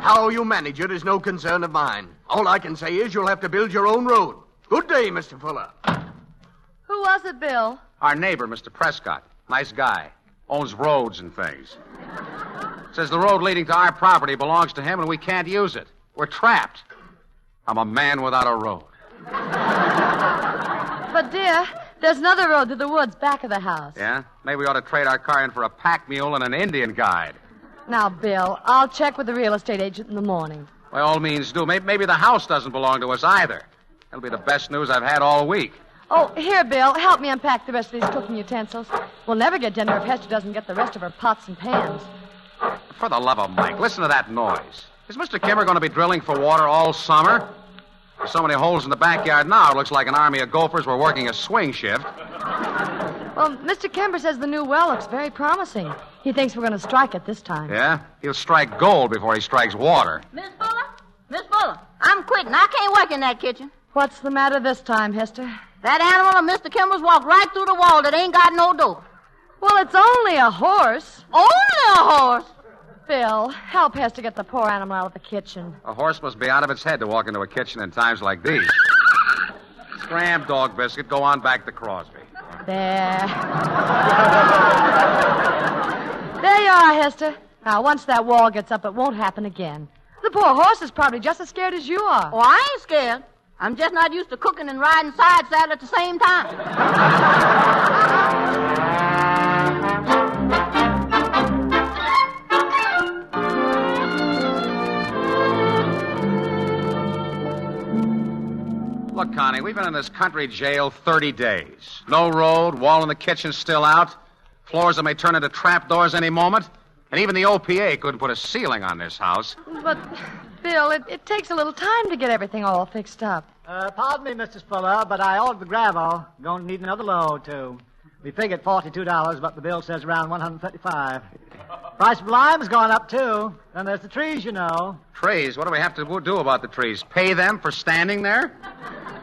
How you manage it is no concern of mine. All I can say is you'll have to build your own road. Good day, Mr. Fuller. Who was it, Bill? Our neighbor, Mr. Prescott. Nice guy. Owns roads and things. Says the road leading to our property belongs to him and we can't use it. We're trapped. I'm a man without a road. But, dear, there's another road to the woods back of the house. Yeah? Maybe we ought to trade our car in for a pack mule and an Indian guide. Now, Bill, I'll check with the real estate agent in the morning. By all means do. Maybe the house doesn't belong to us either. That'll be the best news I've had all week. Oh, here, Bill, help me unpack the rest of these cooking utensils. We'll never get dinner if Hester doesn't get the rest of her pots and pans. For the love of Mike, listen to that noise. Is Mr. Kimmer going to be drilling for water all summer? There's so many holes in the backyard now, it looks like an army of gophers were working a swing shift. Well, Mr. Kember says the new well looks very promising. He thinks we're going to strike it this time. Yeah? He'll strike gold before he strikes water. Miss Fuller, I'm quitting. I can't work in that kitchen. What's the matter this time, Hester? That animal of Mr. Kimber's walked right through the wall that ain't got no door. Well, it's only a horse. Only a horse? Bill, help Hester get the poor animal out of the kitchen. A horse must be out of its head to walk into a kitchen in times like these. Scram, dog biscuit. Go on back to Crosby. There. There you are, Hester. Now, once that wall gets up, it won't happen again. The poor horse is probably just as scared as you are. Oh, I ain't scared. I'm just not used to cooking and riding side saddle at the same time. Look, Connie, we've been in this country jail 30 days. No road, wall in the kitchen still out, floors that may turn into trapdoors any moment, and even the OPA couldn't put a ceiling on this house. But, Bill, it takes a little time to get everything all fixed up. Pardon me, Mrs. Fuller, but I ordered the gravel. Going to need another load, too. We figured $42, but the bill says around $135. Price of lime's gone up, too. Then there's the trees, you know. Trees? What do we have to do about the trees? Pay them for standing there?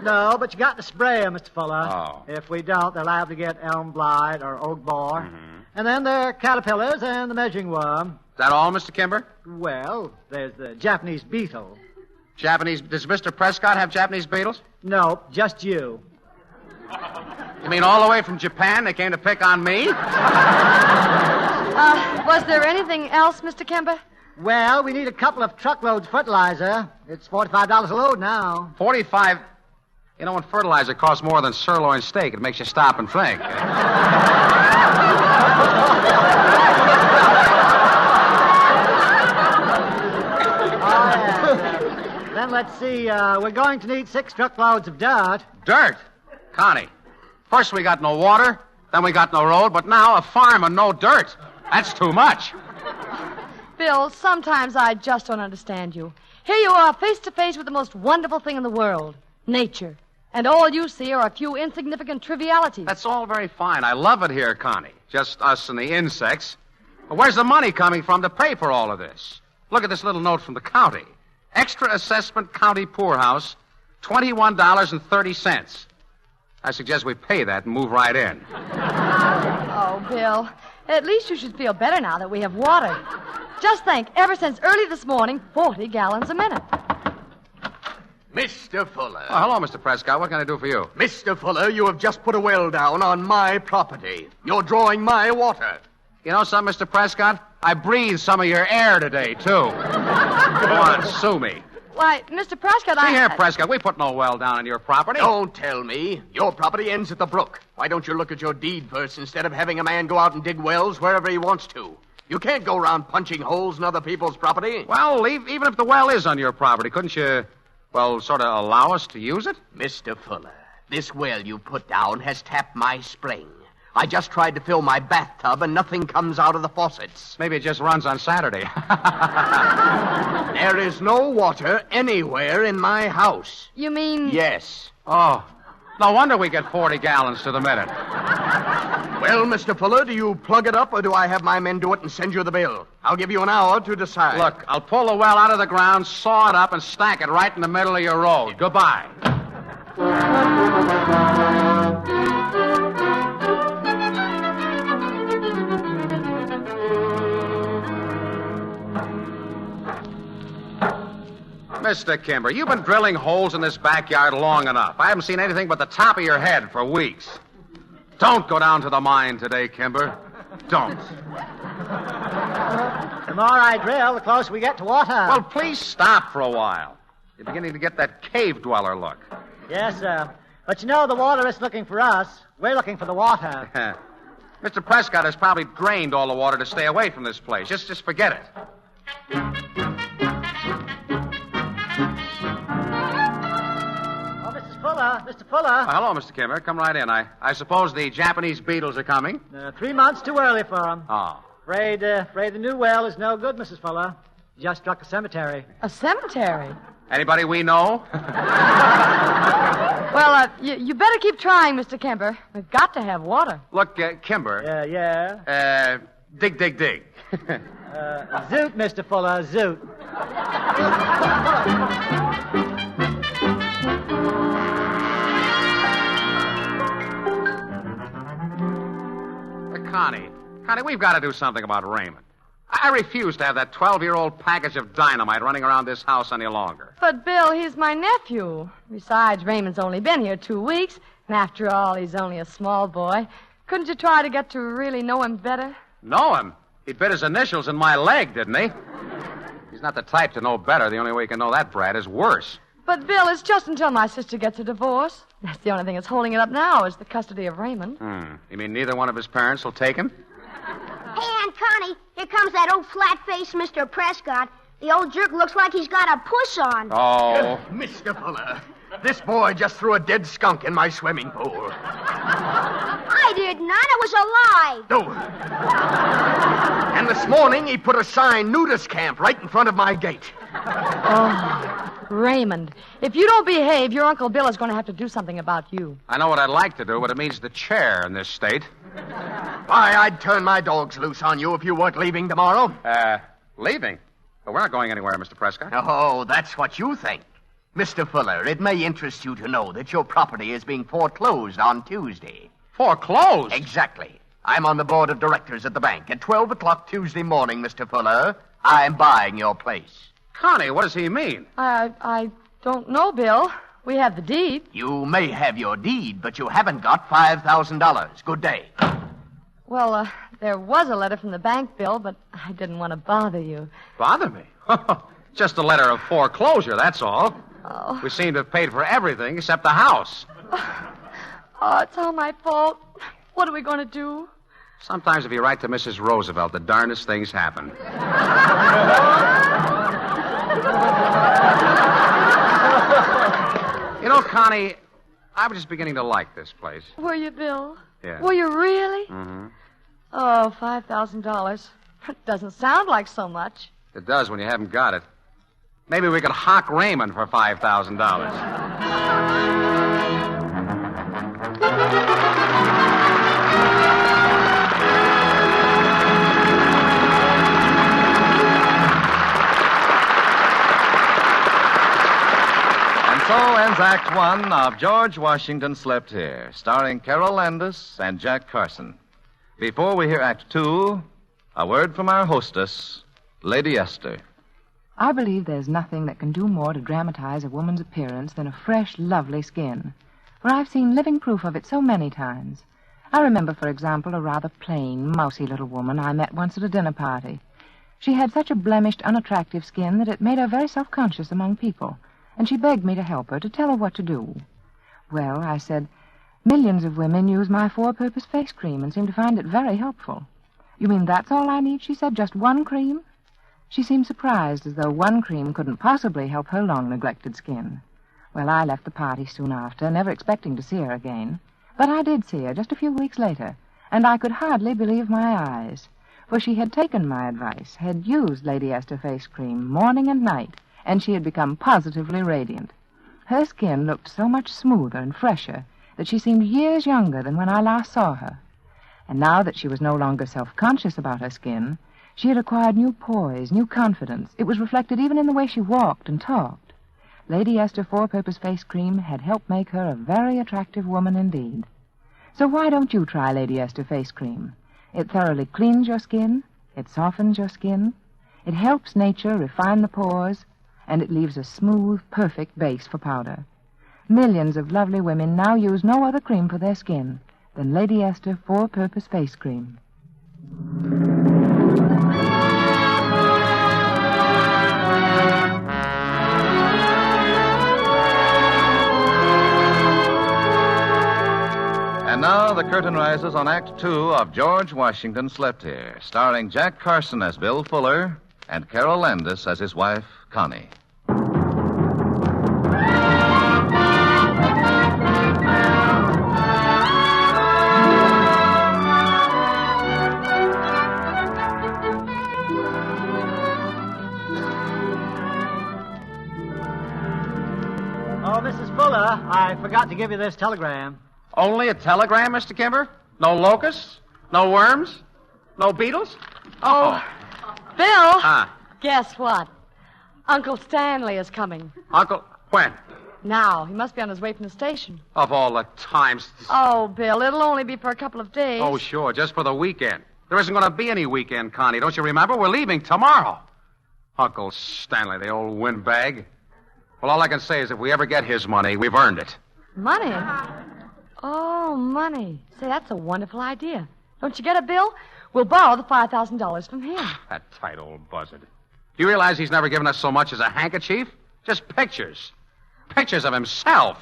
No, but you got to spray them, Mr. Fuller. Oh. If we don't, they're liable to get elm blight or oak borer. Mm-hmm. And then there are caterpillars and the measuring worm. Is that all, Mr. Kimber? Well, there's the Japanese beetle. Japanese... Does Mr. Prescott have Japanese beetles? No, just you. You mean all the way from Japan they came to pick on me? Was there anything else, Mr. Kemper? Well, we need a couple of truckloads of fertilizer. It's $45 a load now. 45... You know, when fertilizer costs more than sirloin steak, it makes you stop and think. Then let's see. We're going to need 6 truckloads of dirt. Dirt? Connie, first we got no water, then we got no road, but now a farm and no dirt. That's too much. Bill, sometimes I just don't understand you. Here you are, face to face with the most wonderful thing in the world, nature. And all you see are a few insignificant trivialities. That's all very fine. I love it here, Connie. Just us and the insects. But where's the money coming from to pay for all of this? Look at this little note from the county. Extra assessment county poorhouse, $21.30. I suggest we pay that and move right in. Oh, Bill, at least you should feel better now that we have water. Just think, ever since early this morning, 40 gallons a minute. Mr. Fuller. Oh, hello, Mr. Prescott. What can I do for you? Mr. Fuller, you have just put a well down on my property. You're drawing my water. You know something, Mr. Prescott? I breathed some of your air today, too. Go on, sue me. Why, Mr. Prescott, See here, Prescott, we put no well down on your property. Don't tell me. Your property ends at the brook. Why don't you look at your deed first instead of having a man go out and dig wells wherever he wants to? You can't go around punching holes in other people's property. Well, even if the well is on your property, couldn't you, well, sort of allow us to use it? Mr. Fuller, this well you put down has tapped my spring. I just tried to fill my bathtub and nothing comes out of the faucets. Maybe it just runs on Saturday. There is no water anywhere in my house. You mean... Yes. Oh, no wonder we get 40 gallons to the minute. Well, Mr. Fuller, do you plug it up or do I have my men do it and send you the bill? I'll give you an hour to decide. Look, I'll pull the well out of the ground, saw it up, and stack it right in the middle of your road. Goodbye. Mr. Kimber, you've been drilling holes in this backyard long enough. I haven't seen anything but the top of your head for weeks. Don't go down to the mine today, Kimber. Don't. The more I drill, the closer we get to water. Well, please stop for a while. You're beginning to get that cave dweller look. Yes, sir. But you know, the water isn't looking for us. We're looking for the water. Mr. Prescott has probably drained all the water to stay away from this place. Just forget it. Mr. Fuller. Hello, Mr. Kimber. Come right in. I suppose the Japanese beetles are coming. 3 months too early for them. Oh. Afraid the new well is no good, Mrs. Fuller. Just struck a cemetery. A cemetery? Anybody we know? Well, you better keep trying, Mr. Kimber. We've got to have water. Look, Kimber. Yeah. Dig. Zoot, Mr. Fuller, zoot. Connie, we've got to do something about Raymond. I refuse to have that 12-year-old package of dynamite running around this house any longer. But, Bill, he's my nephew. Besides, Raymond's only been here 2 weeks. And after all, he's only a small boy. Couldn't you try to get to really know him better? Know him? He bit his initials in my leg, didn't he? He's not the type to know better. The only way he can know that, Brad, is worse. But, Bill, it's just until my sister gets a divorce. That's the only thing that's holding it up now is the custody of Raymond. You mean neither one of his parents will take him? Hey, Aunt Connie, here comes that old flat-faced Mr. Prescott. The old jerk looks like he's got a puss on. Oh. Mr. Fuller, this boy just threw a dead skunk in my swimming pool. I did not. It was alive. No. And this morning he put a sign, nudist camp, right in front of my gate. Oh, Raymond, if you don't behave, your Uncle Bill is going to have to do something about you. I know what I'd like to do, but it means the chair in this state. Why, I'd turn my dogs loose on you if you weren't leaving tomorrow. Leaving? But we're not going anywhere, Mr. Prescott. Oh, that's what you think. Mr. Fuller, it may interest you to know that your property is being foreclosed on Tuesday. Foreclosed? Exactly. I'm on the board of directors at the bank. At 12 o'clock Tuesday morning, Mr. Fuller, I'm buying your place. Connie, what does he mean? I don't know, Bill. We have the deed. You may have your deed, but you haven't got $5,000. Good day. Well, there was a letter from the bank, Bill, but I didn't want to bother you. Bother me? Just a letter of foreclosure, that's all. Oh. We seem to have paid for everything except the house. Oh, it's all my fault. What are we going to do? Sometimes if you write to Mrs. Roosevelt, the darndest things happen. You know, Connie, I was just beginning to like this place. Were you, Bill? Yeah. Were you really? Mm-hmm. Oh, $5,000. It doesn't sound like so much. It does when you haven't got it. Maybe we could hock Raymond for $5,000. So ends Act One of George Washington Slept Here, starring Carol Landis and Jack Carson. Before we hear Act Two, a word from our hostess, Lady Esther. I believe there's nothing that can do more to dramatize a woman's appearance than a fresh, lovely skin. For I've seen living proof of it so many times. I remember, for example, a rather plain, mousy little woman I met once at a dinner party. She had such a blemished, unattractive skin that it made her very self-conscious among people. And she begged me to help her, to tell her what to do. Well, I said, millions of women use my four-purpose face cream and seem to find it very helpful. You mean that's all I need, she said, just one cream? She seemed surprised, as though one cream couldn't possibly help her long-neglected skin. Well, I left the party soon after, never expecting to see her again. But I did see her just a few weeks later, and I could hardly believe my eyes. For she had taken my advice, had used Lady Esther face cream morning and night, and she had become positively radiant. Her skin looked so much smoother and fresher that she seemed years younger than when I last saw her. And now that she was no longer self-conscious about her skin, she had acquired new poise, new confidence. It was reflected even in the way she walked and talked. Lady Esther Four-Purpose Face Cream had helped make her a very attractive woman indeed. So why don't you try Lady Esther Face Cream? It thoroughly cleans your skin, it softens your skin, it helps nature refine the pores, and it leaves a smooth, perfect base for powder. Millions of lovely women now use no other cream for their skin than Lady Esther Four-Purpose Face Cream. And now the curtain rises on Act Two of George Washington Slept Here, starring Jack Carson as Bill Fuller and Carol Landis as his wife, Connie. Oh, Mrs. Fuller, I forgot to give you this telegram. Only a telegram, Mr. Kimber? No locusts? No worms? No beetles? Oh, Bill! Ah. Guess what? Uncle Stanley is coming. Uncle, when? Now. He must be on his way from the station. Of all the times. Oh, Bill, it'll only be for a couple of days. Oh, sure, just for the weekend. There isn't going to be any weekend, Connie. Don't you remember? We're leaving tomorrow. Uncle Stanley, the old windbag. Well, all I can say is if we ever get his money, we've earned it. Money? Oh, money. Say, that's a wonderful idea. Don't you get it, Bill? We'll borrow the $5,000 from him. That tight old buzzard. Do you realize he's never given us so much as a handkerchief? Just pictures. Pictures of himself.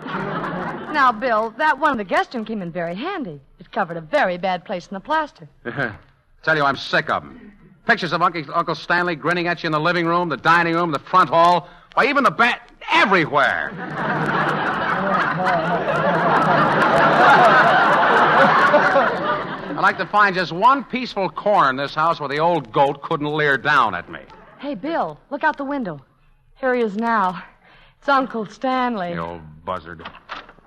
Now, Bill, that one in the guest room came in very handy. It covered a very bad place in the plaster. Tell you, I'm sick of them. Pictures of Uncle Stanley grinning at you in the living room, the dining room, the front hall, why, even the bed, everywhere. I'd like to find just one peaceful corner in this house where the old goat couldn't leer down at me. Hey, Bill, look out the window. Here he is now. It's Uncle Stanley. The old buzzard.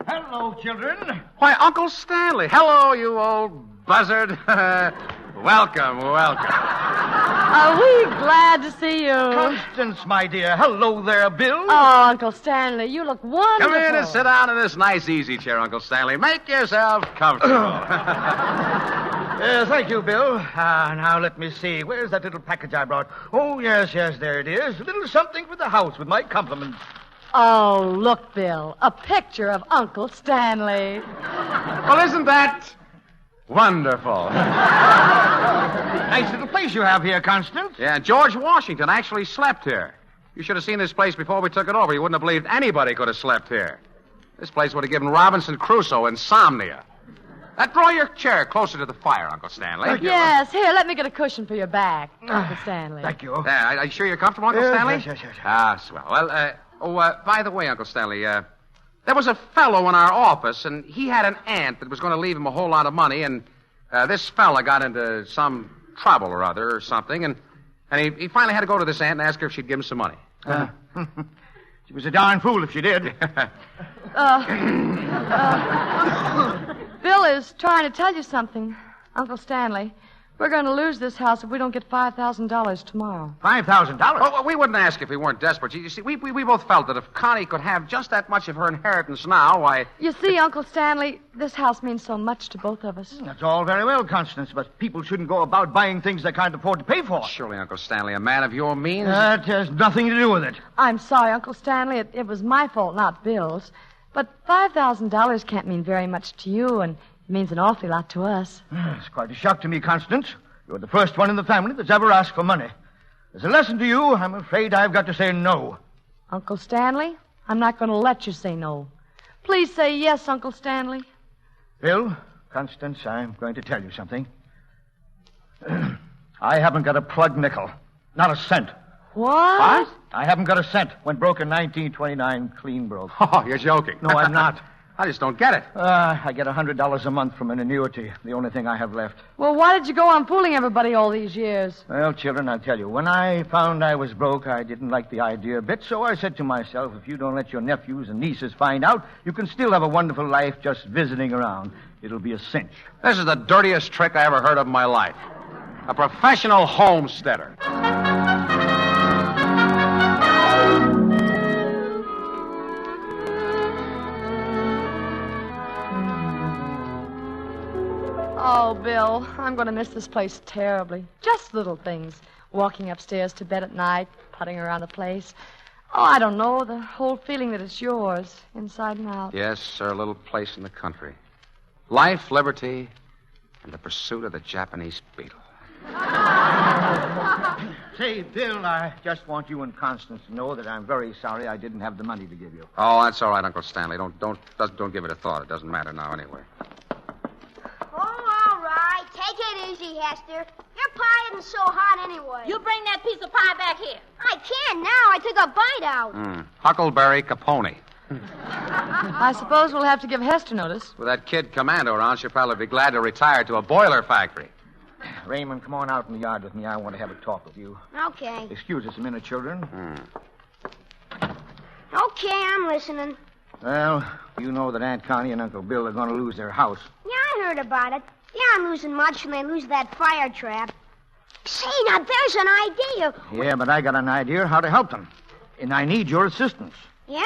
Hello, children. Why, Uncle Stanley. Hello, you old buzzard. Welcome, welcome. Are we glad to see you? Constance, my dear. Hello there, Bill. Oh, Uncle Stanley, you look wonderful. Come in and sit down in this nice easy chair, Uncle Stanley. Make yourself comfortable. Thank you, Bill. Now, let me see. Where's that little package I brought? Oh, yes, there it is. A little something for the house with my compliments. Oh, look, Bill. A picture of Uncle Stanley. Well, isn't that wonderful? Nice little place you have here, Constance. Yeah, George Washington actually slept here. You should have seen this place before we took it over. You wouldn't have believed anybody could have slept here. This place would have given Robinson Crusoe insomnia. Draw your chair closer to the fire, Uncle Stanley. Yes, here, let me get a cushion for your back, Uncle Stanley. Thank you. Are you sure you're comfortable, Uncle Stanley? Yes. Swell. Well, by the way, Uncle Stanley, there was a fellow in our office, and he had an aunt that was going to leave him a whole lot of money, and this fella got into some trouble or other or something, and he finally had to go to this aunt and ask her if she'd give him some money. She was a darn fool if she did. Bill is trying to tell you something, Uncle Stanley. We're going to lose this house if we don't get $5,000 tomorrow. $5,000? Oh, we wouldn't ask if we weren't desperate. You see, we both felt that if Connie could have just that much of her inheritance now, why... You see, Uncle Stanley, this house means so much to both of us. That's all very well, Constance, but people shouldn't go about buying things they can't afford to pay for. Surely, Uncle Stanley, a man of your means... That has nothing to do with it. I'm sorry, Uncle Stanley. It was my fault, not Bill's. But $5,000 can't mean very much to you, and it means an awfully lot to us. It's quite a shock to me, Constance. You're the first one in the family that's ever asked for money. As a lesson to you, I'm afraid I've got to say no. Uncle Stanley, I'm not going to let you say no. Please say yes, Uncle Stanley. Bill, Constance, I'm going to tell you something. I haven't got a plug nickel. Not a cent. What? I haven't got a cent. Went broke in 1929, clean broke. Oh, you're joking. No, I'm not. I just don't get it. I get $100 a month from an annuity, the only thing I have left. Well, why did you go on fooling everybody all these years? Well, children, I'll tell you. When I found I was broke, I didn't like the idea a bit, so I said to myself, if you don't let your nephews and nieces find out, you can still have a wonderful life just visiting around. It'll be a cinch. This is the dirtiest trick I ever heard of in my life. A professional homesteader. Oh, Bill, I'm going to miss this place terribly. Just little things. Walking upstairs to bed at night, putting around the place. Oh, I don't know, the whole feeling that it's yours, inside and out. Yes, our little place in the country. Life, liberty, and the pursuit of the Japanese beetle. Say, Bill, I just want you and Constance to know that I'm very sorry I didn't have the money to give you. Oh, that's all right, Uncle Stanley. Don't give it a thought. It doesn't matter now anyway. Oh, all right. Take it easy, Hester. Your pie isn't so hot anyway. You bring that piece of pie back here. I can't now. I took a bite out. Huckleberry Capone. I suppose we'll have to give Hester notice. With that kid Commando around, she'll probably be glad to retire to a boiler factory. Raymond, come on out in the yard with me. I want to have a talk with you. Okay. Excuse us a minute, children. Okay, I'm listening. Well, you know that Aunt Connie and Uncle Bill are going to lose their house. Yeah, I heard about it. They aren't losing much when they lose that fire trap. Say, now there's an idea. Yeah, but I got an idea how to help them. And I need your assistance. Yeah?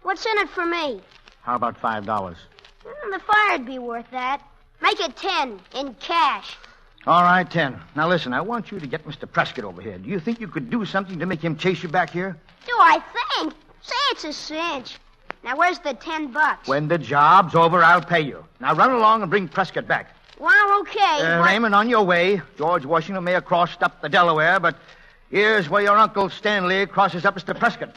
What's in it for me? How about $5? The fire'd be worth that. Make it 10 in cash. All right, 10. Now, listen, I want you to get Mr. Prescott over here. Do you think you could do something to make him chase you back here? Do I think? Say it's a cinch. Now, where's the $10? When the job's over, I'll pay you. Now, run along and bring Prescott back. Well, okay. Raymond, on your way. George Washington may have crossed up the Delaware, but here's where your Uncle Stanley crosses up Mr. Prescott.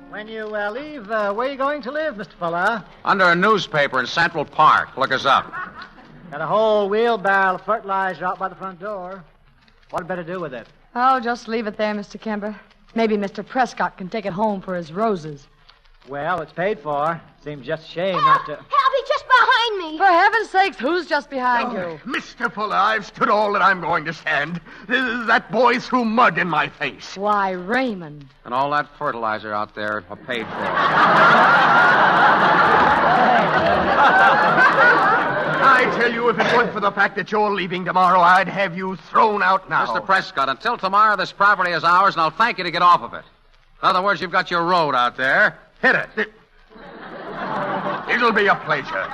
When you leave, where are you going to live, Mr. Fuller? Under a newspaper in Central Park. Look us up. Got a whole wheelbarrow of fertilizer out by the front door. What had better do with it? Oh, just leave it there, Mr. Kemper. Maybe Mr. Prescott can take it home for his roses. Well, it's paid for. Seems just a shame not to... Help, he's just behind me. For heaven's sakes, who's just behind you? Mr. Fuller, I've stood all that I'm going to stand. That boy threw mud in my face. Why, Raymond. And all that fertilizer out there are paid for. I tell you, if it weren't for the fact that you're leaving tomorrow, I'd have you thrown out now. Mr. Prescott, until tomorrow, this property is ours, and I'll thank you to get off of it. In other words, you've got your road out there. Hit it. It'll be a pleasure.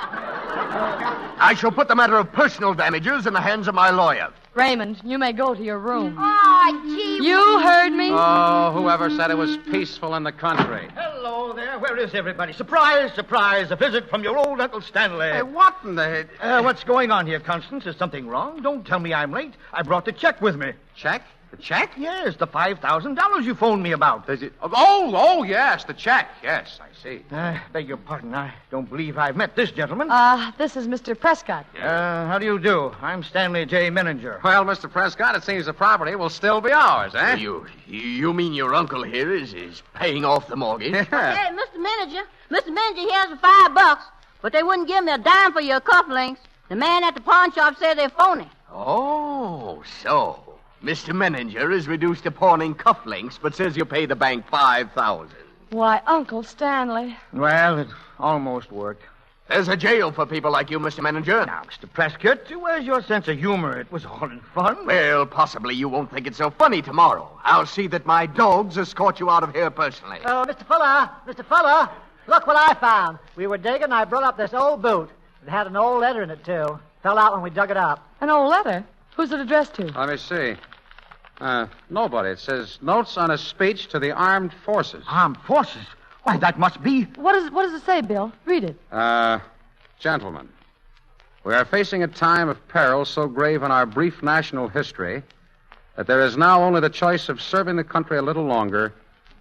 I shall put the matter of personal damages in the hands of my lawyer. Raymond, you may go to your room. Oh, gee. You heard me? Oh, whoever said it was peaceful in the country? Hello there. Where is everybody? Surprise, surprise. A visit from your old Uncle Stanley. Hey, what in the... What's going on here, Constance? Is something wrong? Don't tell me I'm late. I brought the check with me. Check? The check? Yes, the $5,000 you phoned me about. Is it... Oh, yes, the check. Yes, I see. Beg your pardon. I don't believe I've met this gentleman. This is Mr. Prescott. How do you do? I'm Stanley J. Menninger. Well, Mr. Prescott, it seems the property will still be ours, eh? You mean your uncle here is paying off the mortgage? Hey, Mr. Manager, he has the $5, but they wouldn't give me a dime for your cufflinks. The man at the pawn shop said they're phony. Oh, so Mr. Menninger is reduced to pawning cufflinks, but says you pay the bank $5,000. Why, Uncle Stanley. Well, it almost worked. There's a jail for people like you, Mr. Manager. Now, Mr. Prescott, where's your sense of humor? It was all in fun. Well, possibly you won't think it's so funny tomorrow. I'll see that my dogs escort you out of here personally. Oh, Mr. Fuller, look what I found. We were digging, and I brought up this old boot. It had an old letter in it, too. Fell out when we dug it up. An old letter? Who's it addressed to? Let me see. Nobody. It says, notes on a speech to the armed forces. Armed forces? Why, that must be... What does it say, Bill? Read it. Gentlemen, we are facing a time of peril so grave in our brief national history that there is now only the choice of serving the country a little longer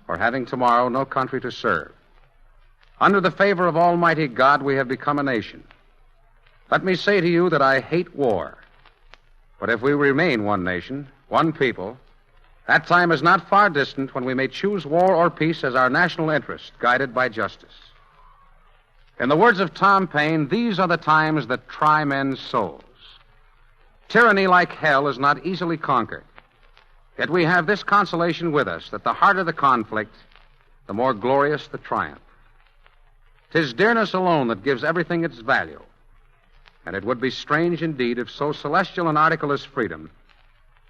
or having tomorrow no country to serve. Under the favor of Almighty God, we have become a nation. Let me say to you that I hate war. But if we remain one nation, one people, that time is not far distant when we may choose war or peace as our national interest, guided by justice. In the words of Tom Paine, these are the times that try men's souls. Tyranny, like hell, is not easily conquered. Yet we have this consolation with us, that the harder the conflict, the more glorious the triumph. 'Tis dearness alone that gives everything its value. And it would be strange indeed if so celestial an article as freedom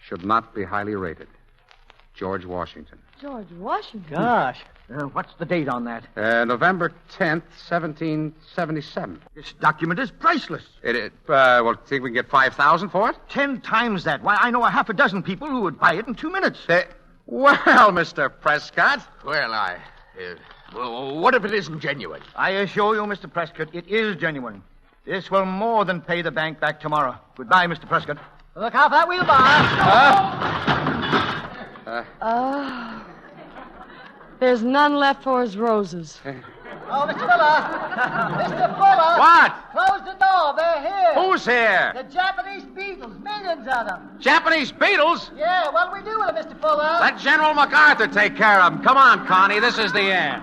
should not be highly rated. George Washington. George Washington? Gosh. What's the date on that? November 10th, 1777. This document is priceless. Well, think we can get $5,000 for it? 10 times that. Why, I know a half a dozen people who would buy it in 2 minutes. Well, Mr. Prescott. Well, what if it isn't genuine? I assure you, Mr. Prescott, it is genuine. This will more than pay the bank back tomorrow. Goodbye, Mr. Prescott. Look out for that wheelbarrow. There's none left for his roses. Oh, Mr. Fuller! Mr. Fuller! What? Close the door. They're here. Who's here? The Japanese beetles. Millions of them. Japanese beetles? Yeah, what'll we do with them, Mr. Fuller? Let General MacArthur take care of them. Come on, Connie. This is the end.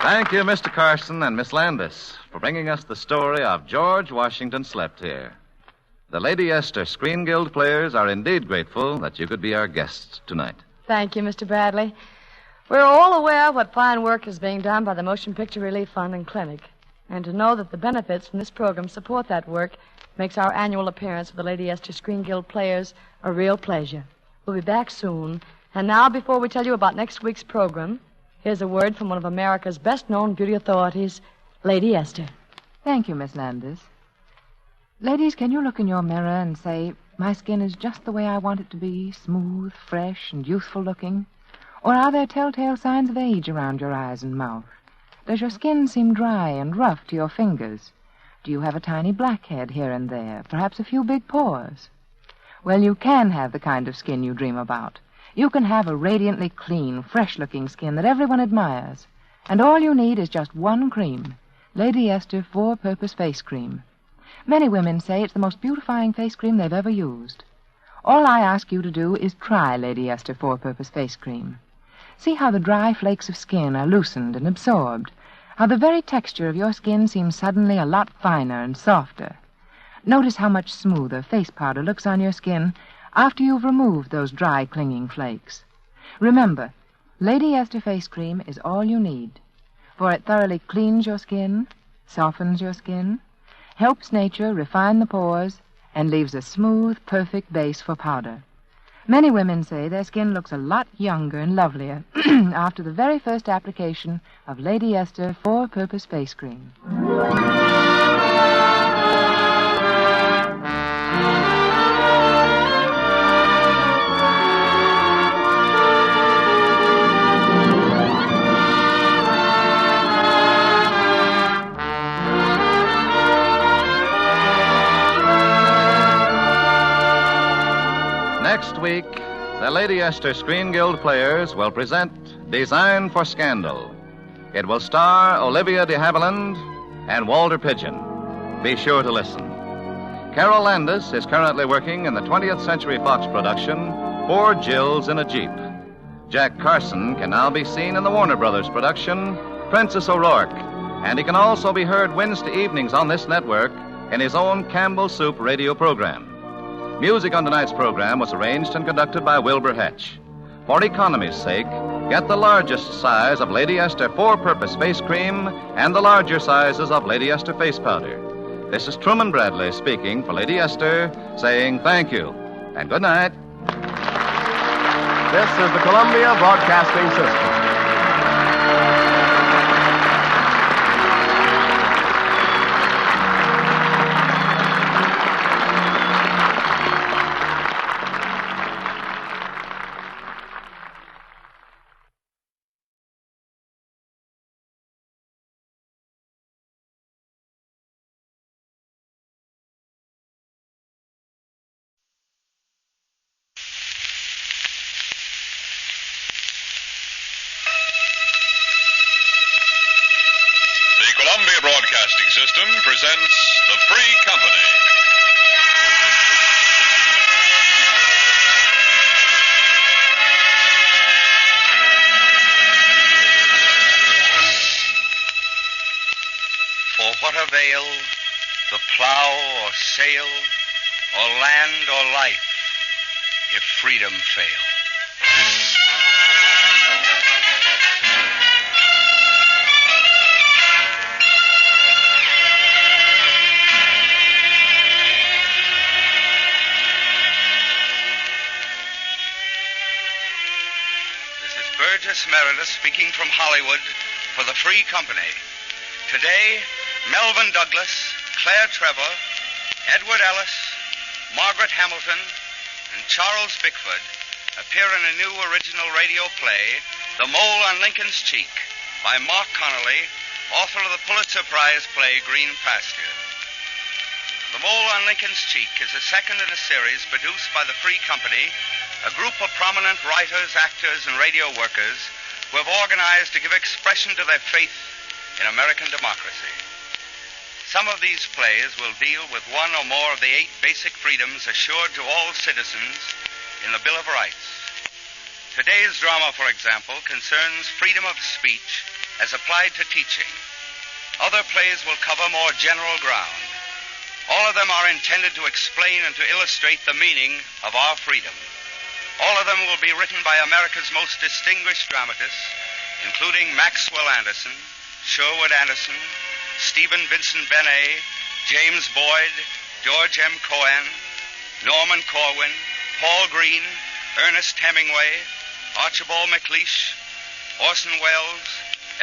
Thank you, Mr. Carson and Miss Landis, for bringing us the story of George Washington Slept Here. The Lady Esther Screen Guild players are indeed grateful that you could be our guests tonight. Thank you, Mr. Bradley. We're all aware of what fine work is being done by the Motion Picture Relief Fund and Clinic. And to know that the benefits from this program support that work makes our annual appearance of the Lady Esther Screen Guild players a real pleasure. We'll be back soon. And now, before we tell you about next week's program, here's a word from one of America's best-known beauty authorities, Lady Esther. Thank you, Miss Landis. Ladies, can you look in your mirror and say, my skin is just the way I want it to be, smooth, fresh, and youthful-looking? Or are there telltale signs of age around your eyes and mouth? Does your skin seem dry and rough to your fingers? Do you have a tiny blackhead here and there, perhaps a few big pores? Well, you can have the kind of skin you dream about. You can have a radiantly clean, fresh-looking skin that everyone admires. And all you need is just one cream, Lady Esther Four-Purpose Face Cream. Many women say it's the most beautifying face cream they've ever used. All I ask you to do is try Lady Esther Four-Purpose Face Cream. See how the dry flakes of skin are loosened and absorbed, how the very texture of your skin seems suddenly a lot finer and softer. Notice how much smoother face powder looks on your skin after you've removed those dry, clinging flakes. Remember, Lady Esther Face Cream is all you need, for it thoroughly cleans your skin, softens your skin, helps nature refine the pores, and leaves a smooth, perfect base for powder. Many women say their skin looks a lot younger and lovelier after the very first application of Lady Esther Four-Purpose Face Cream. Next week, the Lady Esther Screen Guild players will present Design for Scandal. It will star Olivia de Havilland and Walter Pidgeon. Be sure to listen. Carol Landis is currently working in the 20th Century Fox production, Four Jills in a Jeep. Jack Carson can now be seen in the Warner Brothers production, Princess O'Rourke, and he can also be heard Wednesday evenings on this network in his own Campbell Soup radio program. Music on tonight's program was arranged and conducted by Wilbur Hetch. For economy's sake, get the largest size of Lady Esther Four-Purpose Face Cream and the larger sizes of Lady Esther Face Powder. This is Truman Bradley speaking for Lady Esther, saying thank you and good night. This is the Columbia Broadcasting System. Columbia Broadcasting System presents The Free Company. For what avail the plow or sail, or land or life, if freedom fail? Burgess Meredith speaking from Hollywood for the Free Company. Today, Melvin Douglas, Claire Trevor, Edward Ellis, Margaret Hamilton, and Charles Bickford appear in a new original radio play, The Mole on Lincoln's Cheek, by Mark Connolly, author of the Pulitzer Prize play Green Pasture. The Mole on Lincoln's Cheek is the second in a series produced by the Free Company, a group of prominent writers, actors, and radio workers who have organized to give expression to their faith in American democracy. Some of these plays will deal with one or more of the 8 basic freedoms assured to all citizens in the Bill of Rights. Today's drama, for example, concerns freedom of speech as applied to teaching. Other plays will cover more general ground. All of them are intended to explain and to illustrate the meaning of our freedom. All of them will be written by America's most distinguished dramatists, including Maxwell Anderson, Sherwood Anderson, Stephen Vincent Benet, James Boyd, George M. Cohan, Norman Corwin, Paul Green, Ernest Hemingway, Archibald MacLeish, Orson Welles,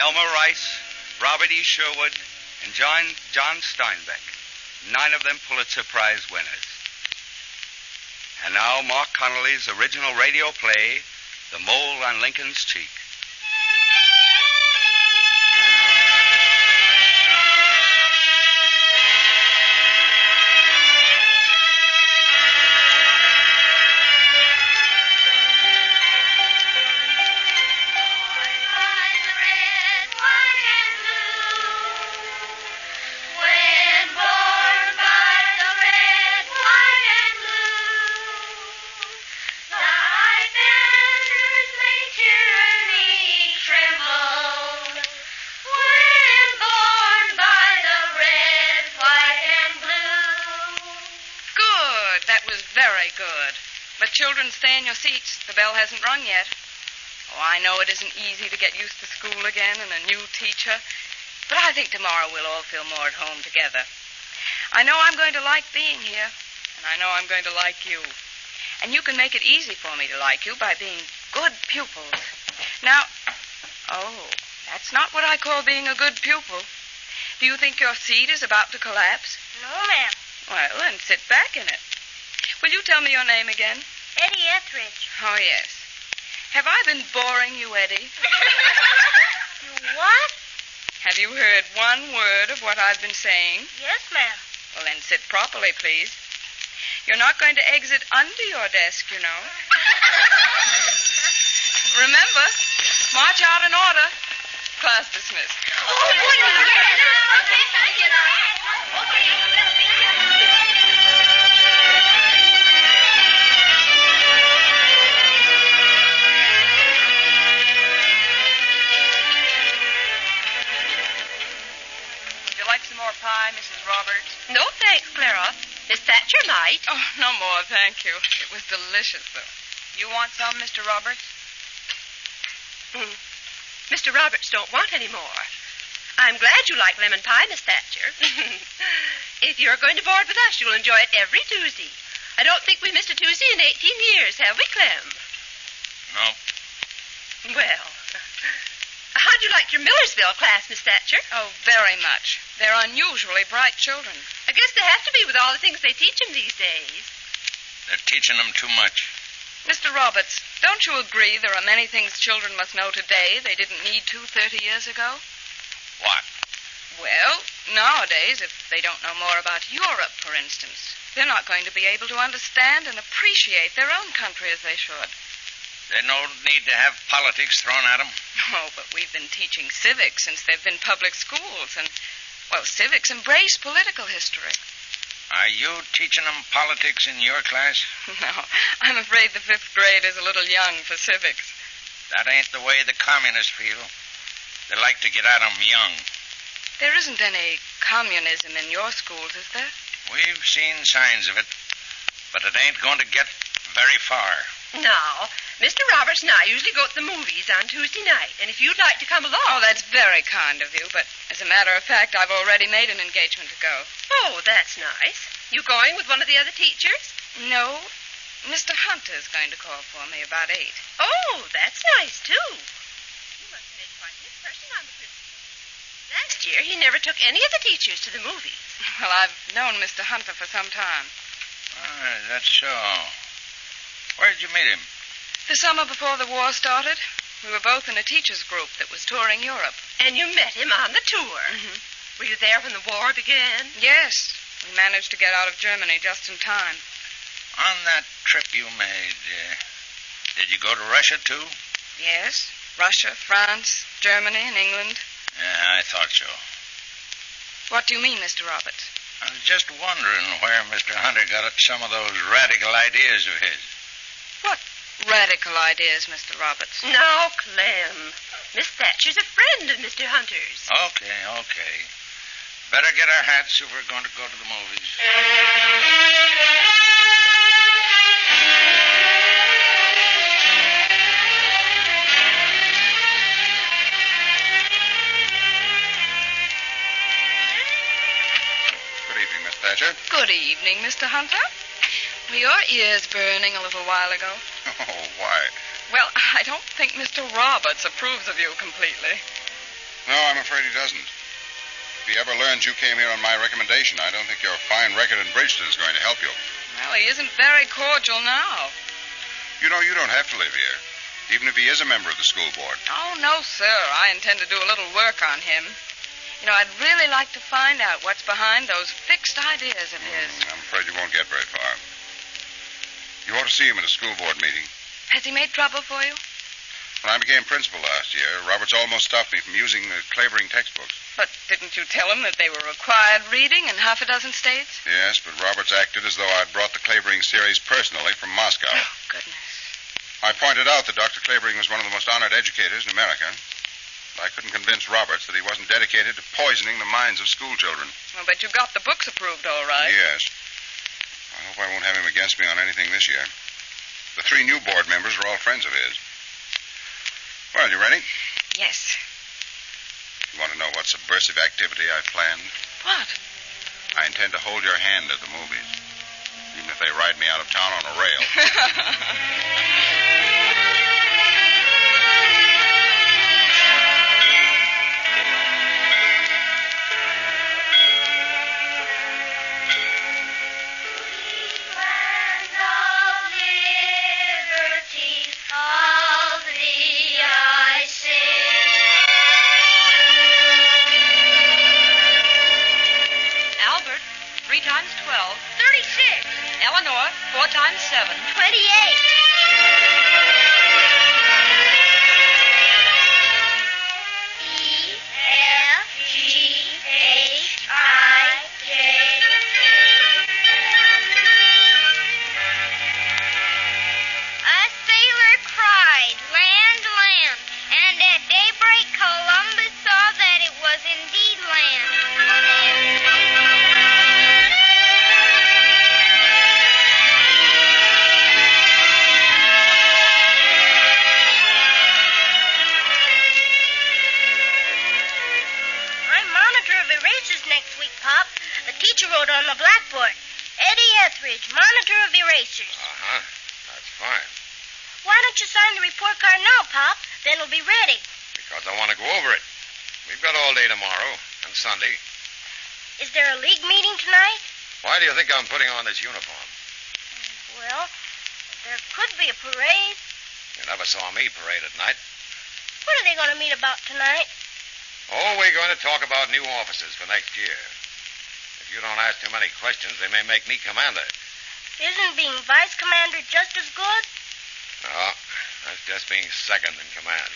Elmer Rice, Robert E. Sherwood, and John Steinbeck, 9 of them Pulitzer Prize winners. And now, Mark Connolly's original radio play, The Mole on Lincoln's Cheek. Very good. But children, stay in your seats. The bell hasn't rung yet. Oh, I know it isn't easy to get used to school again and a new teacher, but I think tomorrow we'll all feel more at home together. I know I'm going to like being here, and I know I'm going to like you. And you can make it easy for me to like you by being good pupils. Now, oh, that's not what I call being a good pupil. Do you think your seat is about to collapse? No, ma'am. Well, then sit back in it. Will you tell me your name again? Eddie Etheridge. Oh, yes. Have I been boring you, Eddie? You what? Have you heard one word of what I've been saying? Yes, ma'am. Well, then sit properly, please. You're not going to exit under your desk, you know. Remember, march out in order. Class dismissed. Would you like some more pie, Mrs. Roberts? No, thanks, Clara. Miss Thatcher might. Oh, no more, thank you. It was delicious, though. You want some, Mr. Roberts? Mr. Roberts don't want any more. I'm glad you like lemon pie, Miss Thatcher. If you're going to board with us, you'll enjoy it every Tuesday. I don't think we missed a Tuesday in 18 years, have we, Clem? No. Well, how'd you like your Millersville class, Miss Thatcher? Oh, very much. They're unusually bright children. I guess they have to be with all the things they teach them these days. They're teaching them too much. Mr. Roberts, don't you agree there are many things children must know today they didn't need to 30 years ago? What? Well, nowadays, if they don't know more about Europe, for instance, they're not going to be able to understand and appreciate their own country as they should. They don't need to have politics thrown at them. Oh, but we've been teaching civics since they've been public schools, and, well, civics embrace political history. Are you teaching them politics in your class? No, I'm afraid the 5th grade is a little young for civics. That ain't the way the communists feel. They like to get at 'em young. There isn't any communism in your schools, is there? We've seen signs of it, but it ain't going to get very far. Now, Mr. Roberts and I usually go to the movies on Tuesday night, and if you'd like to come along... Oh, that's very kind of you, but as a matter of fact, I've already made an engagement to go. Oh, that's nice. You going with one of the other teachers? No, Mr. Hunter's going to call for me about 8. Oh, that's nice, too. You must have made quite an impression on the principal. Last year, he never took any of the teachers to the movies. Well, I've known Mr. Hunter for some time. Oh, that's so. Where'd you meet him? The summer before the war started. We were both in a teachers' group that was touring Europe. And you met him on the tour? Mm-hmm. Were you there when the war began? Yes. We managed to get out of Germany just in time. On that trip you made, did you go to Russia, too? Yes. Russia, France, Germany, and England. Yeah, I thought so. What do you mean, Mr. Roberts? I was just wondering where Mr. Hunter got some of those radical ideas of his. What radical ideas, Mr. Roberts? Now, Clem, Miss Thatcher's a friend of Mr. Hunter's. Okay. Better get our hats if we're going to go to the movies. Good evening, Miss Thatcher. Good evening, Mr. Hunter. Were your ears burning a little while ago? Oh, why? Well, I don't think Mr. Roberts approves of you completely. No, I'm afraid he doesn't. If he ever learns you came here on my recommendation, I don't think your fine record in Bridgeton is going to help you. Well, he isn't very cordial now. You know, you don't have to live here, even if he is a member of the school board. Oh, no, sir. I intend to do a little work on him. You know, I'd really like to find out what's behind those fixed ideas of his. I'm afraid you won't get very far. You ought to see him at a school board meeting. Has he made trouble for you? When I became principal last year, Roberts almost stopped me from using the Clavering textbooks. But didn't you tell him that they were required reading in half a dozen states? Yes, but Roberts acted as though I'd brought the Clavering series personally from Moscow. Oh, goodness. I pointed out that Dr. Clavering was one of the most honored educators in America. But I couldn't convince Roberts that he wasn't dedicated to poisoning the minds of school children. Well, but you got the books approved all right. Yes. I hope I won't have him against me on anything this year. The 3 new board members are all friends of his. Well, you ready? Yes. You want to know what subversive activity I've planned? What? I intend to hold your hand at the movies, even if they ride me out of town on a rail. Albert, 3 times 12. 36. Eleanor, 4 times 7. 28. A sailor cried, "Land, land," and at daybreak Columbus saw that it was indeed land. I'm monitor of erasers next week, Pop. The teacher wrote on the blackboard, "Eddie Etheridge, monitor of erasers." Uh-huh. That's fine. Why don't you sign the report card now, Pop? Then it'll be ready. Because I want to go over it. We've got all day tomorrow and Sunday. Is there a league meeting tonight? Why do you think I'm putting on this uniform? Well, there could be a parade. You never saw me parade at night. What are they going to meet about tonight? Oh, we're going to talk about new officers for next year. If you don't ask too many questions, they may make me commander. Isn't being vice commander just as good? No, that's just being second in command.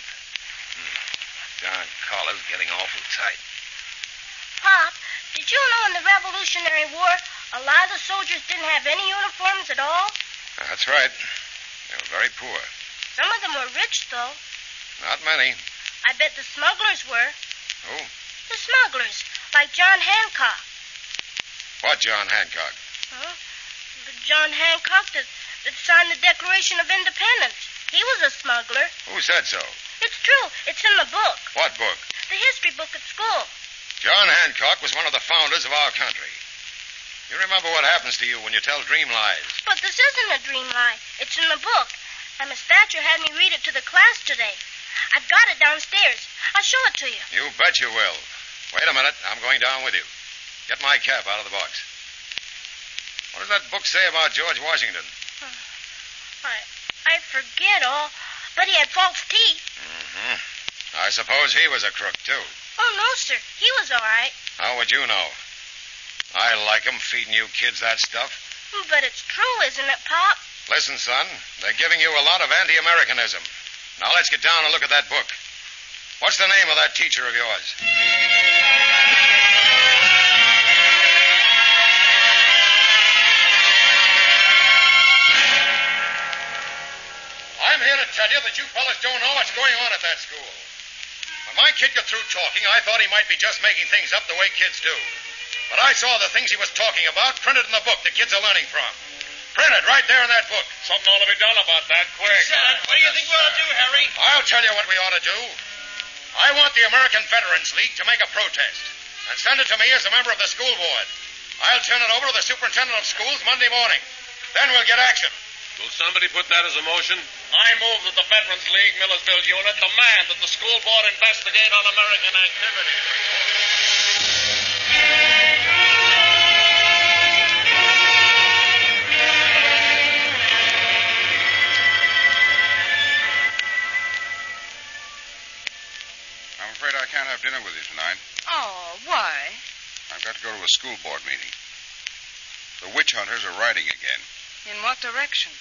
Darn collar's getting awful tight. Pop, did you know in the Revolutionary War, a lot of the soldiers didn't have any uniforms at all? That's right. They were very poor. Some of them were rich, though. Not many. I bet the smugglers were. Who? The smugglers, like John Hancock. What John Hancock? Huh? The John Hancock that signed the Declaration of Independence. He was a smuggler. Who said so? It's true. It's in the book. What book? The history book at school. John Hancock was one of the founders of our country. You remember what happens to you when you tell dream lies. But this isn't a dream lie. It's in the book. And Miss Thatcher had me read it to the class today. I've got it downstairs. I'll show it to you. You bet you will. Wait a minute. I'm going down with you. Get my cap out of the box. What does that book say about George Washington? I forget all. But he had false teeth. Mm-hmm. I suppose he was a crook, too. Oh, no, sir. He was all right. How would you know? I like 'em feeding you kids that stuff. But it's true, isn't it, Pop? Listen, son, they're giving you a lot of anti-Americanism. Now let's get down and look at that book. What's the name of that teacher of yours? I'm here to tell you that you fellas don't know what's going on at that school. When my kid got through talking, I thought he might be just making things up the way kids do. But I saw the things he was talking about printed in the book the kids are learning from. Printed right there in that book. Something ought to be done about that quick. What do you think we ought to do, Harry? I'll tell you what we ought to do. I want the American Veterans League to make a protest and send it to me as a member of the school board. I'll turn it over to the superintendent of schools Monday morning. Then we'll get action. Will somebody put that as a motion? I move that the Veterans League Millersville unit demand that the school board investigate un-American activity. I'm afraid I can't have dinner with you tonight. Oh, why? I've got to go to a school board meeting. The witch hunters are riding again. In what direction?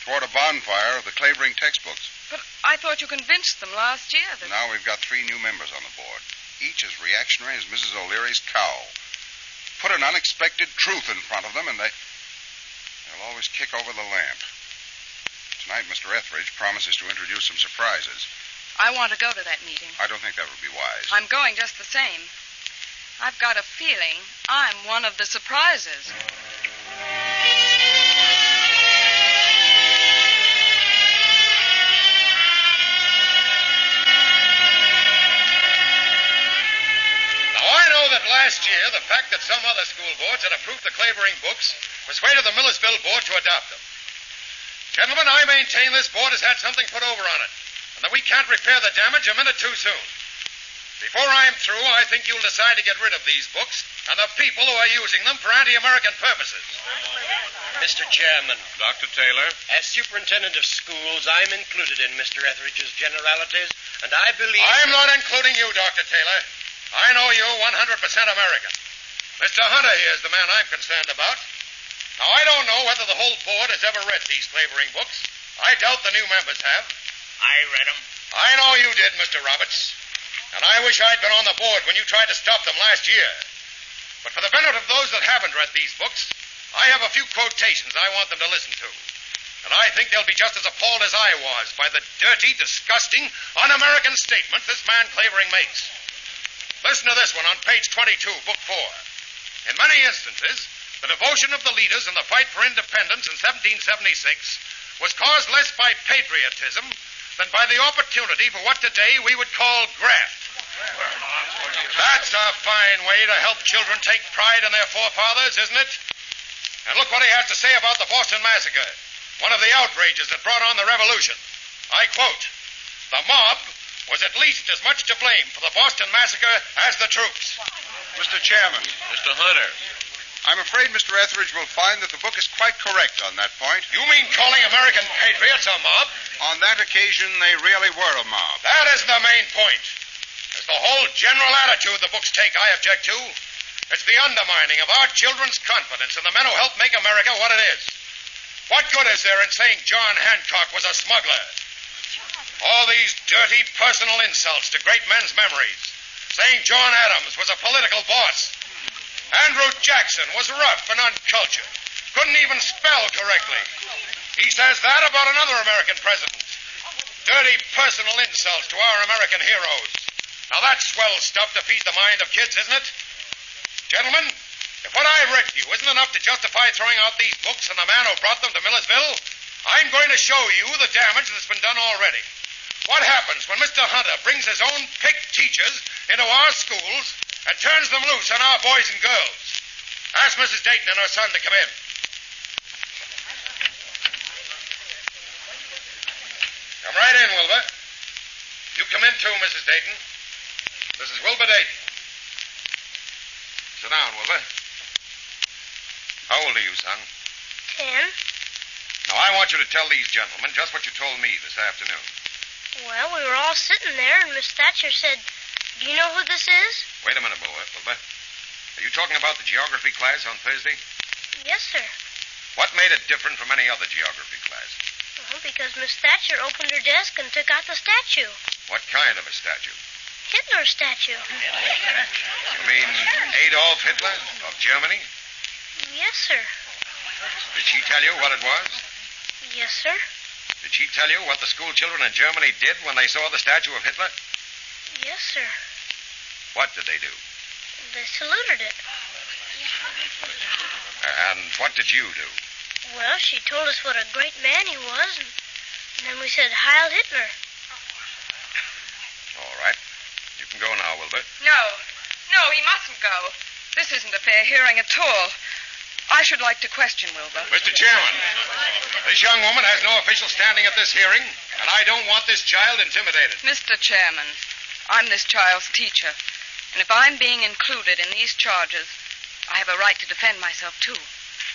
Toward a bonfire of the Clavering textbooks. But I thought you convinced them last year that... Now we've got 3 new members on the board, each as reactionary as Mrs. O'Leary's cow. Put an unexpected truth in front of them, and they'll always kick over the lamp. Tonight, Mr. Etheridge promises to introduce some surprises. I want to go to that meeting. I don't think that would be wise. I'm going just the same. I've got a feeling I'm one of the surprises. that last year the fact that some other school boards had approved the Clavering books persuaded the Millersville board to adopt them. Gentlemen, I maintain this board has had something put over on it, and that we can't repair the damage a minute too soon. Before I'm through, I think you'll decide to get rid of these books and the people who are using them for anti-American purposes. Mr. Chairman. Dr. Taylor? As superintendent of schools, I'm included in Mr. Etheridge's generalities, and I believe... I'm not including you, Dr. Taylor. I know you 100% American. Mr. Hunter here is the man I'm concerned about. Now, I don't know whether the whole board has ever read these Clavering books. I doubt the new members have. I read them. I know you did, Mr. Roberts. And I wish I'd been on the board when you tried to stop them last year. But for the benefit of those that haven't read these books, I have a few quotations I want them to listen to. And I think they'll be just as appalled as I was by the dirty, disgusting, un-American statement this man Clavering makes. Listen to this one on page 22, book 4. In many instances, the devotion of the leaders in the fight for independence in 1776 was caused less by patriotism than by the opportunity for what today we would call graft. That's a fine way to help children take pride in their forefathers, isn't it? And look what he has to say about the Boston Massacre, one of the outrages that brought on the revolution. I quote, "The mob was at least as much to blame for the Boston Massacre as the troops." Mr. Chairman. Mr. Hunter. I'm afraid Mr. Etheridge will find that the book is quite correct on that point. You mean calling American patriots a mob? On that occasion, they really were a mob. That isn't the main point. It's the whole general attitude the books take I object to. It's the undermining of our children's confidence in the men who help make America what it is. What good is there in saying John Hancock was a smuggler? All these dirty personal insults to great men's memories. Saying John Adams was a political boss. Andrew Jackson was rough and uncultured. Couldn't even spell correctly. He says that about another American president. Dirty personal insults to our American heroes. Now that's swell stuff to feed the mind of kids, isn't it? Gentlemen, if what I've read to you isn't enough to justify throwing out these books and the man who brought them to Millersville, I'm going to show you the damage that's been done already. What happens when Mr. Hunter brings his own picked teachers into our schools and turns them loose on our boys and girls? Ask Mrs. Dayton and her son to come in. Come right in, Wilbur. You come in too, Mrs. Dayton. This is Wilbur Dayton. Sit down, Wilbur. How old are you, son? 10. Now, I want you to tell these gentlemen just what you told me this afternoon. Well, we were all sitting there, and Miss Thatcher said, "Do you know who this is?" Wait a minute, Wilbur. Are you talking about the geography class on Thursday? Yes, sir. What made it different from any other geography class? Well, because Miss Thatcher opened her desk and took out the statue. What kind of a statue? Hitler's statue. You mean Adolf Hitler of Germany? Yes, sir. Did she tell you what it was? Yes, sir. Did she tell you what the school children in Germany did when they saw the statue of Hitler? Yes, sir. What did they do? They saluted it. And what did you do? Well, she told us what a great man he was, and then we said, "Heil Hitler." All right. You can go now, Wilbur. No, he mustn't go. This isn't a fair hearing at all. I should like to question Wilbur. Mr. Chairman, this young woman has no official standing at this hearing, and I don't want this child intimidated. Mr. Chairman, I'm this child's teacher, and if I'm being included in these charges, I have a right to defend myself, too.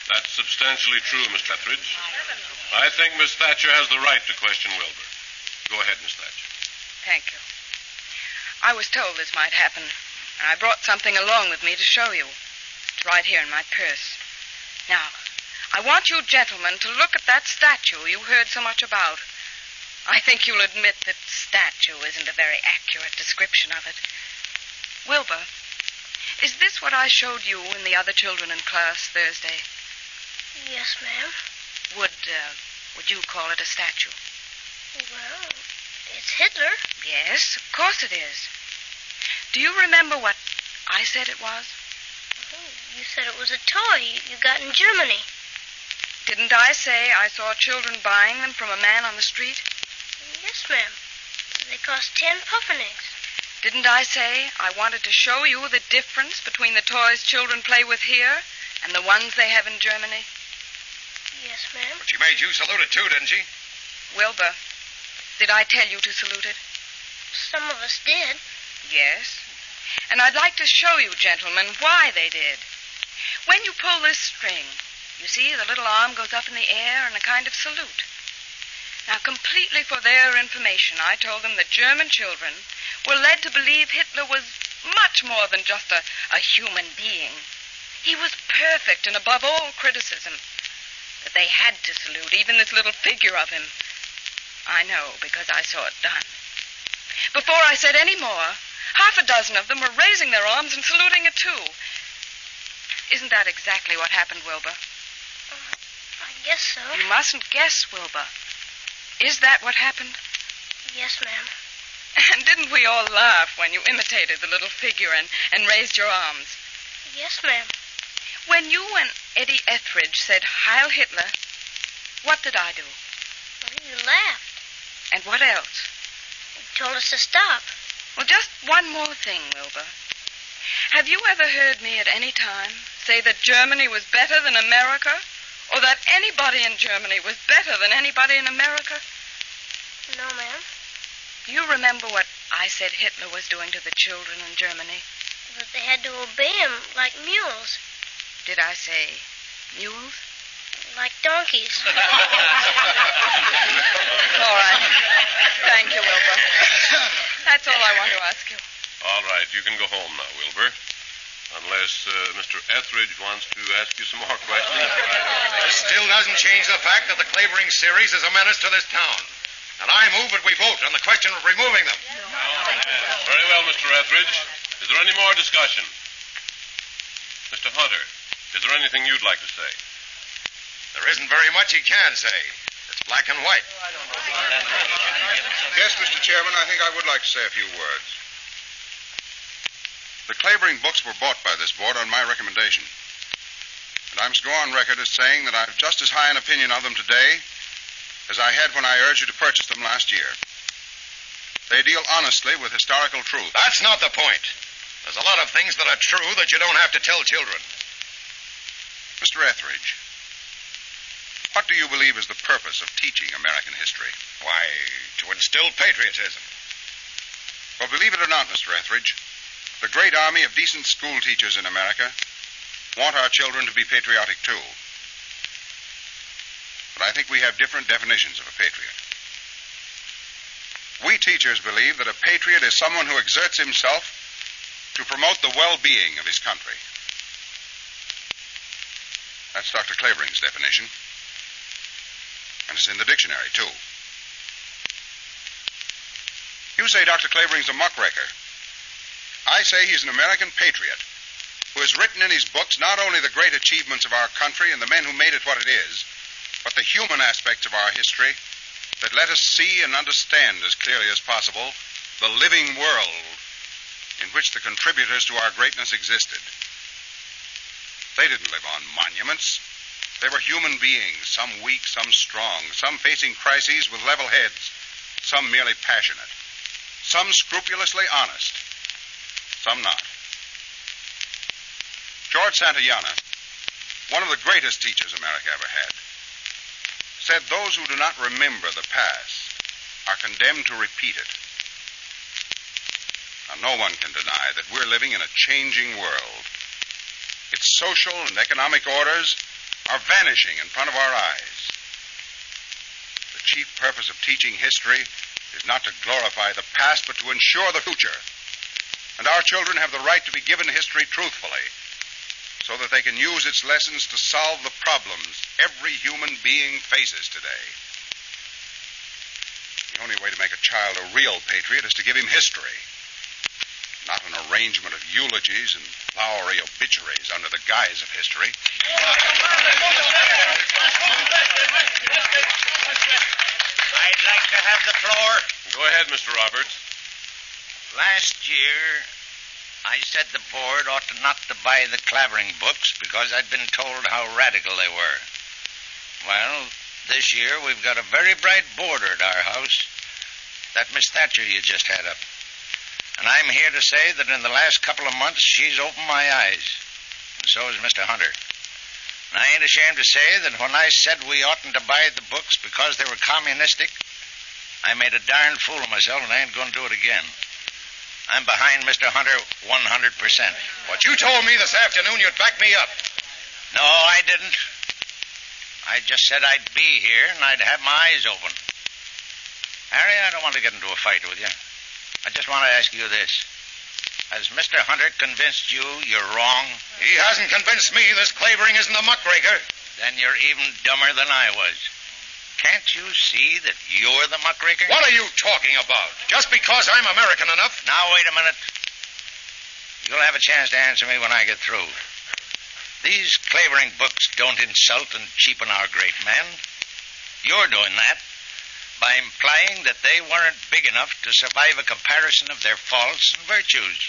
That's substantially true, Miss Etheridge. I think Miss Thatcher has the right to question Wilbur. Go ahead, Miss Thatcher. Thank you. I was told this might happen, and I brought something along with me to show you. It's right here in my purse. Now, I want you gentlemen to look at that statue you heard so much about. I think you'll admit that statue isn't a very accurate description of it. Wilbur, is this what I showed you and the other children in class Thursday? Yes, ma'am. Would you call it a statue? Well, it's Hitler. Yes, of course it is. Do you remember what I said it was? You said it was a toy you got in Germany. Didn't I say I saw children buying them from a man on the street? Yes, ma'am. They cost 10 pfennigs. Didn't I say I wanted to show you the difference between the toys children play with here and the ones they have in Germany? Yes, ma'am. But she made you salute it, too, didn't she? Wilbur, did I tell you to salute it? Some of us did. Yes. And I'd like to show you, gentlemen, why they did. When you pull this string, you see the little arm goes up in the air in a kind of salute. Now, completely for their information, I told them that German children were led to believe Hitler was much more than just a human being. He was perfect and above all criticism. That they had to salute even this little figure of him. I know, because I saw it done. Before I said any more, half a dozen of them were raising their arms and saluting it, too. Isn't that exactly what happened, Wilbur? I guess so. You mustn't guess, Wilbur. Is that what happened? Yes, ma'am. And didn't we all laugh when you imitated the little figure and raised your arms? Yes, ma'am. When you and Eddie Etheridge said, Heil Hitler, what did I do? Well, you laughed. And what else? You told us to stop. Well, just one more thing, Wilbur. Have you ever heard me at any time say that Germany was better than America? Or that anybody in Germany was better than anybody in America? No, ma'am. Do you remember what I said Hitler was doing to the children in Germany? That they had to obey him like mules. Did I say mules? Like donkeys. All right. Thank you, Wilbur. That's all I want to ask you. All right, you can go home now, Wilbur. Unless Mr. Etheridge wants to ask you some more questions. This still doesn't change the fact that the Clavering series is a menace to this town. And I move that we vote on the question of removing them. Very well, Mr. Etheridge. Is there any more discussion? Mr. Hunter, is there anything you'd like to say? There isn't very much he can say. It's black and white. Yes, Mr. Chairman, I think I would like to say a few words. The Clavering books were bought by this board on my recommendation. And I must go on record as saying that I've just as high an opinion of them today as I had when I urged you to purchase them last year. They deal honestly with historical truth. That's not the point. There's a lot of things that are true that you don't have to tell children. Mr. Etheridge, what do you believe is the purpose of teaching American history? Why, to instill patriotism. Well, believe it or not, Mr. Etheridge, the great army of decent school teachers in America want our children to be patriotic, too. But I think we have different definitions of a patriot. We teachers believe that a patriot is someone who exerts himself to promote the well-being of his country. That's Dr. Clavering's definition. And it's in the dictionary, too. You say Dr. Clavering's a muckraker. I say he's an American patriot who has written in his books not only the great achievements of our country and the men who made it what it is, but the human aspects of our history that let us see and understand as clearly as possible the living world in which the contributors to our greatness existed. They didn't live on monuments. They were human beings, some weak, some strong, some facing crises with level heads, some merely passionate, some scrupulously honest, some not. George Santayana, one of the greatest teachers America ever had, said those who do not remember the past are condemned to repeat it. Now, no one can deny that we're living in a changing world. Its social and economic orders are vanishing in front of our eyes. The chief purpose of teaching history is not to glorify the past, but to ensure the future. And our children have the right to be given history truthfully, so that they can use its lessons to solve the problems every human being faces today. The only way to make a child a real patriot is to give him history, not an arrangement of eulogies and flowery obituaries under the guise of history. I'd like to have the floor. Go ahead, Mr. Roberts. Last year, I said the board ought not to buy the Clavering books because I'd been told how radical they were. Well, this year we've got a very bright boarder at our house. That Miss Thatcher you just had up. And I'm here to say that in the last couple of months, she's opened my eyes. And so has Mr. Hunter. And I ain't ashamed to say that when I said we oughtn't to buy the books because they were communistic, I made a darn fool of myself, and I ain't going to do it again. I'm behind Mr. Hunter 100%. But you told me this afternoon you'd back me up. No, I didn't. I just said I'd be here and I'd have my eyes open. Harry, I don't want to get into a fight with you. I just want to ask you this. Has Mr. Hunter convinced you you're wrong? He hasn't convinced me this Clavering isn't a muckraker. Then you're even dumber than I was. Can't you see that you're the muckraker? What are you talking about? Just because I'm American enough? Now, wait a minute. You'll have a chance to answer me when I get through. These Clavering books don't insult and cheapen our great men. You're doing that by implying that they weren't big enough to survive a comparison of their faults and virtues.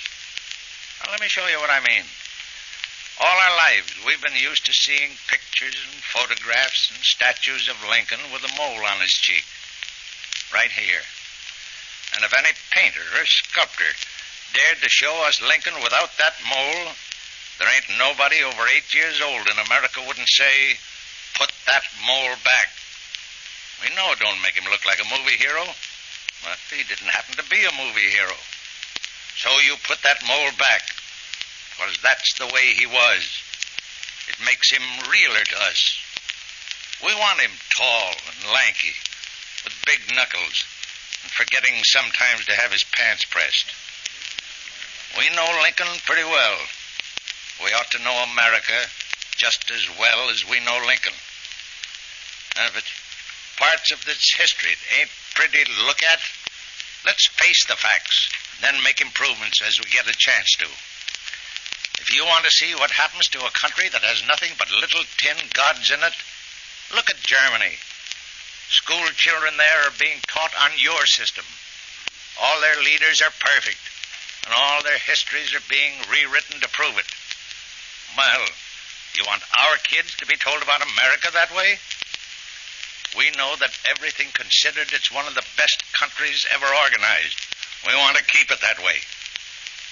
Now, let me show you what I mean. All our lives, we've been used to seeing pictures and photographs and statues of Lincoln with a mole on his cheek. Right here. And if any painter or sculptor dared to show us Lincoln without that mole, there ain't nobody over 8 years old in America wouldn't say, "Put that mole back." We know it don't make him look like a movie hero, but he didn't happen to be a movie hero. So you put that mole back, because that's the way he was. It makes him realer to us. We want him tall and lanky, with big knuckles, and forgetting sometimes to have his pants pressed. We know Lincoln pretty well. We ought to know America just as well as we know Lincoln. And if it's parts of this history ain't pretty to look at, let's face the facts, then make improvements as we get a chance to. If you want to see what happens to a country that has nothing but little tin gods in it, look at Germany. School children there are being taught on your system. All their leaders are perfect, and all their histories are being rewritten to prove it. Well, you want our kids to be told about America that way? We know that everything considered, it's one of the best countries ever organized. We want to keep it that way.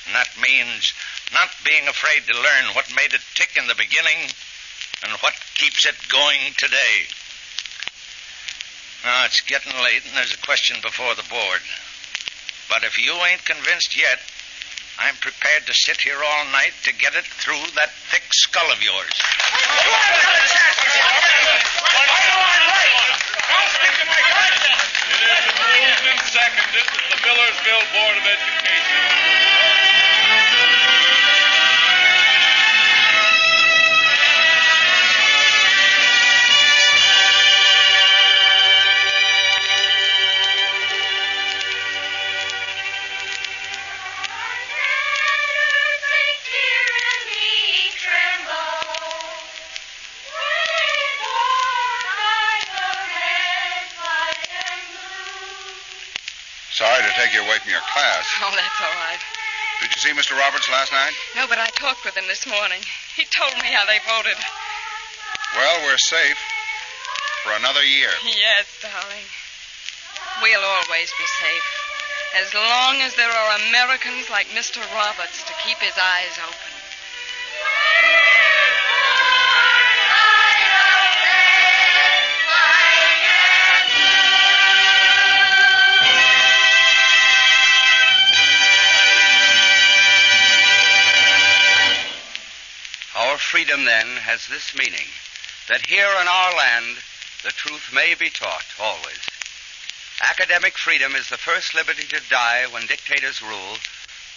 And that means not being afraid to learn what made it tick in the beginning and what keeps it going today. Now, it's getting late and there's a question before the board. But if you ain't convinced yet, I'm prepared to sit here all night to get it through that thick skull of yours. You haven't got a chance with you. Don't speak to my conscience. It is moved and seconded that the Millersville Board of Education... Sorry to take you away from your class. Oh, that's all right. Did you see Mr. Roberts last night? No, but I talked with him this morning. He told me how they voted. Well, we're safe for another year. Yes, darling. We'll always be safe. As long as there are Americans like Mr. Roberts to keep his eyes open. Our freedom, then, has this meaning, that here in our land, the truth may be taught always. Academic freedom is the first liberty to die when dictators rule,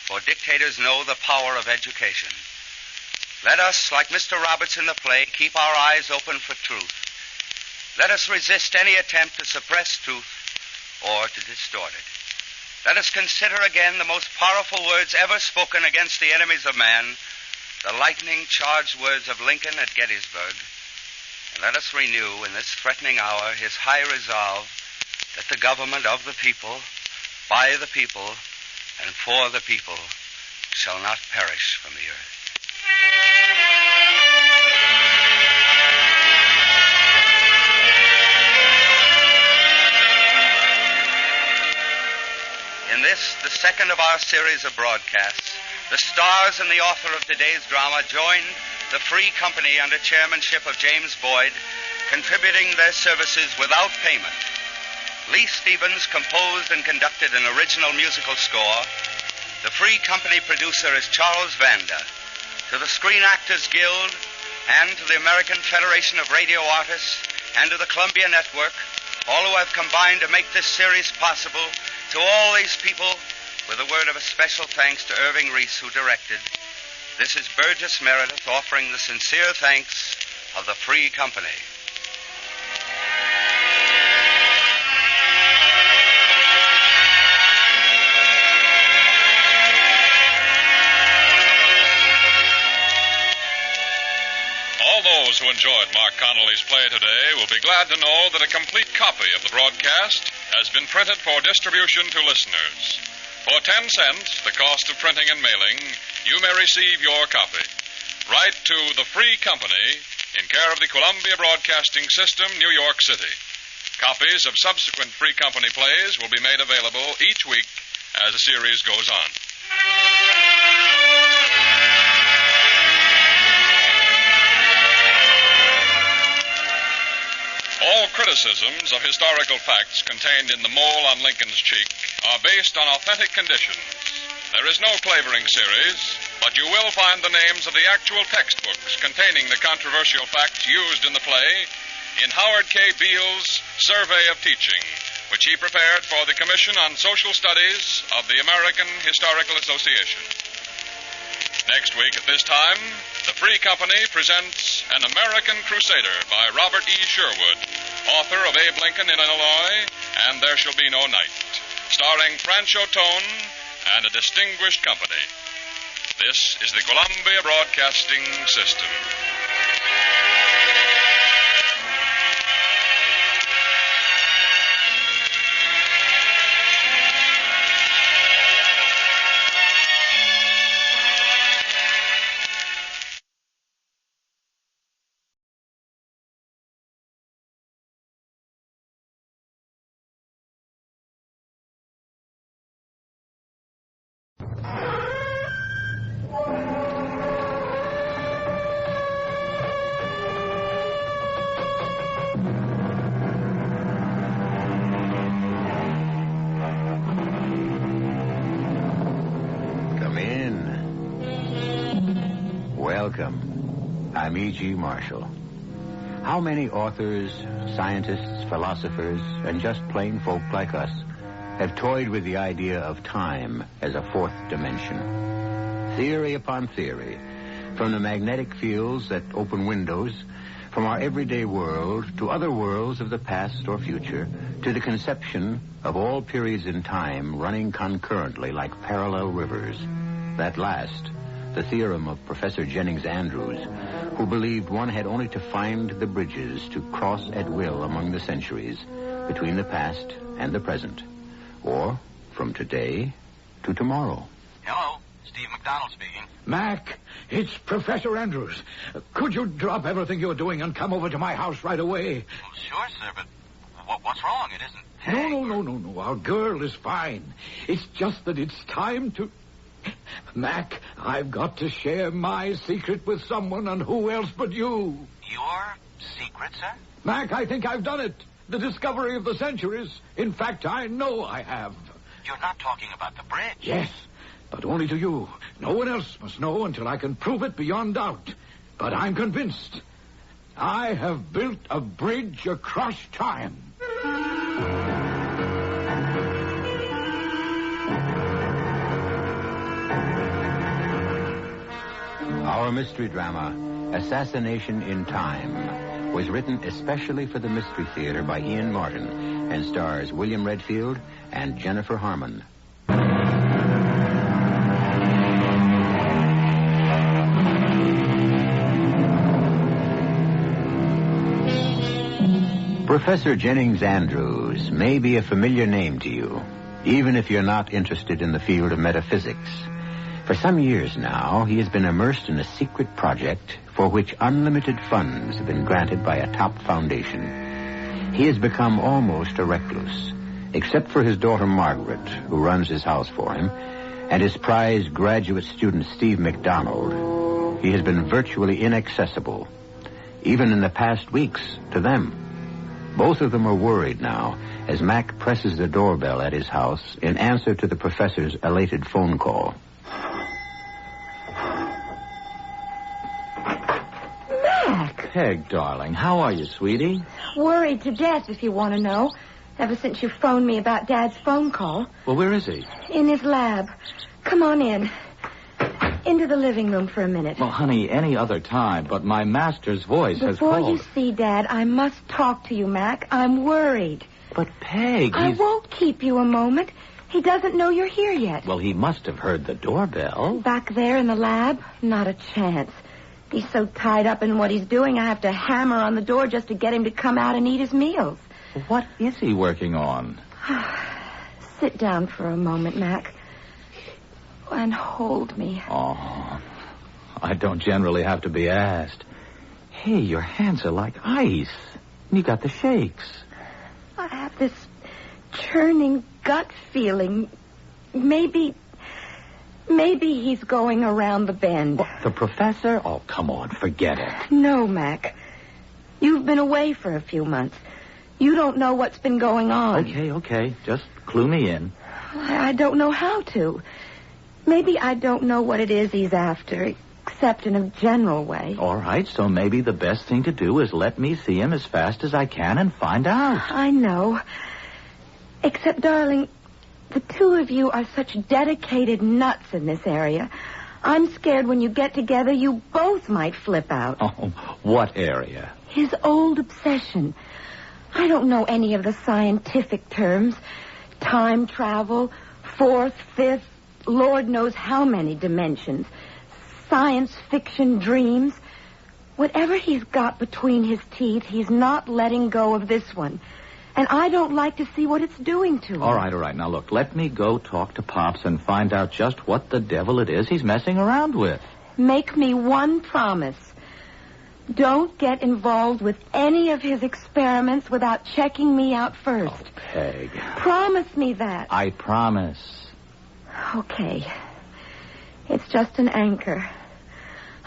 for dictators know the power of education. Let us, like Mr. Roberts in the play, keep our eyes open for truth. Let us resist any attempt to suppress truth or to distort it. Let us consider again the most powerful words ever spoken against the enemies of man, the lightning-charged words of Lincoln at Gettysburg, and let us renew in this threatening hour his high resolve that the government of the people, by the people, and for the people shall not perish from the earth. In this, the the second of our series of broadcasts, the stars and the author of today's drama joined the Free Company under chairmanship of James Boyd, contributing their services without payment. Lee Stevens composed and conducted an original musical score. The Free Company producer is Charles Vanda. To the Screen Actors Guild and to the American Federation of Radio Artists and to the Columbia Network, all who have combined to make this series possible, to all these people, with a word of a special thanks to Irving Reese, who directed, this is Burgess Meredith offering the sincere thanks of the Free Company. All those who enjoyed Mark Connolly's play today will be glad to know that a complete copy of the broadcast has been printed for distribution to listeners. For 10 cents, the cost of printing and mailing, you may receive your copy. Write to the Free Company in care of the Columbia Broadcasting System, New York City. Copies of subsequent Free Company plays will be made available each week as the series goes on. All criticisms of historical facts contained in The Mole on Lincoln's Cheek are based on authentic conditions. There is no Clavering series, but you will find the names of the actual textbooks containing the controversial facts used in the play in Howard K. Beale's Survey of Teaching, which he prepared for the Commission on Social Studies of the American Historical Association. Next week at this time, the Free Company presents An American Crusader by Robert E. Sherwood, author of Abe Lincoln in Illinois and There Shall Be No Night, starring Francho Tone and a distinguished company. This is the Columbia Broadcasting System. Welcome. I'm E.G. Marshall. How many authors, scientists, philosophers, and just plain folk like us have toyed with the idea of time as a fourth dimension? Theory upon theory, from the magnetic fields that open windows, from our everyday world to other worlds of the past or future, to the conception of all periods in time running concurrently like parallel rivers. That last, the theorem of Professor Jennings Andrews, who believed one had only to find the bridges to cross at will among the centuries between the past and the present, or from today to tomorrow. Hello, Steve McDonald speaking. Mac, it's Professor Andrews. Could you drop everything you're doing and come over to my house right away? Well, sure, sir, but what's wrong? It isn't... No. Our girl is fine. It's just that it's time to... Mac, I've got to share my secret with someone, and who else but you? Your secret, sir? Mac, I think I've done it. The discovery of the centuries. In fact, I know I have. You're not talking about the bridge. Yes, but only to you. No one else must know until I can prove it beyond doubt. But I'm convinced. I have built a bridge across time. Our mystery drama, Assassination in Time, was written especially for the Mystery Theater by Ian Martin and stars William Redfield and Jennifer Harmon. Professor Jennings Andrews may be a familiar name to you, even if you're not interested in the field of metaphysics. For some years now, he has been immersed in a secret project for which unlimited funds have been granted by a top foundation. He has become almost a recluse, Except for his daughter Margaret, who runs his house for him, and his prized graduate student Steve McDonald, he has been virtually inaccessible, even in the past weeks, to them. Both of them are worried now as Mac presses the doorbell at his house in answer to the professor's elated phone call. Mac! Peg, darling, how are you, sweetie? Worried to death, if you want to know. Ever since you phoned me about Dad's phone call. Well, where is he? In his lab. Come on in. Into the living room for a minute. Well, honey, any other time, but my master's voice has Before called. you see Dad, I must talk to you, Mac. I'm worried. But, Peg, I won't keep you a moment. He doesn't know you're here yet. Well, he must have heard the doorbell. Back there in the lab? Not a chance. He's so tied up in what he's doing, I have to hammer on the door just to get him to come out and eat his meals. What is he working on? Sit down for a moment, Mac. And hold me. Oh, I don't generally have to be asked. Hey, your hands are like ice. You got the shakes. I have this churning gut feeling. Maybe he's going around the bend. What, the professor? Oh, come on, forget it. No, Mac. You've been away for a few months. You don't know what's been going on. Okay. Just clue me in. I don't know how to. Maybe I don't know what it is he's after, except in a general way. All right, so maybe the best thing to do is let me see him as fast as I can and find out. I know. Except, darling, the two of you are such dedicated nuts in this area. I'm scared when you get together, you both might flip out. Oh, what area? His old obsession. I don't know any of the scientific terms. Time travel, fourth, fifth, Lord knows how many dimensions. Science fiction dreams. Whatever he's got between his teeth, he's not letting go of this one. And I don't like to see what it's doing to him. All right. Now, look, let me go talk to Pops and find out just what the devil it is he's messing around with. Make me one promise. Don't get involved with any of his experiments without checking me out first. Oh, Peg. Promise me that. I promise. Okay. It's just an anchor.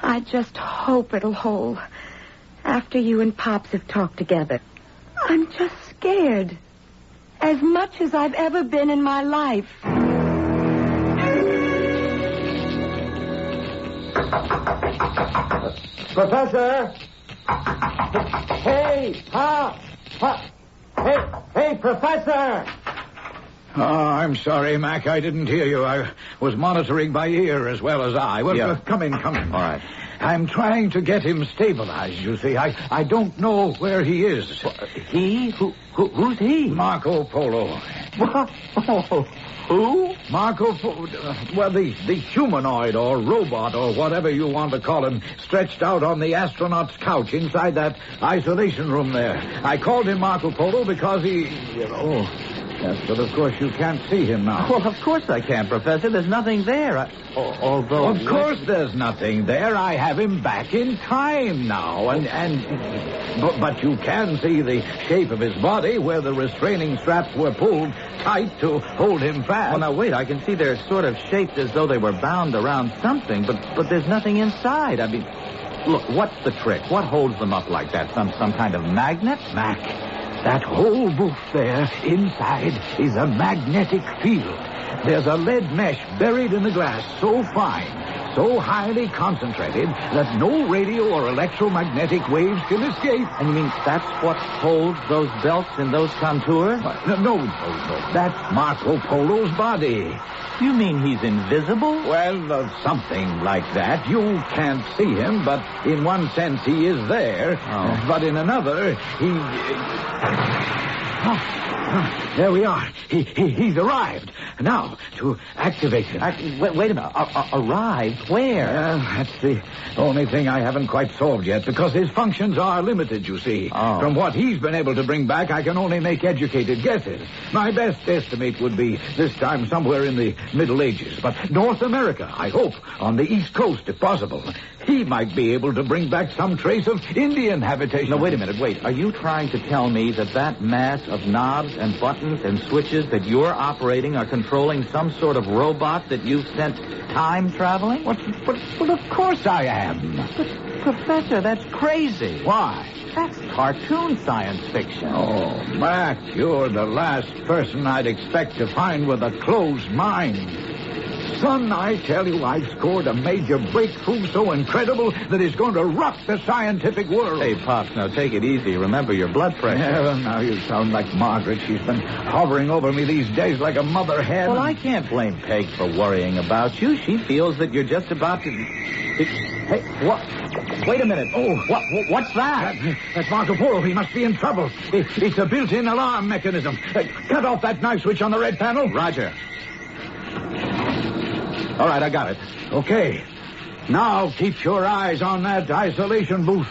I just hope it'll hold after you and Pops have talked together. I'm just scared. As much as I've ever been in my life. Professor! Hey, Pop! Hey, Professor! Oh, I'm sorry, Mac. I didn't hear you. I was monitoring by ear as well as eye. Well, yeah. Come in. All right. I'm trying to get him stabilized, you see. I don't know where he is. He? Who's he? Marco Polo. What? Who? Marco Polo. Well, the humanoid or robot or whatever you want to call him stretched out on the astronaut's couch inside that isolation room there. I called him Marco Polo because he... Yes, but of course you can't see him now. Well, of course I can, Professor. There's nothing there. Although... Of course there's nothing there. I have him back in time now. But you can see the shape of his body where the restraining straps were pulled tight to hold him fast. Well, now, wait. I can see they're sort of shaped as though they were bound around something, but there's nothing inside. I mean, look, what's the trick? What holds them up like that? Some kind of magnet? Mac, that whole booth there, inside, is a magnetic field. There's a lead mesh buried in the glass so fine, so highly concentrated, that no radio or electromagnetic waves can escape. And you mean that's what holds those belts in those contours? No. That's Marco Polo's body. You mean he's invisible? Well, something like that. You can't see him, but in one sense he is there. Oh. But in another, he... There we are. He's arrived. Now, to activate him. Wait a minute. Arrived? Where? That's the only thing I haven't quite solved yet, because his functions are limited, you see. Oh. From what he's been able to bring back, I can only make educated guesses. My best estimate would be this time somewhere in the Middle Ages. But North America, I hope, on the East Coast, if possible. He might be able to bring back some trace of Indian habitation. No, wait a minute, wait. Are you trying to tell me that mass of knobs and buttons and switches that you're operating are controlling some sort of robot that you've sent time traveling? Well, of course I am. But, Professor, that's crazy. Why? That's cartoon science fiction. Oh, Mac, you're the last person I'd expect to find with a closed mind. Son, I tell you, I've scored a major breakthrough so incredible that it's going to rock the scientific world. Hey, Pops, now take it easy. Remember your blood pressure. Yeah, well, now you sound like Margaret. She's been hovering over me these days like a mother hen. Well, I can't blame Peg for worrying about you. She feels that you're just about to... Hey, what? Wait a minute. Oh, what's that? That's Marco Polo. He must be in trouble. It's a built-in alarm mechanism. Cut off that knife switch on the red panel. Roger. All right, I got it. Okay. Now keep your eyes on that isolation booth.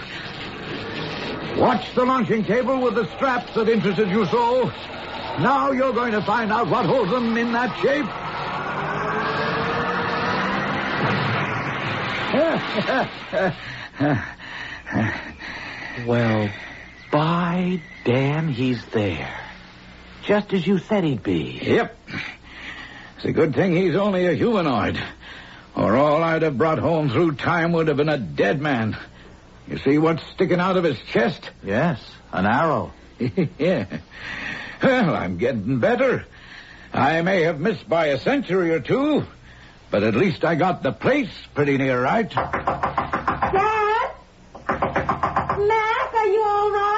Watch the launching table with the straps that interested you so. Now you're going to find out what holds them in that shape. Well, by damn, he's there. Just as you said he'd be. Yep. It's a good thing he's only a humanoid. Or all I'd have brought home through time would have been a dead man. You see what's sticking out of his chest? Yes, an arrow. Yeah. Well, I'm getting better. I may have missed by a century or two, but at least I got the place pretty near right. Dad? Mac, are you all right?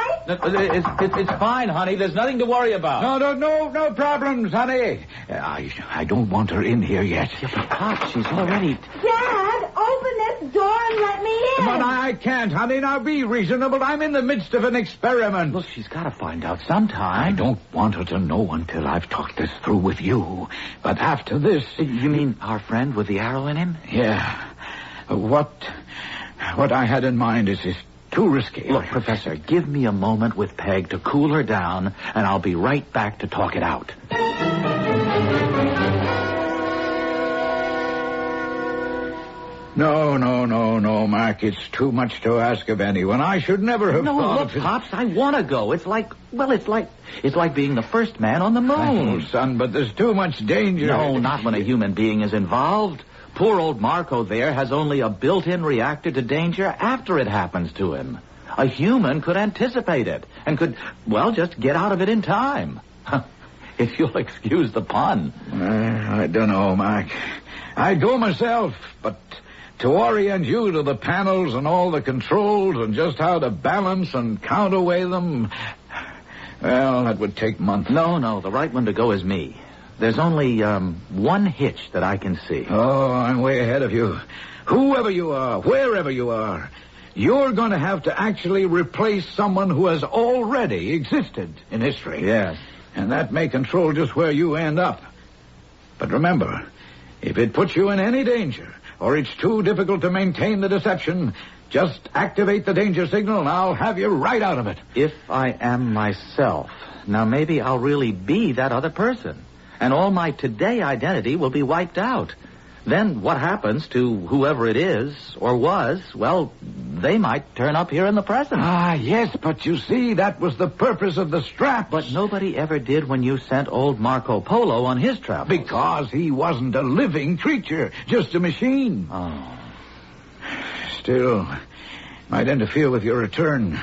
It's fine, honey. There's nothing to worry about. No problems, honey. I don't want her in here yet. Yeah, but Pop, she's already... Dad, open this door and let me in. But I can't, honey. Now be reasonable. I'm in the midst of an experiment. Look, she's got to find out sometime. I don't want her to know until I've talked this through with you. But after this... You mean our friend with the arrow in him? Yeah. What I had in mind is too risky. Look, Professor, give me a moment with Peg to cool her down, and I'll be right back to talk it out. No, Mark. It's too much to ask of anyone. I should never have thought look, Pops, I want to go. It's like being the first man on the moon. I know, son, but there's too much danger. No, not when a human being is involved. Poor old Marco there has only a built-in reactor to danger after it happens to him. A human could anticipate it and could, just get out of it in time. If you'll excuse the pun. I don't know, Mark. I'd go myself, but to orient you to the panels and all the controls and just how to balance and counterweigh them, well, that would take months. No, the right one to go is me. There's only one hitch that I can see. Oh, I'm way ahead of you. Whoever you are, wherever you are, you're going to have to actually replace someone who has already existed in history. Yes. And that may control just where you end up. But remember, if it puts you in any danger, or it's too difficult to maintain the deception, just activate the danger signal and I'll have you right out of it. If I am myself, now maybe I'll really be that other person. And all my today identity will be wiped out. Then what happens to whoever it is, or was, well, they might turn up here in the present. Ah, yes, but you see, that was the purpose of the straps. But nobody ever did when you sent old Marco Polo on his travels. Because he wasn't a living creature, just a machine. Oh. Still, might interfere with your return.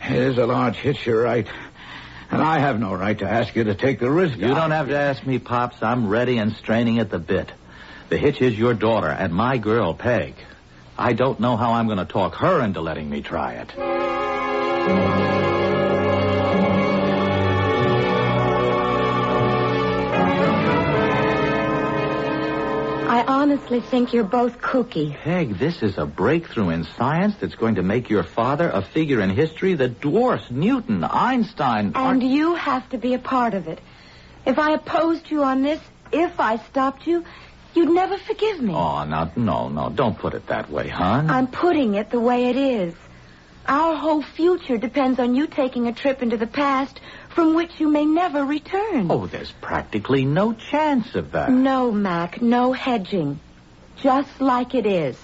It is a large hitch, you're right. And I have no right to ask you to take the risk. You don't have to ask me, Pops. I'm ready and straining at the bit. The hitch is your daughter and my girl, Peg. I don't know how I'm going to talk her into letting me try it. I honestly think you're both kooky. Peg, this is a breakthrough in science that's going to make your father a figure in history that dwarfs Newton, Einstein... And you have to be a part of it. If I opposed you on this, if I stopped you, you'd never forgive me. Oh, no, don't put it that way, hon. I'm putting it the way it is. Our whole future depends on you taking a trip into the past from which you may never return. Oh, there's practically no chance of that. No, Mac, no hedging. Just like it is.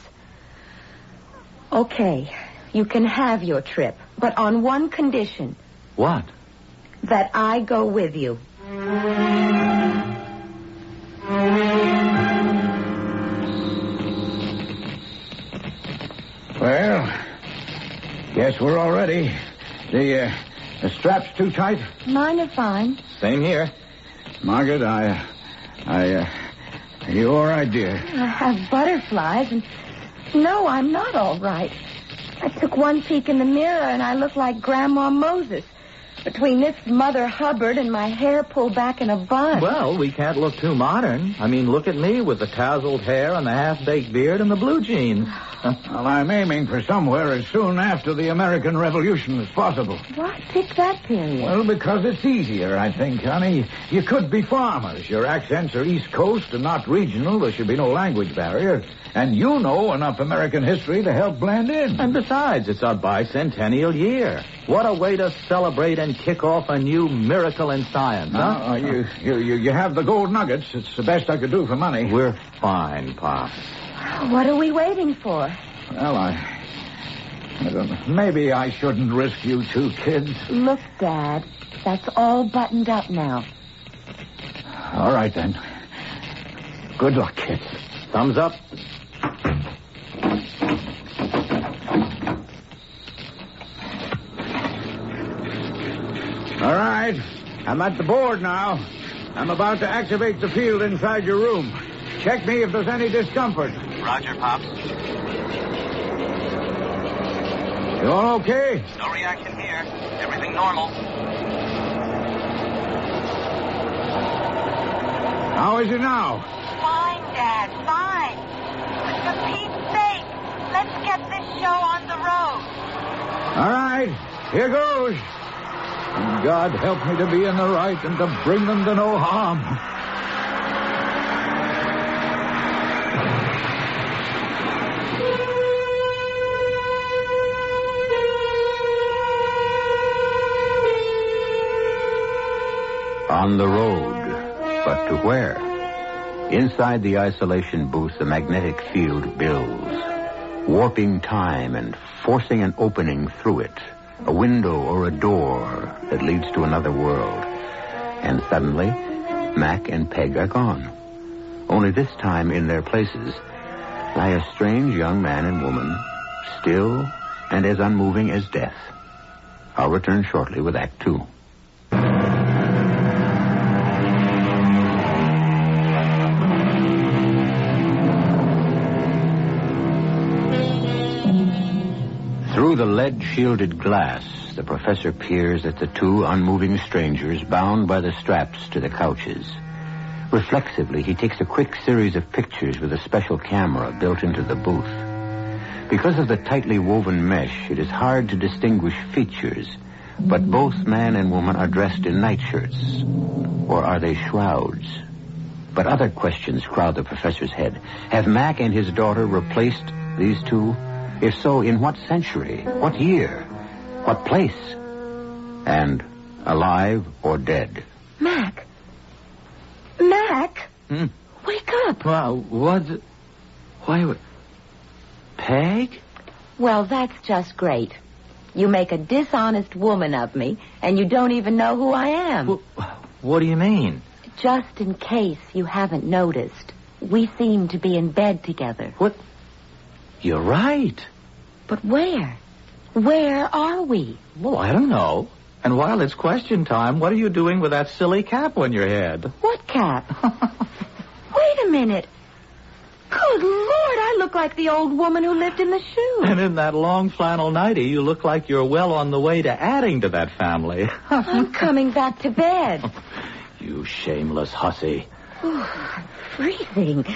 Okay, you can have your trip, but on one condition. What? That I go with you. Well, guess we're all ready. The straps too tight? Mine are fine. Same here. Margaret, you all right, dear? I have butterflies, and no, I'm not all right. I took one peek in the mirror, and I look like Grandma Moses. Between this Mother Hubbard and my hair pulled back in a bun. Well, we can't look too modern. I mean, look at me with the tousled hair and the half-baked beard and the blue jeans. Well, I'm aiming for somewhere as soon after the American Revolution as possible. Why pick that period? Well, because it's easier, I think, honey. You could be farmers. Your accents are East Coast and not regional. There should be no language barrier. And you know enough American history to help blend in. And besides, it's our bicentennial year. What a way to celebrate and kick off a new miracle in science, huh? You have the gold nuggets. It's the best I could do for money. We're fine, Pop. What are we waiting for? Well, I don't know. Maybe I shouldn't risk you two kids. Look, Dad, that's all buttoned up now. All right, then. Good luck, kids. Thumbs up. All right. I'm at the board now. I'm about to activate the field inside your room. Check me if there's any discomfort. Roger, Pops. You all okay? No reaction here. Everything normal. How is it now? Fine, Dad, fine. But for Pete's sake, let's get this show on the road. All right. Here goes. And God help me to be in the right and to bring them to no harm. On the road, but to where? Inside the isolation booth, the magnetic field builds, warping time and forcing an opening through it, a window or a door that leads to another world. And suddenly, Mac and Peg are gone. Only this time in their places lie a strange young man and woman, still and as unmoving as death. I'll return shortly with Act 2. Through the lead-shielded glass, the professor peers at the two unmoving strangers bound by the straps to the couches. Reflexively, he takes a quick series of pictures with a special camera built into the booth. Because of the tightly woven mesh, it is hard to distinguish features, but both man and woman are dressed in nightshirts. Or are they shrouds? But other questions crowd the professor's head. Have Mac and his daughter replaced these two? If so, in what century? What year? What place? And alive or dead? Mac? Mac? Wake up. Well, what? Why? Peg? Well, that's just great. You make a dishonest woman of me, and you don't even know who I am. What do you mean? Just in case you haven't noticed, we seem to be in bed together. What? You're right. But where? Where are we? Well, I don't know. And while it's question time, what are you doing with that silly cap on your head? What cap? Wait a minute. Good Lord, I look like the old woman who lived in the shoe. And in that long flannel nightie, you look like you're well on the way to adding to that family. I'm coming back to bed. You shameless hussy. Ooh, I'm freezing.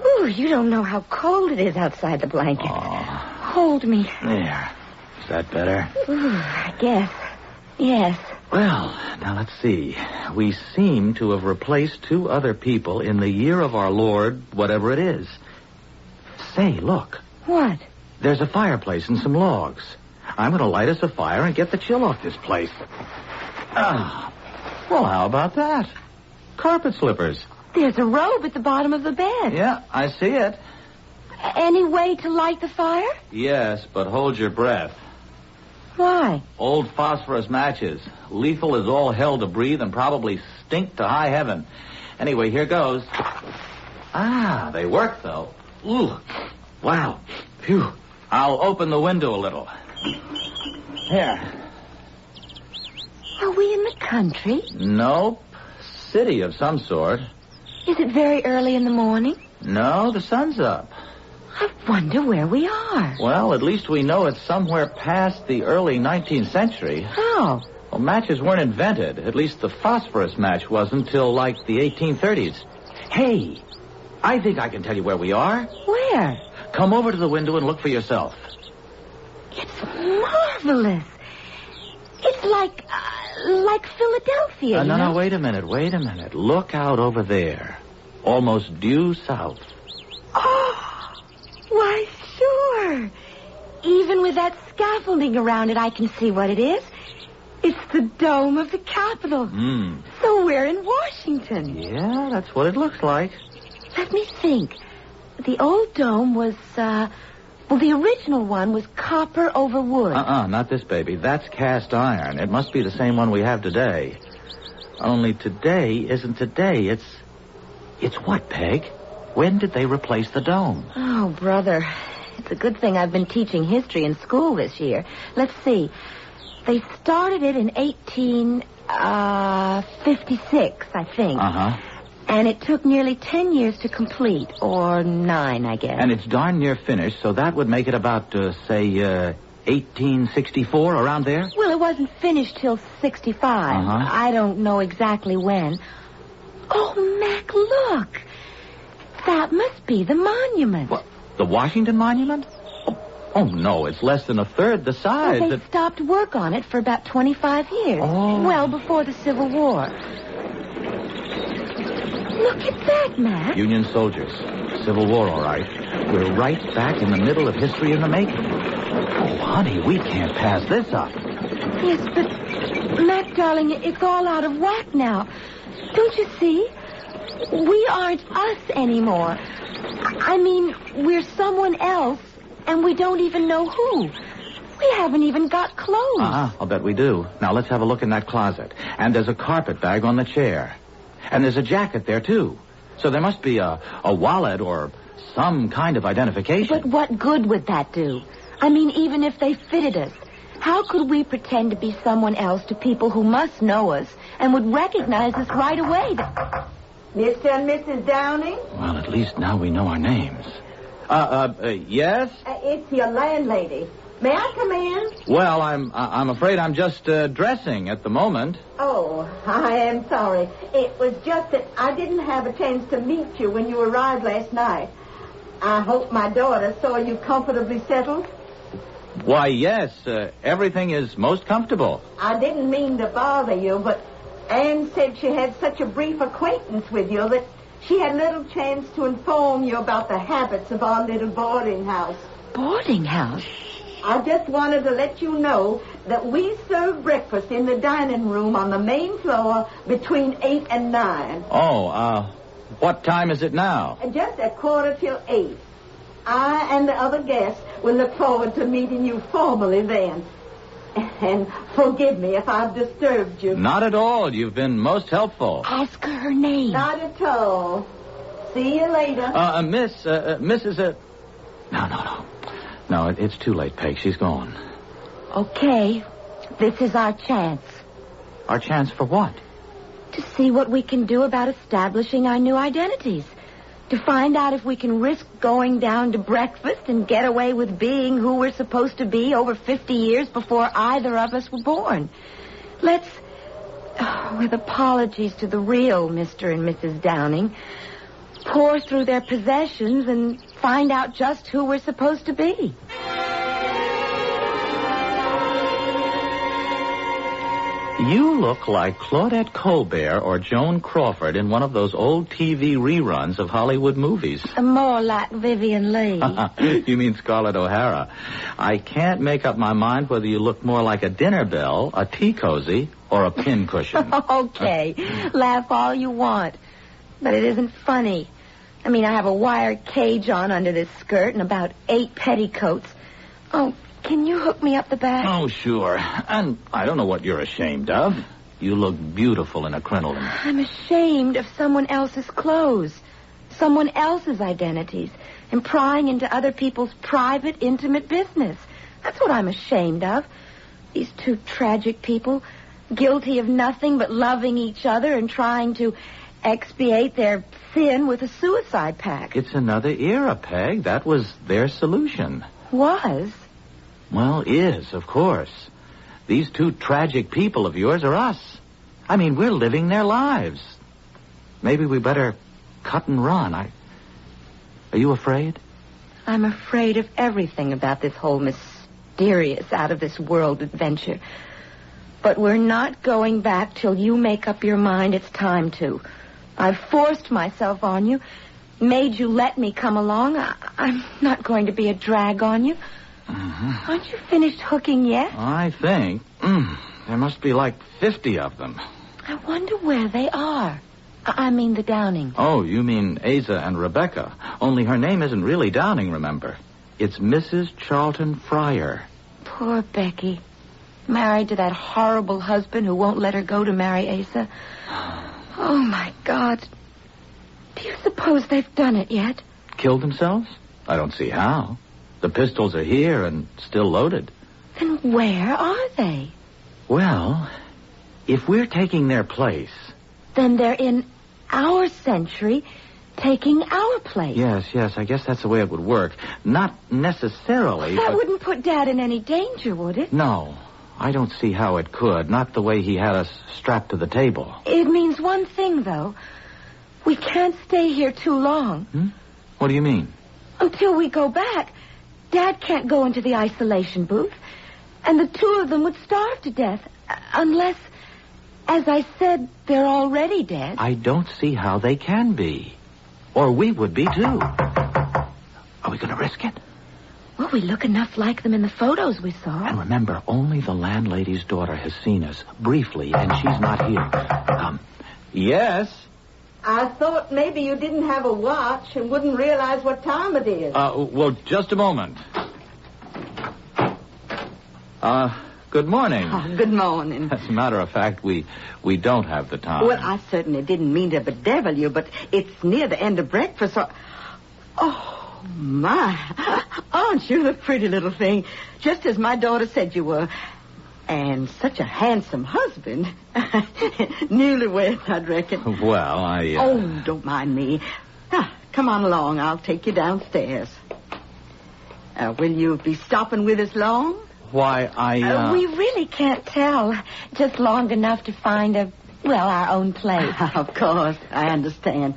Ooh, you don't know how cold it is outside the blanket. Hold me. There. Is that better? Ooh, I guess. Yes. Well, now let's see. We seem to have replaced two other people in the year of our Lord, whatever it is. Say, look. What? There's a fireplace and some logs. I'm going to light us a fire and get the chill off this place. Well, how about that? Carpet slippers. There's a robe at the bottom of the bed. Yeah, I see it. Any way to light the fire? Yes, but hold your breath. Why? Old phosphorus matches. Lethal as all hell to breathe and probably stink to high heaven. Anyway, here goes. Ah, they work, though. Ooh. Wow. Phew. I'll open the window a little. Here. Are we in the country? Nope. City of some sort. Is it very early in the morning? No, the sun's up. I wonder where we are. Well, at least we know it's somewhere past the early 19th century. How? Well, matches weren't invented. At least the phosphorus match wasn't till like the 1830s. Hey, I think I can tell you where we are. Where? Come over to the window and look for yourself. It's marvelous. It's like Philadelphia, No, wait a minute. Look out over there. Almost due south. Oh, why, sure. Even with that scaffolding around it, I can see what it is. It's the dome of the Capitol. So we're in Washington. Yeah, that's what it looks like. Let me think. The old dome was, the original one was copper over wood. Not this baby. That's cast iron. It must be the same one we have today. Only today isn't today. It's what, Peg? When did they replace the dome? Oh, brother. It's a good thing I've been teaching history in school this year. Let's see. They started it in 1856, I think. And it took nearly 10 years to complete, or 9, I guess. And it's darn near finished, so that would make it about, 1864, around there? Well, it wasn't finished till 65. I don't know exactly when. Oh, Mac, look. That must be the monument. What? The Washington Monument? Oh, no, it's less than a third the size. Well, they stopped work on it for about 25 years. Oh. Well, before the Civil War. Look at that, Mac. Union soldiers. Civil War, all right. We're right back in the middle of history in the making. Oh, honey, we can't pass this up. Yes, but, Mac, darling, it's all out of whack now. Don't you see? We aren't us anymore. I mean, we're someone else, and we don't even know who. We haven't even got clothes. I'll bet we do. Now, let's have a look in that closet. And there's a carpet bag on the chair. And there's a jacket there, too. So there must be a wallet or some kind of identification. But what good would that do? I mean, even if they fitted us, how could we pretend to be someone else to people who must know us and would recognize us right away? Mr. and Mrs. Downing? Well, at least now we know our names. Yes? It's your landlady. May I come in? Well, I'm afraid I'm just dressing at the moment. Oh, I am sorry. It was just that I didn't have a chance to meet you when you arrived last night. I hope my daughter saw you comfortably settled. Why, yes. Everything is most comfortable. I didn't mean to bother you, but Anne said she had such a brief acquaintance with you that she had little chance to inform you about the habits of our little boarding house. Boarding house? I just wanted to let you know that we serve breakfast in the dining room on the main floor between 8 and 9. Oh, what time is it now? Just 8:15. I and the other guests will look forward to meeting you formally then. And forgive me if I've disturbed you. Not at all. You've been most helpful. Ask her her name. Not at all. See you later. Mrs. No, it's too late, Peg. She's gone. Okay. This is our chance. Our chance for what? To see what we can do about establishing our new identities. To find out if we can risk going down to breakfast and get away with being who we're supposed to be over 50 years before either of us were born. Let's, with apologies to the real Mr. and Mrs. Downing, pour through their possessions and find out just who we're supposed to be. You look like Claudette Colbert or Joan Crawford in one of those old TV reruns of Hollywood movies. More like Vivian Leigh. You mean Scarlett O'Hara. I can't make up my mind whether you look more like a dinner bell, a tea cozy, or a pincushion. Okay. Laugh all you want. But it isn't funny. I mean, I have a wire cage on under this skirt and about 8 petticoats. Oh, can you hook me up the back? Oh, sure. And I don't know what you're ashamed of. You look beautiful in a crinoline. I'm ashamed of someone else's clothes, someone else's identities, and prying into other people's private, intimate business. That's what I'm ashamed of. These two tragic people, guilty of nothing but loving each other and trying to expiate their sin with a suicide pact. It's another era, Peg. That was their solution. Was? Well, is, of course. These two tragic people of yours are us. I mean, we're living their lives. Maybe we better cut and run. Are you afraid? I'm afraid of everything about this whole mysterious, out-of-this-world adventure. But we're not going back till you make up your mind it's time to. I've forced myself on you, made you let me come along. I'm not going to be a drag on you. Mm-hmm. Aren't you finished hooking yet? I think. There must be like 50 of them. I wonder where they are. I mean the Downing. Oh, you mean Asa and Rebecca. Only her name isn't really Downing, remember. It's Mrs. Charlton Fryer. Poor Becky. Married to that horrible husband who won't let her go to marry Asa. Oh, my God. Do you suppose they've done it yet? Killed themselves? I don't see how. The pistols are here and still loaded. Then where are they? Well, if we're taking their place... Then they're in our century, taking our place. Yes, I guess that's the way it would work. Not necessarily, That but... wouldn't put Dad in any danger, would it? No, I don't see how it could. Not the way he had us strapped to the table. It means one thing, though. We can't stay here too long. What do you mean? Until we go back. Dad can't go into the isolation booth. And the two of them would starve to death. Unless, as I said, they're already dead. I don't see how they can be. Or we would be, too. Are we going to risk it? Well, we look enough like them in the photos we saw. And remember, only the landlady's daughter has seen us, briefly, and she's not here. Yes? I thought maybe you didn't have a watch and wouldn't realize what time it is. Well, just a moment. Good morning. Oh, good morning. As a matter of fact, we don't have the time. Well, I certainly didn't mean to bedevil you, but it's near the end of breakfast, so... Oh, my. Aren't you a pretty little thing? Just as my daughter said you were. And such a handsome husband. Newlywed, I'd reckon. Well, Oh, don't mind me. Come on along. I'll take you downstairs. Will you be stopping with us long? Why, We really can't tell. Just long enough to find our own place. Of course, I understand.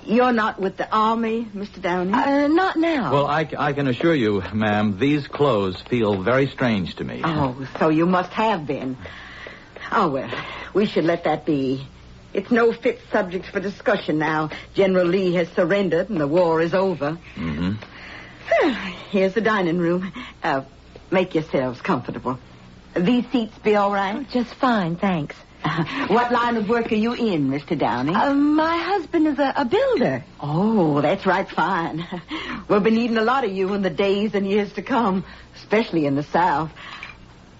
You're not with the Army, Mr. Downing? Not now. Well, I can assure you, ma'am, these clothes feel very strange to me. Oh, so you must have been. Oh, well, we should let that be. It's no fit subject for discussion now. General Lee has surrendered and the war is over. Mm-hmm. Here's the dining room. Make yourselves comfortable. These seats be all right? Oh, just fine, thanks. What line of work are you in, Mr. Downing? My husband is a builder. Oh, that's right, fine. We'll be needing a lot of you in the days and years to come, especially in the South.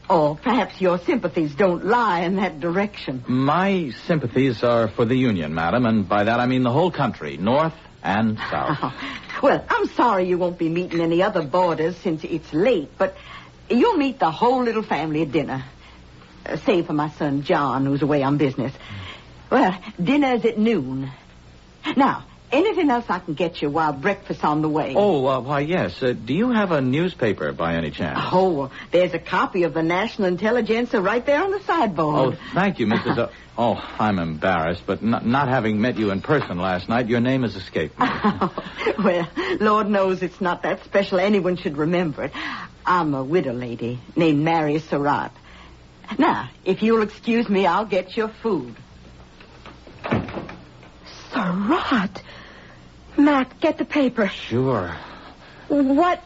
Or perhaps your sympathies don't lie in that direction. My sympathies are for the Union, madam, and by that I mean the whole country, North and South. Oh, well, I'm sorry you won't be meeting any other boarders since it's late, but you'll meet the whole little family at dinner. Save for my son, John, who's away on business. Well, dinner's at noon. Now, anything else I can get you while breakfast's on the way? Oh, why, yes. Do you have a newspaper by any chance? Oh, there's a copy of the National Intelligencer right there on the sideboard. Oh, thank you, Mrs. Oh, I'm embarrassed, but not having met you in person last night, your name has escaped me. Well, Lord knows it's not that special anyone should remember it. I'm a widow lady named Mary Surratt. Now, if you'll excuse me, I'll get your food. Surratt. Matt, get the paper. Sure. What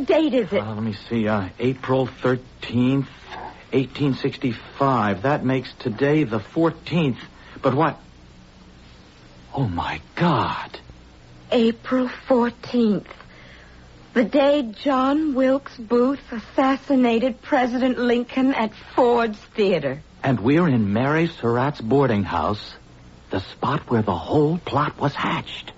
date is it? Let me see. April 13th, 1865. That makes today the 14th. But what? Oh, my God. April 14th. The day John Wilkes Booth assassinated President Lincoln at Ford's Theater. And we're in Mary Surratt's boarding house, the spot where the whole plot was hatched.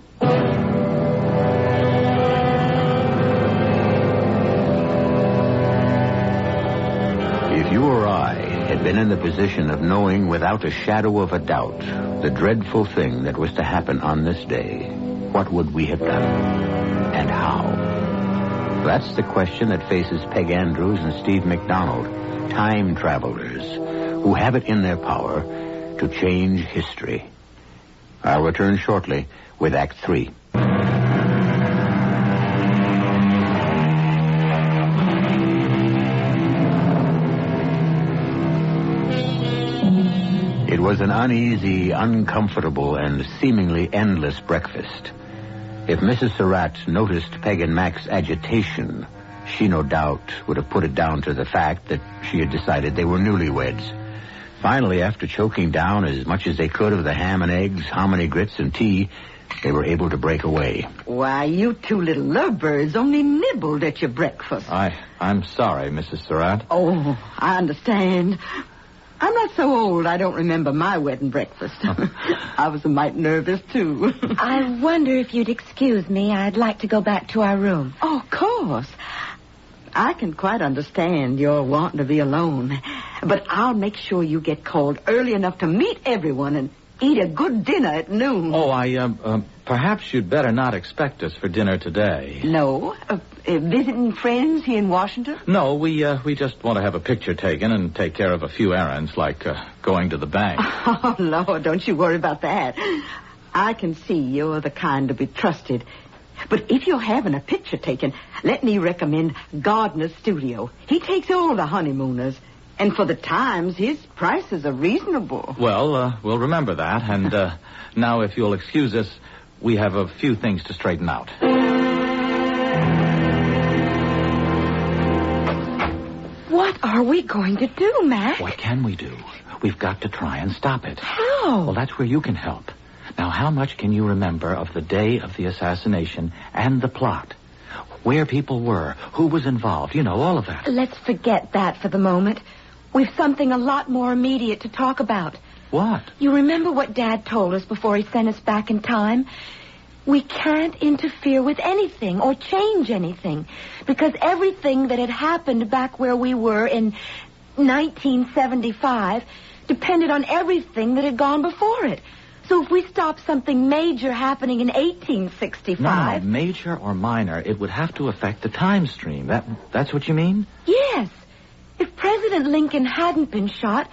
If you or I had been in the position of knowing without a shadow of a doubt the dreadful thing that was to happen on this day, what would we have done? And how? That's the question that faces Peg Andrews and Steve McDonald, time travelers, who have it in their power to change history. I'll return shortly with Act 3. It was an uneasy, uncomfortable, and seemingly endless breakfast. If Mrs. Surratt noticed Peg and Mac's agitation, she no doubt would have put it down to the fact that she had decided they were newlyweds. Finally, after choking down as much as they could of the ham and eggs, hominy grits, and tea, they were able to break away. Why, you two little lovebirds only nibbled at your breakfast. I'm sorry, Mrs. Surratt. Oh, I understand. I'm not so old I don't remember my wedding breakfast. I was a mite nervous, too. I wonder if you'd excuse me. I'd like to go back to our room. Oh, of course. I can quite understand your wanting to be alone. But I'll make sure you get called early enough to meet everyone and eat a good dinner at noon. Oh, perhaps you'd better not expect us for dinner today. No? Visiting friends here in Washington? No, we just want to have a picture taken and take care of a few errands, like going to the bank. Oh, Lord, don't you worry about that. I can see you're the kind to be trusted. But if you're having a picture taken, let me recommend Gardner's Studio. He takes all the honeymooners. And for the times, his prices are reasonable. Well, we'll remember that. And now, if you'll excuse us, we have a few things to straighten out. What are we going to do, Mac? What can we do? We've got to try and stop it. How? Well, that's where you can help. Now, how much can you remember of the day of the assassination and the plot? Where people were, who was involved, all of that. Let's forget that for the moment. We've something a lot more immediate to talk about. What? You remember what Dad told us before he sent us back in time? We can't interfere with anything or change anything because everything that had happened back where we were in 1975 depended on everything that had gone before it. So if we stop something major happening in 1865... No, major or minor, it would have to affect the time stream. That's what you mean? Yes. If President Lincoln hadn't been shot,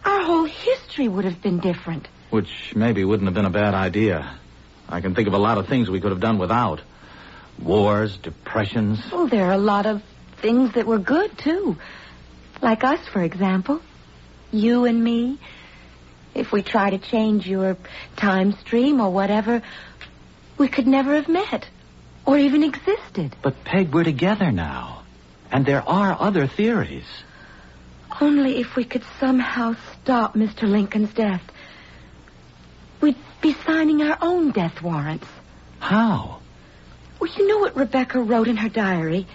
our whole history would have been different. Which maybe wouldn't have been a bad idea. I can think of a lot of things we could have done without. Wars, depressions. Well, there are a lot of things that were good, too. Like us, for example. You and me. If we try to change your time stream or whatever, we could never have met or even existed. But, Peg, we're together now. And there are other theories. Only if we could somehow stop Mr. Lincoln's death. We'd be signing our own death warrants. How? Well, you know what Rebecca wrote in her diary?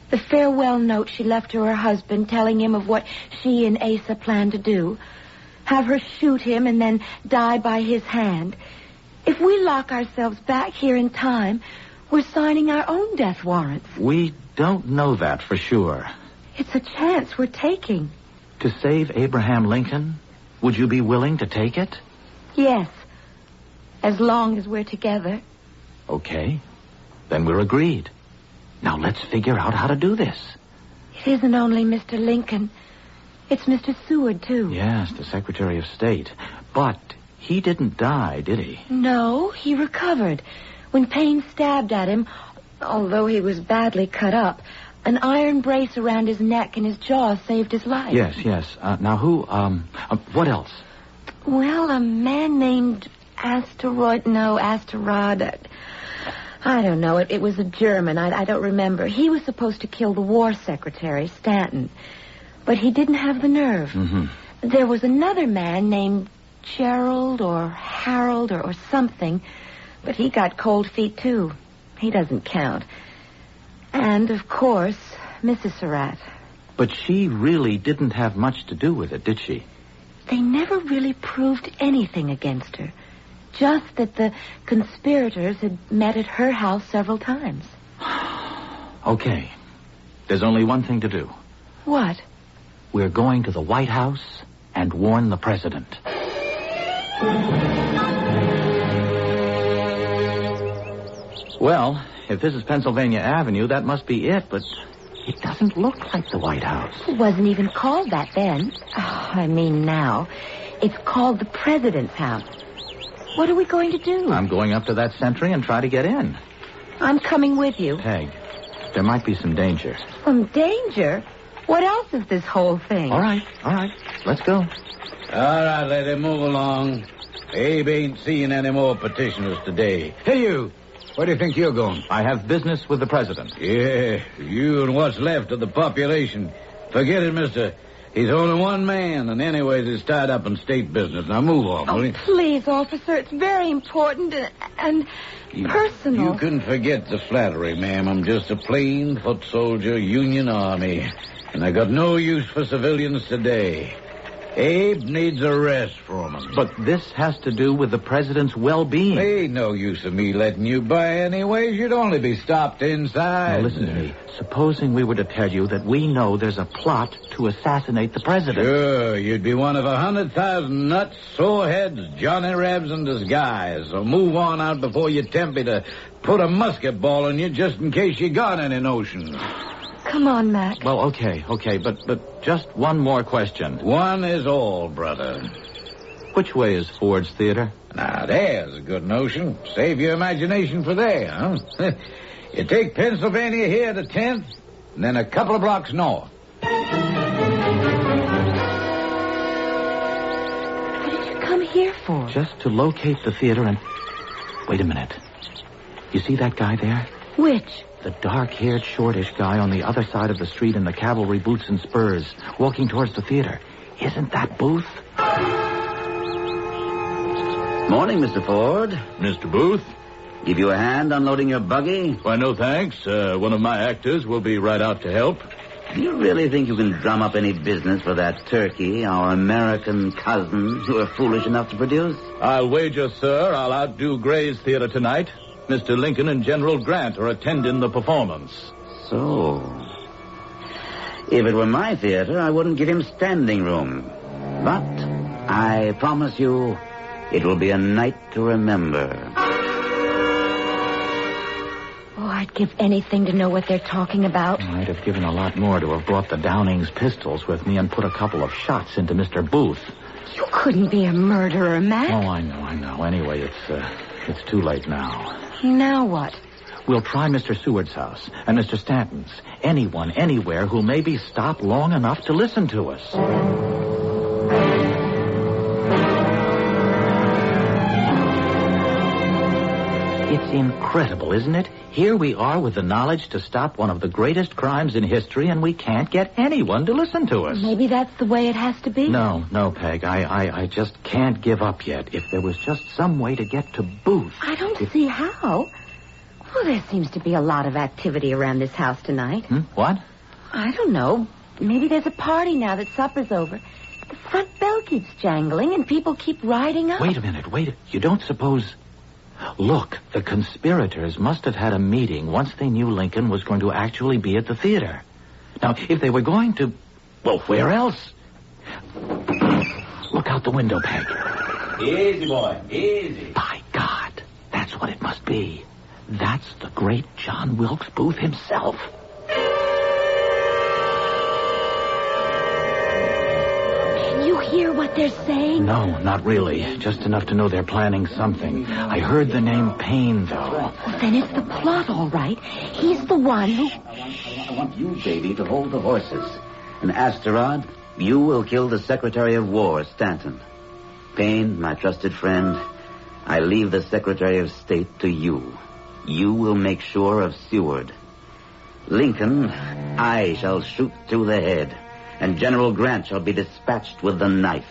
The farewell note she left to her husband telling him of what she and Asa planned to do. Have her shoot him and then die by his hand. If we lock ourselves back here in time, we're signing our own death warrants. We don't know that for sure. It's a chance we're taking. To save Abraham Lincoln? Would you be willing to take it? Yes. As long as we're together. Okay. Then we're agreed. Now let's figure out how to do this. It isn't only Mr. Lincoln. It's Mr. Seward, too. Yes, the Secretary of State. But he didn't die, did he? No, he recovered. When Payne stabbed at him, although he was badly cut up, an iron brace around his neck and his jaw saved his life. Yes. Now who, what else? Well, a man named Asterod. I don't know. It was a German. I don't remember. He was supposed to kill the war secretary, Stanton. But he didn't have the nerve. Mm-hmm. There was another man named Gerald or Harold or something. But he got cold feet, too. He doesn't count. And, of course, Mrs. Surratt. But she really didn't have much to do with it, did she? They never really proved anything against her. Just that the conspirators had met at her house several times. Okay. There's only one thing to do. What? We're going to the White House and warn the president. Well, if this is Pennsylvania Avenue, that must be it, but it doesn't look like the White House. It wasn't even called that then. Oh, I mean now. It's called the President's house. What are we going to do? I'm going up to that sentry and try to get in. I'm coming with you. Peg, there might be some danger. Some danger? What else is this whole thing? All right. Let's go. All right, lady, move along. Abe ain't seeing any more petitioners today. Hey, you. Where do you think you're going? I have business with the president. Yeah, you and what's left of the population. Forget it, mister. He's only one man, and anyways, he's tied up in state business. Now move on, will you? Please, officer, it's very important and personal. You can forget the flattery, ma'am. I'm just a plain foot soldier, Union Army, and I got no use for civilians today. Abe needs a rest from him. But this has to do with the president's well-being. Ain't no use of me letting you by anyways. You'd only be stopped inside. Now, listen to me. Supposing we were to tell you that we know there's a plot to assassinate the president. Sure, you'd be one of 100,000 nuts, soreheads, Johnny Rebs in disguise. So move on out before you tempt me to put a musket ball in you just in case you got any notions. Come on, Mac. Well, okay, but just one more question. One is all, brother. Which way is Ford's Theater? Now, there's a good notion. Save your imagination for there, huh? You take Pennsylvania here to 10th, and then a couple of blocks north. What did you come here for? Just to locate the theater and... Wait a minute. You see that guy there? Which? The dark-haired, shortish guy on the other side of the street in the cavalry boots and spurs, walking towards the theater. Isn't that Booth? Morning, Mr. Ford. Mr. Booth? Give you a hand unloading your buggy? Why, no thanks. One of my actors will be right out to help. Do you really think you can drum up any business for that turkey, our American cousin, you are foolish enough to produce? I'll wager, sir, I'll outdo Gray's theater tonight. Mr. Lincoln and General Grant are attending the performance. So, if it were my theater, I wouldn't give him standing room. But I promise you, it will be a night to remember. Oh, I'd give anything to know what they're talking about. I'd have given a lot more to have brought the Downing's pistols with me and put a couple of shots into Mr. Booth. You couldn't be a murderer, Mac. Oh, I know. Anyway, it's too late now. Now what? We'll try Mr. Seward's house and Mr. Stanton's. Anyone, anywhere who'll maybe stop long enough to listen to us. It's incredible, isn't it? Here we are with the knowledge to stop one of the greatest crimes in history, and we can't get anyone to listen to us. Maybe that's the way it has to be. No, Peg. I just can't give up yet. If there was just some way to get to Booth. I don't see how. Well, there seems to be a lot of activity around this house tonight. What? I don't know. Maybe there's a party now that supper's over. The front bell keeps jangling and people keep riding up. Wait a minute. You don't suppose... Look, the conspirators must have had a meeting once they knew Lincoln was going to actually be at the theater. Now, if they were going to... Well, where else? Look out the window, Peg. Easy, boy. Easy. By God, that's what it must be. That's the great John Wilkes Booth himself. Can you hear what they're saying? No, not really. Just enough to know they're planning something. I heard the name Payne, though. Well, then it's the plot, all right. He's the one who... I want you, Davy, to hold the horses. And Asterod, you will kill the Secretary of War, Stanton. Payne, my trusted friend, I leave the Secretary of State to you. You will make sure of Seward. Lincoln, I shall shoot through the head, and General Grant shall be dispatched with the knife.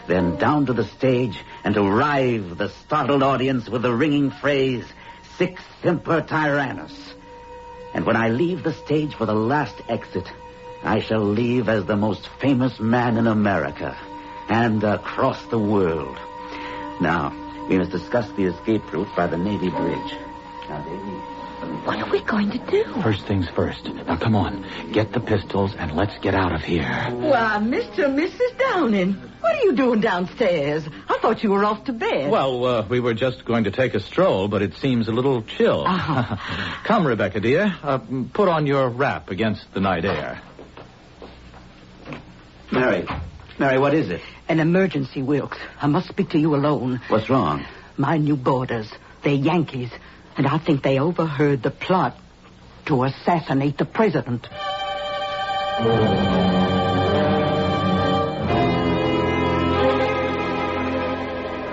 then down to the stage and to rive the startled audience with the ringing phrase, Sic Semper Tyrannus. And when I leave the stage for the last exit, I shall leave as the most famous man in America and across the world. Now, we must discuss the escape route by the Navy Bridge. Now, Davy... What are we going to do? First things first. Now, come on. Get the pistols and let's get out of here. Why, Mr. and Mrs. Downing, what are you doing downstairs? I thought you were off to bed. Well, we were just going to take a stroll, but it seems a little chill. Come, Rebecca, dear. Put on your wrap against the night air. Mary, what is it? An emergency, Wilkes. I must speak to you alone. What's wrong? My new boarders. They're Yankees. And I think they overheard the plot to assassinate the president.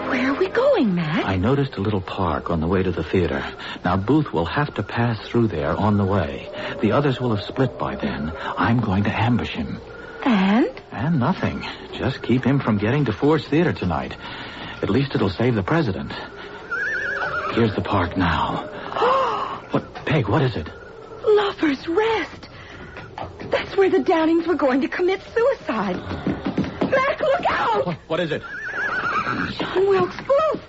Where are we going, Mac? I noticed a little park on the way to the theater. Now, Booth will have to pass through there on the way. The others will have split by then. I'm going to ambush him. And? And nothing. Just keep him from getting to Ford's Theater tonight. At least it'll save the president. Here's the park now. What, Peg, what is it? Lover's Rest. That's where the Downings were going to commit suicide. Mac, look out! What is it? John Wilkes Booth!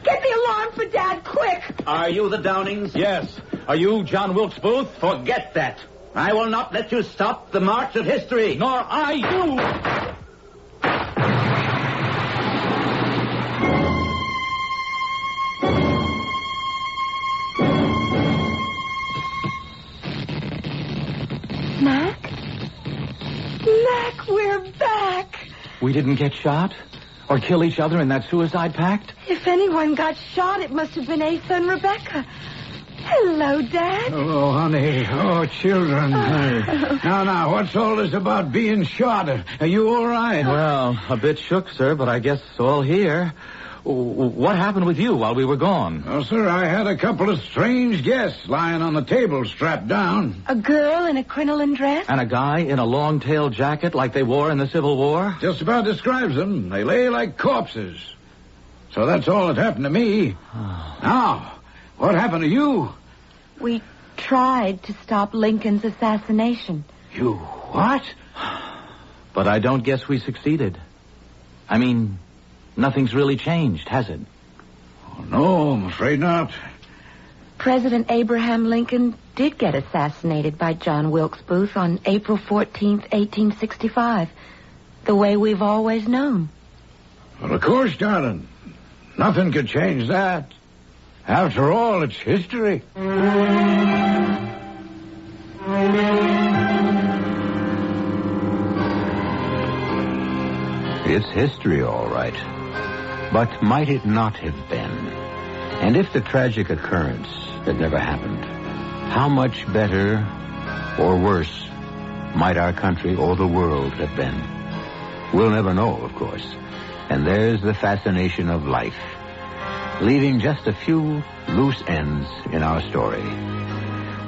Get the alarm for Dad, quick! Are you the Downings? Yes. Are you John Wilkes Booth? Forget that. I will not let you stop the march of history. Nor I you. Mac, we're back. We didn't get shot? Or kill each other in that suicide pact? If anyone got shot, it must have been Asa and Rebecca. Hello, Dad. Hello, honey. Oh, children. Now, what's all this about being shot? Are you all right? Well, a bit shook, sir, but I guess all here. What happened with you while we were gone? Oh, sir, I had a couple of strange guests lying on the table strapped down. A girl in a crinoline dress? And a guy in a long-tailed jacket like they wore in the Civil War? Just about describes them. They lay like corpses. So that's all that happened to me. Now, what happened to you? We tried to stop Lincoln's assassination. You what? But I don't guess we succeeded. I mean, nothing's really changed, has it? Oh, no, I'm afraid not. President Abraham Lincoln did get assassinated by John Wilkes Booth on April 14th, 1865, the way we've always known. Well, of course, darling. Nothing could change that. After all, it's history. It's history, all right. But might it not have been? And if the tragic occurrence had never happened, how much better or worse might our country or the world have been? We'll never know, of course. And there's the fascination of life, leaving just a few loose ends in our story,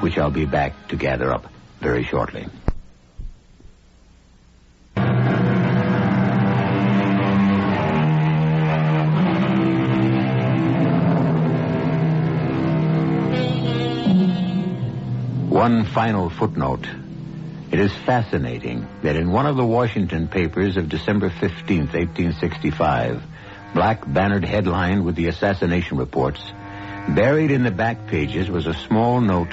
which I'll be back to gather up very shortly. One final footnote. It is fascinating that in one of the Washington papers of December 15th, 1865, black bannered headline with the assassination reports, buried in the back pages was a small note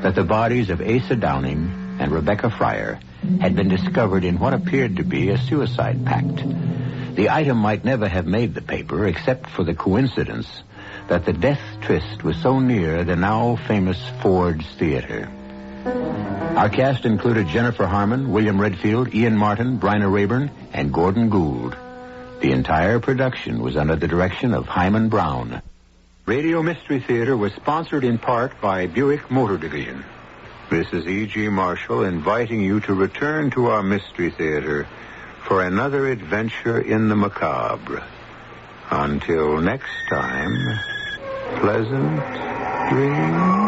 that the bodies of Asa Downing and Rebecca Fryer had been discovered in what appeared to be a suicide pact. The item might never have made the paper except for the coincidence that the death tryst was so near the now famous Ford's Theater. Our cast included Jennifer Harmon, William Redfield, Ian Martin, Bryna Rayburn, and Gordon Gould. The entire production was under the direction of Hyman Brown. Radio Mystery Theater was sponsored in part by Buick Motor Division. This is E.G. Marshall inviting you to return to our Mystery Theater for another adventure in the macabre. Until next time, pleasant dreams.